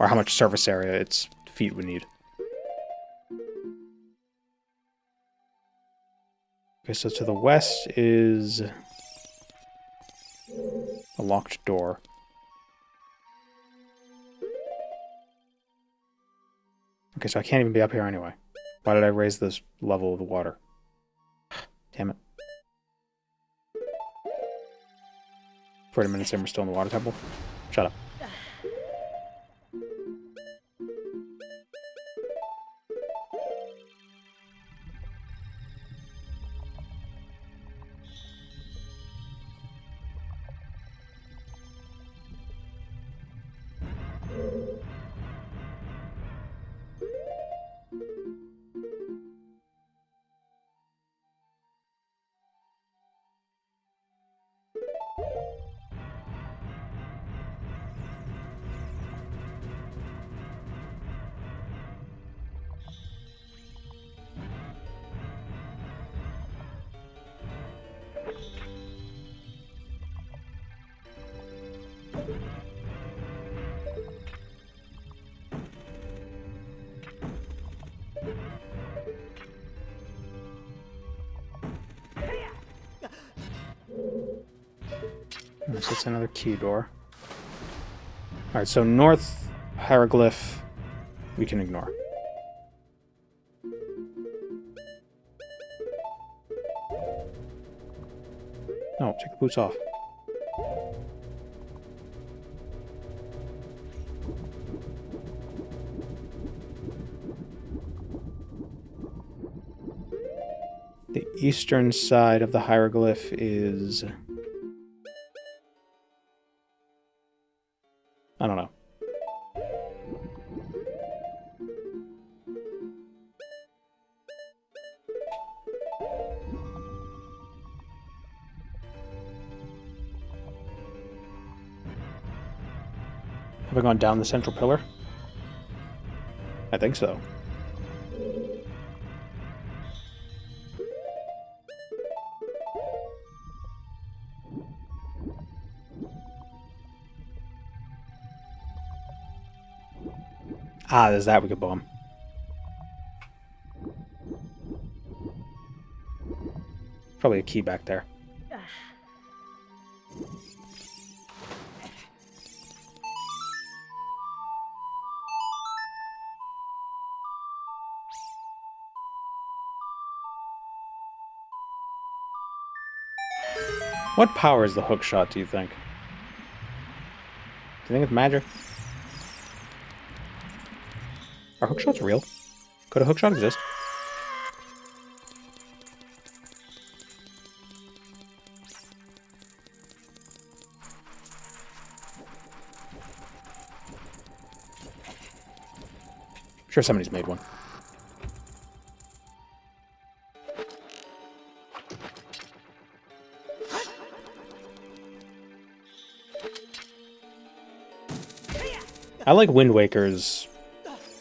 Or how much surface area its feet would need. Okay, so to the west is a locked door. Okay, so I can't even be up here anyway. Why did I raise this level of the water? Damn it. 40 minutes in, we're still in the water temple. Shut up. So it's another key door. Alright, so north hieroglyph we can ignore. No, take the boots off. The eastern side of the hieroglyph is... I don't know. Have I gone down the central pillar? I think so. Ah, there's that we could bomb. Probably a key back there. What powers the hook shot, do you think? Do you think it's magic? hookshots real? Could a hookshot exist? I'm sure somebody's made one. I like Wind Waker's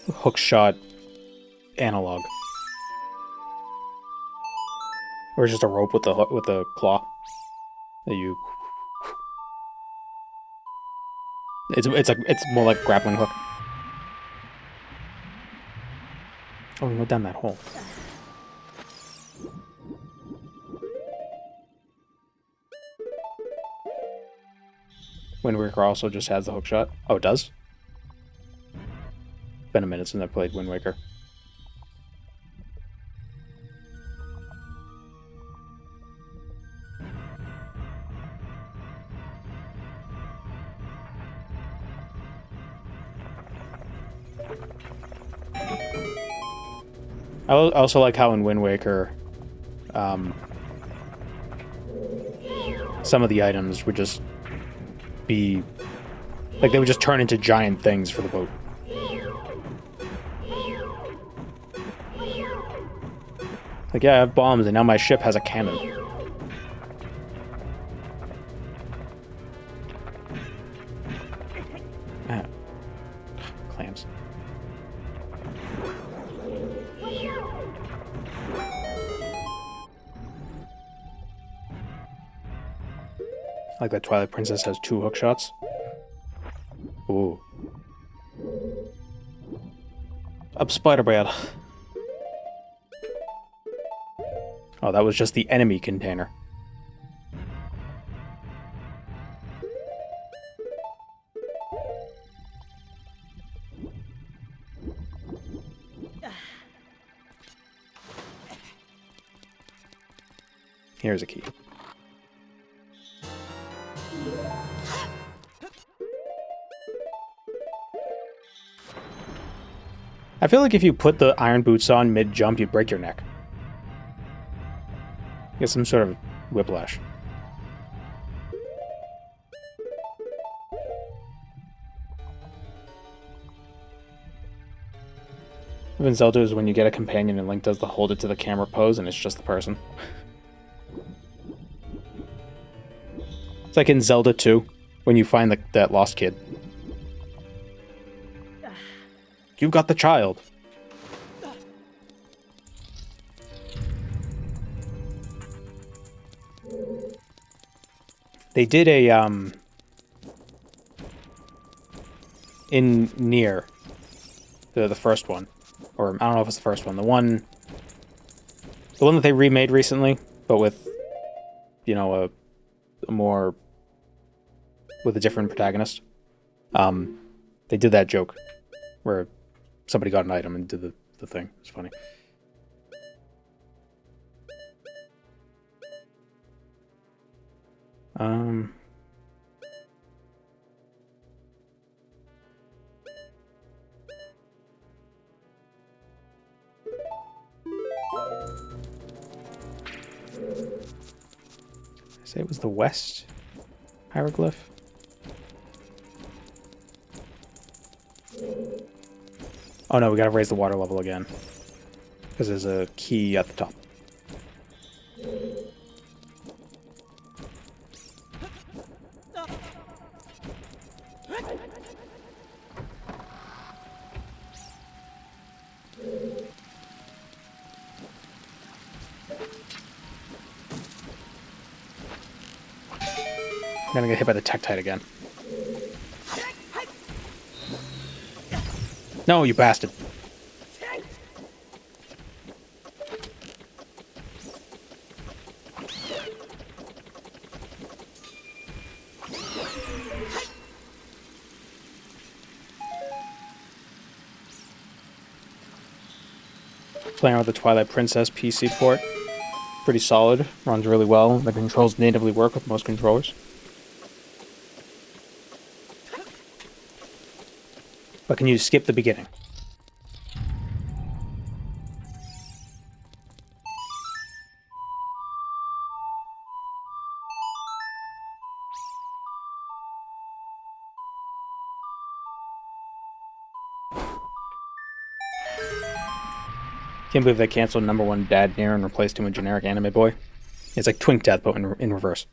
hookshot analog. Or just a rope with the claw that you. It's more like grappling hook. Oh, we went down that hole. Wind Waker also just has the hookshot. Oh, it does? Been a minute since I played Wind Waker. I also like how in Wind Waker, some of the items would just be like they would just turn into giant things for the boat. Like, yeah, I have bombs, and now my ship has a cannon. Ah. Clams. Like that Twilight Princess has 2 hookshots. Ooh. Up Spider-Man. Oh, that was just the enemy container. Here's a key. I feel like if you put the iron boots on mid-jump, you'd break your neck. Get some sort of whiplash. In Zelda is when you get a companion and Link does the hold it to the camera pose and it's just the person. It's like in Zelda 2, when you find that lost kid. You got the child. They did a, in Nier, the first one, or I don't know if it's the first one, the one that they remade recently, but with, you know, a more, with a different protagonist. They did that joke, where somebody got an item and did the thing. It's funny. I say it was the west hieroglyph. Oh no, we gotta raise the water level again. Because there's a key at the top. I'm gonna get hit by the Tektite again. No, you bastard. Playing with the Twilight Princess PC port. Pretty solid. Runs really well. The controls natively work with most controllers. But can you skip the beginning? Can't believe they canceled #1 Dad Nair and replaced him with generic anime boy. It's like Twink Death, but in reverse.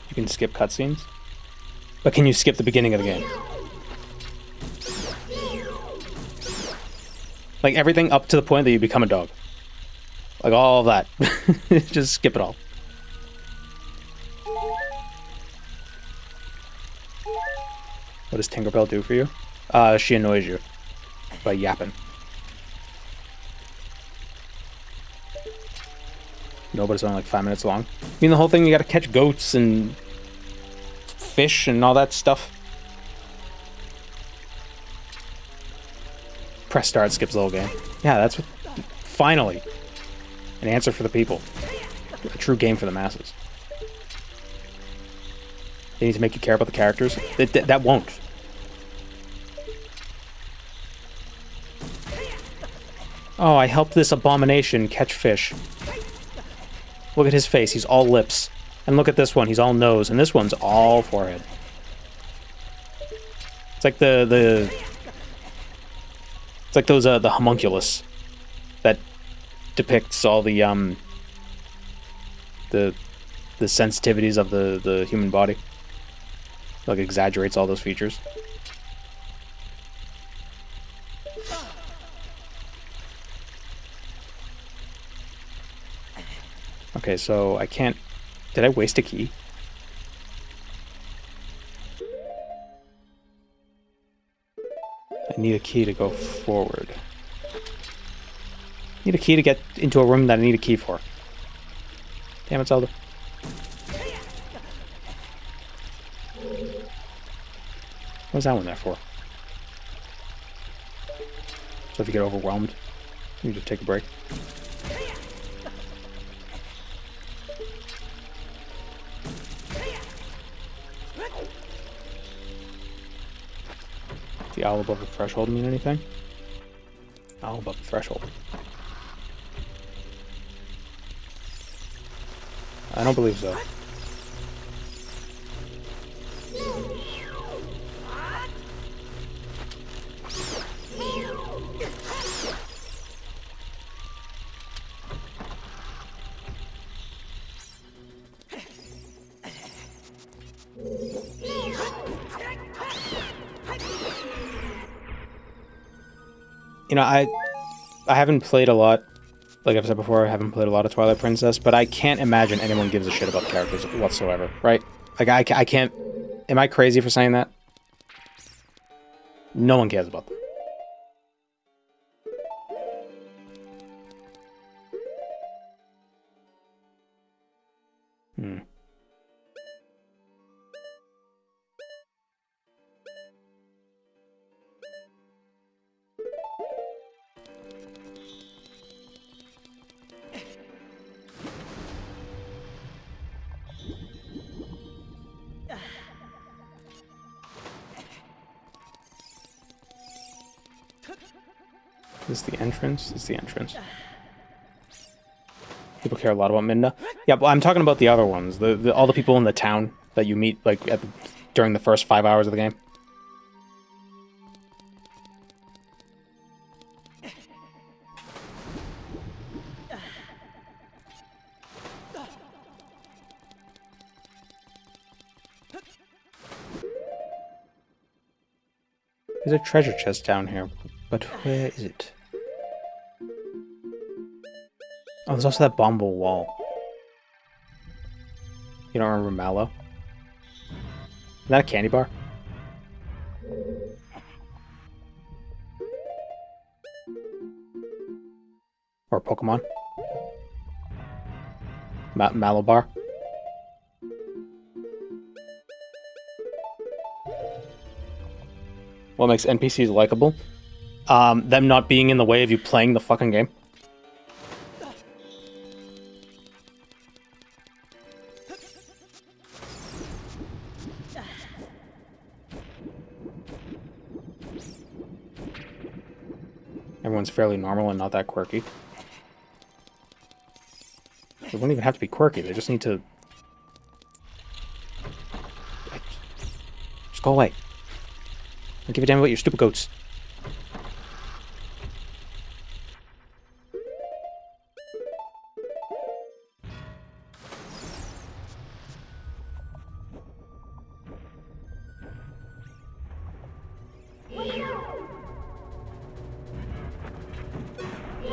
You can skip cutscenes, but can you skip the beginning of the game? Like everything up to the point that you become a dog. Like all of that. Just skip it all. What does Tinkerbell do for you? She annoys you by yapping. No, but it's only like 5 minutes long. I mean, the whole thing, you gotta catch goats and fish and all that stuff. Press start, skips the whole game. Yeah, that's what... Finally! An answer for the people. A true game for the masses. They need to make you care about the characters. That won't. Oh, I helped this abomination catch fish. Look at his face, he's all lips. And look at this one, he's all nose, and this one's all forehead. It's like it's like those the homunculus that depicts all the sensitivities of the human body. Like exaggerates all those features. Okay, so I can't... Did I waste a key? I need a key to go forward. Need a key to get into a room that I need a key for. Damn it, Zelda. What's that one there for? So if you get overwhelmed, you just take a break. The owl above the threshold mean anything? Owl above the threshold. I don't believe so. You know, I haven't played a lot, like I've said before, I haven't played a lot of Twilight Princess, but I can't imagine anyone gives a shit about the characters whatsoever, right? Like, I can't... Am I crazy for saying that? No one cares about them. Is this the entrance? This is the entrance. People care a lot about Midna. Yeah, but I'm talking about the other ones. All the people in the town that you meet like during the first 5 hours of the game. There's a treasure chest down here, but where is it? Oh, there's also that Bomble wall. You don't remember Mallow? Is that a candy bar? Or a Pokemon? Mallow bar? What makes NPCs likable? Them not being in the way of you playing the fucking game. Everyone's fairly normal and not that quirky. They wouldn't even have to be quirky. They just need to... Just go away. Don't give a damn about your stupid goats.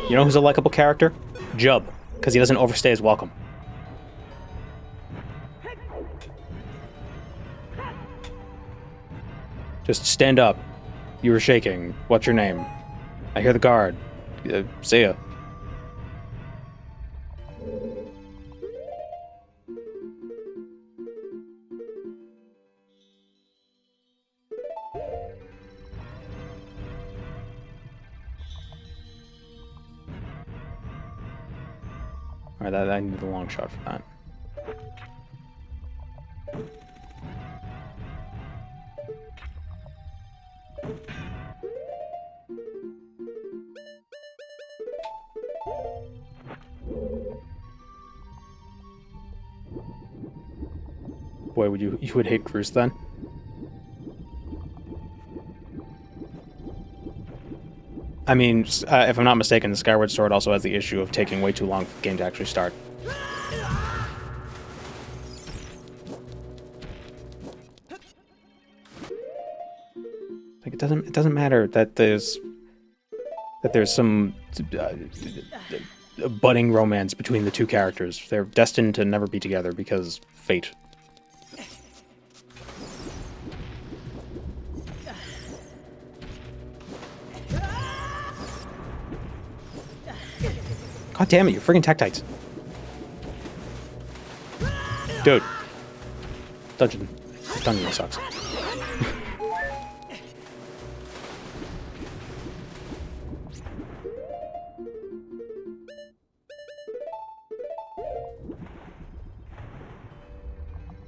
You know who's a likable character? Jub, because he doesn't overstay his welcome. Just stand up. You were shaking. What's your name? I hear the guard. See ya. Alright, I need the long shot for that. Boy, you would hate Cruz then? I mean, if I'm not mistaken, the Skyward Sword also has the issue of taking way too long for the game to actually start. Like, it doesn't matter that there's some budding romance between the two characters. They're destined to never be together because fate. God damn it, you're friggin' Tektites. Dude. Dungeon sucks.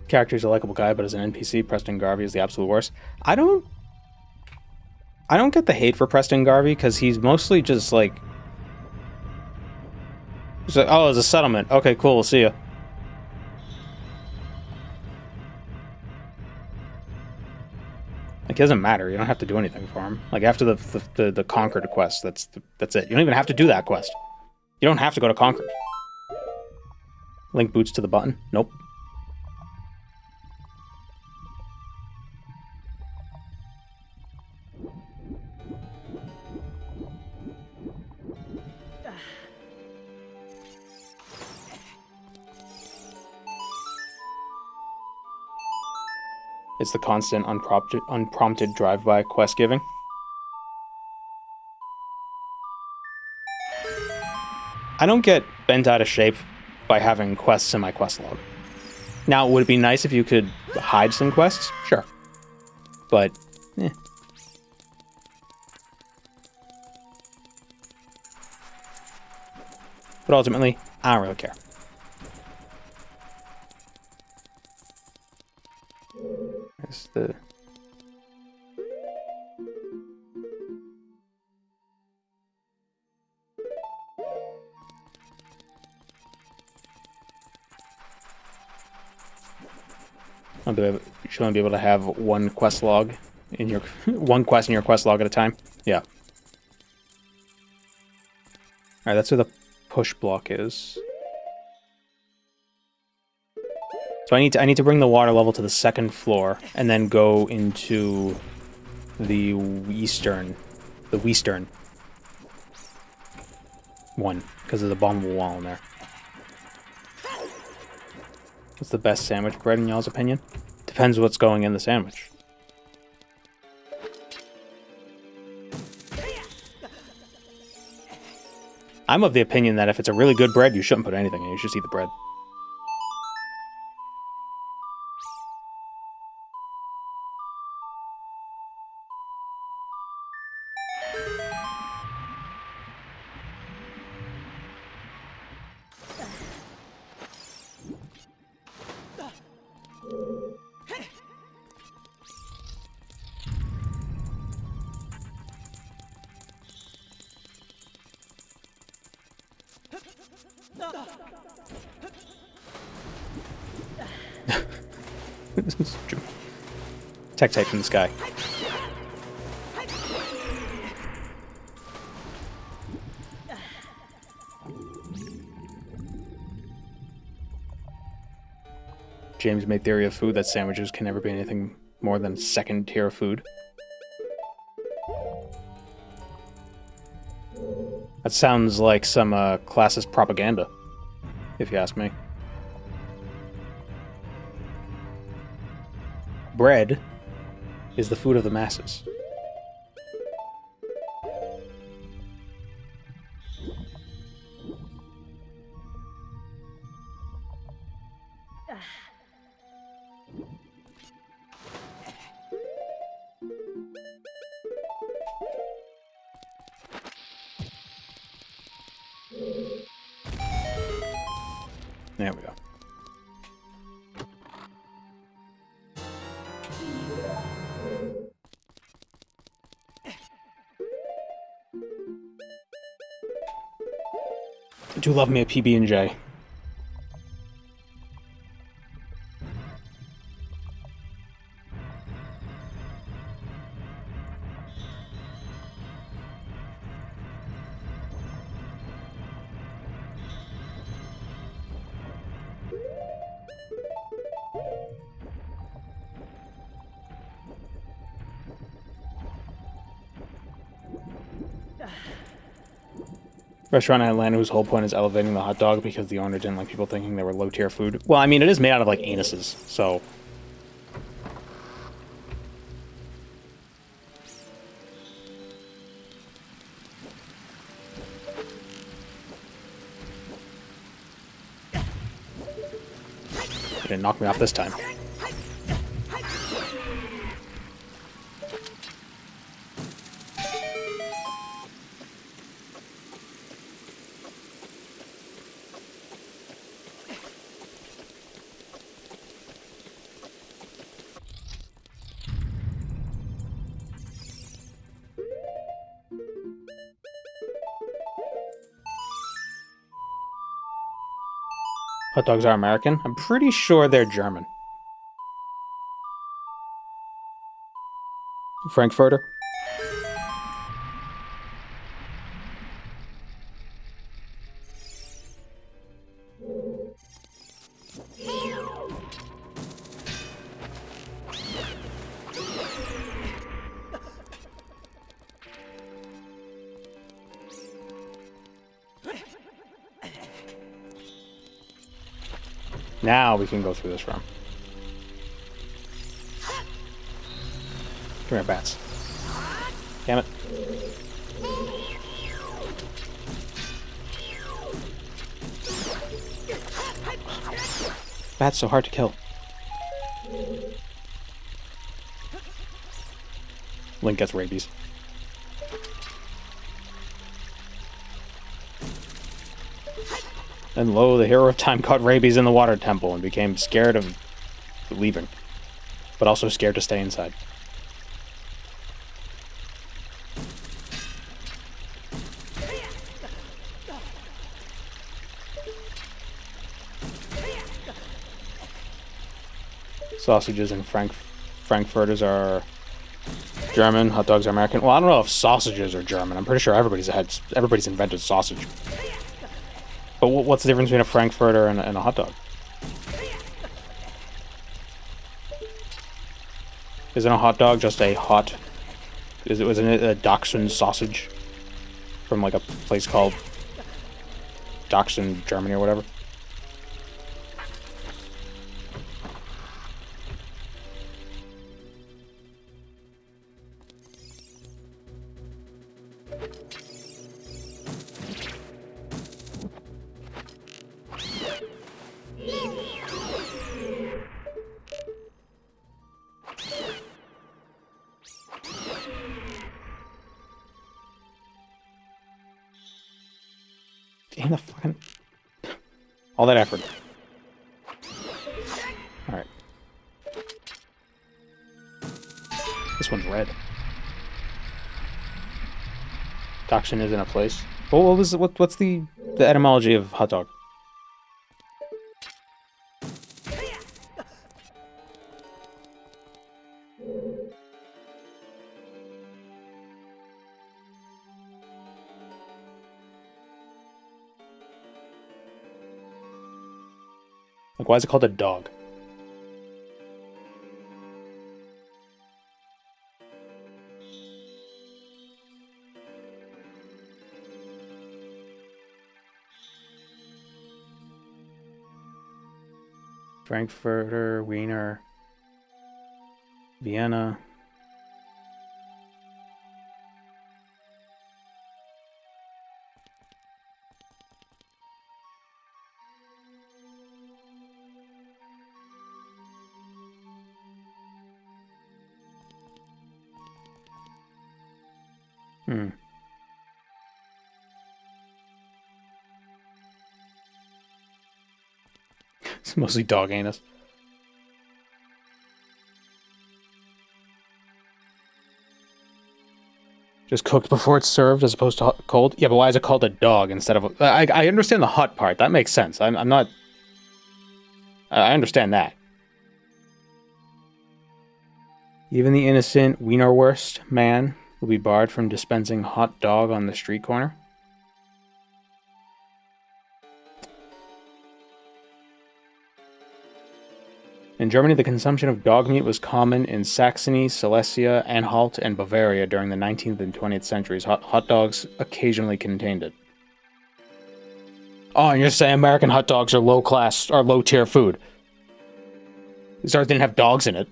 Character's a likable guy, but as an NPC, Preston Garvey is the absolute worst. I don't get the hate for Preston Garvey, because he's mostly just like... He's like, oh, it's a settlement. Okay, cool, we'll see ya. Like, it doesn't matter. You don't have to do anything for him. Like, after the Concord quest, that's it. You don't even have to do that quest. You don't have to go to Concord. Link boots to the button. Nope. It's the constant unprompted drive-by quest giving. I don't get bent out of shape by having quests in my quest log. Now, would it be nice if you could hide some quests? Sure. But, eh. But ultimately, I don't really care. There's the... You should only be able to have one quest log in your one quest in your quest log at a time. Yeah. All right, that's where the push block is. So I need to bring the water level to the second floor and then go into the western one because of the bombable wall in there. What's the best sandwich bread in y'all's opinion? Depends what's going in the sandwich. I'm of the opinion that if it's a really good bread, you shouldn't put anything in it. You should just eat the bread. Tectite from the sky. James made theory of food that sandwiches can never be anything more than second tier food. That sounds like some classist propaganda, if you ask me. Bread is the food of the masses. There we go. I do love me a PB&J. Restaurant in Atlanta whose whole point is elevating the hot dog because the owner didn't like people thinking they were low-tier food. Well, I mean, it is made out of, like, anuses, so... It didn't knock me off this time. Hot dogs are American? I'm pretty sure they're German. Frankfurter? Now we can go through this room. Come here, bats. Damn it. Bats so hard to kill. Link gets rabies. And lo, the hero of time caught rabies in the water temple and became scared of leaving, but also scared to stay inside. Sausages and Frankfurters are German, hot dogs are American. Well, I don't know if sausages are German. I'm pretty sure everybody's invented sausage. But what's the difference between a Frankfurter and a hot dog? Isn't a hot dog just a hot... Wasn't it a Dachshund sausage? From like a place called Dachshund, Germany or whatever? Damn the fucking... All that effort. Alright. This one's red. Dachshund is in a place. Well, what's the etymology of hot dog? Like, why is it called a dog? Frankfurter, Wiener, Vienna. It's mostly dog anus. Just cooked before it's served as opposed to cold? Yeah, but why is it called a dog instead of a... I understand the hot part. That makes sense. I'm not... I understand that. Even the innocent Wienerwurst man will be barred from dispensing hot dog on the street corner. In Germany, the consumption of dog meat was common in Saxony, Silesia, Anhalt, and Bavaria during the 19th and 20th centuries. Hot dogs occasionally contained it. Oh, and you're saying American hot dogs are low-class or low-tier food? These didn't have dogs in it.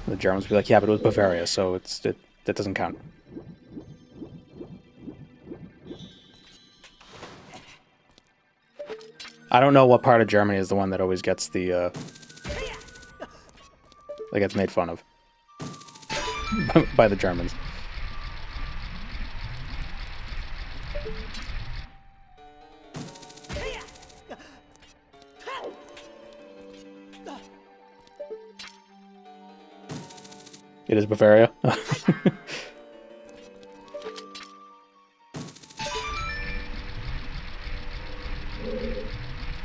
The Germans would be like, yeah, but it was Bavaria, so that doesn't count. I don't know what part of Germany is the one that always gets the, that gets made fun of. By the Germans. It is Bavaria.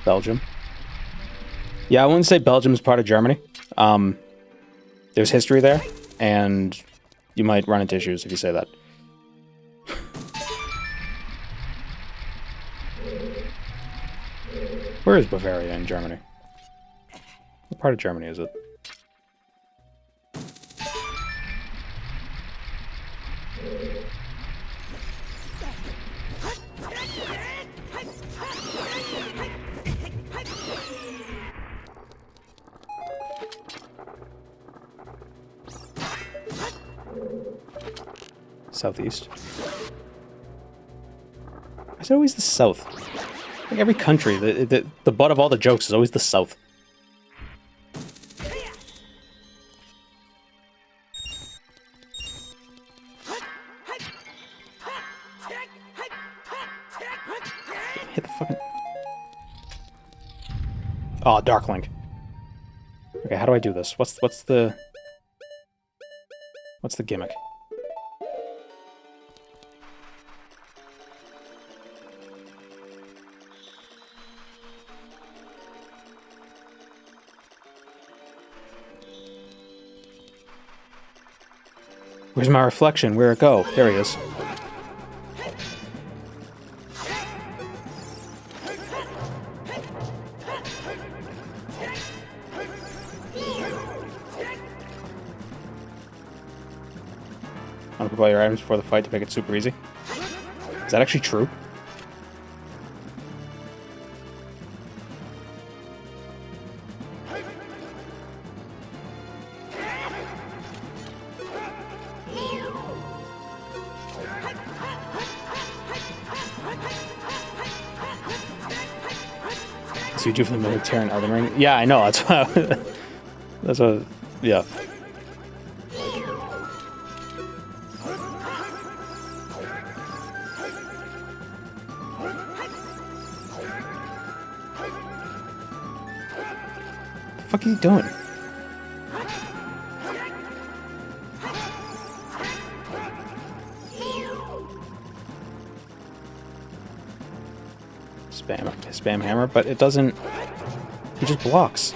Belgium. Yeah, I wouldn't say Belgium is part of Germany. There's history there, and you might run into issues if you say that. Where is Bavaria in Germany? What part of Germany is it? Southeast. It's always the South. Like every country, the butt of all the jokes is always the South. Hit the fucking... Oh, Dark Link. Okay, how do I do this? What's the gimmick? Where's my reflection? Where'd it go? There he is. Want to put all your items before the fight to make it super easy? Is that actually true? So you do for the military and Elden Ring? Yeah, I know. That's why. That's what. Yeah. What the fuck are you doing? Spam hammer, but it doesn't... He just blocks.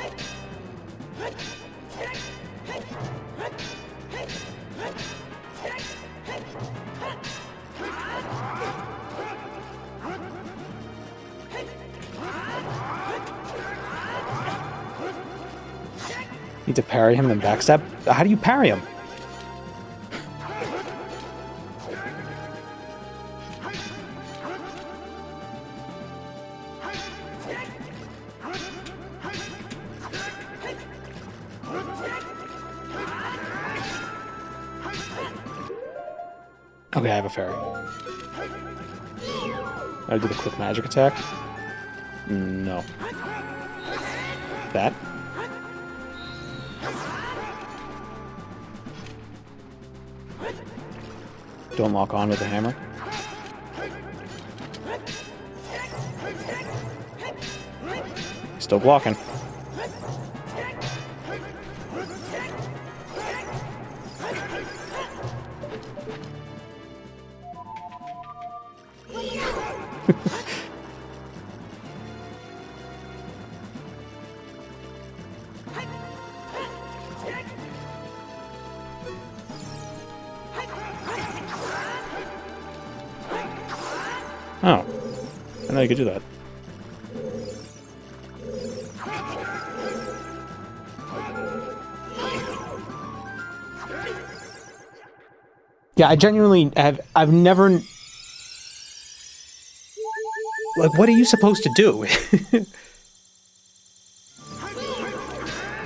Need to parry him, then backstab? How do you parry him? Okay, I have a fairy. I'll do the quick magic attack. No. That? Don't lock on with the hammer. Still blocking. Oh. I know you could do that. Yeah, I genuinely I've never... Like, what are you supposed to do?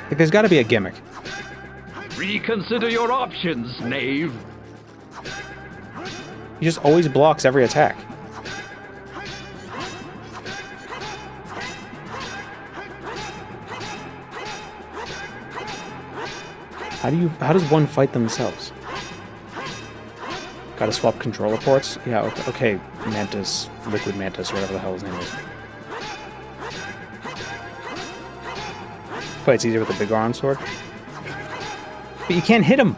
Like, there's gotta be a gimmick. Reconsider your options, knave. He just always blocks every attack. How does one fight themselves? Gotta swap controller ports? Yeah, okay, Mantis, Liquid Mantis, whatever the hell his name is. Fights easier with a big iron sword. But you can't hit him!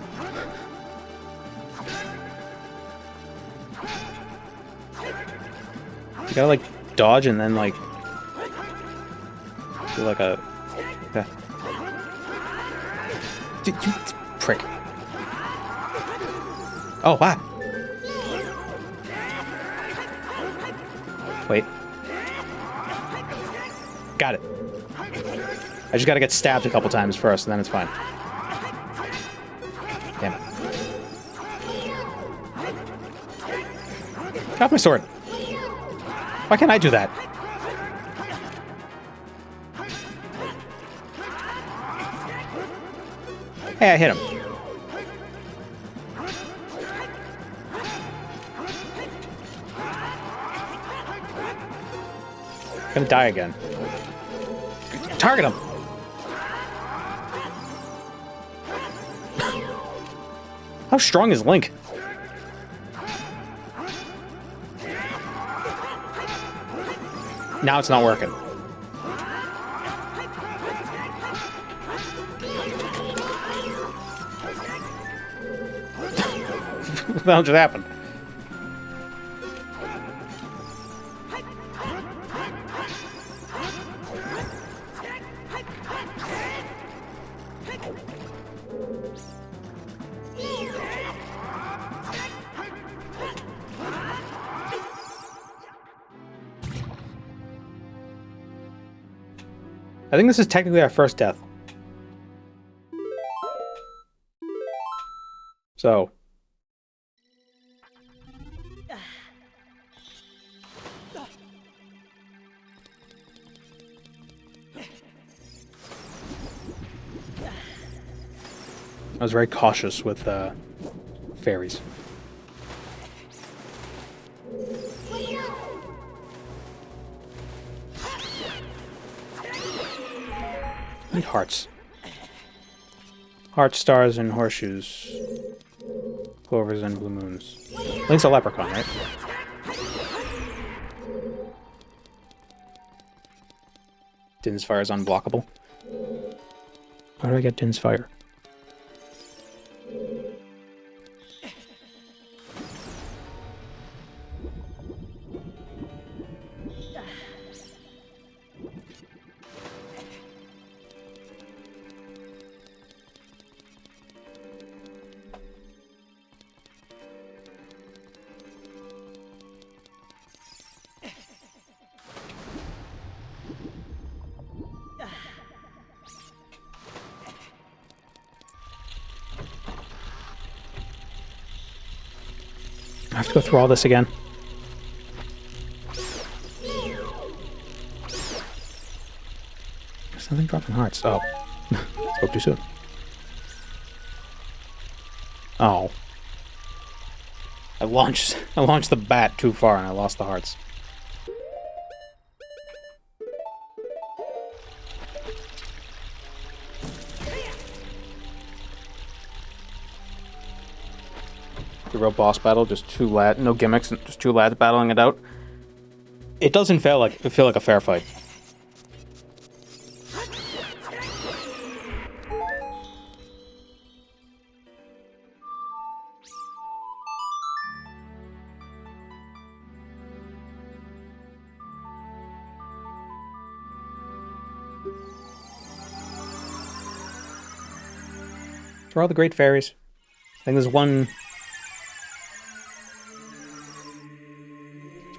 You gotta, like, dodge and then, like... do, like, a... Prick. Oh, wow! Wait. Got it. I just gotta get stabbed a couple times first, and then it's fine. Damn it. Get off my sword! Why can't I do that? Hey, I hit him. Gonna die again. Target him! How strong is Link? Now it's not working. What the hell just happened? I think this is technically our first death. So. I was very cautious with fairies. I need hearts. Hearts, stars, and horseshoes. Clovers and blue moons. Link's a leprechaun, right? Din's fire is unblockable. How do I get Din's fire? I have to go through all this again. There's nothing dropping hearts. Oh. Spoke too soon. Oh. I launched the bat too far and I lost the hearts. The real boss battle, just two lads, no gimmicks, just two lads battling it out. It doesn't feel like a fair fight. For all the great fairies. I think there's one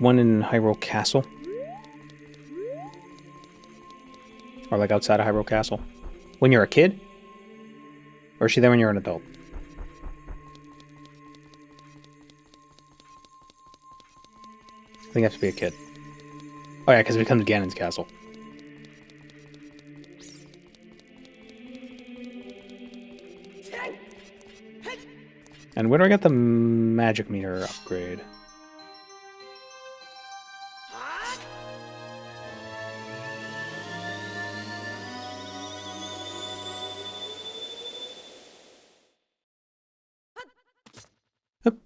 in Hyrule Castle. Or like outside of Hyrule Castle. When you're a kid? Or is she there when you're an adult? I think you have to be a kid. Oh yeah, because it becomes Ganon's castle. And where do I get the magic meter upgrade? Yep.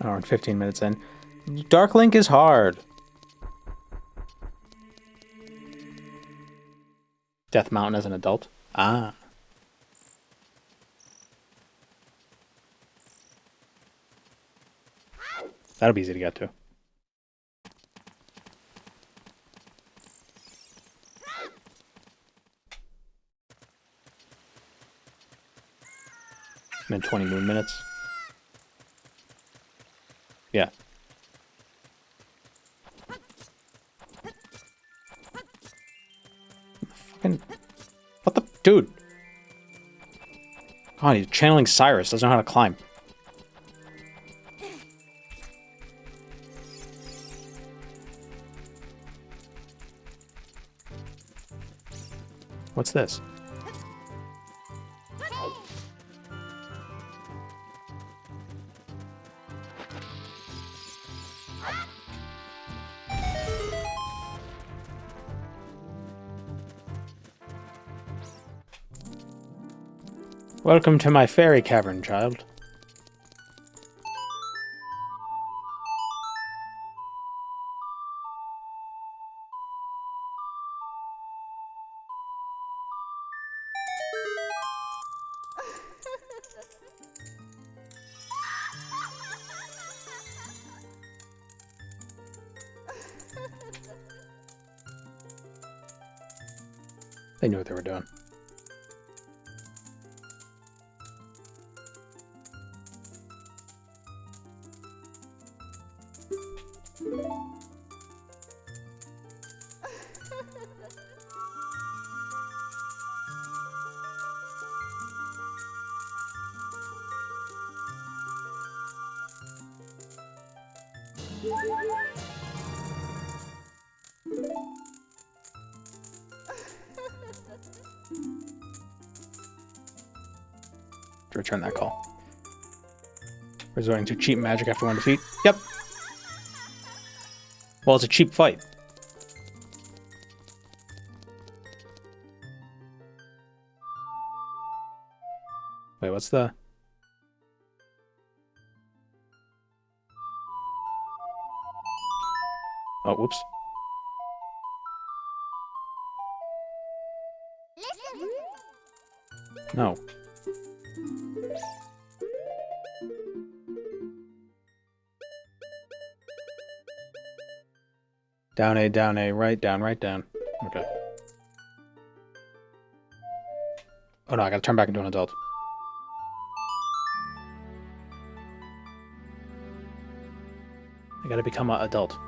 Hour and 15 minutes in. Dark Link is hard. Death Mountain as an adult? Ah. That'll be easy to get to. And then 20 moon minutes. Yeah. Fucking... What the... Dude! God, he's channeling Cyrus. Doesn't know how to climb. What's this? Welcome to my fairy cavern, child. They knew what they were doing. To return that call. Resorting to cheap magic after one defeat. Yep. Well, it's a cheap fight. Wait, what's the... Oh, whoops. No. Down A, right down. Okay. Oh no, I gotta turn back into an adult. I gotta become an adult.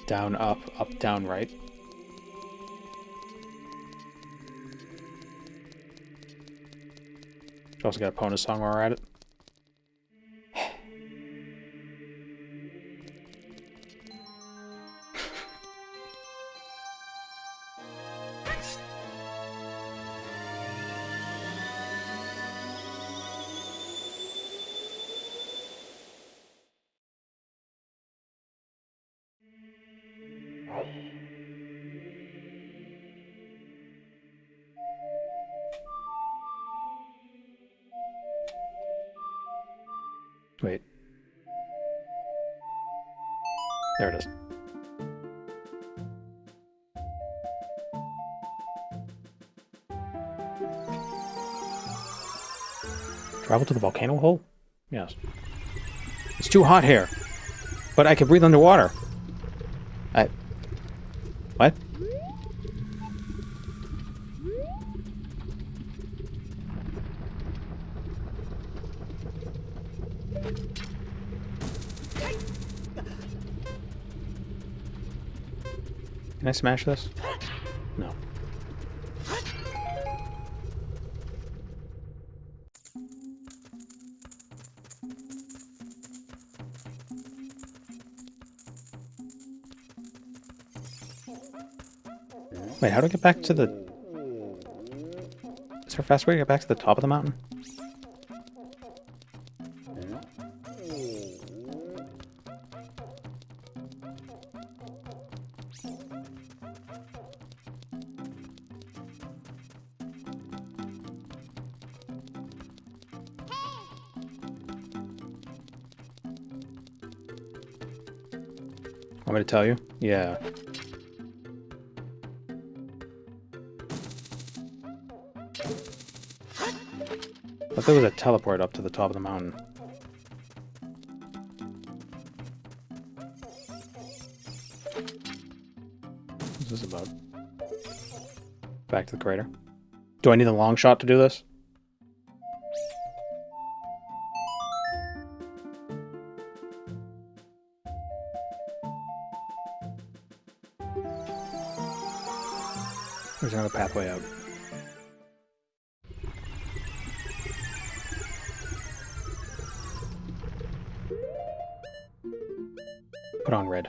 down, up, down, right. Also got a Pona song while we're at it. Wait. There it is. Travel to the volcano hole? Yes. It's too hot here. But I can breathe underwater. What? Can I smash this? No. Wait, how do I get back to the... Is there a fast way to get back to the top of the mountain? Want me to tell you? Yeah. I thought there was a teleport up to the top of the mountain. What's this about? Back to the crater. Do I need a long shot to do this? There's another pathway out. Put on red.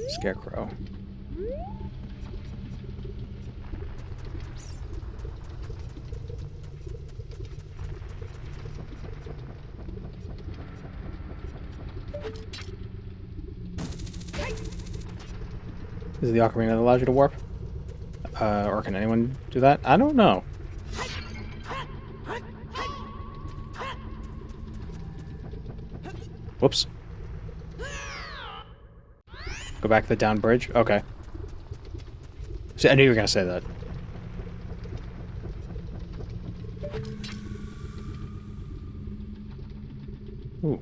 Scarecrow. Is it the Ocarina that allows you to warp? Or can anyone do that? I don't know. Whoops. Go back to the down bridge? Okay. See, I knew you were gonna say that. Ooh.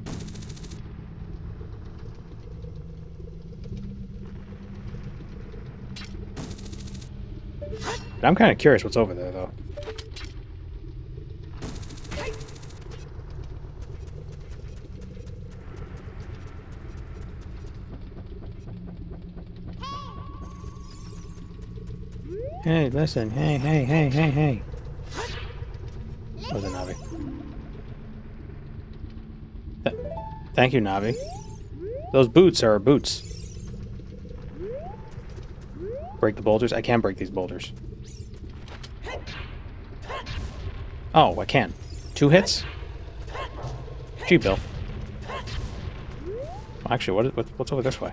I'm kind of curious what's over there, though. Hey, listen. Hey, hey, hey, hey, hey. What was it, Navi? Thank you, Navi. Those boots are boots. Break the boulders? I can break these boulders. Oh, I can. 2 hits? Gee, Bill. Well, actually, what's over this way?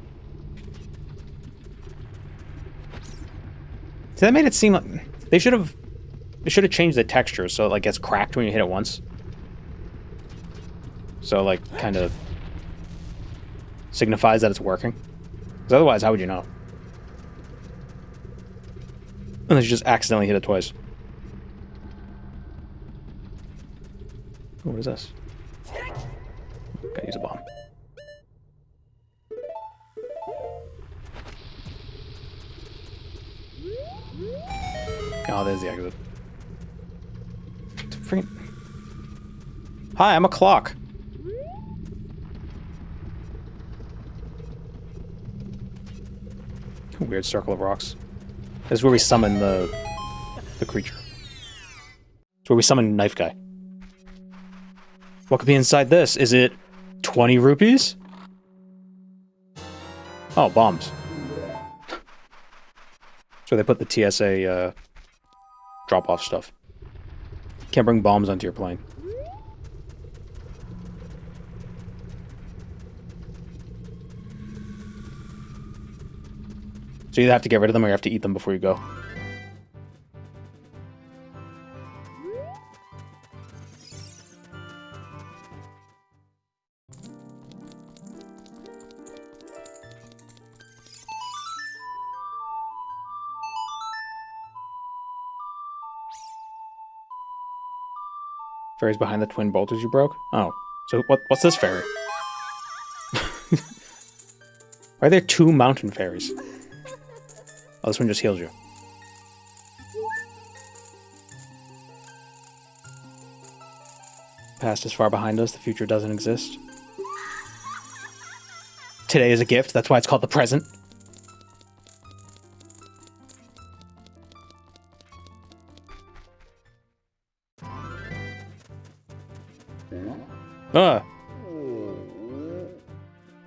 See, that made it seem like they should have changed the texture so it like gets cracked when you hit it once. So like kind of signifies that it's working. Because otherwise, how would you know? Unless you just accidentally hit it twice. Ooh, what is this? Gotta use a bomb. Oh, there's the exit. Freaking... Hi, I'm a clock. Weird circle of rocks. This is where we summon the creature. It's where we summon Knife Guy. What could be inside this? Is it 20 rupees? Oh, bombs. That's where they put the TSA drop-off stuff. Can't bring bombs onto your plane. So you either have to get rid of them or you have to eat them before you go. Fairies behind the twin boulders you broke? Oh. So what's this fairy? Why are there 2 mountain fairies? Oh, this one just heals you. Past is far behind us, the future doesn't exist. Today is a gift, that's why it's called the present.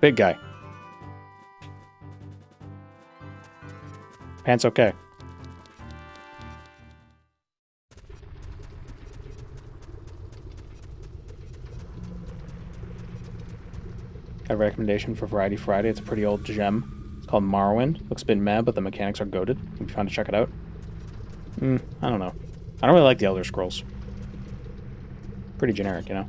Big guy. Pants okay. A recommendation for Variety Friday. It's a pretty old gem. It's called Morrowind. Looks a bit mad, but the mechanics are goated. If you found to check it out. I don't know. I don't really like the Elder Scrolls. Pretty generic, you know?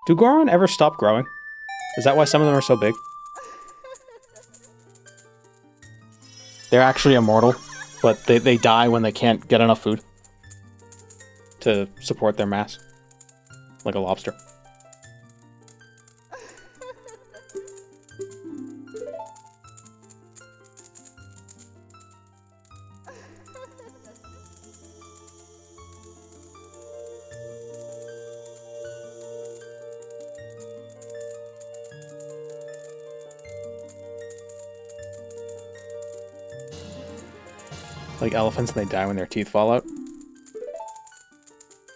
Do Goron ever stop growing? Is that why some of them are so big? They're actually immortal, but they die when they can't get enough food to support their mass. Like a lobster. Like elephants and they die when their teeth fall out.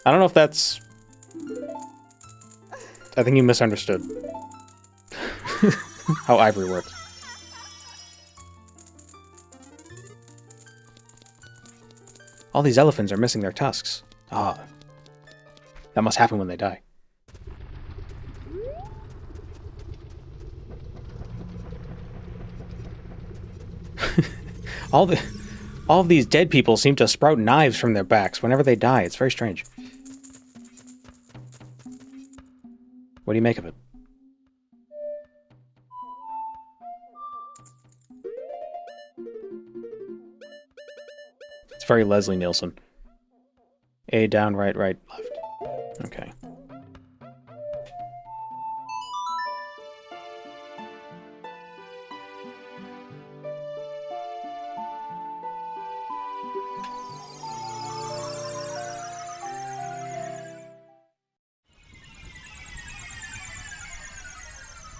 I don't know if that's... I think you misunderstood how ivory works. All these elephants are missing their tusks. Ah. That must happen when they die. All of these dead people seem to sprout knives from their backs whenever they die. It's very strange. What do you make of it? It's very Leslie Nielsen. A down, right, right, left. Okay.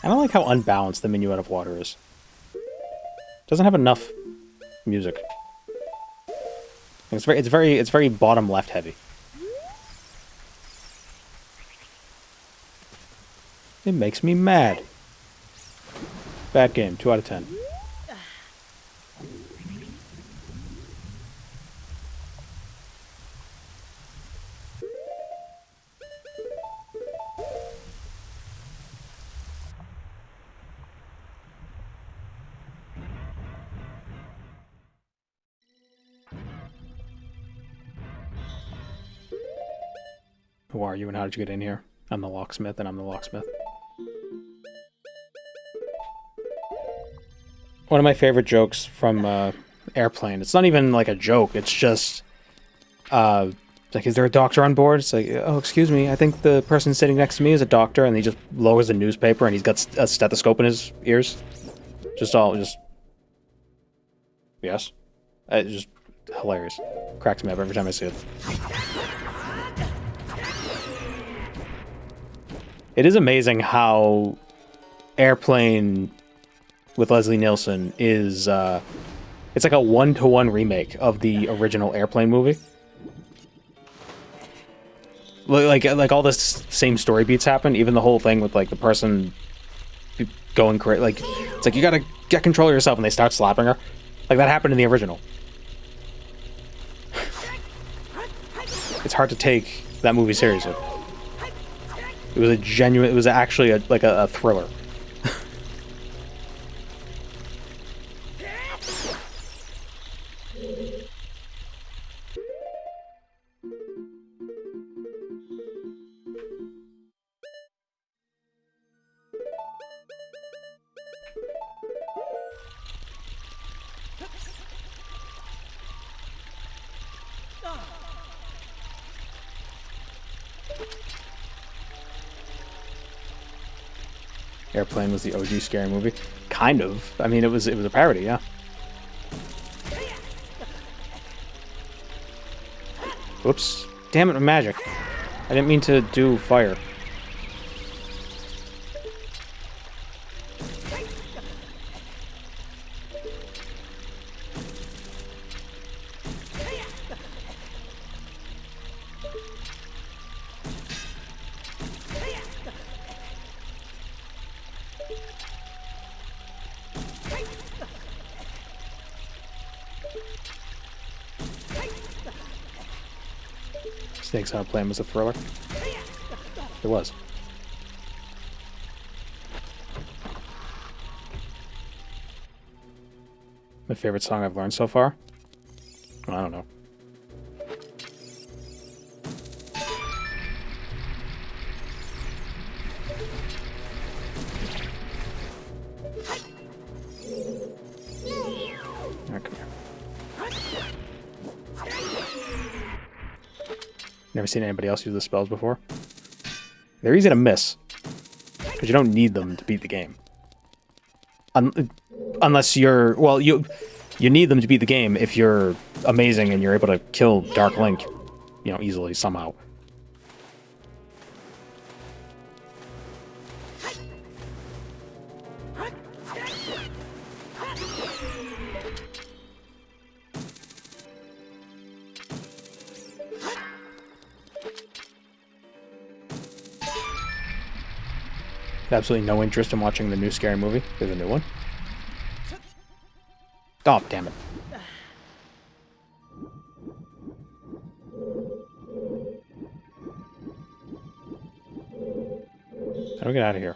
I don't like how unbalanced the Minuet of Water is. Doesn't have enough music. It's very bottom left heavy. It makes me mad. Bad game, 2 out of 10. Who are you and how did you get in here? I'm the locksmith and I'm the locksmith. One of my favorite jokes from airplane. It's not even like a joke. It's just, like, is there a doctor on board? It's like, oh, excuse me, I think the person sitting next to me is a doctor, and he just lowers the newspaper, and he's got a stethoscope in his ears. Just, yes. It's just hilarious. Cracks me up every time I see it. It is amazing how Airplane with Leslie Nielsen is, it's like a 1-to-1 remake of the original Airplane movie. Like all the same story beats happen, even the whole thing with like the person going crazy. Like, it's like, you gotta get control of yourself, and they start slapping her. Like, that happened in the original. It's hard to take that movie seriously. It was it was actually a thriller. Airplane was the OG scary movie. Kind of. I mean, it was a parody, yeah. Whoops. Damn it, magic. I didn't mean to do fire. Snake's Out Plan was a thriller. It was. My favorite song I've learned so far? I don't know. Alright, come here. Never seen anybody else use the spells before. They're easy to miss, because you don't need them to beat the game. Unless you're... Well, you need them to beat the game if you're amazing and you're able to kill Dark Link, you know, easily, somehow. Absolutely no interest in watching the new scary movie. There's a new one. Oh, damn it. How do we get out of here?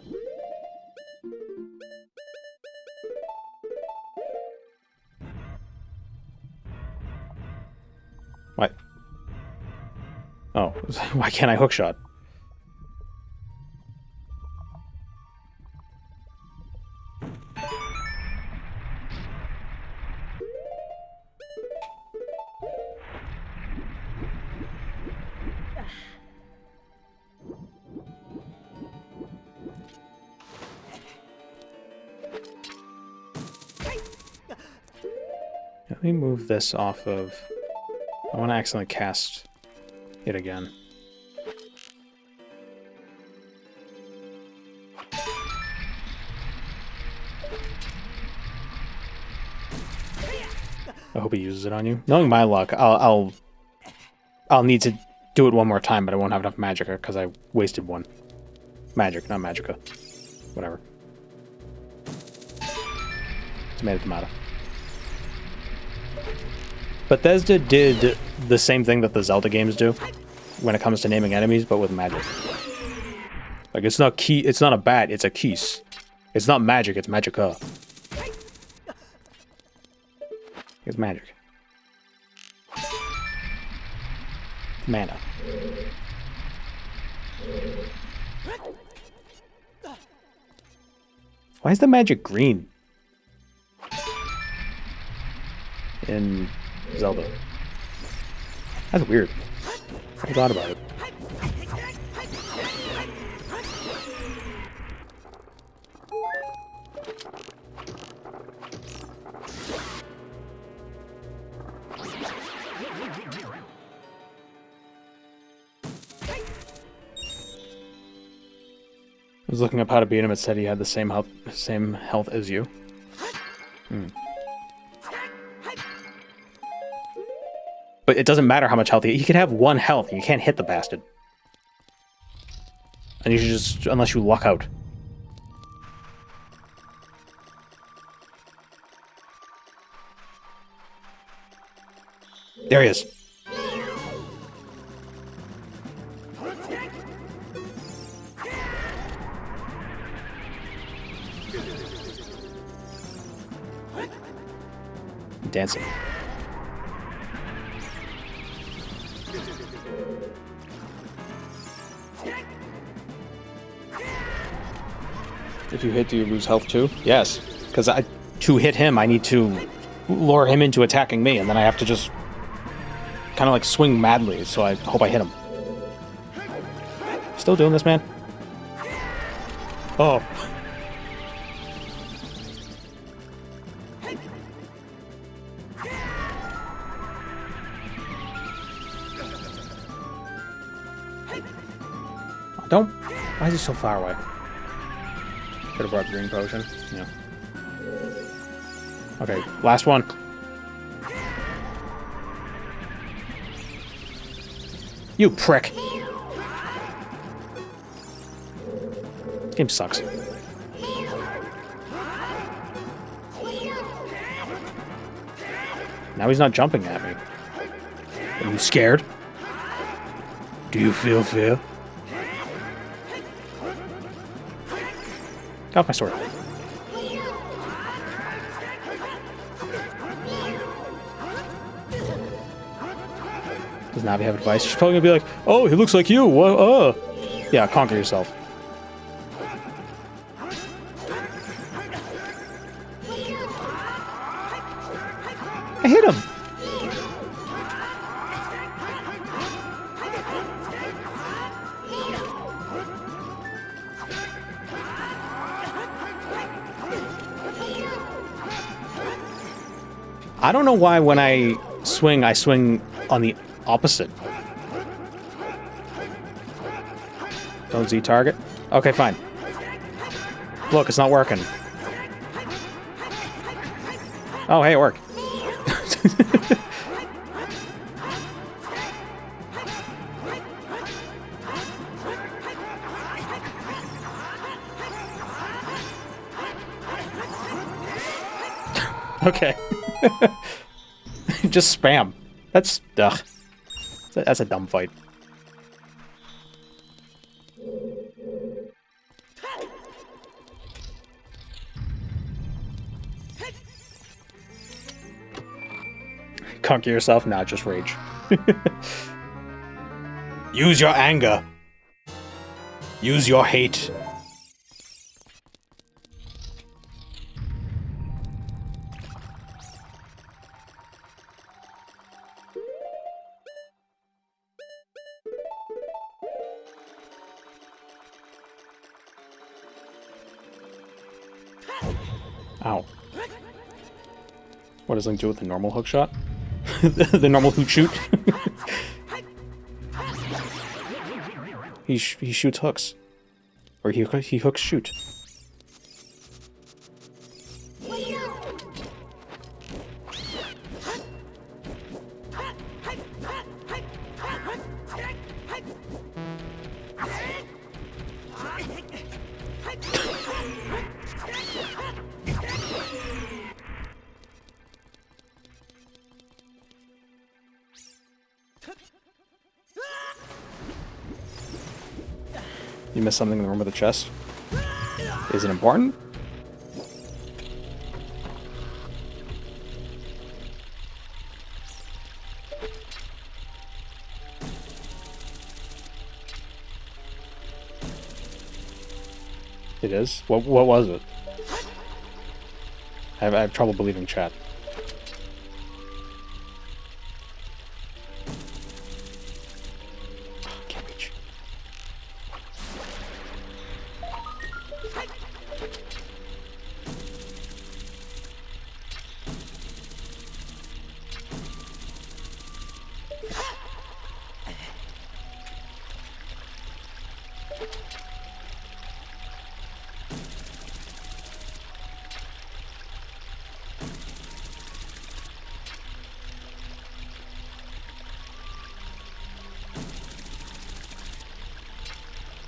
What? Oh, why can't I hookshot? Let me move this off of... I want to accidentally cast it again. I hope he uses it on you. Knowing my luck, I'll need to do it one more time, but I won't have enough magicka because I wasted one. Magic, not magicka. Whatever. Tomato. Bethesda did the same thing that the Zelda games do when it comes to naming enemies, but with magic. Like, it's not a bat, it's a keys. It's not magic, it's magicka. It's magic. Mana. Why is the magic green? in Zelda. That's weird. I thought about it. I was looking up how to beat him. It said he had the same health as you. But it doesn't matter how much health he could have 1 health, and you can't hit the bastard. And you should just, unless you luck out. There he is. Dancing. If you hit, do you lose health too? Yes, because to hit him, I need to lure him into attacking me, and then I have to just kind of like swing madly, so I hope I hit him. Still doing this, man? Oh. Don't. Why is he so far away? Could have brought green potion. Yeah. Okay, last one. You prick. This game sucks. Now he's not jumping at me. Are you scared? Do you feel fear? Get off my sword. Does Navi have advice? She's probably gonna be like, oh, he looks like you. What? Yeah, conquer yourself. I hit him. I don't know why when I swing on the opposite. Don't Z target? Okay, fine. Look, it's not working. Oh, hey, it worked. Okay. Just spam. That's ugh. That's a dumb fight. Conquer yourself? Nah, just rage. Use your anger. Use your hate. Ow. What does Link do with the normal hook shot? The normal hoot shoot? he shoots hooks. Or he hooks shoot. You missed something in the room with the chest? Is it important? It is? What was it? I have trouble believing chat.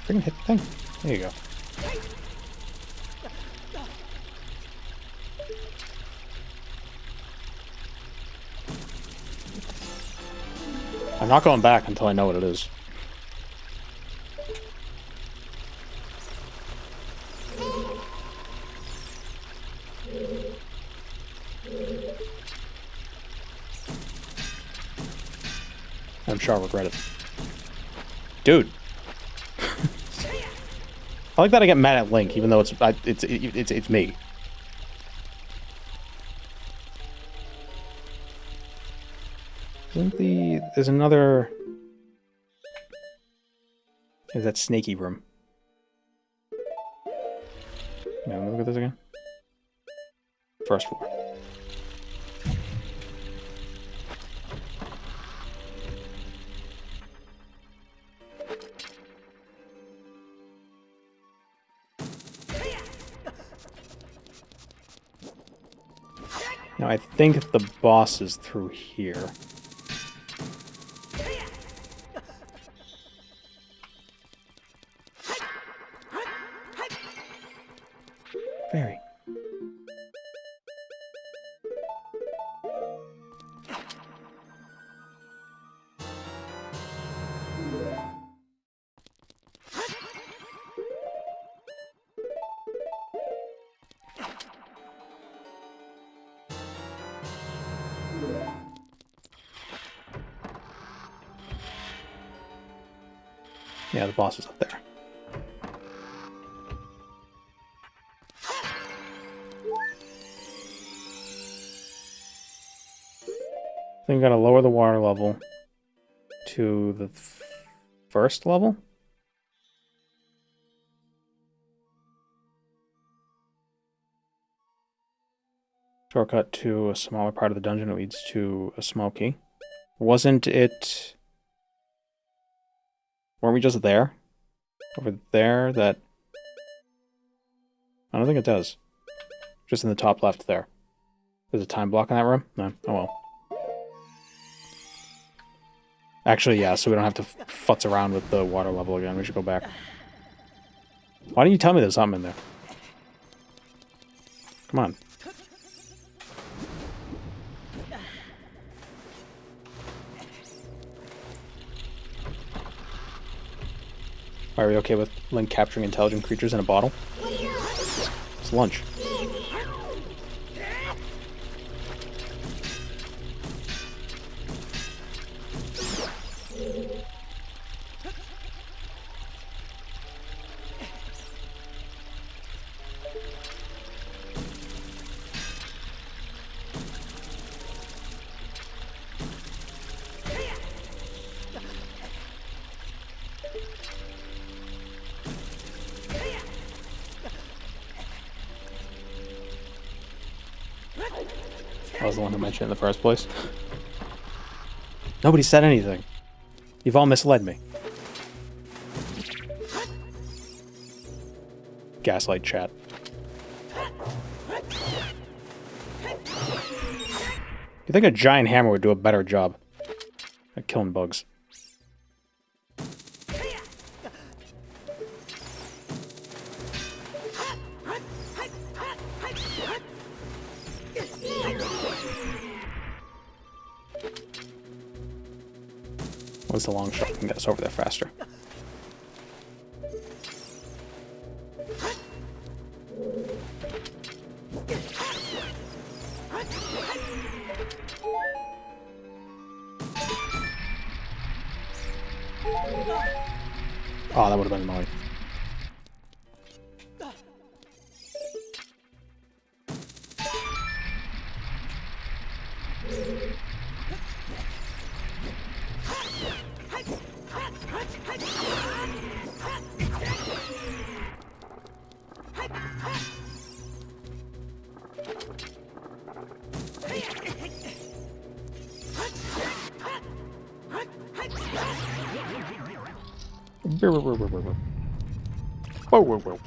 Freaking hit the thing. There you go. I'm not going back until I know what it is. I'm sure I'll regret it. Dude. I like that I get mad at Link, even though it's me. There's another... Is that snaky room? Yeah, let me look at this again. First floor. Now I think the boss is through here. Very. Yeah, the boss is up there. I think I gotta lower the water level to the first level. Shortcut to a smaller part of the dungeon that leads to a small key. Wasn't it... Weren't we just there? Over there, that... I don't think it does. Just in the top left there. There's a time block in that room? No. Oh well. Actually, yeah, so we don't have to futz around with the water level again. We should go back. Why didn't you tell me there's something in there? Come on. Are we okay with Link capturing intelligent creatures in a bottle? It's lunch. I was the one who mentioned it in the first place. Nobody said anything. You've all misled me. Gaslight chat. You think a giant hammer would do a better job at killing bugs? What's the long shot can get us over there faster? Oh, that would have been annoying. Whoa, whoa, whoa.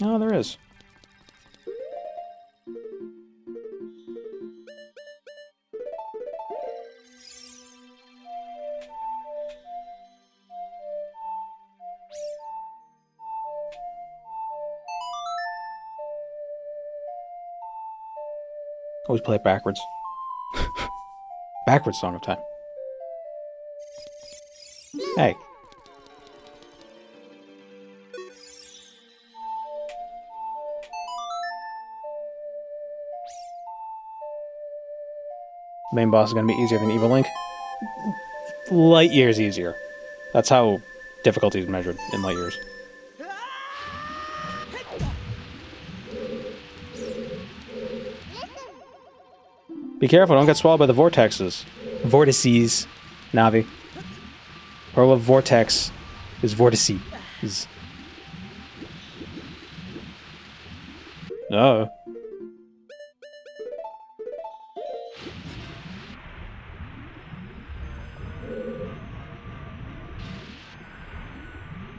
Oh, there is. Always play it backwards. Backwards Song of Time. Hey. Main boss is going to be easier than Evil Link. Light years easier. That's how difficulty is measured in light years. Be careful, don't get swallowed by the vortexes. Vortices, Navi. Plural of vortex is vortice. Oh.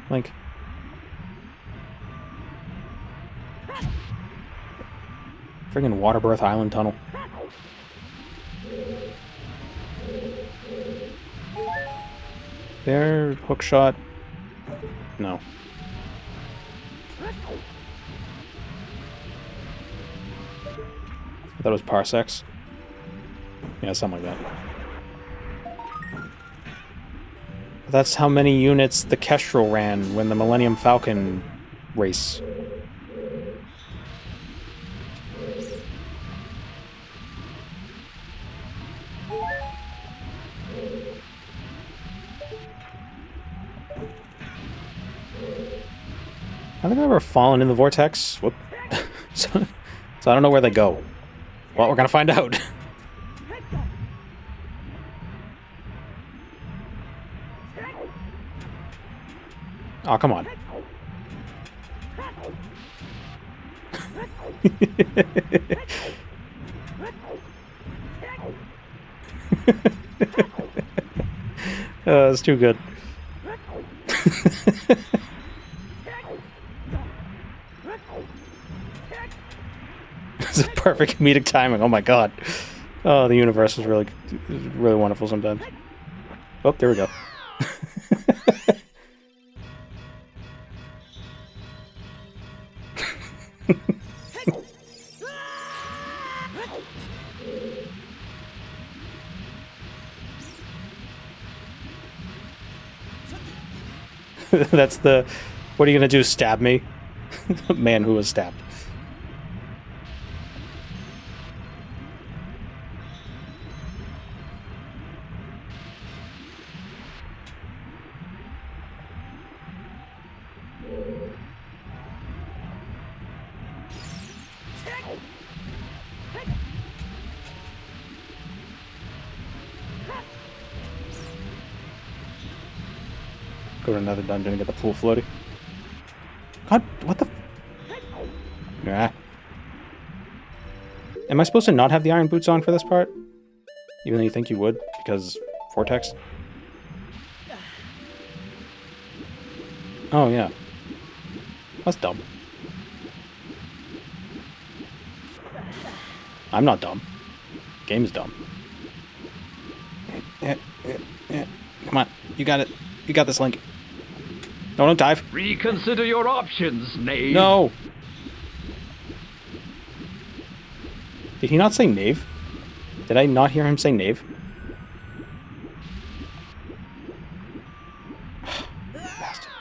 Link. Friggin' Waterbirth Island Tunnel. There, hook shot. No. I thought it was parsecs. Yeah, something like that. That's how many units the Kestrel ran when the Millennium Falcon race. I think I've ever fallen in the vortex. Whoop. so I don't know where they go. Well, we're gonna find out. Oh, come on. It's too good. It's a perfect comedic timing. Oh my god. Oh, the universe is really wonderful sometimes. Oh, there we go. That's the... What are you gonna do, stab me? Man who was stabbed. Go to another dungeon and get the pool floaty. God, what the... Ah. Am I supposed to not have the iron boots on for this part? Even though you think you would, because vortex? Oh, yeah. That's dumb. I'm not dumb. Game's dumb. Come on, you got it. You got this, Link. No, don't dive. Reconsider your options, knave. No! Did he not say knave? Did I not hear him say knave? Bastard.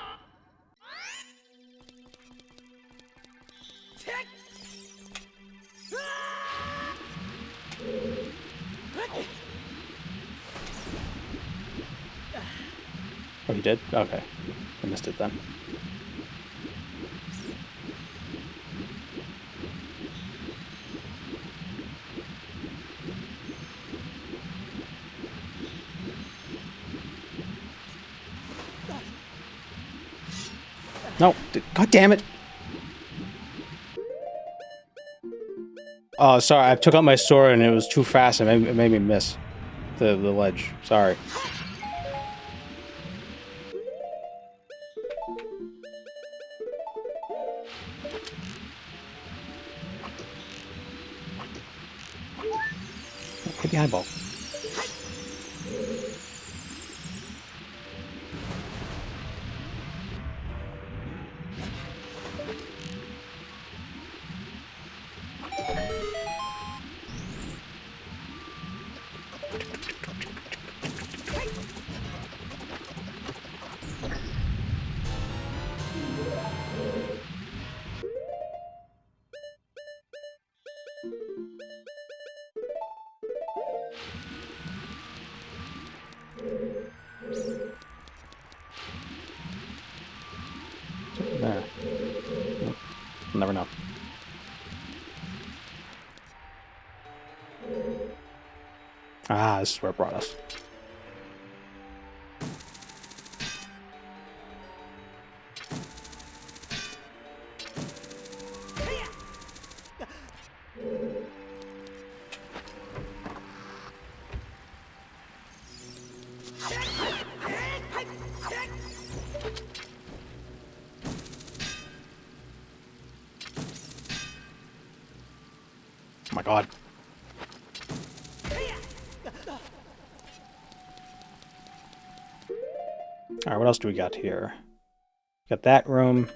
Oh, he did? Okay. I missed it then. No! God damn it! Oh, sorry. I took out my sword and it was too fast. It made me miss the ledge. Sorry. Hit the eyeball. There. We'll never know. Ah, this is where it brought us. Oh my god. Alright, what else do we got here? Got that room.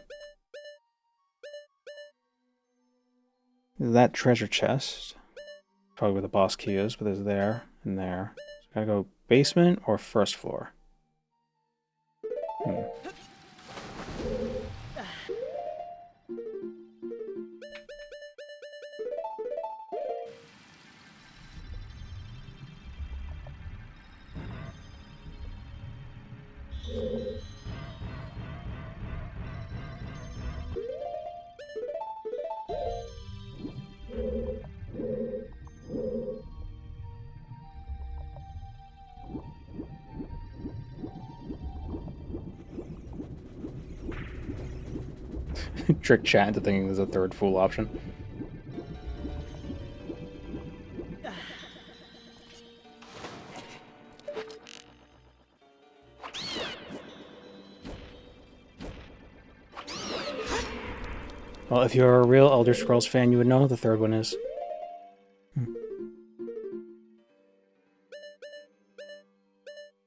That treasure chest. Probably where the boss key is, but there's there and there. So gotta go basement or first floor? Trick chat into thinking there's a third fool option. Well, if you're a real Elder Scrolls fan, you would know who the third one is.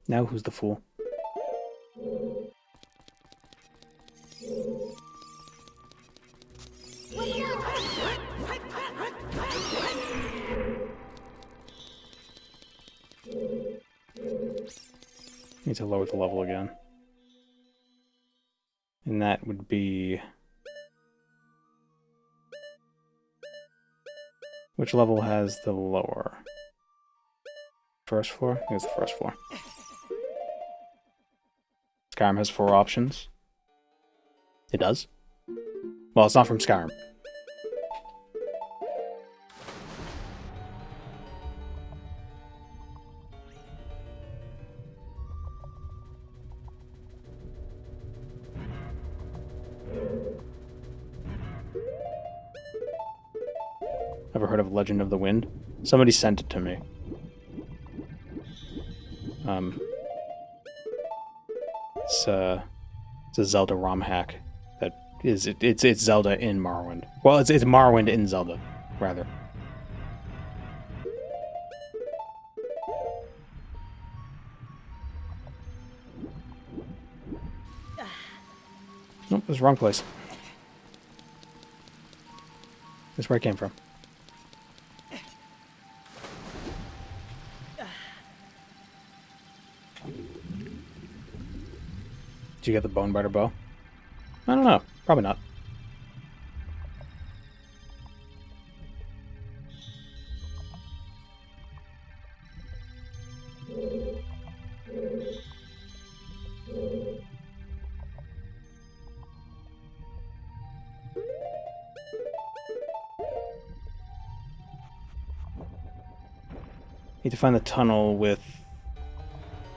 Now who's the fool? Need to lower the level again. And that would be... Which level has the lower? First floor? I think it's the first floor. Skyrim has 4 options. It does? Well, it's not from Skyrim. Ever heard of Legend of the Wind? Somebody sent it to me. It's a Zelda ROM hack that is it's Zelda in Morrowind. Well, it's Morrowind in Zelda, rather. Nope, this is the wrong place. This is where I came from. Did you get the bone biter bow? I don't know. Probably not. Need to find the tunnel with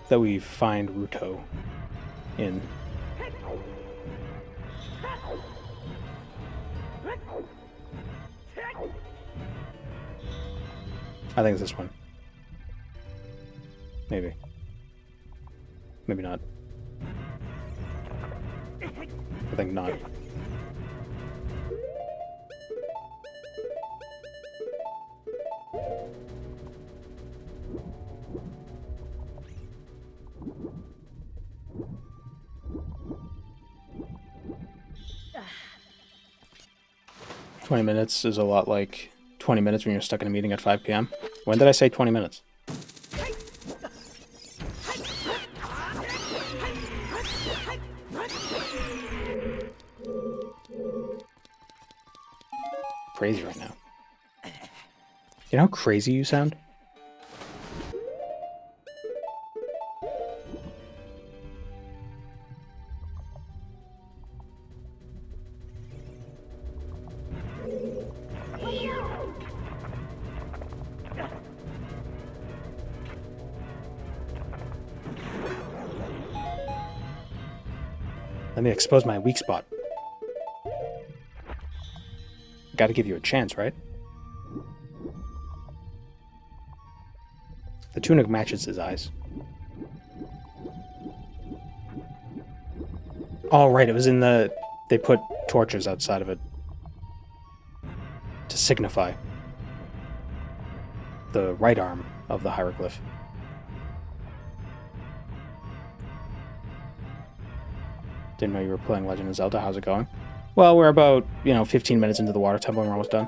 that we find Ruto in. I think it's this one. Maybe. Maybe not. I think not. $20 is a lot like 20 minutes when you're stuck in a meeting at 5 p.m. When did I say 20 minutes? Crazy right now. You know how crazy you sound? Let me expose my weak spot. Gotta give you a chance, right? The tunic matches his eyes. Oh, right, it was in the... They put torches outside of it to signify the right arm of the hieroglyph. Didn't know you were playing Legend of Zelda. How's it going? Well, we're about, 15 minutes into the water temple and we're almost done.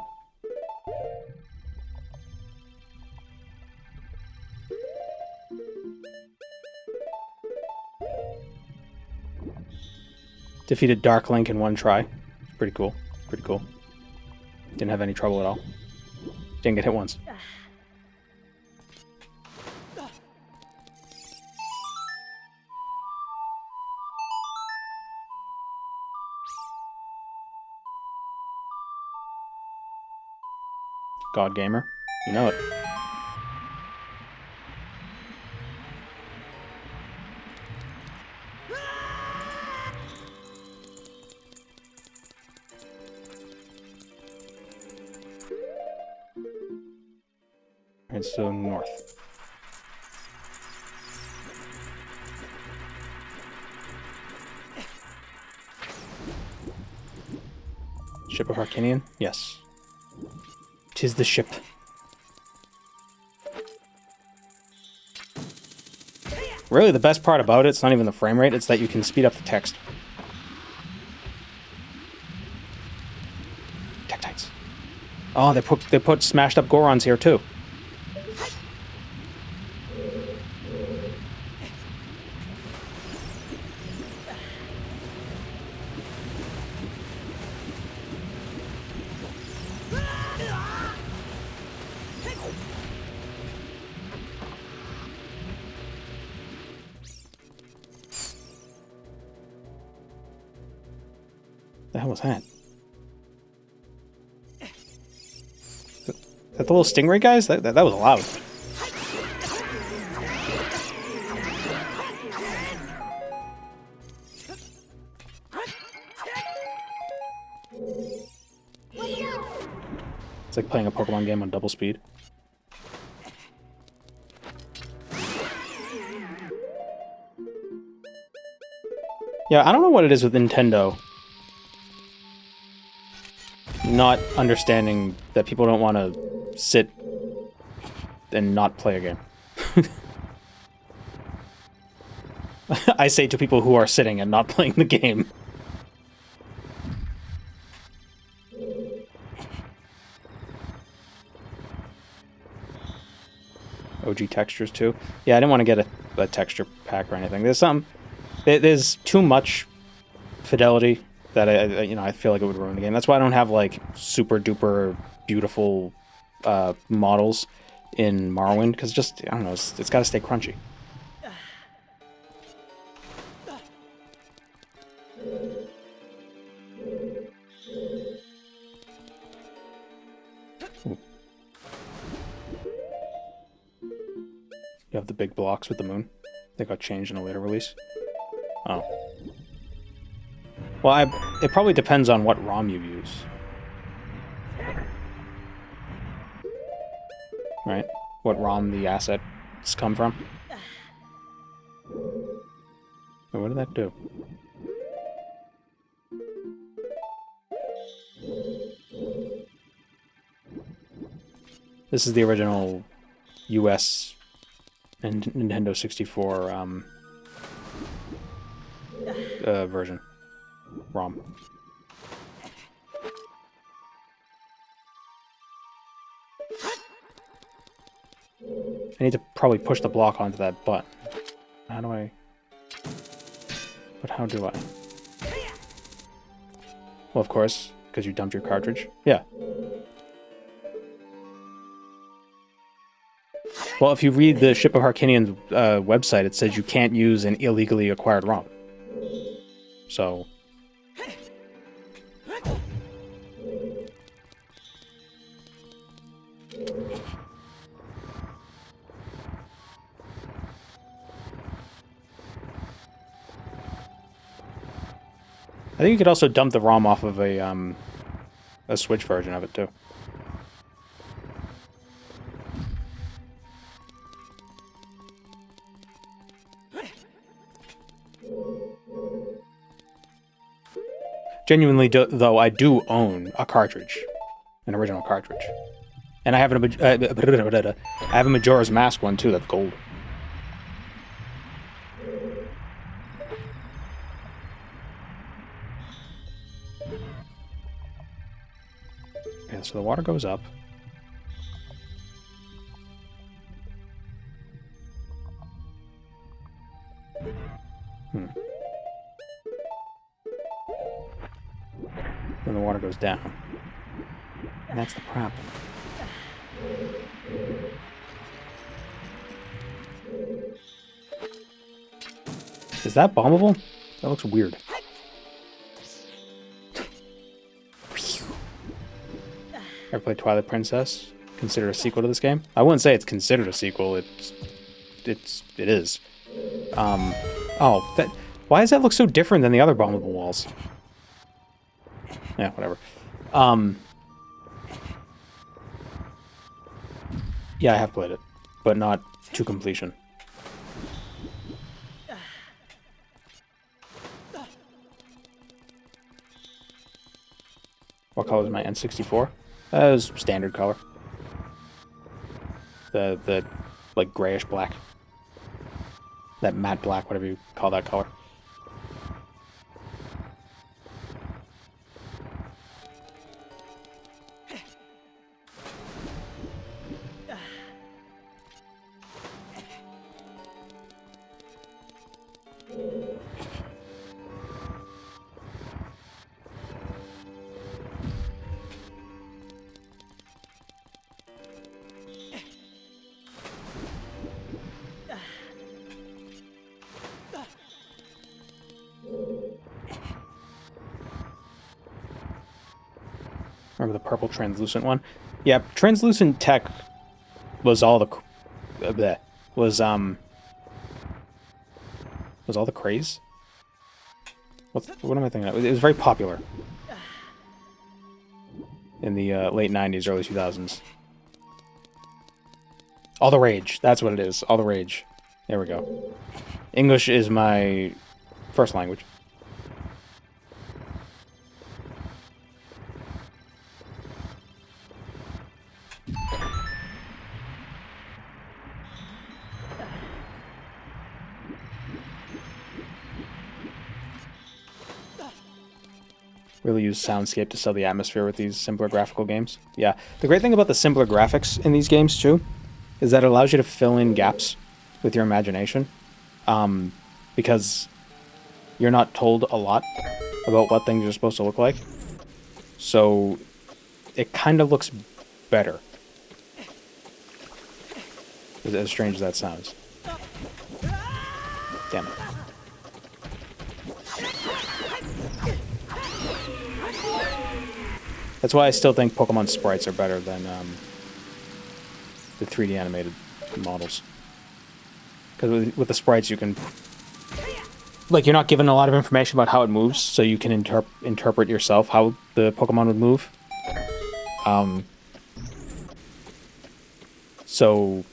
Defeated Dark Link in one try. Pretty cool. Pretty cool. Didn't have any trouble at all. Didn't get hit once. God Gamer. You know it. And so north. Ship of Arcanian? Yes. 'Tis the ship. Really, the best part about it's not even the frame rate, it's that you can speed up the text. Tektites. Oh, they put smashed up Gorons here too. The hell was that? Is that the little stingray guys? That was loud. It's like playing a Pokemon game on double speed. Yeah, I don't know what it is with Nintendo not understanding that people don't want to sit and not play a game. I say to people who are sitting and not playing the game. OG textures too. Yeah, I didn't want to get a texture pack or anything. There's too much fidelity that I feel like it would ruin the game. That's why I don't have like super duper beautiful models in Morrowind, because just, I don't know, it's got to stay crunchy. Ooh. You have the big blocks with the moon. They got changed in a later release. Oh. Well, it probably depends on what ROM you use. Right? what ROM the assets come from. Wait, what did that do? This is the original US and Nintendo 64 version. ROM. I need to probably push the block onto that button. How do I... But how do I? Well, of course, because you dumped your cartridge. Yeah. Well, if you read the Ship of Harkinian's website, it says you can't use an illegally acquired ROM. So... I think you could also dump the ROM off of a Switch version of it, too. Genuinely, though, I do own a cartridge. An original cartridge. And I have I have a Majora's Mask one, too, that's gold. Yeah, so the water goes up. And the water goes down. And that's the problem. Is that bombable? That looks weird. Ever played Twilight Princess? Considered a sequel to this game? I wouldn't say it's considered a sequel. It is. Oh, that. Why does that look so different than the other bombable walls? Yeah, whatever. Yeah, I have played it, but not to completion. What color is my N64? That was standard color. The like grayish black. That matte black, whatever you call that color. Remember the purple translucent one? Yeah, translucent tech was all the was all the craze. What am I thinking of? It was very popular in the late 90s, early 2000s. All the rage. That's what it is. All the rage. There we go. English is my first language. Really use soundscape to sell the atmosphere with these simpler graphical games. Yeah, the great thing about the simpler graphics in these games, too, is that it allows you to fill in gaps with your imagination. Because you're not told a lot about what things are supposed to look like. So it kind of looks better. As strange as that sounds. Damn it. That's why I still think Pokemon sprites are better than the 3D animated models. Because with the sprites you can... Like, you're not given a lot of information about how it moves, so you can interpret yourself how the Pokemon would move. So,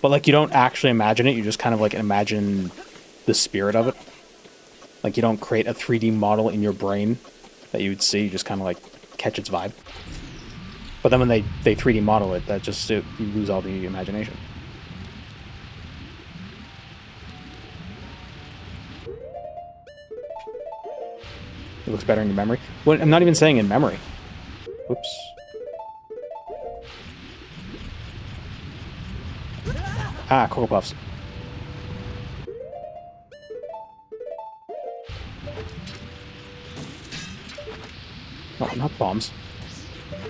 but like you don't actually imagine it, you just kind of like imagine the spirit of it. Like you don't create a 3D model in your brain that you would see, you just kind of like catch its vibe. But then when they 3D model it, you lose all the imagination. It looks better in your memory. Well, I'm not even saying in memory. Whoops. Ah, Cocoa Puffs. No, not bombs.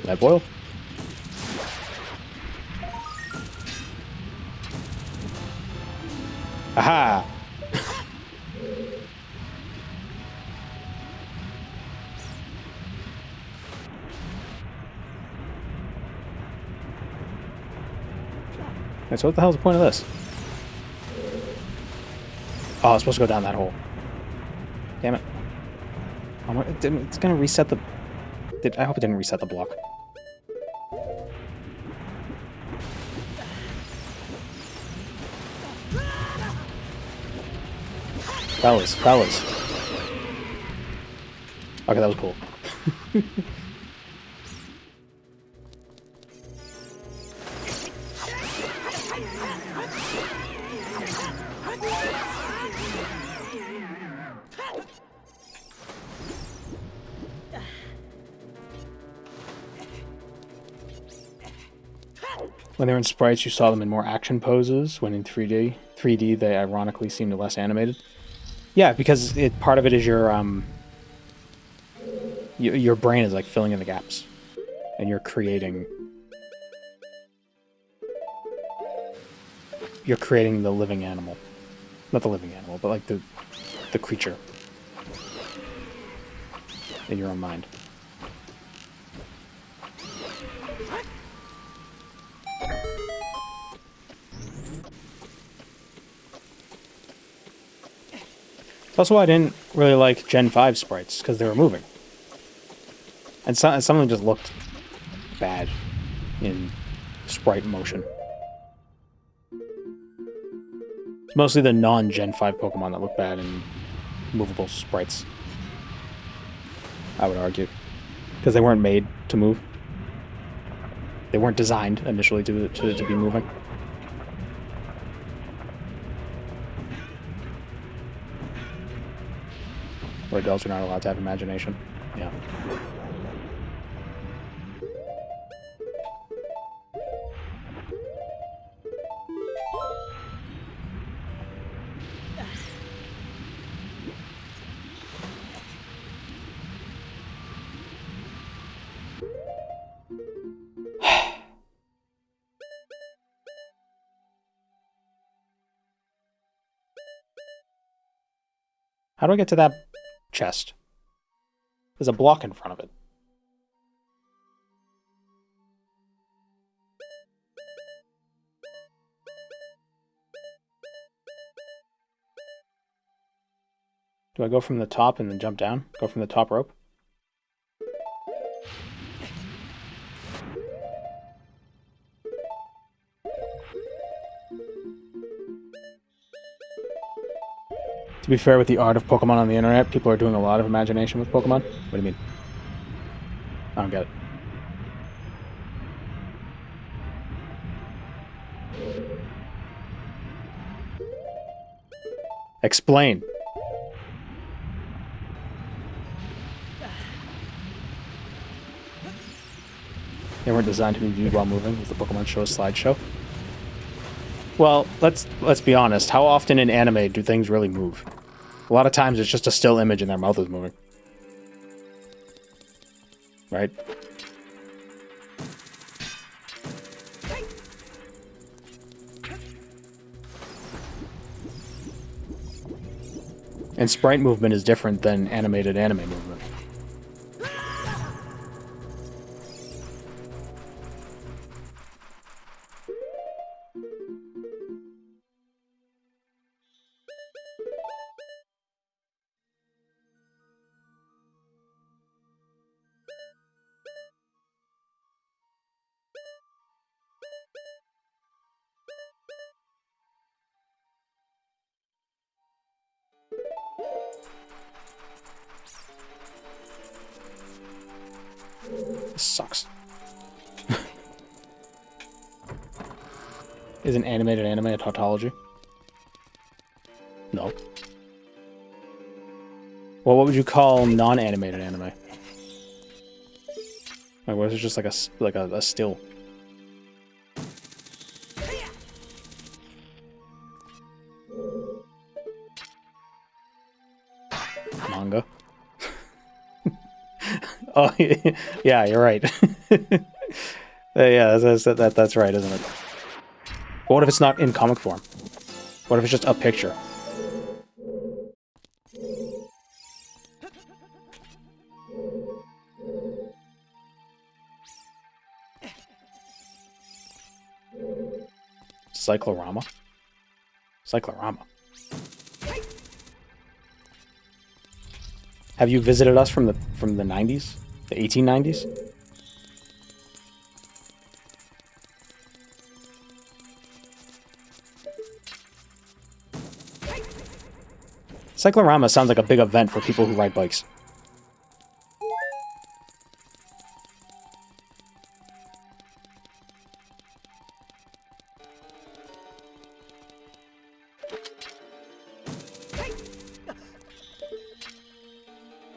Lead boil. Aha! Right, so what the hell's the point of this? Oh, it's supposed to go down that hole. Damn it. It's gonna reset the... I hope it didn't reset the block. Fellas. Okay, that was cool. When they're in sprites, you saw them in more action poses. When in 3D, they ironically seem less animated. Yeah, because part of it is your brain is like filling in the gaps, and you're creating the living animal, not the living animal, but like the creature in your own mind. That's also why I didn't really like Gen 5 sprites, because they were moving. And some of them just looked bad in sprite motion. It's mostly the non-Gen 5 Pokemon that look bad in movable sprites, I would argue. Because they weren't made to move. They weren't designed initially to be moving. Where adults are not allowed to have imagination. Yeah. How do I get to that chest? There's a block in front of it. Do I go from the top and then jump down? Go from the top rope? To be fair, with the art of Pokemon on the internet, people are doing a lot of imagination with Pokemon. What do you mean? I don't get it. Explain. They weren't designed to be viewed while moving, as the Pokemon show a slideshow. Well, let's be honest. How often in anime do things really move? A lot of times it's just a still image and their mouth is moving. Right? And sprite movement is different than animated anime movement. This sucks. Is an animated anime a tautology? No. Well, what would you call non-animated anime? Like, what is it, just like a still? Manga. Oh, yeah, you're right. Yeah, that's right, isn't it? But what if it's not in comic form? What if it's just a picture? Cyclorama? Cyclorama. Have you visited us from the 90s? The 1890s? Cyclorama sounds like a big event for people who ride bikes.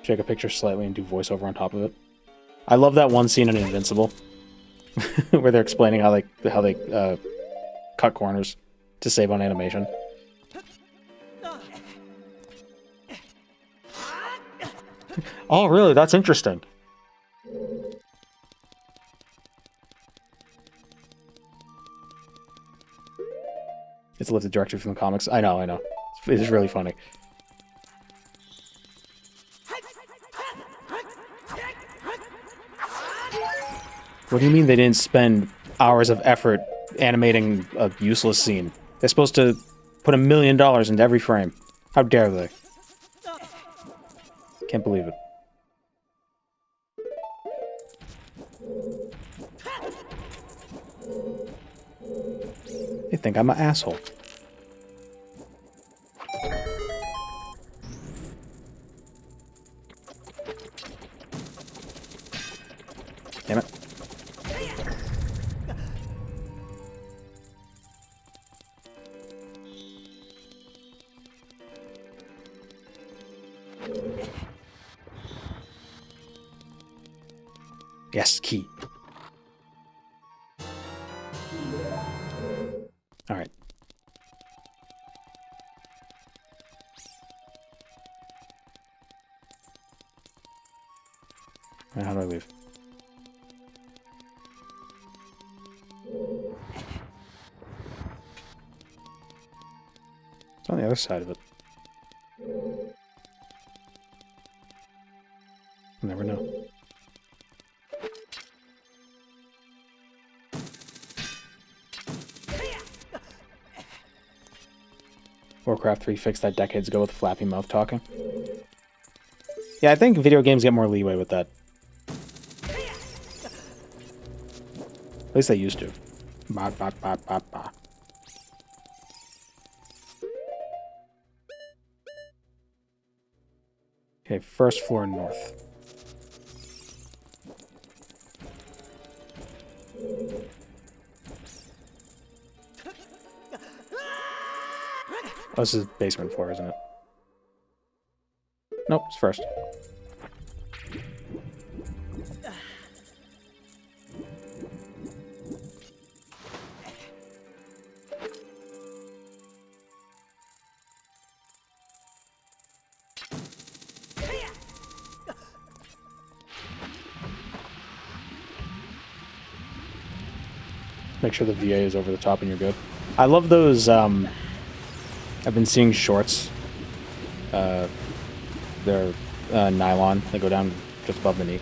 Take a picture slightly and do voiceover on top of it. I love that one scene in Invincible where they're explaining how they cut corners to save on animation. Oh, really? That's interesting. It's lifted directly from the comics. I know. It's really funny. What do you mean they didn't spend hours of effort animating a useless scene? They're supposed to put $1 million into every frame. How dare they? Can't believe it. They think I'm an asshole. Damn it. Yes, key. Alright. Now how do I leave? It's on the other side of it. You'll never know. Warcraft 3 fixed that decades ago with flappy mouth talking. Yeah, I think video games get more leeway with that. At least they used to. Ba, ba, ba, ba, ba. Okay, first floor north. Oh, this is basement floor, isn't it? Nope, it's first. Make sure the VA is over the top and you're good. I love those, I've been seeing shorts. They're nylon. They go down just above the knee.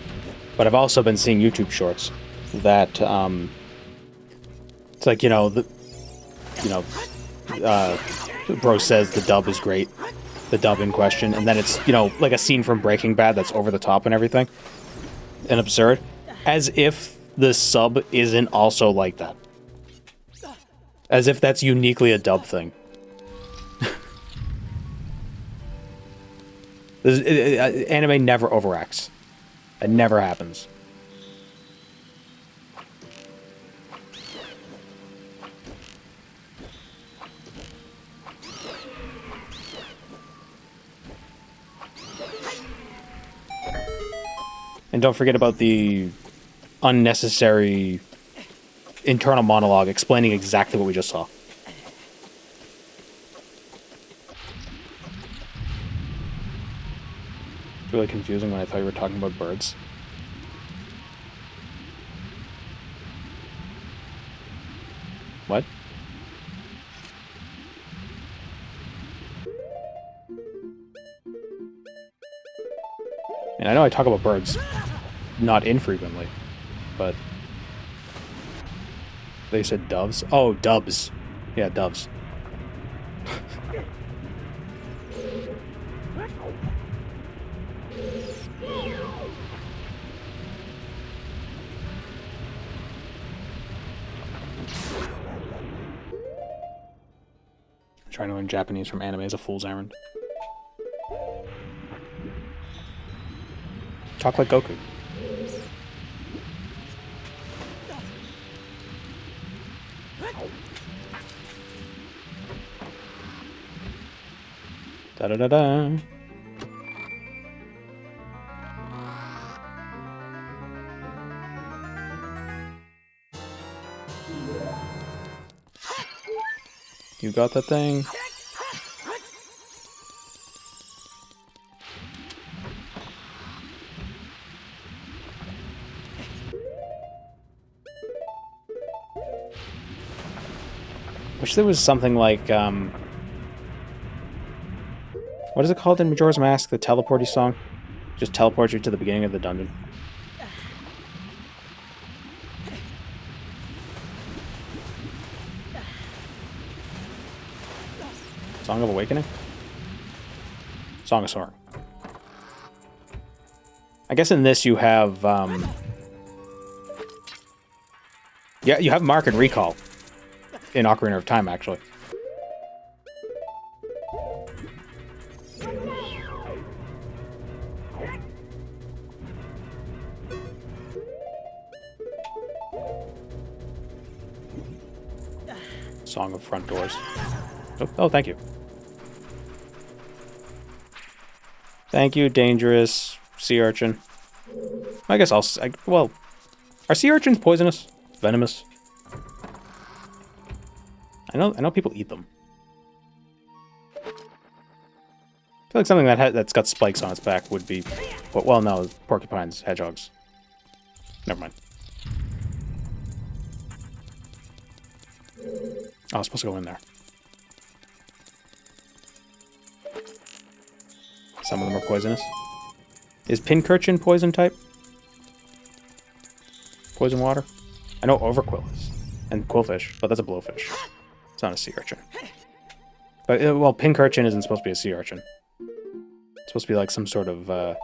But I've also been seeing YouTube shorts that, it's like, bro says the dub is great. The dub in question. And then it's, like a scene from Breaking Bad that's over the top and everything. And absurd. As if the sub isn't also like that. As if that's uniquely a dub thing. Anime never overacts. It never happens. And don't forget about the unnecessary internal monologue explaining exactly what we just saw. It's really confusing when I thought you were talking about birds. What? And I know I talk about birds not infrequently, but they said doves. Oh, doves. Yeah, doves. Trying to learn Japanese from anime is a fool's errand. Talk like Goku. Da-da-da-da. You got that thing? Wish there was something like, what is it called in Majora's Mask, the teleporty song? Just teleports you to the beginning of the dungeon. Song of Awakening? Song of Soaring. I guess in this you have, yeah, you have Mark and Recall in Ocarina of Time, actually. Song of Front Doors. Oh, thank you. Thank you, dangerous sea urchin. I guess well, are sea urchins poisonous? Venomous? I know people eat them. I feel like something that's got spikes on its back would be, well, no, porcupines, hedgehogs. Never mind. Oh, I was supposed to go in there. Some of them are poisonous. Is Pincurchin poison type? Poison water? I know Overquill is. And Quillfish, but that's a blowfish. It's not a sea urchin. But, well, Pincurchin isn't supposed to be a sea urchin. It's supposed to be like some sort of, oh,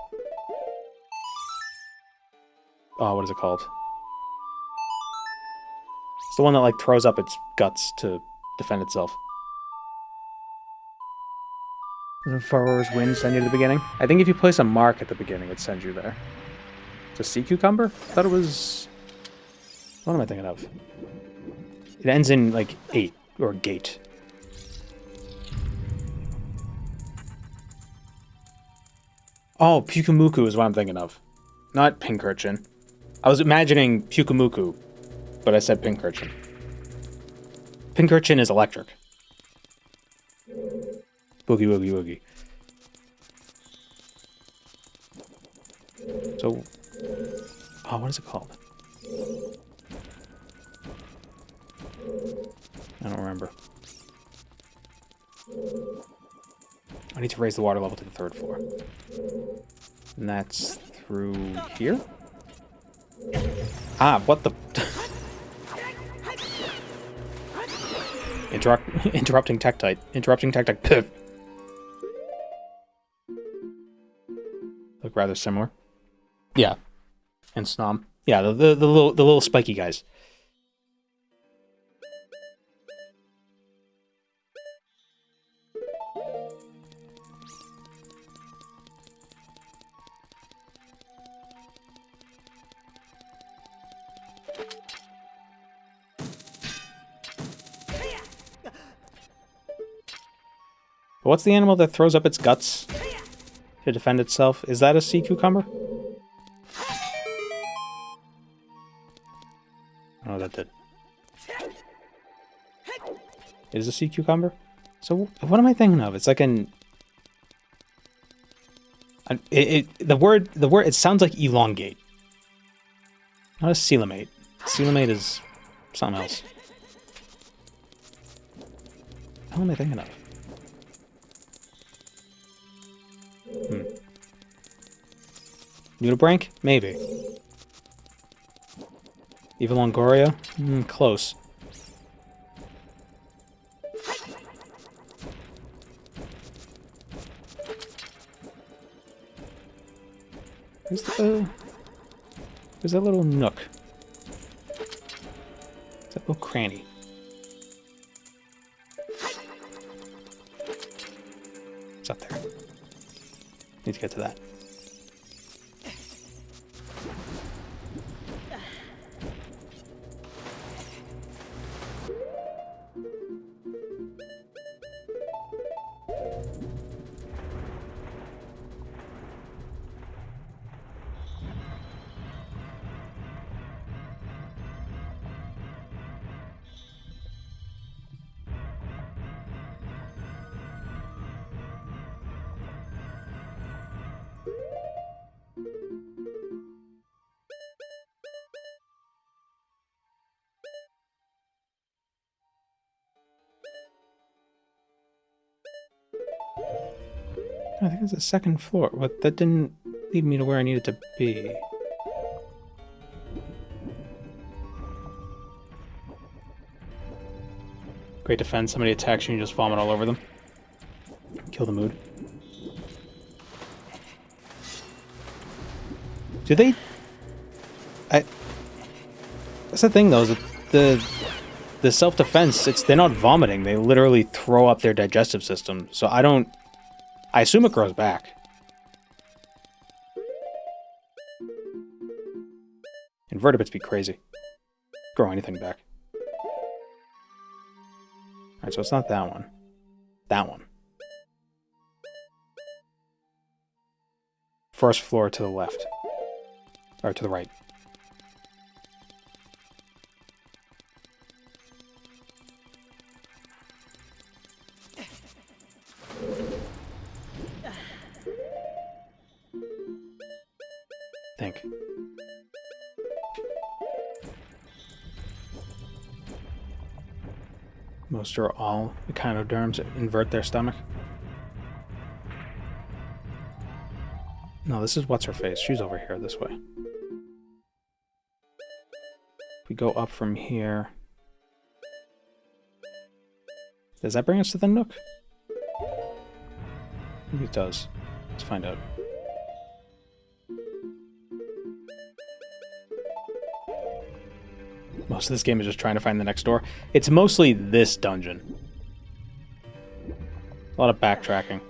what is it called? It's the one that, like, throws up its guts to defend itself. Doesn't Furrow's Wind send you to the beginning? I think if you place a mark at the beginning, it sends you there. It's a sea cucumber? I thought it was... What am I thinking of? It ends in, like, 8, or gate. Oh, Pukumuku is what I'm thinking of. Not Pincurchin. I was imagining Pukumuku, but I said Pincurchin. Pincurchin is electric. Boogie, boogie, boogie. So... Oh, what is it called? I don't remember. I need to raise the water level to the 3rd floor. And that's through here? Ah, what the... Interrupting Tektite. Interrupting Tektite. Piff. Look rather similar. Yeah. And Snom. Yeah, the little spiky guys. But what's the animal that throws up its guts to defend itself? Is that a sea cucumber? Oh, that did. It is a sea cucumber? So what am I thinking of? It's like an... The word, it sounds like elongate. Not a coelomate. Coelomate is something else. What am I thinking of? Nudibranch? Maybe. Eva Longoria? Close. There's that little nook. That little cranny. It's up there. Need to get to that. I think it's the second floor. But that didn't lead me to where I needed to be. Great defense. Somebody attacks you and you just vomit all over them. Kill the mood. Do they... That's the thing, though, is that the self-defense, they're not vomiting. They literally throw up their digestive system. So I assume it grows back. Invertebrates be crazy. Grow anything back. Alright, so it's not that one. That one. First floor to the left. Or to the right. Think. Most or all echinoderms invert their stomach. No, this is what's her face. She's over here this way. If we go up from here. Does that bring us to the nook? Maybe it does. Let's find out. Most of this game is just trying to find the next door. It's mostly this dungeon. A lot of backtracking.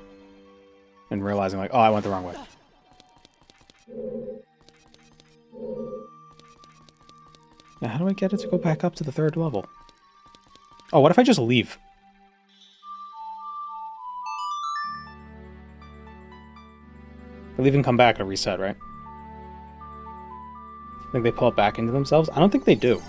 And realizing, like, oh, I went the wrong way. Now, how do I get it to go back up to the third level? Oh, what if I just leave? If I leave and come back, it'll reset, right? Think they pull it back into themselves? I don't think they do.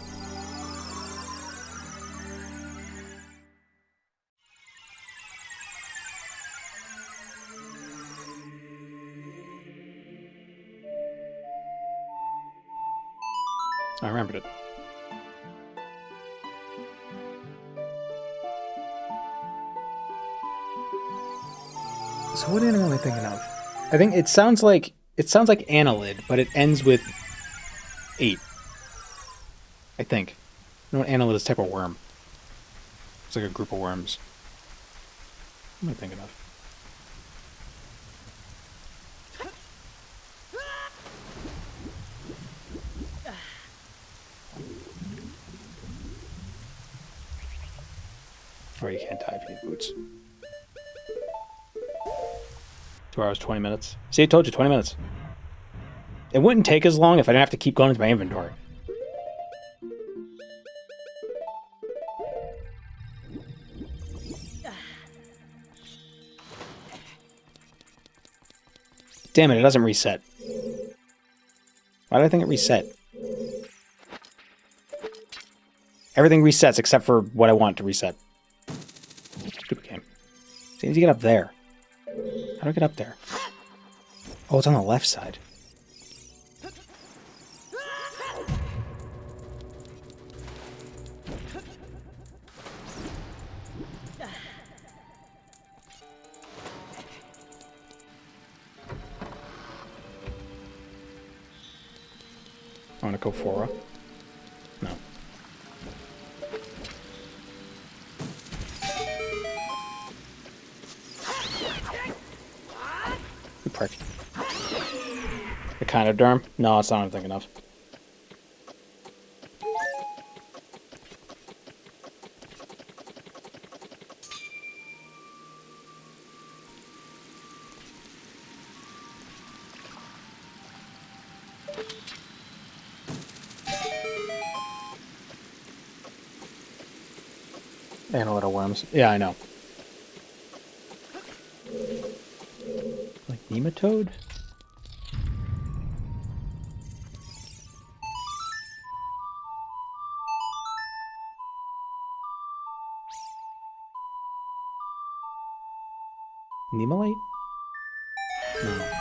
I remembered it. So what animal am I thinking of? I think it sounds like annelid, but it ends with 8. I think. You know what annelid is? Type of worm. It's like a group of worms. What am I thinking of? Or you can't die if you need boots. 2 hours, 20 minutes. See, I told you, 20 minutes. It wouldn't take as long if I didn't have to keep going into my inventory. Damn it, it doesn't reset. Why did I think it reset? Everything resets except for what I want to reset. Stupid game. So I need to get up there. How do I get up there? Oh, it's on the left side. I want to go Fora. No. You prick. The kind of derm? No, it's not what I'm thinking of. And a little worms. Yeah, I know. Like nematode? Nemolite? No.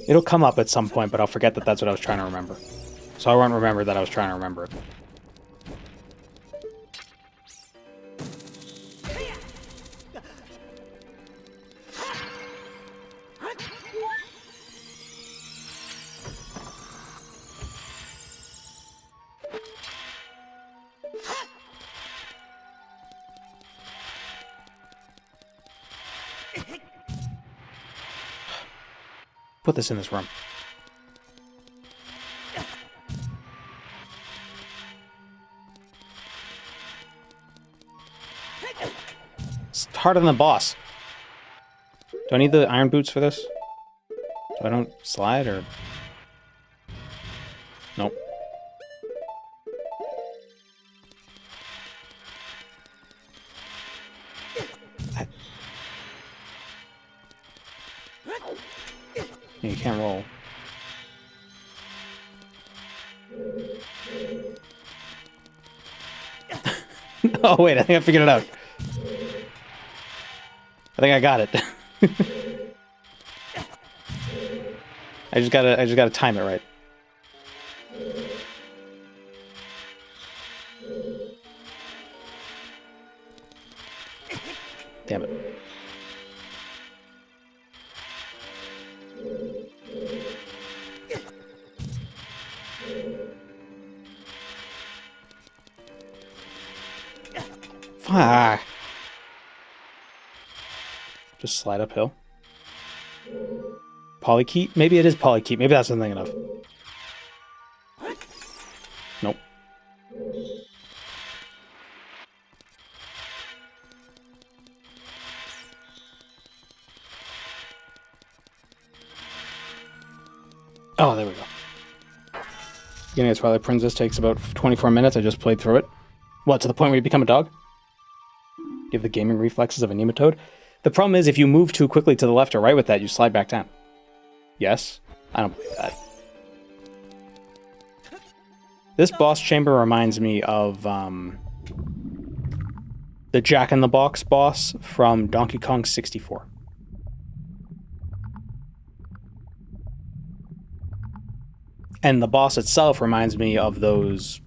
It'll come up at some point, but I'll forget that that's what I was trying to remember. So I won't remember that I was trying to remember it. Put this in this room. It's harder than the boss. Do I need the iron boots for this? So I don't slide, or... Nope. Yeah, you can't roll. Oh wait, I think I figured it out. I think I got it. I just gotta time it right. Damn it. Fuck. Just slide uphill. Polykeet? Maybe it is Polykeet. Maybe that's what I'm thinking of. Nope. Oh, there we go. Getting a Twilight Princess takes about 24 minutes. I just played through it. What, to the point where you become a dog? You have the gaming reflexes of a nematode? The problem is, if you move too quickly to the left or right with that, you slide back down. Yes? I don't believe that. This boss chamber reminds me of the Jack-in-the-Box boss from Donkey Kong 64. And the boss itself reminds me of those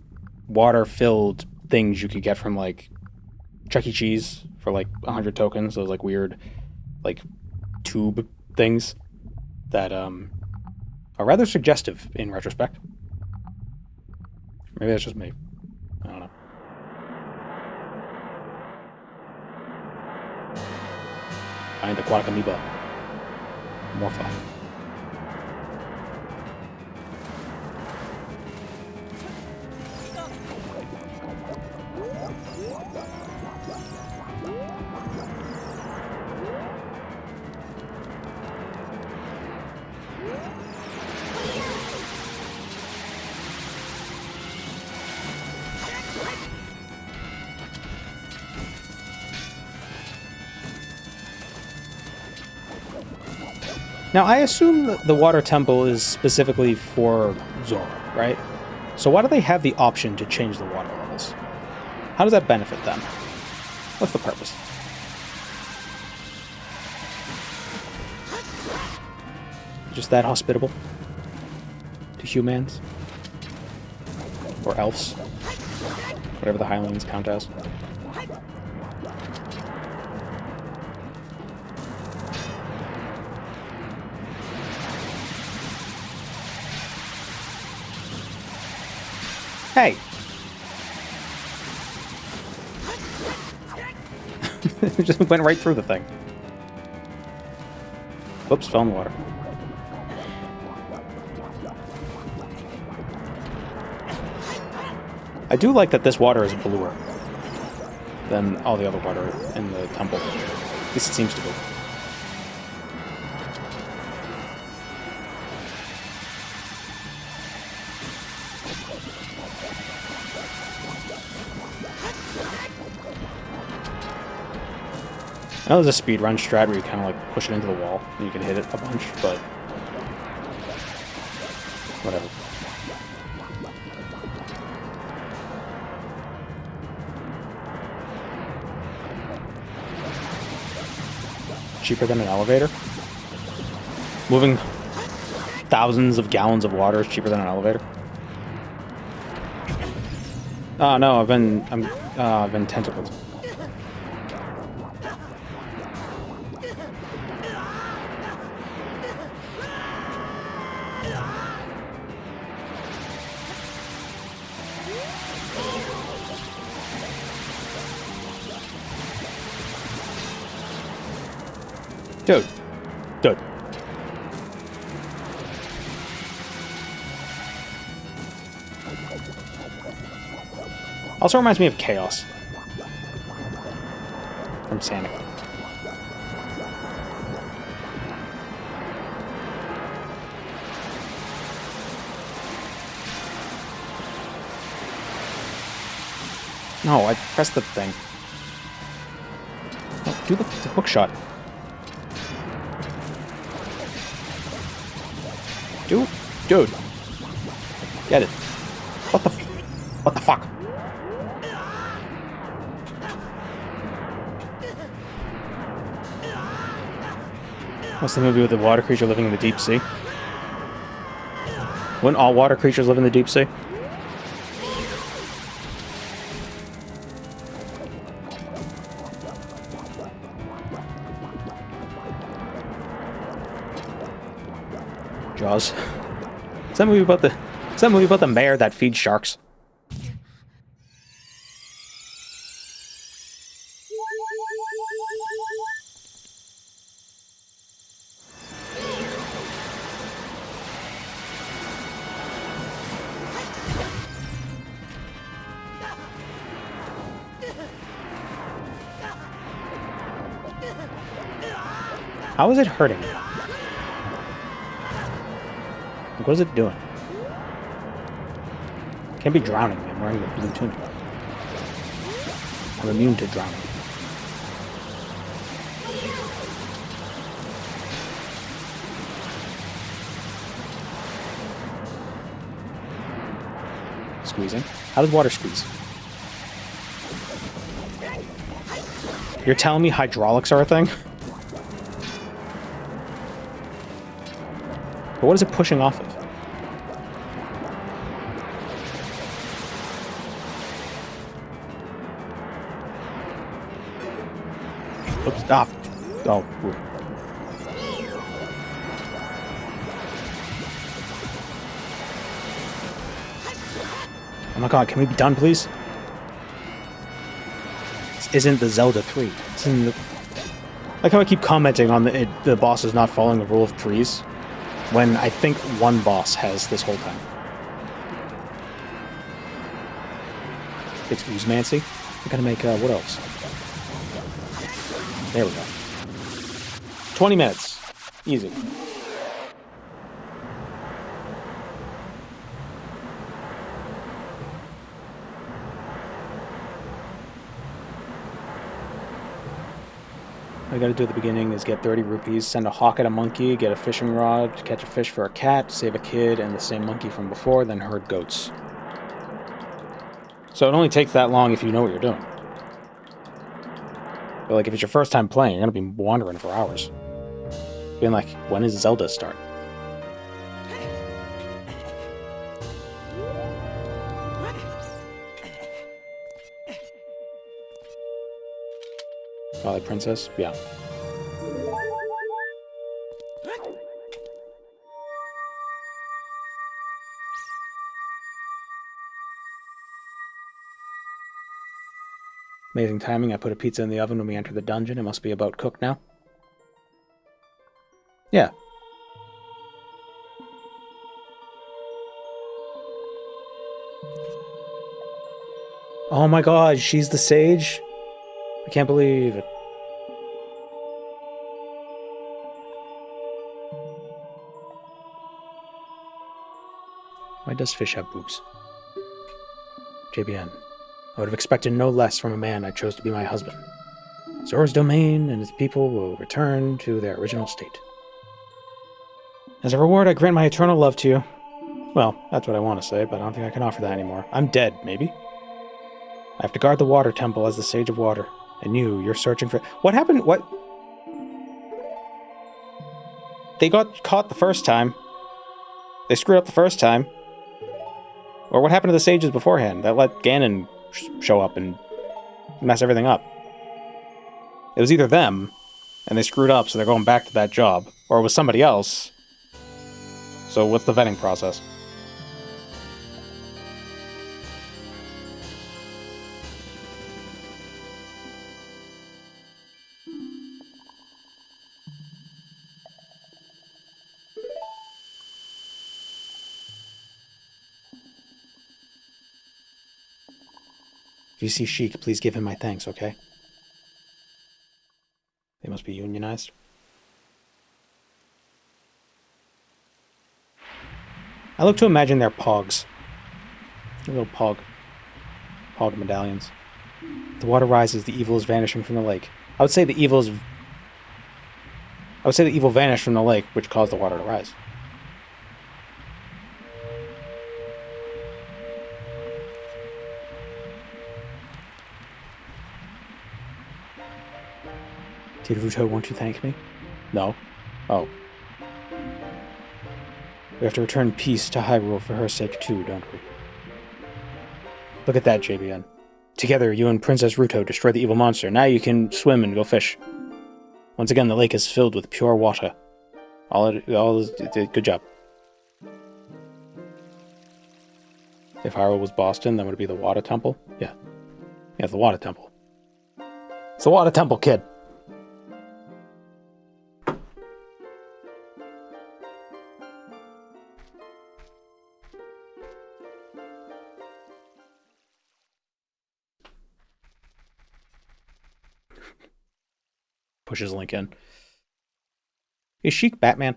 water-filled things you could get from, like, Chuck E. Cheese for, like, 100 tokens. Those, like, weird, like, tube things that are rather suggestive in retrospect. Maybe that's just me. I don't know. Find the aquatic amoeba. Morpha. Now, I assume that the water temple is specifically for Zora, right? So why do they have the option to change the water levels? How does that benefit them? What's the purpose? Just that hospitable? To humans? Or elves? Whatever the Highlands count as. Hey! It just went right through the thing. Whoops, fell in the water. I do like that this water is bluer than all the other water in the temple. At least it seems to be. I know there's a speedrun strat where you kind of like push it into the wall and you can hit it a bunch, but whatever. Cheaper than an elevator? Moving thousands of gallons of water is cheaper than an elevator? Oh no, I've been tentacled. Dude. Dude. Also reminds me of Chaos. From Sonic. No, I pressed the thing. Oh, do the hook shot. Dude. Get it. What the fuck? What's the movie with the water creature living in the deep sea? Wouldn't all water creatures live in the deep sea? Jaws. Is that movie about the mayor that feeds sharks? How is it hurting? Like, what is it doing? Can't be drowning me. I'm wearing the blue tunic. I'm immune to drowning. Squeezing? How does water squeeze? You're telling me hydraulics are a thing? But what is it pushing off of? Oops, stop. Oh. Ooh. Oh my god, can we be done, please? This isn't the Zelda 3. This isn't the... Like how I keep commenting on the boss is not following the rule of threes, when I think one boss has this whole time. It's Oozemancy. We're gonna make, what else? There we go. 20 minutes. Easy. All you gotta do at the beginning is get 30 rupees, send a hawk at a monkey, get a fishing rod, catch a fish for a cat, save a kid and the same monkey from before, then herd goats. So it only takes that long if you know what you're doing. But like if it's your first time playing, you're gonna be wandering for hours. Being like, when does Zelda start? Twilight Princess? Yeah. Amazing timing. I put a pizza in the oven when we entered the dungeon. It must be about cooked now. Yeah. Oh my god, she's the sage? I can't believe it. Why does fish have boobs? JBN. I would have expected no less from a man I chose to be my husband. Zora's domain and its people will return to their original state. As a reward, I grant my eternal love to you. Well, that's what I want to say, but I don't think I can offer that anymore. I'm dead, maybe? I have to guard the water temple as the Sage of Water. And you're searching for... What happened? What? They got caught the first time. They screwed up the first time. Or what happened to the sages beforehand that let Ganon show up and mess everything up? It was either them, and they screwed up, so they're going back to that job, or it was somebody else. So what's the vetting process? If you see Sheik, please give him my thanks, okay? They must be unionized. I look to imagine they're pogs. Little pog medallions. The water rises, the evil is vanishing from the lake. I would say the evil vanished from the lake, which caused the water to rise. Did Ruto want to thank me? No. Oh. We have to return peace to Hyrule for her sake too, don't we? Look at that, JBN. Together, you and Princess Ruto destroy the evil monster. Now you can swim and go fish. Once again, the lake is filled with pure water. Good job. If Hyrule was Boston, then would it be the Water Temple? Yeah. Yeah, the Water Temple. It's the Water Temple, kid. Pushes Link in. Is Sheik Batman?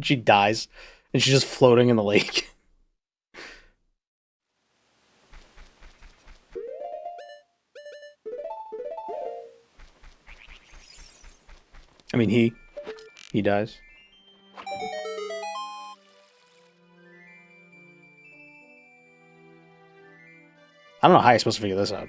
She dies, and she's just floating in the lake. I mean, he dies. I don't know how you're supposed to figure this out.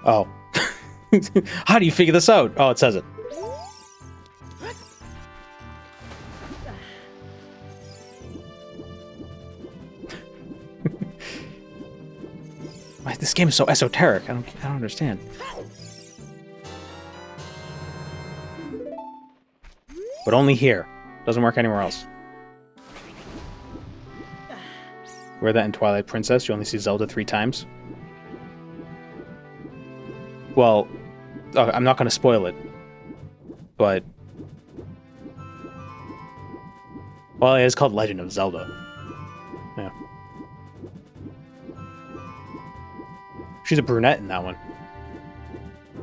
Oh. How do you figure this out? Oh, it says it. This game is so esoteric. I don't understand. But only here. Doesn't work anywhere else. Wear that in Twilight Princess. You only see Zelda 3 times. Well, I'm not going to spoil it. But... well, it's called Legend of Zelda. Yeah. She's a brunette in that one.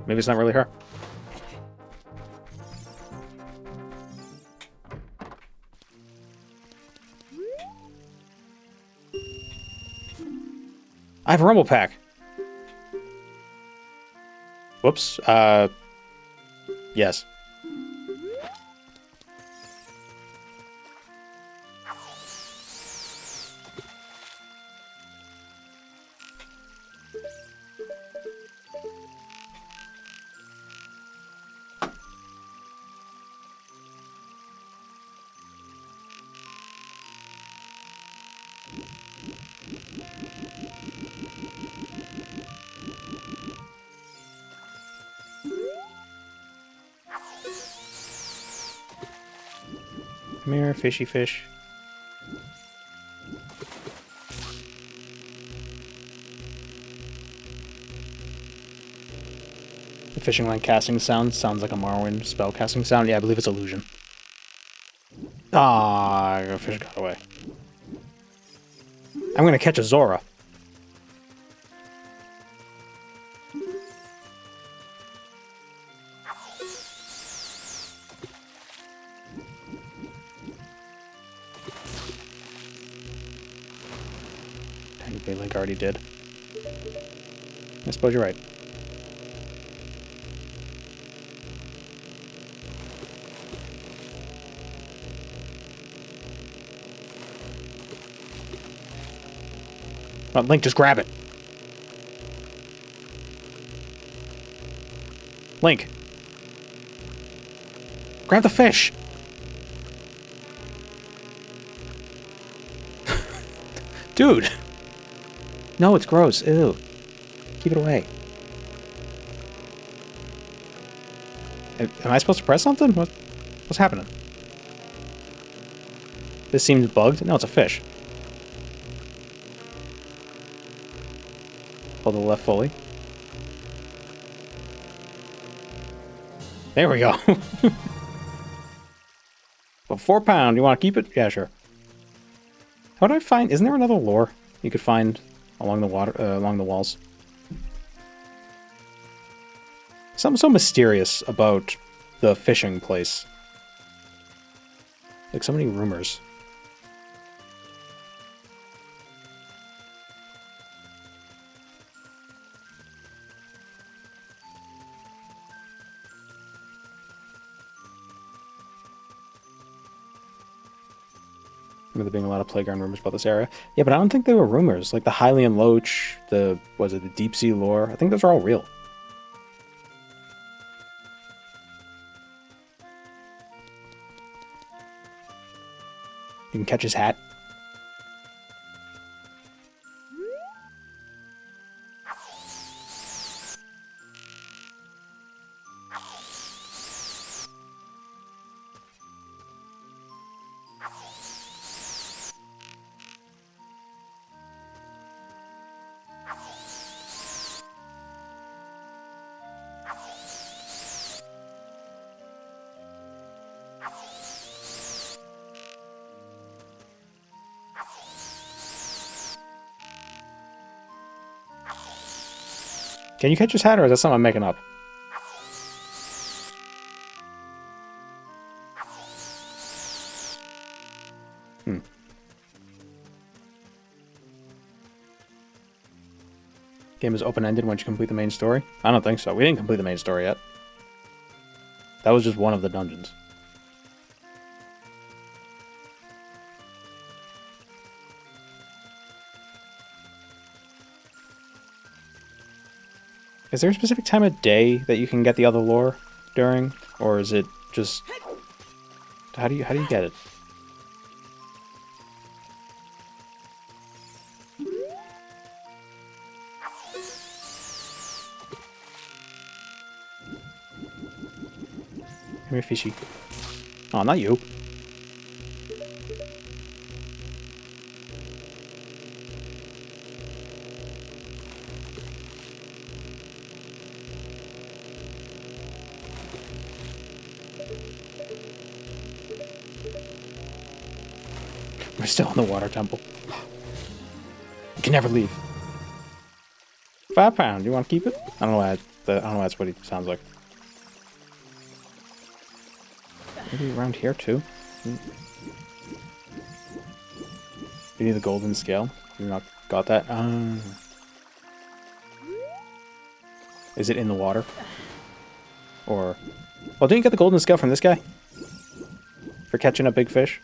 Maybe it's not really her. I have a rumble pack. Whoops. Yes. Come here, fishy fish. The fishing line casting sound sounds like a Morrowind spell casting sound. Yeah, I believe it's illusion. Ah, the fish got away. I'm gonna catch a Zora. Technically, Link already did. I suppose you're right. Come on, Link, just grab it. Link. Grab the fish. Dude. No, it's gross. Ew. Keep it away. Am I supposed to press something? What's happening? This seems bugged. No, it's a fish. Hold the left fully. There we go. Well, £4. You want to keep it? Yeah, sure. How do I find? Isn't there another lore you could find along the water, along the walls? Something so mysterious about the fishing place. Like so many rumors. There being a lot of playground rumors about this area. Yeah, but I don't think they were rumors. Like the Hylian Loach, the deep sea lore. I think those are all real. You can catch his hat. Can you catch his hat, or is that something I'm making up? Game is open-ended once you complete the main story? I don't think so. We didn't complete the main story yet. That was just one of the dungeons. Is there a specific time of day that you can get the other lore during? Or is it just... How do you get it? Come here, fishy. Oh, not you. We're still in the water temple. We can never leave. £5. You want to keep it? I don't know why. I don't know why that's what he sounds like. Maybe around here too. You need the golden scale. You not got that? Is it in the water? Or, well, didn't you get the golden scale from this guy for catching a big fish?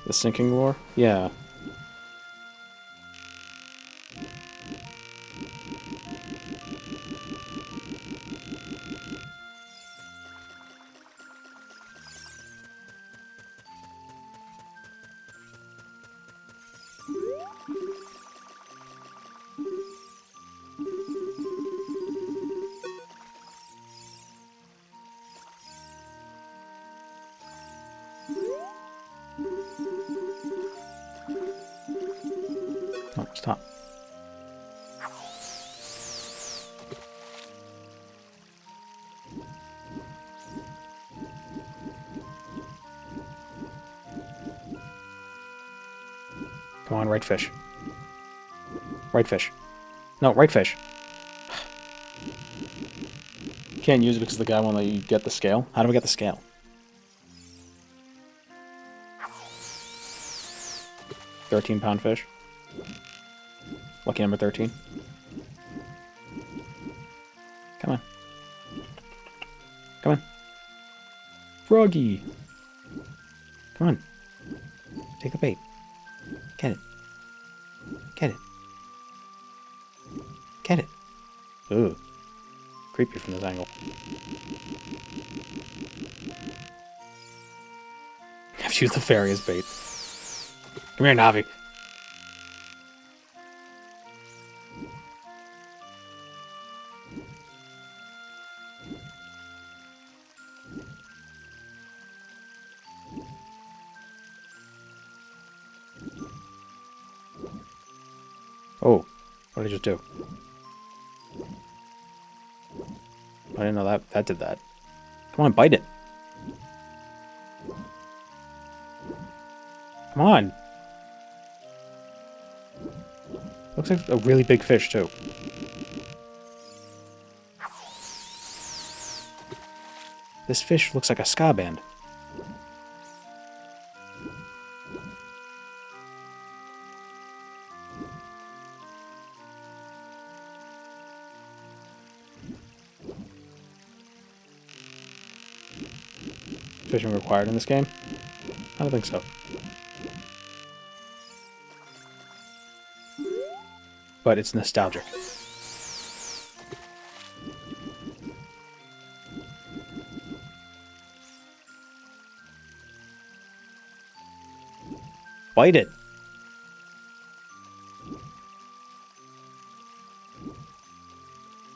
The sinking lure? Yeah. Oh, stop. Come on, right fish. Right fish. No, right fish. Can't use it because the guy won't let you get the scale. How do we get the scale? £13 fish. Lucky number 13. Come on. Come on. Froggy! Come on. Take the bait. Get it. Get it. Get it. Ooh. Creepy from this angle. I've used the fairy as bait. Come here, Navi. Oh, what did I just do? I didn't know that did that. Come on, bite it. Come on. Looks like a really big fish, too. This fish looks like a ska band. Fishing required in this game? I don't think so. But it's nostalgic. Bite it!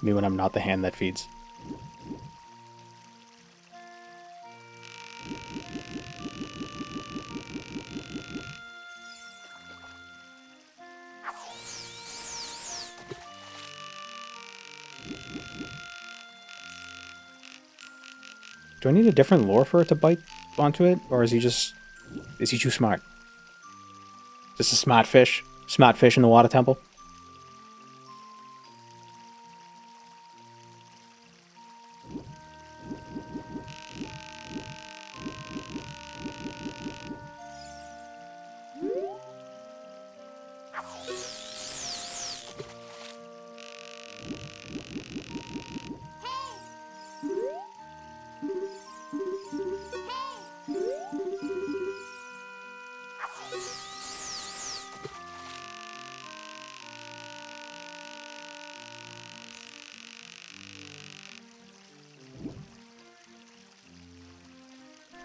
Me when I'm not the hand that feeds. Do I need a different lure for it to bite onto it? Or is he too smart? Just a smart fish? Smart fish in the water temple?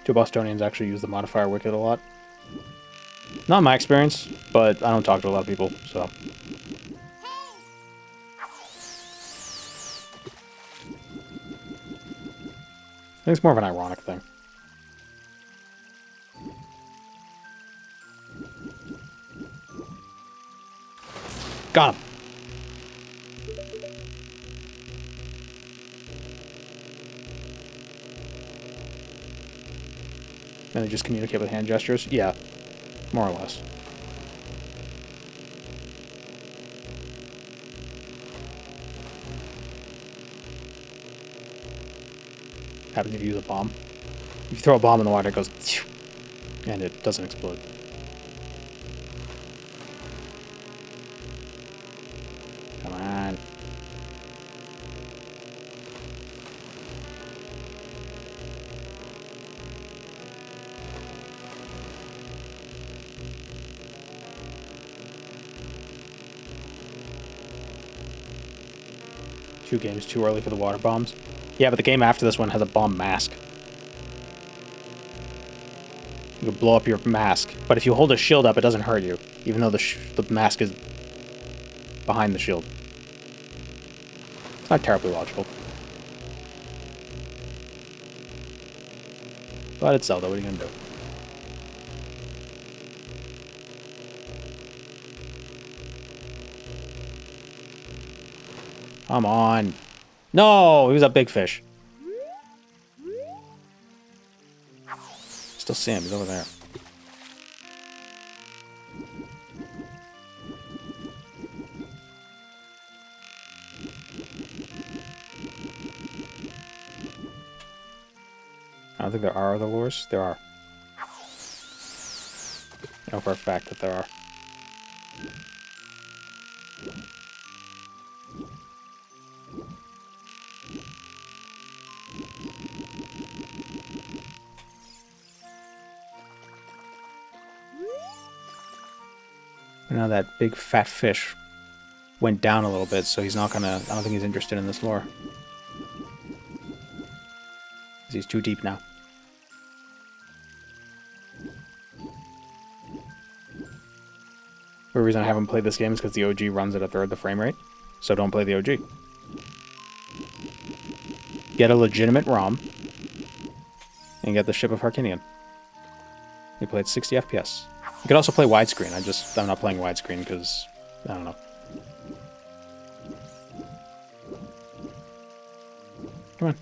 Two Bostonians actually use the modifier Wicked a lot. Not in my experience, but I don't talk to a lot of people, so. I think it's more of an ironic thing. Got him! And they just communicate with hand gestures? Yeah, more or less. Happens if you use a bomb. If you throw a bomb in the water, it goes... and it doesn't explode. Come on. Two games too early for the water bombs. Yeah, but the game after this one has a bomb mask. You can blow up your mask, but if you hold a shield up, it doesn't hurt you, even though the mask is behind the shield. It's not terribly logical. But it's Zelda, what are you gonna do? Come on. No, he was a big fish. Still see him, he's over there. I don't think there are other lures. There are. I know for a fact that there are. Now that big fat fish went down a little bit, so he's not gonna... I don't think he's interested in this lure. He's too deep now. The reason I haven't played this game is because the OG runs at a third the frame rate, so don't play the OG. Get a legitimate ROM, and get the Ship of Harkinian. You play at 60 FPS. You could also play widescreen. I'm not playing widescreen because, I don't know. Come on.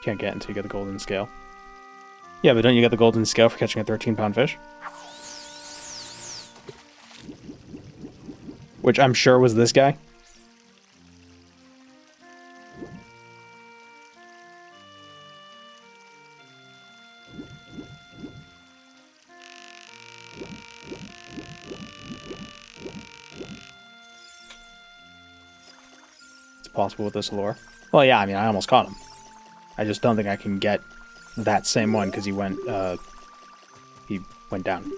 Can't get until you get the golden scale. Yeah, but don't you get the golden scale for catching a 13-pound fish? Which I'm sure was this guy. It's possible with this lure. Well, yeah, I mean, I almost caught him. I just don't think I can get that same one because he went down.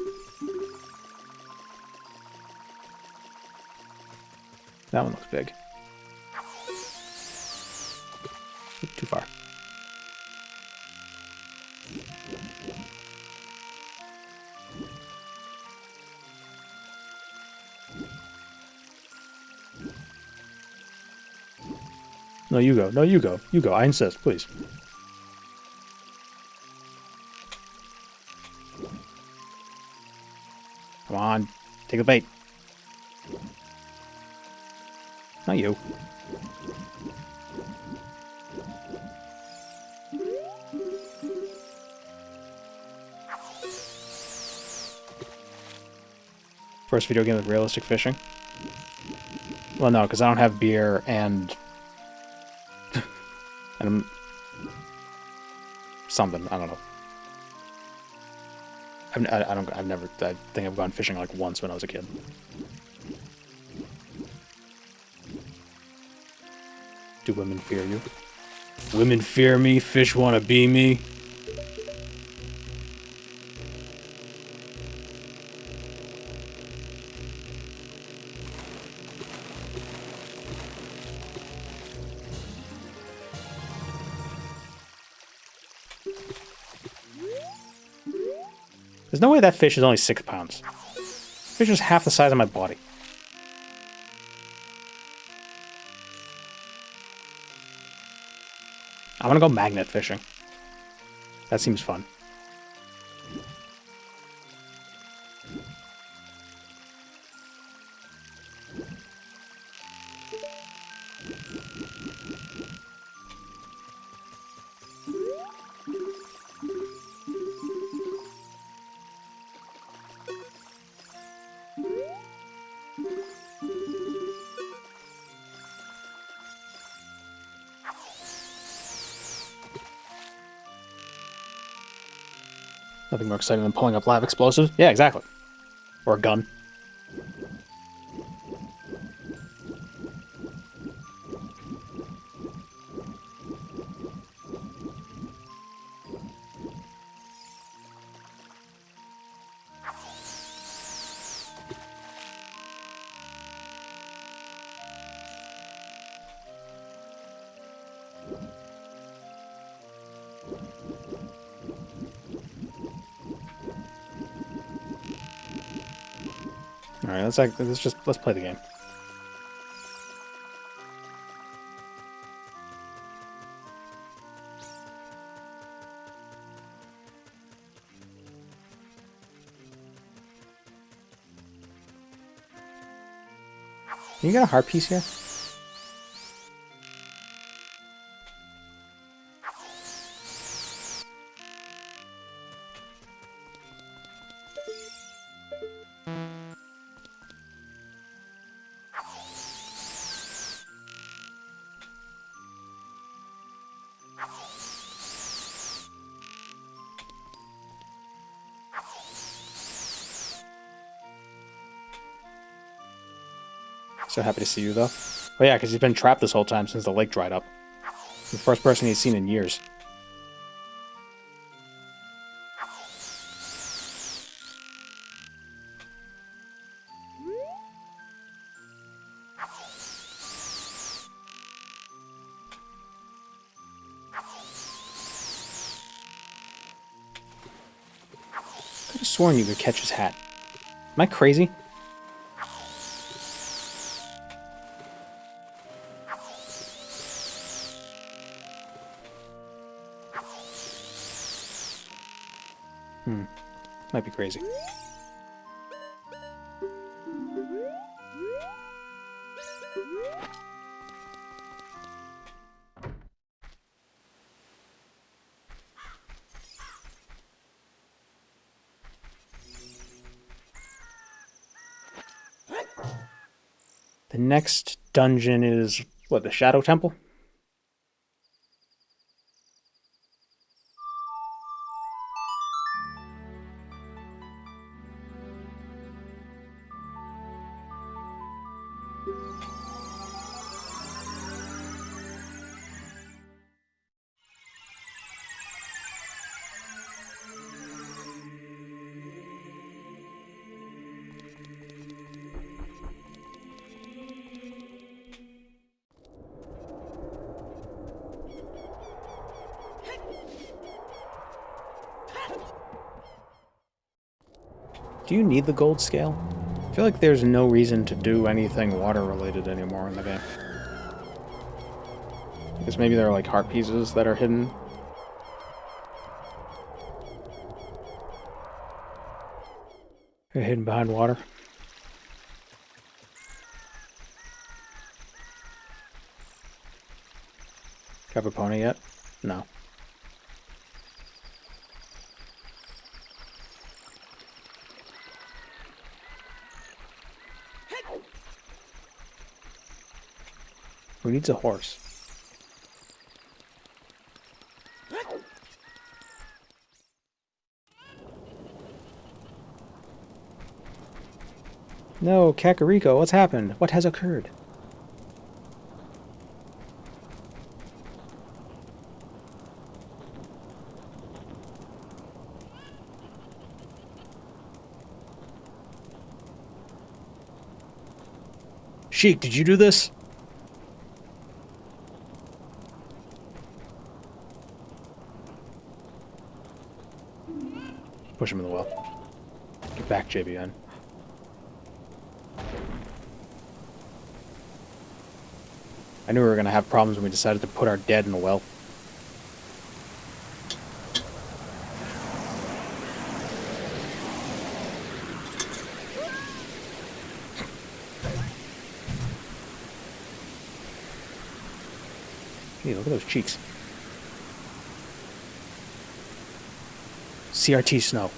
That one looks big. Too far. No, you go. No, you go. You go. I insist, please. Come on. Take the bait. Not you. First video game with realistic fishing? Well, no, because I don't have beer and... and... something, I don't know. I think I've gone fishing like once when I was a kid. Do women fear you? Women fear me, fish wanna be me. There's no way that fish is only 6 pounds. Fish is half the size of my body. I'm gonna go magnet fishing. That seems fun. Nothing more exciting than pulling up live explosives. Yeah, exactly. Or a gun. All right, let's play the game. Can you get a heart piece here? So happy to see you, though. Oh yeah, because he's been trapped this whole time since the lake dried up. The first person he's seen in years. I could have sworn you could catch his hat. Am I crazy? Might be crazy. The next dungeon is, what, the Shadow Temple? Do you need the gold scale? I feel like there's no reason to do anything water-related anymore in the game. Because maybe there are, like, heart pieces that are hidden. They're hidden behind water. Do you have a pony yet? No. Who needs a horse? No, Kakariko, what's happened? What has occurred? Sheik, did you do this? Push him in the well. Get back, JBN. I knew we were going to have problems when we decided to put our dead in the well. Hey, look at those cheeks. CRT snow.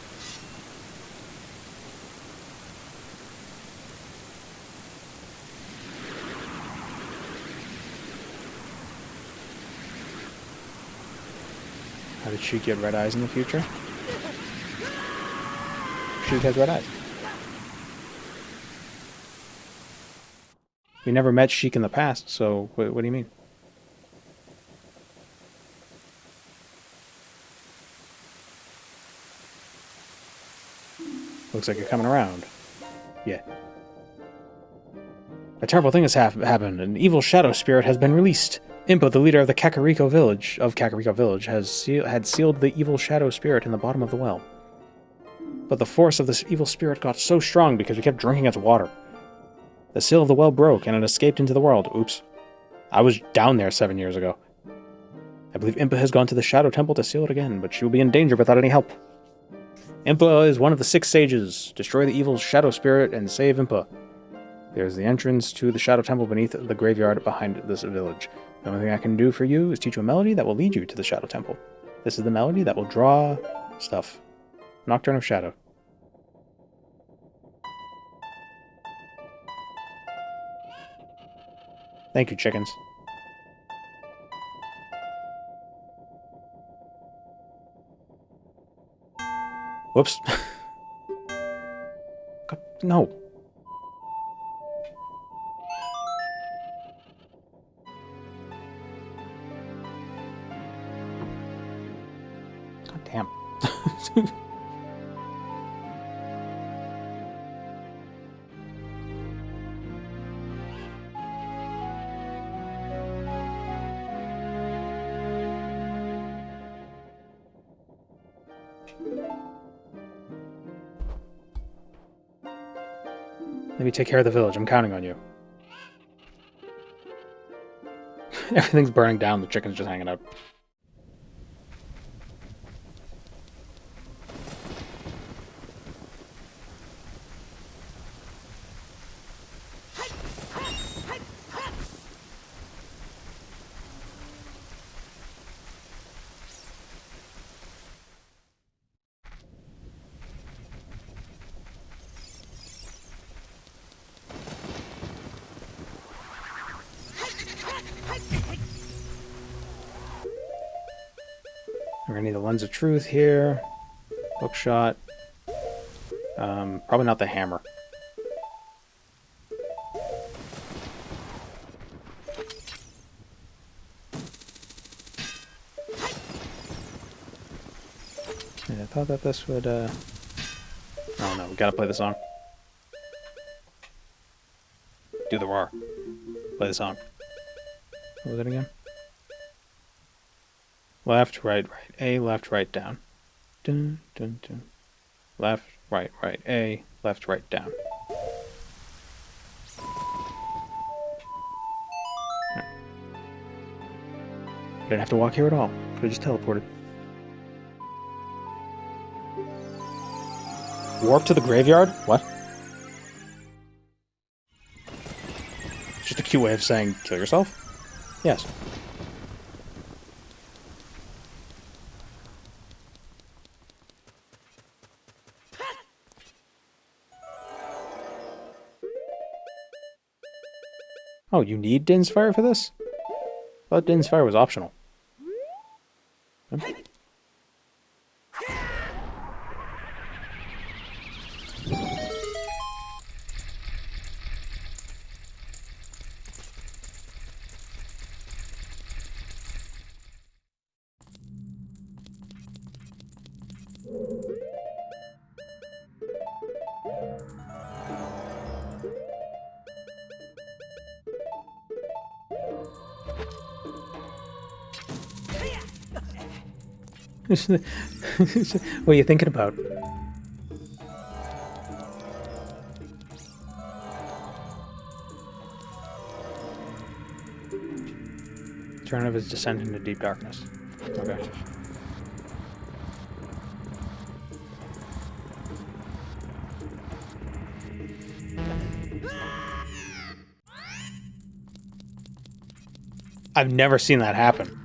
How did she get red eyes in the future? Sheik has red eyes. We never met Sheik in the past, so what do you mean? Looks like you're coming around. Yeah. A terrible thing has happened. An evil shadow spirit has been released. Impa, the leader of the Kakariko village, had sealed the evil shadow spirit in the bottom of the well. But the force of this evil spirit got so strong because we kept drinking its water. The seal of the well broke, and it escaped into the world. Oops. I was down there 7 years ago. I believe Impa has gone to the Shadow Temple to seal it again, but she will be in danger without any help. Impa is one of the 6 sages. Destroy the evil shadow spirit and save Impa. There's the entrance to the Shadow Temple beneath the graveyard behind this village. The only thing I can do for you is teach you a melody that will lead you to the Shadow Temple. This is the melody that will draw stuff. Nocturne of Shadow. Thank you, chickens. Whoops. God, no. God damn. Let me take care of the village. I'm counting on you. Everything's burning down. The chicken's just hanging out. We're gonna need the Lens of Truth here. Bookshot. Probably not the hammer. And I thought that this would, Oh no, we gotta play the song. Do the roar. Play the song. What was it again? Left, right, right, A, left, right, down. Dun, dun, dun. Left, right, right, A, left, right, down. Right. Didn't have to walk here at all. Could have just teleported. Warp to the graveyard? What? It's just a cute way of saying kill yourself? Yes. Oh, you need Din's Fire for this? I thought Din's Fire was optional. Okay. What are you thinking about? Alternative is descend into deep darkness. Okay. I've never seen that happen.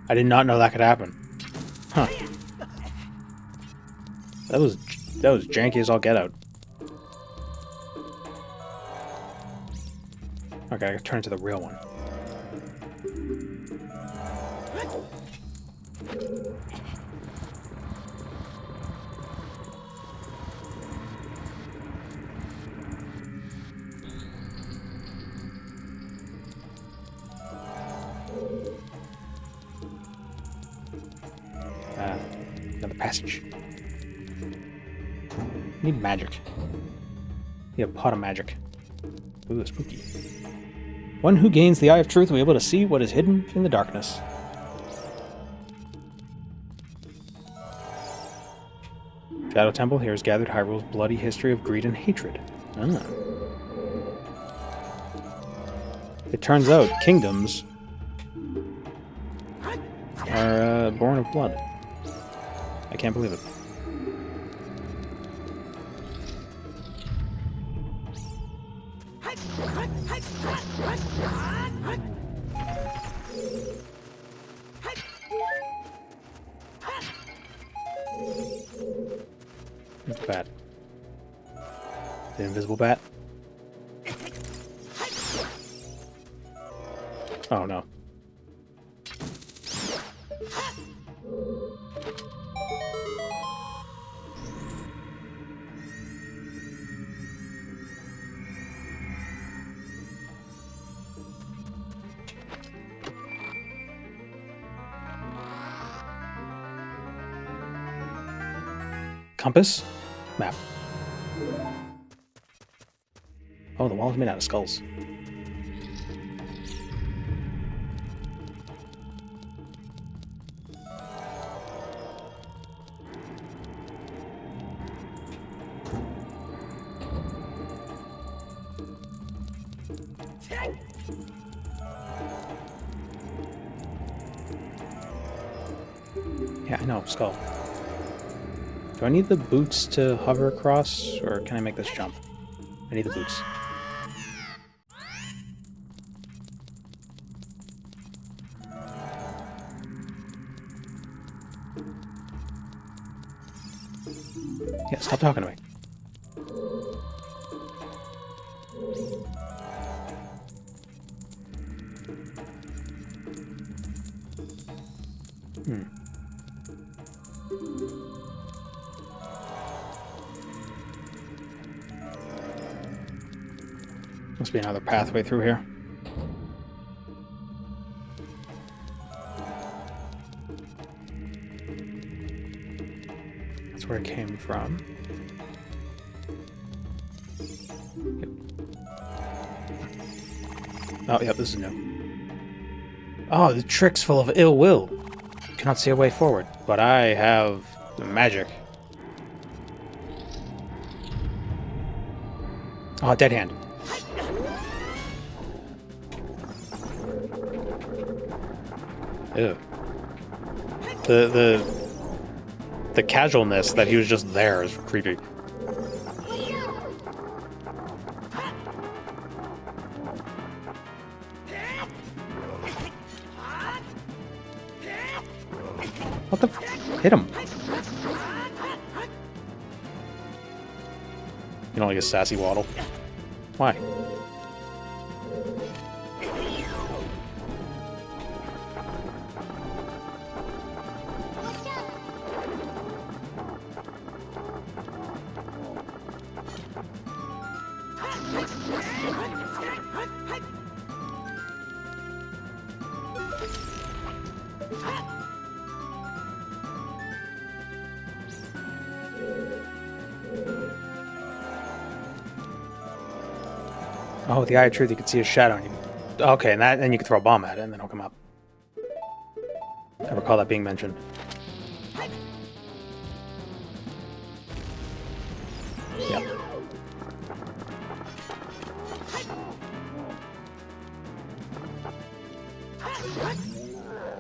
I did not know that could happen. Huh. That was janky as all get out. Okay, I gotta turn to the real one. another passage. Need magic. Need a pot of magic. Ooh, spooky. One who gains the Eye of Truth will be able to see what is hidden in the darkness. Shadow Temple, here is gathered Hyrule's bloody history of greed and hatred. Ah. It turns out kingdoms are born of blood. I can't believe it. It's a bat. The invisible bat? Oh no. Compass? Map. Oh, the wall is made out of skulls. Yeah, I know, skull. Do I need the boots to hover across, or can I make this jump? I need the boots. Yeah, stop talking to me. Must be another pathway through here. That's where it came from. Yep. Oh, yep, this is new. Oh, the trick's full of ill will. Cannot see a way forward, but I have the magic. Oh, dead hand. Ew. The casualness that he was just there is creepy. What the hit him? You don't like a sassy waddle? Why? Oh, the Eye of Truth, you can see his shadow. And you... Okay, and then you can throw a bomb at it, and then it'll come up. I recall that being mentioned. Yep.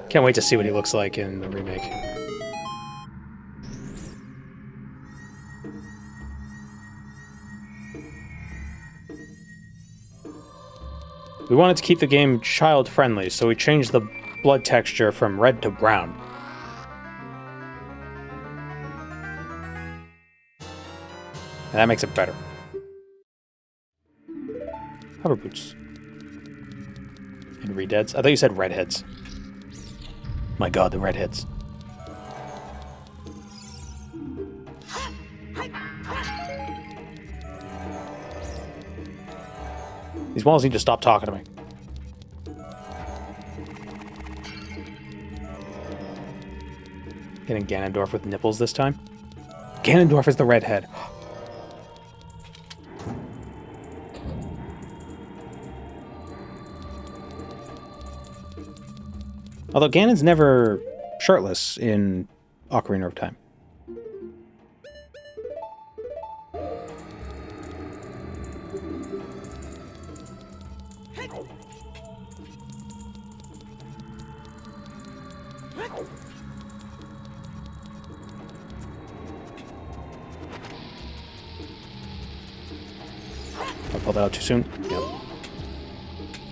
Can't wait to see what he looks like in the remake. We wanted to keep the game child-friendly, so we changed the blood texture from red to brown. And that makes it better. Hover boots. And redheads? I thought you said redheads. My god, the redheads. These walls need to stop talking to me. Getting Ganondorf with nipples this time. Ganondorf is the redhead. Although Ganon's never shirtless in Ocarina of Time. I pulled that out too soon. Yep.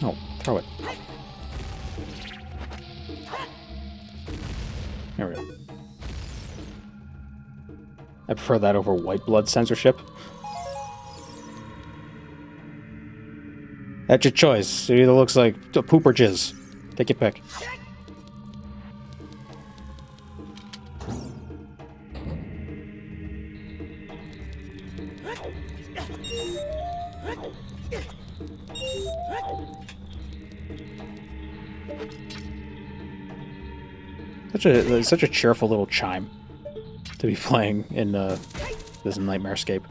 Oh, throw it. There we go. I prefer that over white blood censorship. That's your choice. It either looks like poop or jizz. Take your pick. Such a cheerful little chime to be playing in this nightmarescape.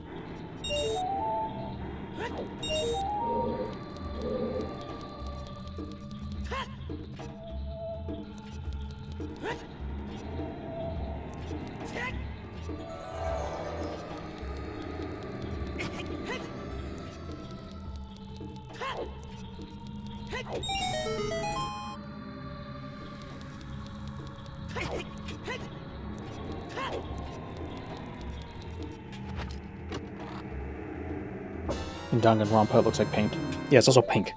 And Danganronpa looks like paint. Yeah, it's also pink.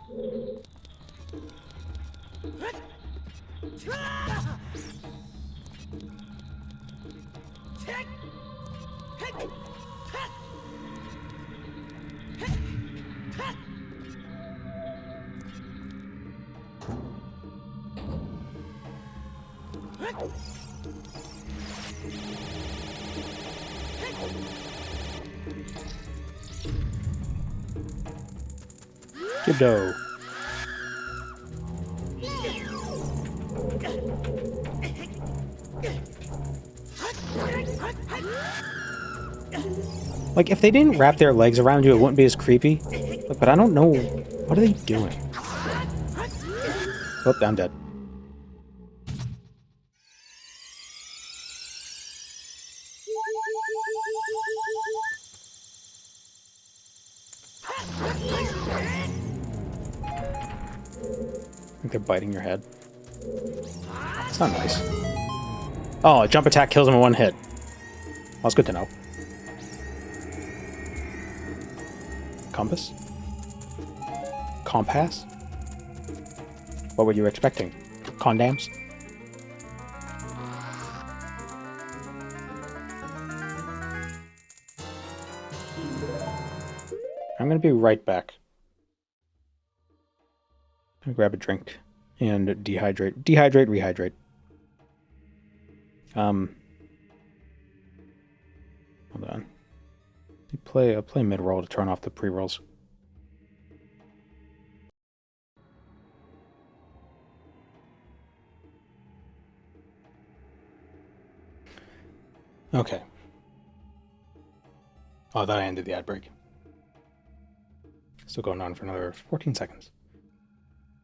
Gibdo. Like, if they didn't wrap their legs around you, it wouldn't be as creepy. But I don't know. What are they doing? Oh, I'm dead. I think they're biting your head. It's not nice. Oh, a jump attack kills him in one hit. Well, that's good to know. Compass? Compass? What were you expecting? Condoms? I'm gonna be right back. I'm gonna grab a drink and dehydrate, rehydrate. Hold on. I'll play mid-roll to turn off the pre-rolls. Okay. Oh, I thought I ended the ad break. Still going on for another 14 seconds.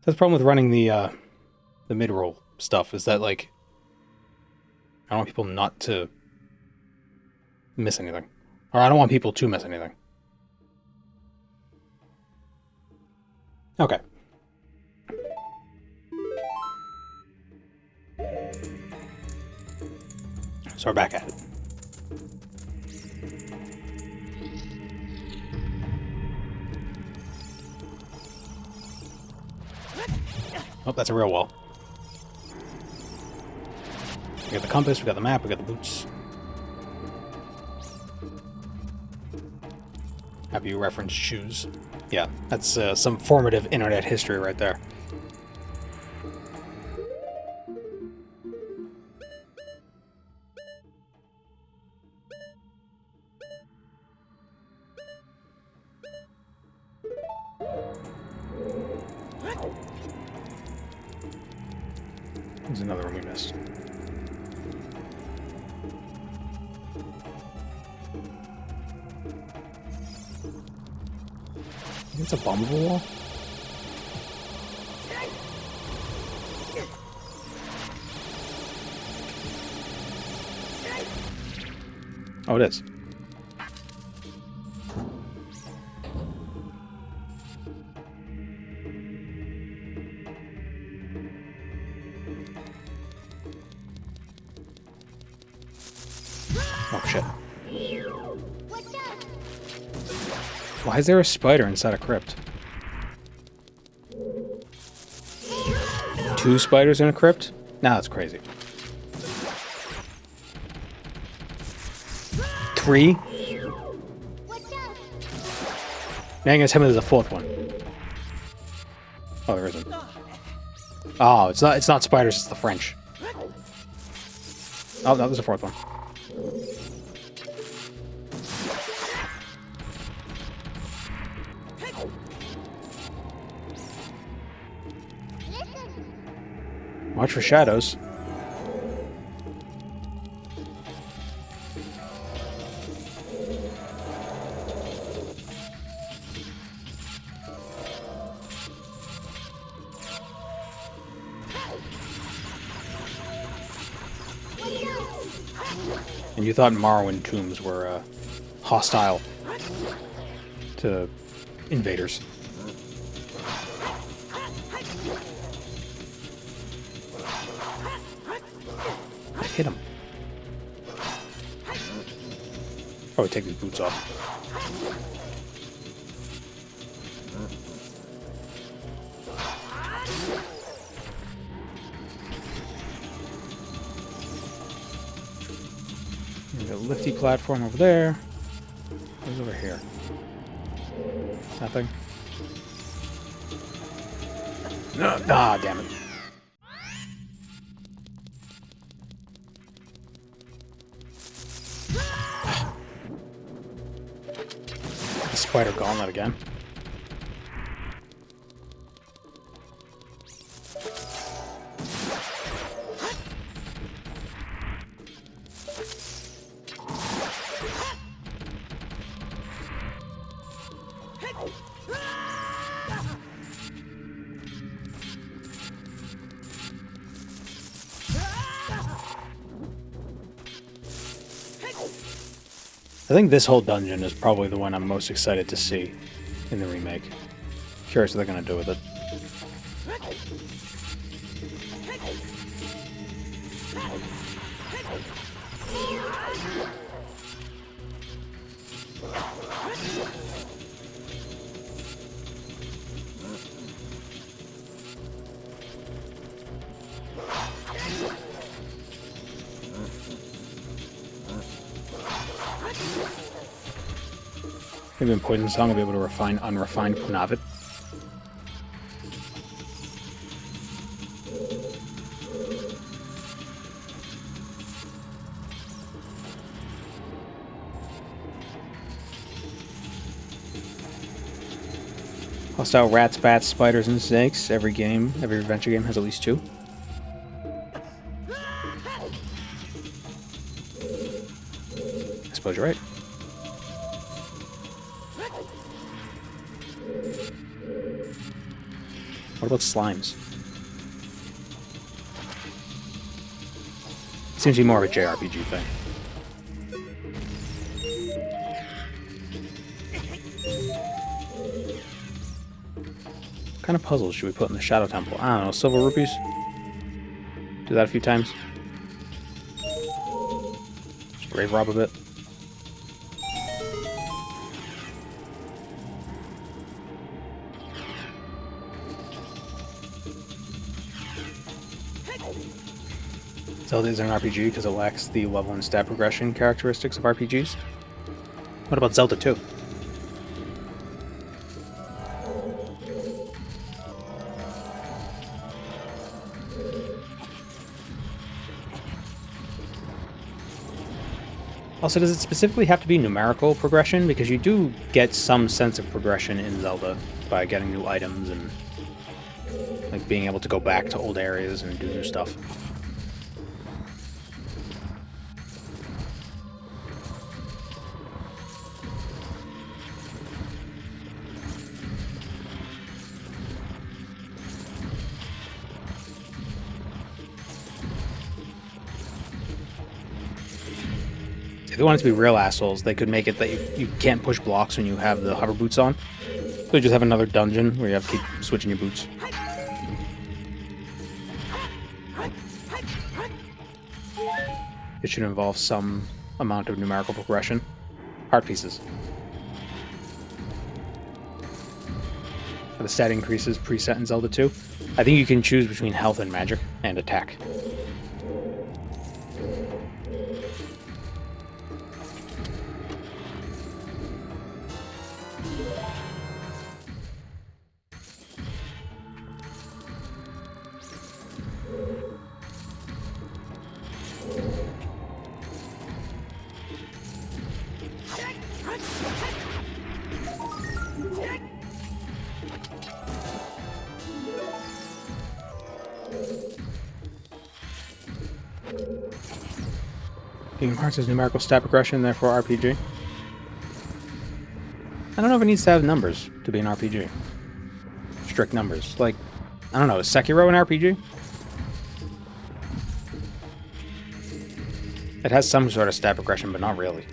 That's the problem with running the mid-roll stuff, is that, like, I don't want people not to miss anything. Or I don't want people to miss anything. Okay. So we're back at it. Oh, that's a real wall. We got the compass, we got the map, we got the boots. Have you referenced shoes? Yeah, that's some formative internet history right there. There's another one we missed. That's a bomb of a wall? Oh, it is. Oh, shit. Why is there a spider inside a crypt? 2 spiders in a crypt? Nah, that's crazy. 3? Now you're gonna tell me there's a 4th one. Oh, there isn't. Oh, it's not spiders, it's the French. Oh, no, there's a 4th one. Watch for shadows. And you thought Morrowind tombs were hostile to invaders. Hit him. Probably take these boots off. There's a lifty platform over there. What's over here? Nothing. No, ah, damn it. The spider gauntlet again. I think this whole dungeon is probably the one I'm most excited to see in the remake. Curious what they're going to do with it. Maybe in Poison Song I'll be able to refine unrefined Punavit. Hostile rats, bats, spiders, and snakes. Every adventure game has at least 2. I suppose you're right. What about slimes? Seems to be more of a JRPG thing. What kind of puzzles should we put in the Shadow Temple? I don't know, silver rupees? Do that a few times. Just grave rob a bit. Zelda isn't an RPG because it lacks the level and stat progression characteristics of RPGs. What about Zelda 2? Also, does it specifically have to be numerical progression? Because you do get some sense of progression in Zelda by getting new items and like being able to go back to old areas and do new stuff. they wanted to be real assholes, they could make it that you can't push blocks when you have the hover boots on. So you just have another dungeon where you have to keep switching your boots. It should involve some amount of numerical progression. Heart pieces. The stat increases preset in Zelda 2. I think you can choose between health and magic and attack. Kingdom Hearts has numerical stat progression, therefore RPG. I don't know if it needs to have numbers to be an RPG. Strict numbers. Like, I don't know, is Sekiro an RPG? It has some sort of stat progression, but not really.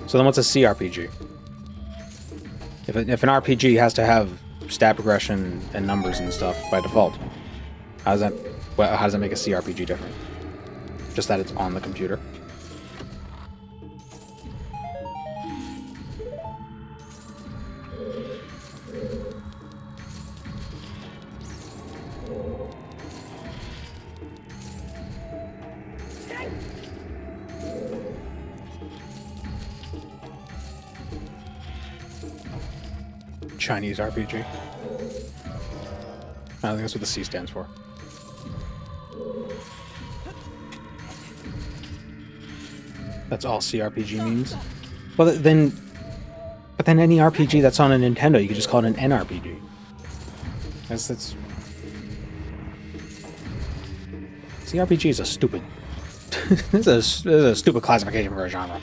So then what's a CRPG? If an RPG has to have stat progression and numbers and stuff by default, how does that make a CRPG different? Just that it's on the computer? Chinese RPG. I think that's what the C stands for. That's all CRPG means. Well, but then any RPG that's on a Nintendo, you could just call it an NRPG. That's CRPG is a stupid. This is a stupid classification for a genre.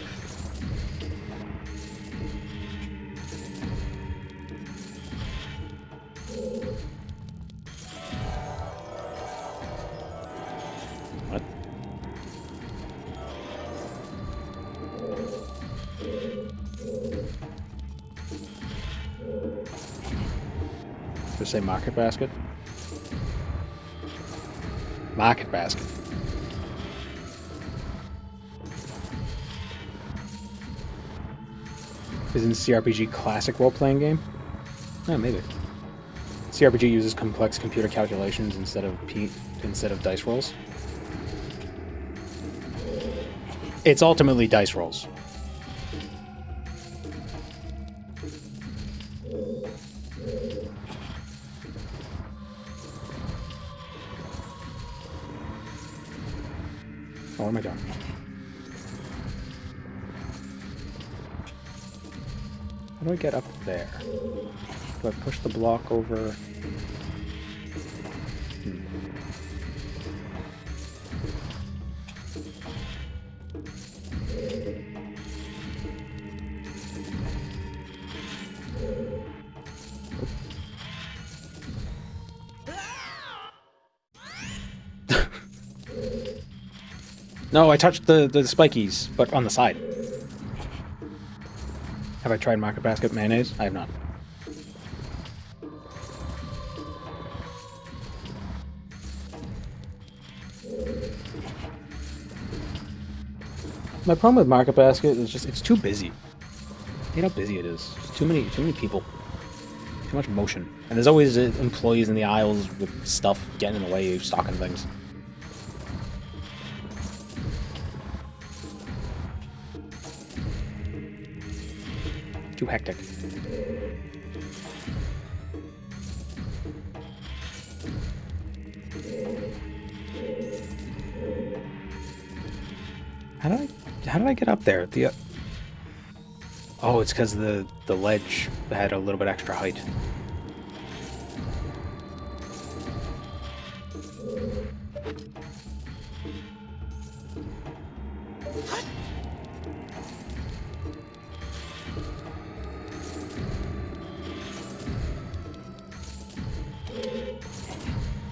Say market basket. Market basket. Isn't CRPG classic role-playing game? Oh, maybe. CRPG uses complex computer calculations instead of dice rolls. It's ultimately dice rolls. What am I doing? How do I get up there? Do I push the block over? No, I touched the spikies, but on the side. Have I tried Market Basket mayonnaise? I have not. My problem with Market Basket is just it's too busy. You know how busy it is. It's too many people. Too much motion. And there's always employees in the aisles with stuff getting in the way of stocking things. Too hectic. How did I get up there? Oh, it's because the ledge had a little bit extra height.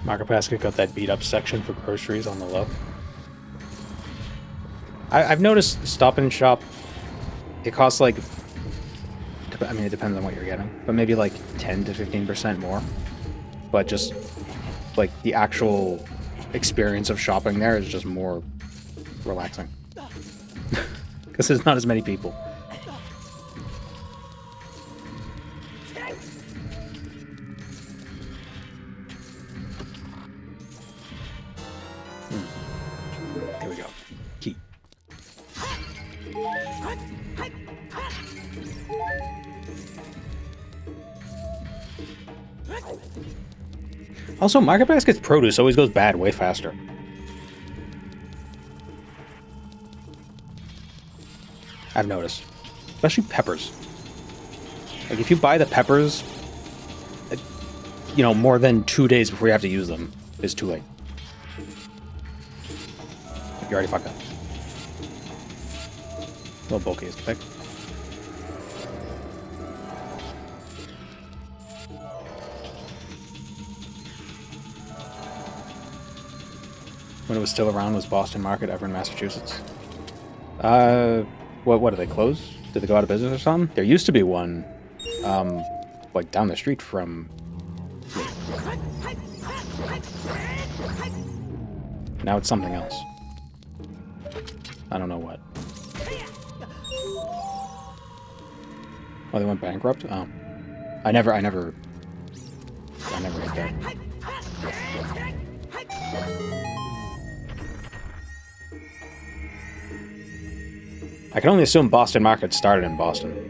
Market Basket got that beat up section for groceries on the low. I've noticed Stop and Shop, it costs like, I mean, it depends on what you're getting, but maybe like 10 to 15% more. But just like the actual experience of shopping there is just more relaxing. Because there's not as many people. Here we go. Key. Also, Market Basket's produce always goes bad way faster. I've noticed. Especially peppers. Like, if you buy the peppers, you know, more than 2 days before you have to use them, it's too late. You already fucked up. A little bulky is the pick. When it was still around, was Boston Market ever in Massachusetts? What did they close? Did they go out of business or something? There used to be one, like down the street from me. Now it's something else. I don't know what. Oh, they went bankrupt? Oh. I never ate that. I can only assume Boston Market started in Boston.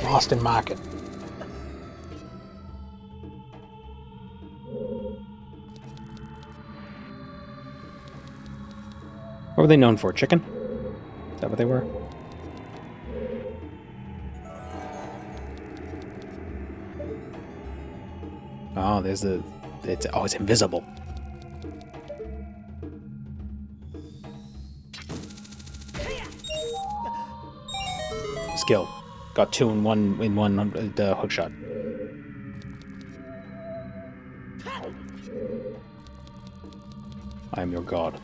Boston Market. What were they known for? Chicken? Is that what they were? Oh, there's the... it's invisible. Skill. Got two in one the hook shot. I am your god.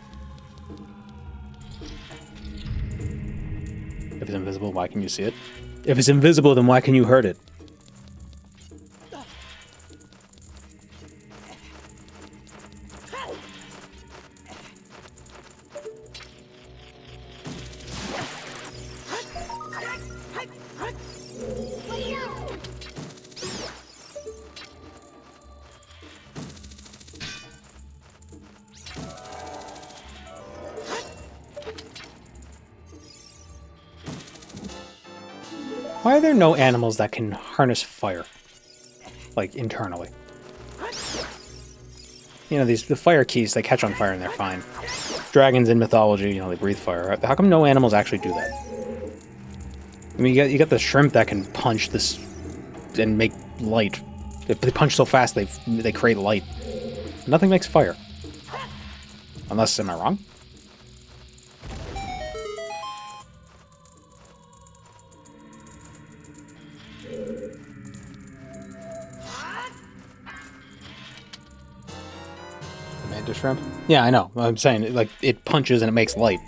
If it's invisible, why can you see it? If it's invisible, then why can you hurt it? Why are there no animals that can harness fire? Like, internally. You know, the fire keys, they catch on fire and they're fine. Dragons in mythology, you know, they breathe fire. How come no animals actually do that? I mean, you got the shrimp that can punch this and make light. They punch so fast they create light. Nothing makes fire. Unless, am I wrong? Shrimp? Yeah, I know. I'm saying, like, it punches and it makes light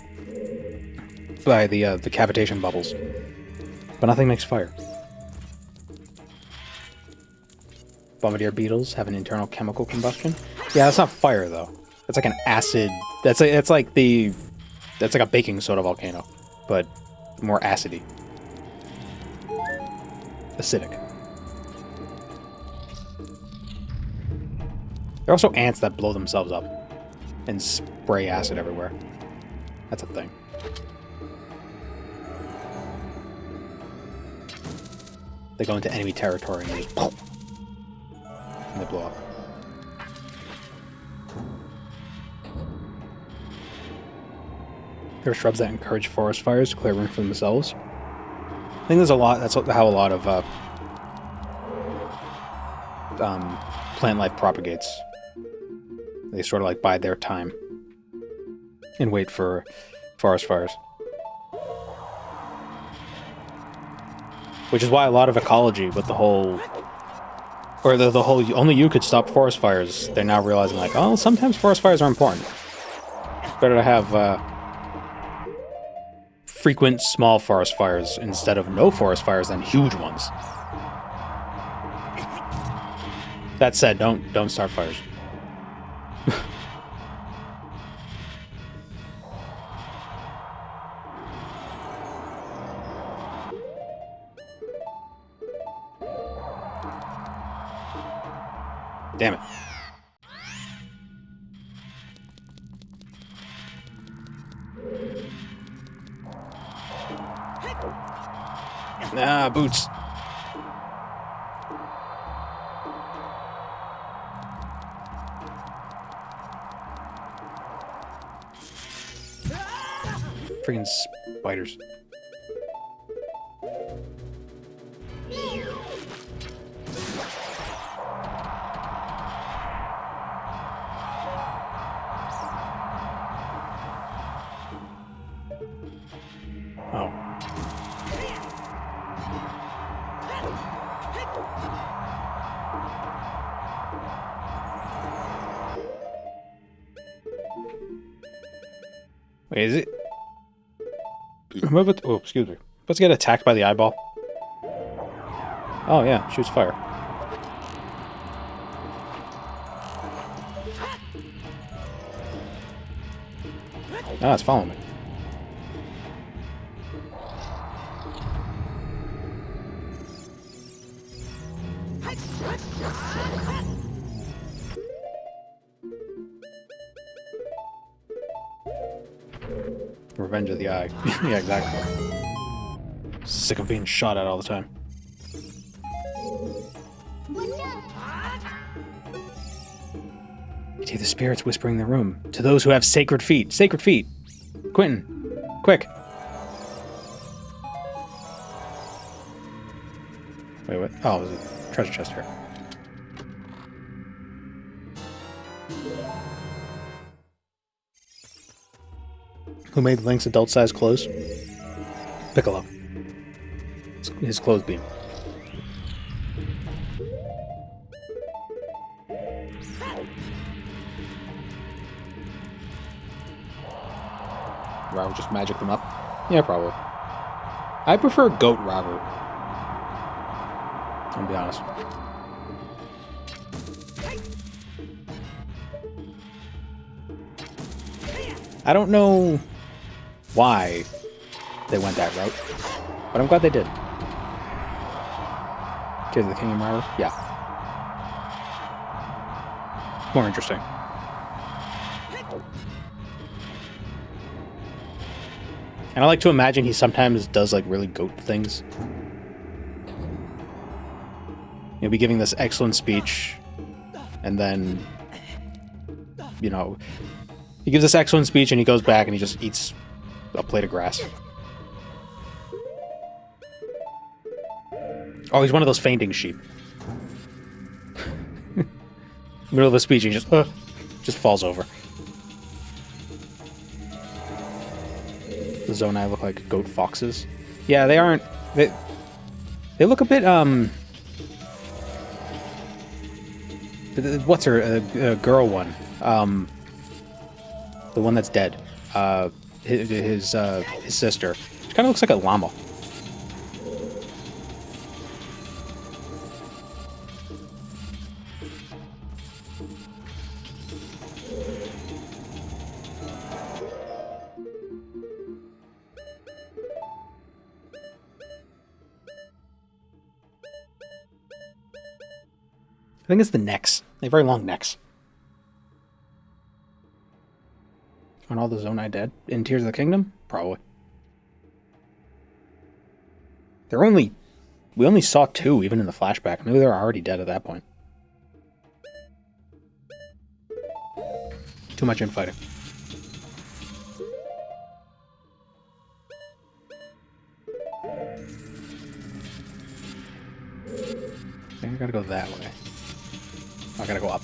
by the cavitation bubbles, but nothing makes fire. Bombardier beetles have an internal chemical combustion. Yeah, that's not fire though. That's like an acid. That's like a baking soda volcano, but more acidy, acidic. There are also ants that blow themselves up and spray acid everywhere. That's a thing. They go into enemy territory and they blow up. There are shrubs that encourage forest fires to clear room for themselves. I think there's a lot. That's how a lot of plant life propagates. They sort of like bide their time and wait for forest fires. Which is why a lot of ecology with the whole... Or the whole... Only you could stop forest fires. They're now realizing like, oh, sometimes forest fires are important. It's better to have frequent small forest fires instead of no forest fires than huge ones. That said, don't start fires. Damn it. Ah, boots. Freaking spiders. Oh. Wait, is it? I'm about to, oh, excuse me. Let's get attacked by the eyeball. Oh yeah, shoots fire. Ah, it's following me. Revenge of the Eye. Yeah, exactly. Sick of being shot at all the time. You hear the spirits whispering in the room. To those who have sacred feet. Sacred feet! Quentin! Quick! Wait, what? Oh, it was a treasure chest here. Who made Link's adult-sized clothes? Piccolo. His clothes beam. Ravu just magic them up? Yeah, probably. I prefer Goat Ravu. I'll be honest. I don't know why they went that route, but I'm glad they did. Tears of the Kingdom Ravu? Yeah. More interesting. And I like to imagine he sometimes does like really goat things. He'll be giving this excellent speech, and then, you know, he gives this excellent speech and he goes back and he just eats a plate of grass. Oh, he's one of those fainting sheep. Middle of a speech and he just falls over. The Zonai look like goat foxes. Yeah, they aren't. They look a bit what's her girl one? The one that's dead. His sister. She kind of looks like a llama. I think it's the necks. They have very long necks. Aren't all the Zonai dead? In Tears of the Kingdom? Probably. We only saw 2, even in the flashback. Maybe they were already dead at that point. Too much infighting. gotta go that way. I gotta go up.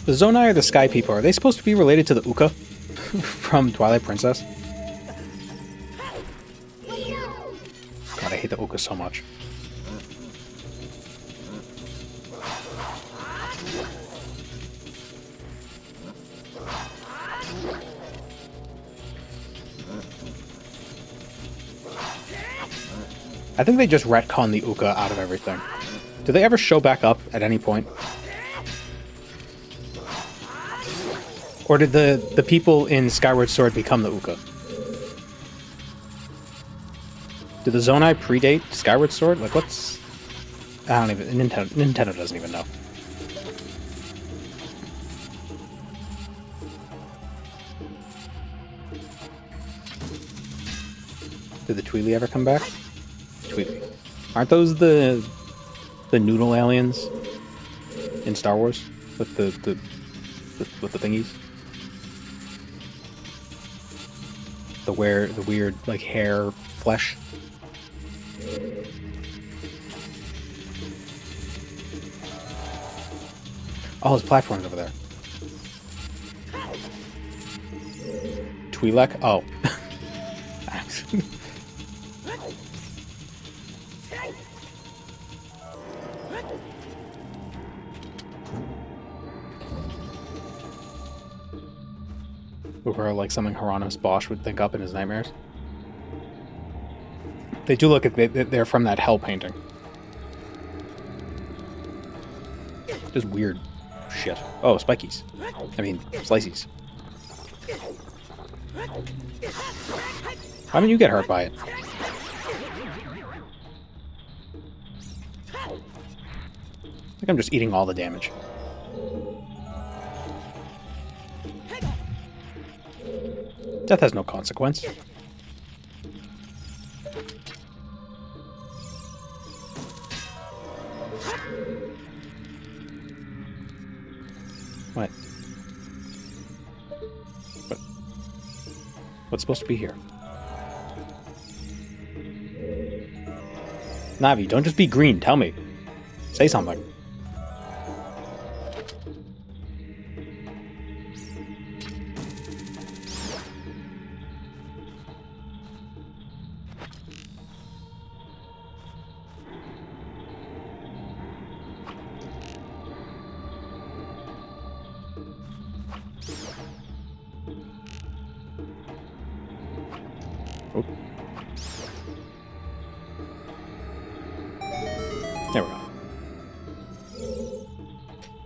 The Zonai or the Sky People, are they supposed to be related to the Uka from Twilight Princess? God, I hate the Uka so much. I think they just retcon the Uka out of everything. Do they ever show back up at any point? Or did the people in Skyward Sword become the Uka? Did the Zonai predate Skyward Sword? Like, what's... I don't even... Nintendo doesn't even know. Did the Tweely ever come back? Tweely. Aren't those the noodle aliens in Star Wars? With the thingies? The weird, like, hair flesh. Oh, his platform's over there. Twi'lek? Oh. Or like something Hieronymus Bosch would think up in his nightmares. They do look at... They're from that Hell painting. Just weird shit. Oh, spikies. I mean, slices. Why didn't you get hurt by it? I think I'm just eating all the damage. Death has no consequence. What? What's supposed to be here? Navi, don't just be green. Tell me. Say something. Oh. There we go.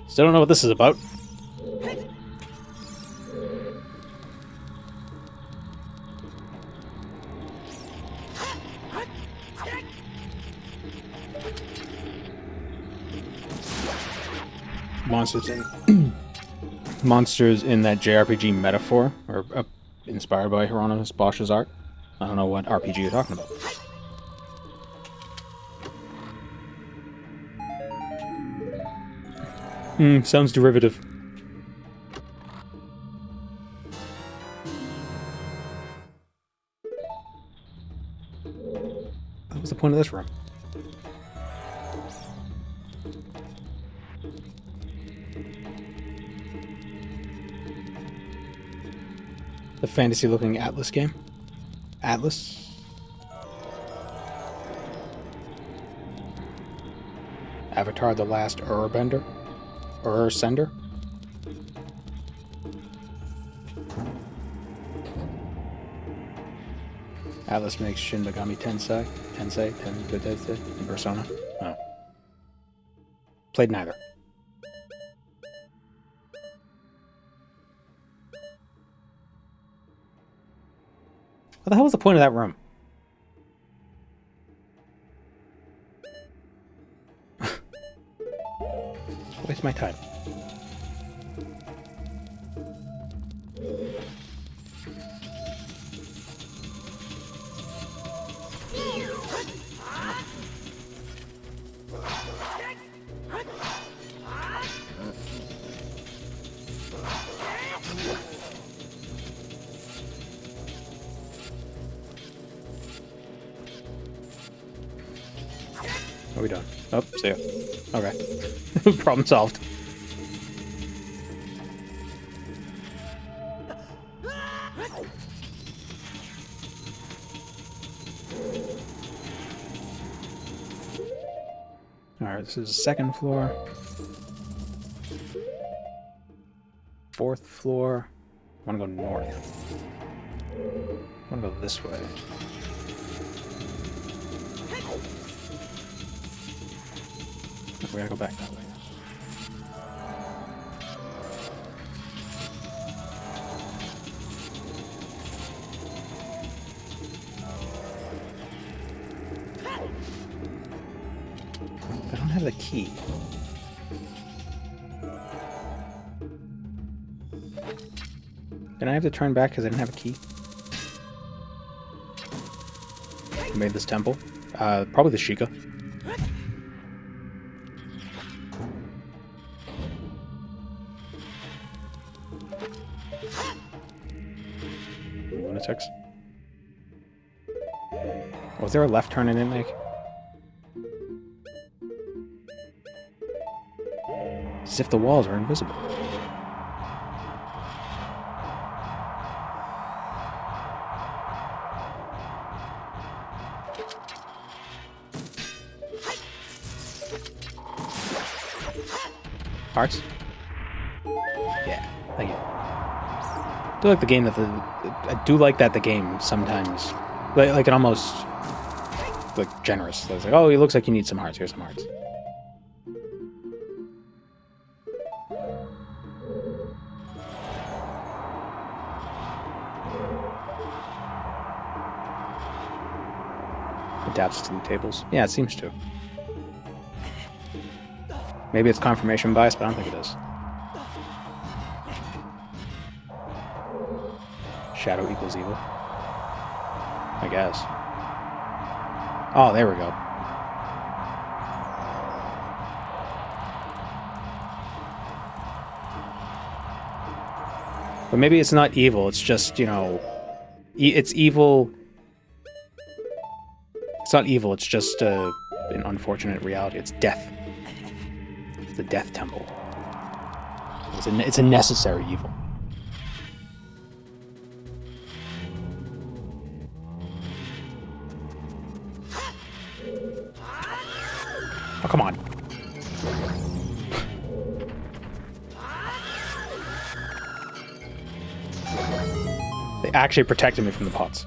Still don't know what this is about. Monsters in that JRPG metaphor, or inspired by Hieronymus Bosch's art. I don't know what RPG you're talking about. Sounds derivative. What was the point of this room? The fantasy-looking Atlas game? Atlas? Avatar: The Last Urbender? Sender? Atlas makes Shin Megami Tensei, in Persona. Oh. Played neither. What the hell was the point of that room? Waste my time. What are we doing? Oh, see ya. Okay. Problem solved. Alright, this is the second floor. Fourth floor. I want to go north. I want to go this way. We gotta go back that way. I don't have the key. Did I have to turn back because I didn't have a key? Who made this temple? Probably the Sheikah. Lunatics. Was there a left turn I didn't make? As if the walls are invisible. Hearts? Yeah, thank you. I do like the game that I do like that the game sometimes, like it almost, like, generous. It's like, oh, he looks like you need some hearts. Here's some hearts. Adapts to the tables. Yeah, it seems to. Maybe it's confirmation bias, but I don't think it is. Shadow equals evil. I guess. Oh, there we go. But maybe it's not evil, it's just, you know... it's evil... It's not evil, it's just an unfortunate reality. It's death. It's the death temple. It's a necessary evil. Oh, come on. They actually protected me from the pots.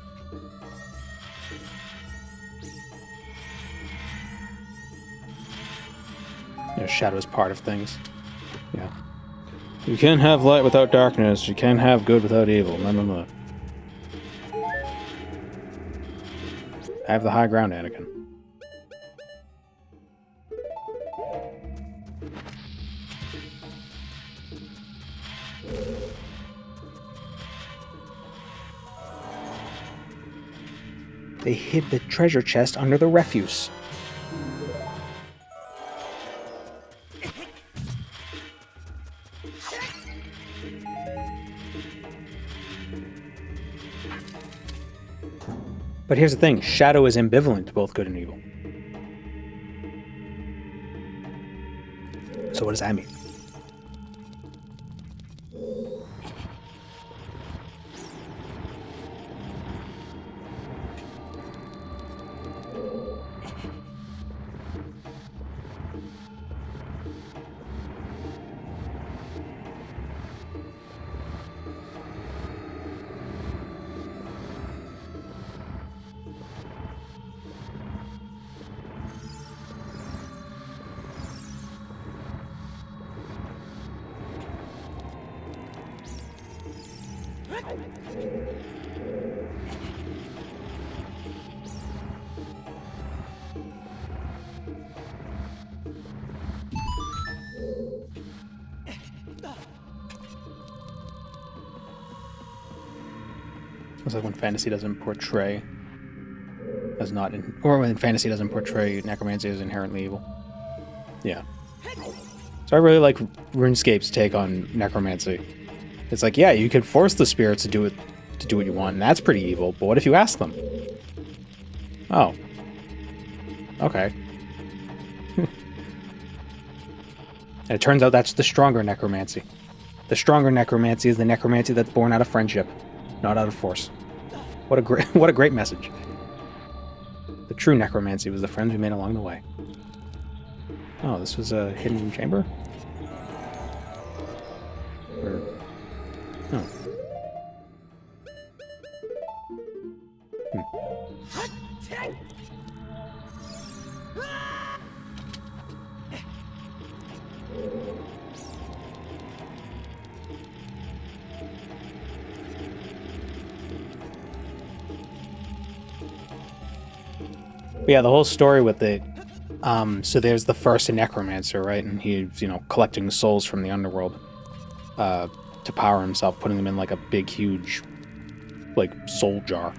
You know, shadow is part of things. Yeah. You can't have light without darkness. You can't have good without evil. Blah, blah, blah. I have the high ground, Anakin. They hid the treasure chest under the refuse. But here's the thing, Shadow is ambivalent to both good and evil. So what does that mean? It's like when fantasy doesn't portray as not in, or when fantasy doesn't portray necromancy as inherently evil. Yeah. So I really like RuneScape's take on necromancy. It's like, yeah, you can force the spirits to do what you want, and that's pretty evil, but what if you ask them? Oh. Okay. And it turns out that's the stronger necromancy. The stronger necromancy is the necromancy that's born out of friendship, not out of force. What a great message. The true necromancy was the friends we made along the way. Oh, this was a hidden chamber? Or... Oh. But yeah, the whole story with it, so there's the first necromancer, right? And he's, collecting souls from the underworld to power himself, putting them in like a big, huge, like, soul jar.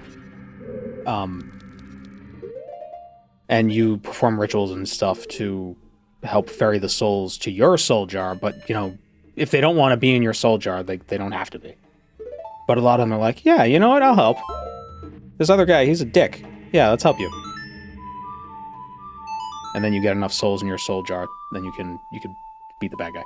And you perform rituals and stuff to help ferry the souls to your soul jar, but, if they don't want to be in your soul jar, they don't have to be. But a lot of them are like, yeah, you know what, I'll help. This other guy, he's a dick. Yeah, let's help you. And then you get enough souls in your soul jar, then you can beat the bad guy.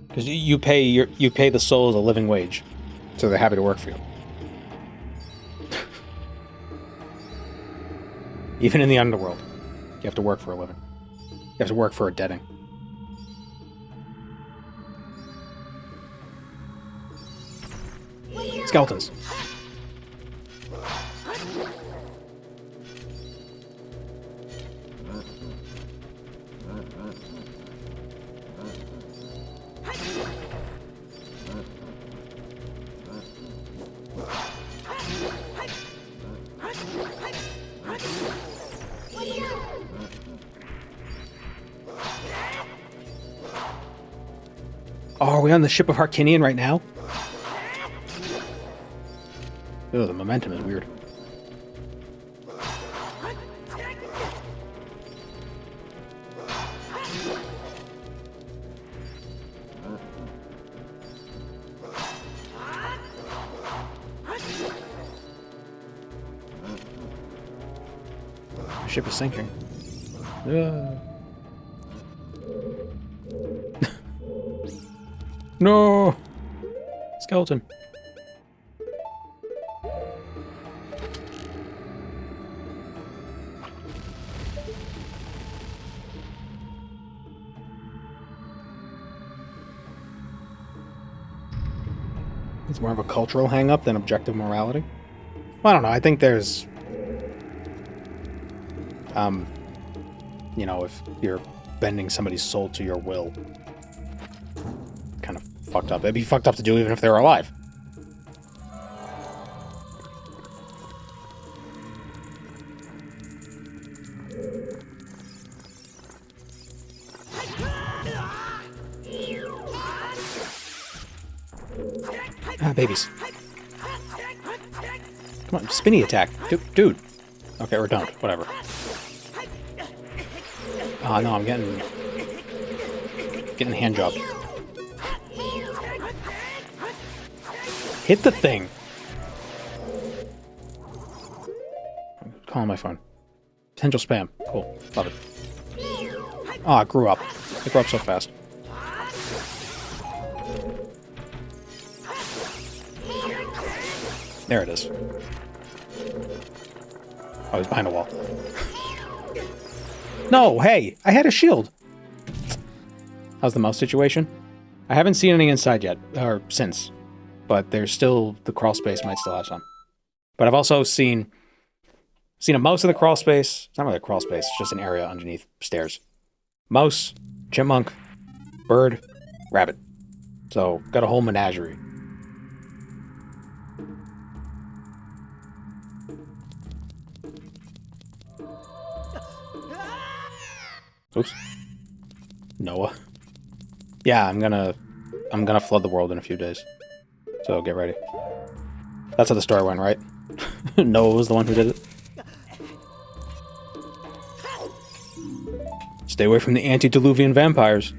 Because you pay the souls a living wage, so they're happy to work for you. Even in the underworld, you have to work for a living. You have to work for a deading. Skeletons. Oh, are we on the ship of Harkinian right now? Oh, the momentum is weird. The ship is sinking. No! Skeleton. It's more of a cultural hang-up than objective morality. Well, I don't know. I think there's... if you're bending somebody's soul to your will, kind of fucked up. It'd be fucked up to do even if they were alive. Ah, babies. Come on, spinny attack. Dude. Okay, or don't. Whatever. Ah, no, I'm getting hand job. Hit the thing. Calling my phone. Potential spam. Cool. Love it. Ah, it grew up. It grew up so fast. There it is. Oh, he's behind a wall. No, hey! I had a shield! How's the mouse situation? I haven't seen any inside yet, or since. But there's still... the crawl space might still have some. But I've also seen a mouse in the crawl space. It's not really a crawl space, it's just an area underneath stairs. Mouse, chipmunk, bird, rabbit. So, got a whole menagerie. Oops. Noah. Yeah, I'm gonna flood the world in a few days. So get ready. That's how the story went, right? Noah was the one who did it. Stay away from the antediluvian vampires.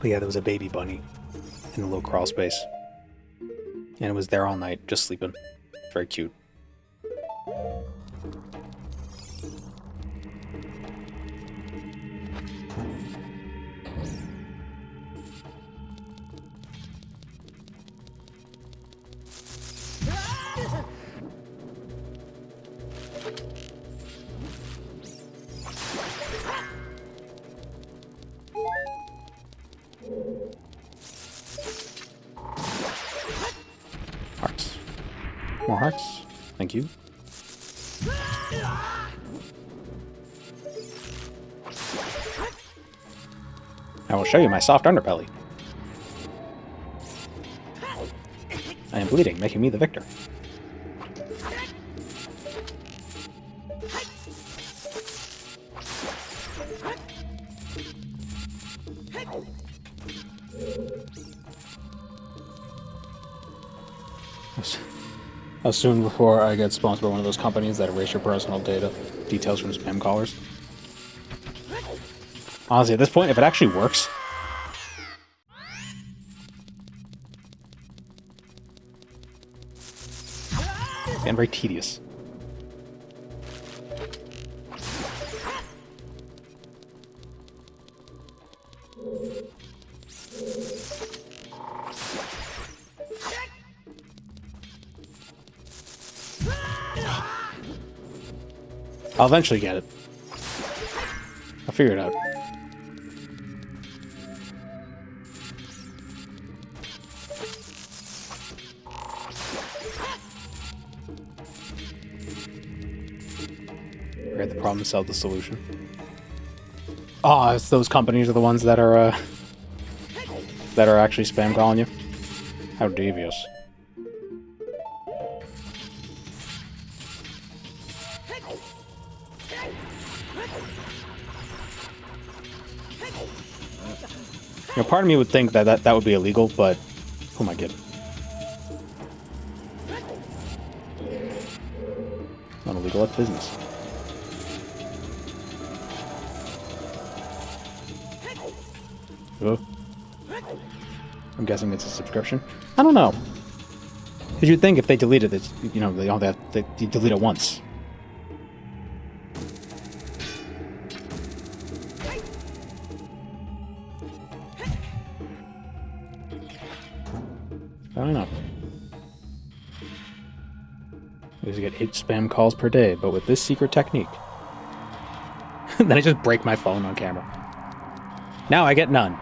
But yeah, there was a baby bunny in the little crawl space. And it was there all night, just sleeping. Very cute. Hearts. More hearts. Thank you. I will show you my soft underbelly. I am bleeding, making me the victor. How soon before I get sponsored by one of those companies that erase your personal data, details from spam callers? Honestly, at this point, if it actually works... It's getting very tedious. I'll eventually get it. I'll figure it out. Create the problem, solve the solution. Oh, it's those companies are the ones that are actually spam calling you. How devious. You know, part of me would think that would be illegal, but who am I kidding? Not illegal at business. Oh. I'm guessing it's a subscription. I don't know. Because you'd think if they deleted it, you know, they delete it once. I don't know. I used to get 8 spam calls per day, but with this secret technique. Then I just break my phone on camera. Now I get none.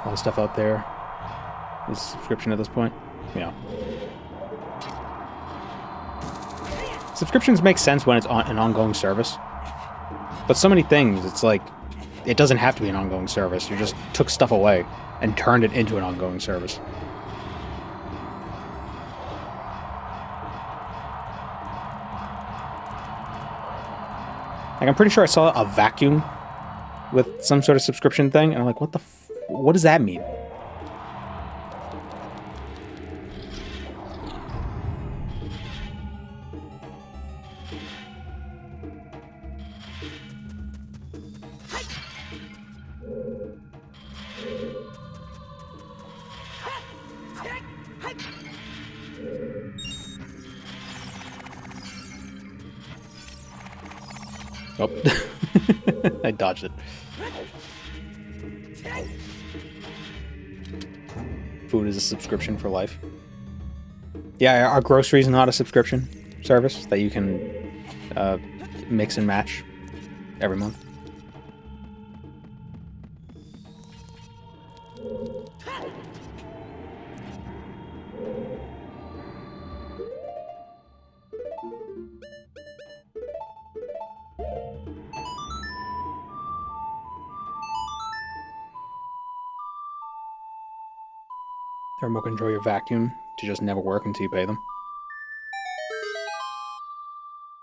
All the stuff out there is subscription at this point. Yeah. Subscriptions make sense when it's on an ongoing service. But so many things, it's like, it doesn't have to be an ongoing service. You just took stuff away and turned it into an ongoing service. Like, I'm pretty sure I saw a vacuum with some sort of subscription thing, and I'm like, what does that mean? Oh. I dodged it. Food is a subscription for life. Yeah, our groceries is not a subscription service that you can mix and match every month. Thermal control your vacuum to just never work until you pay them.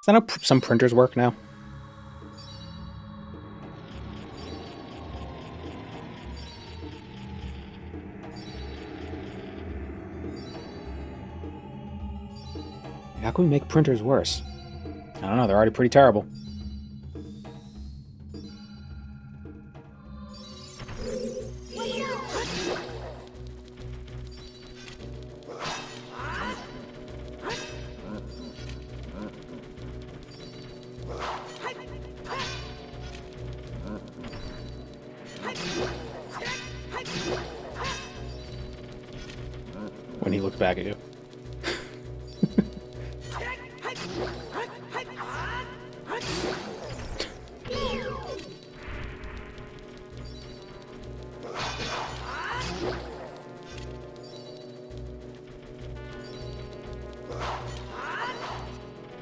Is that how some printers work now? How can we make printers worse? I don't know, they're already pretty terrible. When he looks back at you.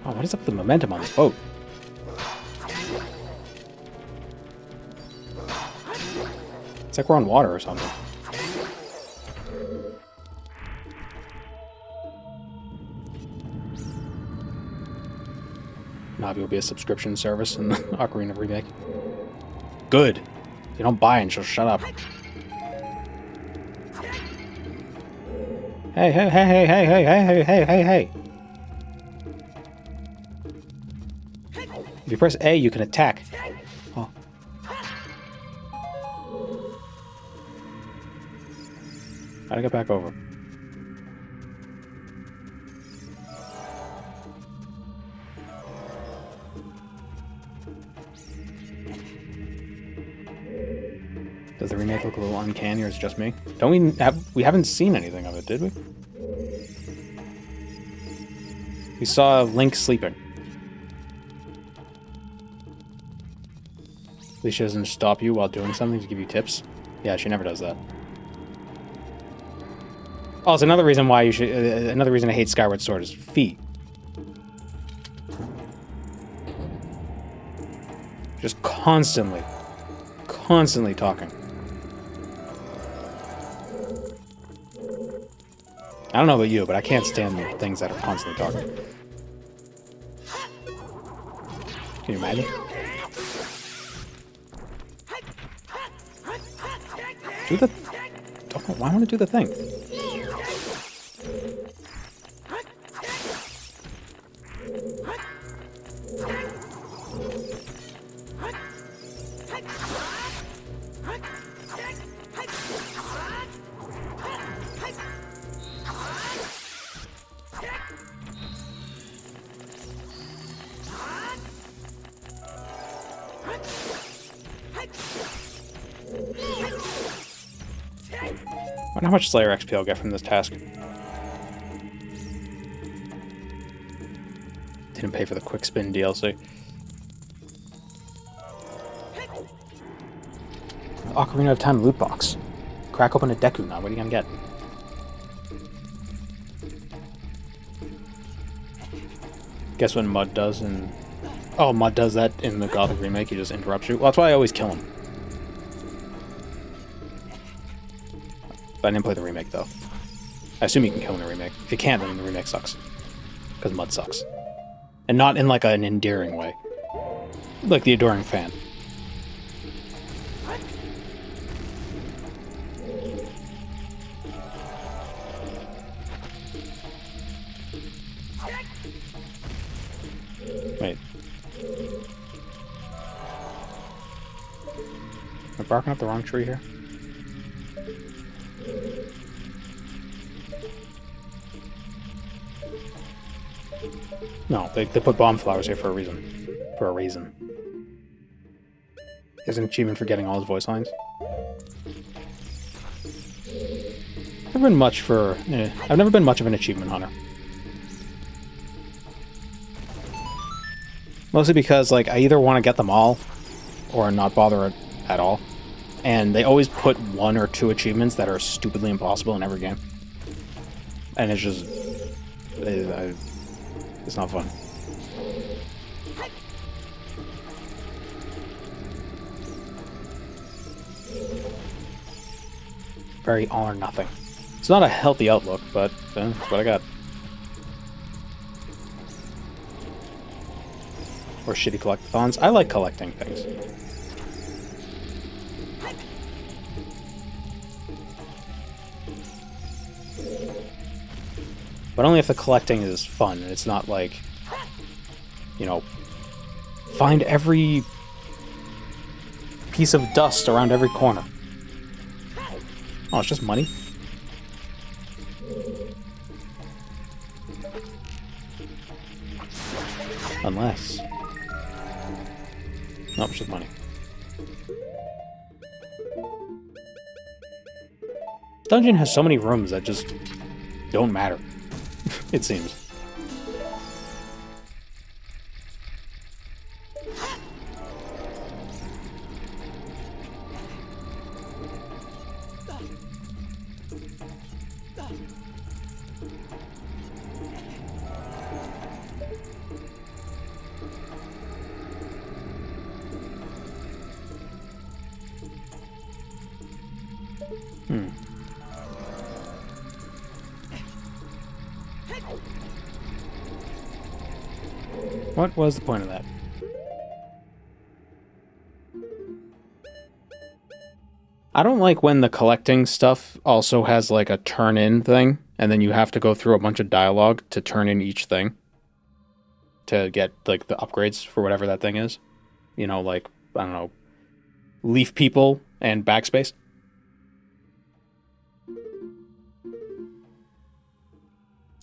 Oh, what is up with the momentum on this boat? It's like we're on water or something. Navi will be a subscription service in the Ocarina remake. Good. If you don't buy it, she'll shut up. Hey, hey, hey, hey, hey, hey, hey, hey, hey, hey. If you press A, you can attack. Oh. How'd I get back over? Does the remake look a little uncanny, or is it just me? We haven't seen anything of it, did we? We saw Link sleeping. At least she doesn't stop you while doing something to give you tips. Yeah, she never does that. Oh, it's another reason why you should. Another reason I hate Skyward Sword is feet. Just constantly talking. I don't know about you, but I can't stand things that are constantly talking. Can you imagine? Do the... Don't know why I want to do the thing. I wonder how much Slayer XP I'll get from this task. Didn't pay for the quick spin DLC. Ocarina of Time loot box. Crack open a Deku now. What are you gonna get? Guess what Mud does in... Oh, Mud does that in the Gothic remake. He just interrupts you. Well, that's why I always kill him. But I didn't play the remake, though. I assume you can kill in the remake. If you can't, then the remake sucks. Because Mud sucks. And not in, like, an endearing way. Like the adoring fan. Wait. Am I barking up the wrong tree here? No, they put bomb flowers here for a reason. For a reason. There's an achievement for getting all his voice lines. I've never been much for... I've never been much of an achievement hunter. Mostly because, like, I either want to get them all, or not bother at all. And they always put 1 or 2 achievements that are stupidly impossible in every game. And it's just... It's not fun. Very all or nothing. It's not a healthy outlook, but that's what I got. or shitty collectathons. I like collecting things. But only if the collecting is fun, and it's not like, you know, find every piece of dust around every corner. Oh, it's just money? Unless... Nope, it's just money. Dungeon has so many rooms that just don't matter, it seems. What was the point of that? I don't like when the collecting stuff also has like a turn in thing, and then you have to go through a bunch of dialogue to turn in each thing to get like the upgrades for whatever that thing is. You know, like, I don't know, leaf people and backspace.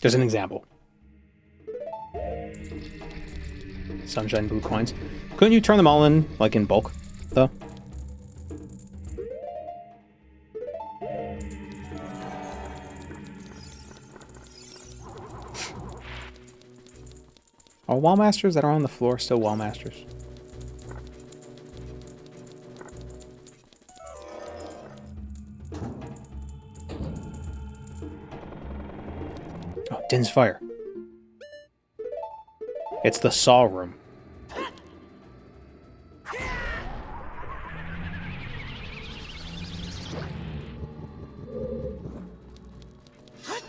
Just an example. Sunshine blue coins. Couldn't you turn them all in, like, in bulk, though? Are wall masters that are on the floor still wall masters? Oh, Din's Fire. It's the saw room.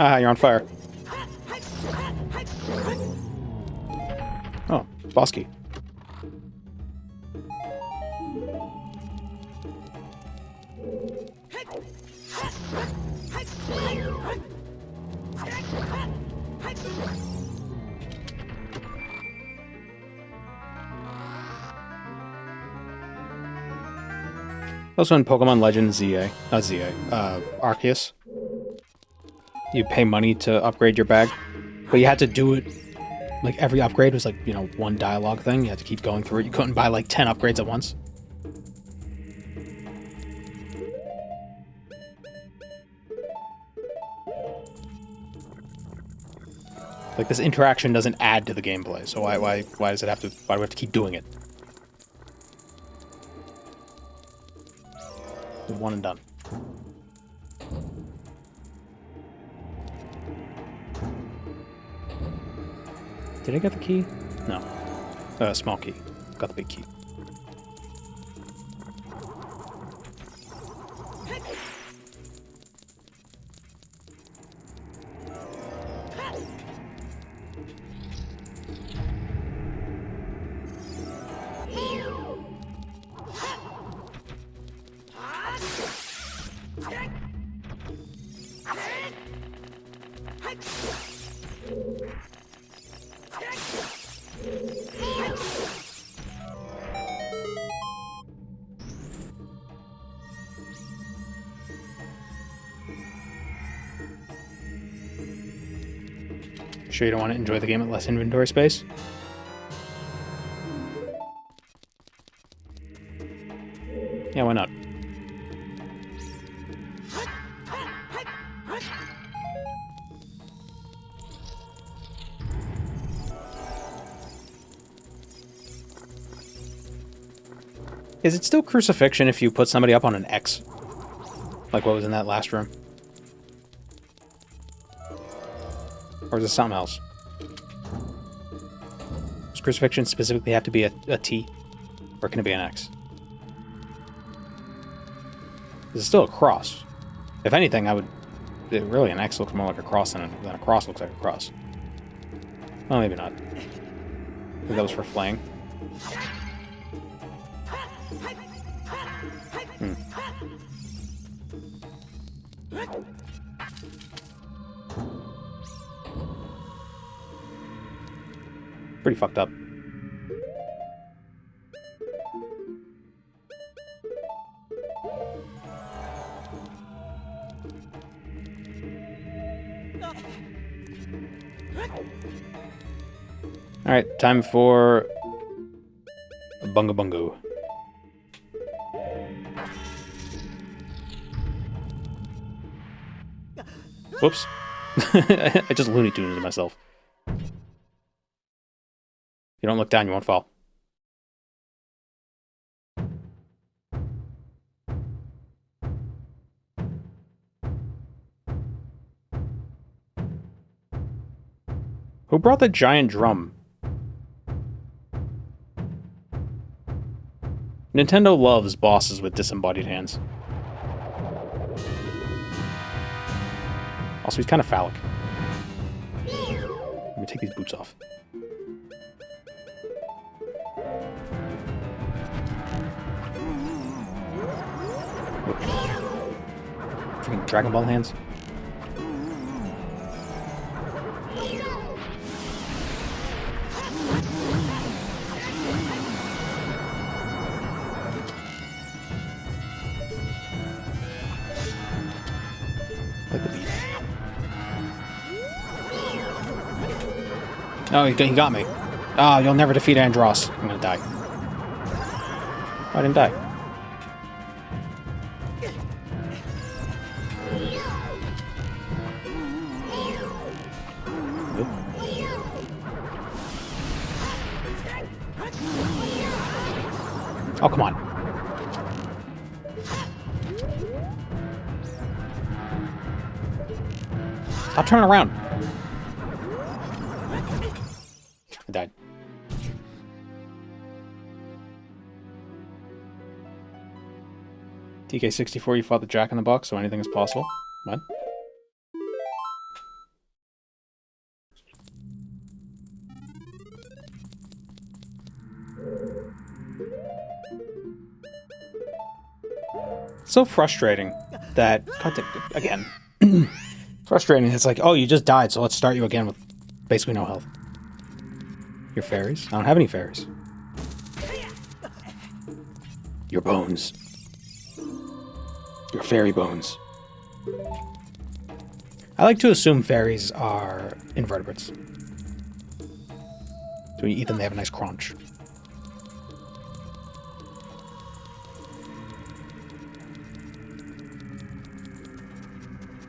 Ah, you're on fire. Oh, boss key. Also in Pokemon Legends Arceus, you pay money to upgrade your bag, but you had to do it, like every upgrade was like, you know, one dialogue thing, you had to keep going through it, you couldn't buy like 10 upgrades at once. Like, this interaction doesn't add to the gameplay, so why does it have to, why do we have to keep doing it? One and done. Did I get the key? No. Small key. Got the big key. Sure you don't want to enjoy the game at less inventory space? Yeah, why not? Is it still crucifixion if you put somebody up on an X? Like what was in that last room? Or is it something else? Does crucifixion specifically have to be a T? Or can it be an X? It's still a cross. If anything, really an X looks more like a cross than a cross looks like a cross. Well, maybe not. I think that was for flaying. Pretty fucked up. Alright, time for a bunga bungo. Whoops. I just Looney Tunes to myself. If you don't look down, you won't fall. Who brought the giant drum? Nintendo loves bosses with disembodied hands. Also, he's kind of phallic. Let me take these boots off. Freaking Dragon Ball hands. Like the beat. Oh, he got me. Oh, you'll never defeat Andross. I'm gonna die. Oh, I didn't die. Nope. Oh, come on. Stop turning around. I died. TK64, you fought the Jack in the Box, so anything is possible. What? So frustrating that... Again. Frustrating. It's like, oh, you just died, so let's start you again with basically no health. Your fairies? I don't have any fairies. Your bones. Your fairy bones. I like to assume fairies are invertebrates. So when you eat them, they have a nice crunch.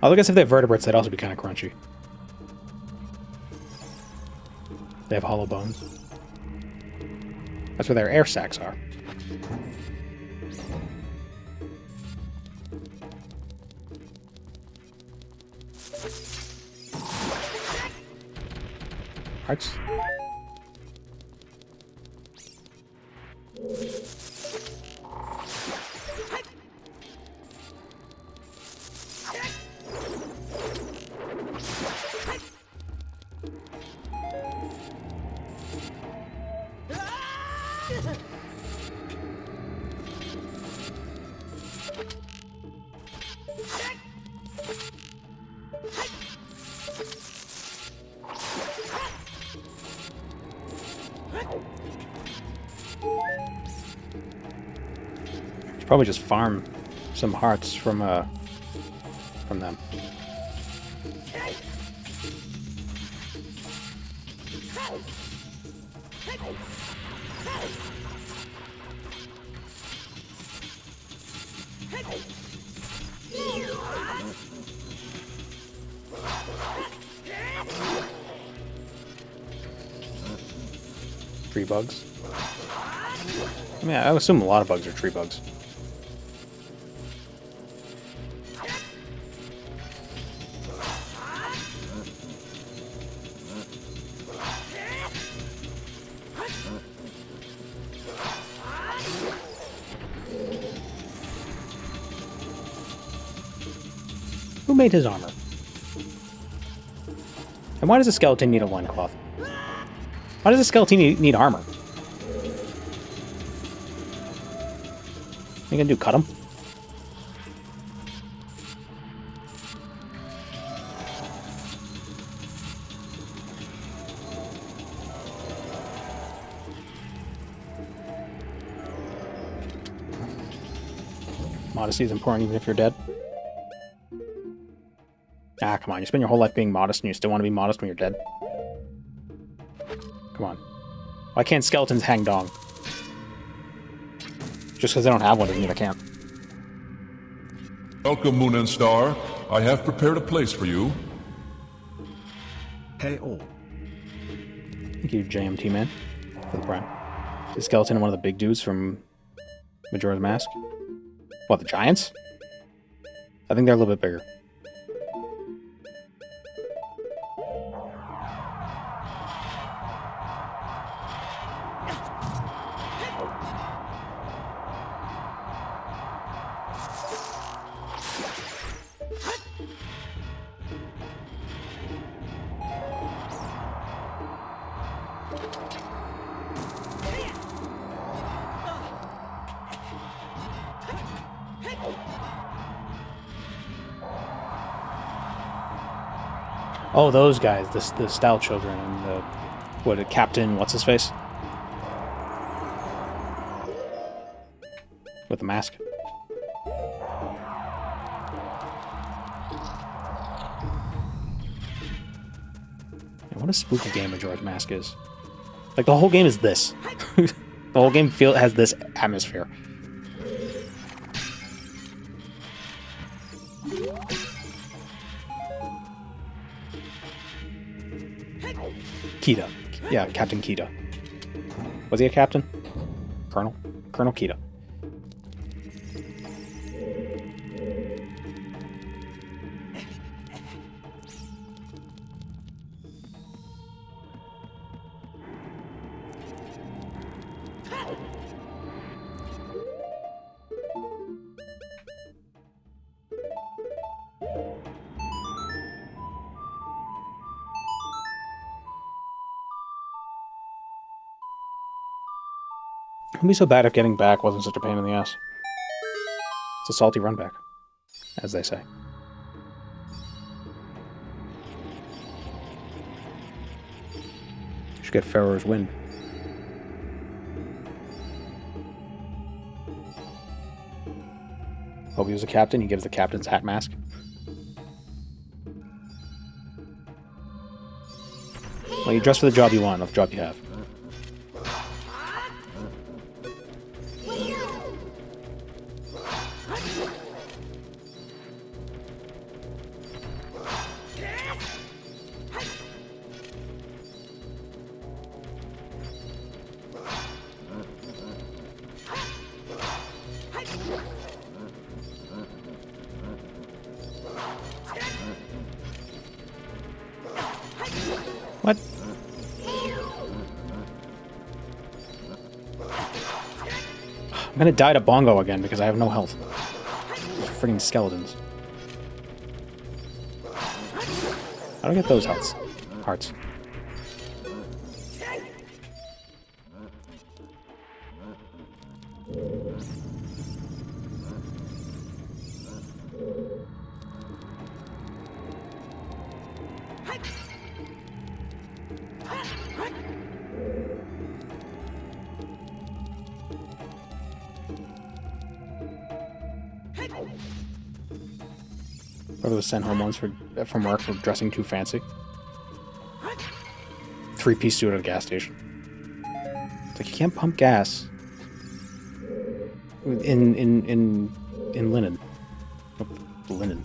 I guess if they're vertebrates, they'd also be kind of crunchy. They have hollow bones. That's where their air sacs are. Hearts. Should probably just farm some hearts from them. 3 bugs. I mean, I assume a lot of bugs are tree bugs. Who made his armor? And why does a skeleton need a loincloth? Why does a skeleton need armor? you gonna do? Cut him? Modesty is important even if you're dead. Ah, come on. You spend your whole life being modest and you still want to be modest when you're dead? Come on. Why can't skeletons hang dong? Just because they don't have one doesn't mean they can't. Welcome, Moon and Star. I have prepared a place for you. Hey all. Thank you, JMT man, for the prime. Is skeleton one of the big dudes from Majora's Mask? What, the giants? I think they're a little bit bigger. Oh, those guys, the Style Children, and the Captain, what's his face? With the mask. Man, what a spooky game Majora's Mask is. Like, the whole game is this. The whole game has this atmosphere. Kita. Yeah, Captain Kita. Was he a captain? Colonel? Colonel Kita. It would be so bad if getting back wasn't such a pain in the ass. It's a salty run back, as they say. Should get Pharaoh's Wind. Hope he was a captain. He gives the captain's hat mask. Well, you dress for the job you want, not the job you have. What? I'm gonna die to Bongo again because I have no health. Freaking skeletons. I don't get those hearts. Brother was sent home once from work for dressing too fancy. 3-piece suit at a gas station. It's like you can't pump gas in linen. Linen.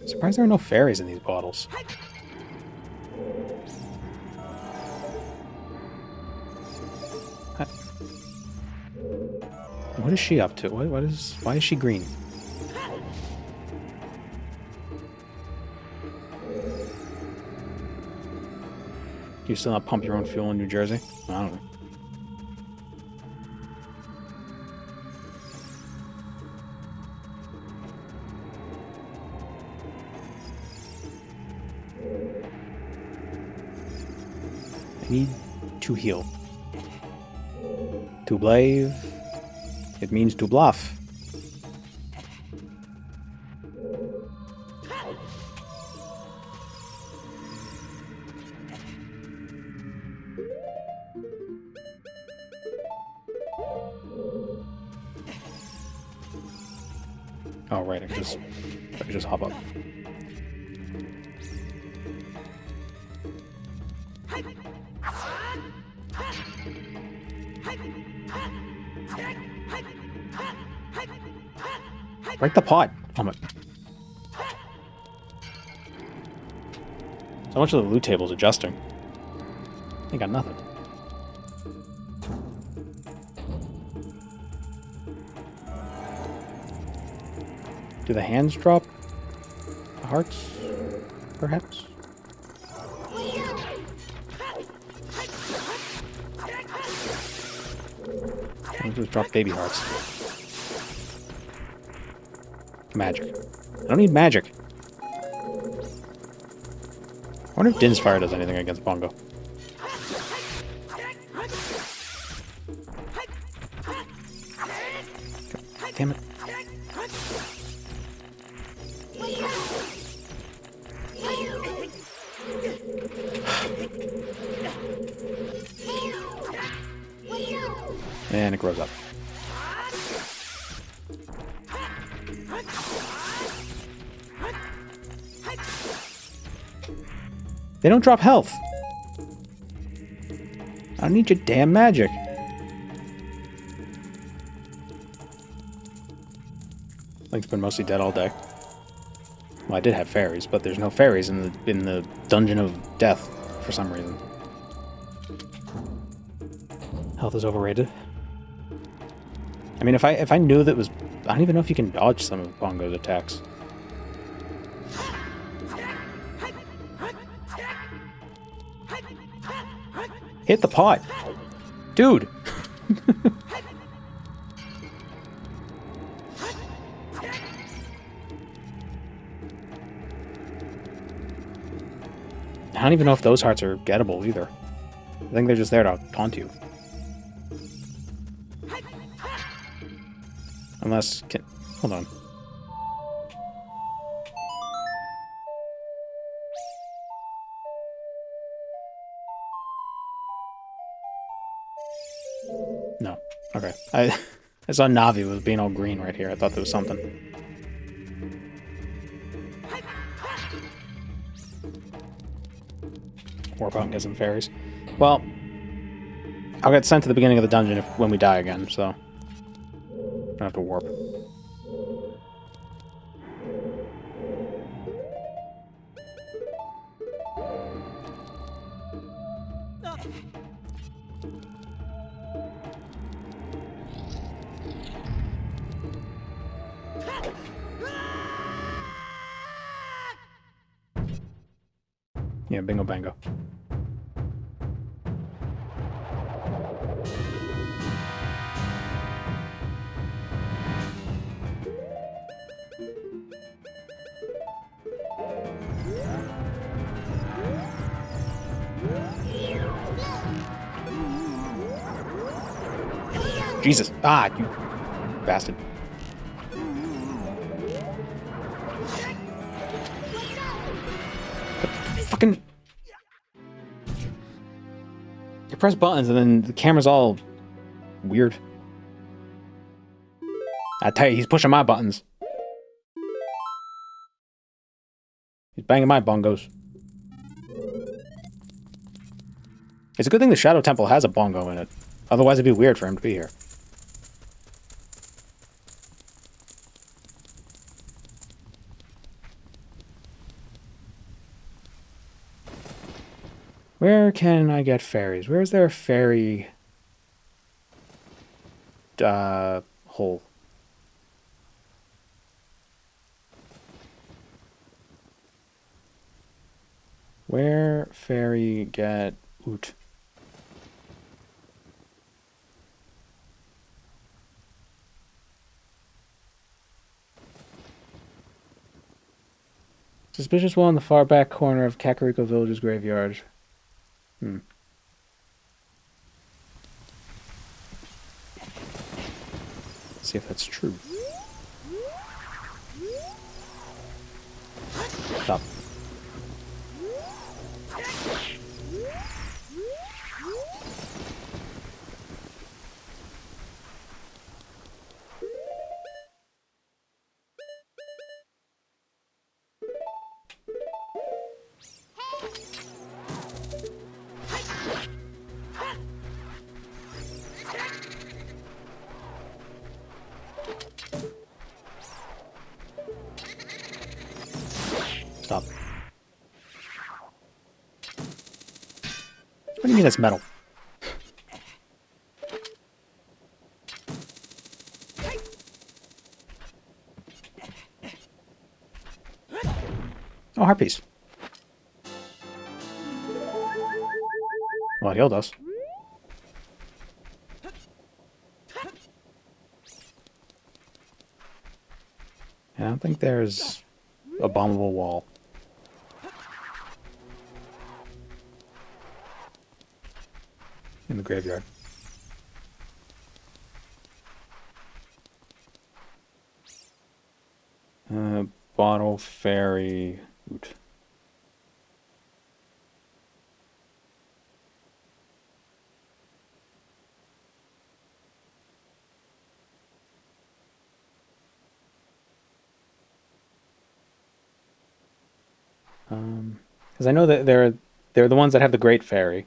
Surprised there are no fairies in these bottles. What is she up to? Why is she green? Do you still not pump your own fuel in New Jersey? I don't know. Need to heal. To blave. It means to bluff. Oh right, I could just hop up. Break the pot! Oh my. So much of the loot table's adjusting. I got nothing. Do the hands drop the hearts? Perhaps? I'll just drop baby hearts. Magic. I don't need magic. I wonder if Din's Fire does anything against Bongo. God damn it. And it grows up. They don't drop health. I don't need your damn magic. Link's been mostly dead all day. Well, I did have fairies, but there's no fairies in the Dungeon of Death for some reason. Health is overrated. I mean, if I knew that was, I don't even know if you can dodge some of Bongo's attacks. Hit the pot, dude. I don't even know if those hearts are gettable either. I think they're just there to taunt you. Unless... hold on. No. Okay. I saw Navi was being all green right here. I thought there was something. Warp out and get some fairies. Well, I'll get sent to the beginning of the dungeon when we die again, so... don't have to warp. Yeah, bingo bango. Jesus! Ah, you bastard. Fucking... you press buttons and then the camera's all weird. I tell you, he's pushing my buttons. He's banging my bongos. It's a good thing the Shadow Temple has a bongo in it. Otherwise it'd be weird for him to be here. Where can I get fairies? Where is there a fairy... hole? Where fairy get oot? Suspicious one in the far back corner of Kakariko Village's graveyard. Hmm. see if that's true. Stop. Stop. What do you mean it's metal? Oh, heart piece. Well, it healed us. I don't think there's abominable wall. In the graveyard. Bottle fairy. Oot. Because I know that they're the ones that have the Great Fairy,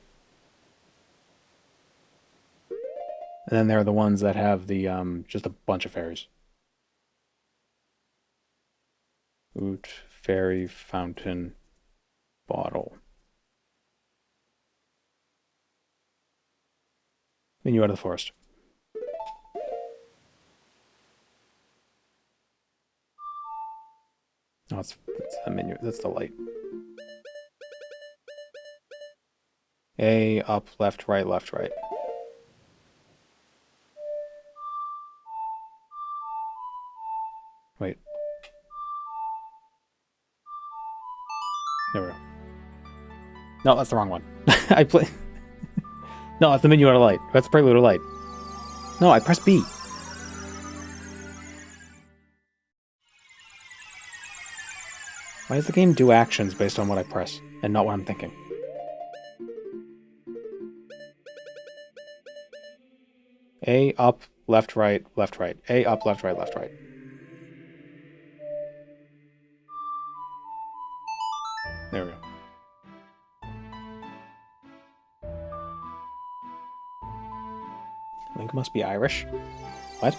and then there are the ones that have the just a bunch of fairies. Oot, fairy, fountain, bottle. Then you out of the forest. Oh, it's the menu. That's the light. A, up, left, right, left, right. Wait. There we go. No, that's the wrong one. I play. No, that's the menu out of light. That's prelude of light. No, I pressed B. Why does the game do actions based on what I press and not what I'm thinking? A, up, left, right, left, right. A, up, left, right, left, right. There we go. Link must be Irish. What?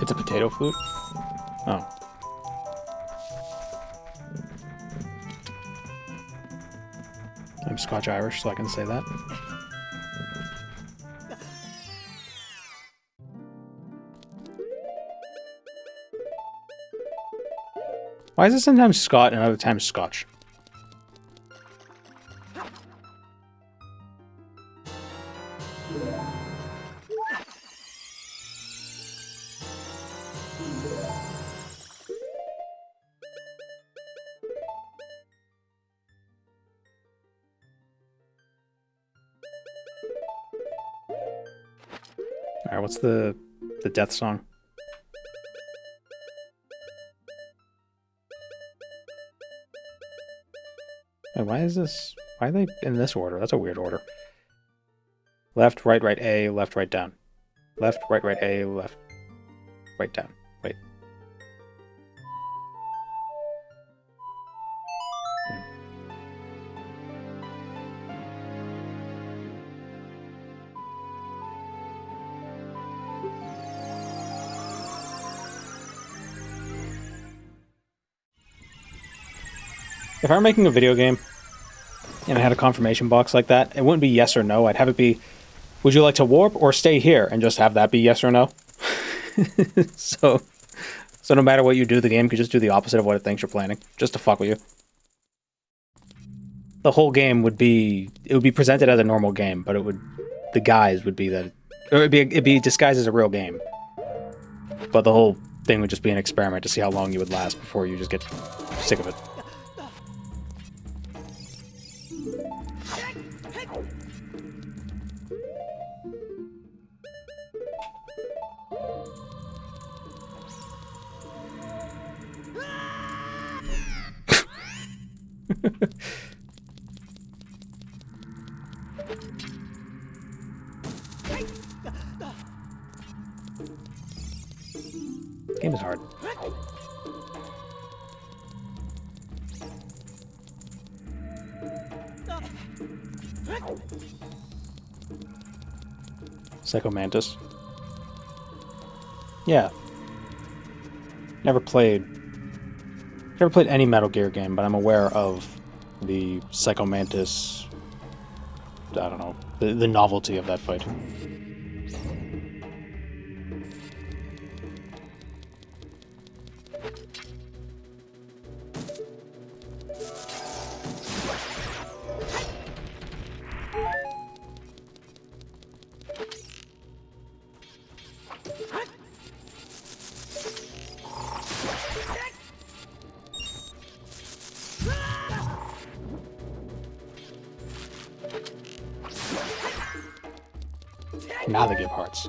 It's a potato flute? Oh. I'm Scotch-Irish, so I can say that. Why is it sometimes Scott and other times Scotch? Alright, what's the death song? Wait, why is this... Why are they in this order? That's a weird order. Left, right, right, A, left, right, down. Left, right, right, A, left, right, down. Wait. If I were making a video game and I had a confirmation box like that, it wouldn't be yes or no. I'd have it be, would you like to warp or stay here? And just have that be yes or no. So no matter what you do, the game could just do the opposite of what it thinks you're planning, just to fuck with you. The whole game would be, it would be presented as a normal game, but it would, the guise would be that, or it'd be disguised as a real game. But the whole thing would just be an experiment to see how long you would last before you just get sick of it. Game is hard. Psycho Mantis. Yeah. Never played any Metal Gear game, but I'm aware of the Psycho Mantis. I don't know, the novelty of that fight. Now they give hearts.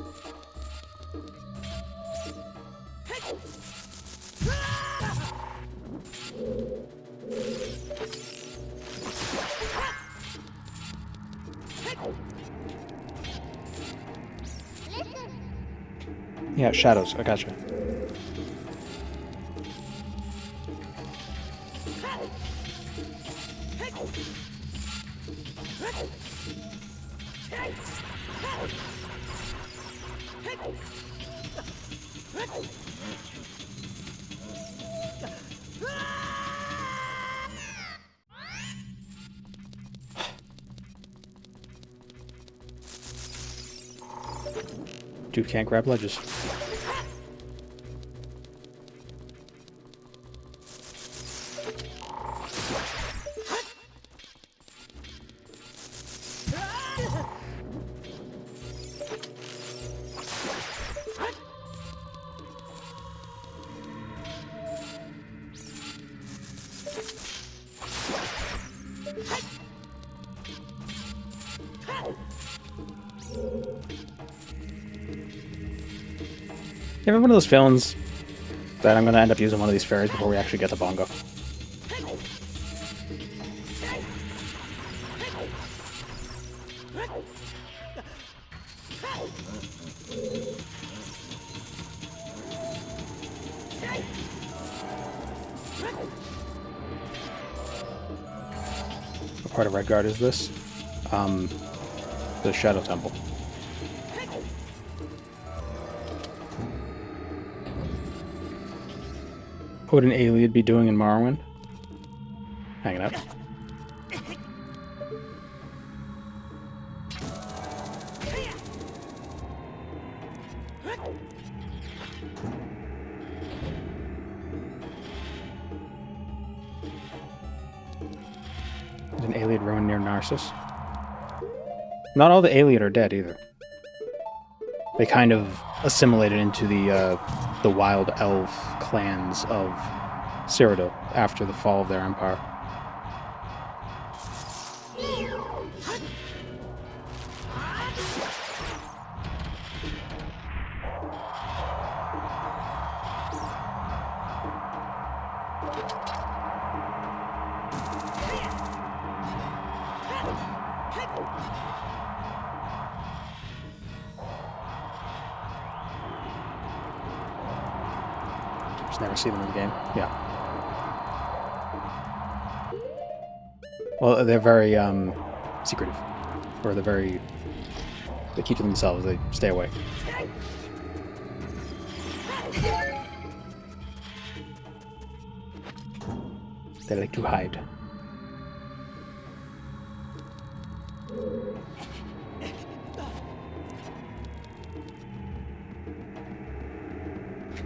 Yeah, shadows. I gotcha. Dude can't grab ledges. You have one of those feelings that I'm going to end up using one of these fairies before we actually get to Bongo. What part of Redguard is this? The Shadow Temple. What would an Ayleid be doing in Morrowind? Hanging out. Is an Ayleid ruin near Narcissus? Not all the Ayleid are dead either. They kind of assimilated into the wild elf clans of Cyrodiil after the fall of their empire. Never see them in the game. Yeah. Well, they're very secretive, or they keep to themselves. They stay away. They like to hide.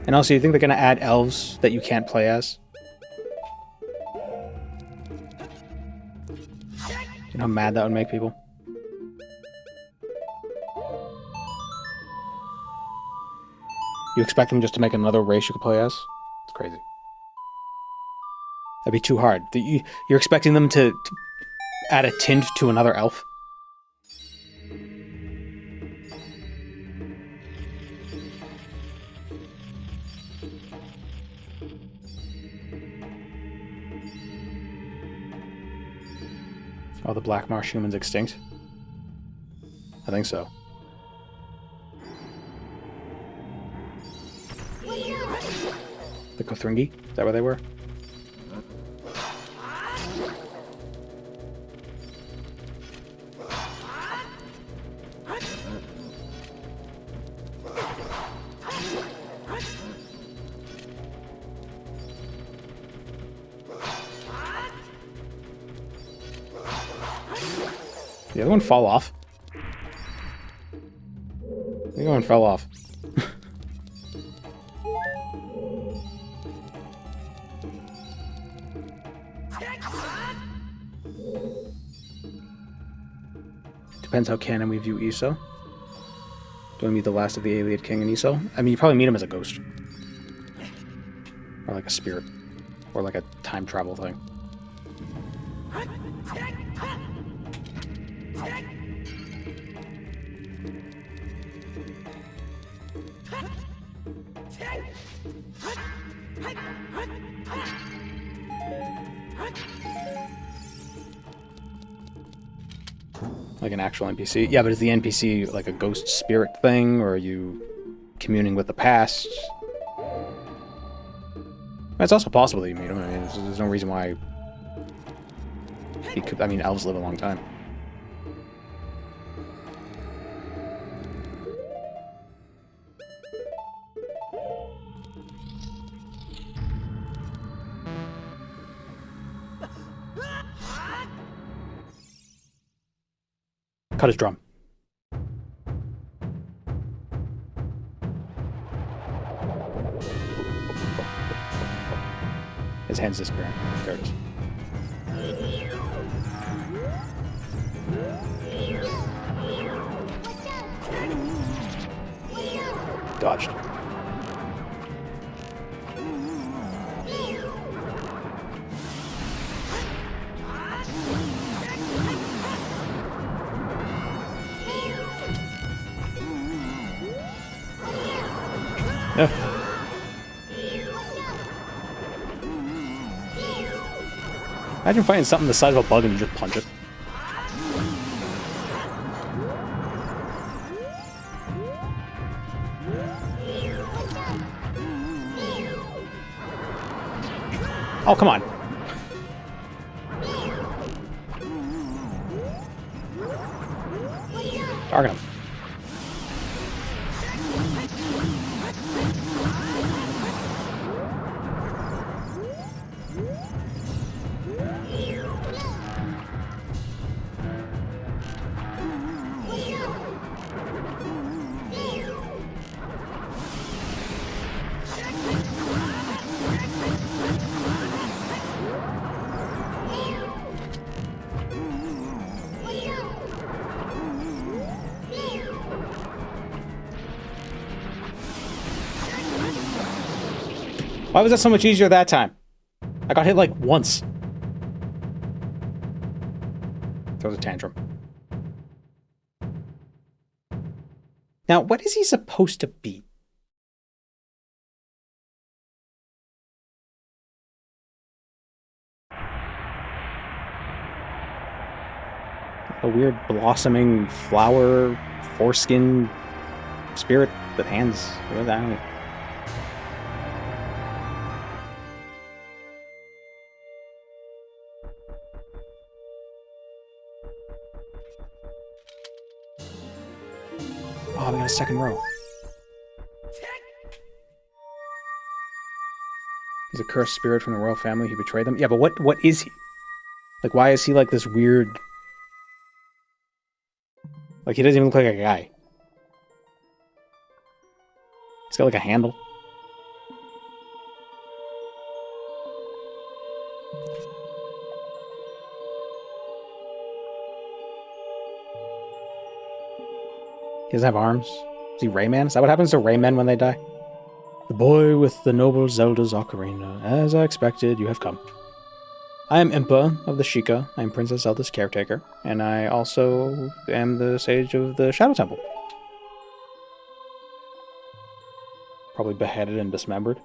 And also, you think they're gonna add elves that you can't play as? You know how mad that would make people? You expect them just to make another race you could play as? It's crazy. That'd be too hard. You're expecting them to add a tint to another elf? Oh, the Black Marsh human's extinct? I think so. The Kothringi? Is that where they were? The other one fall off? The other one fell off. Depends how canon we view Iso. Do I meet the last of the Ayleid King in Iso? I mean, you probably meet him as a ghost. Or like a spirit. Or like a time travel thing. Like an actual NPC? Yeah, but is the NPC like a ghost spirit thing, or are you communing with the past? It's also possible that you meet him. I mean, there's no reason why he could. I mean, elves live a long time. Cut his drum. His hand's disappearing. There it is. Dodged. Yeah. Imagine finding something the size of a bug and you just punch it. Oh, come on. Target him. Why was that so much easier that time? I got hit like once. Throws a tantrum. Now, what is he supposed to be? A weird blossoming flower, foreskin spirit with hands. What is that? Oh, we got a second row. He's a cursed spirit from the royal family who betrayed them. Yeah, but what is he? Like, why is he like this weird... Like, he doesn't even look like a guy. He's got like a handle. He doesn't have arms. Is he Rayman? Is that what happens to Raymen when they die? The boy with the noble Zelda's ocarina. As I expected, you have come. I am Impa of the Sheikah. I am Princess Zelda's caretaker. And I also am the sage of the Shadow Temple. Probably beheaded and dismembered.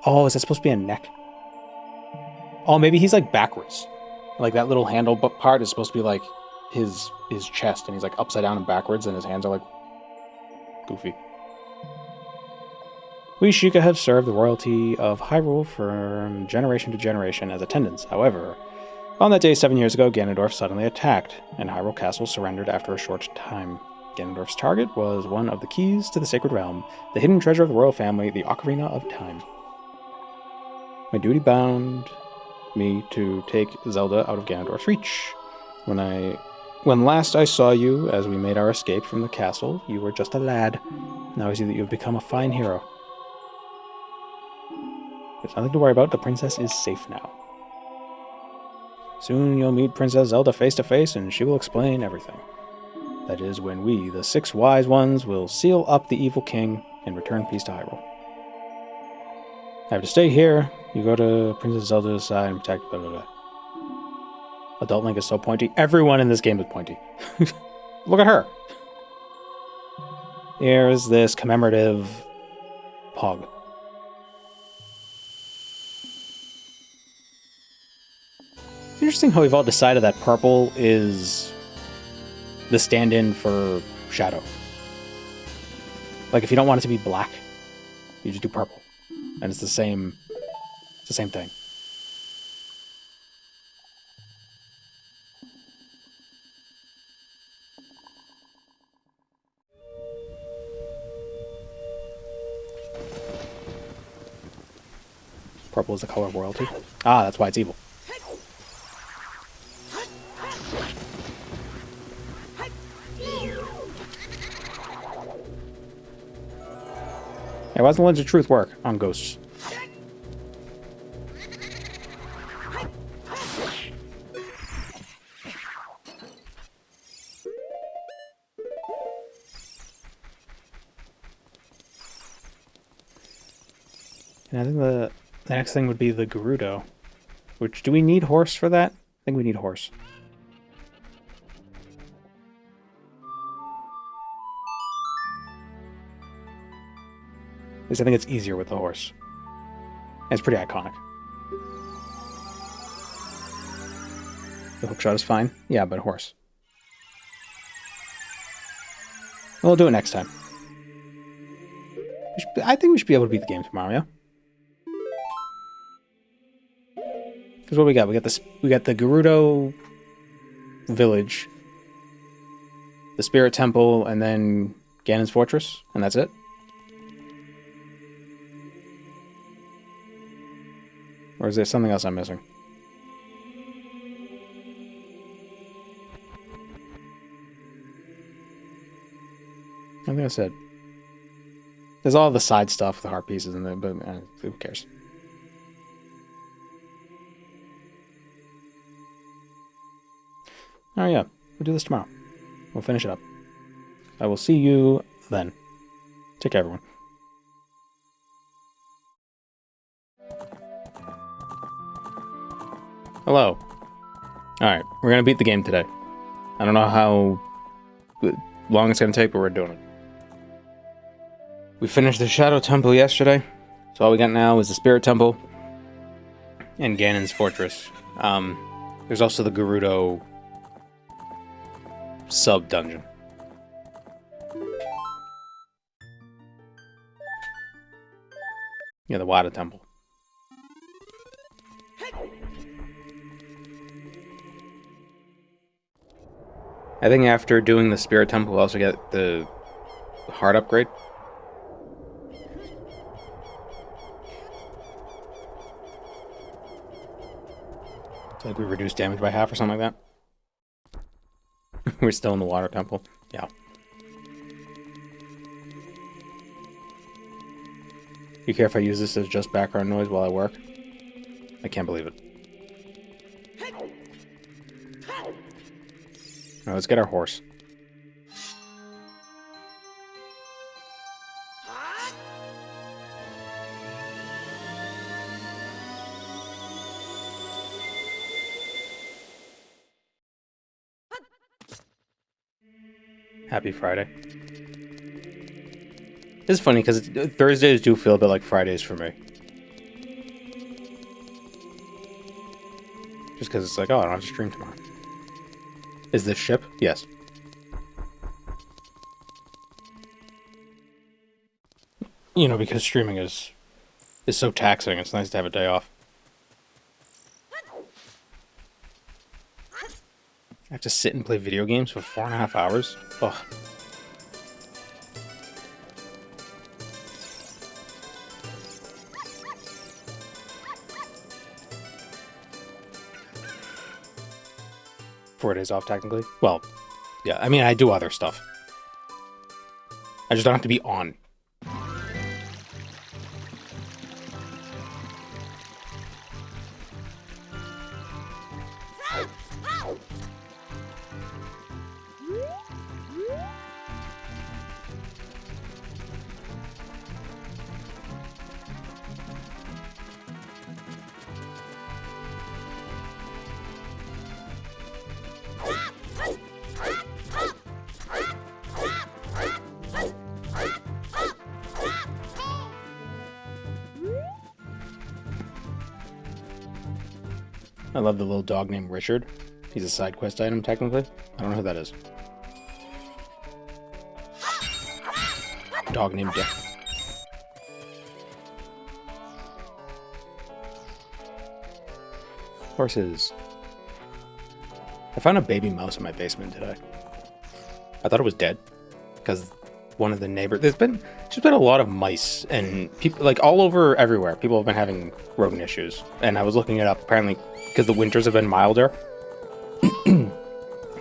Oh, is that supposed to be a neck? Oh, maybe he's like backwards. Like that little handle part is supposed to be like his chest, and he's like upside down and backwards, and his hands are like goofy. We Sheikah have served the royalty of Hyrule from generation to generation as attendants. However, on that day 7 years ago, Ganondorf suddenly attacked, and Hyrule Castle surrendered after a short time. Ganondorf's target was one of the keys to the Sacred Realm, the hidden treasure of the royal family, the Ocarina of Time. My duty bound me to take Zelda out of Ganondorf's reach. When last I saw you, as we made our escape from the castle, you were just a lad. Now I see that you have become a fine hero. There's nothing to worry about. The princess is safe now. Soon you'll meet Princess Zelda face to face, and she will explain everything. That is when we, the 6 wise ones, will seal up the evil king and return peace to Hyrule. I have to stay here. You go to Princess Zelda's side and protect blah blah blah. Adult Link is so pointy. Everyone in this game is pointy. Look at her. Here's this commemorative pog. It's interesting how we've all decided that purple is the stand-in for shadow. Like if you don't want it to be black, you just do purple. And it's the same thing. Purple is the color of royalty. Ah, that's why it's evil. Hey, why doesn't the Lens of Truth work on ghosts? And I think the next thing would be the Gerudo. Which, do we need horse for that? I think we need horse. At least I think it's easier with the horse. And it's pretty iconic. The hookshot is fine. Yeah, but horse. We'll do it next time. I think we should be able to beat the game tomorrow, yeah? Because what we got? We got the Gerudo village, the Spirit Temple, and then Ganon's Fortress, and that's it? Or is there something else I'm missing? I think I said. There's all the side stuff, the heart pieces, and but who cares? Oh yeah, we'll do this tomorrow. We'll finish it up. I will see you then. Take care, everyone. Hello. Alright, we're gonna beat the game today. I don't know how long it's gonna take, but we're doing it. We finished the Shadow Temple yesterday, so all we got now is the Spirit Temple and Ganon's Fortress. There's also the Gerudo sub-dungeon. Yeah, the Wada Temple. I think after doing the Spirit Temple, we'll also get the heart upgrade. So like we reduce damage by half or something like that. We're still in the Water Temple. Yeah. You care if I use this as just background noise while I work? I can't believe it. Now let's get our horse. Happy Friday. It's funny because Thursdays do feel a bit like Fridays for me. Just because it's like, oh, I don't have to stream tomorrow. Is this ship? Yes. You know, because streaming is so taxing, it's nice to have a day off. I have to sit and play video games for 4.5 hours? Ugh. Four days off, technically. Well, yeah, I mean, I do other stuff. I just don't have to be on. I love the little dog named Richard. He's a side quest item, technically. I don't know who that is. Dog named Dick. Horses. I found a baby mouse in my basement today. I thought it was dead. Because one of the neighbors... There's been a lot of mice and people, like, all over everywhere. People have been having rodent issues. And I was looking it up. Apparently, because the winters have been milder, the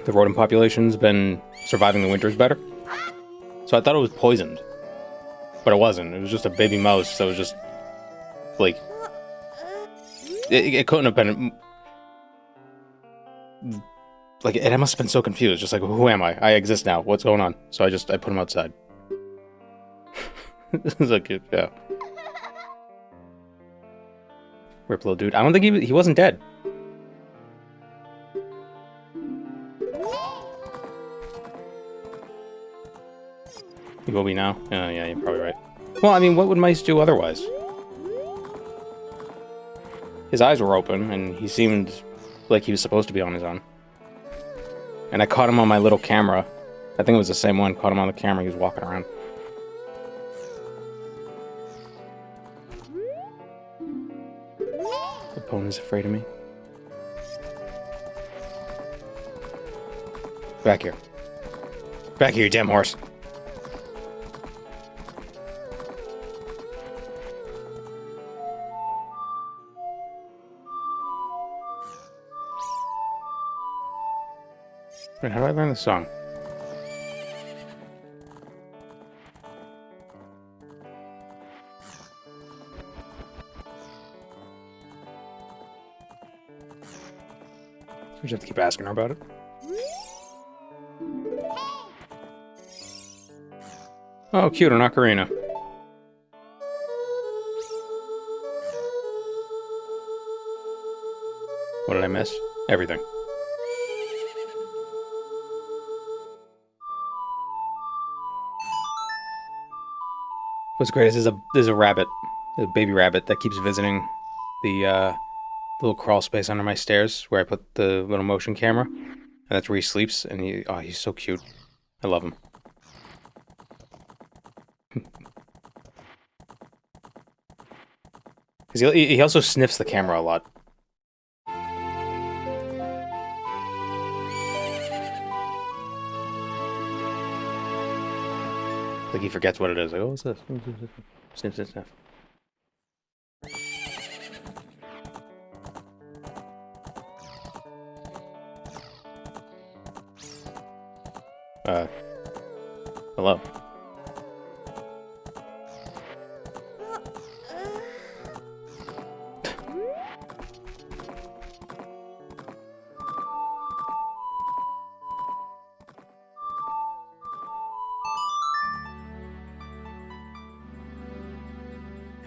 rodent population's been surviving the winters better. So I thought it was poisoned. But it wasn't. It was just a baby mouse that was just, like... It couldn't have been... Like, it must have been so confused. Just like, who am I? I exist now. What's going on? So I put him outside. It's like, yeah. Rip little dude. I don't think he wasn't dead. He will be now? Yeah, you're probably right. Well, I mean, what would mice do otherwise? His eyes were open, and he seemed like he was supposed to be on his own. And I caught him on my little camera. I think it was the same one. Caught him on the camera. He was walking around. The pony's afraid of me. Back here. Back here, you damn horse. Wait, how do I learn this song? We just have to keep asking her about it. Oh, cute, an ocarina. What did I miss? Everything. What's great is there's a rabbit, a baby rabbit that keeps visiting the little crawl space under my stairs where I put the little motion camera, and that's where he sleeps. And he's so cute. I love him. Because he also sniffs the camera a lot. Like he forgets what it is. Like, oh, what's this? Sniff, sniff, sniff. Hello.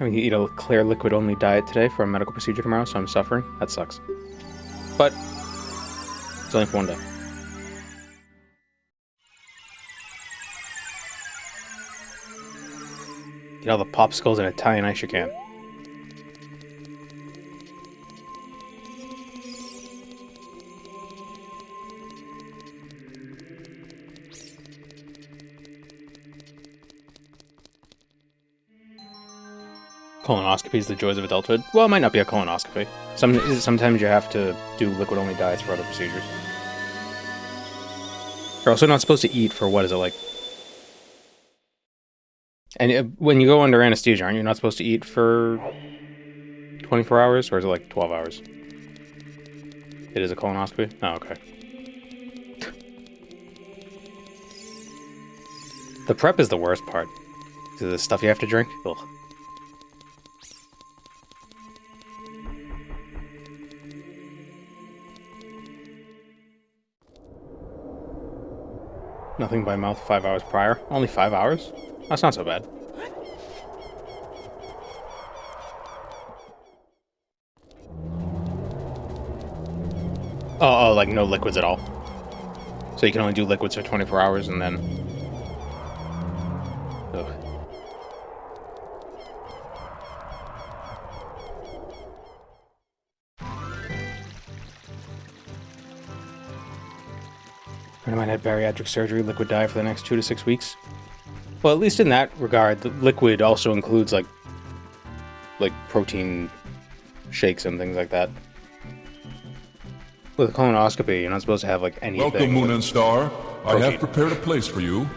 Having to eat a clear liquid-only diet today for a medical procedure tomorrow, so I'm suffering. That sucks. But it's only for one day. Eat all the popsicles and Italian ice you can. Colonoscopy is the joys of adulthood. Well, it might not be a colonoscopy. Sometimes you have to do liquid-only diets for other procedures. You're also not supposed to eat for, what is it, like... And when you go under anesthesia, aren't you not supposed to eat for 24 hours? Or is it like 12 hours? It is a colonoscopy? Oh, okay. The prep is the worst part. The stuff you have to drink? Ugh. Nothing by mouth 5 hours prior. Only 5 hours? That's not so bad. Oh, like no liquids at all. So you can only do liquids for 24 hours and then... Ugh. I might have bariatric surgery, liquid diet for the next 2 to 6 weeks. Well, at least in that regard, the liquid also includes like protein shakes and things like that. With a colonoscopy, you're not supposed to have like anything. Welcome, Moon and Star. I protein. have prepared a place for you.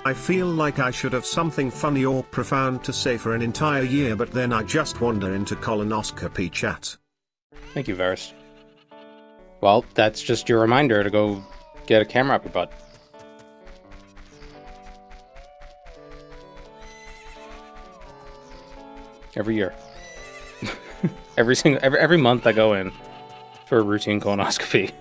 I feel like I should have something funny or profound to say for an entire year, but then I just wander into colonoscopy chat. Thank you, Varus. Well, that's just your reminder to go get a camera up your butt. Every year. every month I go in for a routine colonoscopy.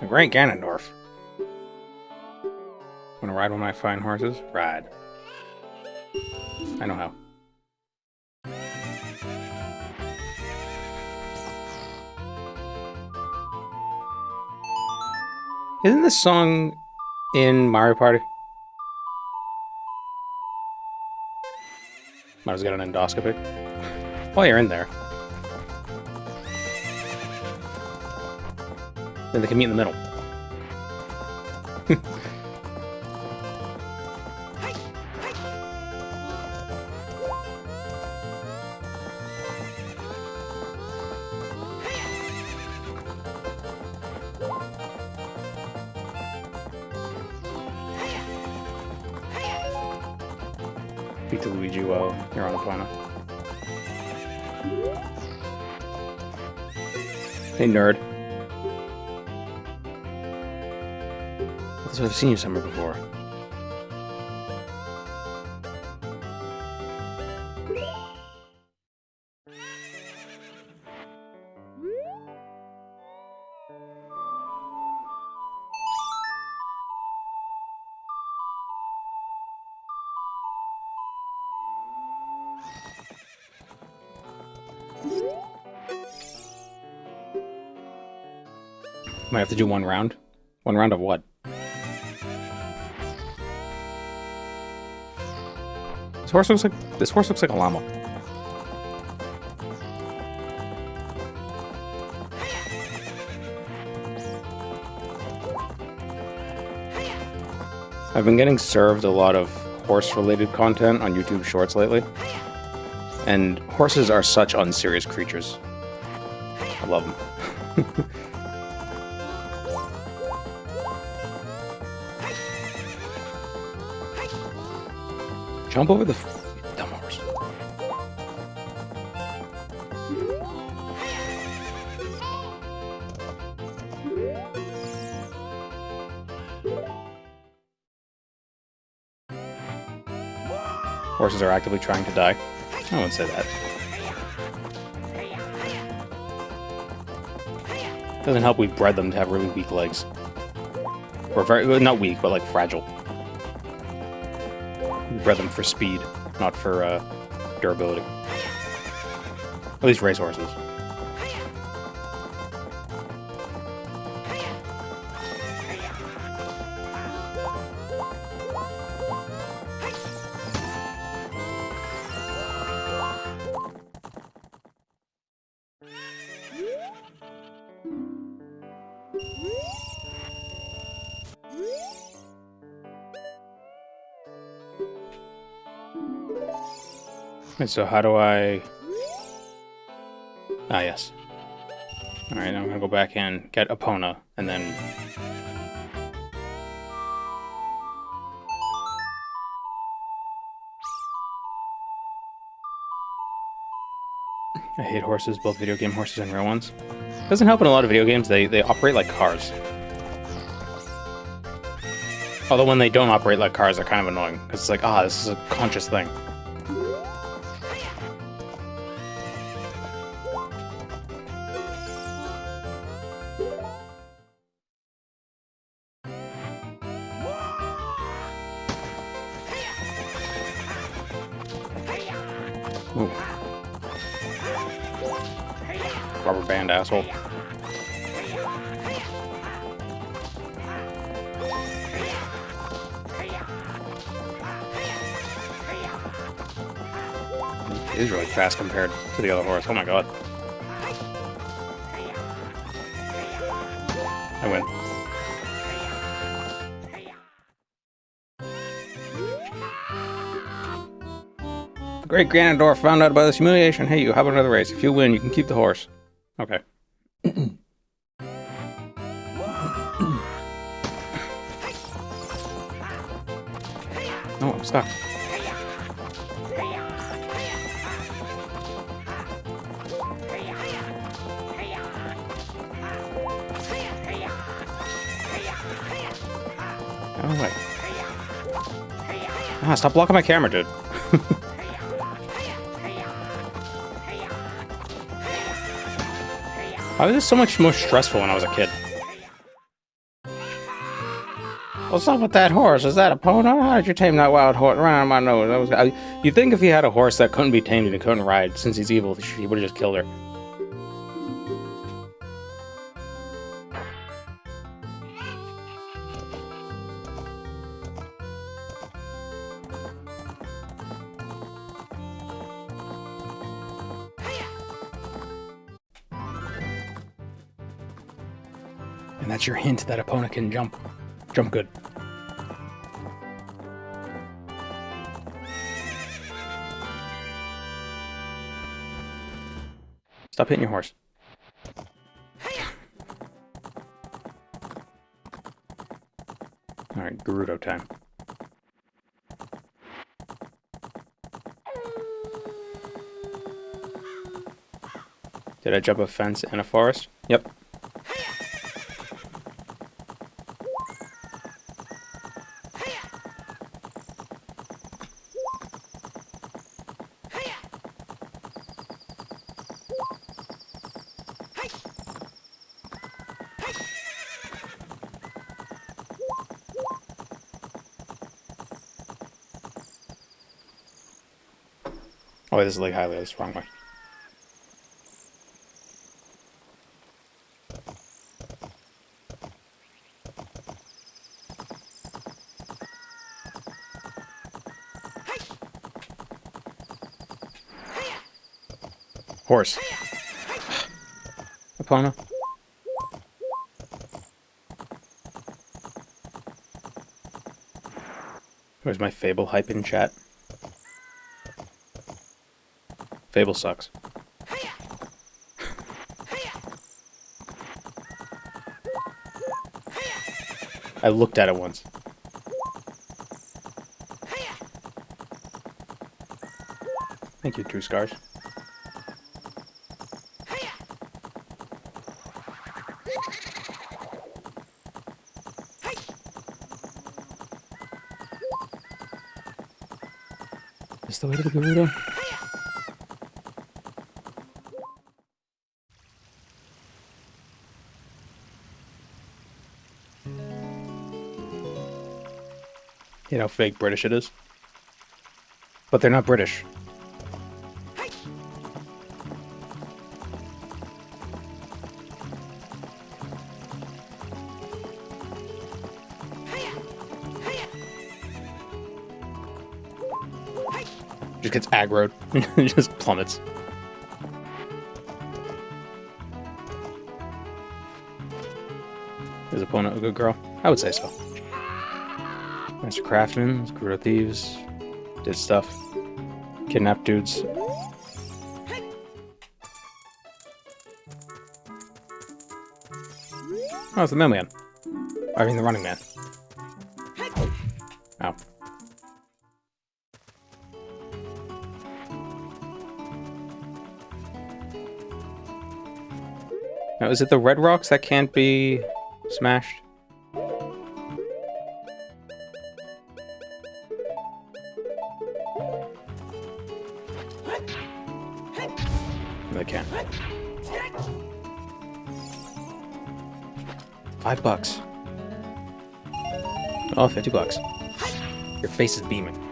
The Great Ganondorf. Wanna ride one of my fine horses? Ride. I know how. Isn't this song in Mario Party? Might as well get an endoscopy. While you're in there. Then they can meet in the middle. Beat the Luigi while you're on the planet. Hey, nerd. I've seen you somewhere before. Might have to do one round. One round of what? This horse looks like a llama. I've been getting served a lot of horse-related content on YouTube Shorts lately. And horses are such unserious creatures. I love them. Jump over the dumb horse. Horses are actively trying to die. I wouldn't say that. Doesn't help we've bred them to have really weak legs. Or very, well, not weak, but like fragile. We bred them for speed, not for durability. At least racehorses. And so how do I... Ah, yes. Alright, now I'm gonna go back in, get Epona, and then... I hate horses, both video game horses and real ones. Doesn't help in a lot of video games, they operate like cars. Although when they don't operate like cars, they're kind of annoying, because it's like, ah, this is a conscious thing. Ooh. Rubber band asshole. He is really fast compared to the other horse. Oh my god. I win. The great Ganondorf found out about this humiliation. Hey, you, how about another race? If you win, you can keep the horse. Okay. Oh, I'm stuck. Oh, wait. Ah, stop blocking my camera, dude. Why was this so much more stressful when I was a kid? What's up with that horse? Is that a pony? How did you tame that wild horse? Right on my nose. You'd think if he had a horse that couldn't be tamed and he couldn't ride, since he's evil, he would have just killed her. And that's your hint that Epona can jump. Jump good. Stop hitting your horse. Alright, Gerudo time. Did I jump a fence in a forest? Yep. Oh, wait, this is Lake Hylia. This is the wrong way. Horse. Epona. Where's my Fable hype in chat? Fable sucks. I looked at it once. Thank you, Two Scars. Is the way to the Gerudo? You know how fake British it is? But they're not British. Just gets aggroed. Just plummets. Is opponent a good girl? I would say so. Master Craftsman, Gerudo Thieves, did stuff. Kidnapped dudes. Oh, it's the mailman. I mean, the running man. Ow. Now, is it the red rocks that can't be smashed? They can. $5. Oh, $50. Your face is beaming.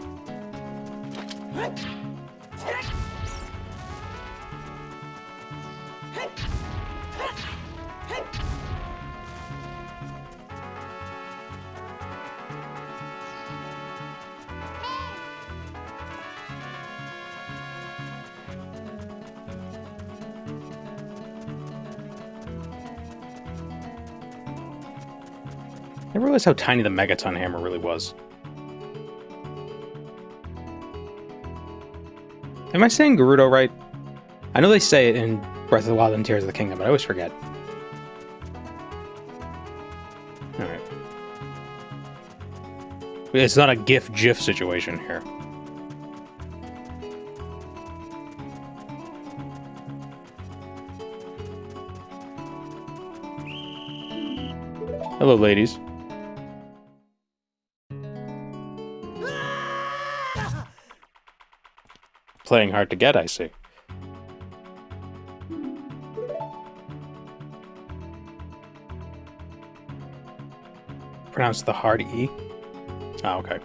I realized how tiny the Megaton hammer really was. Am I saying Gerudo right? I know they say it in Breath of the Wild and Tears of the Kingdom, but I always forget. Alright. It's not a GIF situation here. Hello, ladies. Playing hard to get, I see. Pronounce the hard E? Oh, okay.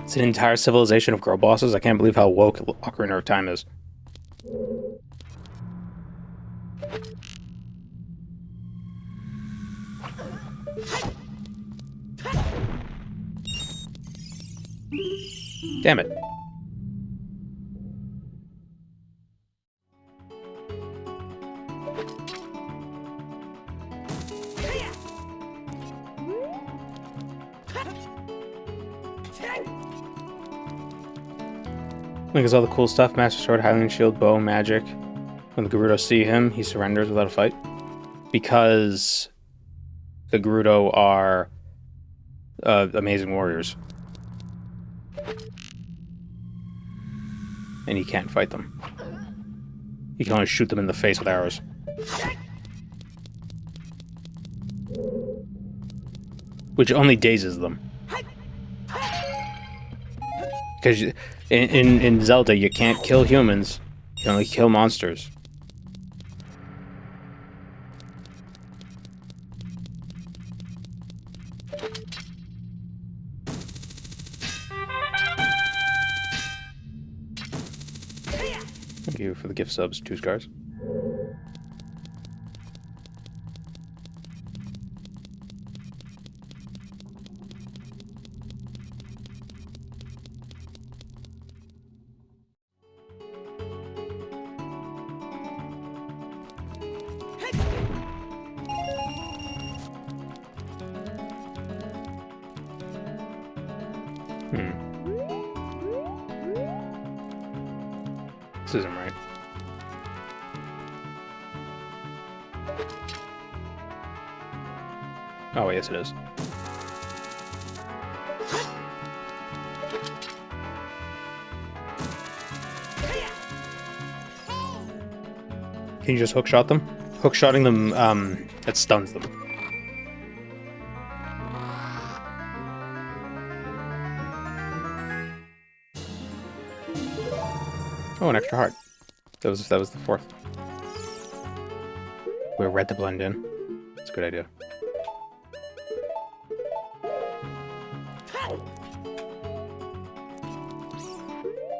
It's an entire civilization of girl bosses. I can't believe how woke Ocarina of Time is. Damn it. Look at all the cool stuff. Master Sword, Hylian Shield, Bow, Magic. When the Gerudo see him, he surrenders without a fight. Because the Gerudo are amazing warriors. And he can't fight them. He can only shoot them in the face with arrows. Which only dazes them. Because in Zelda, you can't kill humans. You can only kill monsters. Thank you for the gift subs, 2 scars. This isn't right. Oh, yes it is. Can you just hookshot them? Hookshotting them, that stuns them. Oh, an extra heart. That was the fourth. We're red to blend in. That's a good idea.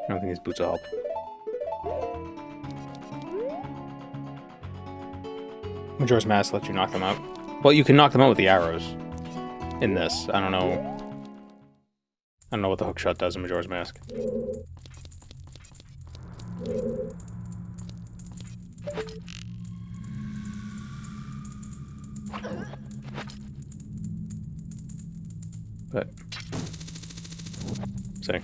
I don't think these boots will help. Majora's Mask lets you knock them out. Well, you can knock them out with the arrows. In this, I don't know. I don't know what the hookshot does in Majora's Mask. But see.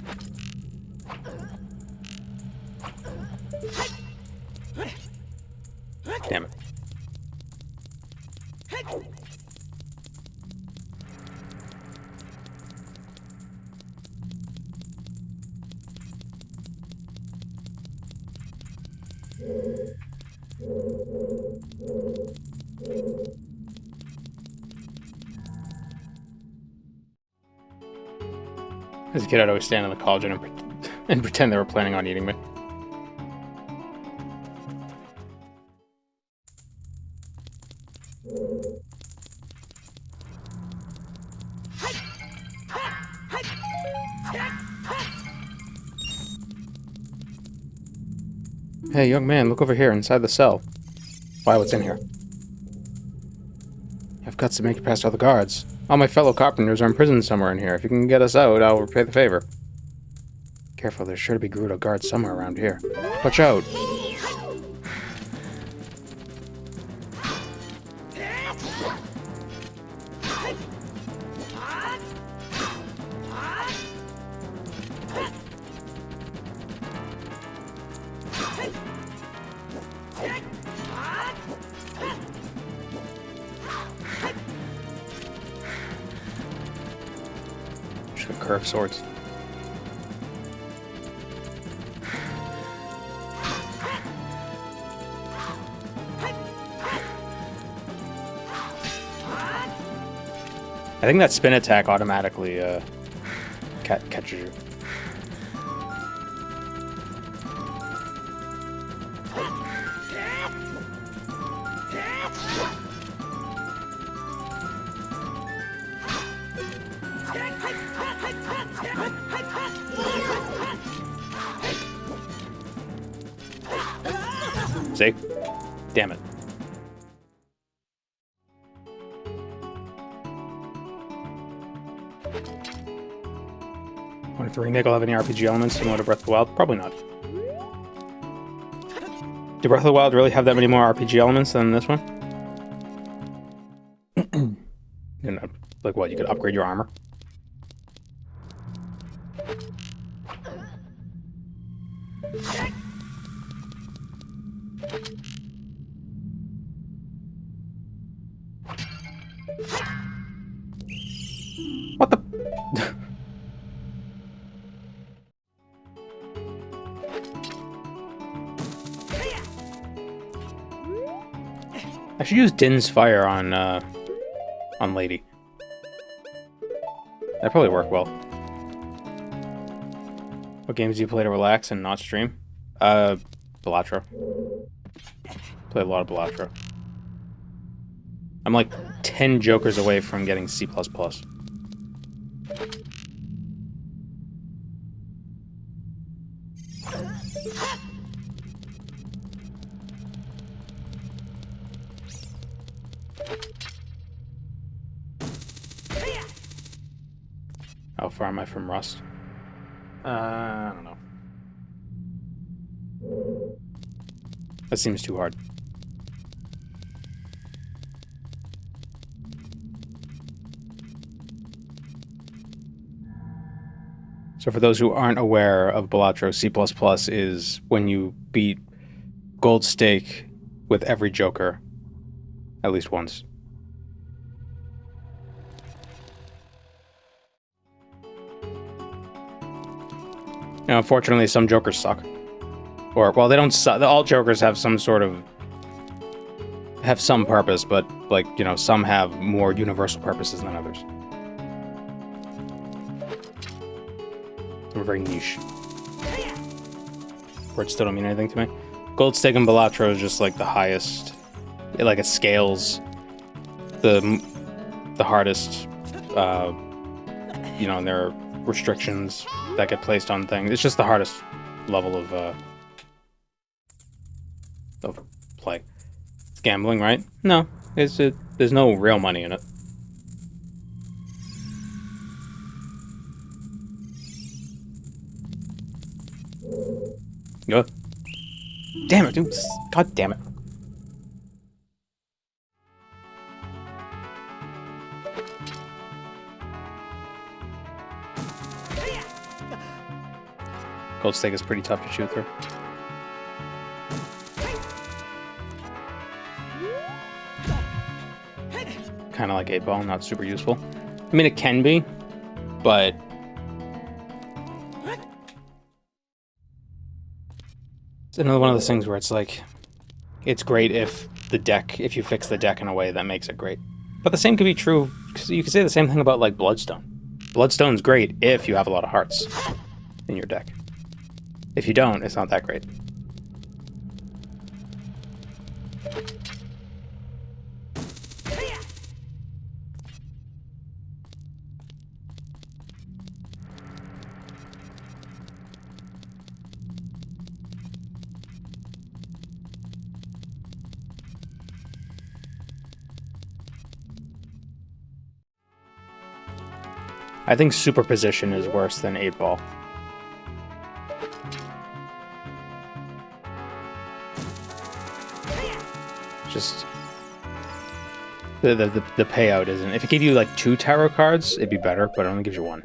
Damn it. As a kid, I'd always stand in the cauldron and pretend they were planning on eating me. Hey, young man, look over here, inside the cell. Why, what's in here? I've got to make it past all the guards. All my fellow carpenters are imprisoned somewhere in here. If you can get us out, I'll repay the favor. Careful, there's sure to be Gerudo guards somewhere around here. Watch out! Curved swords. I think that spin attack automatically catches you. See? Damn it. Wonder if the remake will have any RPG elements similar to Breath of the Wild? Probably not. Did Breath of the Wild really have that many more RPG elements than this one? You know, like what, you could upgrade your armor? What the? I should use Din's Fire on Lady. That'd probably work well. What games do you play to relax and not stream? Balatro. Play a lot of Balatro. I'm like 10 jokers away from getting C++. How far am I from Rust? I don't know. That seems too hard. So for those who aren't aware of Balatro, C++ is when you beat Gold Stake with every Joker at least once. Now, unfortunately, some Jokers suck. Or, well, they don't suck. All Jokers have some sort of have some purpose, but, like, you know, some have more universal purposes than others. We're very niche. Words still don't mean anything to me. Gold Stake and Balatro is just, like, the highest... It scales the hardest, you know, and there are restrictions that get placed on things. It's just the hardest level of play. It's gambling, right? No, there's no real money in it. Good. Damn it, dude. God damn it. Gold Stake is pretty tough to shoot through. Kind of like 8-ball, not super useful. I mean, it can be, but... It's another one of those things where it's like... It's great if you fix the deck in a way that makes it great. But the same could be true, because you could say the same thing about, like, Bloodstone. Bloodstone's great if you have a lot of hearts in your deck. If you don't, it's not that great. I think superposition is worse than 8-ball. Just the payout isn't. If it gave you like 2 tarot cards, it'd be better, but it only gives you 1.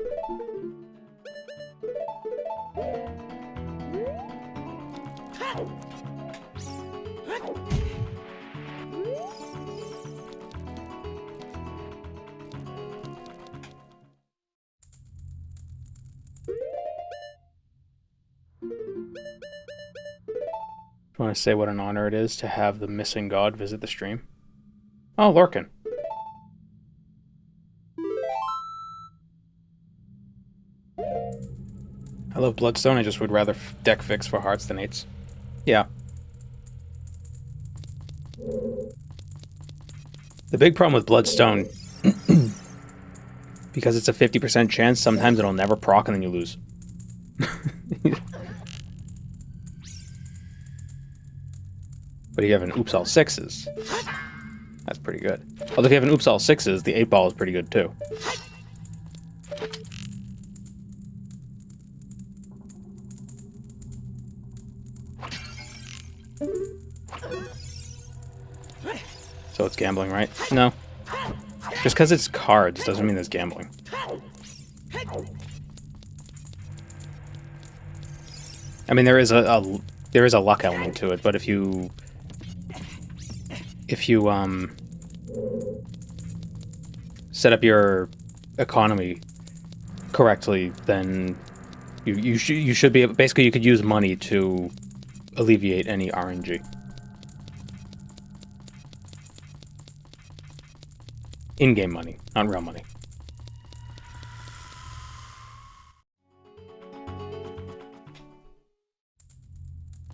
Want to say what an honor it is to have the missing god visit the stream? Oh, Lorcan. I love Bloodstone, I just would rather deck fix for hearts than 8s. Yeah. The big problem with Bloodstone, because it's a 50% chance, sometimes it'll never proc and then you lose. But if you have an oops all 6s, that's pretty good. Although if you have an oops all 6s, the 8-ball is pretty good too. So it's gambling, right? No. Just because it's cards doesn't mean it's gambling. I mean, there is a luck element to it, but if you set up your economy correctly, then you should be able, basically you could use money to alleviate any RNG. In-game money, not real money.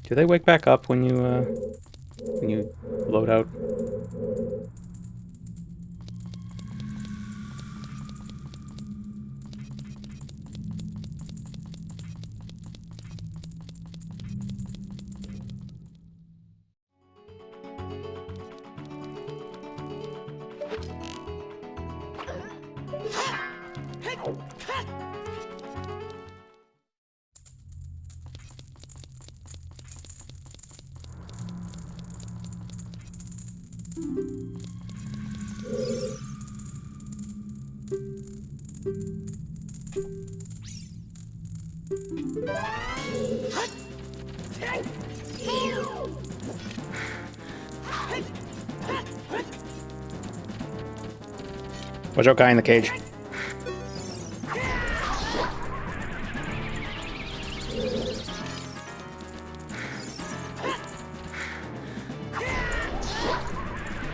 Do they wake back up when you load out? Watch out, guy in the cage.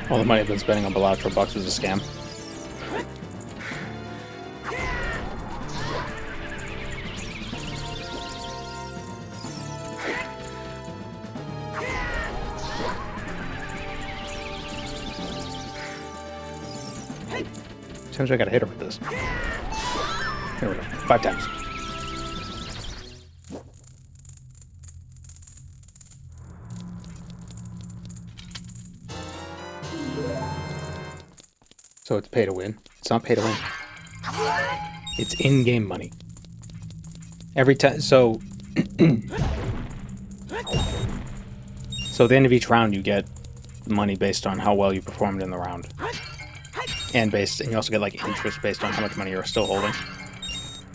All the money I've been spending on Balatro bucks was a scam. Seems I gotta hit her with this. Here we go. 5 times. So it's pay to win. It's not pay to win. It's in-game money. Every time, so... so at the end of each round, you get money based on how well you performed in the round. And you also get, like, interest based on how much money you're still holding.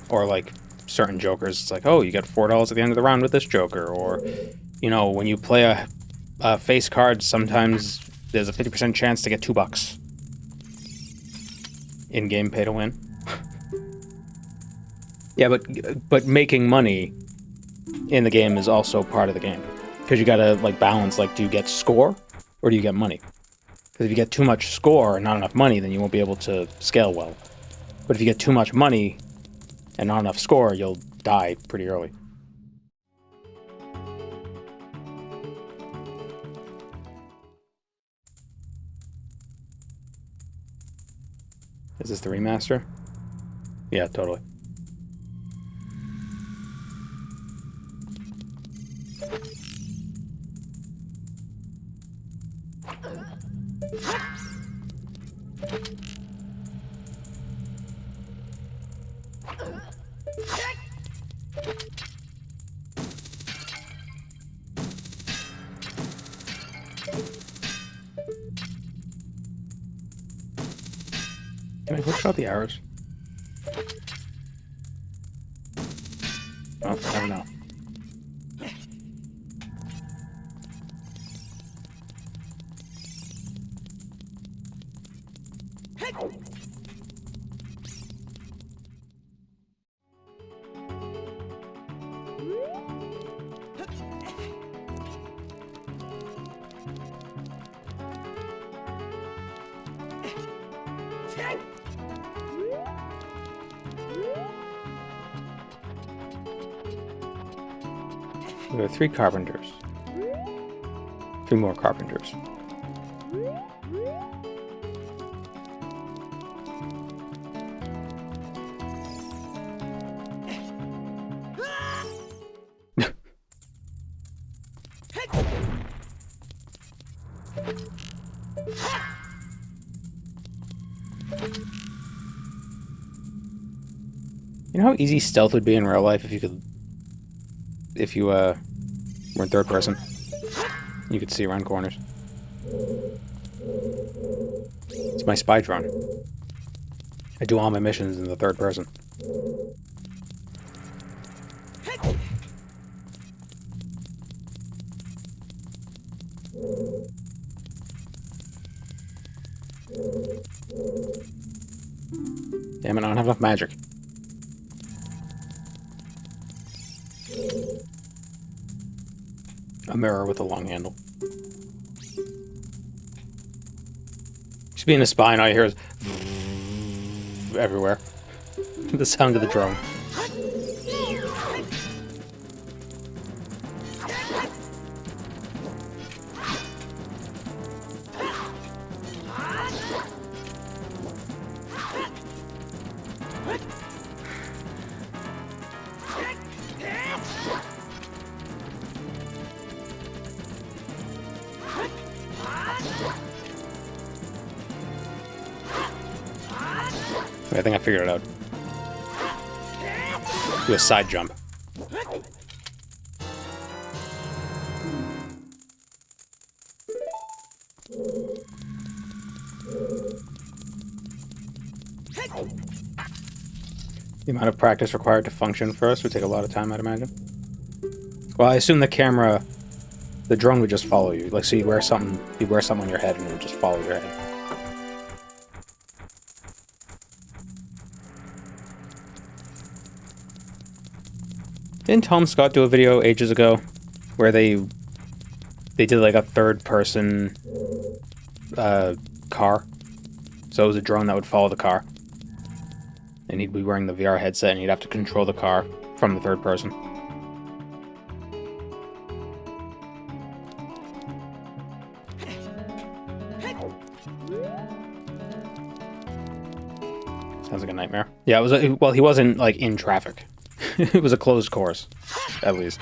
Or, like, certain jokers, it's like, oh, you get $4 at the end of the round with this joker. Or, you know, when you play a face card, sometimes there's a 50% chance to get $2. In-game pay to win. Yeah, but making money in the game is also part of the game. Because you gotta, like, balance, like, do you get score or do you get money? Because if you get too much score and not enough money, then you won't be able to scale well. But if you get too much money and not enough score, you'll die pretty early. Is this the remaster? Yeah, totally. Can I push out the arrows? Oh, I don't know. There are 3 carpenters. 3 more carpenters. You know how easy stealth would be in real life if you were in third person? You could see around corners. It's my spy drone. I do all my missions in the third person. Damn it, I don't have enough magic. A mirror with a long handle. Just being a spy and all you hear is everywhere. The sound of the drone. I think I figured it out. Do a side jump. The amount of practice required to function first would take a lot of time, I'd imagine. Well, I assume the camera, the drone would just follow you. Like, so you'd wear something on your head and it would just follow your head. Didn't Tom Scott do a video ages ago where they did like a third person car. So it was a drone that would follow the car. And he'd be wearing the VR headset, and he'd have to control the car from the third person. Sounds like a nightmare. Yeah, it was. Well, he wasn't like in traffic. It was a closed course, at least.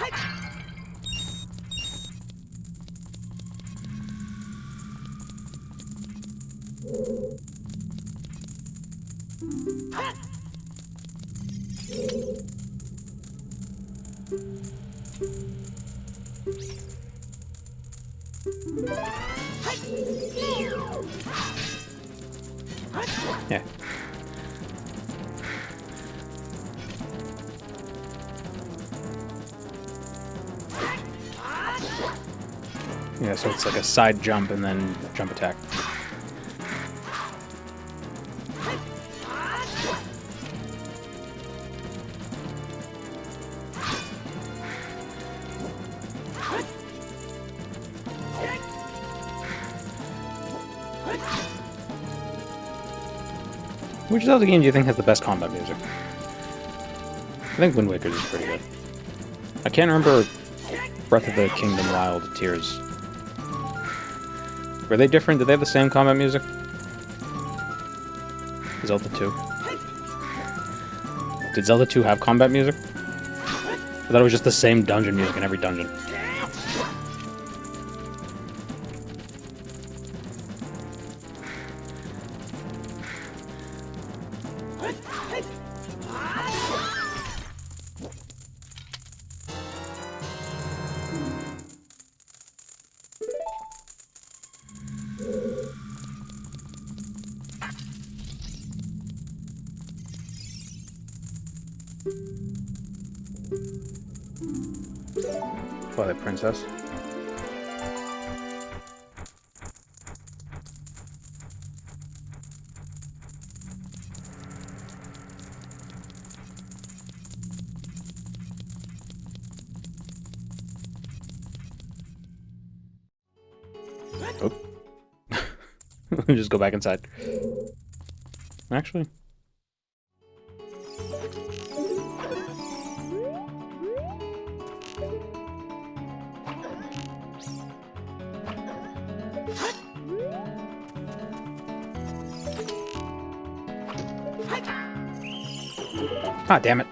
Yeah. Yeah, so it's like a side jump and then jump attack. Which Zelda game do you think has the best combat music? I think Wind Waker's is pretty good. I can't remember Breath of the Kingdom Wild Tears. Were they different? Did they have the same combat music? Zelda 2. Did Zelda 2 have combat music? I thought it was just the same dungeon music in every dungeon. Twilight Princess. Oh. Just go back inside. Actually. Ah, damn it.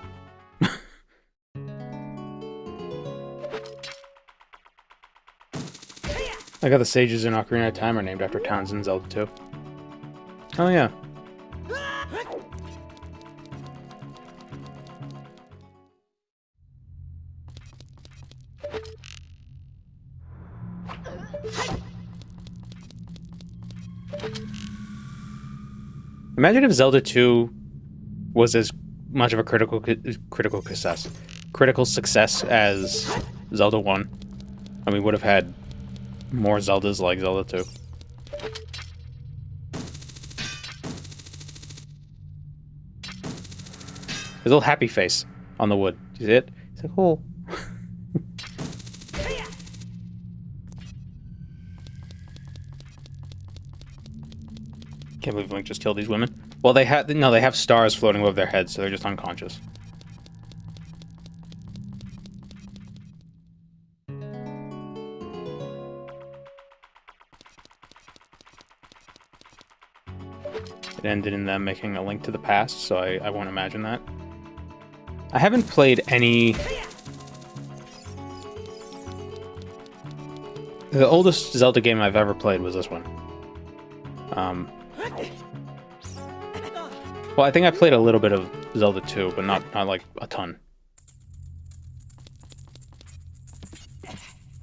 I got the sages in Ocarina of Time are named after towns in Zelda 2. Oh, yeah. Imagine if Zelda 2 was as much of a critical success as Zelda 1. And we would have had more Zeldas like Zelda 2. His little happy face on the wood. Do you see it? He's like, oh. Can't believe Link just killed these women. Well, they have stars floating above their heads, so they're just unconscious. It ended in them making a link to the past, so I won't imagine that. I haven't played any... The oldest Zelda game I've ever played was this one. Well, I think I played a little bit of Zelda 2, but not like a ton.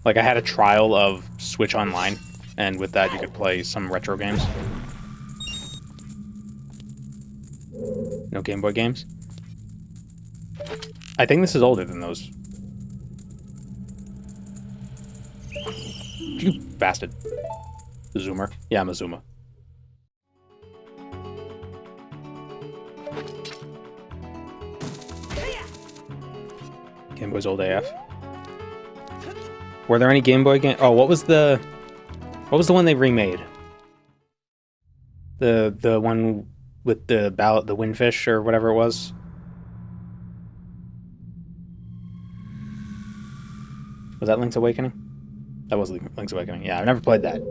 Like, I had a trial of Switch Online, and with that you could play some retro games. No Game Boy games. I think this is older than those. You bastard. Zoomer. Yeah, I'm a Zoomer. Game Boy's old AF. Were there any Game Boy games? Oh, what was the one they remade? The one with the ballot, the windfish or whatever it was. Was that Link's Awakening? That was Link's Awakening. Yeah, I've never played that.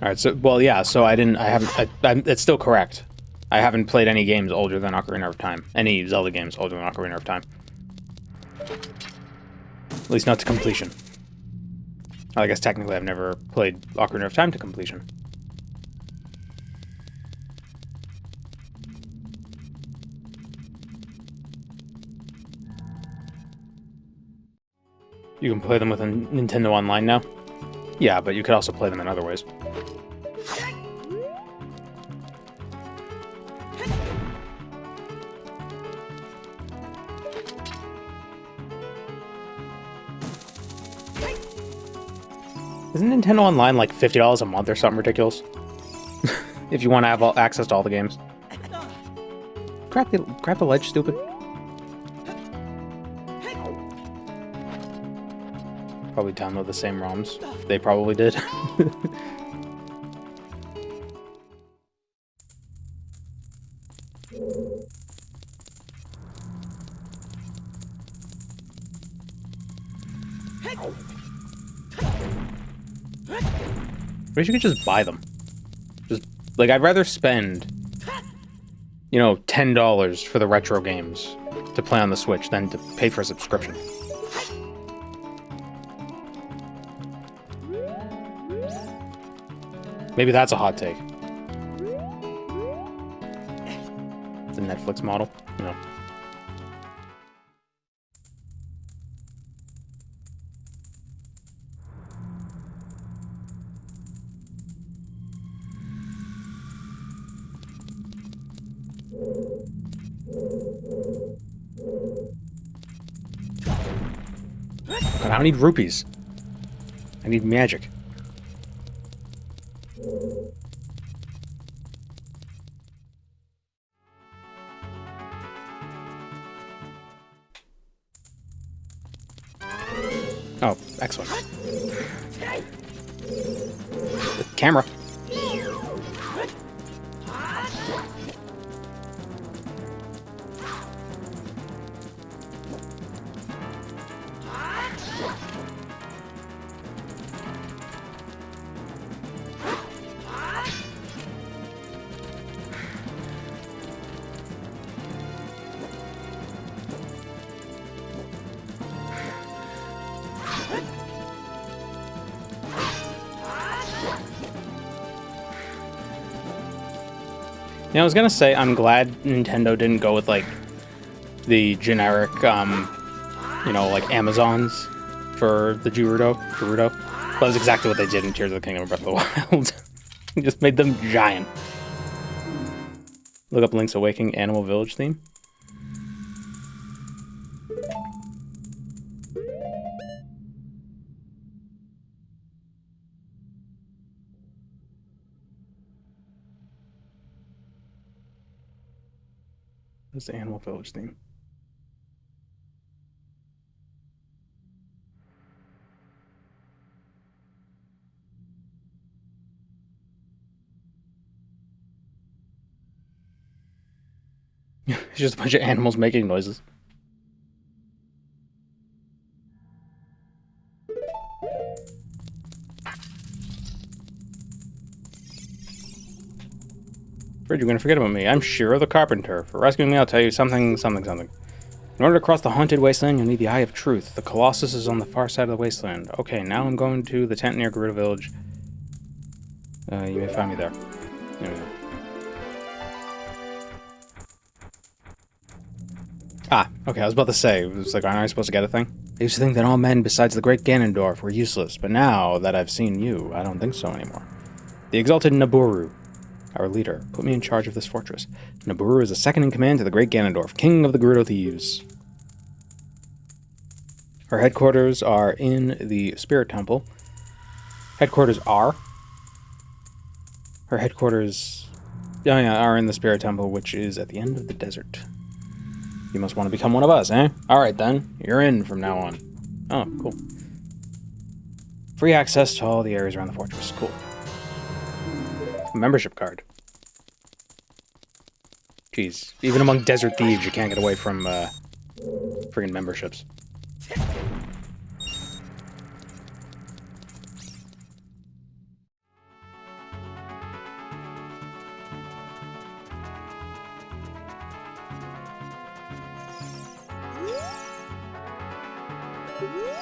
All right, so well, yeah. So I haven't. It's still correct. I haven't played any games older than Ocarina of Time. Any Zelda games older than Ocarina of Time. At least not to completion. I guess technically I've never played Ocarina of Time to completion. You can play them with a Nintendo Online now? Yeah, but you could also play them in other ways. Isn't Nintendo Online like $50 a month or something ridiculous? If you want to have access to all the games. Grab the ledge, stupid. Probably download the same ROMs. They probably did. Wish you could just buy them. Just like I'd rather spend, you know, $10 for the retro games to play on the Switch than to pay for a subscription. Maybe that's a hot take. The Netflix model, you know. God, I don't need rupees. I need magic. Oh, excellent. The camera. Yeah, I was gonna say, I'm glad Nintendo didn't go with, like, the generic, you know, like, Amazons for the Gerudo. But that's exactly what they did in Tears of the Kingdom of Breath of the Wild. Just made them giant. Look up Link's Awakening Animal Village theme. What's the Animal Village theme? It's just a bunch of animals making noises. Afraid you're gonna forget about me. I'm Shiro the Carpenter. For rescuing me, I'll tell you something. In order to cross the haunted wasteland, you'll need the Eye of Truth. The Colossus is on the far side of the wasteland. Okay, now I'm going to the tent near Gerudo Village. You may find me there. There we go. Ah, okay, I was about to say, it was like, aren't I supposed to get a thing? I used to think that all men besides the great Ganondorf were useless, but now that I've seen you, I don't think so anymore. The exalted Nabooru, our leader, put me in charge of this fortress. Nabooru is the second in command to the great Ganondorf, king of the Gerudo Thieves. Her headquarters are in the Spirit Temple. Her headquarters are in the Spirit Temple, which is at the end of the desert. You must want to become one of us, eh? Alright then, you're in from now on. Oh, cool. Free access to all the areas around the fortress. Cool. Membership card. Jeez. Even among desert thieves, you can't get away from, friggin' memberships.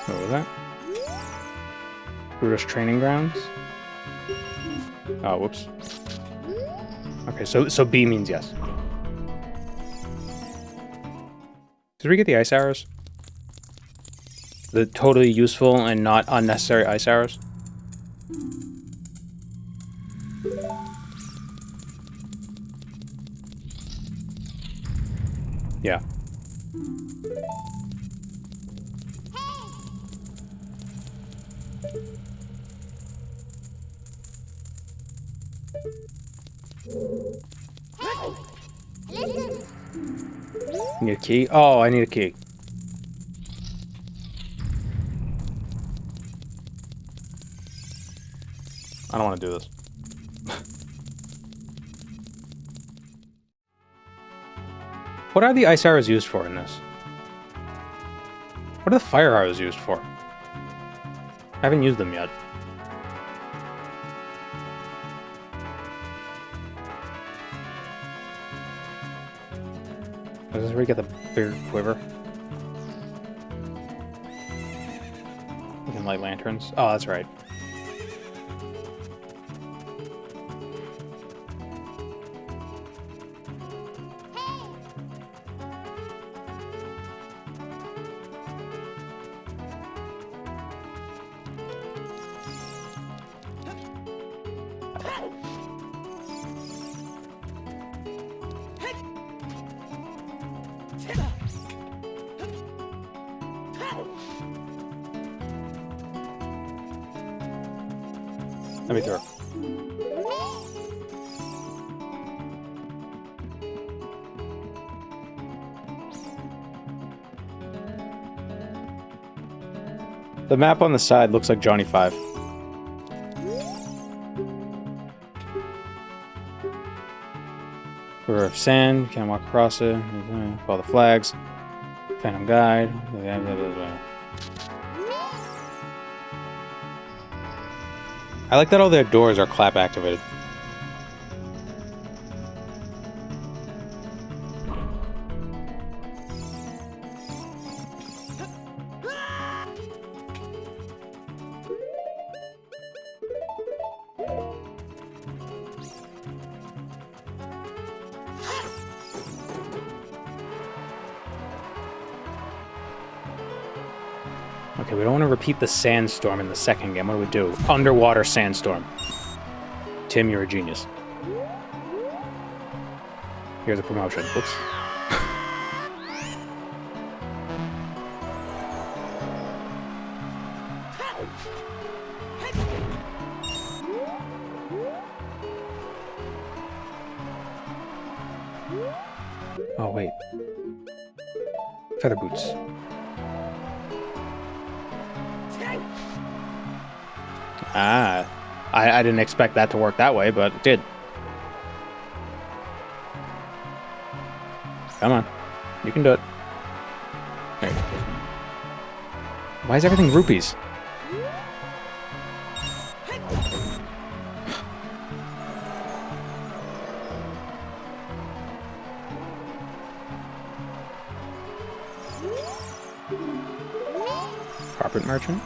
What was that? Brutus Training Grounds? Oh, whoops. Okay, so B means yes. Did we get the ice arrows? The totally useful and not unnecessary ice arrows? Yeah. Need a key? Oh, I need a key. I don't want to do this. What are the ice arrows used for in this? What are the fire arrows used for? I haven't used them yet. Is this where you get the bigger quiver? You can light lanterns. Oh, that's right. Let me through. The map on the side looks like Johnny 5. River of Sand, can't walk across it. Follow the flags. Phantom Guide. Blah, blah, blah, blah. I like that all their doors are clap activated. Okay, we don't want to repeat the sandstorm in the second game. What do we do? Underwater sandstorm. Tim, you're a genius. Here's a promotion. Oops. Oh, wait. Feather boots. Ah, I didn't expect that to work that way, but it did. Come on. You can do it. There you go. Why is everything rupees? Carpet merchant?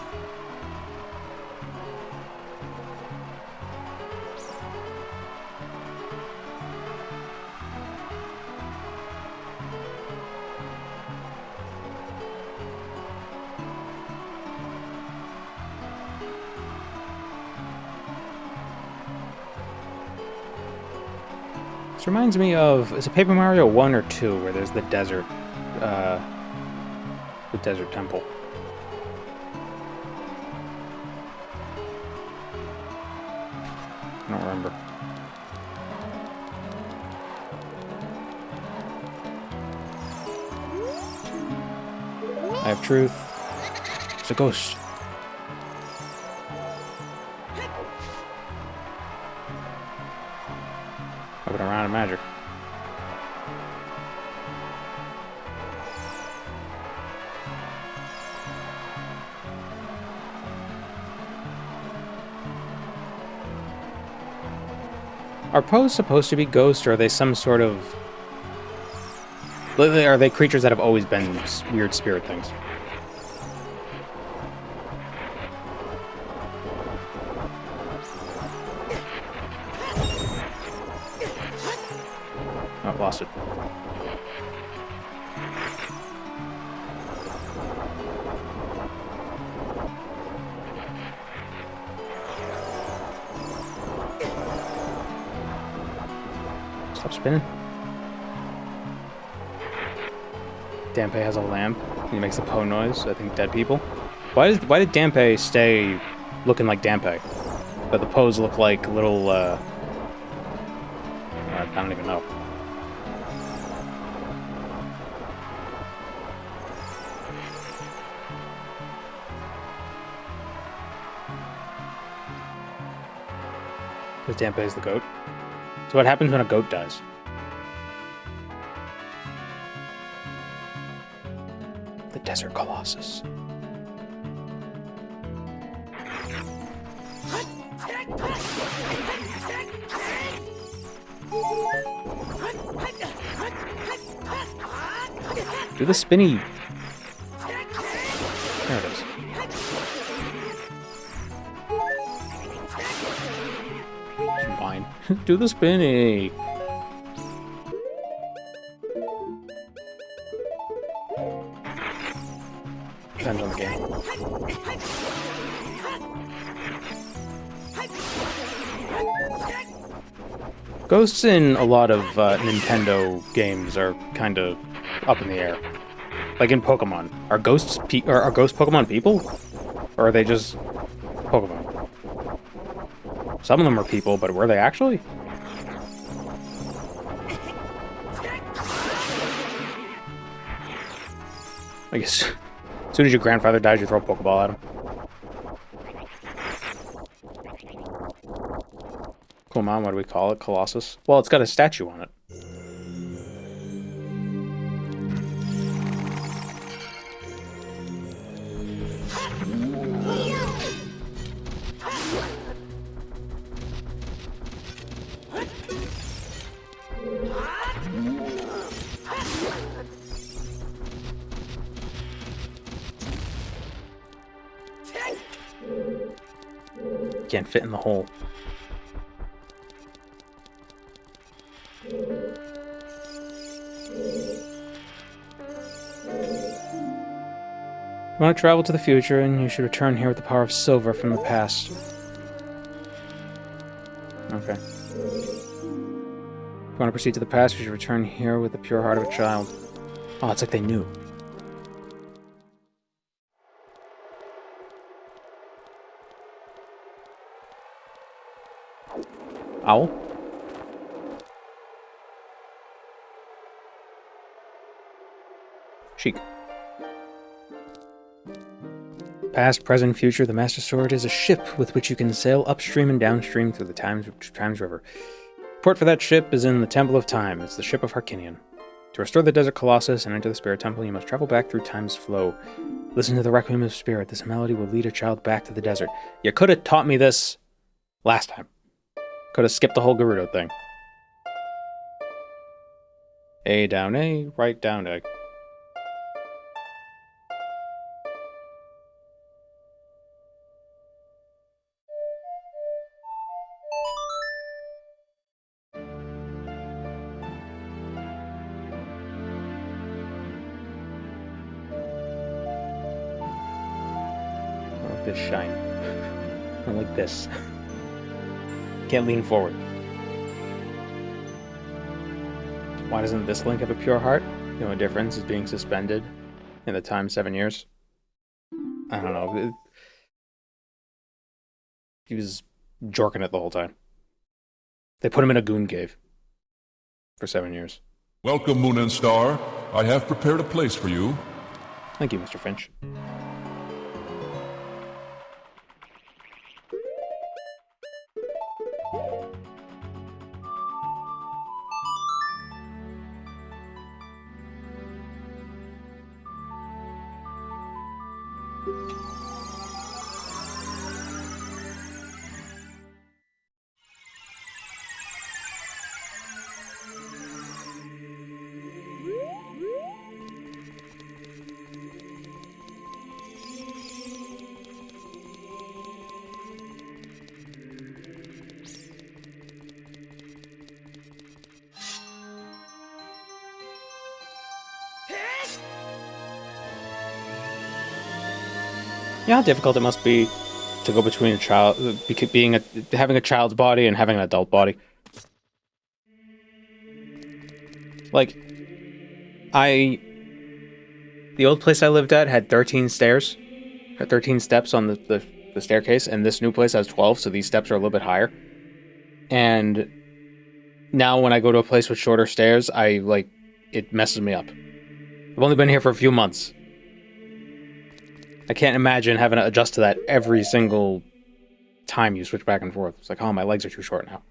This reminds me of, is it Paper Mario 1 or 2 where there's the desert temple? I don't remember. I have truth. It's a ghost. magic. Are Poes supposed to be ghosts, or are they some sort of... Are they creatures that have always been weird spirit things? Oh, lost it. Stop spinning. Dampe has a lamp. He makes a Poe noise. I think dead people. Why did Dampe stay looking like Dampe, but the Poes look like little? I don't even know. Because Dampe is the goat. So what happens when a goat dies? The Desert Colossus. Do the spinny. There it is. Fine. Do the spinny. Depends on the game. Ghosts in a lot of Nintendo games are kind of up in the air. Like in Pokemon, are ghost Pokemon people, or are they just Pokemon? Some of them are people, but were they actually? I guess as soon as your grandfather dies, you throw a Pokeball at him. Cool, Mom, what do we call it? Colossus? Well, it's got a statue on it. Can't fit in the hole. You want to travel to the future, and you should return here with the power of silver from the past. Okay. If you want to proceed to the past, you should return here with the pure heart of a child. Oh, it's like they knew. Owl? Chic. Past, present, future, the Master Sword is a ship with which you can sail upstream and downstream through the Times River. Port for that ship is in the Temple of Time. It's the ship of Harkinian. To restore the Desert Colossus and enter the Spirit Temple, you must travel back through time's flow. Listen to the Requiem of Spirit. This melody will lead a child back to the desert. You could have taught me this last time. Could have skipped the whole Gerudo thing. A down A, right down A. I like this shine. I like this. Can't lean forward. Why doesn't this Link have a pure heart? The only difference is being suspended in the time 7 years. I don't know. He was jorking it the whole time. They put him in a goon cave for 7 years. Welcome, Moon and Star. I have prepared a place for you. Thank you, Mr. Finch. Yeah, how difficult it must be to go between a child, having a child's body and having an adult body. Like, the old place I lived at had 13 stairs, had 13 steps on the staircase, and this new place has 12, so these steps are a little bit higher. And now when I go to a place with shorter stairs, it messes me up. I've only been here for a few months. I can't imagine having to adjust to that every single time you switch back and forth. It's like, oh, my legs are too short now.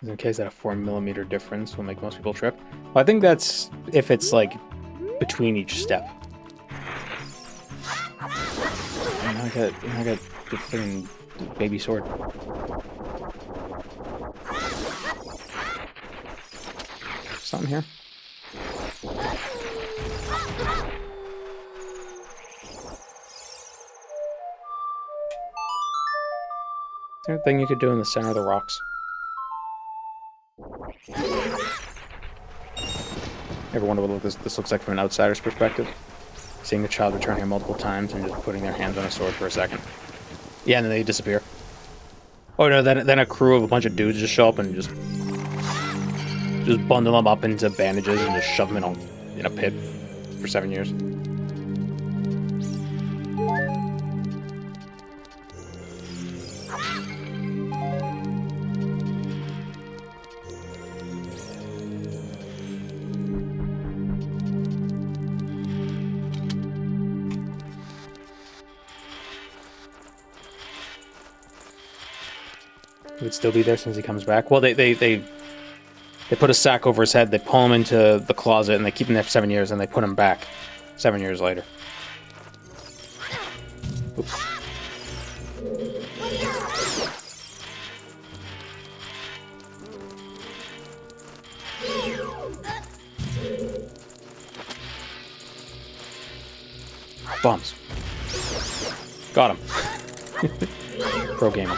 In case that a 4mm difference will make most people trip. Well, I think that's if it's like between each step. And I got the freaking baby sword. Something here. Is there a thing you could do in the center of the rocks? Ever wonder what this looks like from an outsider's perspective? Seeing a child return here multiple times and just putting their hands on a sword for a second. Yeah, and then they disappear. Oh no, then a crew of a bunch of dudes just show up and just bundle them up into bandages and just shove them in a pit for 7 years. He would still be there since he comes back. Well, they put a sack over his head, they pull him into the closet, and they keep him there for 7 years, and they put him back 7 years later. Oops. Bombs. Got him. Pro gamer.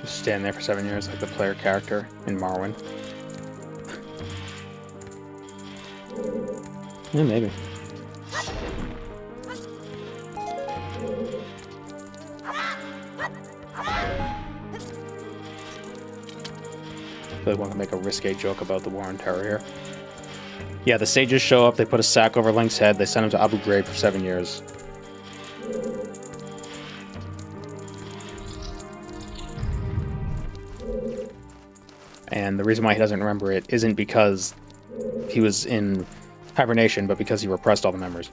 Just stand there for 7 years like the player character in Morrowind. Yeah, maybe. I really want to make a risque joke about the War on Terror here. Yeah, the sages show up, they put a sack over Link's head, they send him to Abu Ghraib for 7 years. And the reason why he doesn't remember it isn't because he was in hibernation, but because he repressed all the memories.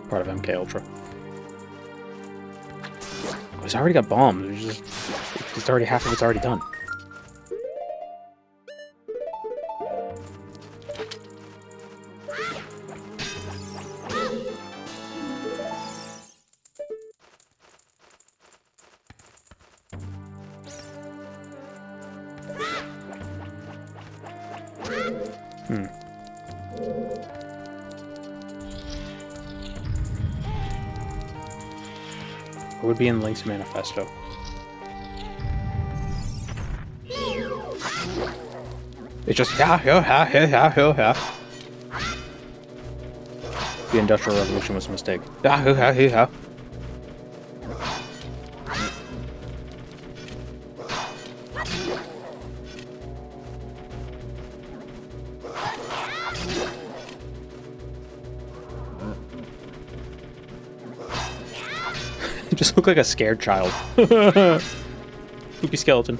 Part of MK Ultra. He's already got bombs. It's already half of it's already done. What would be in Link's manifesto? It's just yeah. The Industrial Revolution was a mistake. Just look like a scared child. Spooky skeleton.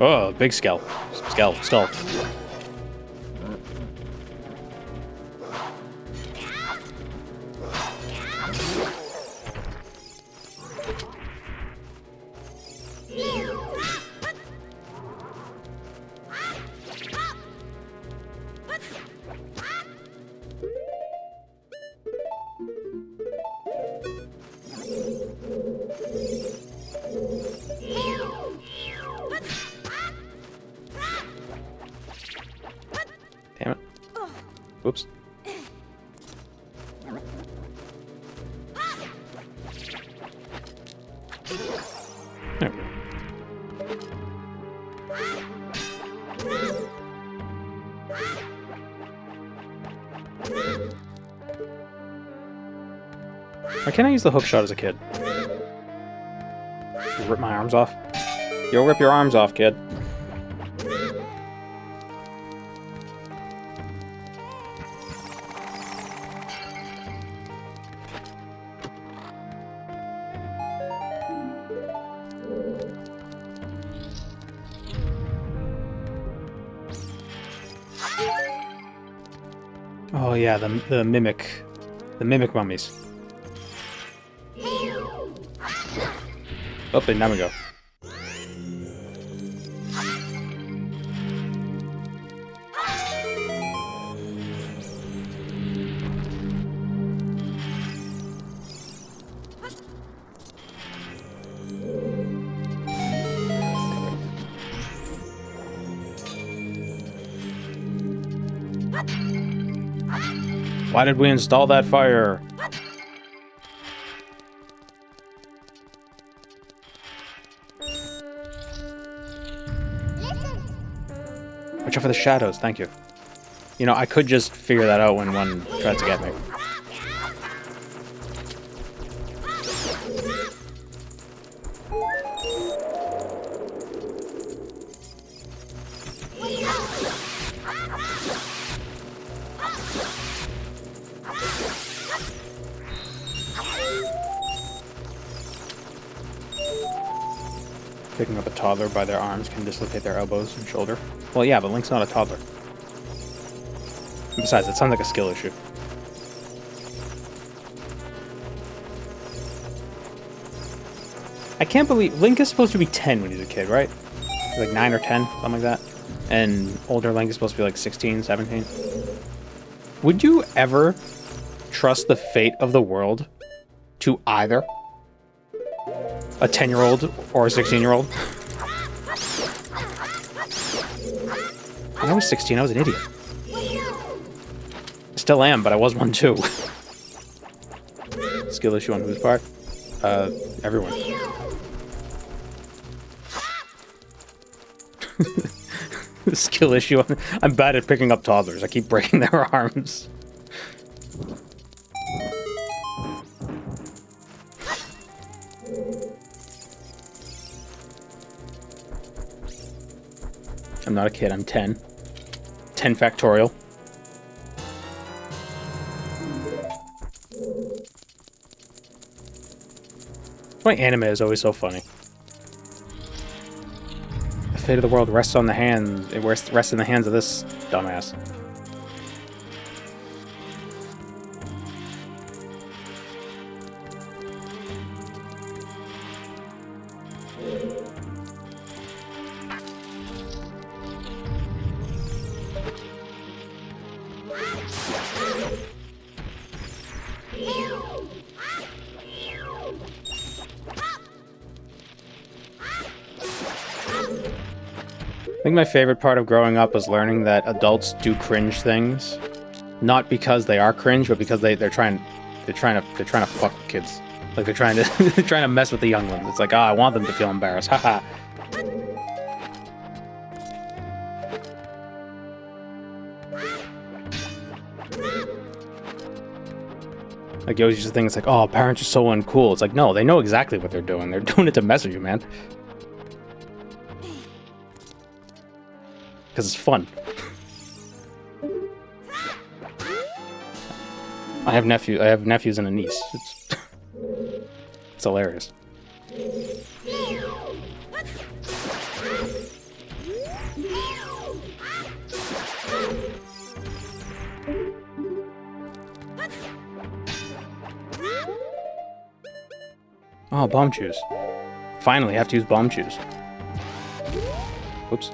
Oh, big skull. Skull. Damn it. Whoops. There we go. Why can't I use the hook shot as a kid? Rip my arms off? You'll rip your arms off, kid. Oh yeah, the mimic mummies. Oh, and now we go. Why did we install that fire? Watch out for the shadows, thank you. You know, I could just figure that out when one tries to get me. Picking up a toddler by their arms can dislocate their elbows and shoulder. Well, yeah, but Link's not a toddler. And besides, it sounds like a skill issue. I can't believe... Link is supposed to be 10 when he's a kid, right? Like 9 or 10, something like that. And older Link is supposed to be like 16, 17. Would you ever trust the fate of the world to either a 10-year-old or a 16-year-old? When I was 16, I was an idiot. I still am, but I was one too. Skill issue on whose part? Everyone. Skill issue on... I'm bad at picking up toddlers. I keep breaking their arms. I'm not a kid, I'm 10. 10 factorial. That's why anime is always so funny. The fate of the world rests on the hands. It rests in the hands of this dumbass. think my favorite part of growing up was learning that adults do cringe things, not because they are cringe, but because they're trying to fuck with kids. Like they're trying to they're trying to mess with the young ones. It's like, I want them to feel embarrassed. Haha. Like, you always used to think it's like, oh, parents are so uncool. It's like, no, they know exactly what they're doing. They're doing it to mess with you, man. Because it's fun. I have nephews and a niece. It's hilarious. Oh, bomb shoes. Finally, I have to use bomb shoes. Whoops.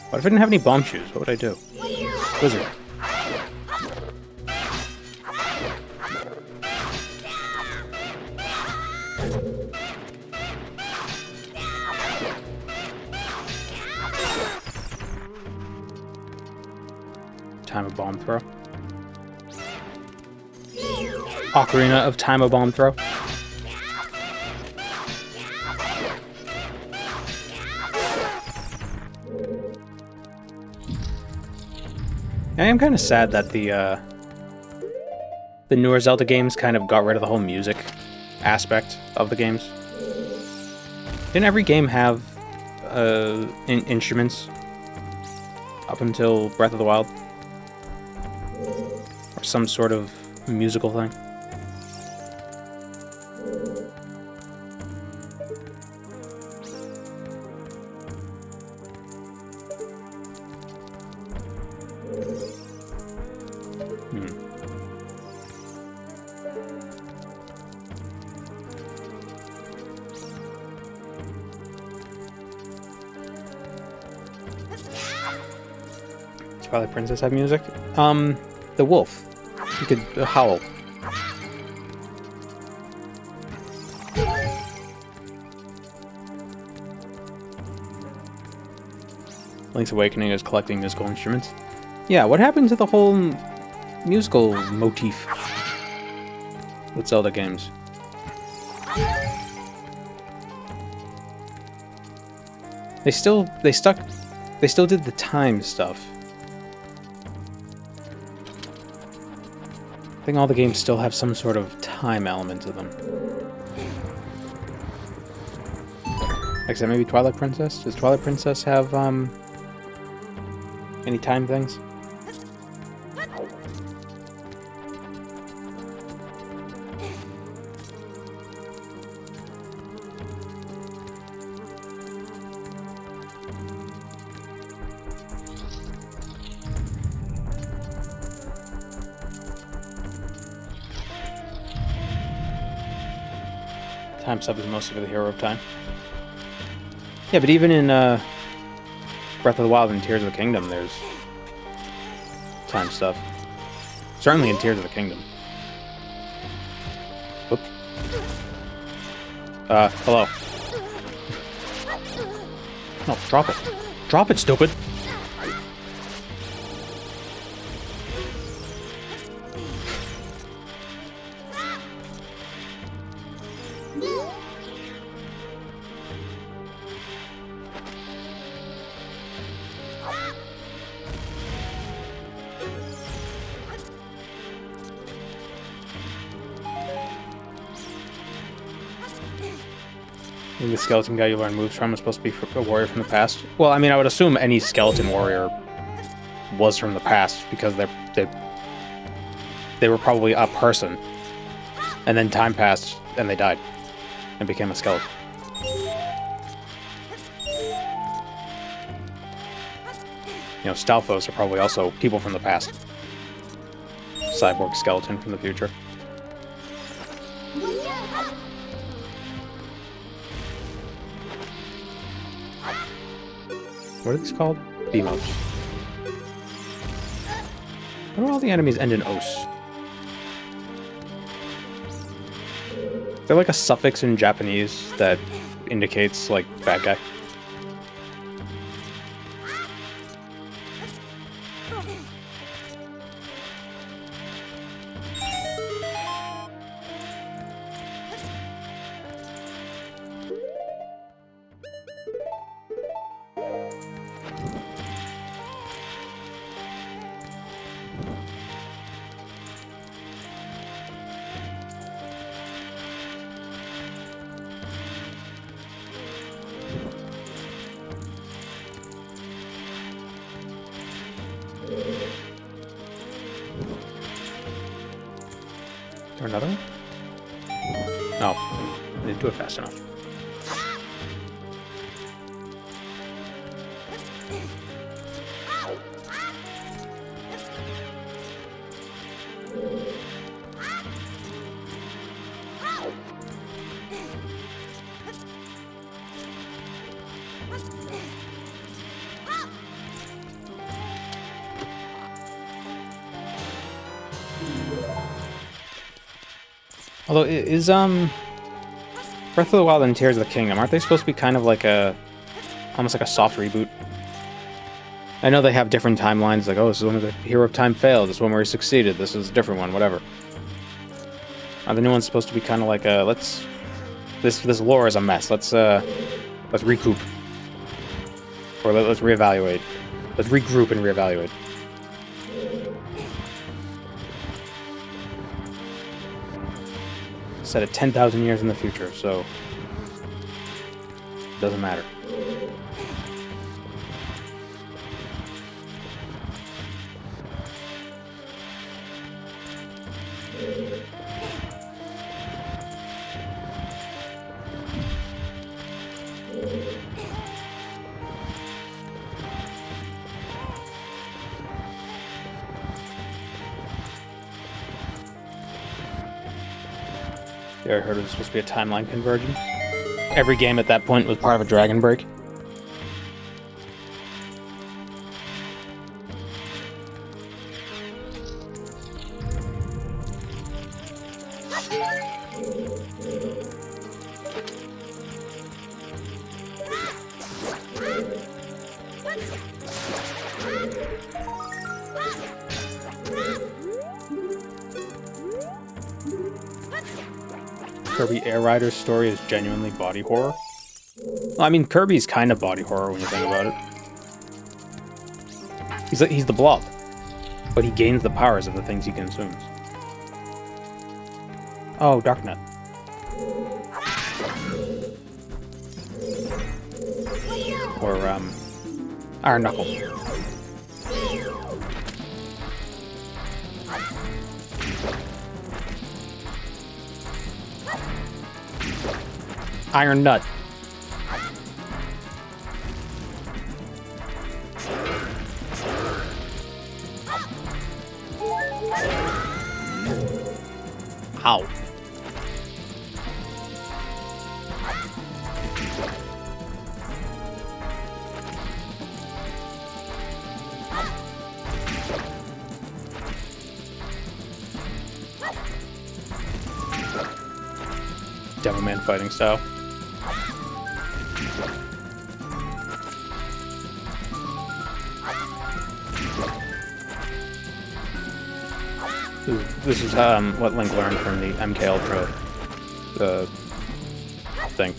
What if I didn't have any bomb shoes? What would I do? Wizard. Time of bomb throw. Ocarina of time of bomb throw. I am kind of sad that the newer Zelda games kind of got rid of the whole music aspect of the games. Didn't every game have instruments up until Breath of the Wild? Or some sort of musical thing? Twilight Princess have music? The wolf. You could howl. Link's Awakening is collecting musical instruments. Yeah, what happened to the whole musical motif with Zelda games? They still did the time stuff. I think all the games still have some sort of time element to them. Except maybe Twilight Princess? Does Twilight Princess have, any time things? Time stuff is mostly for the hero of time. Yeah, but even in Breath of the Wild and Tears of the Kingdom, there's time stuff. Certainly in Tears of the Kingdom. Whoop. Hello. No, drop it. Drop it, stupid! The skeleton guy you learn moves from is supposed to be a warrior from the past. Well, I mean, I would assume any skeleton warrior was from the past because they were probably a person, and then time passed and they died and became a skeleton. You know, Stalfos are probably also people from the past. Cyborg skeleton from the future. What are these called? Beamos. Why do all the enemies end in os? there like a suffix in Japanese that indicates like bad guy? Is there another one? No, I didn't do it fast enough. Although, is, Breath of the Wild and Tears of the Kingdom, aren't they supposed to be kind of like almost like a soft reboot? I know they have different timelines, like, oh, this is when the Hero of Time failed, this is when where he succeeded, this is a different one, whatever. Are the new ones supposed to be kind of like, this lore is a mess, let's recoup. Or let's reevaluate. Let's regroup and reevaluate. Set it 10,000 years in the future, so it doesn't matter. Yeah, I heard it was supposed to be a timeline convergence. Every game at that point was part of a Dragon Break. Kirby Air Rider's story is genuinely body horror. Well, I mean, Kirby's kind of body horror when you think about it. He's the blob, but he gains the powers of the things he consumes. Oh, Darknet. Or Iron Knuckle. Iron Nut. Ow. Demoman fighting style. This is what Link learned from the MK Ultra thing.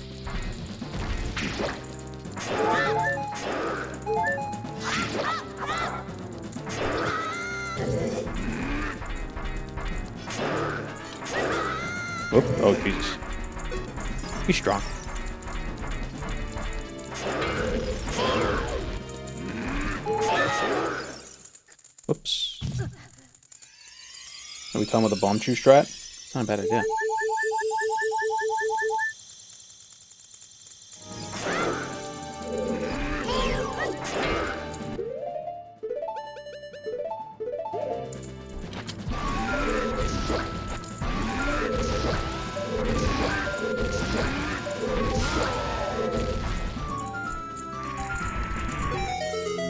Oop. Oh, Jesus. Be strong. Oops. Are we talking about the bomb chew strat? Not a bad idea.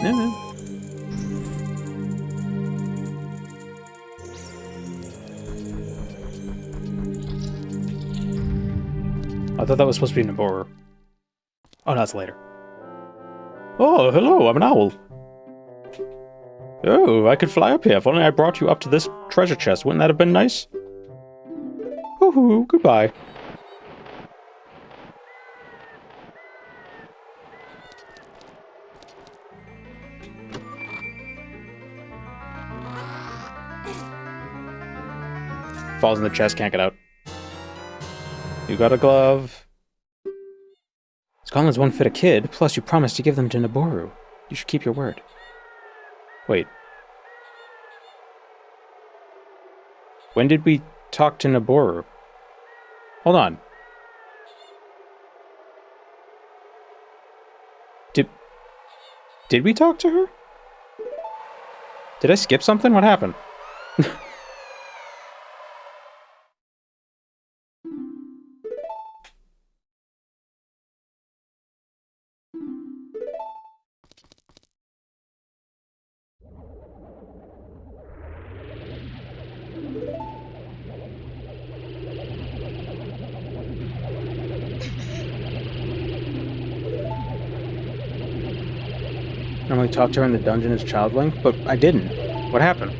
Yeah. I thought that was supposed to be Naboru. Oh, no, it's later. Oh, hello, I'm an owl. Oh, I could fly up here if only I brought you up to this treasure chest. Wouldn't that have been nice? Woohoo, goodbye. Falls in the chest, can't get out. You got a glove. Scotland's won't fit a kid, plus you promised to give them to Naboru. You should keep your word. Wait. When did we talk to Naboru? Hold on. Did we talk to her? Did I skip something? What happened? Normally talk to her in the dungeon as Child Link, but I didn't. What happened?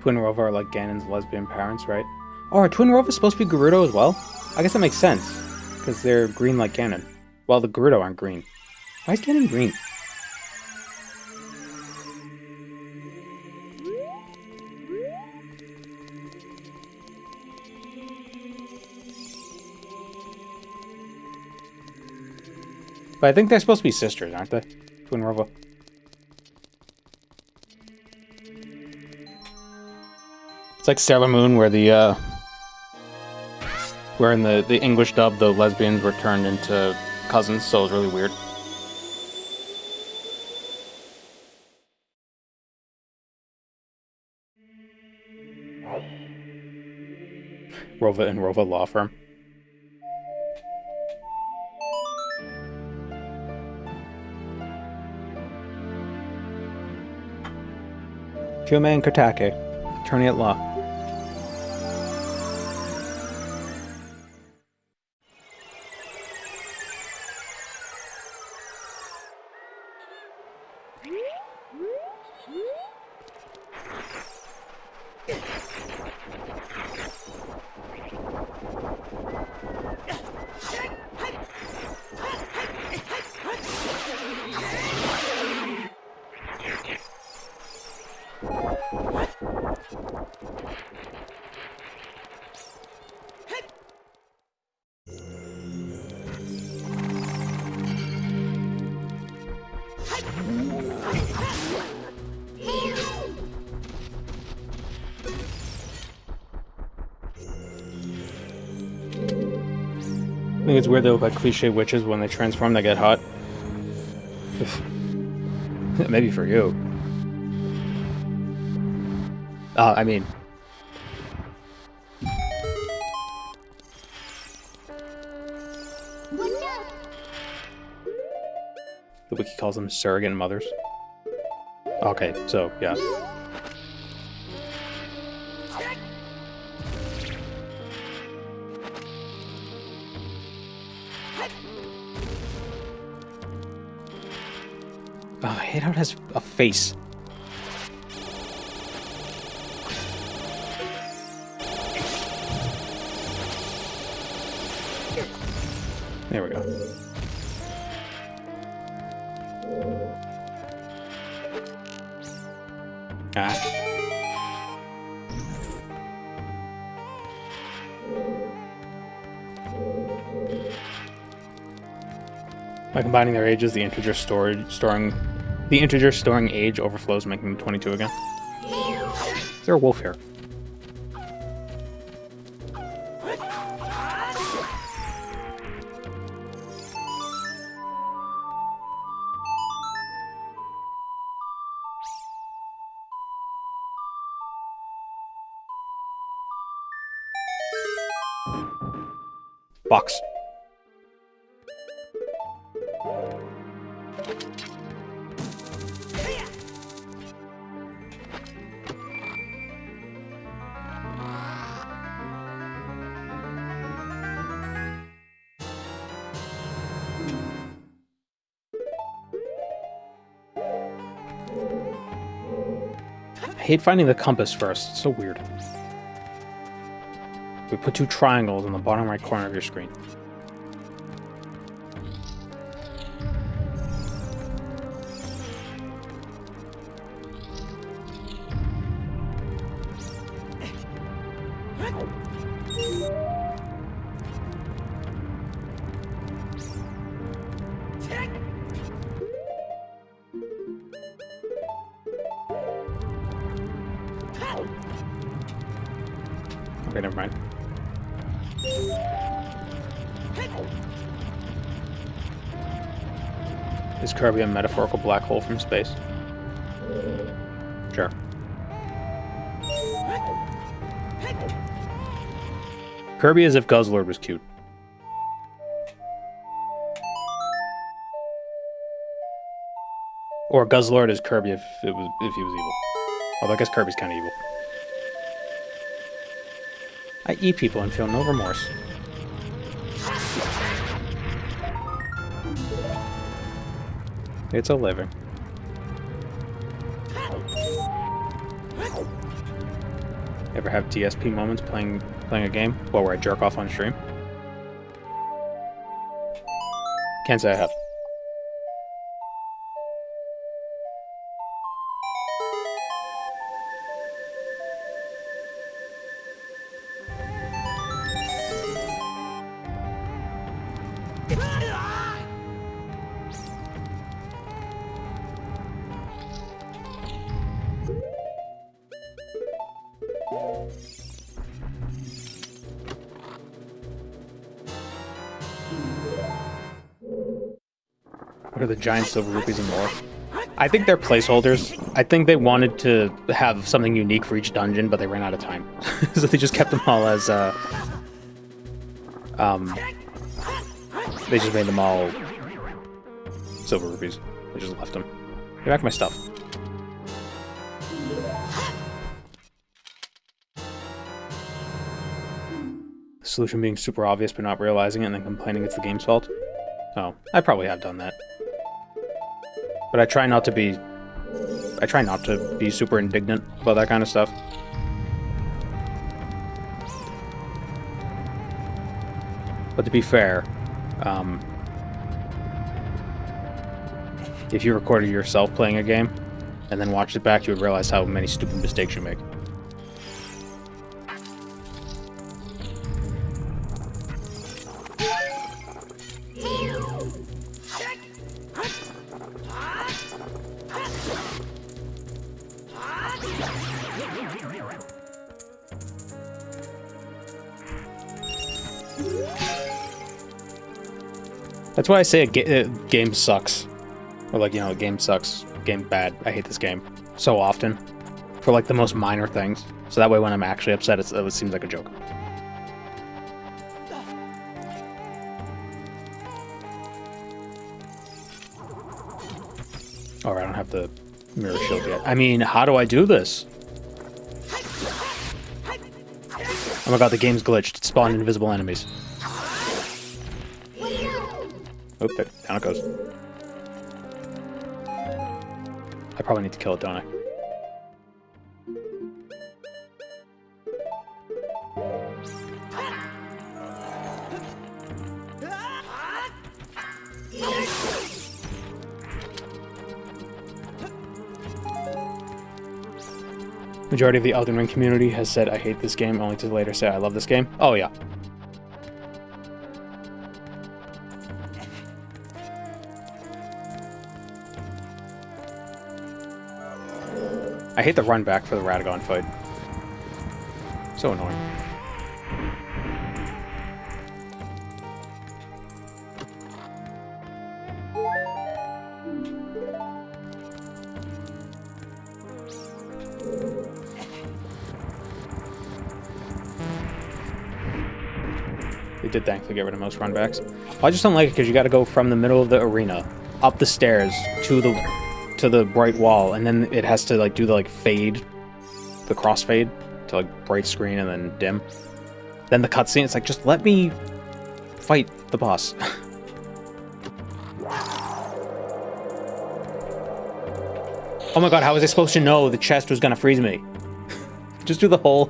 Twin Rova are like Ganon's lesbian parents, right? Oh, are Twin Rova supposed to be Gerudo as well? I guess that makes sense, because they're green like Ganon. Well, the Gerudo aren't green. Why is Ganon green? But I think they're supposed to be sisters, aren't they? Twin Rova. It's like Sailor Moon, where the where in the English dub the lesbians were turned into cousins, so it was really weird. Rova and Rova Law Firm. Kyume and Kotake, attorney at law. I think it's weird they look like cliche witches when they transform, they get hot. Maybe for you. I mean... The wiki calls them surrogate mothers. Okay, so, yeah. Oh, I hate how it has a face. There we go. By combining their ages, the integer storing age overflows, making them 22 again. Is there a wolf here? Box. I hate finding the compass first. It's so weird. We put 2 triangles in the bottom right corner of your screen. Okay, never mind. Is Kirby a metaphorical black hole from space? Sure. Kirby is if Guzzlord was cute. Or Guzzlord is Kirby if he was evil. Although I guess Kirby's kind of evil. I eat people and feel no remorse. It's a living. Ever have DSP moments playing a game? Well, where I jerk off on stream? Can't say I have. What are the giant silver rupees and more? I think they're placeholders. I think they wanted to have something unique for each dungeon, but they ran out of time. So they just kept them all as, they just made them all silver rupees. They just left them. Give back my stuff. The solution being super obvious but not realizing it and then complaining it's the game's fault. Oh, I probably have done that. But I try not to be super indignant about that kind of stuff. But to be fair, if you recorded yourself playing a game and then watched it back, you would realize how many stupid mistakes you make. That's why I say a game sucks. Or like, you know, a game sucks, game bad, I hate this game. So often. For like the most minor things. So that way when I'm actually upset, it seems like a joke. Alright, I don't have the mirror shield yet. I mean, how do I do this? Oh my god, the game's glitched. It spawned invisible enemies. Oop, down it goes. I probably need to kill it, don't I? Majority of the Elden Ring community has said I hate this game, only to later say I love this game. Oh yeah. I hate the run back for the Radagon fight. So annoying. did thankfully get rid of most runbacks. Well, I just don't like it because you got to go from the middle of the arena up the stairs to the bright wall, and then it has to like do the like fade, the crossfade to like bright screen and then dim. Then the cutscene. It's like, just let me fight the boss. Oh my god, how was I supposed to know the chest was gonna freeze me? Just do the whole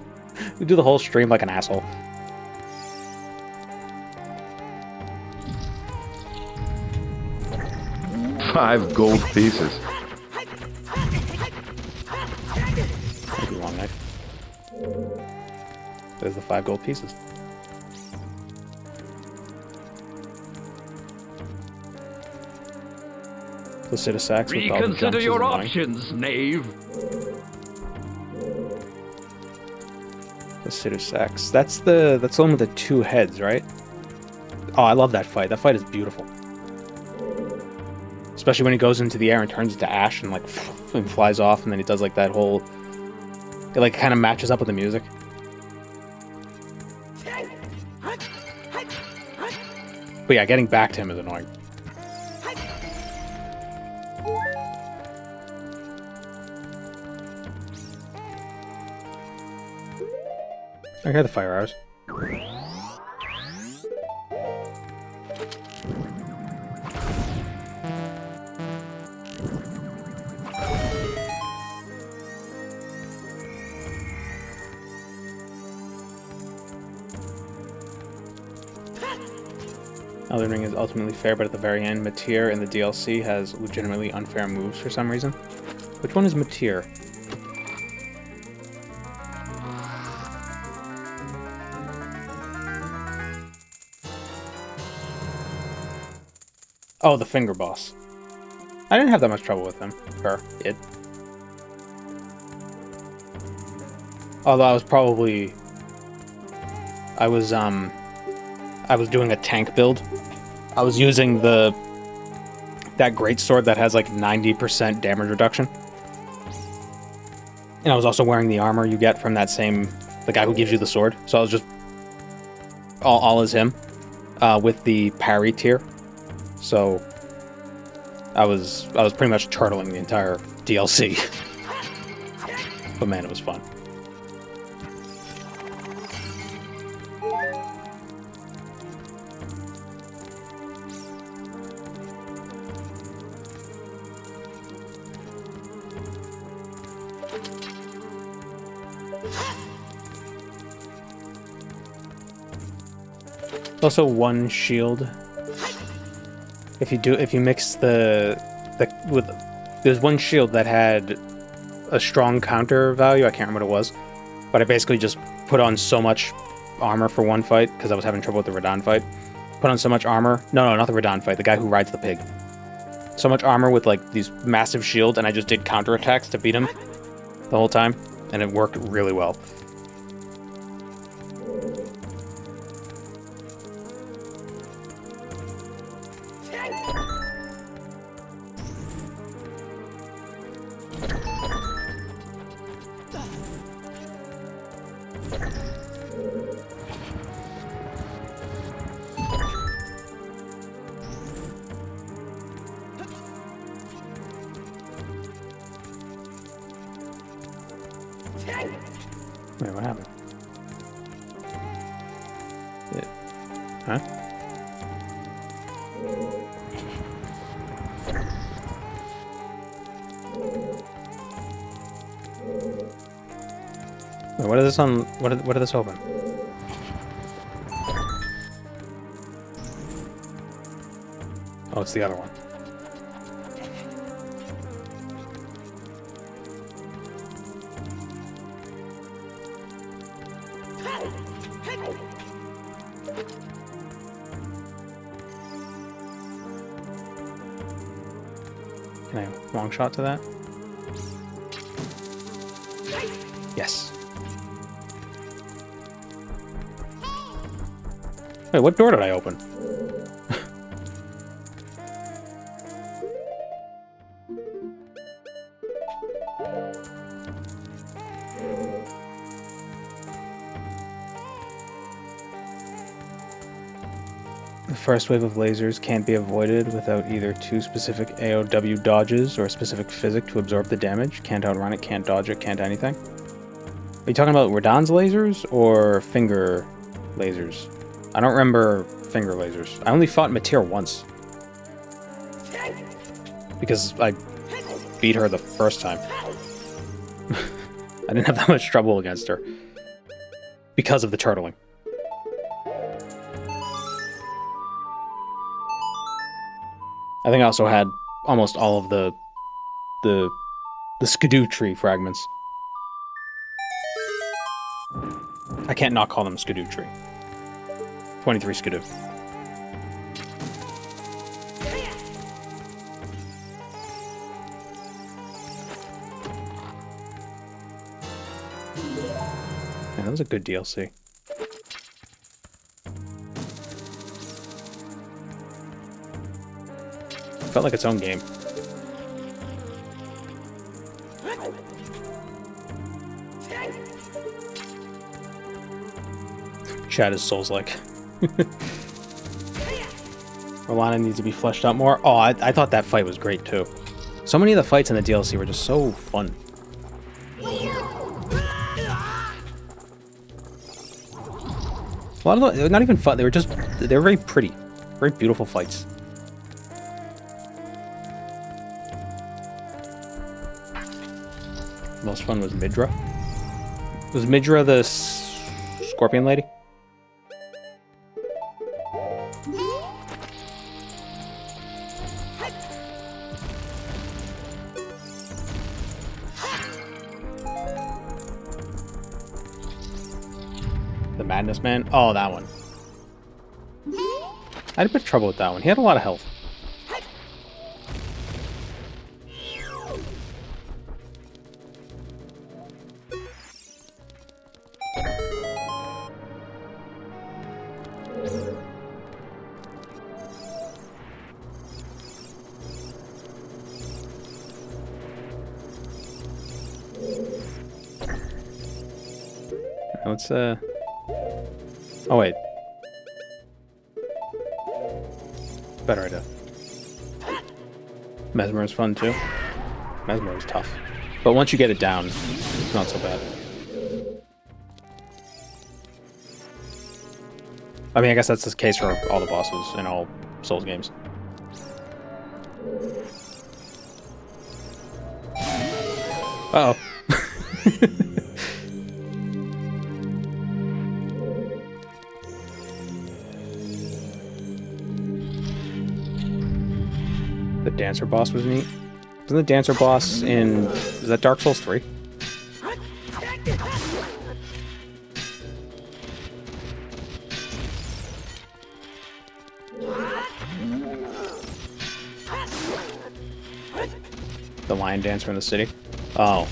stream like an asshole. Five gold pieces. Thank you, long knife. There's the 5 gold pieces. Placida sacks with all the Reconsider jumps your is annoying. options, knave. Placida sacks. That's the one with the 2 heads, right? Oh, I love that fight. That fight is beautiful. Especially when he goes into the air and turns into ash and like and flies off, and then he does like that whole. It like kind of matches up with the music. But yeah, getting back to him is annoying. I hear the fire arrows. Elden Ring is ultimately fair, but at the very end, Matir in the DLC has legitimately unfair moves for some reason. Which one is Matir? Oh, the finger boss. I didn't have that much trouble with him. Her. It. Although I was probably... I was doing a tank build. I was using that greatsword that has like 90% damage reduction. And I was also wearing the armor you get from the guy who gives you the sword. So I was just all as him, with the parry tier. So I was pretty much turtling the entire DLC. But man, it was fun. Also one shield. If you mix there's one shield that had a strong counter value. I can't remember what it was, but I basically just put on so much armor for one fight because I was having trouble with the Radahn fight. Put on so much armor. No, not the Radahn fight. The guy who rides the pig. So much armor with like these massive shields, and I just did counterattacks to beat him the whole time, and it worked really well. Wait, what happened? Huh? Wait, what is this on? What did this open? Oh, it's the other one. Can I long shot to that? Yes. Wait, what door did I open? The first wave of lasers can't be avoided without either two specific AOW dodges or a specific physic to absorb the damage. Can't outrun it, can't dodge it, can't anything. Are you talking about Radon's lasers or finger lasers? I don't remember finger lasers. I only fought Mateer once. Because I beat her the first time. I didn't have that much trouble against her. Because of the turtling. I think I also had almost all of the skidoo tree fragments. I can't not call them skidoo tree. 23 skidoo. Man, that was a good DLC. Felt like its own game. Chat is Souls-like. Rolana needs to be fleshed out more. Oh, I thought that fight was great too. So many of the fights in the DLC were just so fun. A lot of them, not even fun, they were very pretty. Very beautiful fights. Most fun was Midra. Was Midra the scorpion lady? The Madness Man? Oh, that one. I had a bit of trouble with that one. He had a lot of health. Let's, oh, wait. Better idea. Mesmer is fun, too. Mesmer is tough. But once you get it down, it's not so bad. I mean, I guess that's the case for all the bosses in all Souls games. Uh-oh. The dancer boss was neat. Isn't the dancer boss in... Is that Dark Souls 3? The lion dancer in the city? Oh.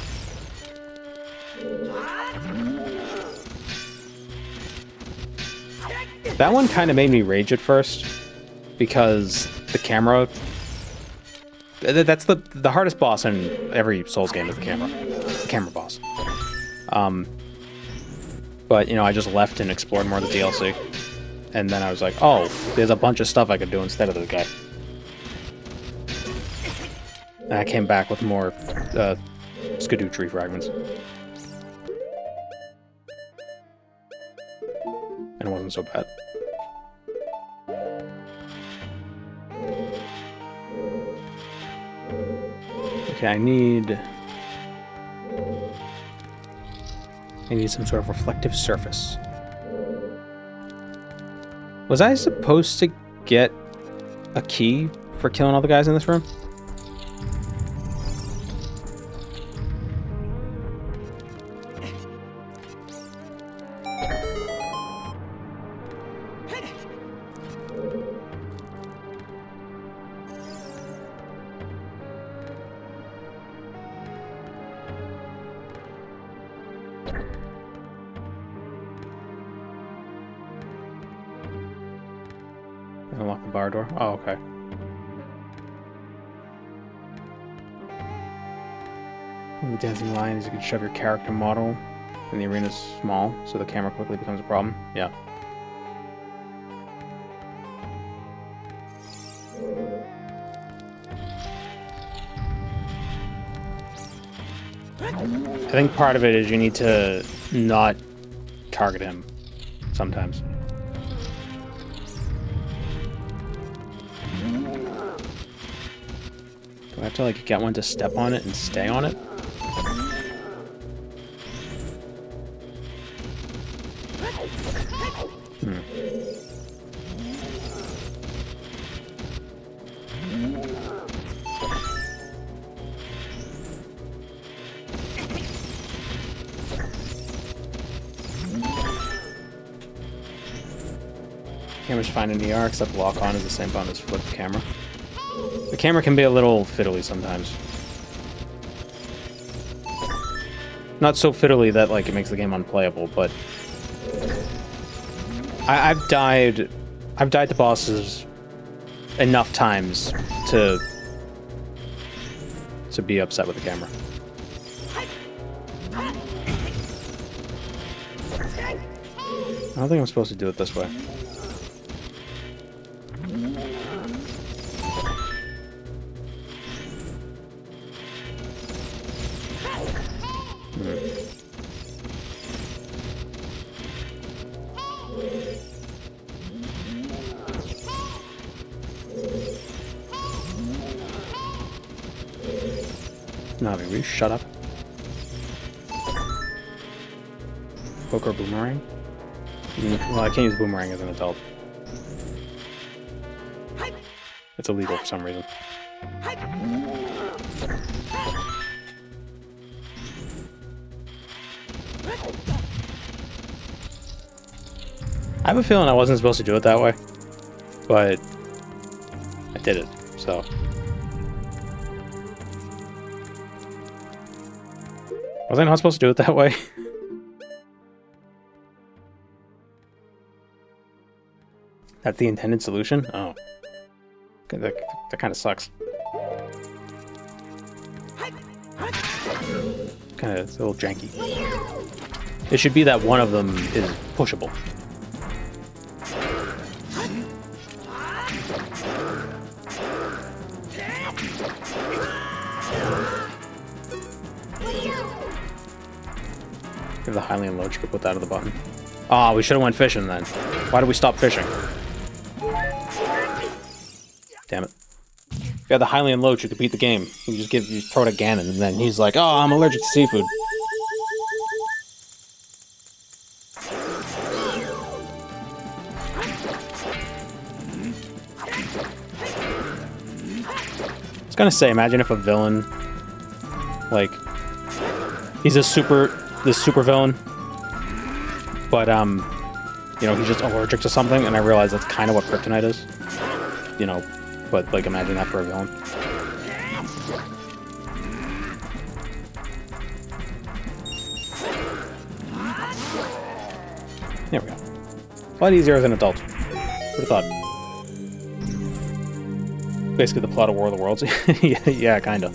That one kind of made me rage at first, because the camera... That's the hardest boss in every Souls game is the camera. It's the camera boss. But, you know, I just left and explored more of the DLC. And then I was like, oh, there's a bunch of stuff I could do instead of this guy. And I came back with more skidoo tree fragments. And it wasn't so bad. Okay, I need some sort of reflective surface. Was I supposed to get a key for killing all the guys in this room? Unlock the bar door. Oh, okay. The dancing lion is you can shove your character model and the arena's small, so the camera quickly becomes a problem. Yeah. I think part of it is you need to not target him sometimes. Do I have to like get one to step on it and stay on it? Camera's fine in the ER, except lock on is the same button as flip camera. The camera can be a little fiddly sometimes. Not so fiddly that like it makes the game unplayable, but I've died to bosses enough times to be upset with the camera. I don't think I'm supposed to do it this way. Navi, will you shut up? Poker boomerang? Well, I can't use boomerang as an adult. It's illegal for some reason. I have a feeling I wasn't supposed to do it that way, but I did it, so. Was I not supposed to do it that way? That's the intended solution? Oh. That kind of sucks. Kind of, it's a little janky. It should be that one of them is pushable. Give the Hylian load, you could put that at the button. Ah, we should have went fishing then. Why did we stop fishing? Damn it. If you had the Hylian loach, you could beat the game. You just throw it at Ganon, and then he's like, oh, I'm allergic to seafood. I was gonna say, imagine if a villain, like, he's this super villain, but, you know, he's just allergic to something, and I realize that's kind of what kryptonite is. You know, but, like, imagine that for a villain. There we go. A lot easier as an adult. Who'd have thought? Basically the plot of War of the Worlds. Yeah, kinda.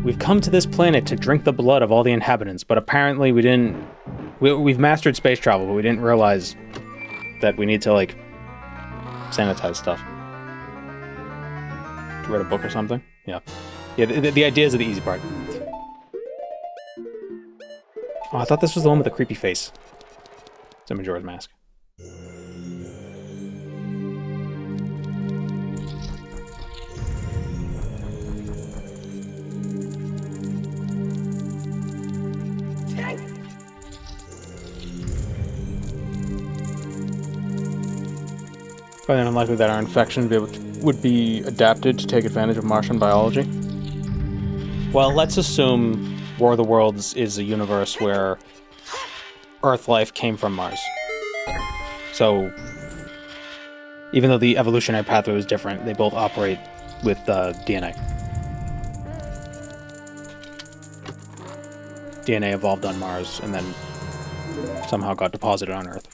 We've come to this planet to drink the blood of all the inhabitants, but apparently we didn't... We've mastered space travel, but we didn't realize that we need to, like, sanitize stuff. To read a book or something? Yeah. Yeah, the ideas are the easy part. Oh, I thought this was the one with the creepy face. It's a Majora's Mask. Probably unlikely that our infection would be adapted to take advantage of Martian biology. Well, let's assume War of the Worlds is a universe where Earth life came from Mars. So, even though the evolutionary pathway was different, they both operate with DNA. DNA evolved on Mars and then somehow got deposited on Earth.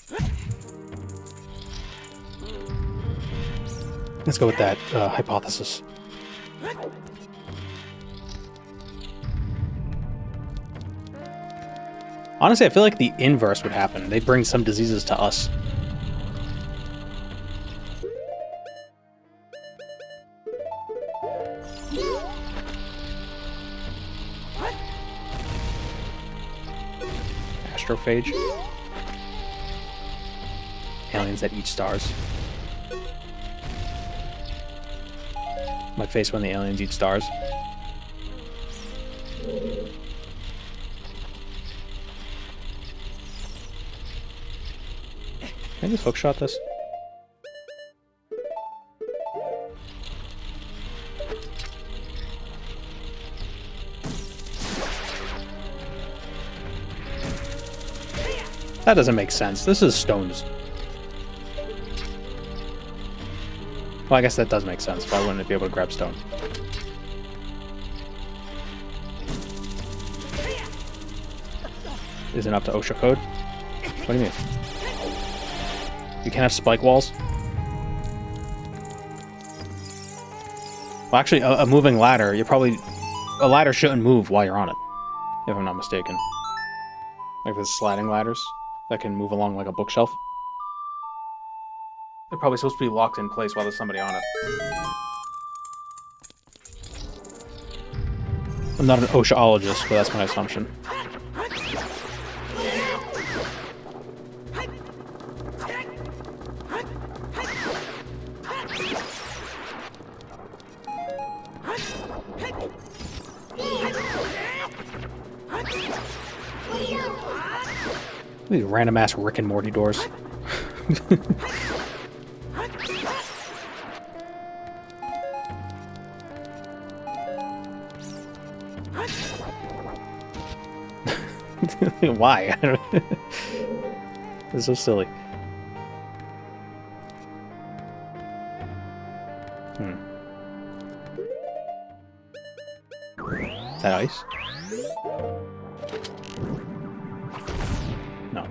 Let's go with that hypothesis. Honestly, I feel like the inverse would happen. They'd bring some diseases to us. astrophage. Aliens that eat stars. My face when the aliens eat stars. Can I just hookshot this? That doesn't make sense. This is stones. Well, I guess that does make sense. Why wouldn't it be able to grab stone? Isn't up to OSHA code? What do you mean? You can't have spike walls? Well, actually, a moving ladder, a ladder shouldn't move while you're on it, if I'm not mistaken. Like the sliding ladders that can move along like a bookshelf. They're probably supposed to be locked in place while there's somebody on it. I'm not an OSHAologist, but that's my assumption. These random ass Rick and Morty doors. Why? It's so silly. Is that ice? No.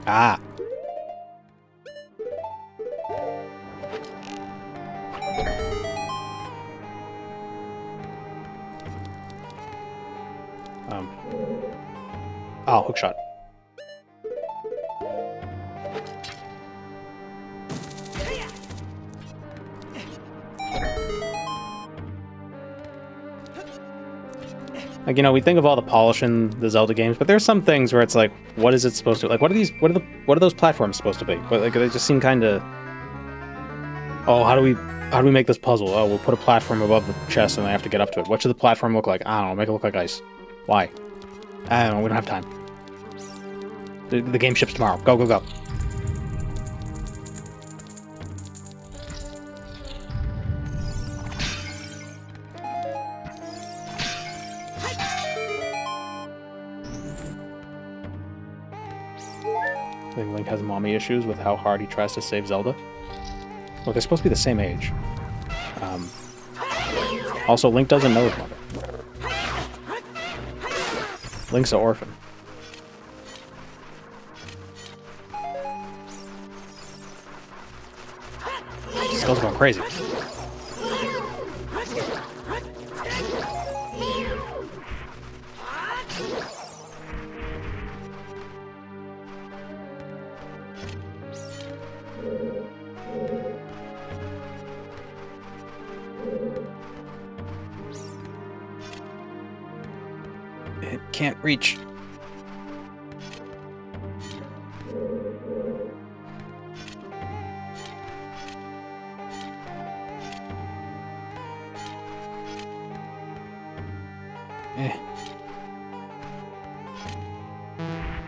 Ah. Oh, hookshot. Like, you know, we think of all the polish in the Zelda games, but there's some things where it's like, what is it supposed to, like, what are those platforms supposed to be? Like, they just seem kind of, oh, how do we make this puzzle? Oh, we'll put a platform above the chest and I have to get up to it. What should the platform look like? I don't know, make it look like ice. Why? I don't know, we don't have time. The game ships tomorrow. Go, go, go. I think Link has mommy issues with how hard he tries to save Zelda. Well, they're supposed to be the same age. Also, Link doesn't know his mother. Link's an orphan. Skull's going crazy. It can't reach.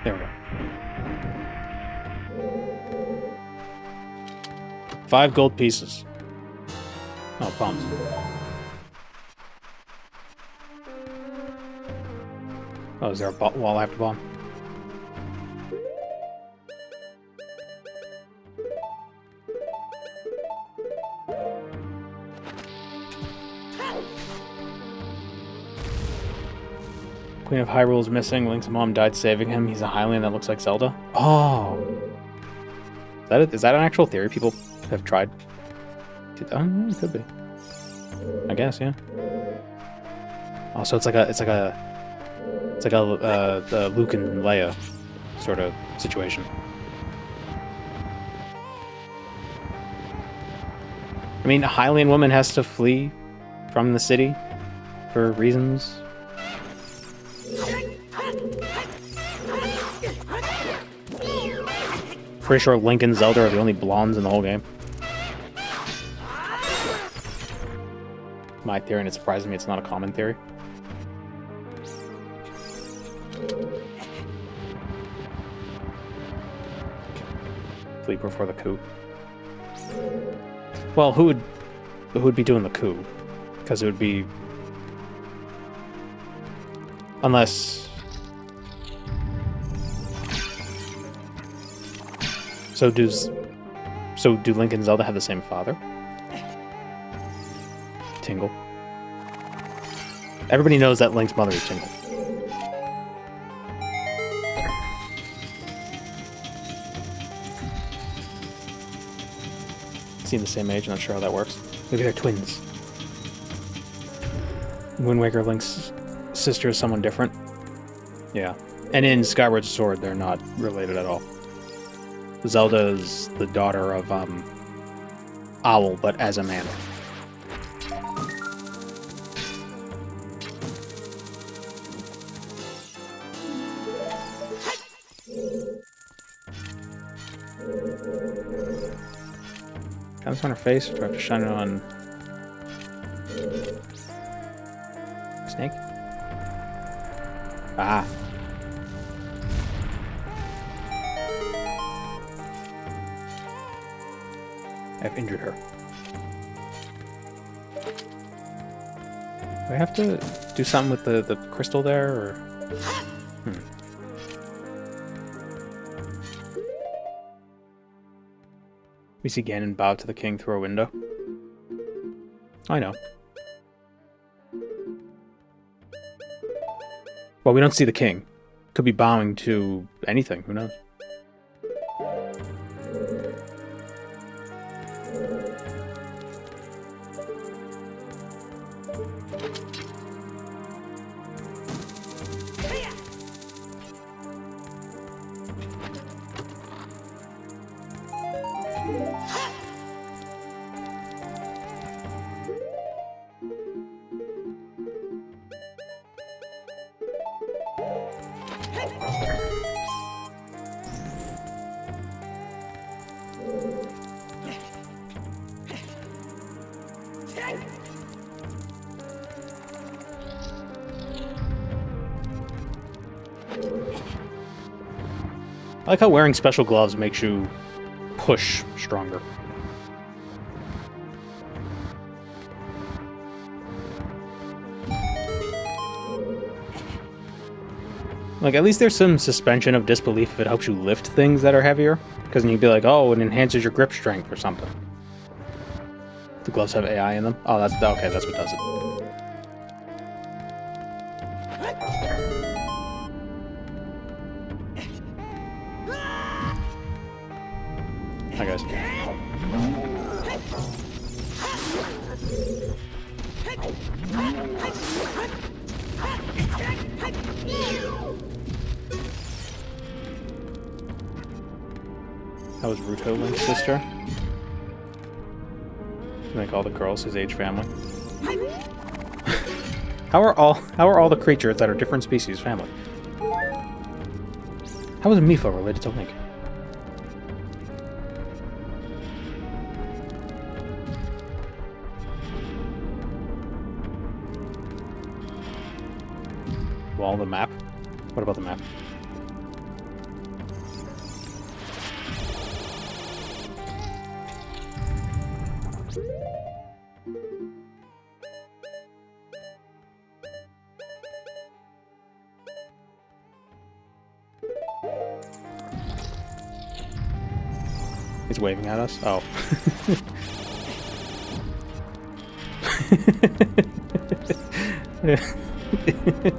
There we go. 5 gold pieces. Oh, bums. Oh, is there a wall I have to bomb? Queen of Hyrule is missing. Link's mom died saving him. He's a Hylian that looks like Zelda. Oh. Is that an actual theory people have tried? Oh, it could be. I guess, yeah. Oh, so it's like a Luke and Leia sort of situation. I mean, a Hylian woman has to flee from the city for reasons. Pretty sure Link and Zelda are the only blondes in the whole game. My theory, and it surprises me it's not a common theory. Flee before the coup. Well, who would be doing the coup? Because it would be... Unless... So do Link and Zelda have the same father? Tingle. Everybody knows that Link's mother is Tingle. Seem the same age, not sure how that works. Maybe they're twins. Wind Waker, Link's sister is someone different. Yeah. And in Skyward Sword, they're not related at all. Zelda is the daughter of, Owl, but as a man. Shine this on her face, or do I have to shine it on... Snake? Ah. I've injured her. Do I have to do something with the crystal there, or... We see Ganon bow to the king through a window. I know. Well, we don't see the king. Could be bowing to anything, who knows? I like how wearing special gloves makes you push stronger. Like, at least there's some suspension of disbelief if it helps you lift things that are heavier. Because then you'd be like, oh, it enhances your grip strength or something. The gloves have AI in them? Oh, okay, that's what does it. Hi, guys. That was Ruto, Link's sister. To make all the girls his age family. How are all the creatures that are different species family? How is Mipha related to Link? Well, the map? What about the map? He's waving at us? Oh.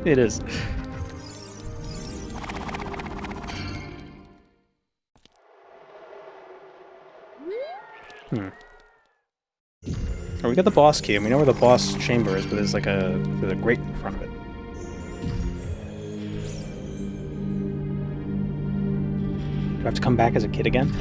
It is. Oh, we got the boss key, and we know where the boss chamber is, but there's like there's a grate in front of it. Do I have to come back as a kid again?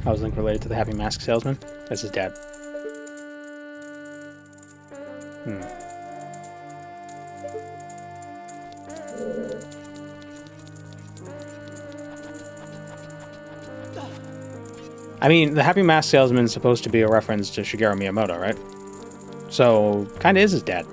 How is Link related to the Happy Mask salesman? That's his dad. I mean, the Happy Mask salesman is supposed to be a reference to Shigeru Miyamoto, right? So, kinda is his dad.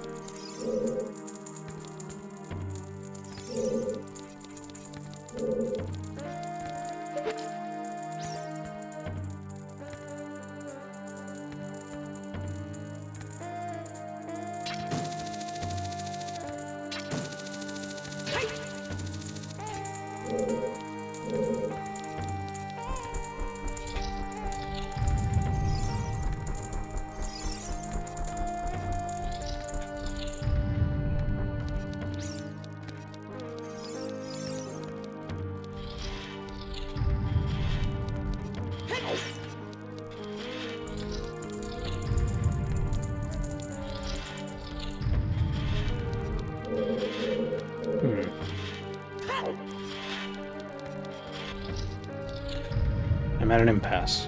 I'm at an impasse.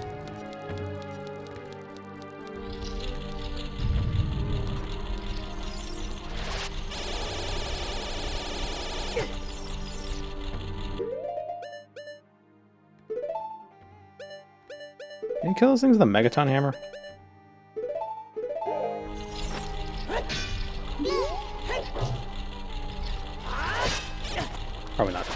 Can you kill those things with a Megaton hammer? Probably not.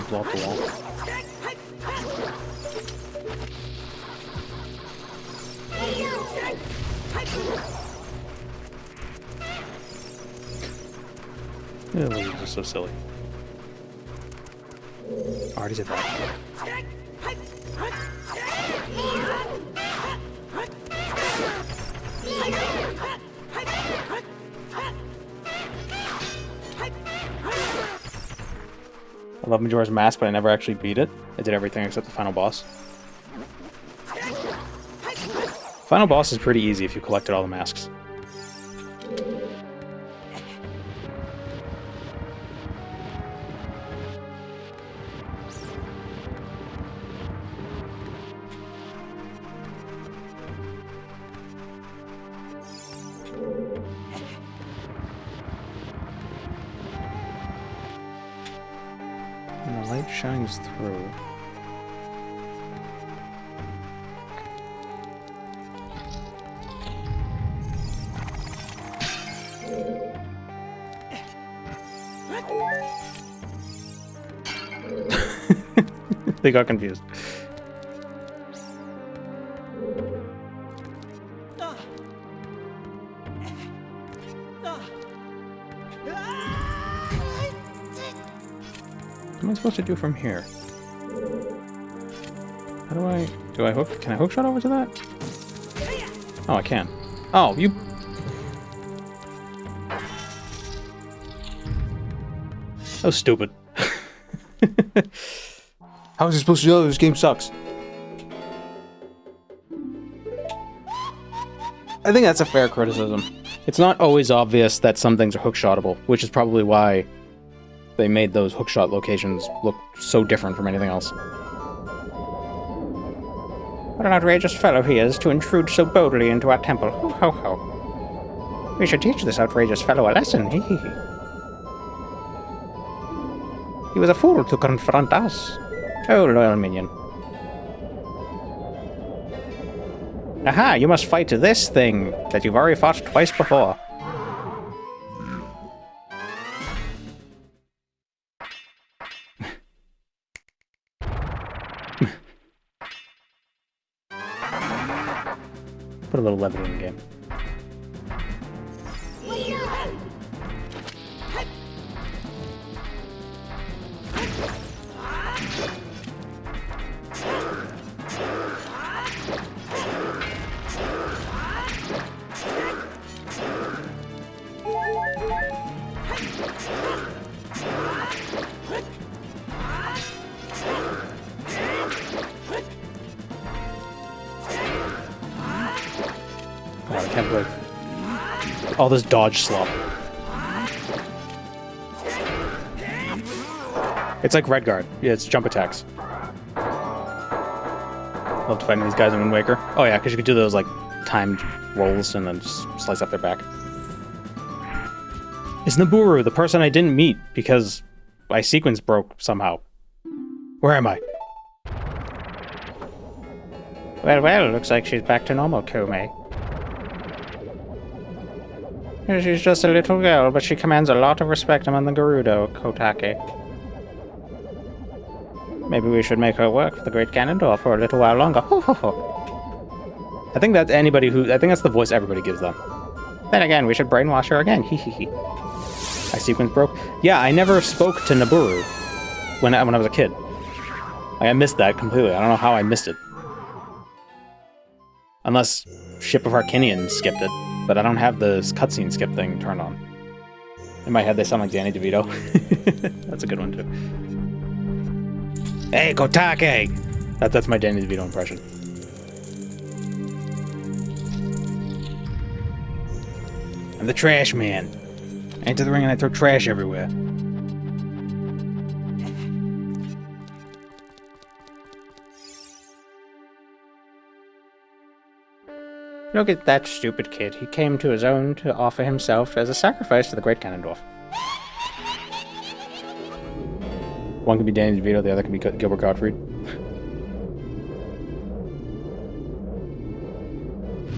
Blow up the wall. Yeah, this is so silly. Already did that. I love Majora's Mask, but I never actually beat it. I did everything except the final boss. Final boss is pretty easy if you collected all the masks. And the light shines through. They got confused. What am I supposed to do from here? How do I hook? Can I hook shot over to that? Oh, I can. Oh, you... That was stupid. How is he supposed to know this game sucks? I think that's a fair criticism. It's not always obvious that some things are hookshotable, which is probably why they made those hookshot locations look so different from anything else. What an outrageous fellow he is to intrude so boldly into our temple. Ho ho ho. We should teach this outrageous fellow a lesson. Hee hee hee. He was a fool to confront us. Oh, loyal minion. Aha, you must fight this thing that you've already fought twice before. Put a little levity in the game. God, I can't believe all this dodge slop. It's like Redguard. Yeah, it's jump attacks. Love fighting these guys in Wind Waker. Oh yeah, because you could do those like timed rolls and then just slice up their back. It's Naburu, the person I didn't meet because my sequence broke somehow. Where am I? Well, looks like she's back to normal, Koume. She's just a little girl, but she commands a lot of respect among the Gerudo, Kotake. Maybe we should make her work for the Great Ganondorf for a little while longer. Ho ho ho. I think that's anybody who... I think that's the voice everybody gives them. Then again, we should brainwash her again. Hee hee hee. My sequence broke. Yeah, I never spoke to Naburu when I was a kid. Like, I missed that completely. I don't know how I missed it. Unless Ship of Harkinian skipped it. But I don't have the cutscene skip thing turned on. In my head, they sound like Danny DeVito. That's a good one, too. Hey, Kotake! That's my Danny DeVito impression. I'm the trash man. I enter the ring and I throw trash everywhere. Look at that stupid kid. He came to his own to offer himself as a sacrifice to the Great Ganondorf. One can be Danny DeVito, the other can be Gilbert Gottfried.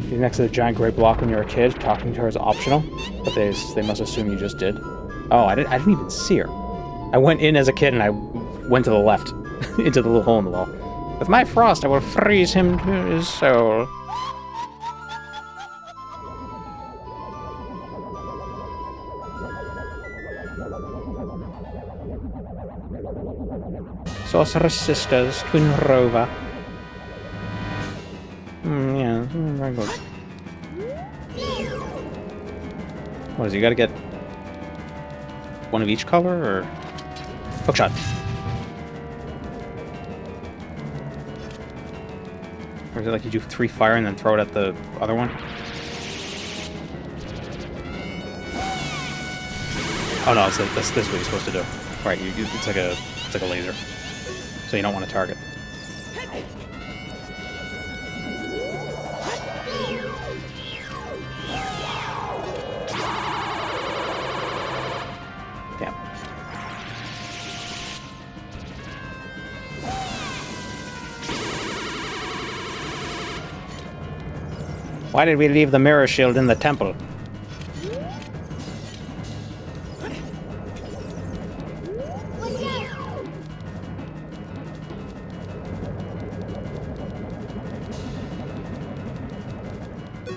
Being next to the giant gray block when you're a kid, talking to her is optional, but they must assume you just did. Oh, I didn't even see her. I went in as a kid and I went to the left, into the little hole in the wall. With my frost, I will freeze him to his soul. Sorceress Sisters, Twin Rover. Yeah, very good. What is it, you gotta get one of each color, or... Hookshot. Or is it like you do 3 fire and then throw it at the other one? Oh no, that's this what you're supposed to do. Right, it's like a laser. So you don't want to target. Damn. Why did we leave the mirror shield in the temple?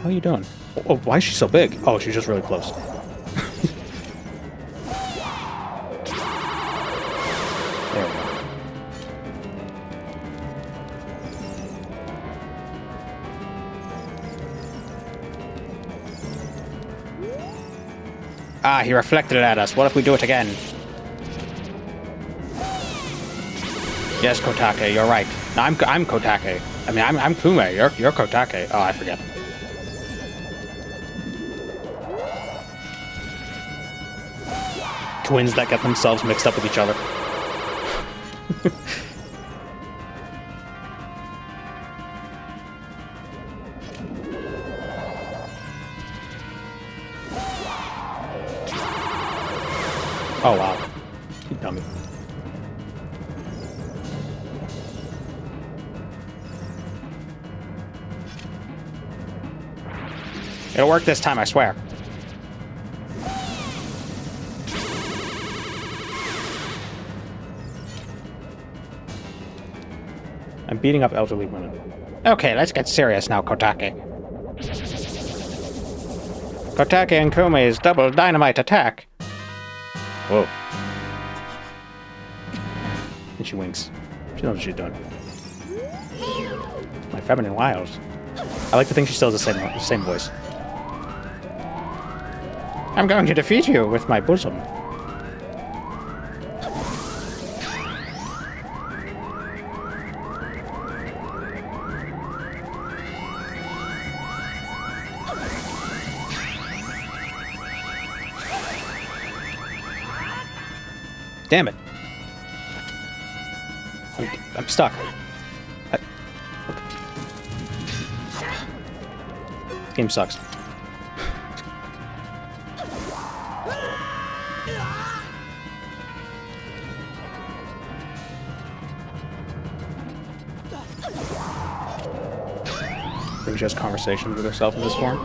How are you doing? Oh, why is she so big? Oh, she's just really close. There we go. Ah, he reflected it at us. What if we do it again? Yes, Kotake, you're right. No, I'm Kotake. I mean, I'm Kume. You're Kotake. Oh, I forget. Twins that get themselves mixed up with each other. Oh wow. You dummy. It'll work this time, I swear. I'm beating up elderly women. Okay, let's get serious now, Kotake. Kotake and Kume's double dynamite attack. Whoa. And she winks. She knows what she's doing. My feminine wiles. I like to think she still has the same voice. I'm going to defeat you with my bosom. Damn it. I'm stuck. This game sucks. I think she has conversations with herself in this form.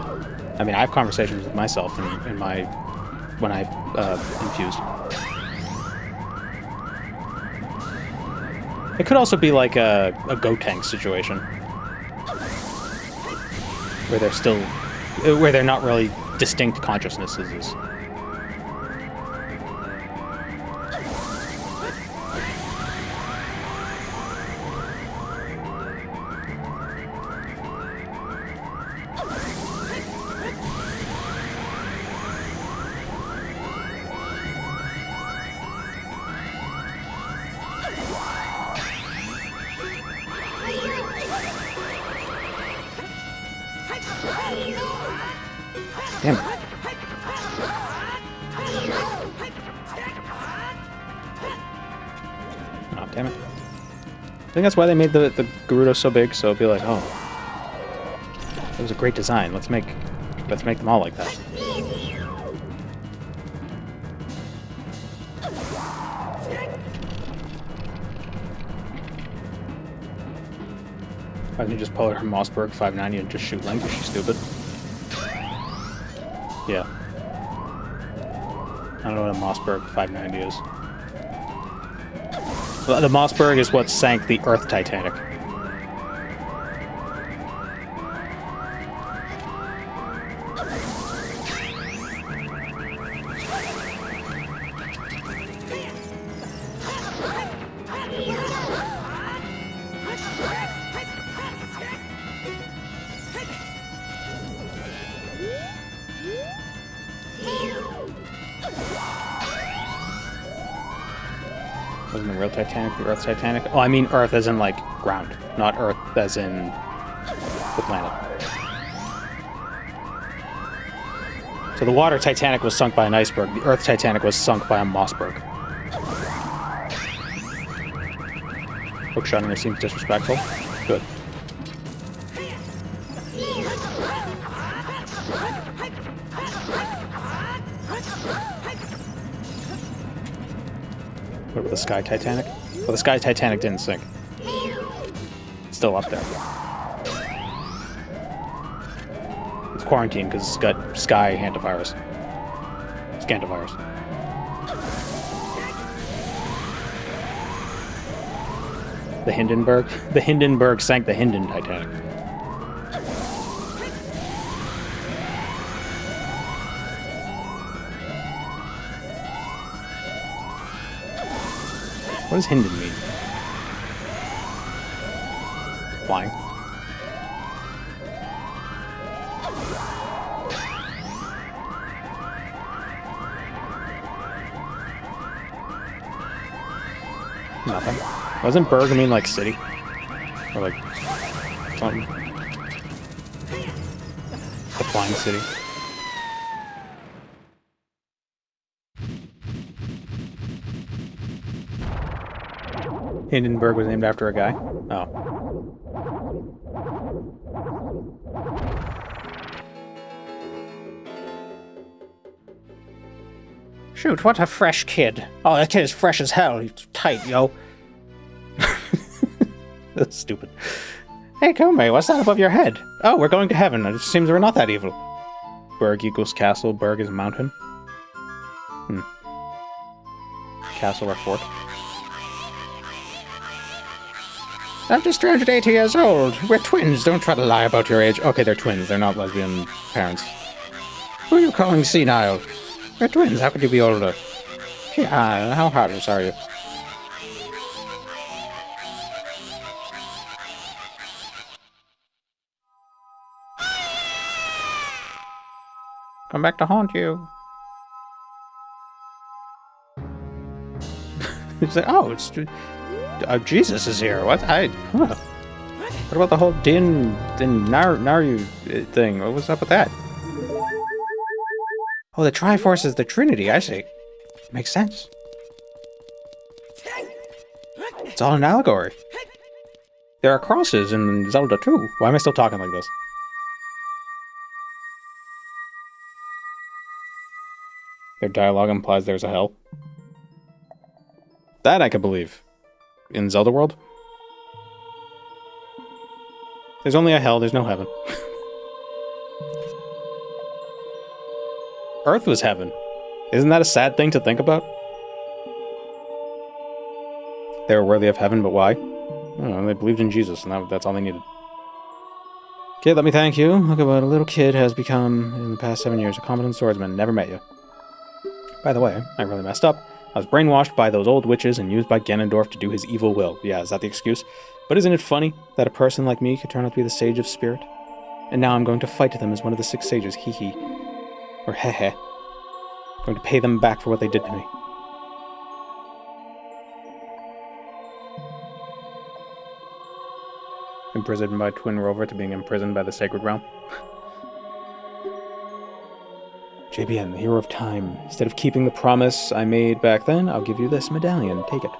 I mean, I have conversations with myself in my... when I've infused. It could also be like a Gotenks situation. Where they're still... where they're not really distinct consciousnesses. Damn it. Oh, damn it. I think that's why they made the Gerudo so big, so it'll be like, oh. It was a great design. Let's make them all like that. Why didn't you just pull her Mossberg 590 and just shoot Link? Is she stupid? Yeah. I don't know what a Mossberg 590 is. Well, the Mossberg is what sank the Earth Titanic. Wasn't the real Titanic the Earth's Titanic? Oh, I mean Earth as in, like, ground. Not Earth as in the planet. So the water Titanic was sunk by an iceberg. The Earth Titanic was sunk by a Mossberg. Hookshotting her seems disrespectful. Good. What about the Sky Titanic? Well, the Sky Titanic didn't sink. It's still up there. It's quarantined because it's got Sky hantavirus. Scantavirus. The Hindenburg? The Hindenburg sank the Hinden Titanic. What does Hinden mean? Flying. Nothing. Doesn't Berg mean like city? Or like something? The flying city. Hindenburg was named after a guy? Oh. Shoot, what a fresh kid. Oh, that kid is fresh as hell. He's tight, yo. That's stupid. Hey, Kume, what's that above your head? Oh, we're going to heaven. It seems we're not that evil. Berg equals castle. Berg is mountain. Castle or fort. I'm just 380 years old. We're twins. Don't try to lie about your age. Okay, they're twins. They're not lesbian parents. Who are you calling senile? We're twins. How could you be older? Yeah, how heartless are you? Come back to haunt you. He's like, oh, it's Jesus is here. What? What about the whole Naru thing? What was up with that? Oh, the Triforce is the Trinity. I see. Makes sense. It's all an allegory. There are crosses in Zelda too. Why am I still talking like this? Their dialogue implies there's a hell. That I could believe. In Zelda world? There's only a hell, there's no heaven. Earth was heaven. Isn't that a sad thing to think about? They were worthy of heaven, but why? I don't know, they believed in Jesus, and that's all they needed. Okay, let me thank you. Look at what a little kid has become in the past 7 years. A competent swordsman. Never met you. By the way, I really messed up. I was brainwashed by those old witches and used by Ganondorf to do his evil will. Yeah, is that the excuse? But isn't it funny that a person like me could turn out to be the Sage of Spirit? And now I'm going to fight them as one of the 6 sages, hee hee. Or heh heh. I'm going to pay them back for what they did to me. Imprisoned by Twin Rover to being imprisoned by the Sacred Realm. JBN, the hero of time. Instead of keeping the promise I made back then, I'll give you this medallion. Take it.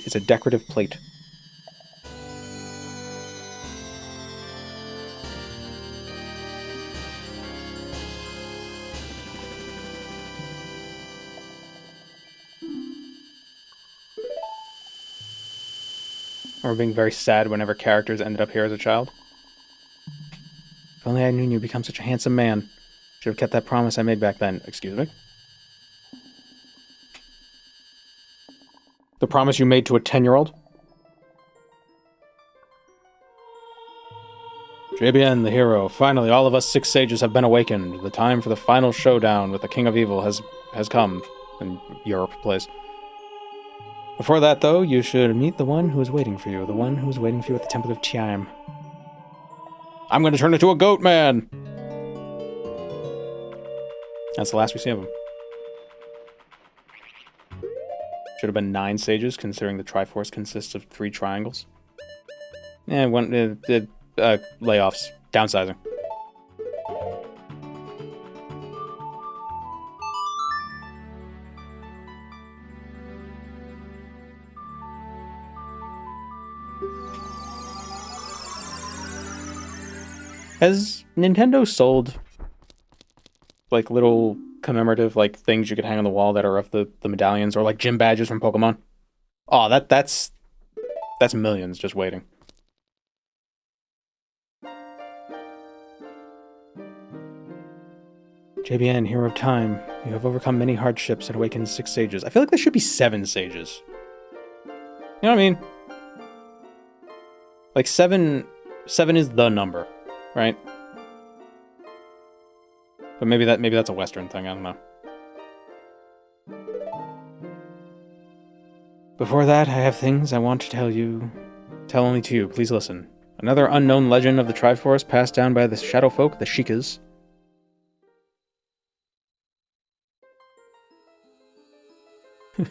It's a decorative plate. Or being very sad whenever characters ended up here as a child. If only I knew you'd become such a handsome man. Should have kept that promise I made back then. Excuse me? The promise you made to a 10-year-old? JBN, the hero. Finally, all of us 6 sages have been awakened. The time for the final showdown with the King of Evil has come. In Europe, place. Before that, though, you should meet the one who is waiting for you. The one who is waiting for you at the Temple of Tiam. I'm going to turn into a goat man! That's the last we see of him. Should have been 9 sages, considering the Triforce consists of 3 triangles. Layoffs. Downsizing. Has Nintendo sold like little commemorative like things you could hang on the wall that are of the medallions, or like gym badges from Pokemon? Oh, that's millions just waiting. JBN, hero of time, you have overcome many hardships and awakened 6 sages. I feel like there should be 7 sages. You know what I mean? Like 7 is the number. Right? But maybe that's a Western thing, I don't know. Before that, I have things I want to tell you. Tell only to you, please listen. Another unknown legend of the Triforce passed down by the Shadow Folk, the Sheikahs.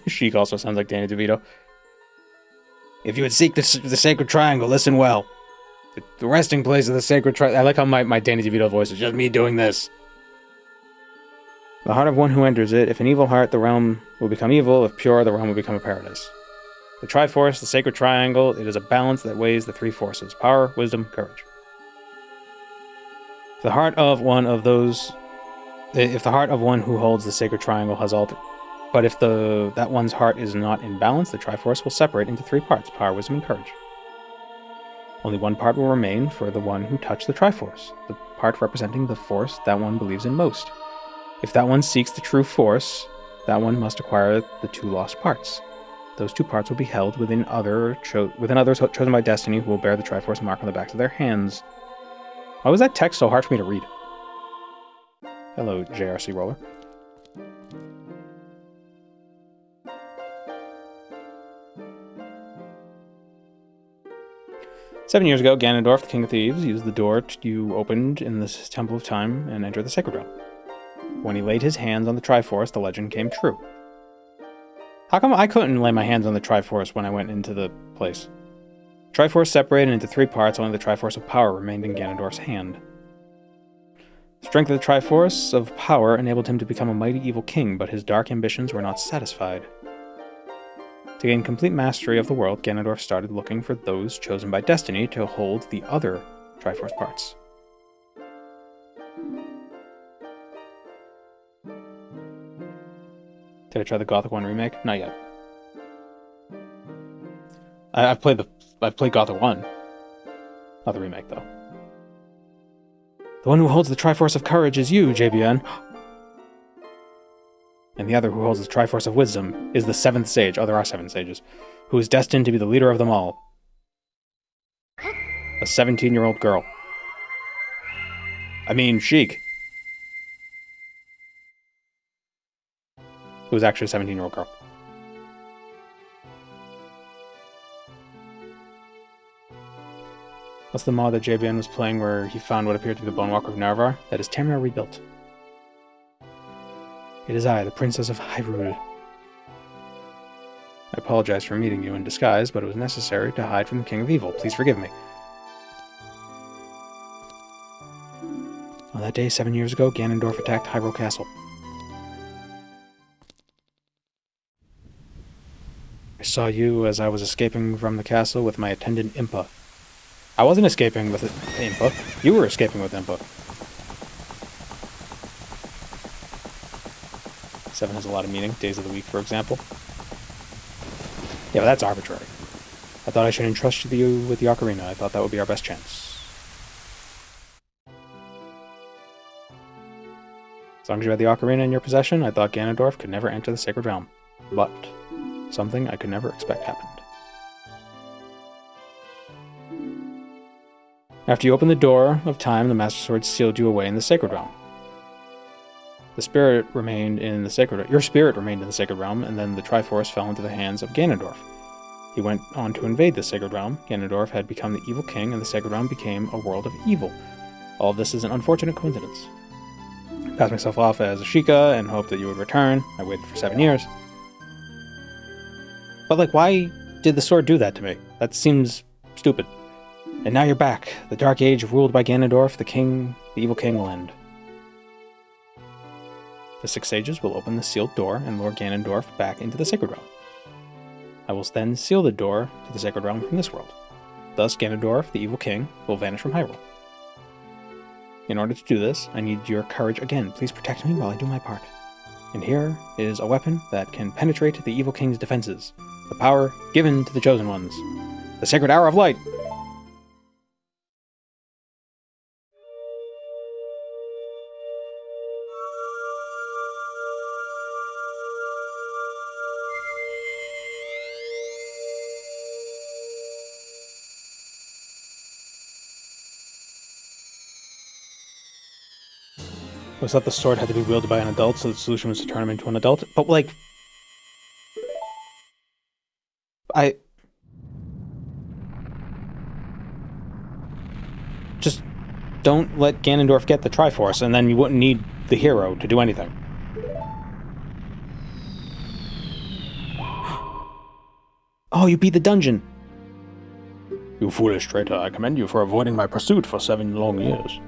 Sheik also sounds like Danny DeVito. If you would seek the Sacred Triangle, listen well. The resting place of the Sacred Triangle. I like how my Danny DeVito voice is just me doing this. The heart of one who enters it. If an evil heart, the realm will become evil. If pure, the realm will become a paradise. The Triforce, the Sacred Triangle, it is a balance that weighs the 3 forces. Power, wisdom, courage. If the heart of one who holds the Sacred Triangle has all but if that one's heart is not in balance, the Triforce will separate into 3 parts. Power, wisdom, and courage. Only one part will remain for the one who touched the Triforce, the part representing the force that one believes in most. If that one seeks the true force, that one must acquire the 2 lost parts. Those 2 parts will be held within others chosen by destiny who will bear the Triforce mark on the backs of their hands. Why was that text so hard for me to read? Hello, JRC Roller. "7 years ago, Ganondorf, the King of Thieves, used the door you opened in the Temple of Time and entered the Sacred Realm. When he laid his hands on the Triforce, the legend came true." How come I couldn't lay my hands on the Triforce when I went into the place? Triforce separated into 3 parts, only the Triforce of Power remained in Ganondorf's hand. The strength of the Triforce of Power enabled him to become a mighty evil king, but his dark ambitions were not satisfied. To gain complete mastery of the world, Ganondorf started looking for those chosen by destiny to hold the other Triforce parts. Did I try the Gothic 1 remake? Not yet. I've played Gothic 1. Not the remake, though. "The one who holds the Triforce of Courage is you, JBN. And the other who holds the Triforce of Wisdom is the 7th Sage," oh, there are 7 sages, "who is destined to be the leader of them all. A 17-year-old girl. I mean, Sheik. Who was actually a 17-year-old girl. What's the mod that JBN was playing where he found what appeared to be the Bone Walker of Narvar? That is Tamriel Rebuilt. It is I, the Princess of Hyrule. I apologize for meeting you in disguise, but it was necessary to hide from the King of Evil. Please forgive me. On that day, 7 years ago, Ganondorf attacked Hyrule Castle. I saw you as I was escaping from the castle with my attendant Impa. I wasn't escaping with Impa. You were escaping with Impa. 7 has a lot of meaning. Days of the week, for example. Yeah, but that's arbitrary. I thought I should entrust you with the Ocarina. I thought that would be our best chance. As long as you had the Ocarina in your possession, I thought Ganondorf could never enter the Sacred Realm. But something I could never expect happened. After you opened the door of time, the Master Sword sealed you away in the Sacred Realm. Your spirit remained in the Sacred Realm, and then the Triforce fell into the hands of Ganondorf. He went on to invade the Sacred Realm. Ganondorf had become the evil king, and the Sacred Realm became a world of evil. All of this is an unfortunate coincidence. I passed myself off as a Sheikah and hoped that you would return. I waited for 7 years. But, like, why did the sword do that to me? That seems stupid. And now you're back. The Dark Age ruled by Ganondorf, the evil king, will end. The 6 sages will open the sealed door and lure Ganondorf back into the Sacred Realm. I will then seal the door to the Sacred Realm from this world. Thus, Ganondorf, the evil king, will vanish from Hyrule. In order to do this, I need your courage again. Please protect me while I do my part. And here is a weapon that can penetrate the evil king's defenses. The power given to the Chosen Ones. The Sacred Hour of Light! Was that the sword had to be wielded by an adult, so the solution was to turn him into an adult? But, like... Just don't let Ganondorf get the Triforce, and then you wouldn't need the hero to do anything. Oh, you beat the dungeon! You foolish traitor, I commend you for avoiding my pursuit for 7 long years.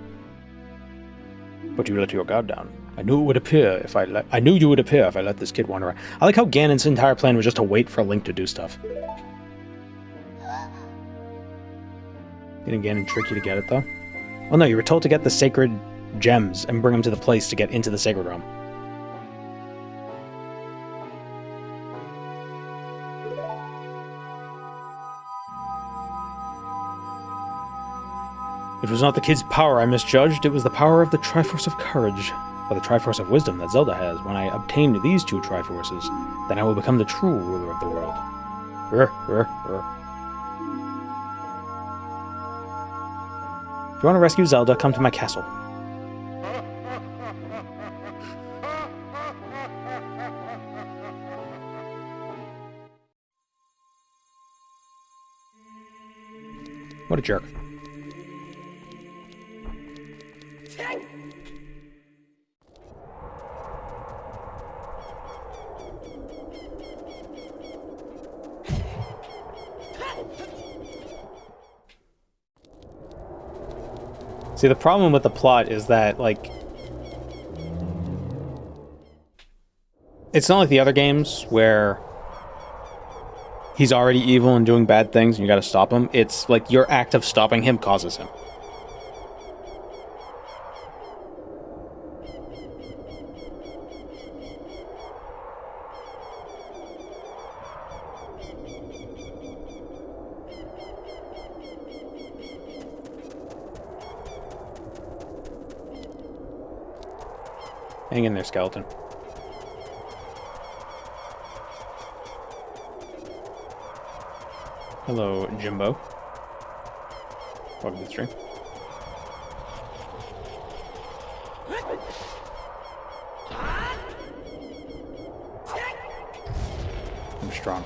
But you let your guard down. I knew you would appear if I let this kid wander around. I like how Ganon's entire plan was just to wait for Link to do stuff. Didn't Ganon trick you to get it, though? Well, no, you were told to get the sacred gems and bring them to the place to get into the Sacred Realm. It was not the kid's power I misjudged, it was the power of the Triforce of Courage, or the Triforce of Wisdom that Zelda has. When I obtain these two Triforces, then I will become the true ruler of the world. If you want to rescue Zelda, come to my castle. What a jerk. See, the problem with the plot is that, like, it's not like the other games where he's already evil and doing bad things and you gotta stop him. It's like your act of stopping him causes him. Hang in there, skeleton. Hello, Jimbo. Welcome to the stream. I'm strong.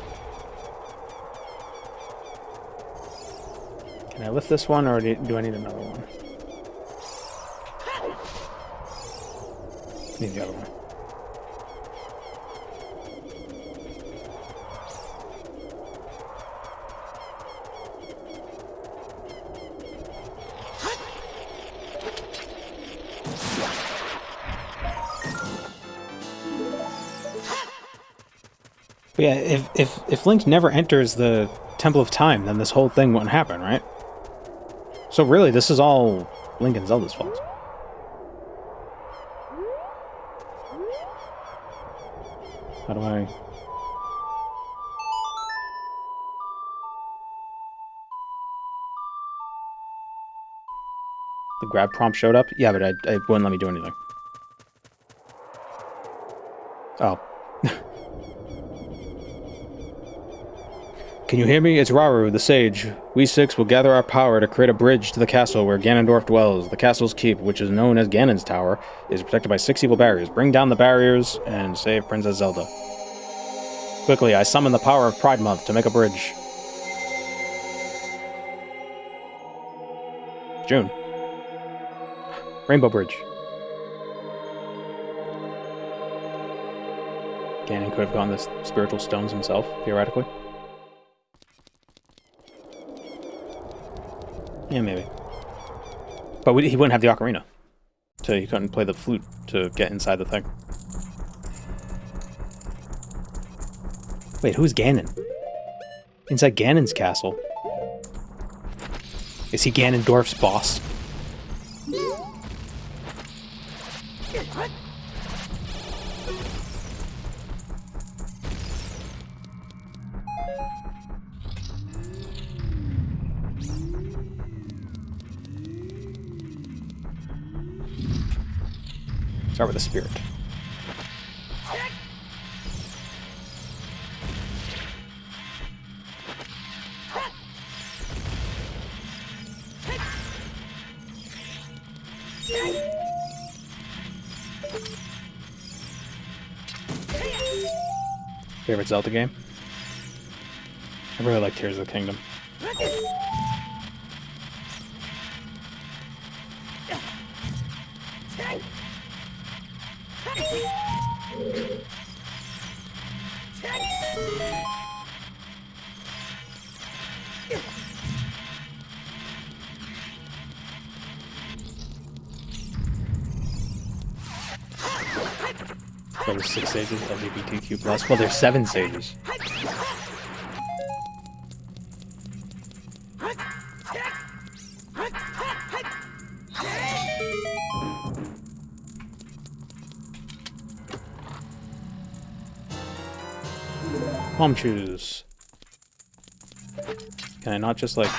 Can I lift this one, or do I need another one? Need the other one. But yeah, if Link never enters the Temple of Time, then this whole thing wouldn't happen, right? So really, this is all Link and Zelda's fault. How do I... The grab prompt showed up? Yeah, but it wouldn't let me do anything. Oh. Can you hear me? It's Rauru, the sage. We six will gather our power to create a bridge to the castle where Ganondorf dwells. The castle's keep, which is known as Ganon's Tower, is protected by 6 evil barriers. Bring down the barriers and save Princess Zelda. Quickly, I summon the power of Pride Month to make a bridge. June. Rainbow Bridge. Ganon could have gotten the spiritual stones himself, theoretically. Yeah, maybe. But he wouldn't have the ocarina. So he couldn't play the flute to get inside the thing. Wait, who's Ganon? Inside Ganon's castle? Is he Ganondorf's boss? Start with the spirit. Favorite Zelda game? I really like Tears of the Kingdom. There were 6 sages, LGBTQ+. Well, there's 7 sages. Palm shoes. Can I not just, like...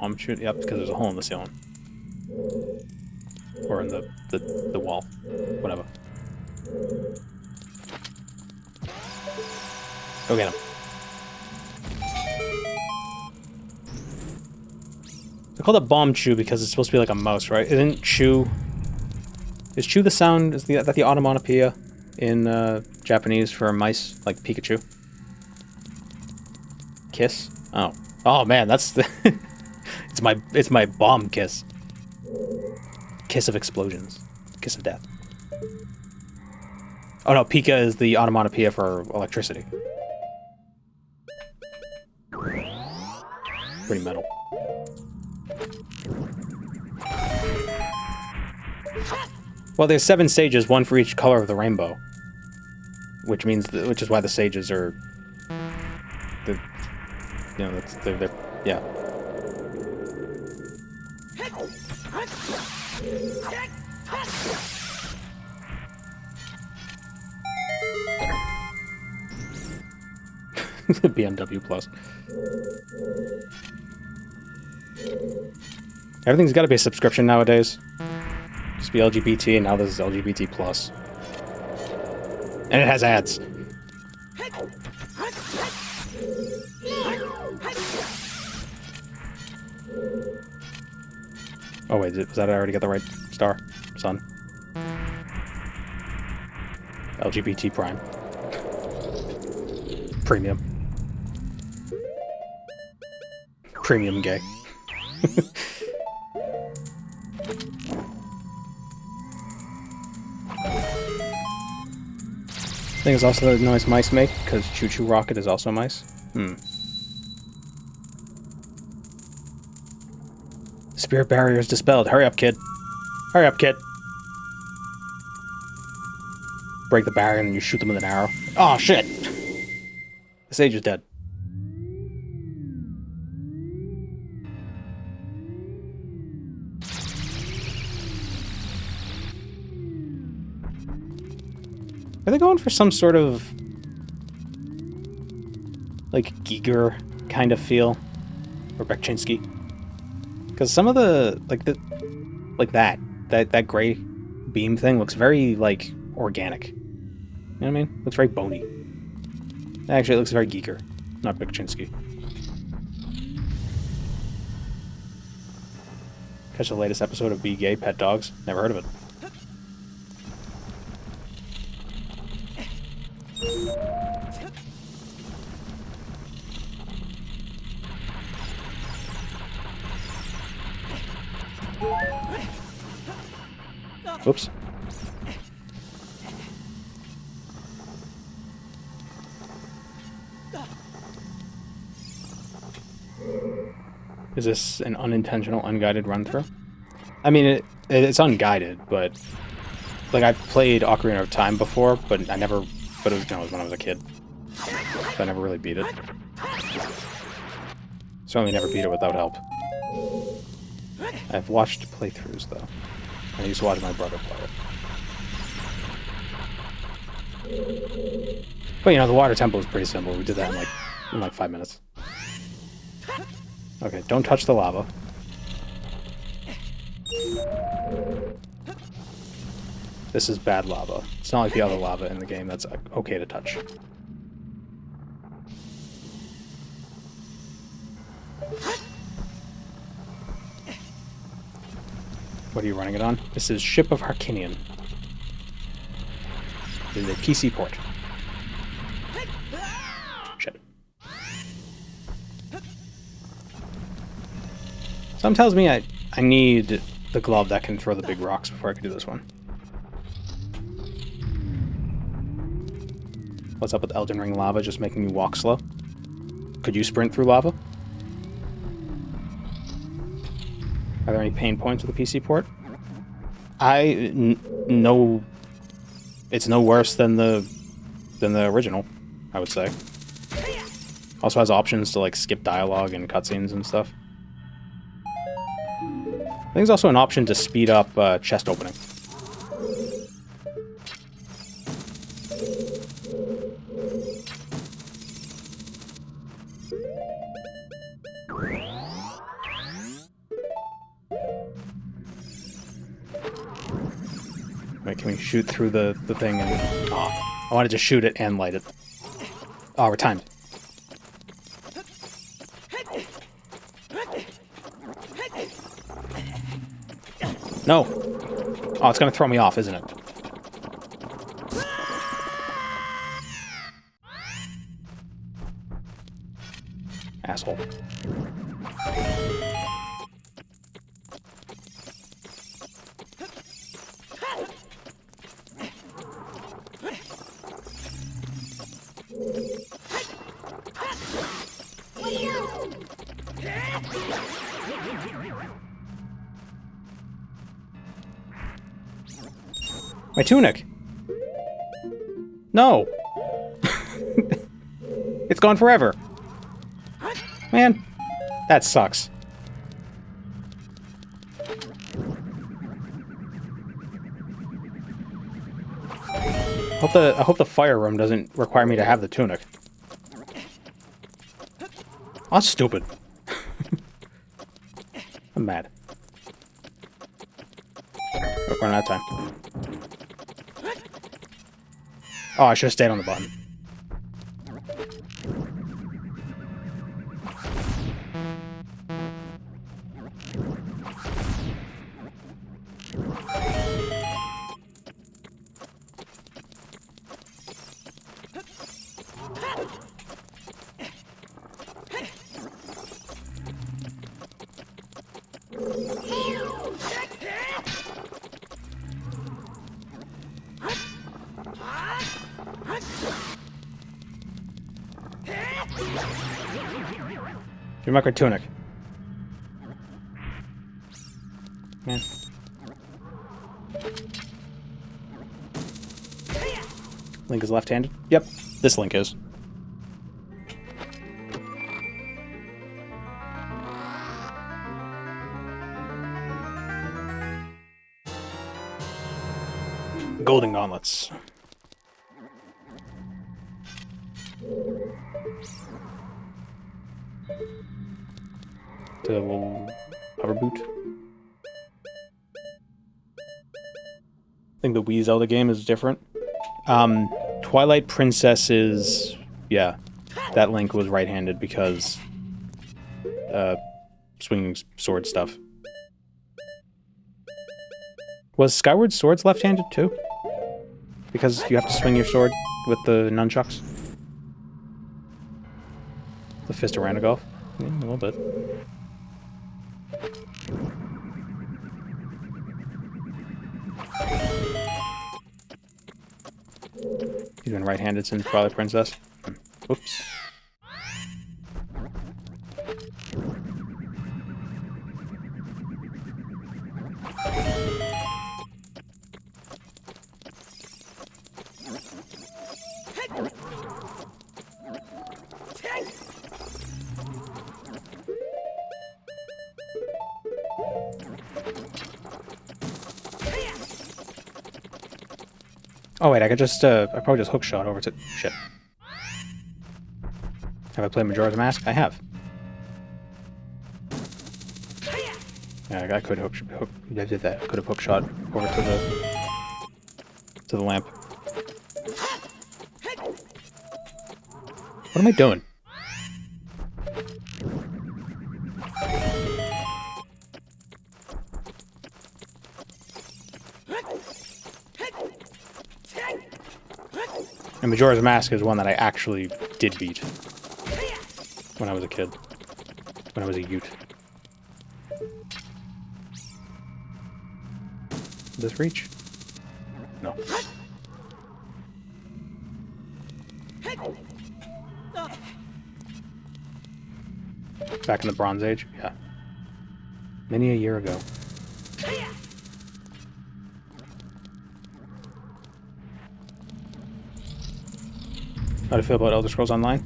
bomb shoot? Yep, because there's a hole in the ceiling. Or in the wall. Whatever. Go get him. They call it bomb chew because it's supposed to be like a mouse, right? Isn't chew... Is chew the sound... Is that the onomatopoeia in Japanese for mice? Like Pikachu? Kiss? Oh. Oh man, that's the... it's my bomb kiss. Kiss of explosions. Kiss of death. Oh no, Pika is the onomatopoeia for electricity. Pretty metal. Well, there's 7 sages, 1 for each color of the rainbow, which is why the sages are, they're yeah. BMW Plus. Everything's got to be a subscription nowadays. Just be LGBT, and now this is LGBT Plus, and it has ads. Oh wait, was that I already got the right star, son? LGBT Prime. Premium. Premium gay. I think it's also the noise mice make, because Choo Choo Rocket is also mice. Spirit barrier is dispelled. Hurry up, kid. Hurry up, kid. Break the barrier and you shoot them with an arrow. Oh, shit! The sage is dead. Are they going for some sort of like Giger kind of feel, or Bekchinsky? Because some of the that gray beam thing looks very like organic. You know what I mean? Looks very bony. Actually, it looks very Giger, not Bekchinsky. Catch the latest episode of Be Gay Pet Dogs. Never heard of it. Oops. Is this an unintentional, unguided run-through? I mean, it's unguided, but... Like, I've played Ocarina of Time before, but I never... But it was, it was when I was a kid. So I never really beat it. Certainly never beat it without help. I've watched playthroughs, though. I used to watch my brother play it. But, you know, the water temple is pretty simple. We did that in like 5 minutes. Okay, don't touch the lava. This is bad lava. It's not like the other lava in the game that's okay to touch. What are you running it on? This is Ship of Harkinian. This is a PC port. Shit. Something tells me I need the glove that can throw the big rocks before I can do this one. What's up with Elden Ring lava just making me walk slow? Could you sprint through lava? Are there any pain points with the PC port? No. It's no worse than the original, I would say. Also has options to like skip dialogue and cutscenes and stuff. I think there's also an option to speed up chest opening. Wait, can we shoot through the thing and... Oh, I wanted to shoot it and light it. Oh, we're timed. No! Oh, it's gonna throw me off, isn't it? Asshole. My tunic! No! It's gone forever! Man, that sucks. I hope the fire room doesn't require me to have the tunic. Oh, that's stupid. I'm mad. Oh, we're running out of time. Oh, I should have stayed on the button. Give me my tunic. Man. Link is left-handed? Yep, this Link is. Golden gauntlets. The little hover boot. I think the Wii Zelda game is different. Twilight Princess is... yeah, that Link was right-handed because... swinging sword stuff. Was Skyward Sword's left-handed too? Because you have to swing your sword with the nunchucks? The Fist of Ranagolf? Yeah, a little bit. He's been right-handed since Twilight Princess. Whoops. Oh wait, I could just, I probably just hookshot over to... shit. Have I played Majora's Mask? I have. Yeah, I could I did that. I could have hookshot over to the lamp. What am I doing? And Majora's Mask is one that I actually did beat when I was a kid. When I was a youth. This reach? No. Back in the Bronze Age? Yeah. Many a year ago. How do you feel about Elder Scrolls Online?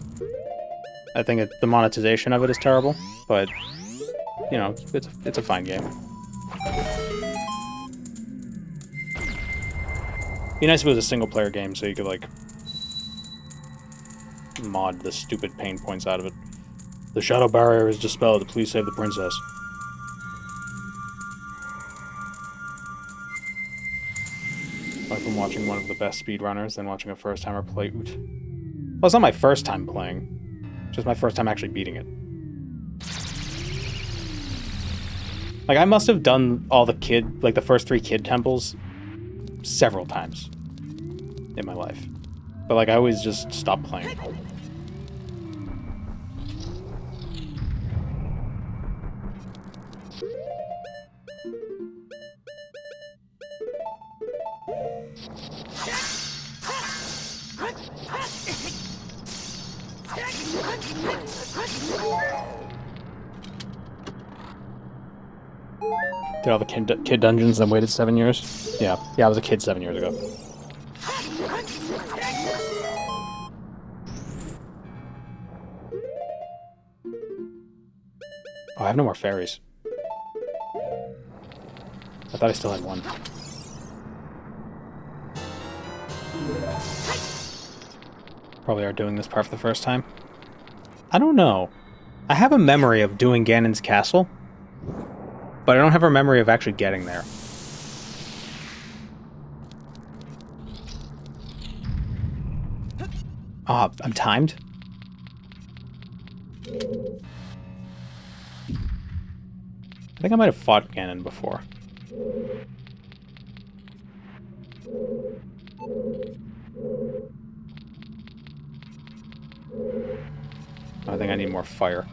I think the monetization of it is terrible, but, you know, it's a fine game. Be nice if it was a single-player game, so you could, like, mod the stupid pain points out of it. The shadow barrier is dispelled. Please save the princess. Like from watching one of the best speedrunners than watching a first timer play Oot. Well, it's not my first time playing. It's just my first time actually beating it. Like, I must have done all the the first 3 kid temples several times in my life. But, like, I always just stopped playing. Did all the kid dungeons and then waited 7 years? Yeah, I was a kid 7 years ago. Oh, I have no more fairies. I thought I still had one. Probably are doing this part for the first time. I don't know. I have a memory of doing Ganon's castle, but I don't have a memory of actually getting there. Ah, I'm timed? I think I might have fought Ganon before. I think I need more fire.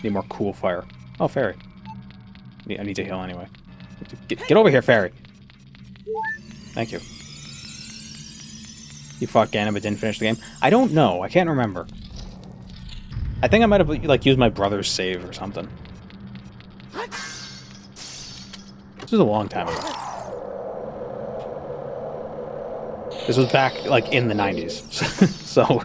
Need more cool fire. Oh, fairy. I need to heal anyway. Get over here, fairy! Thank you. You fought Ganon but didn't finish the game? I don't know. I can't remember. I think I might have, like, used my brother's save or something. This was a long time ago. This was back, like, in the 90s. So...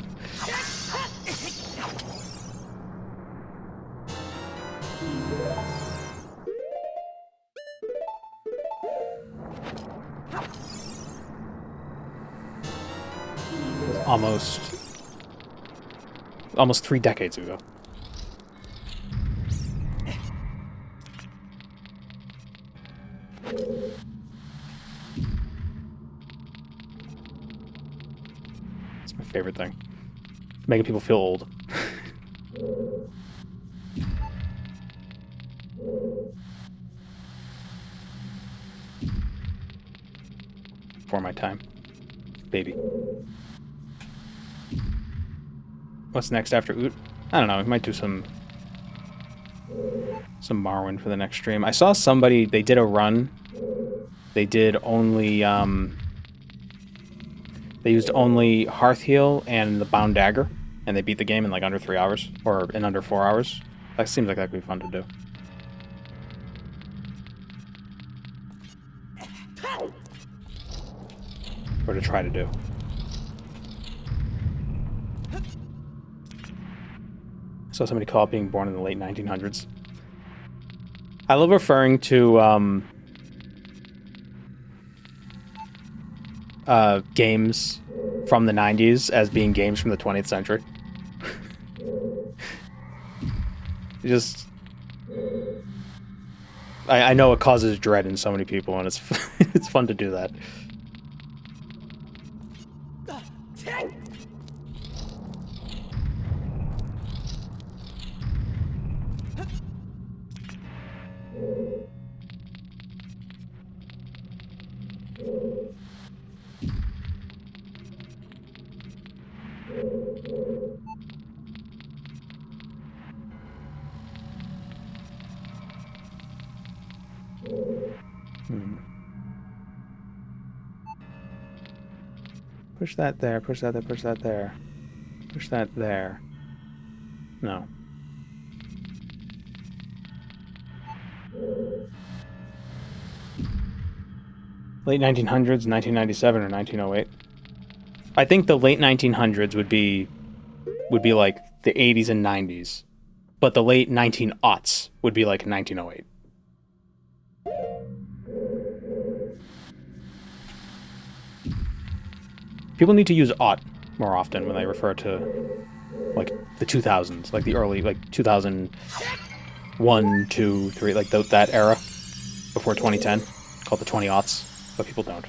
almost 3 decades ago. It's my favorite thing. Making people feel old. For my time. Baby. What's next after Oot? I don't know, we might do some Morrowind for the next stream. I saw somebody, they did a run. They did only, they used only Hearth Heal and the Bound Dagger, and they beat the game in like under 3 hours, or in under 4 hours. That seems like that could be fun to do. Or to try to do. Saw somebody call it being born in the late 1900s. I love referring to games from the 90s as being games from the 20th century. Just... I know it causes dread in so many people, and it's it's fun to do that. Push that there, push that there, push that there. Push that there. No. Late 1900s, 1997, or 1908. I think the late 1900s would be like the 80s and 90s. But the late 1900s would be like 1908. People need to use aught more often when they refer to, like, the 2000s, like the early, like, 2001, 2, 3, like that era before 2010, called the 20-aughts. but people don't.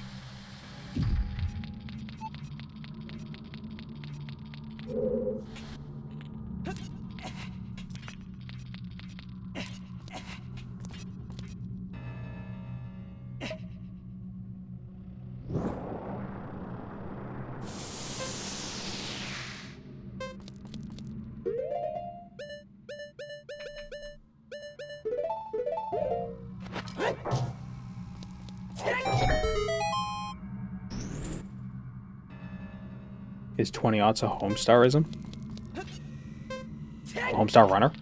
Is 20-aughts a Homestarism? Homestar Runner?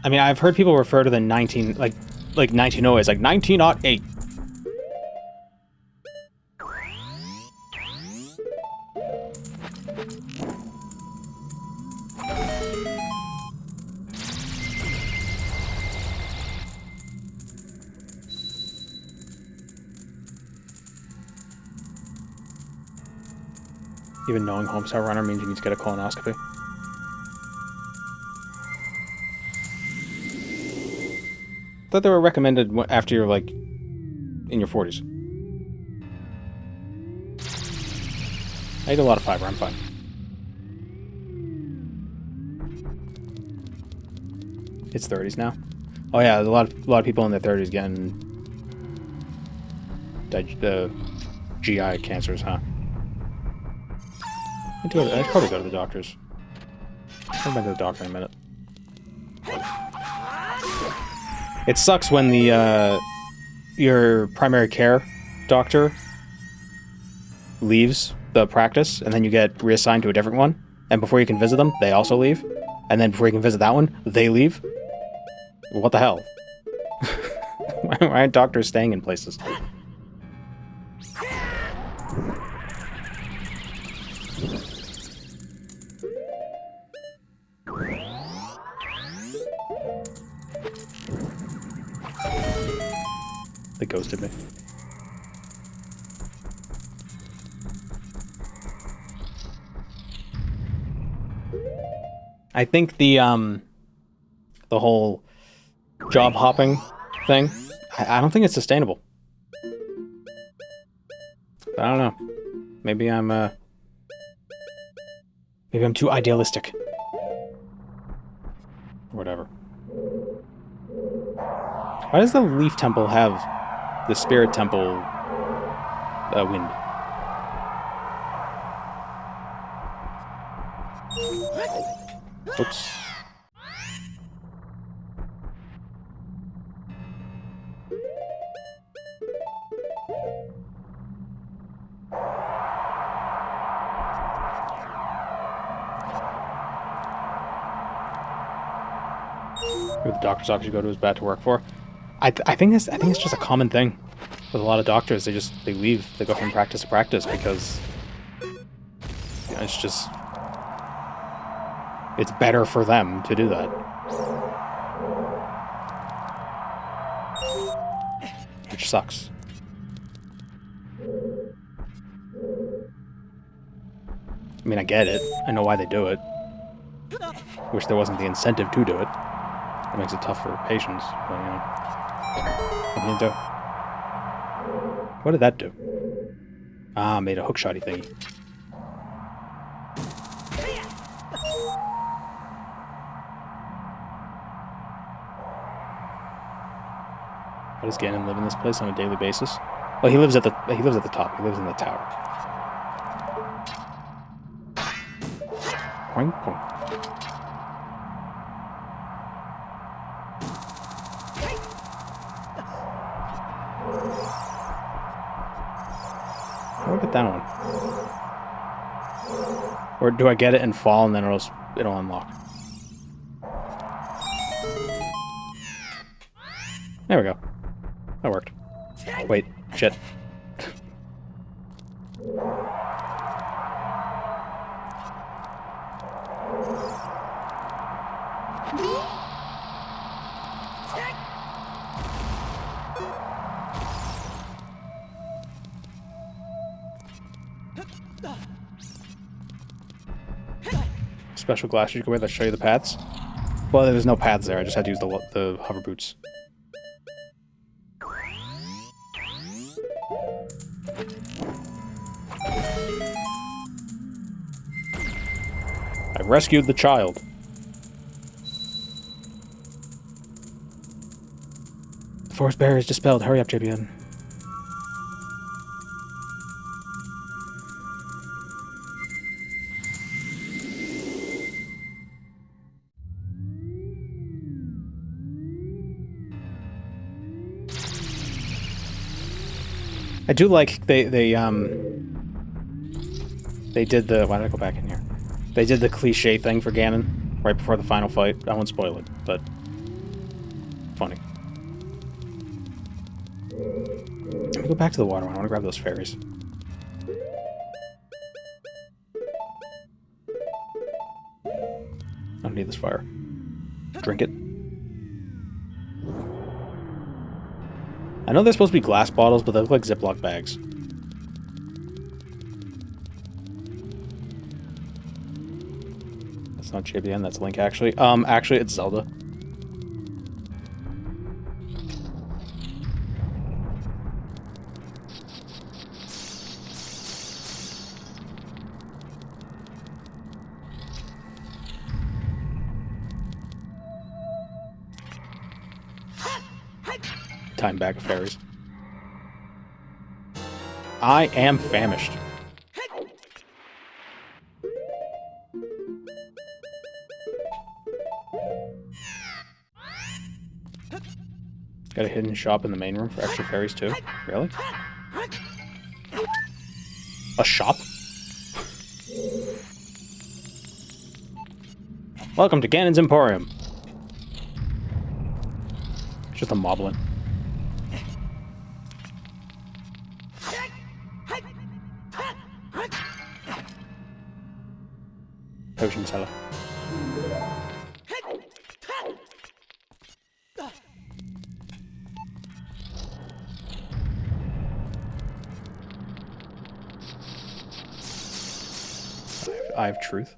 I mean, I've heard people refer to the 1908 as like 1908. Even knowing Homestar Runner means you need to get a colonoscopy. I thought they were recommended after you're, like, in your 40s. I eat a lot of fiber, I'm fine. It's 30s now. Oh yeah, there's a lot of people in their 30s getting GI cancers, huh? I should probably go to the doctors. I'll go to the doctor in a minute. It sucks when the your primary care doctor leaves the practice, and then you get reassigned to a different one. And before you can visit them, they also leave. And then before you can visit that one, they leave. What the hell? Why aren't doctors staying in places? They ghosted me. I think the whole job hopping thing, I don't think it's sustainable. I don't know. Maybe I'm too idealistic. Or whatever. Why does the Leaf Temple have the Spirit Temple wind? Oops. Who the doctor's office you go to is bad to work for. I think it's just a common thing with a lot of doctors. They leave. They go from practice to practice because it's just it's better for them to do that. Which sucks. I mean, I get it. I know why they do it. Wish there wasn't the incentive to do it. It makes it tough for patients, but, you know. What can you do? What did that do? Ah, made a hookshotty thingy. How does Ganon live in this place on a daily basis? Well, he lives at the top. He lives in the tower. Poing, poing. I'll get that one. Or do I get it and fall and then it'll unlock? There we go. That worked. Wait, shit. Special glasses you can wear that show you the paths? Well, there's no paths there. I just had to use the hover boots. I rescued the child. The forest barrier is dispelled. Hurry up, JBN. I do like they did the, why did I go back in here? They did the cliche thing for Ganon right before the final fight. I won't spoil it, but funny. Let me go back to the water one. I want to grab those fairies. I don't need this fire. Drink it. I know they're supposed to be glass bottles, but they look like Ziploc bags. That's not JBN, that's Link, actually. Actually, it's Zelda. Time bag of fairies. I am famished. Got a hidden shop in the main room for extra fairies too? Really? A shop? Welcome to Ganon's Emporium. It's just a moblin. Potion seller. Eye of Truth.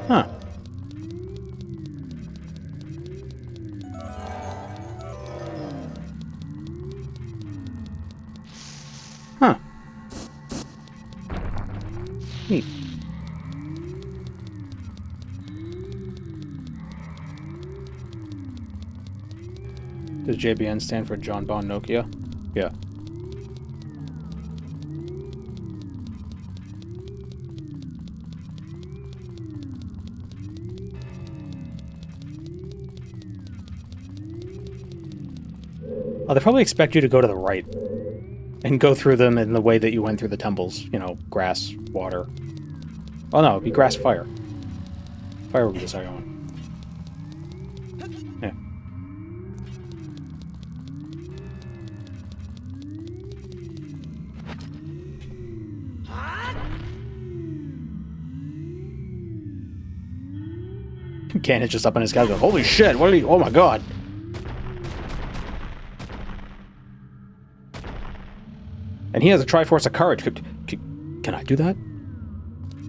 Huh. Huh. Neat. Does JBN stand for John Bon Nokia? Yeah. Oh, they probably expect you to go to the right. And go through them in the way that you went through the temples. You know, grass, water. Oh no, it'd be grass, fire. Fire would be the second one. Yeah. Ganon's just up in his sky going, holy shit, what are you, oh my god. And he has a Triforce of Courage. Can I do that?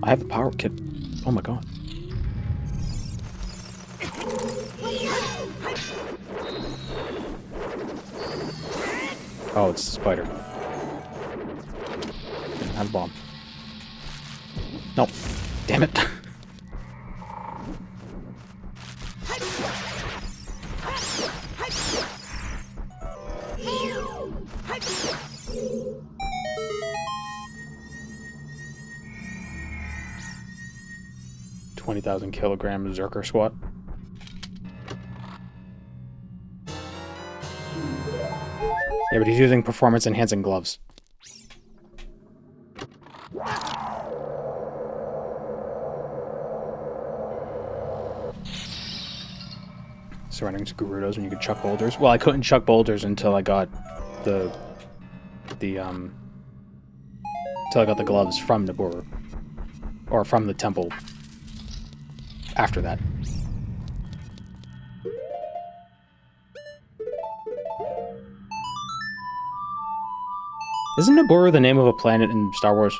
I have the power. Oh my god. Oh, it's the spider. I have a bomb. Nope. Damn it. $20,000 Zerker squat. Yeah, but he's using performance-enhancing gloves. Surrendering to Gerudos when you could chuck boulders. Well, I couldn't chuck boulders until I got the gloves from Nabooru. Or from the temple. After that. Isn't Nabooru the name of a planet in Star Wars?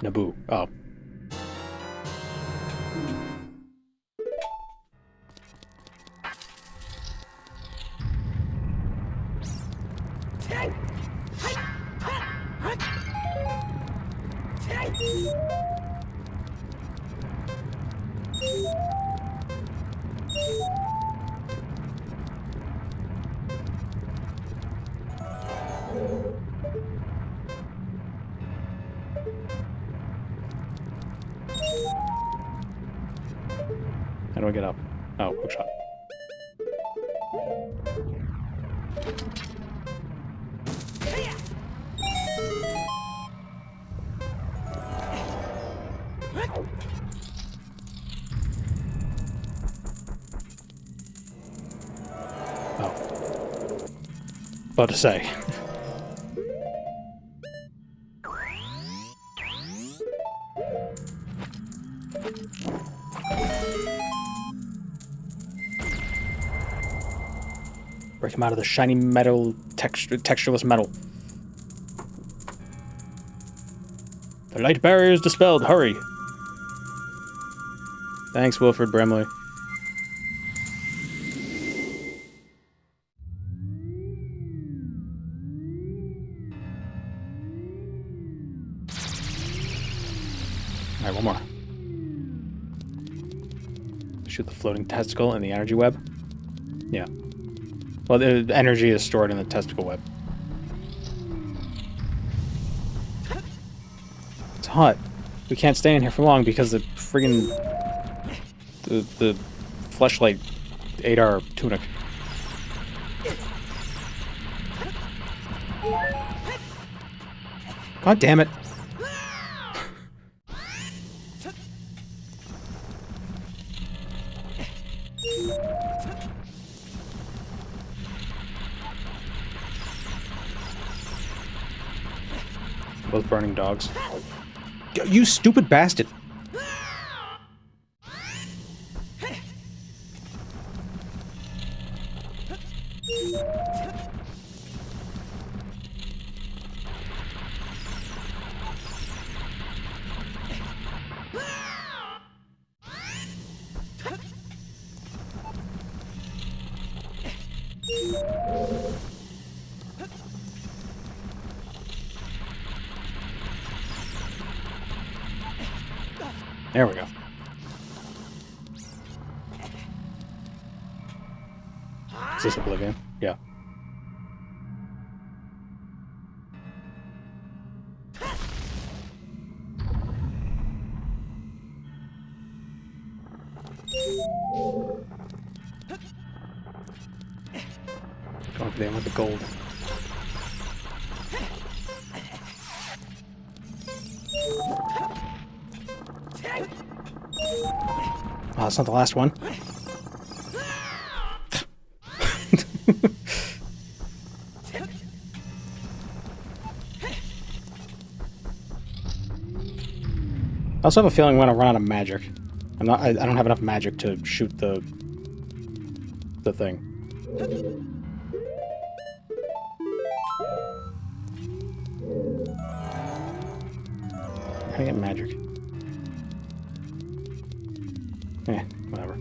Naboo. Oh. How do I get up? Oh, hookshot. Oh. About to say. Break him out of the shiny metal, textureless metal. The light barrier is dispelled. Hurry. Thanks, Wilfred Brimley. Alright, one more. Shoot the floating testicle in the energy web. Yeah. Well, the energy is stored in the testicle web. It's hot. We can't stay in here for long because the friggin' the fleshlight ate our tunic. God damn it. Both burning dogs. You stupid bastard! There we go. Is this Oblivion? Yeah. Going for the one with the gold. Oh, that's not the last one. I also have a feeling I'm gonna run out of magic. I don't have enough magic to shoot the thing. How do I get magic? Whatever.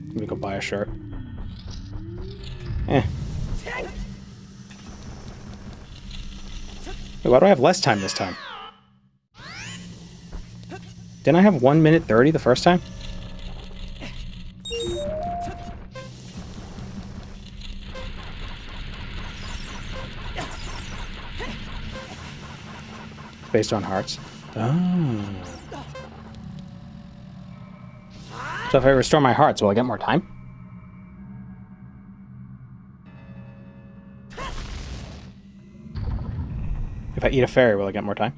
Let me go buy a shirt. Wait, why do I have less time this time? Didn't I have 1 minute 30 the first time? Based on hearts. Oh. So if I restore my hearts, will I get more time? If I eat a fairy, will I get more time?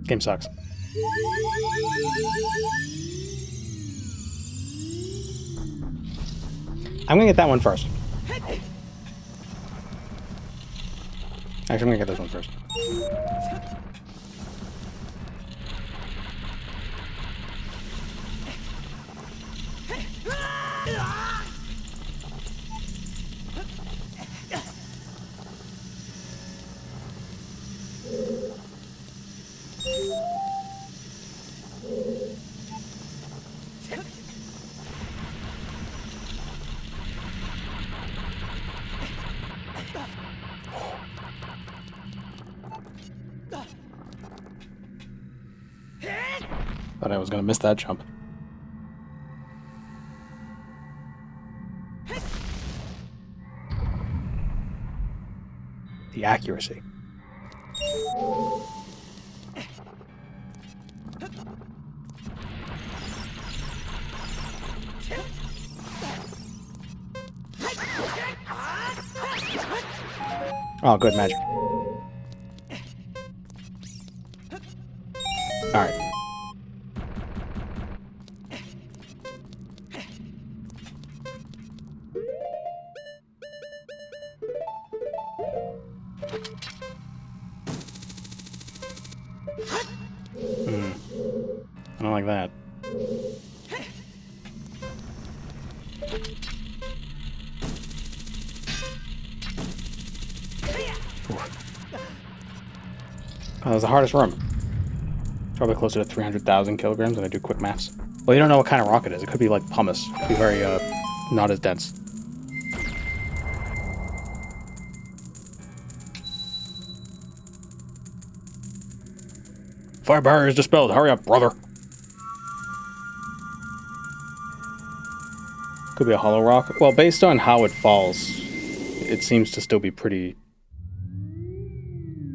Game sucks. I'm gonna get that one first. Actually, I'm gonna get this one first. Thought I was gonna miss that jump. The accuracy. Oh, good magic. Alright. I don't like that. Oh, that was the hardest room. Probably closer to 300,000 kilograms when I do quick maths. Well, you don't know what kind of rock it is. It could be like pumice. It could be very, not as dense. Fire barrier is dispelled. Hurry up, brother. Could be a hollow rock. Well, based on how it falls, it seems to still be pretty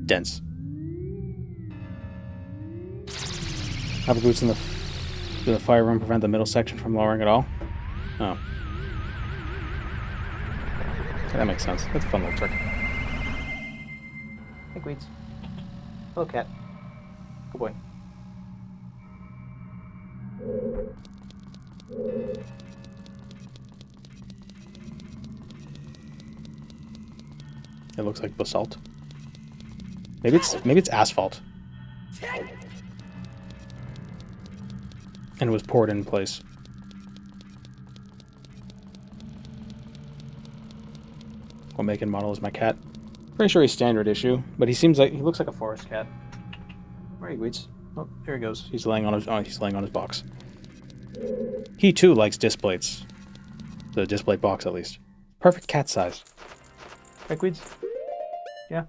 dense. Have boots in the fire room prevent the middle section from lowering at all? Oh. Okay, that makes sense. That's a fun little trick. Hey, Queets. Hello, cat. Good boy. It looks like basalt. Maybe it's asphalt. And it was poured in place. What make and model is my cat? Pretty sure he's standard issue, but he looks like a forest cat. Where are you, Weeds? Oh, here he goes. He's laying on his box. He too likes disc plates. The disc plate box, at least. Perfect cat size. Right, Weeds? Yeah.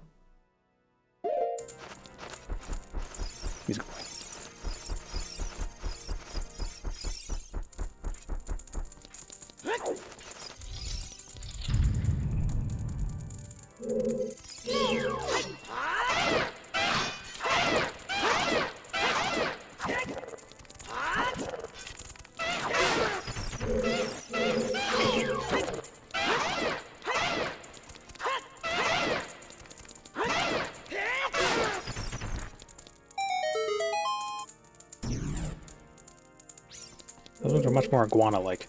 He's Those ones are much more iguana-like.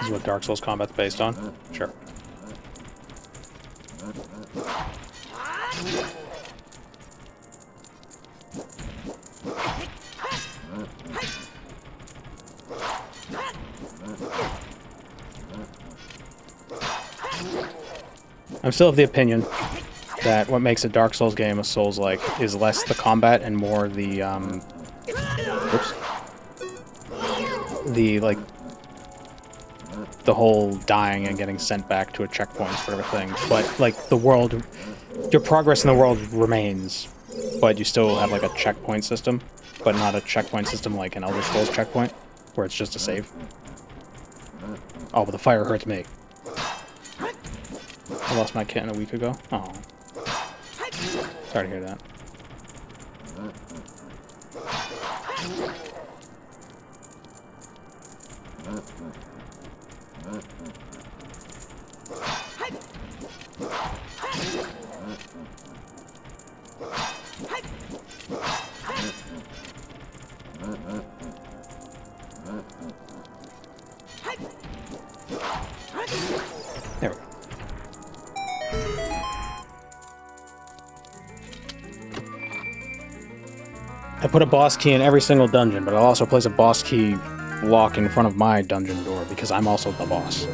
This is what Dark Souls combat's based on? Sure. I'm still of the opinion that what makes a Dark Souls game a Souls-like is less the combat and more the, the whole dying and getting sent back to a checkpoint sort of a thing. But, like, the world, your progress in the world remains but you still have like a checkpoint system, but not a checkpoint system like an Elder Scrolls checkpoint, where it's just a save. Oh, but the fire hurts me. I lost my kitten a week ago. Oh. Sorry to hear that. There we go. I put a boss key in every single dungeon, but I'll also place a boss key lock in front of my dungeon door because I'm also the boss.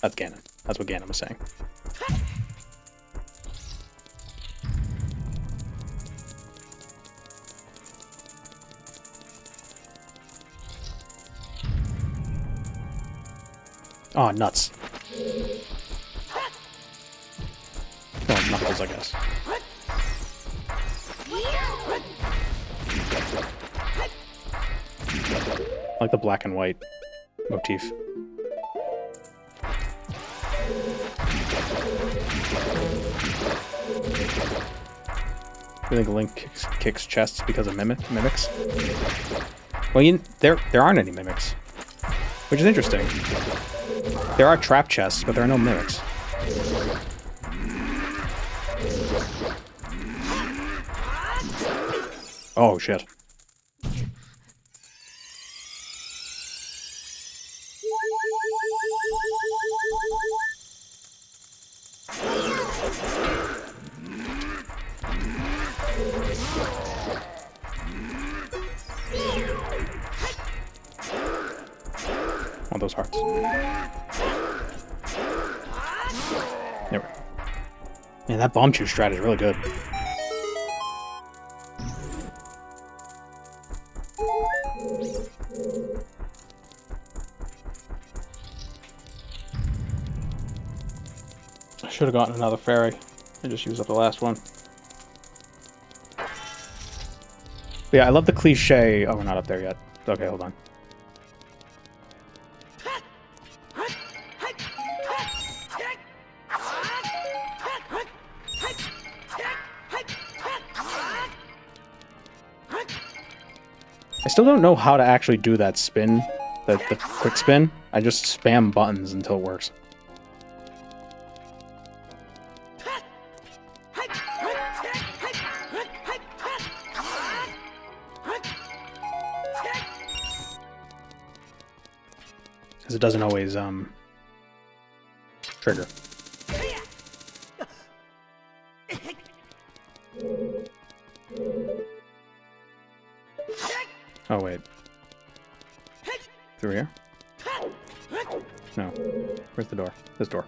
That's Ganon. That's what Ganon was saying. Oh, nuts. Well, knuckles, I guess. I like the black and white motif. You think Link kicks chests because of mimics? Well, there aren't any mimics, which is interesting. There are trap chests, but there are no mimics. Oh shit. Want those hearts. There we go. Man, that bomb shoot strat is really good. I should have gotten another fairy. I just used up the last one. But yeah, I love the cliche. Oh, we're not up there yet. Okay, hold on. I still don't know how to actually do that spin, the quick spin. I just spam buttons until it works. Because it doesn't always, trigger. Oh, wait. Through here? No. Where's the door? This door.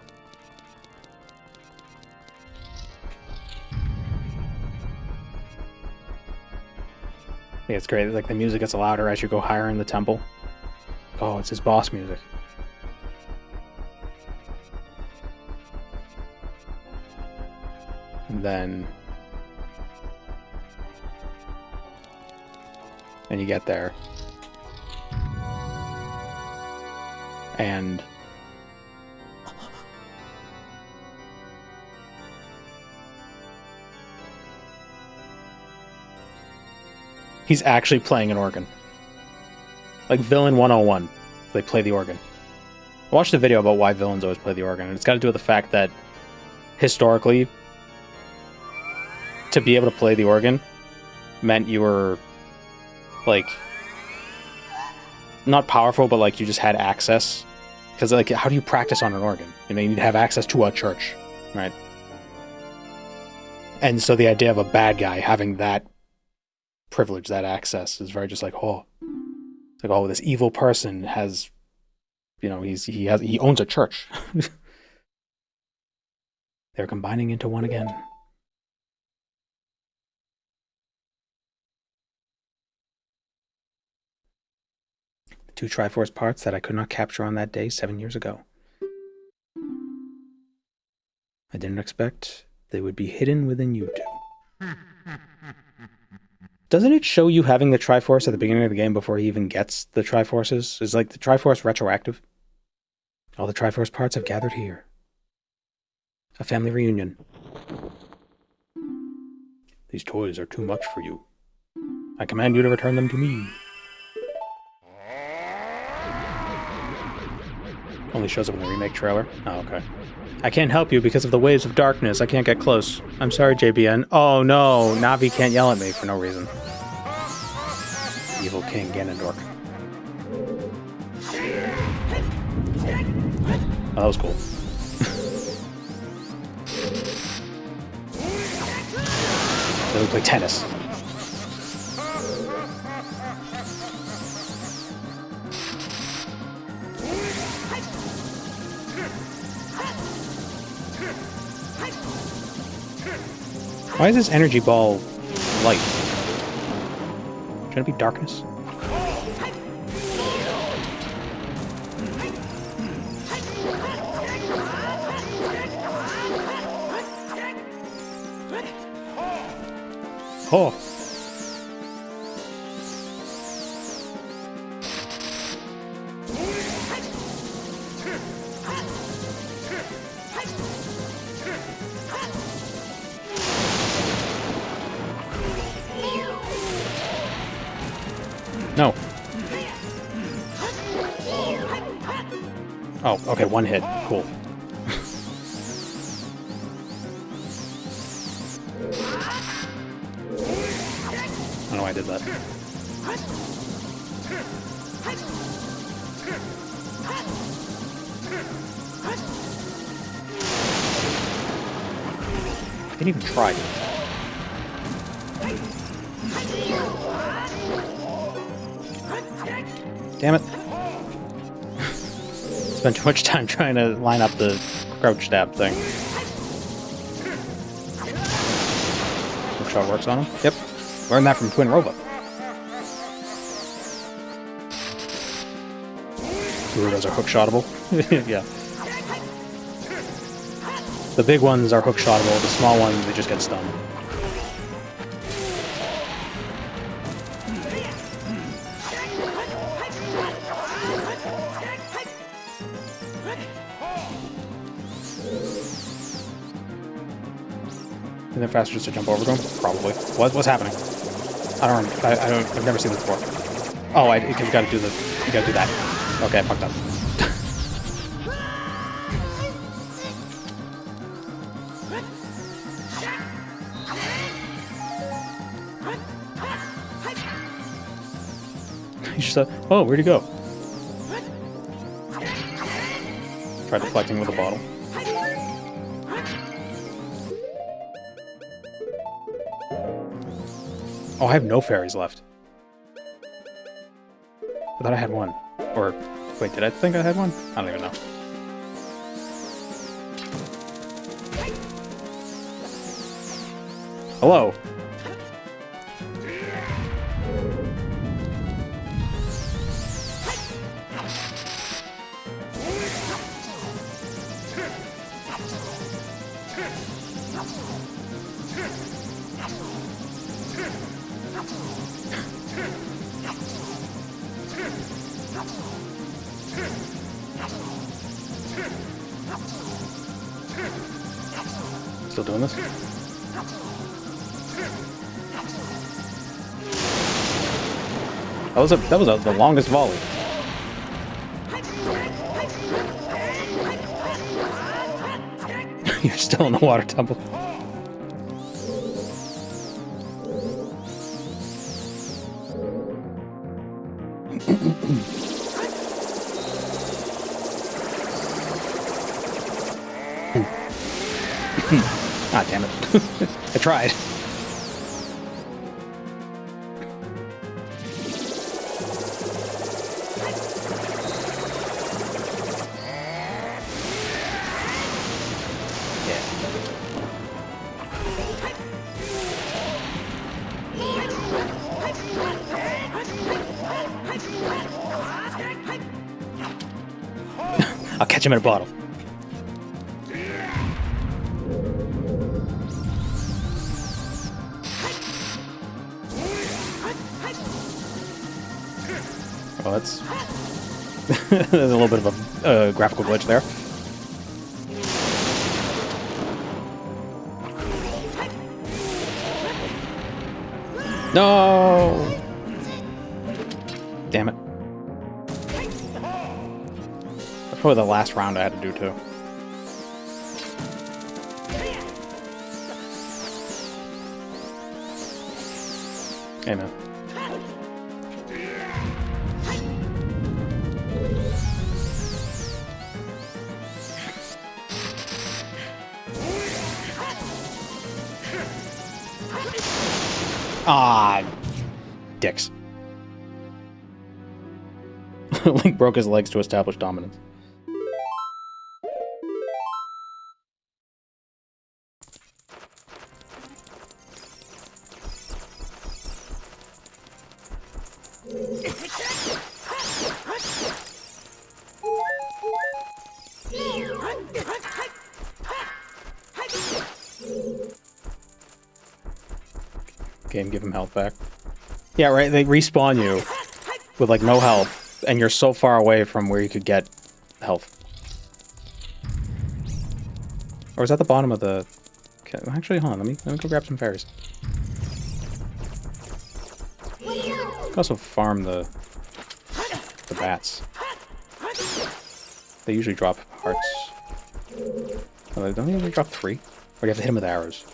Yeah, it's great. Like, the music gets louder as you go higher in the temple. Oh, it's his boss music. And then you get there. And he's actually playing an organ. Like Villain 101. They play the organ. I watched a video about why villains always play the organ, and it's got to do with the fact that historically, to be able to play the organ meant you were like not powerful, but like you just had access. Because like, how do you practice on an organ? You know, you need to have access to a church, right? And so the idea of a bad guy having that privilege, that access, is very just like, oh, it's like, oh, this evil person has, you know, he owns a church. They're combining into one again. Two Triforce parts that I could not capture on that day 7 years ago. I didn't expect they would be hidden within you two. Doesn't it show you having the Triforce at the beginning of the game before he even gets the Triforces? Is like the Triforce retroactive? All the Triforce parts have gathered here. A family reunion. These toys are too much for you. I command you to return them to me. Only shows up in the remake trailer. Oh, okay. I can't help you because of the waves of darkness. I can't get close. I'm sorry, JBN. Oh no, Navi can't yell at me for no reason. Evil King Ganondorf. Oh, that was cool. Then we play tennis. Why is this energy ball light? Shouldn't it be darkness? Oh. No. Oh, okay, one hit. Cool. I don't know why I did that. I didn't even try. Damn it. Spent too much time trying to line up the crouch stab thing. Hookshot works on him? Yep. Learned that from Twin Rova. Gerudos are hookshotable. Yeah. The big ones are hookshotable, the small ones, they just get stunned. Isn't it faster just to jump over to him? Probably. What's happening? I've never seen this before. Oh, because you gotta do that. Okay, I fucked up. You just said, oh, where'd he go? Try deflecting with a bottle. Oh, I have no fairies left. I thought I had one. Or, wait, did I think I had one? I don't even know. Hello. Still doing this? That was the longest volley. You're still in the water temple. Ah, damn it. I tried. I'll catch him in a bottle. Well, that's... There's a little bit of a graphical glitch there. No! Damn it. That's probably the last round I had to do, too. Hey, man. Ah, dicks. Link broke his legs to establish dominance. Game, give him health back. Yeah, right, they respawn you with, like, no health, and you're so far away from where you could get health. Or is that the bottom of the... Okay, actually, hold on, let me go grab some fairies. I can also farm the bats. They usually drop hearts. Oh, they don't usually drop 3? Or you have to hit them with arrows.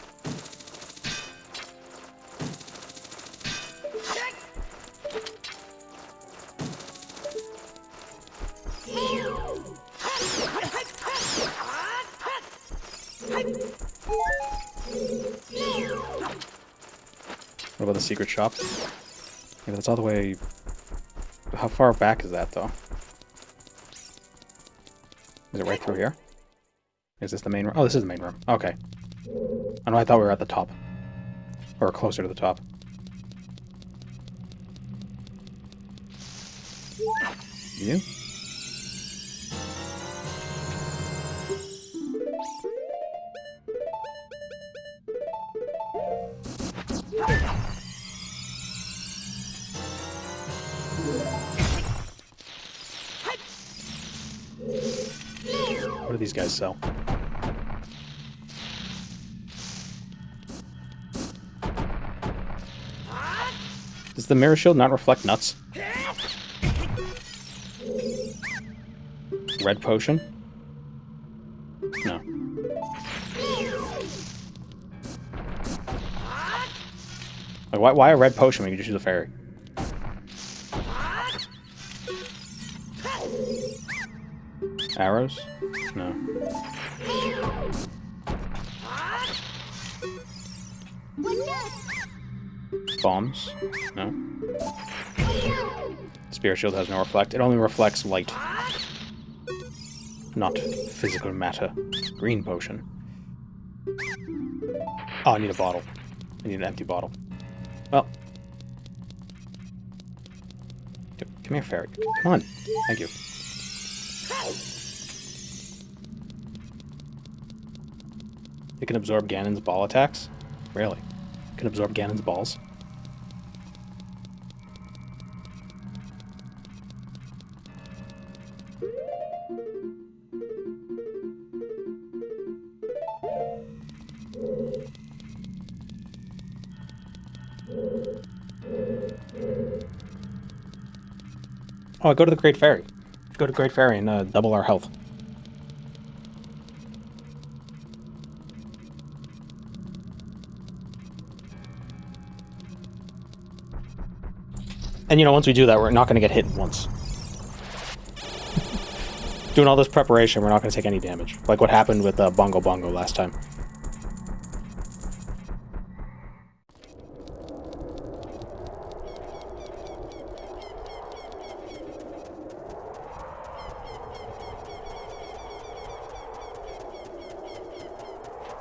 What about the secret shop? Yeah, that's all the way... How far back is that, though? Is it right through here? Is this the main room? Oh, this is the main room. Okay. I know, I thought we were at the top. Or closer to the top. You? What do these guys sell? Does the mirror shield not reflect nuts? Red potion? No. Like, why a red potion when you can just use a fairy? Arrows? No. Bombs? No. Spirit shield has no reflect. It only reflects light. Not physical matter. Green potion. Oh, I need a bottle. I need an empty bottle. Well. Come here, fairy. Come on. Thank you. It can absorb Ganon's ball attacks? Really? It can absorb Ganon's balls? Oh, go to the Great Fairy. Go to Great Fairy and double our health. And, you know, once we do that, we're not going to get hit once. Doing all this preparation, we're not going to take any damage. Like what happened with Bongo Bongo last time.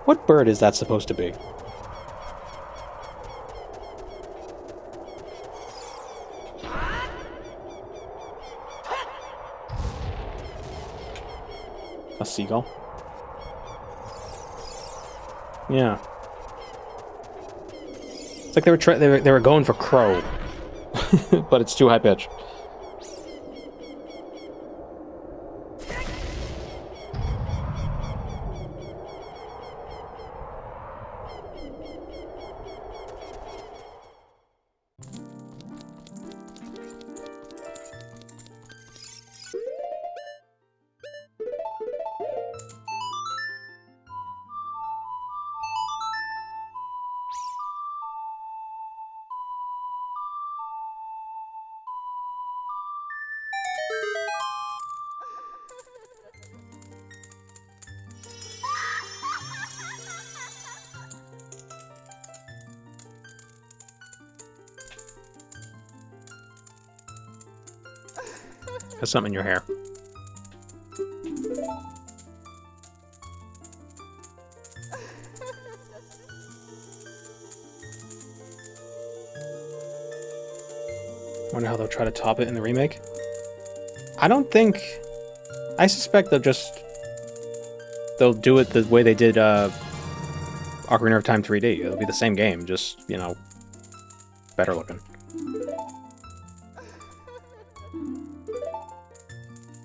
What bird is that supposed to be? A seagull? Yeah. It's like they were going for crow, but it's too high pitched. Has something in your hair. Wonder how they'll try to top it in the remake. I don't think... I suspect they'll do it the way they did Ocarina of Time 3D. It'll be the same game, just, you know, better looking.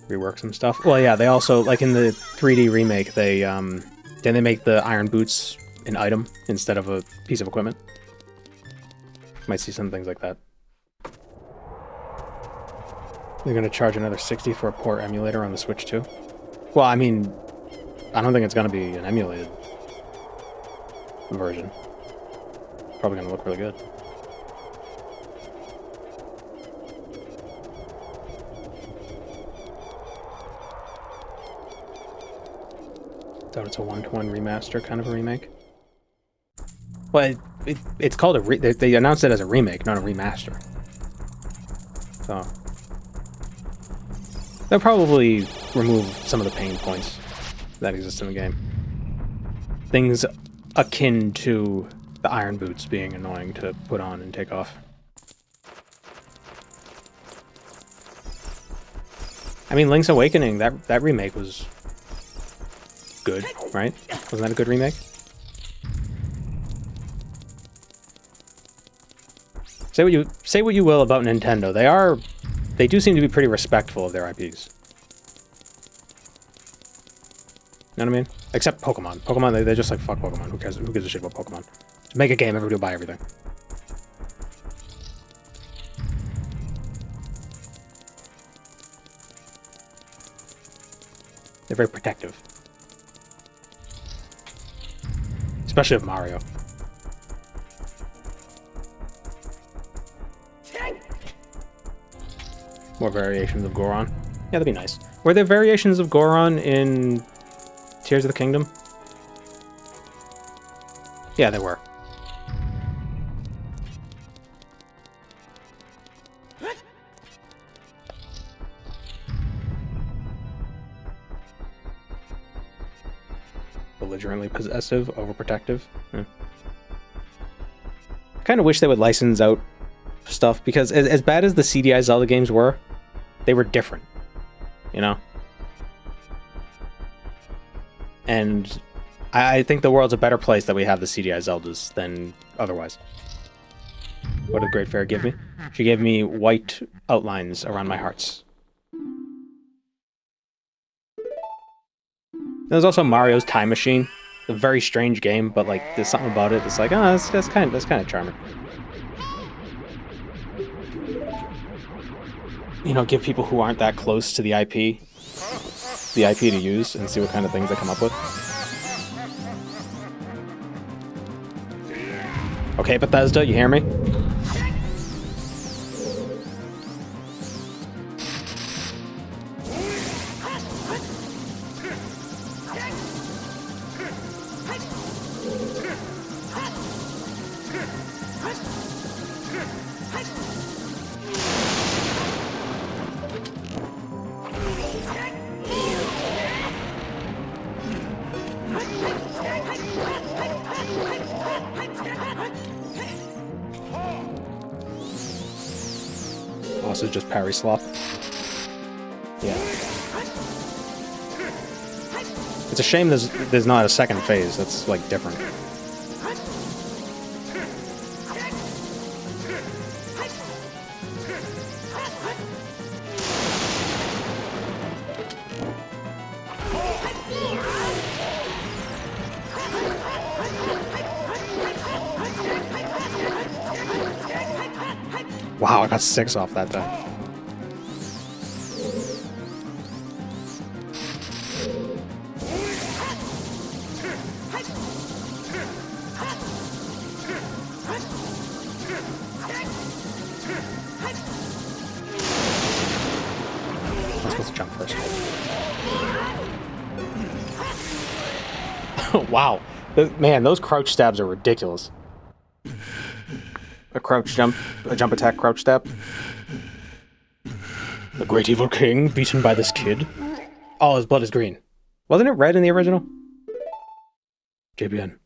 Rework some stuff. Well, yeah, they also, like in the 3D remake, they make the iron boots an item instead of a piece of equipment. Might see some things like that. They're gonna charge another 60 for a port emulator on the Switch too. Well, I mean, I don't think it's gonna be an emulated version. Probably gonna look really good. Thought it's a 1-to-1 remaster, kind of a remake. Well, it's called a they announced it as a remake, not a remaster. So they'll probably remove some of the pain points that exist in the game. Things akin to the iron boots being annoying to put on and take off. I mean, Link's Awakening, that remake was good, right? Wasn't that a good remake? Say what you will about Nintendo. They do seem to be pretty respectful of their IPs. You know what I mean? Except Pokemon. Pokemon, they're just like, fuck Pokemon. Who cares? Who gives a shit about Pokemon? Just make a game, everybody will buy everything. They're very protective. Especially of Mario. More variations of Goron. Yeah, that'd be nice. Were there variations of Goron in Tears of the Kingdom? Yeah, there were. Belligerently possessive, overprotective. I kind of wish they would license out stuff, because as bad as the CDI Zelda games were, they were different, you know? And I think the world's a better place that we have the CDI Zeldas than otherwise. What did Great Fairy give me? She gave me white outlines around my hearts. There's also Mario's Time Machine. A very strange game, but like there's something about it that's like, oh, that's kind of charming. You know, give people who aren't that close to the IP to use and see what kind of things they come up with. Okay, Bethesda, you hear me? Also just parry slop. Yeah. It's a shame there's not a second phase that's like different. Wow, I got 6 off that time. I'm supposed to jump first. Wow. Man, those crouch stabs are ridiculous. A jump attack, crouch stab. The great evil king beaten by this kid. Oh, his blood is green. Wasn't it red in the original? JBN.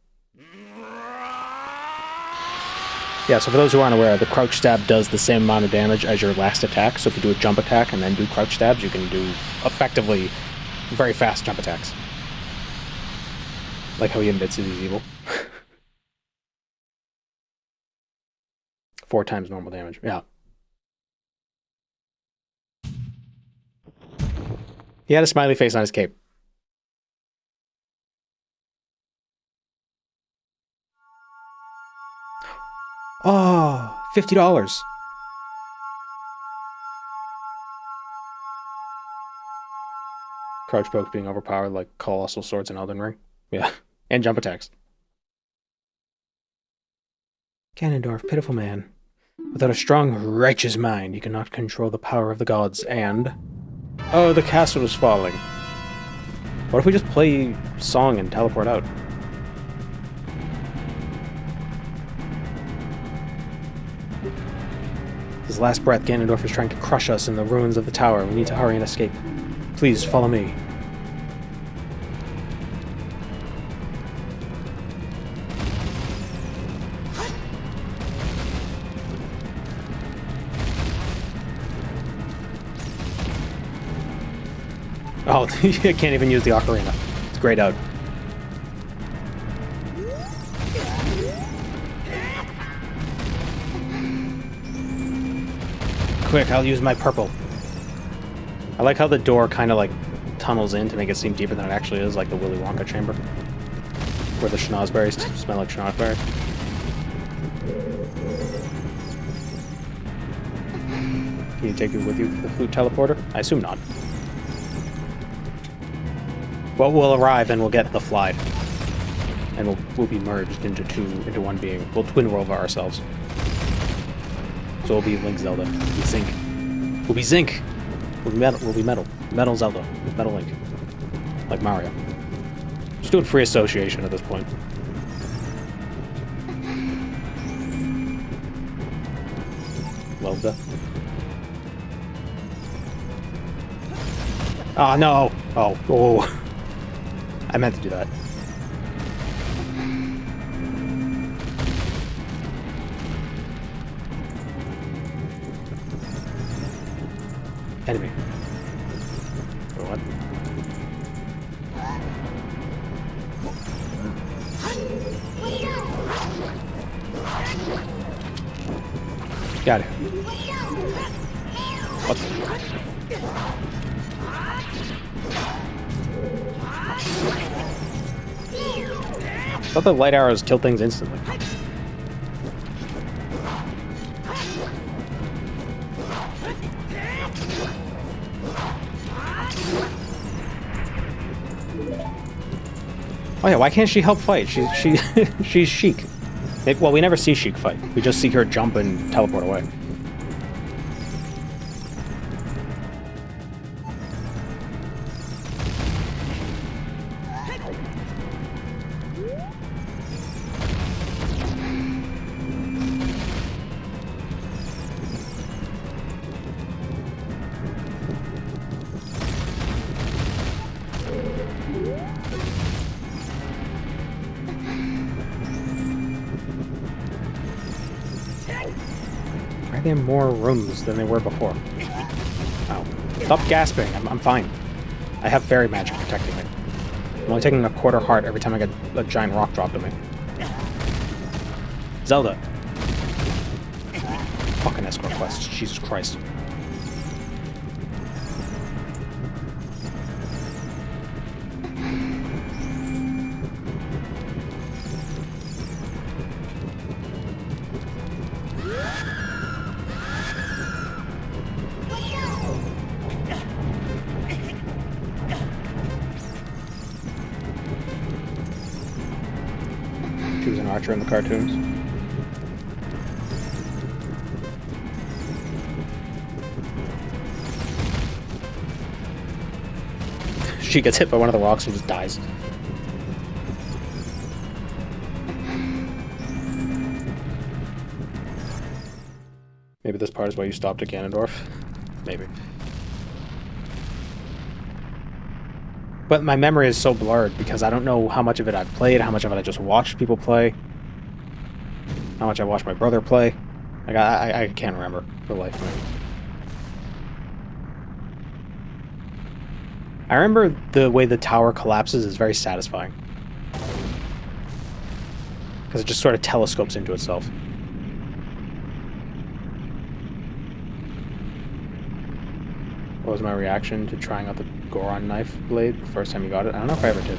Yeah, so for those who aren't aware, the crouch stab does the same amount of damage as your last attack. So if you do a jump attack and then do crouch stabs, you can do effectively very fast jump attacks. Like how he admits that he's evil. 4 times normal damage. Yeah. He had a smiley face on his cape. Oh, $50. Crouch pokes being overpowered like colossal swords in Elden Ring. Yeah. And jump attacks. Ganondorf, pitiful man. Without a strong, righteous mind, you cannot control the power of the gods, and... Oh, the castle is falling. What if we just play song and teleport out? His last breath, Ganondorf is trying to crush us in the ruins of the tower. We need to hurry and escape. Please, follow me. Oh, you can't even use the Ocarina. It's grayed out. Quick, I'll use my purple. I like how the door kind of like tunnels in to make it seem deeper than it actually is, like the Willy Wonka chamber. Where the schnozberries smell like schnozberries. Can you take it with you for the flute teleporter? I assume not. Well, we'll arrive and we'll get the fly. And we'll be merged into one being. We'll twin rover ourselves. So we'll be Link Zelda. We'll be Zinc. We'll be Zinc! We'll be Metal. Metal Zelda. Metal Link. Like Mario. Just doing free association at this point. Zelda. Ah, no! Oh. I meant to do that. Enemy. What? Got it. What? I thought the light arrows kill things instantly. Oh yeah, why can't she help fight? She's Sheik. Well, we never see Sheik fight. We just see her jump and teleport away. Why are there more rooms than there were before? Ow. Stop gasping. I'm fine. I have fairy magic protecting me. I'm only taking a quarter heart every time I get a giant rock dropped on me. Zelda. Fucking escort quest. Jesus Christ. She was an archer in the cartoons. She gets hit by one of the rocks and just dies. Maybe this part is why you stopped at Ganondorf. Maybe. But my memory is so blurred because I don't know how much of it I've played, how much of it I just watched people play, how much I watched my brother play. Like, I can't remember for the life of me. I remember the way the tower collapses is very satisfying. Because it just sort of telescopes into itself. What was my reaction to trying out the Goron knife blade the first time you got it? I don't know if I ever did.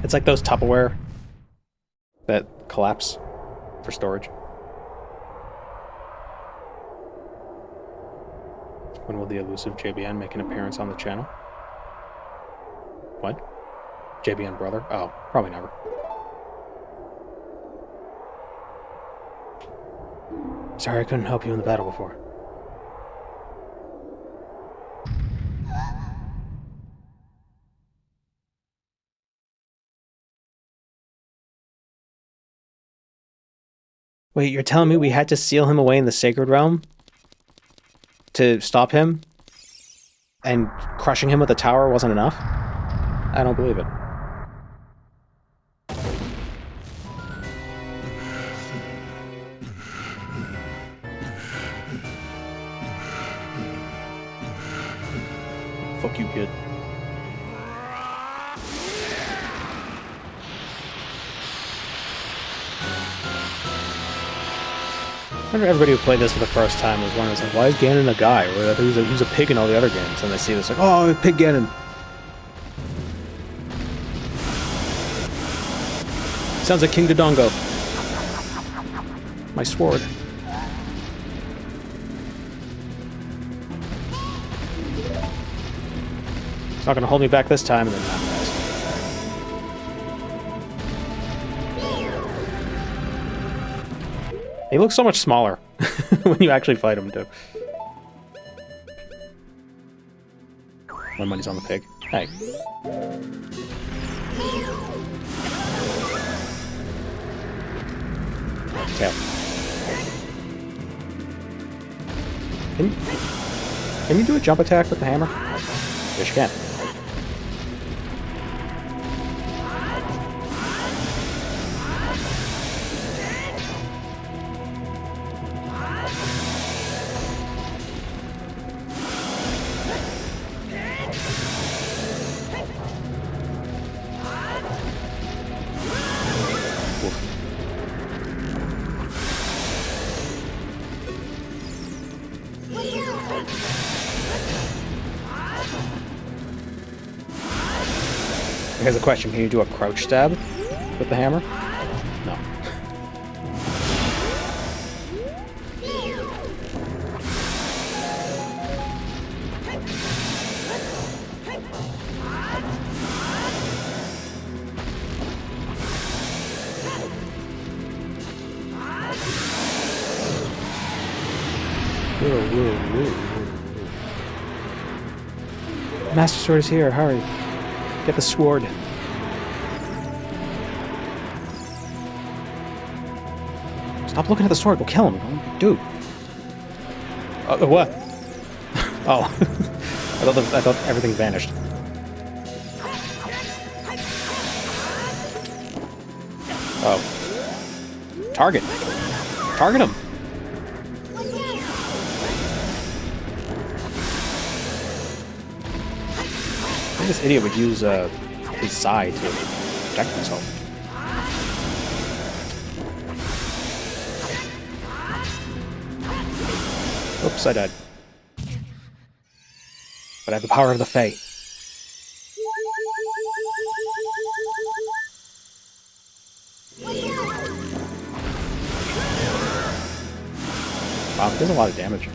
It's like those Tupperware that collapse for storage. When will the elusive JBN make an appearance on the channel? What? JBN brother? Oh, probably never. Sorry I couldn't help you in the battle before. Wait, you're telling me we had to seal him away in the Sacred Realm? To stop him? And crushing him with a tower wasn't enough? I don't believe it. Fuck you, kid. I wonder everybody who played this for the first time was wondering, like, why is Ganon a guy? Or he was a pig in all the other games, and they see this like, oh, Pig Ganon. Sounds like King Dodongo. My sword. It's not gonna hold me back this time, and then that dies. He looks so much smaller when you actually fight him, too. My money's on the pig. Hey. Okay. Can you do a jump attack with the hammer? Yes, you can. Here's a question, can you do a crouch stab with the hammer? No. Master Sword is here, hurry. Get the sword. Stop looking at the sword. Go kill him. Dude. What? Oh. I thought everything vanished. Oh. Target. Target him. I think this idiot would use his side to protect himself. Oops, I died. But I have the power of the Fae. Wow, it does a lot of damage.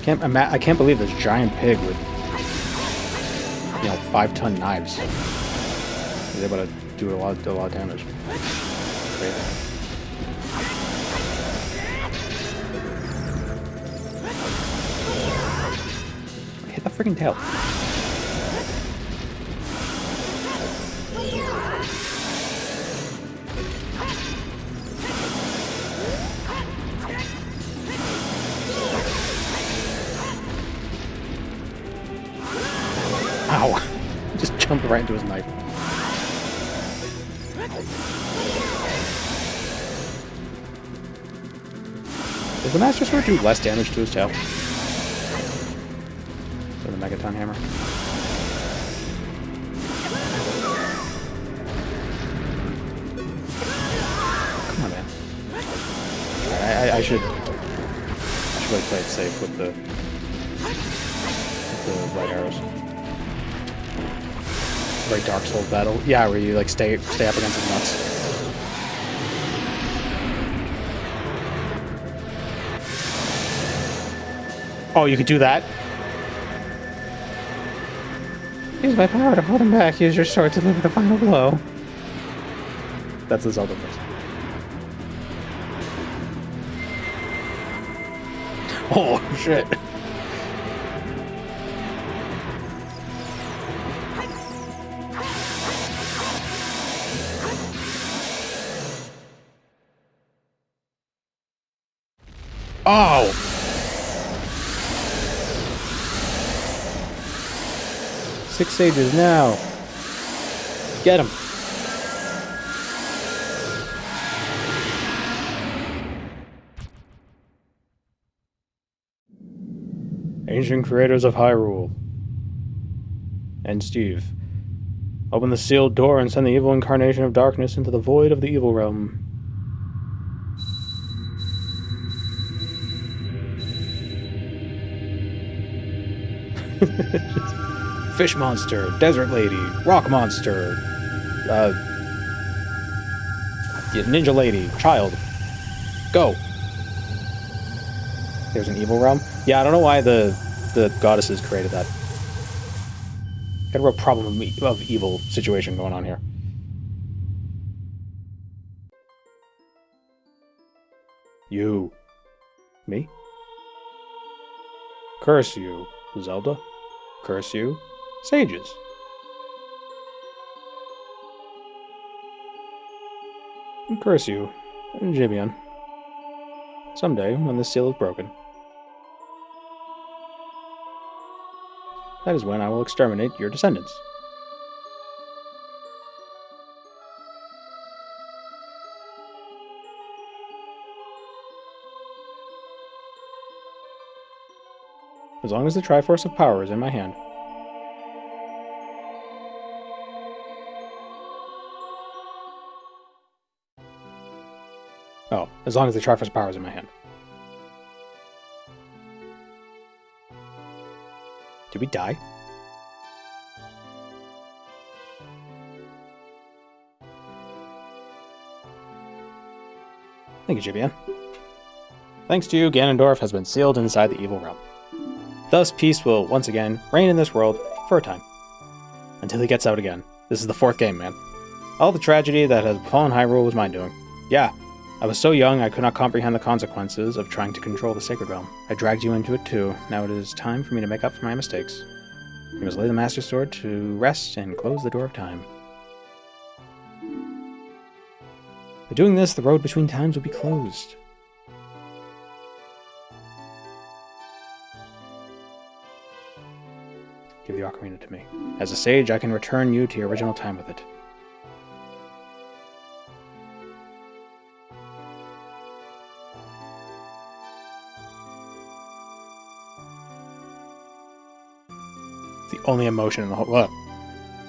I can't believe this giant pig with, 5-ton knives is able to do a lot of damage. Crazy. freaking tail. Ow! Just jumped right into his knife. Does the Master Sword do less damage to his tail than the Megaton Hammer? Come on, man. I should really play it safe with the light arrows. Very Dark Souls battle. Yeah, where you like stay up against his nuts. Oh, you could do that? Use my power to hold him back. Use your sword to deliver the final blow. That's the Zelda voice. Oh, shit. Oh! 6 sages now. Get him. Ancient creators of Hyrule. And Steve. Open the sealed door and send the evil incarnation of darkness into the void of the evil realm. Fish monster, desert lady, rock monster, ninja lady, child. Go. There's an evil realm? Yeah, I don't know why the goddesses created that. Got a real problem of evil situation going on here. You. Me? Curse you, Zelda. Curse you, sages. And curse you, Jibian. Someday, when the seal is broken, that is when I will exterminate your descendants. As long as the Triforce of Power is in my hand. Oh, as long as the Triforce of Power is in my hand. Did we die? Thank you, Jibian. Thanks to you, Ganondorf has been sealed inside the evil realm. Thus, peace will once again reign in this world for a time. Until he gets out again. This is the 4th game, man. All the tragedy that has befallen Hyrule was my doing. Yeah, I was so young I could not comprehend the consequences of trying to control the Sacred Realm. I dragged you into it too. Now it is time for me to make up for my mistakes. You must lay the Master Sword to rest and close the door of time. By doing this, the road between times will be closed. Give the Ocarina to me. As a sage, I can return you to your original time with it. It's the only emotion in the whole...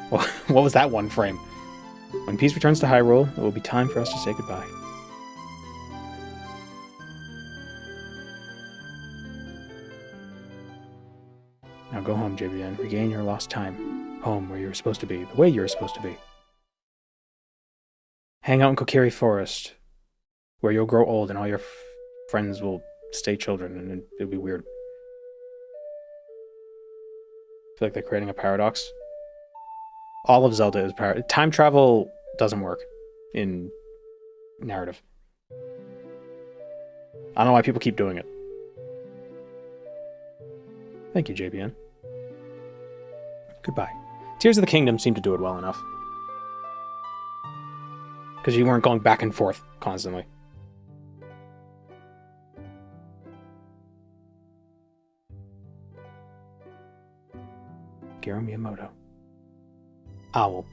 What was that one frame? When peace returns to Hyrule, it will be time for us to say goodbye. Now go home, JBN. Regain your lost time. Home, where you were supposed to be. The way you were supposed to be. Hang out in Kokiri Forest, where you'll grow old and all your friends will stay children, and it'll be weird. I feel like they're creating a paradox. All of Zelda is time travel doesn't work in narrative. I don't know why people keep doing it. Thank you, JBN. Goodbye. Tears of the Kingdom seemed to do it well enough. Because you weren't going back and forth constantly. Garo Miyamoto. Owl.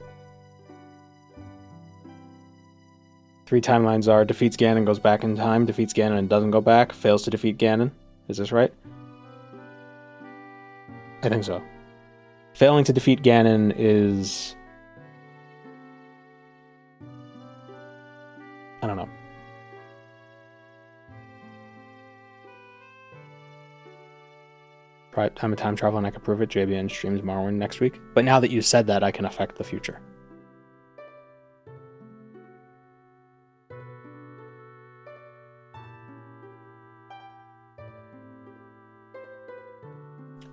3 timelines are defeats Ganon, goes back in time, defeats Ganon and doesn't go back, fails to defeat Ganon. Is this right? I think so. Failing to defeat Ganon is... I don't know. I'm a time traveler and I can prove it. JBN streams Morrowind next week. But now that you said that, I can affect the future.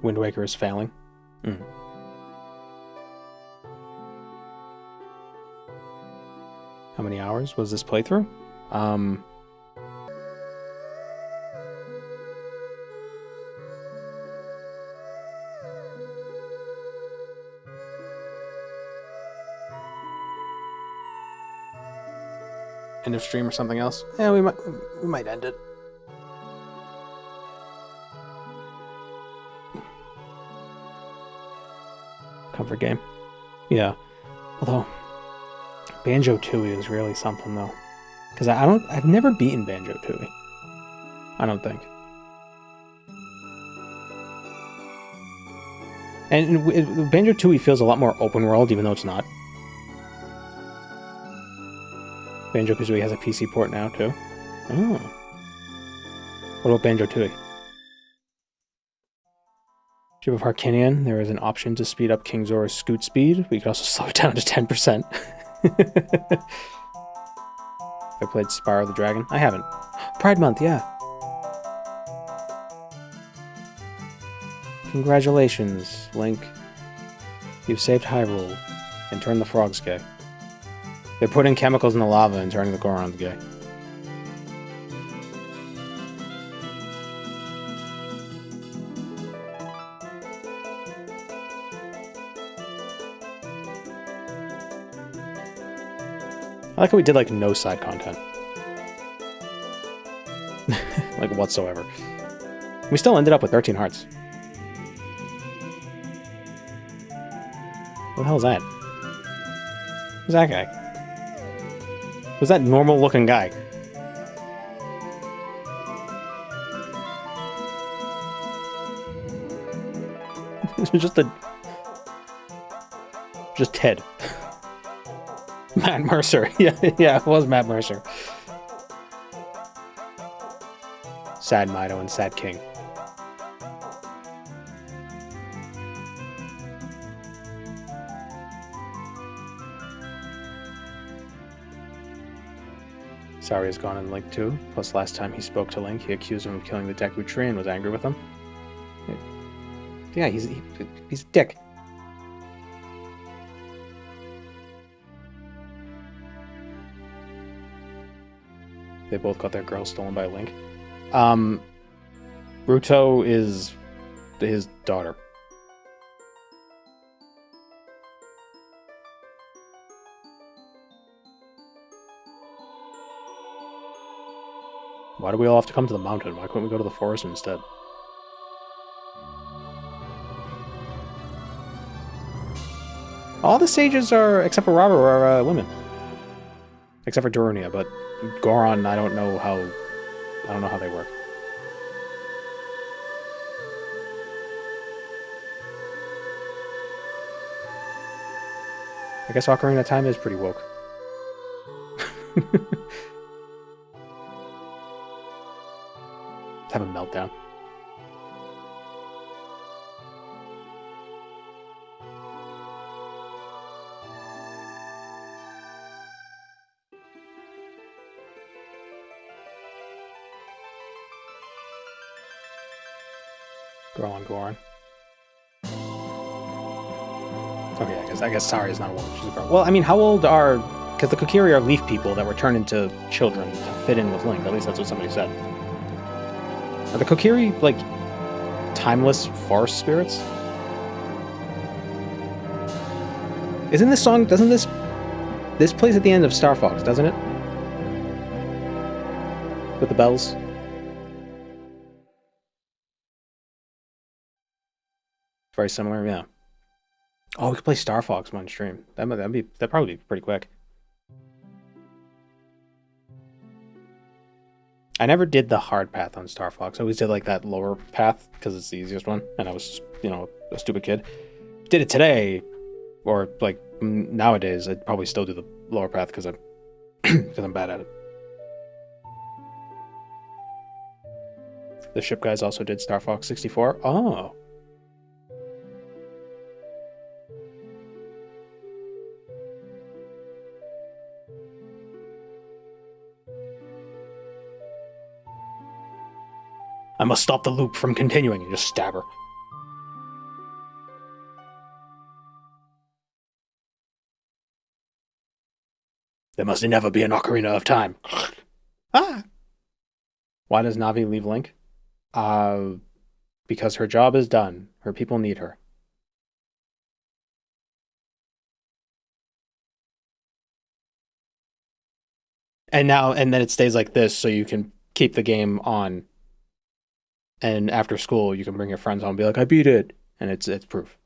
Wind Waker is failing. How many hours was this playthrough? End of stream or something else? Yeah, we might end it. Comfort game. Yeah. Although Banjo-Tooie is really something though. Because I've never beaten Banjo-Tooie. I don't think. And Banjo-Tooie feels a lot more open world, even though it's not. Banjo-Kazooie has a PC port now, too. Oh. What about Banjo-Tooie? Ship of Harkinian, there is an option to speed up King Zora's scoot speed. We could also slow it down to 10%. I played Spyro the Dragon. I haven't. Pride Month, yeah. Congratulations, Link. You've saved Hyrule and turned the frogs gay. They're putting chemicals in the lava and turning the Gorons gay. I like how we did, like, no side content. Like, whatsoever. We still ended up with 13 hearts. What the hell is that? Who's that guy? Who's that normal-looking guy? Just Ted. Matt Mercer. Yeah, it was Matt Mercer. Sad Mido and Sad King. Sari is gone in Link 2. Plus, last time he spoke to Link, he accused him of killing the Deku Tree and was angry with him. Yeah, he's a dick. They both got their girls stolen by Link. Ruto is his daughter. Why do we all have to come to the mountain? Why couldn't we go to the forest instead? All the sages are, except for Robert, are women. Except for Darunia, but Goron, I don't know how they work. I guess Ocarina of Time is pretty woke. Have a meltdown. Girl on Goron. Okay, I guess Sari is not a woman, she's a girl. Well, I mean, how old are... Because the Kokiri are leaf people that were turned into children to fit in with Link. At least that's what somebody said. Are the Kokiri, like, timeless forest spirits? Isn't this song, doesn't this plays at the end of Star Fox, doesn't it? With the bells. Very similar, yeah. Oh, we could play Star Fox on stream. That'd probably be pretty quick. I never did the hard path on Star Fox. I always did like that lower path because it's the easiest one, and I was, you know, a stupid kid. Did it today, or like nowadays, I'd probably still do the lower path because I'm I'm bad at it. The ship guys also did Star Fox 64. Oh. I must stop the loop from continuing and just stab her. There must never be an Ocarina of Time. Ah! Why does Navi leave Link? Because her job is done. Her people need her. And then it stays like this so you can keep the game on. And after school, you can bring your friends home and be like, I beat it. And it's proof.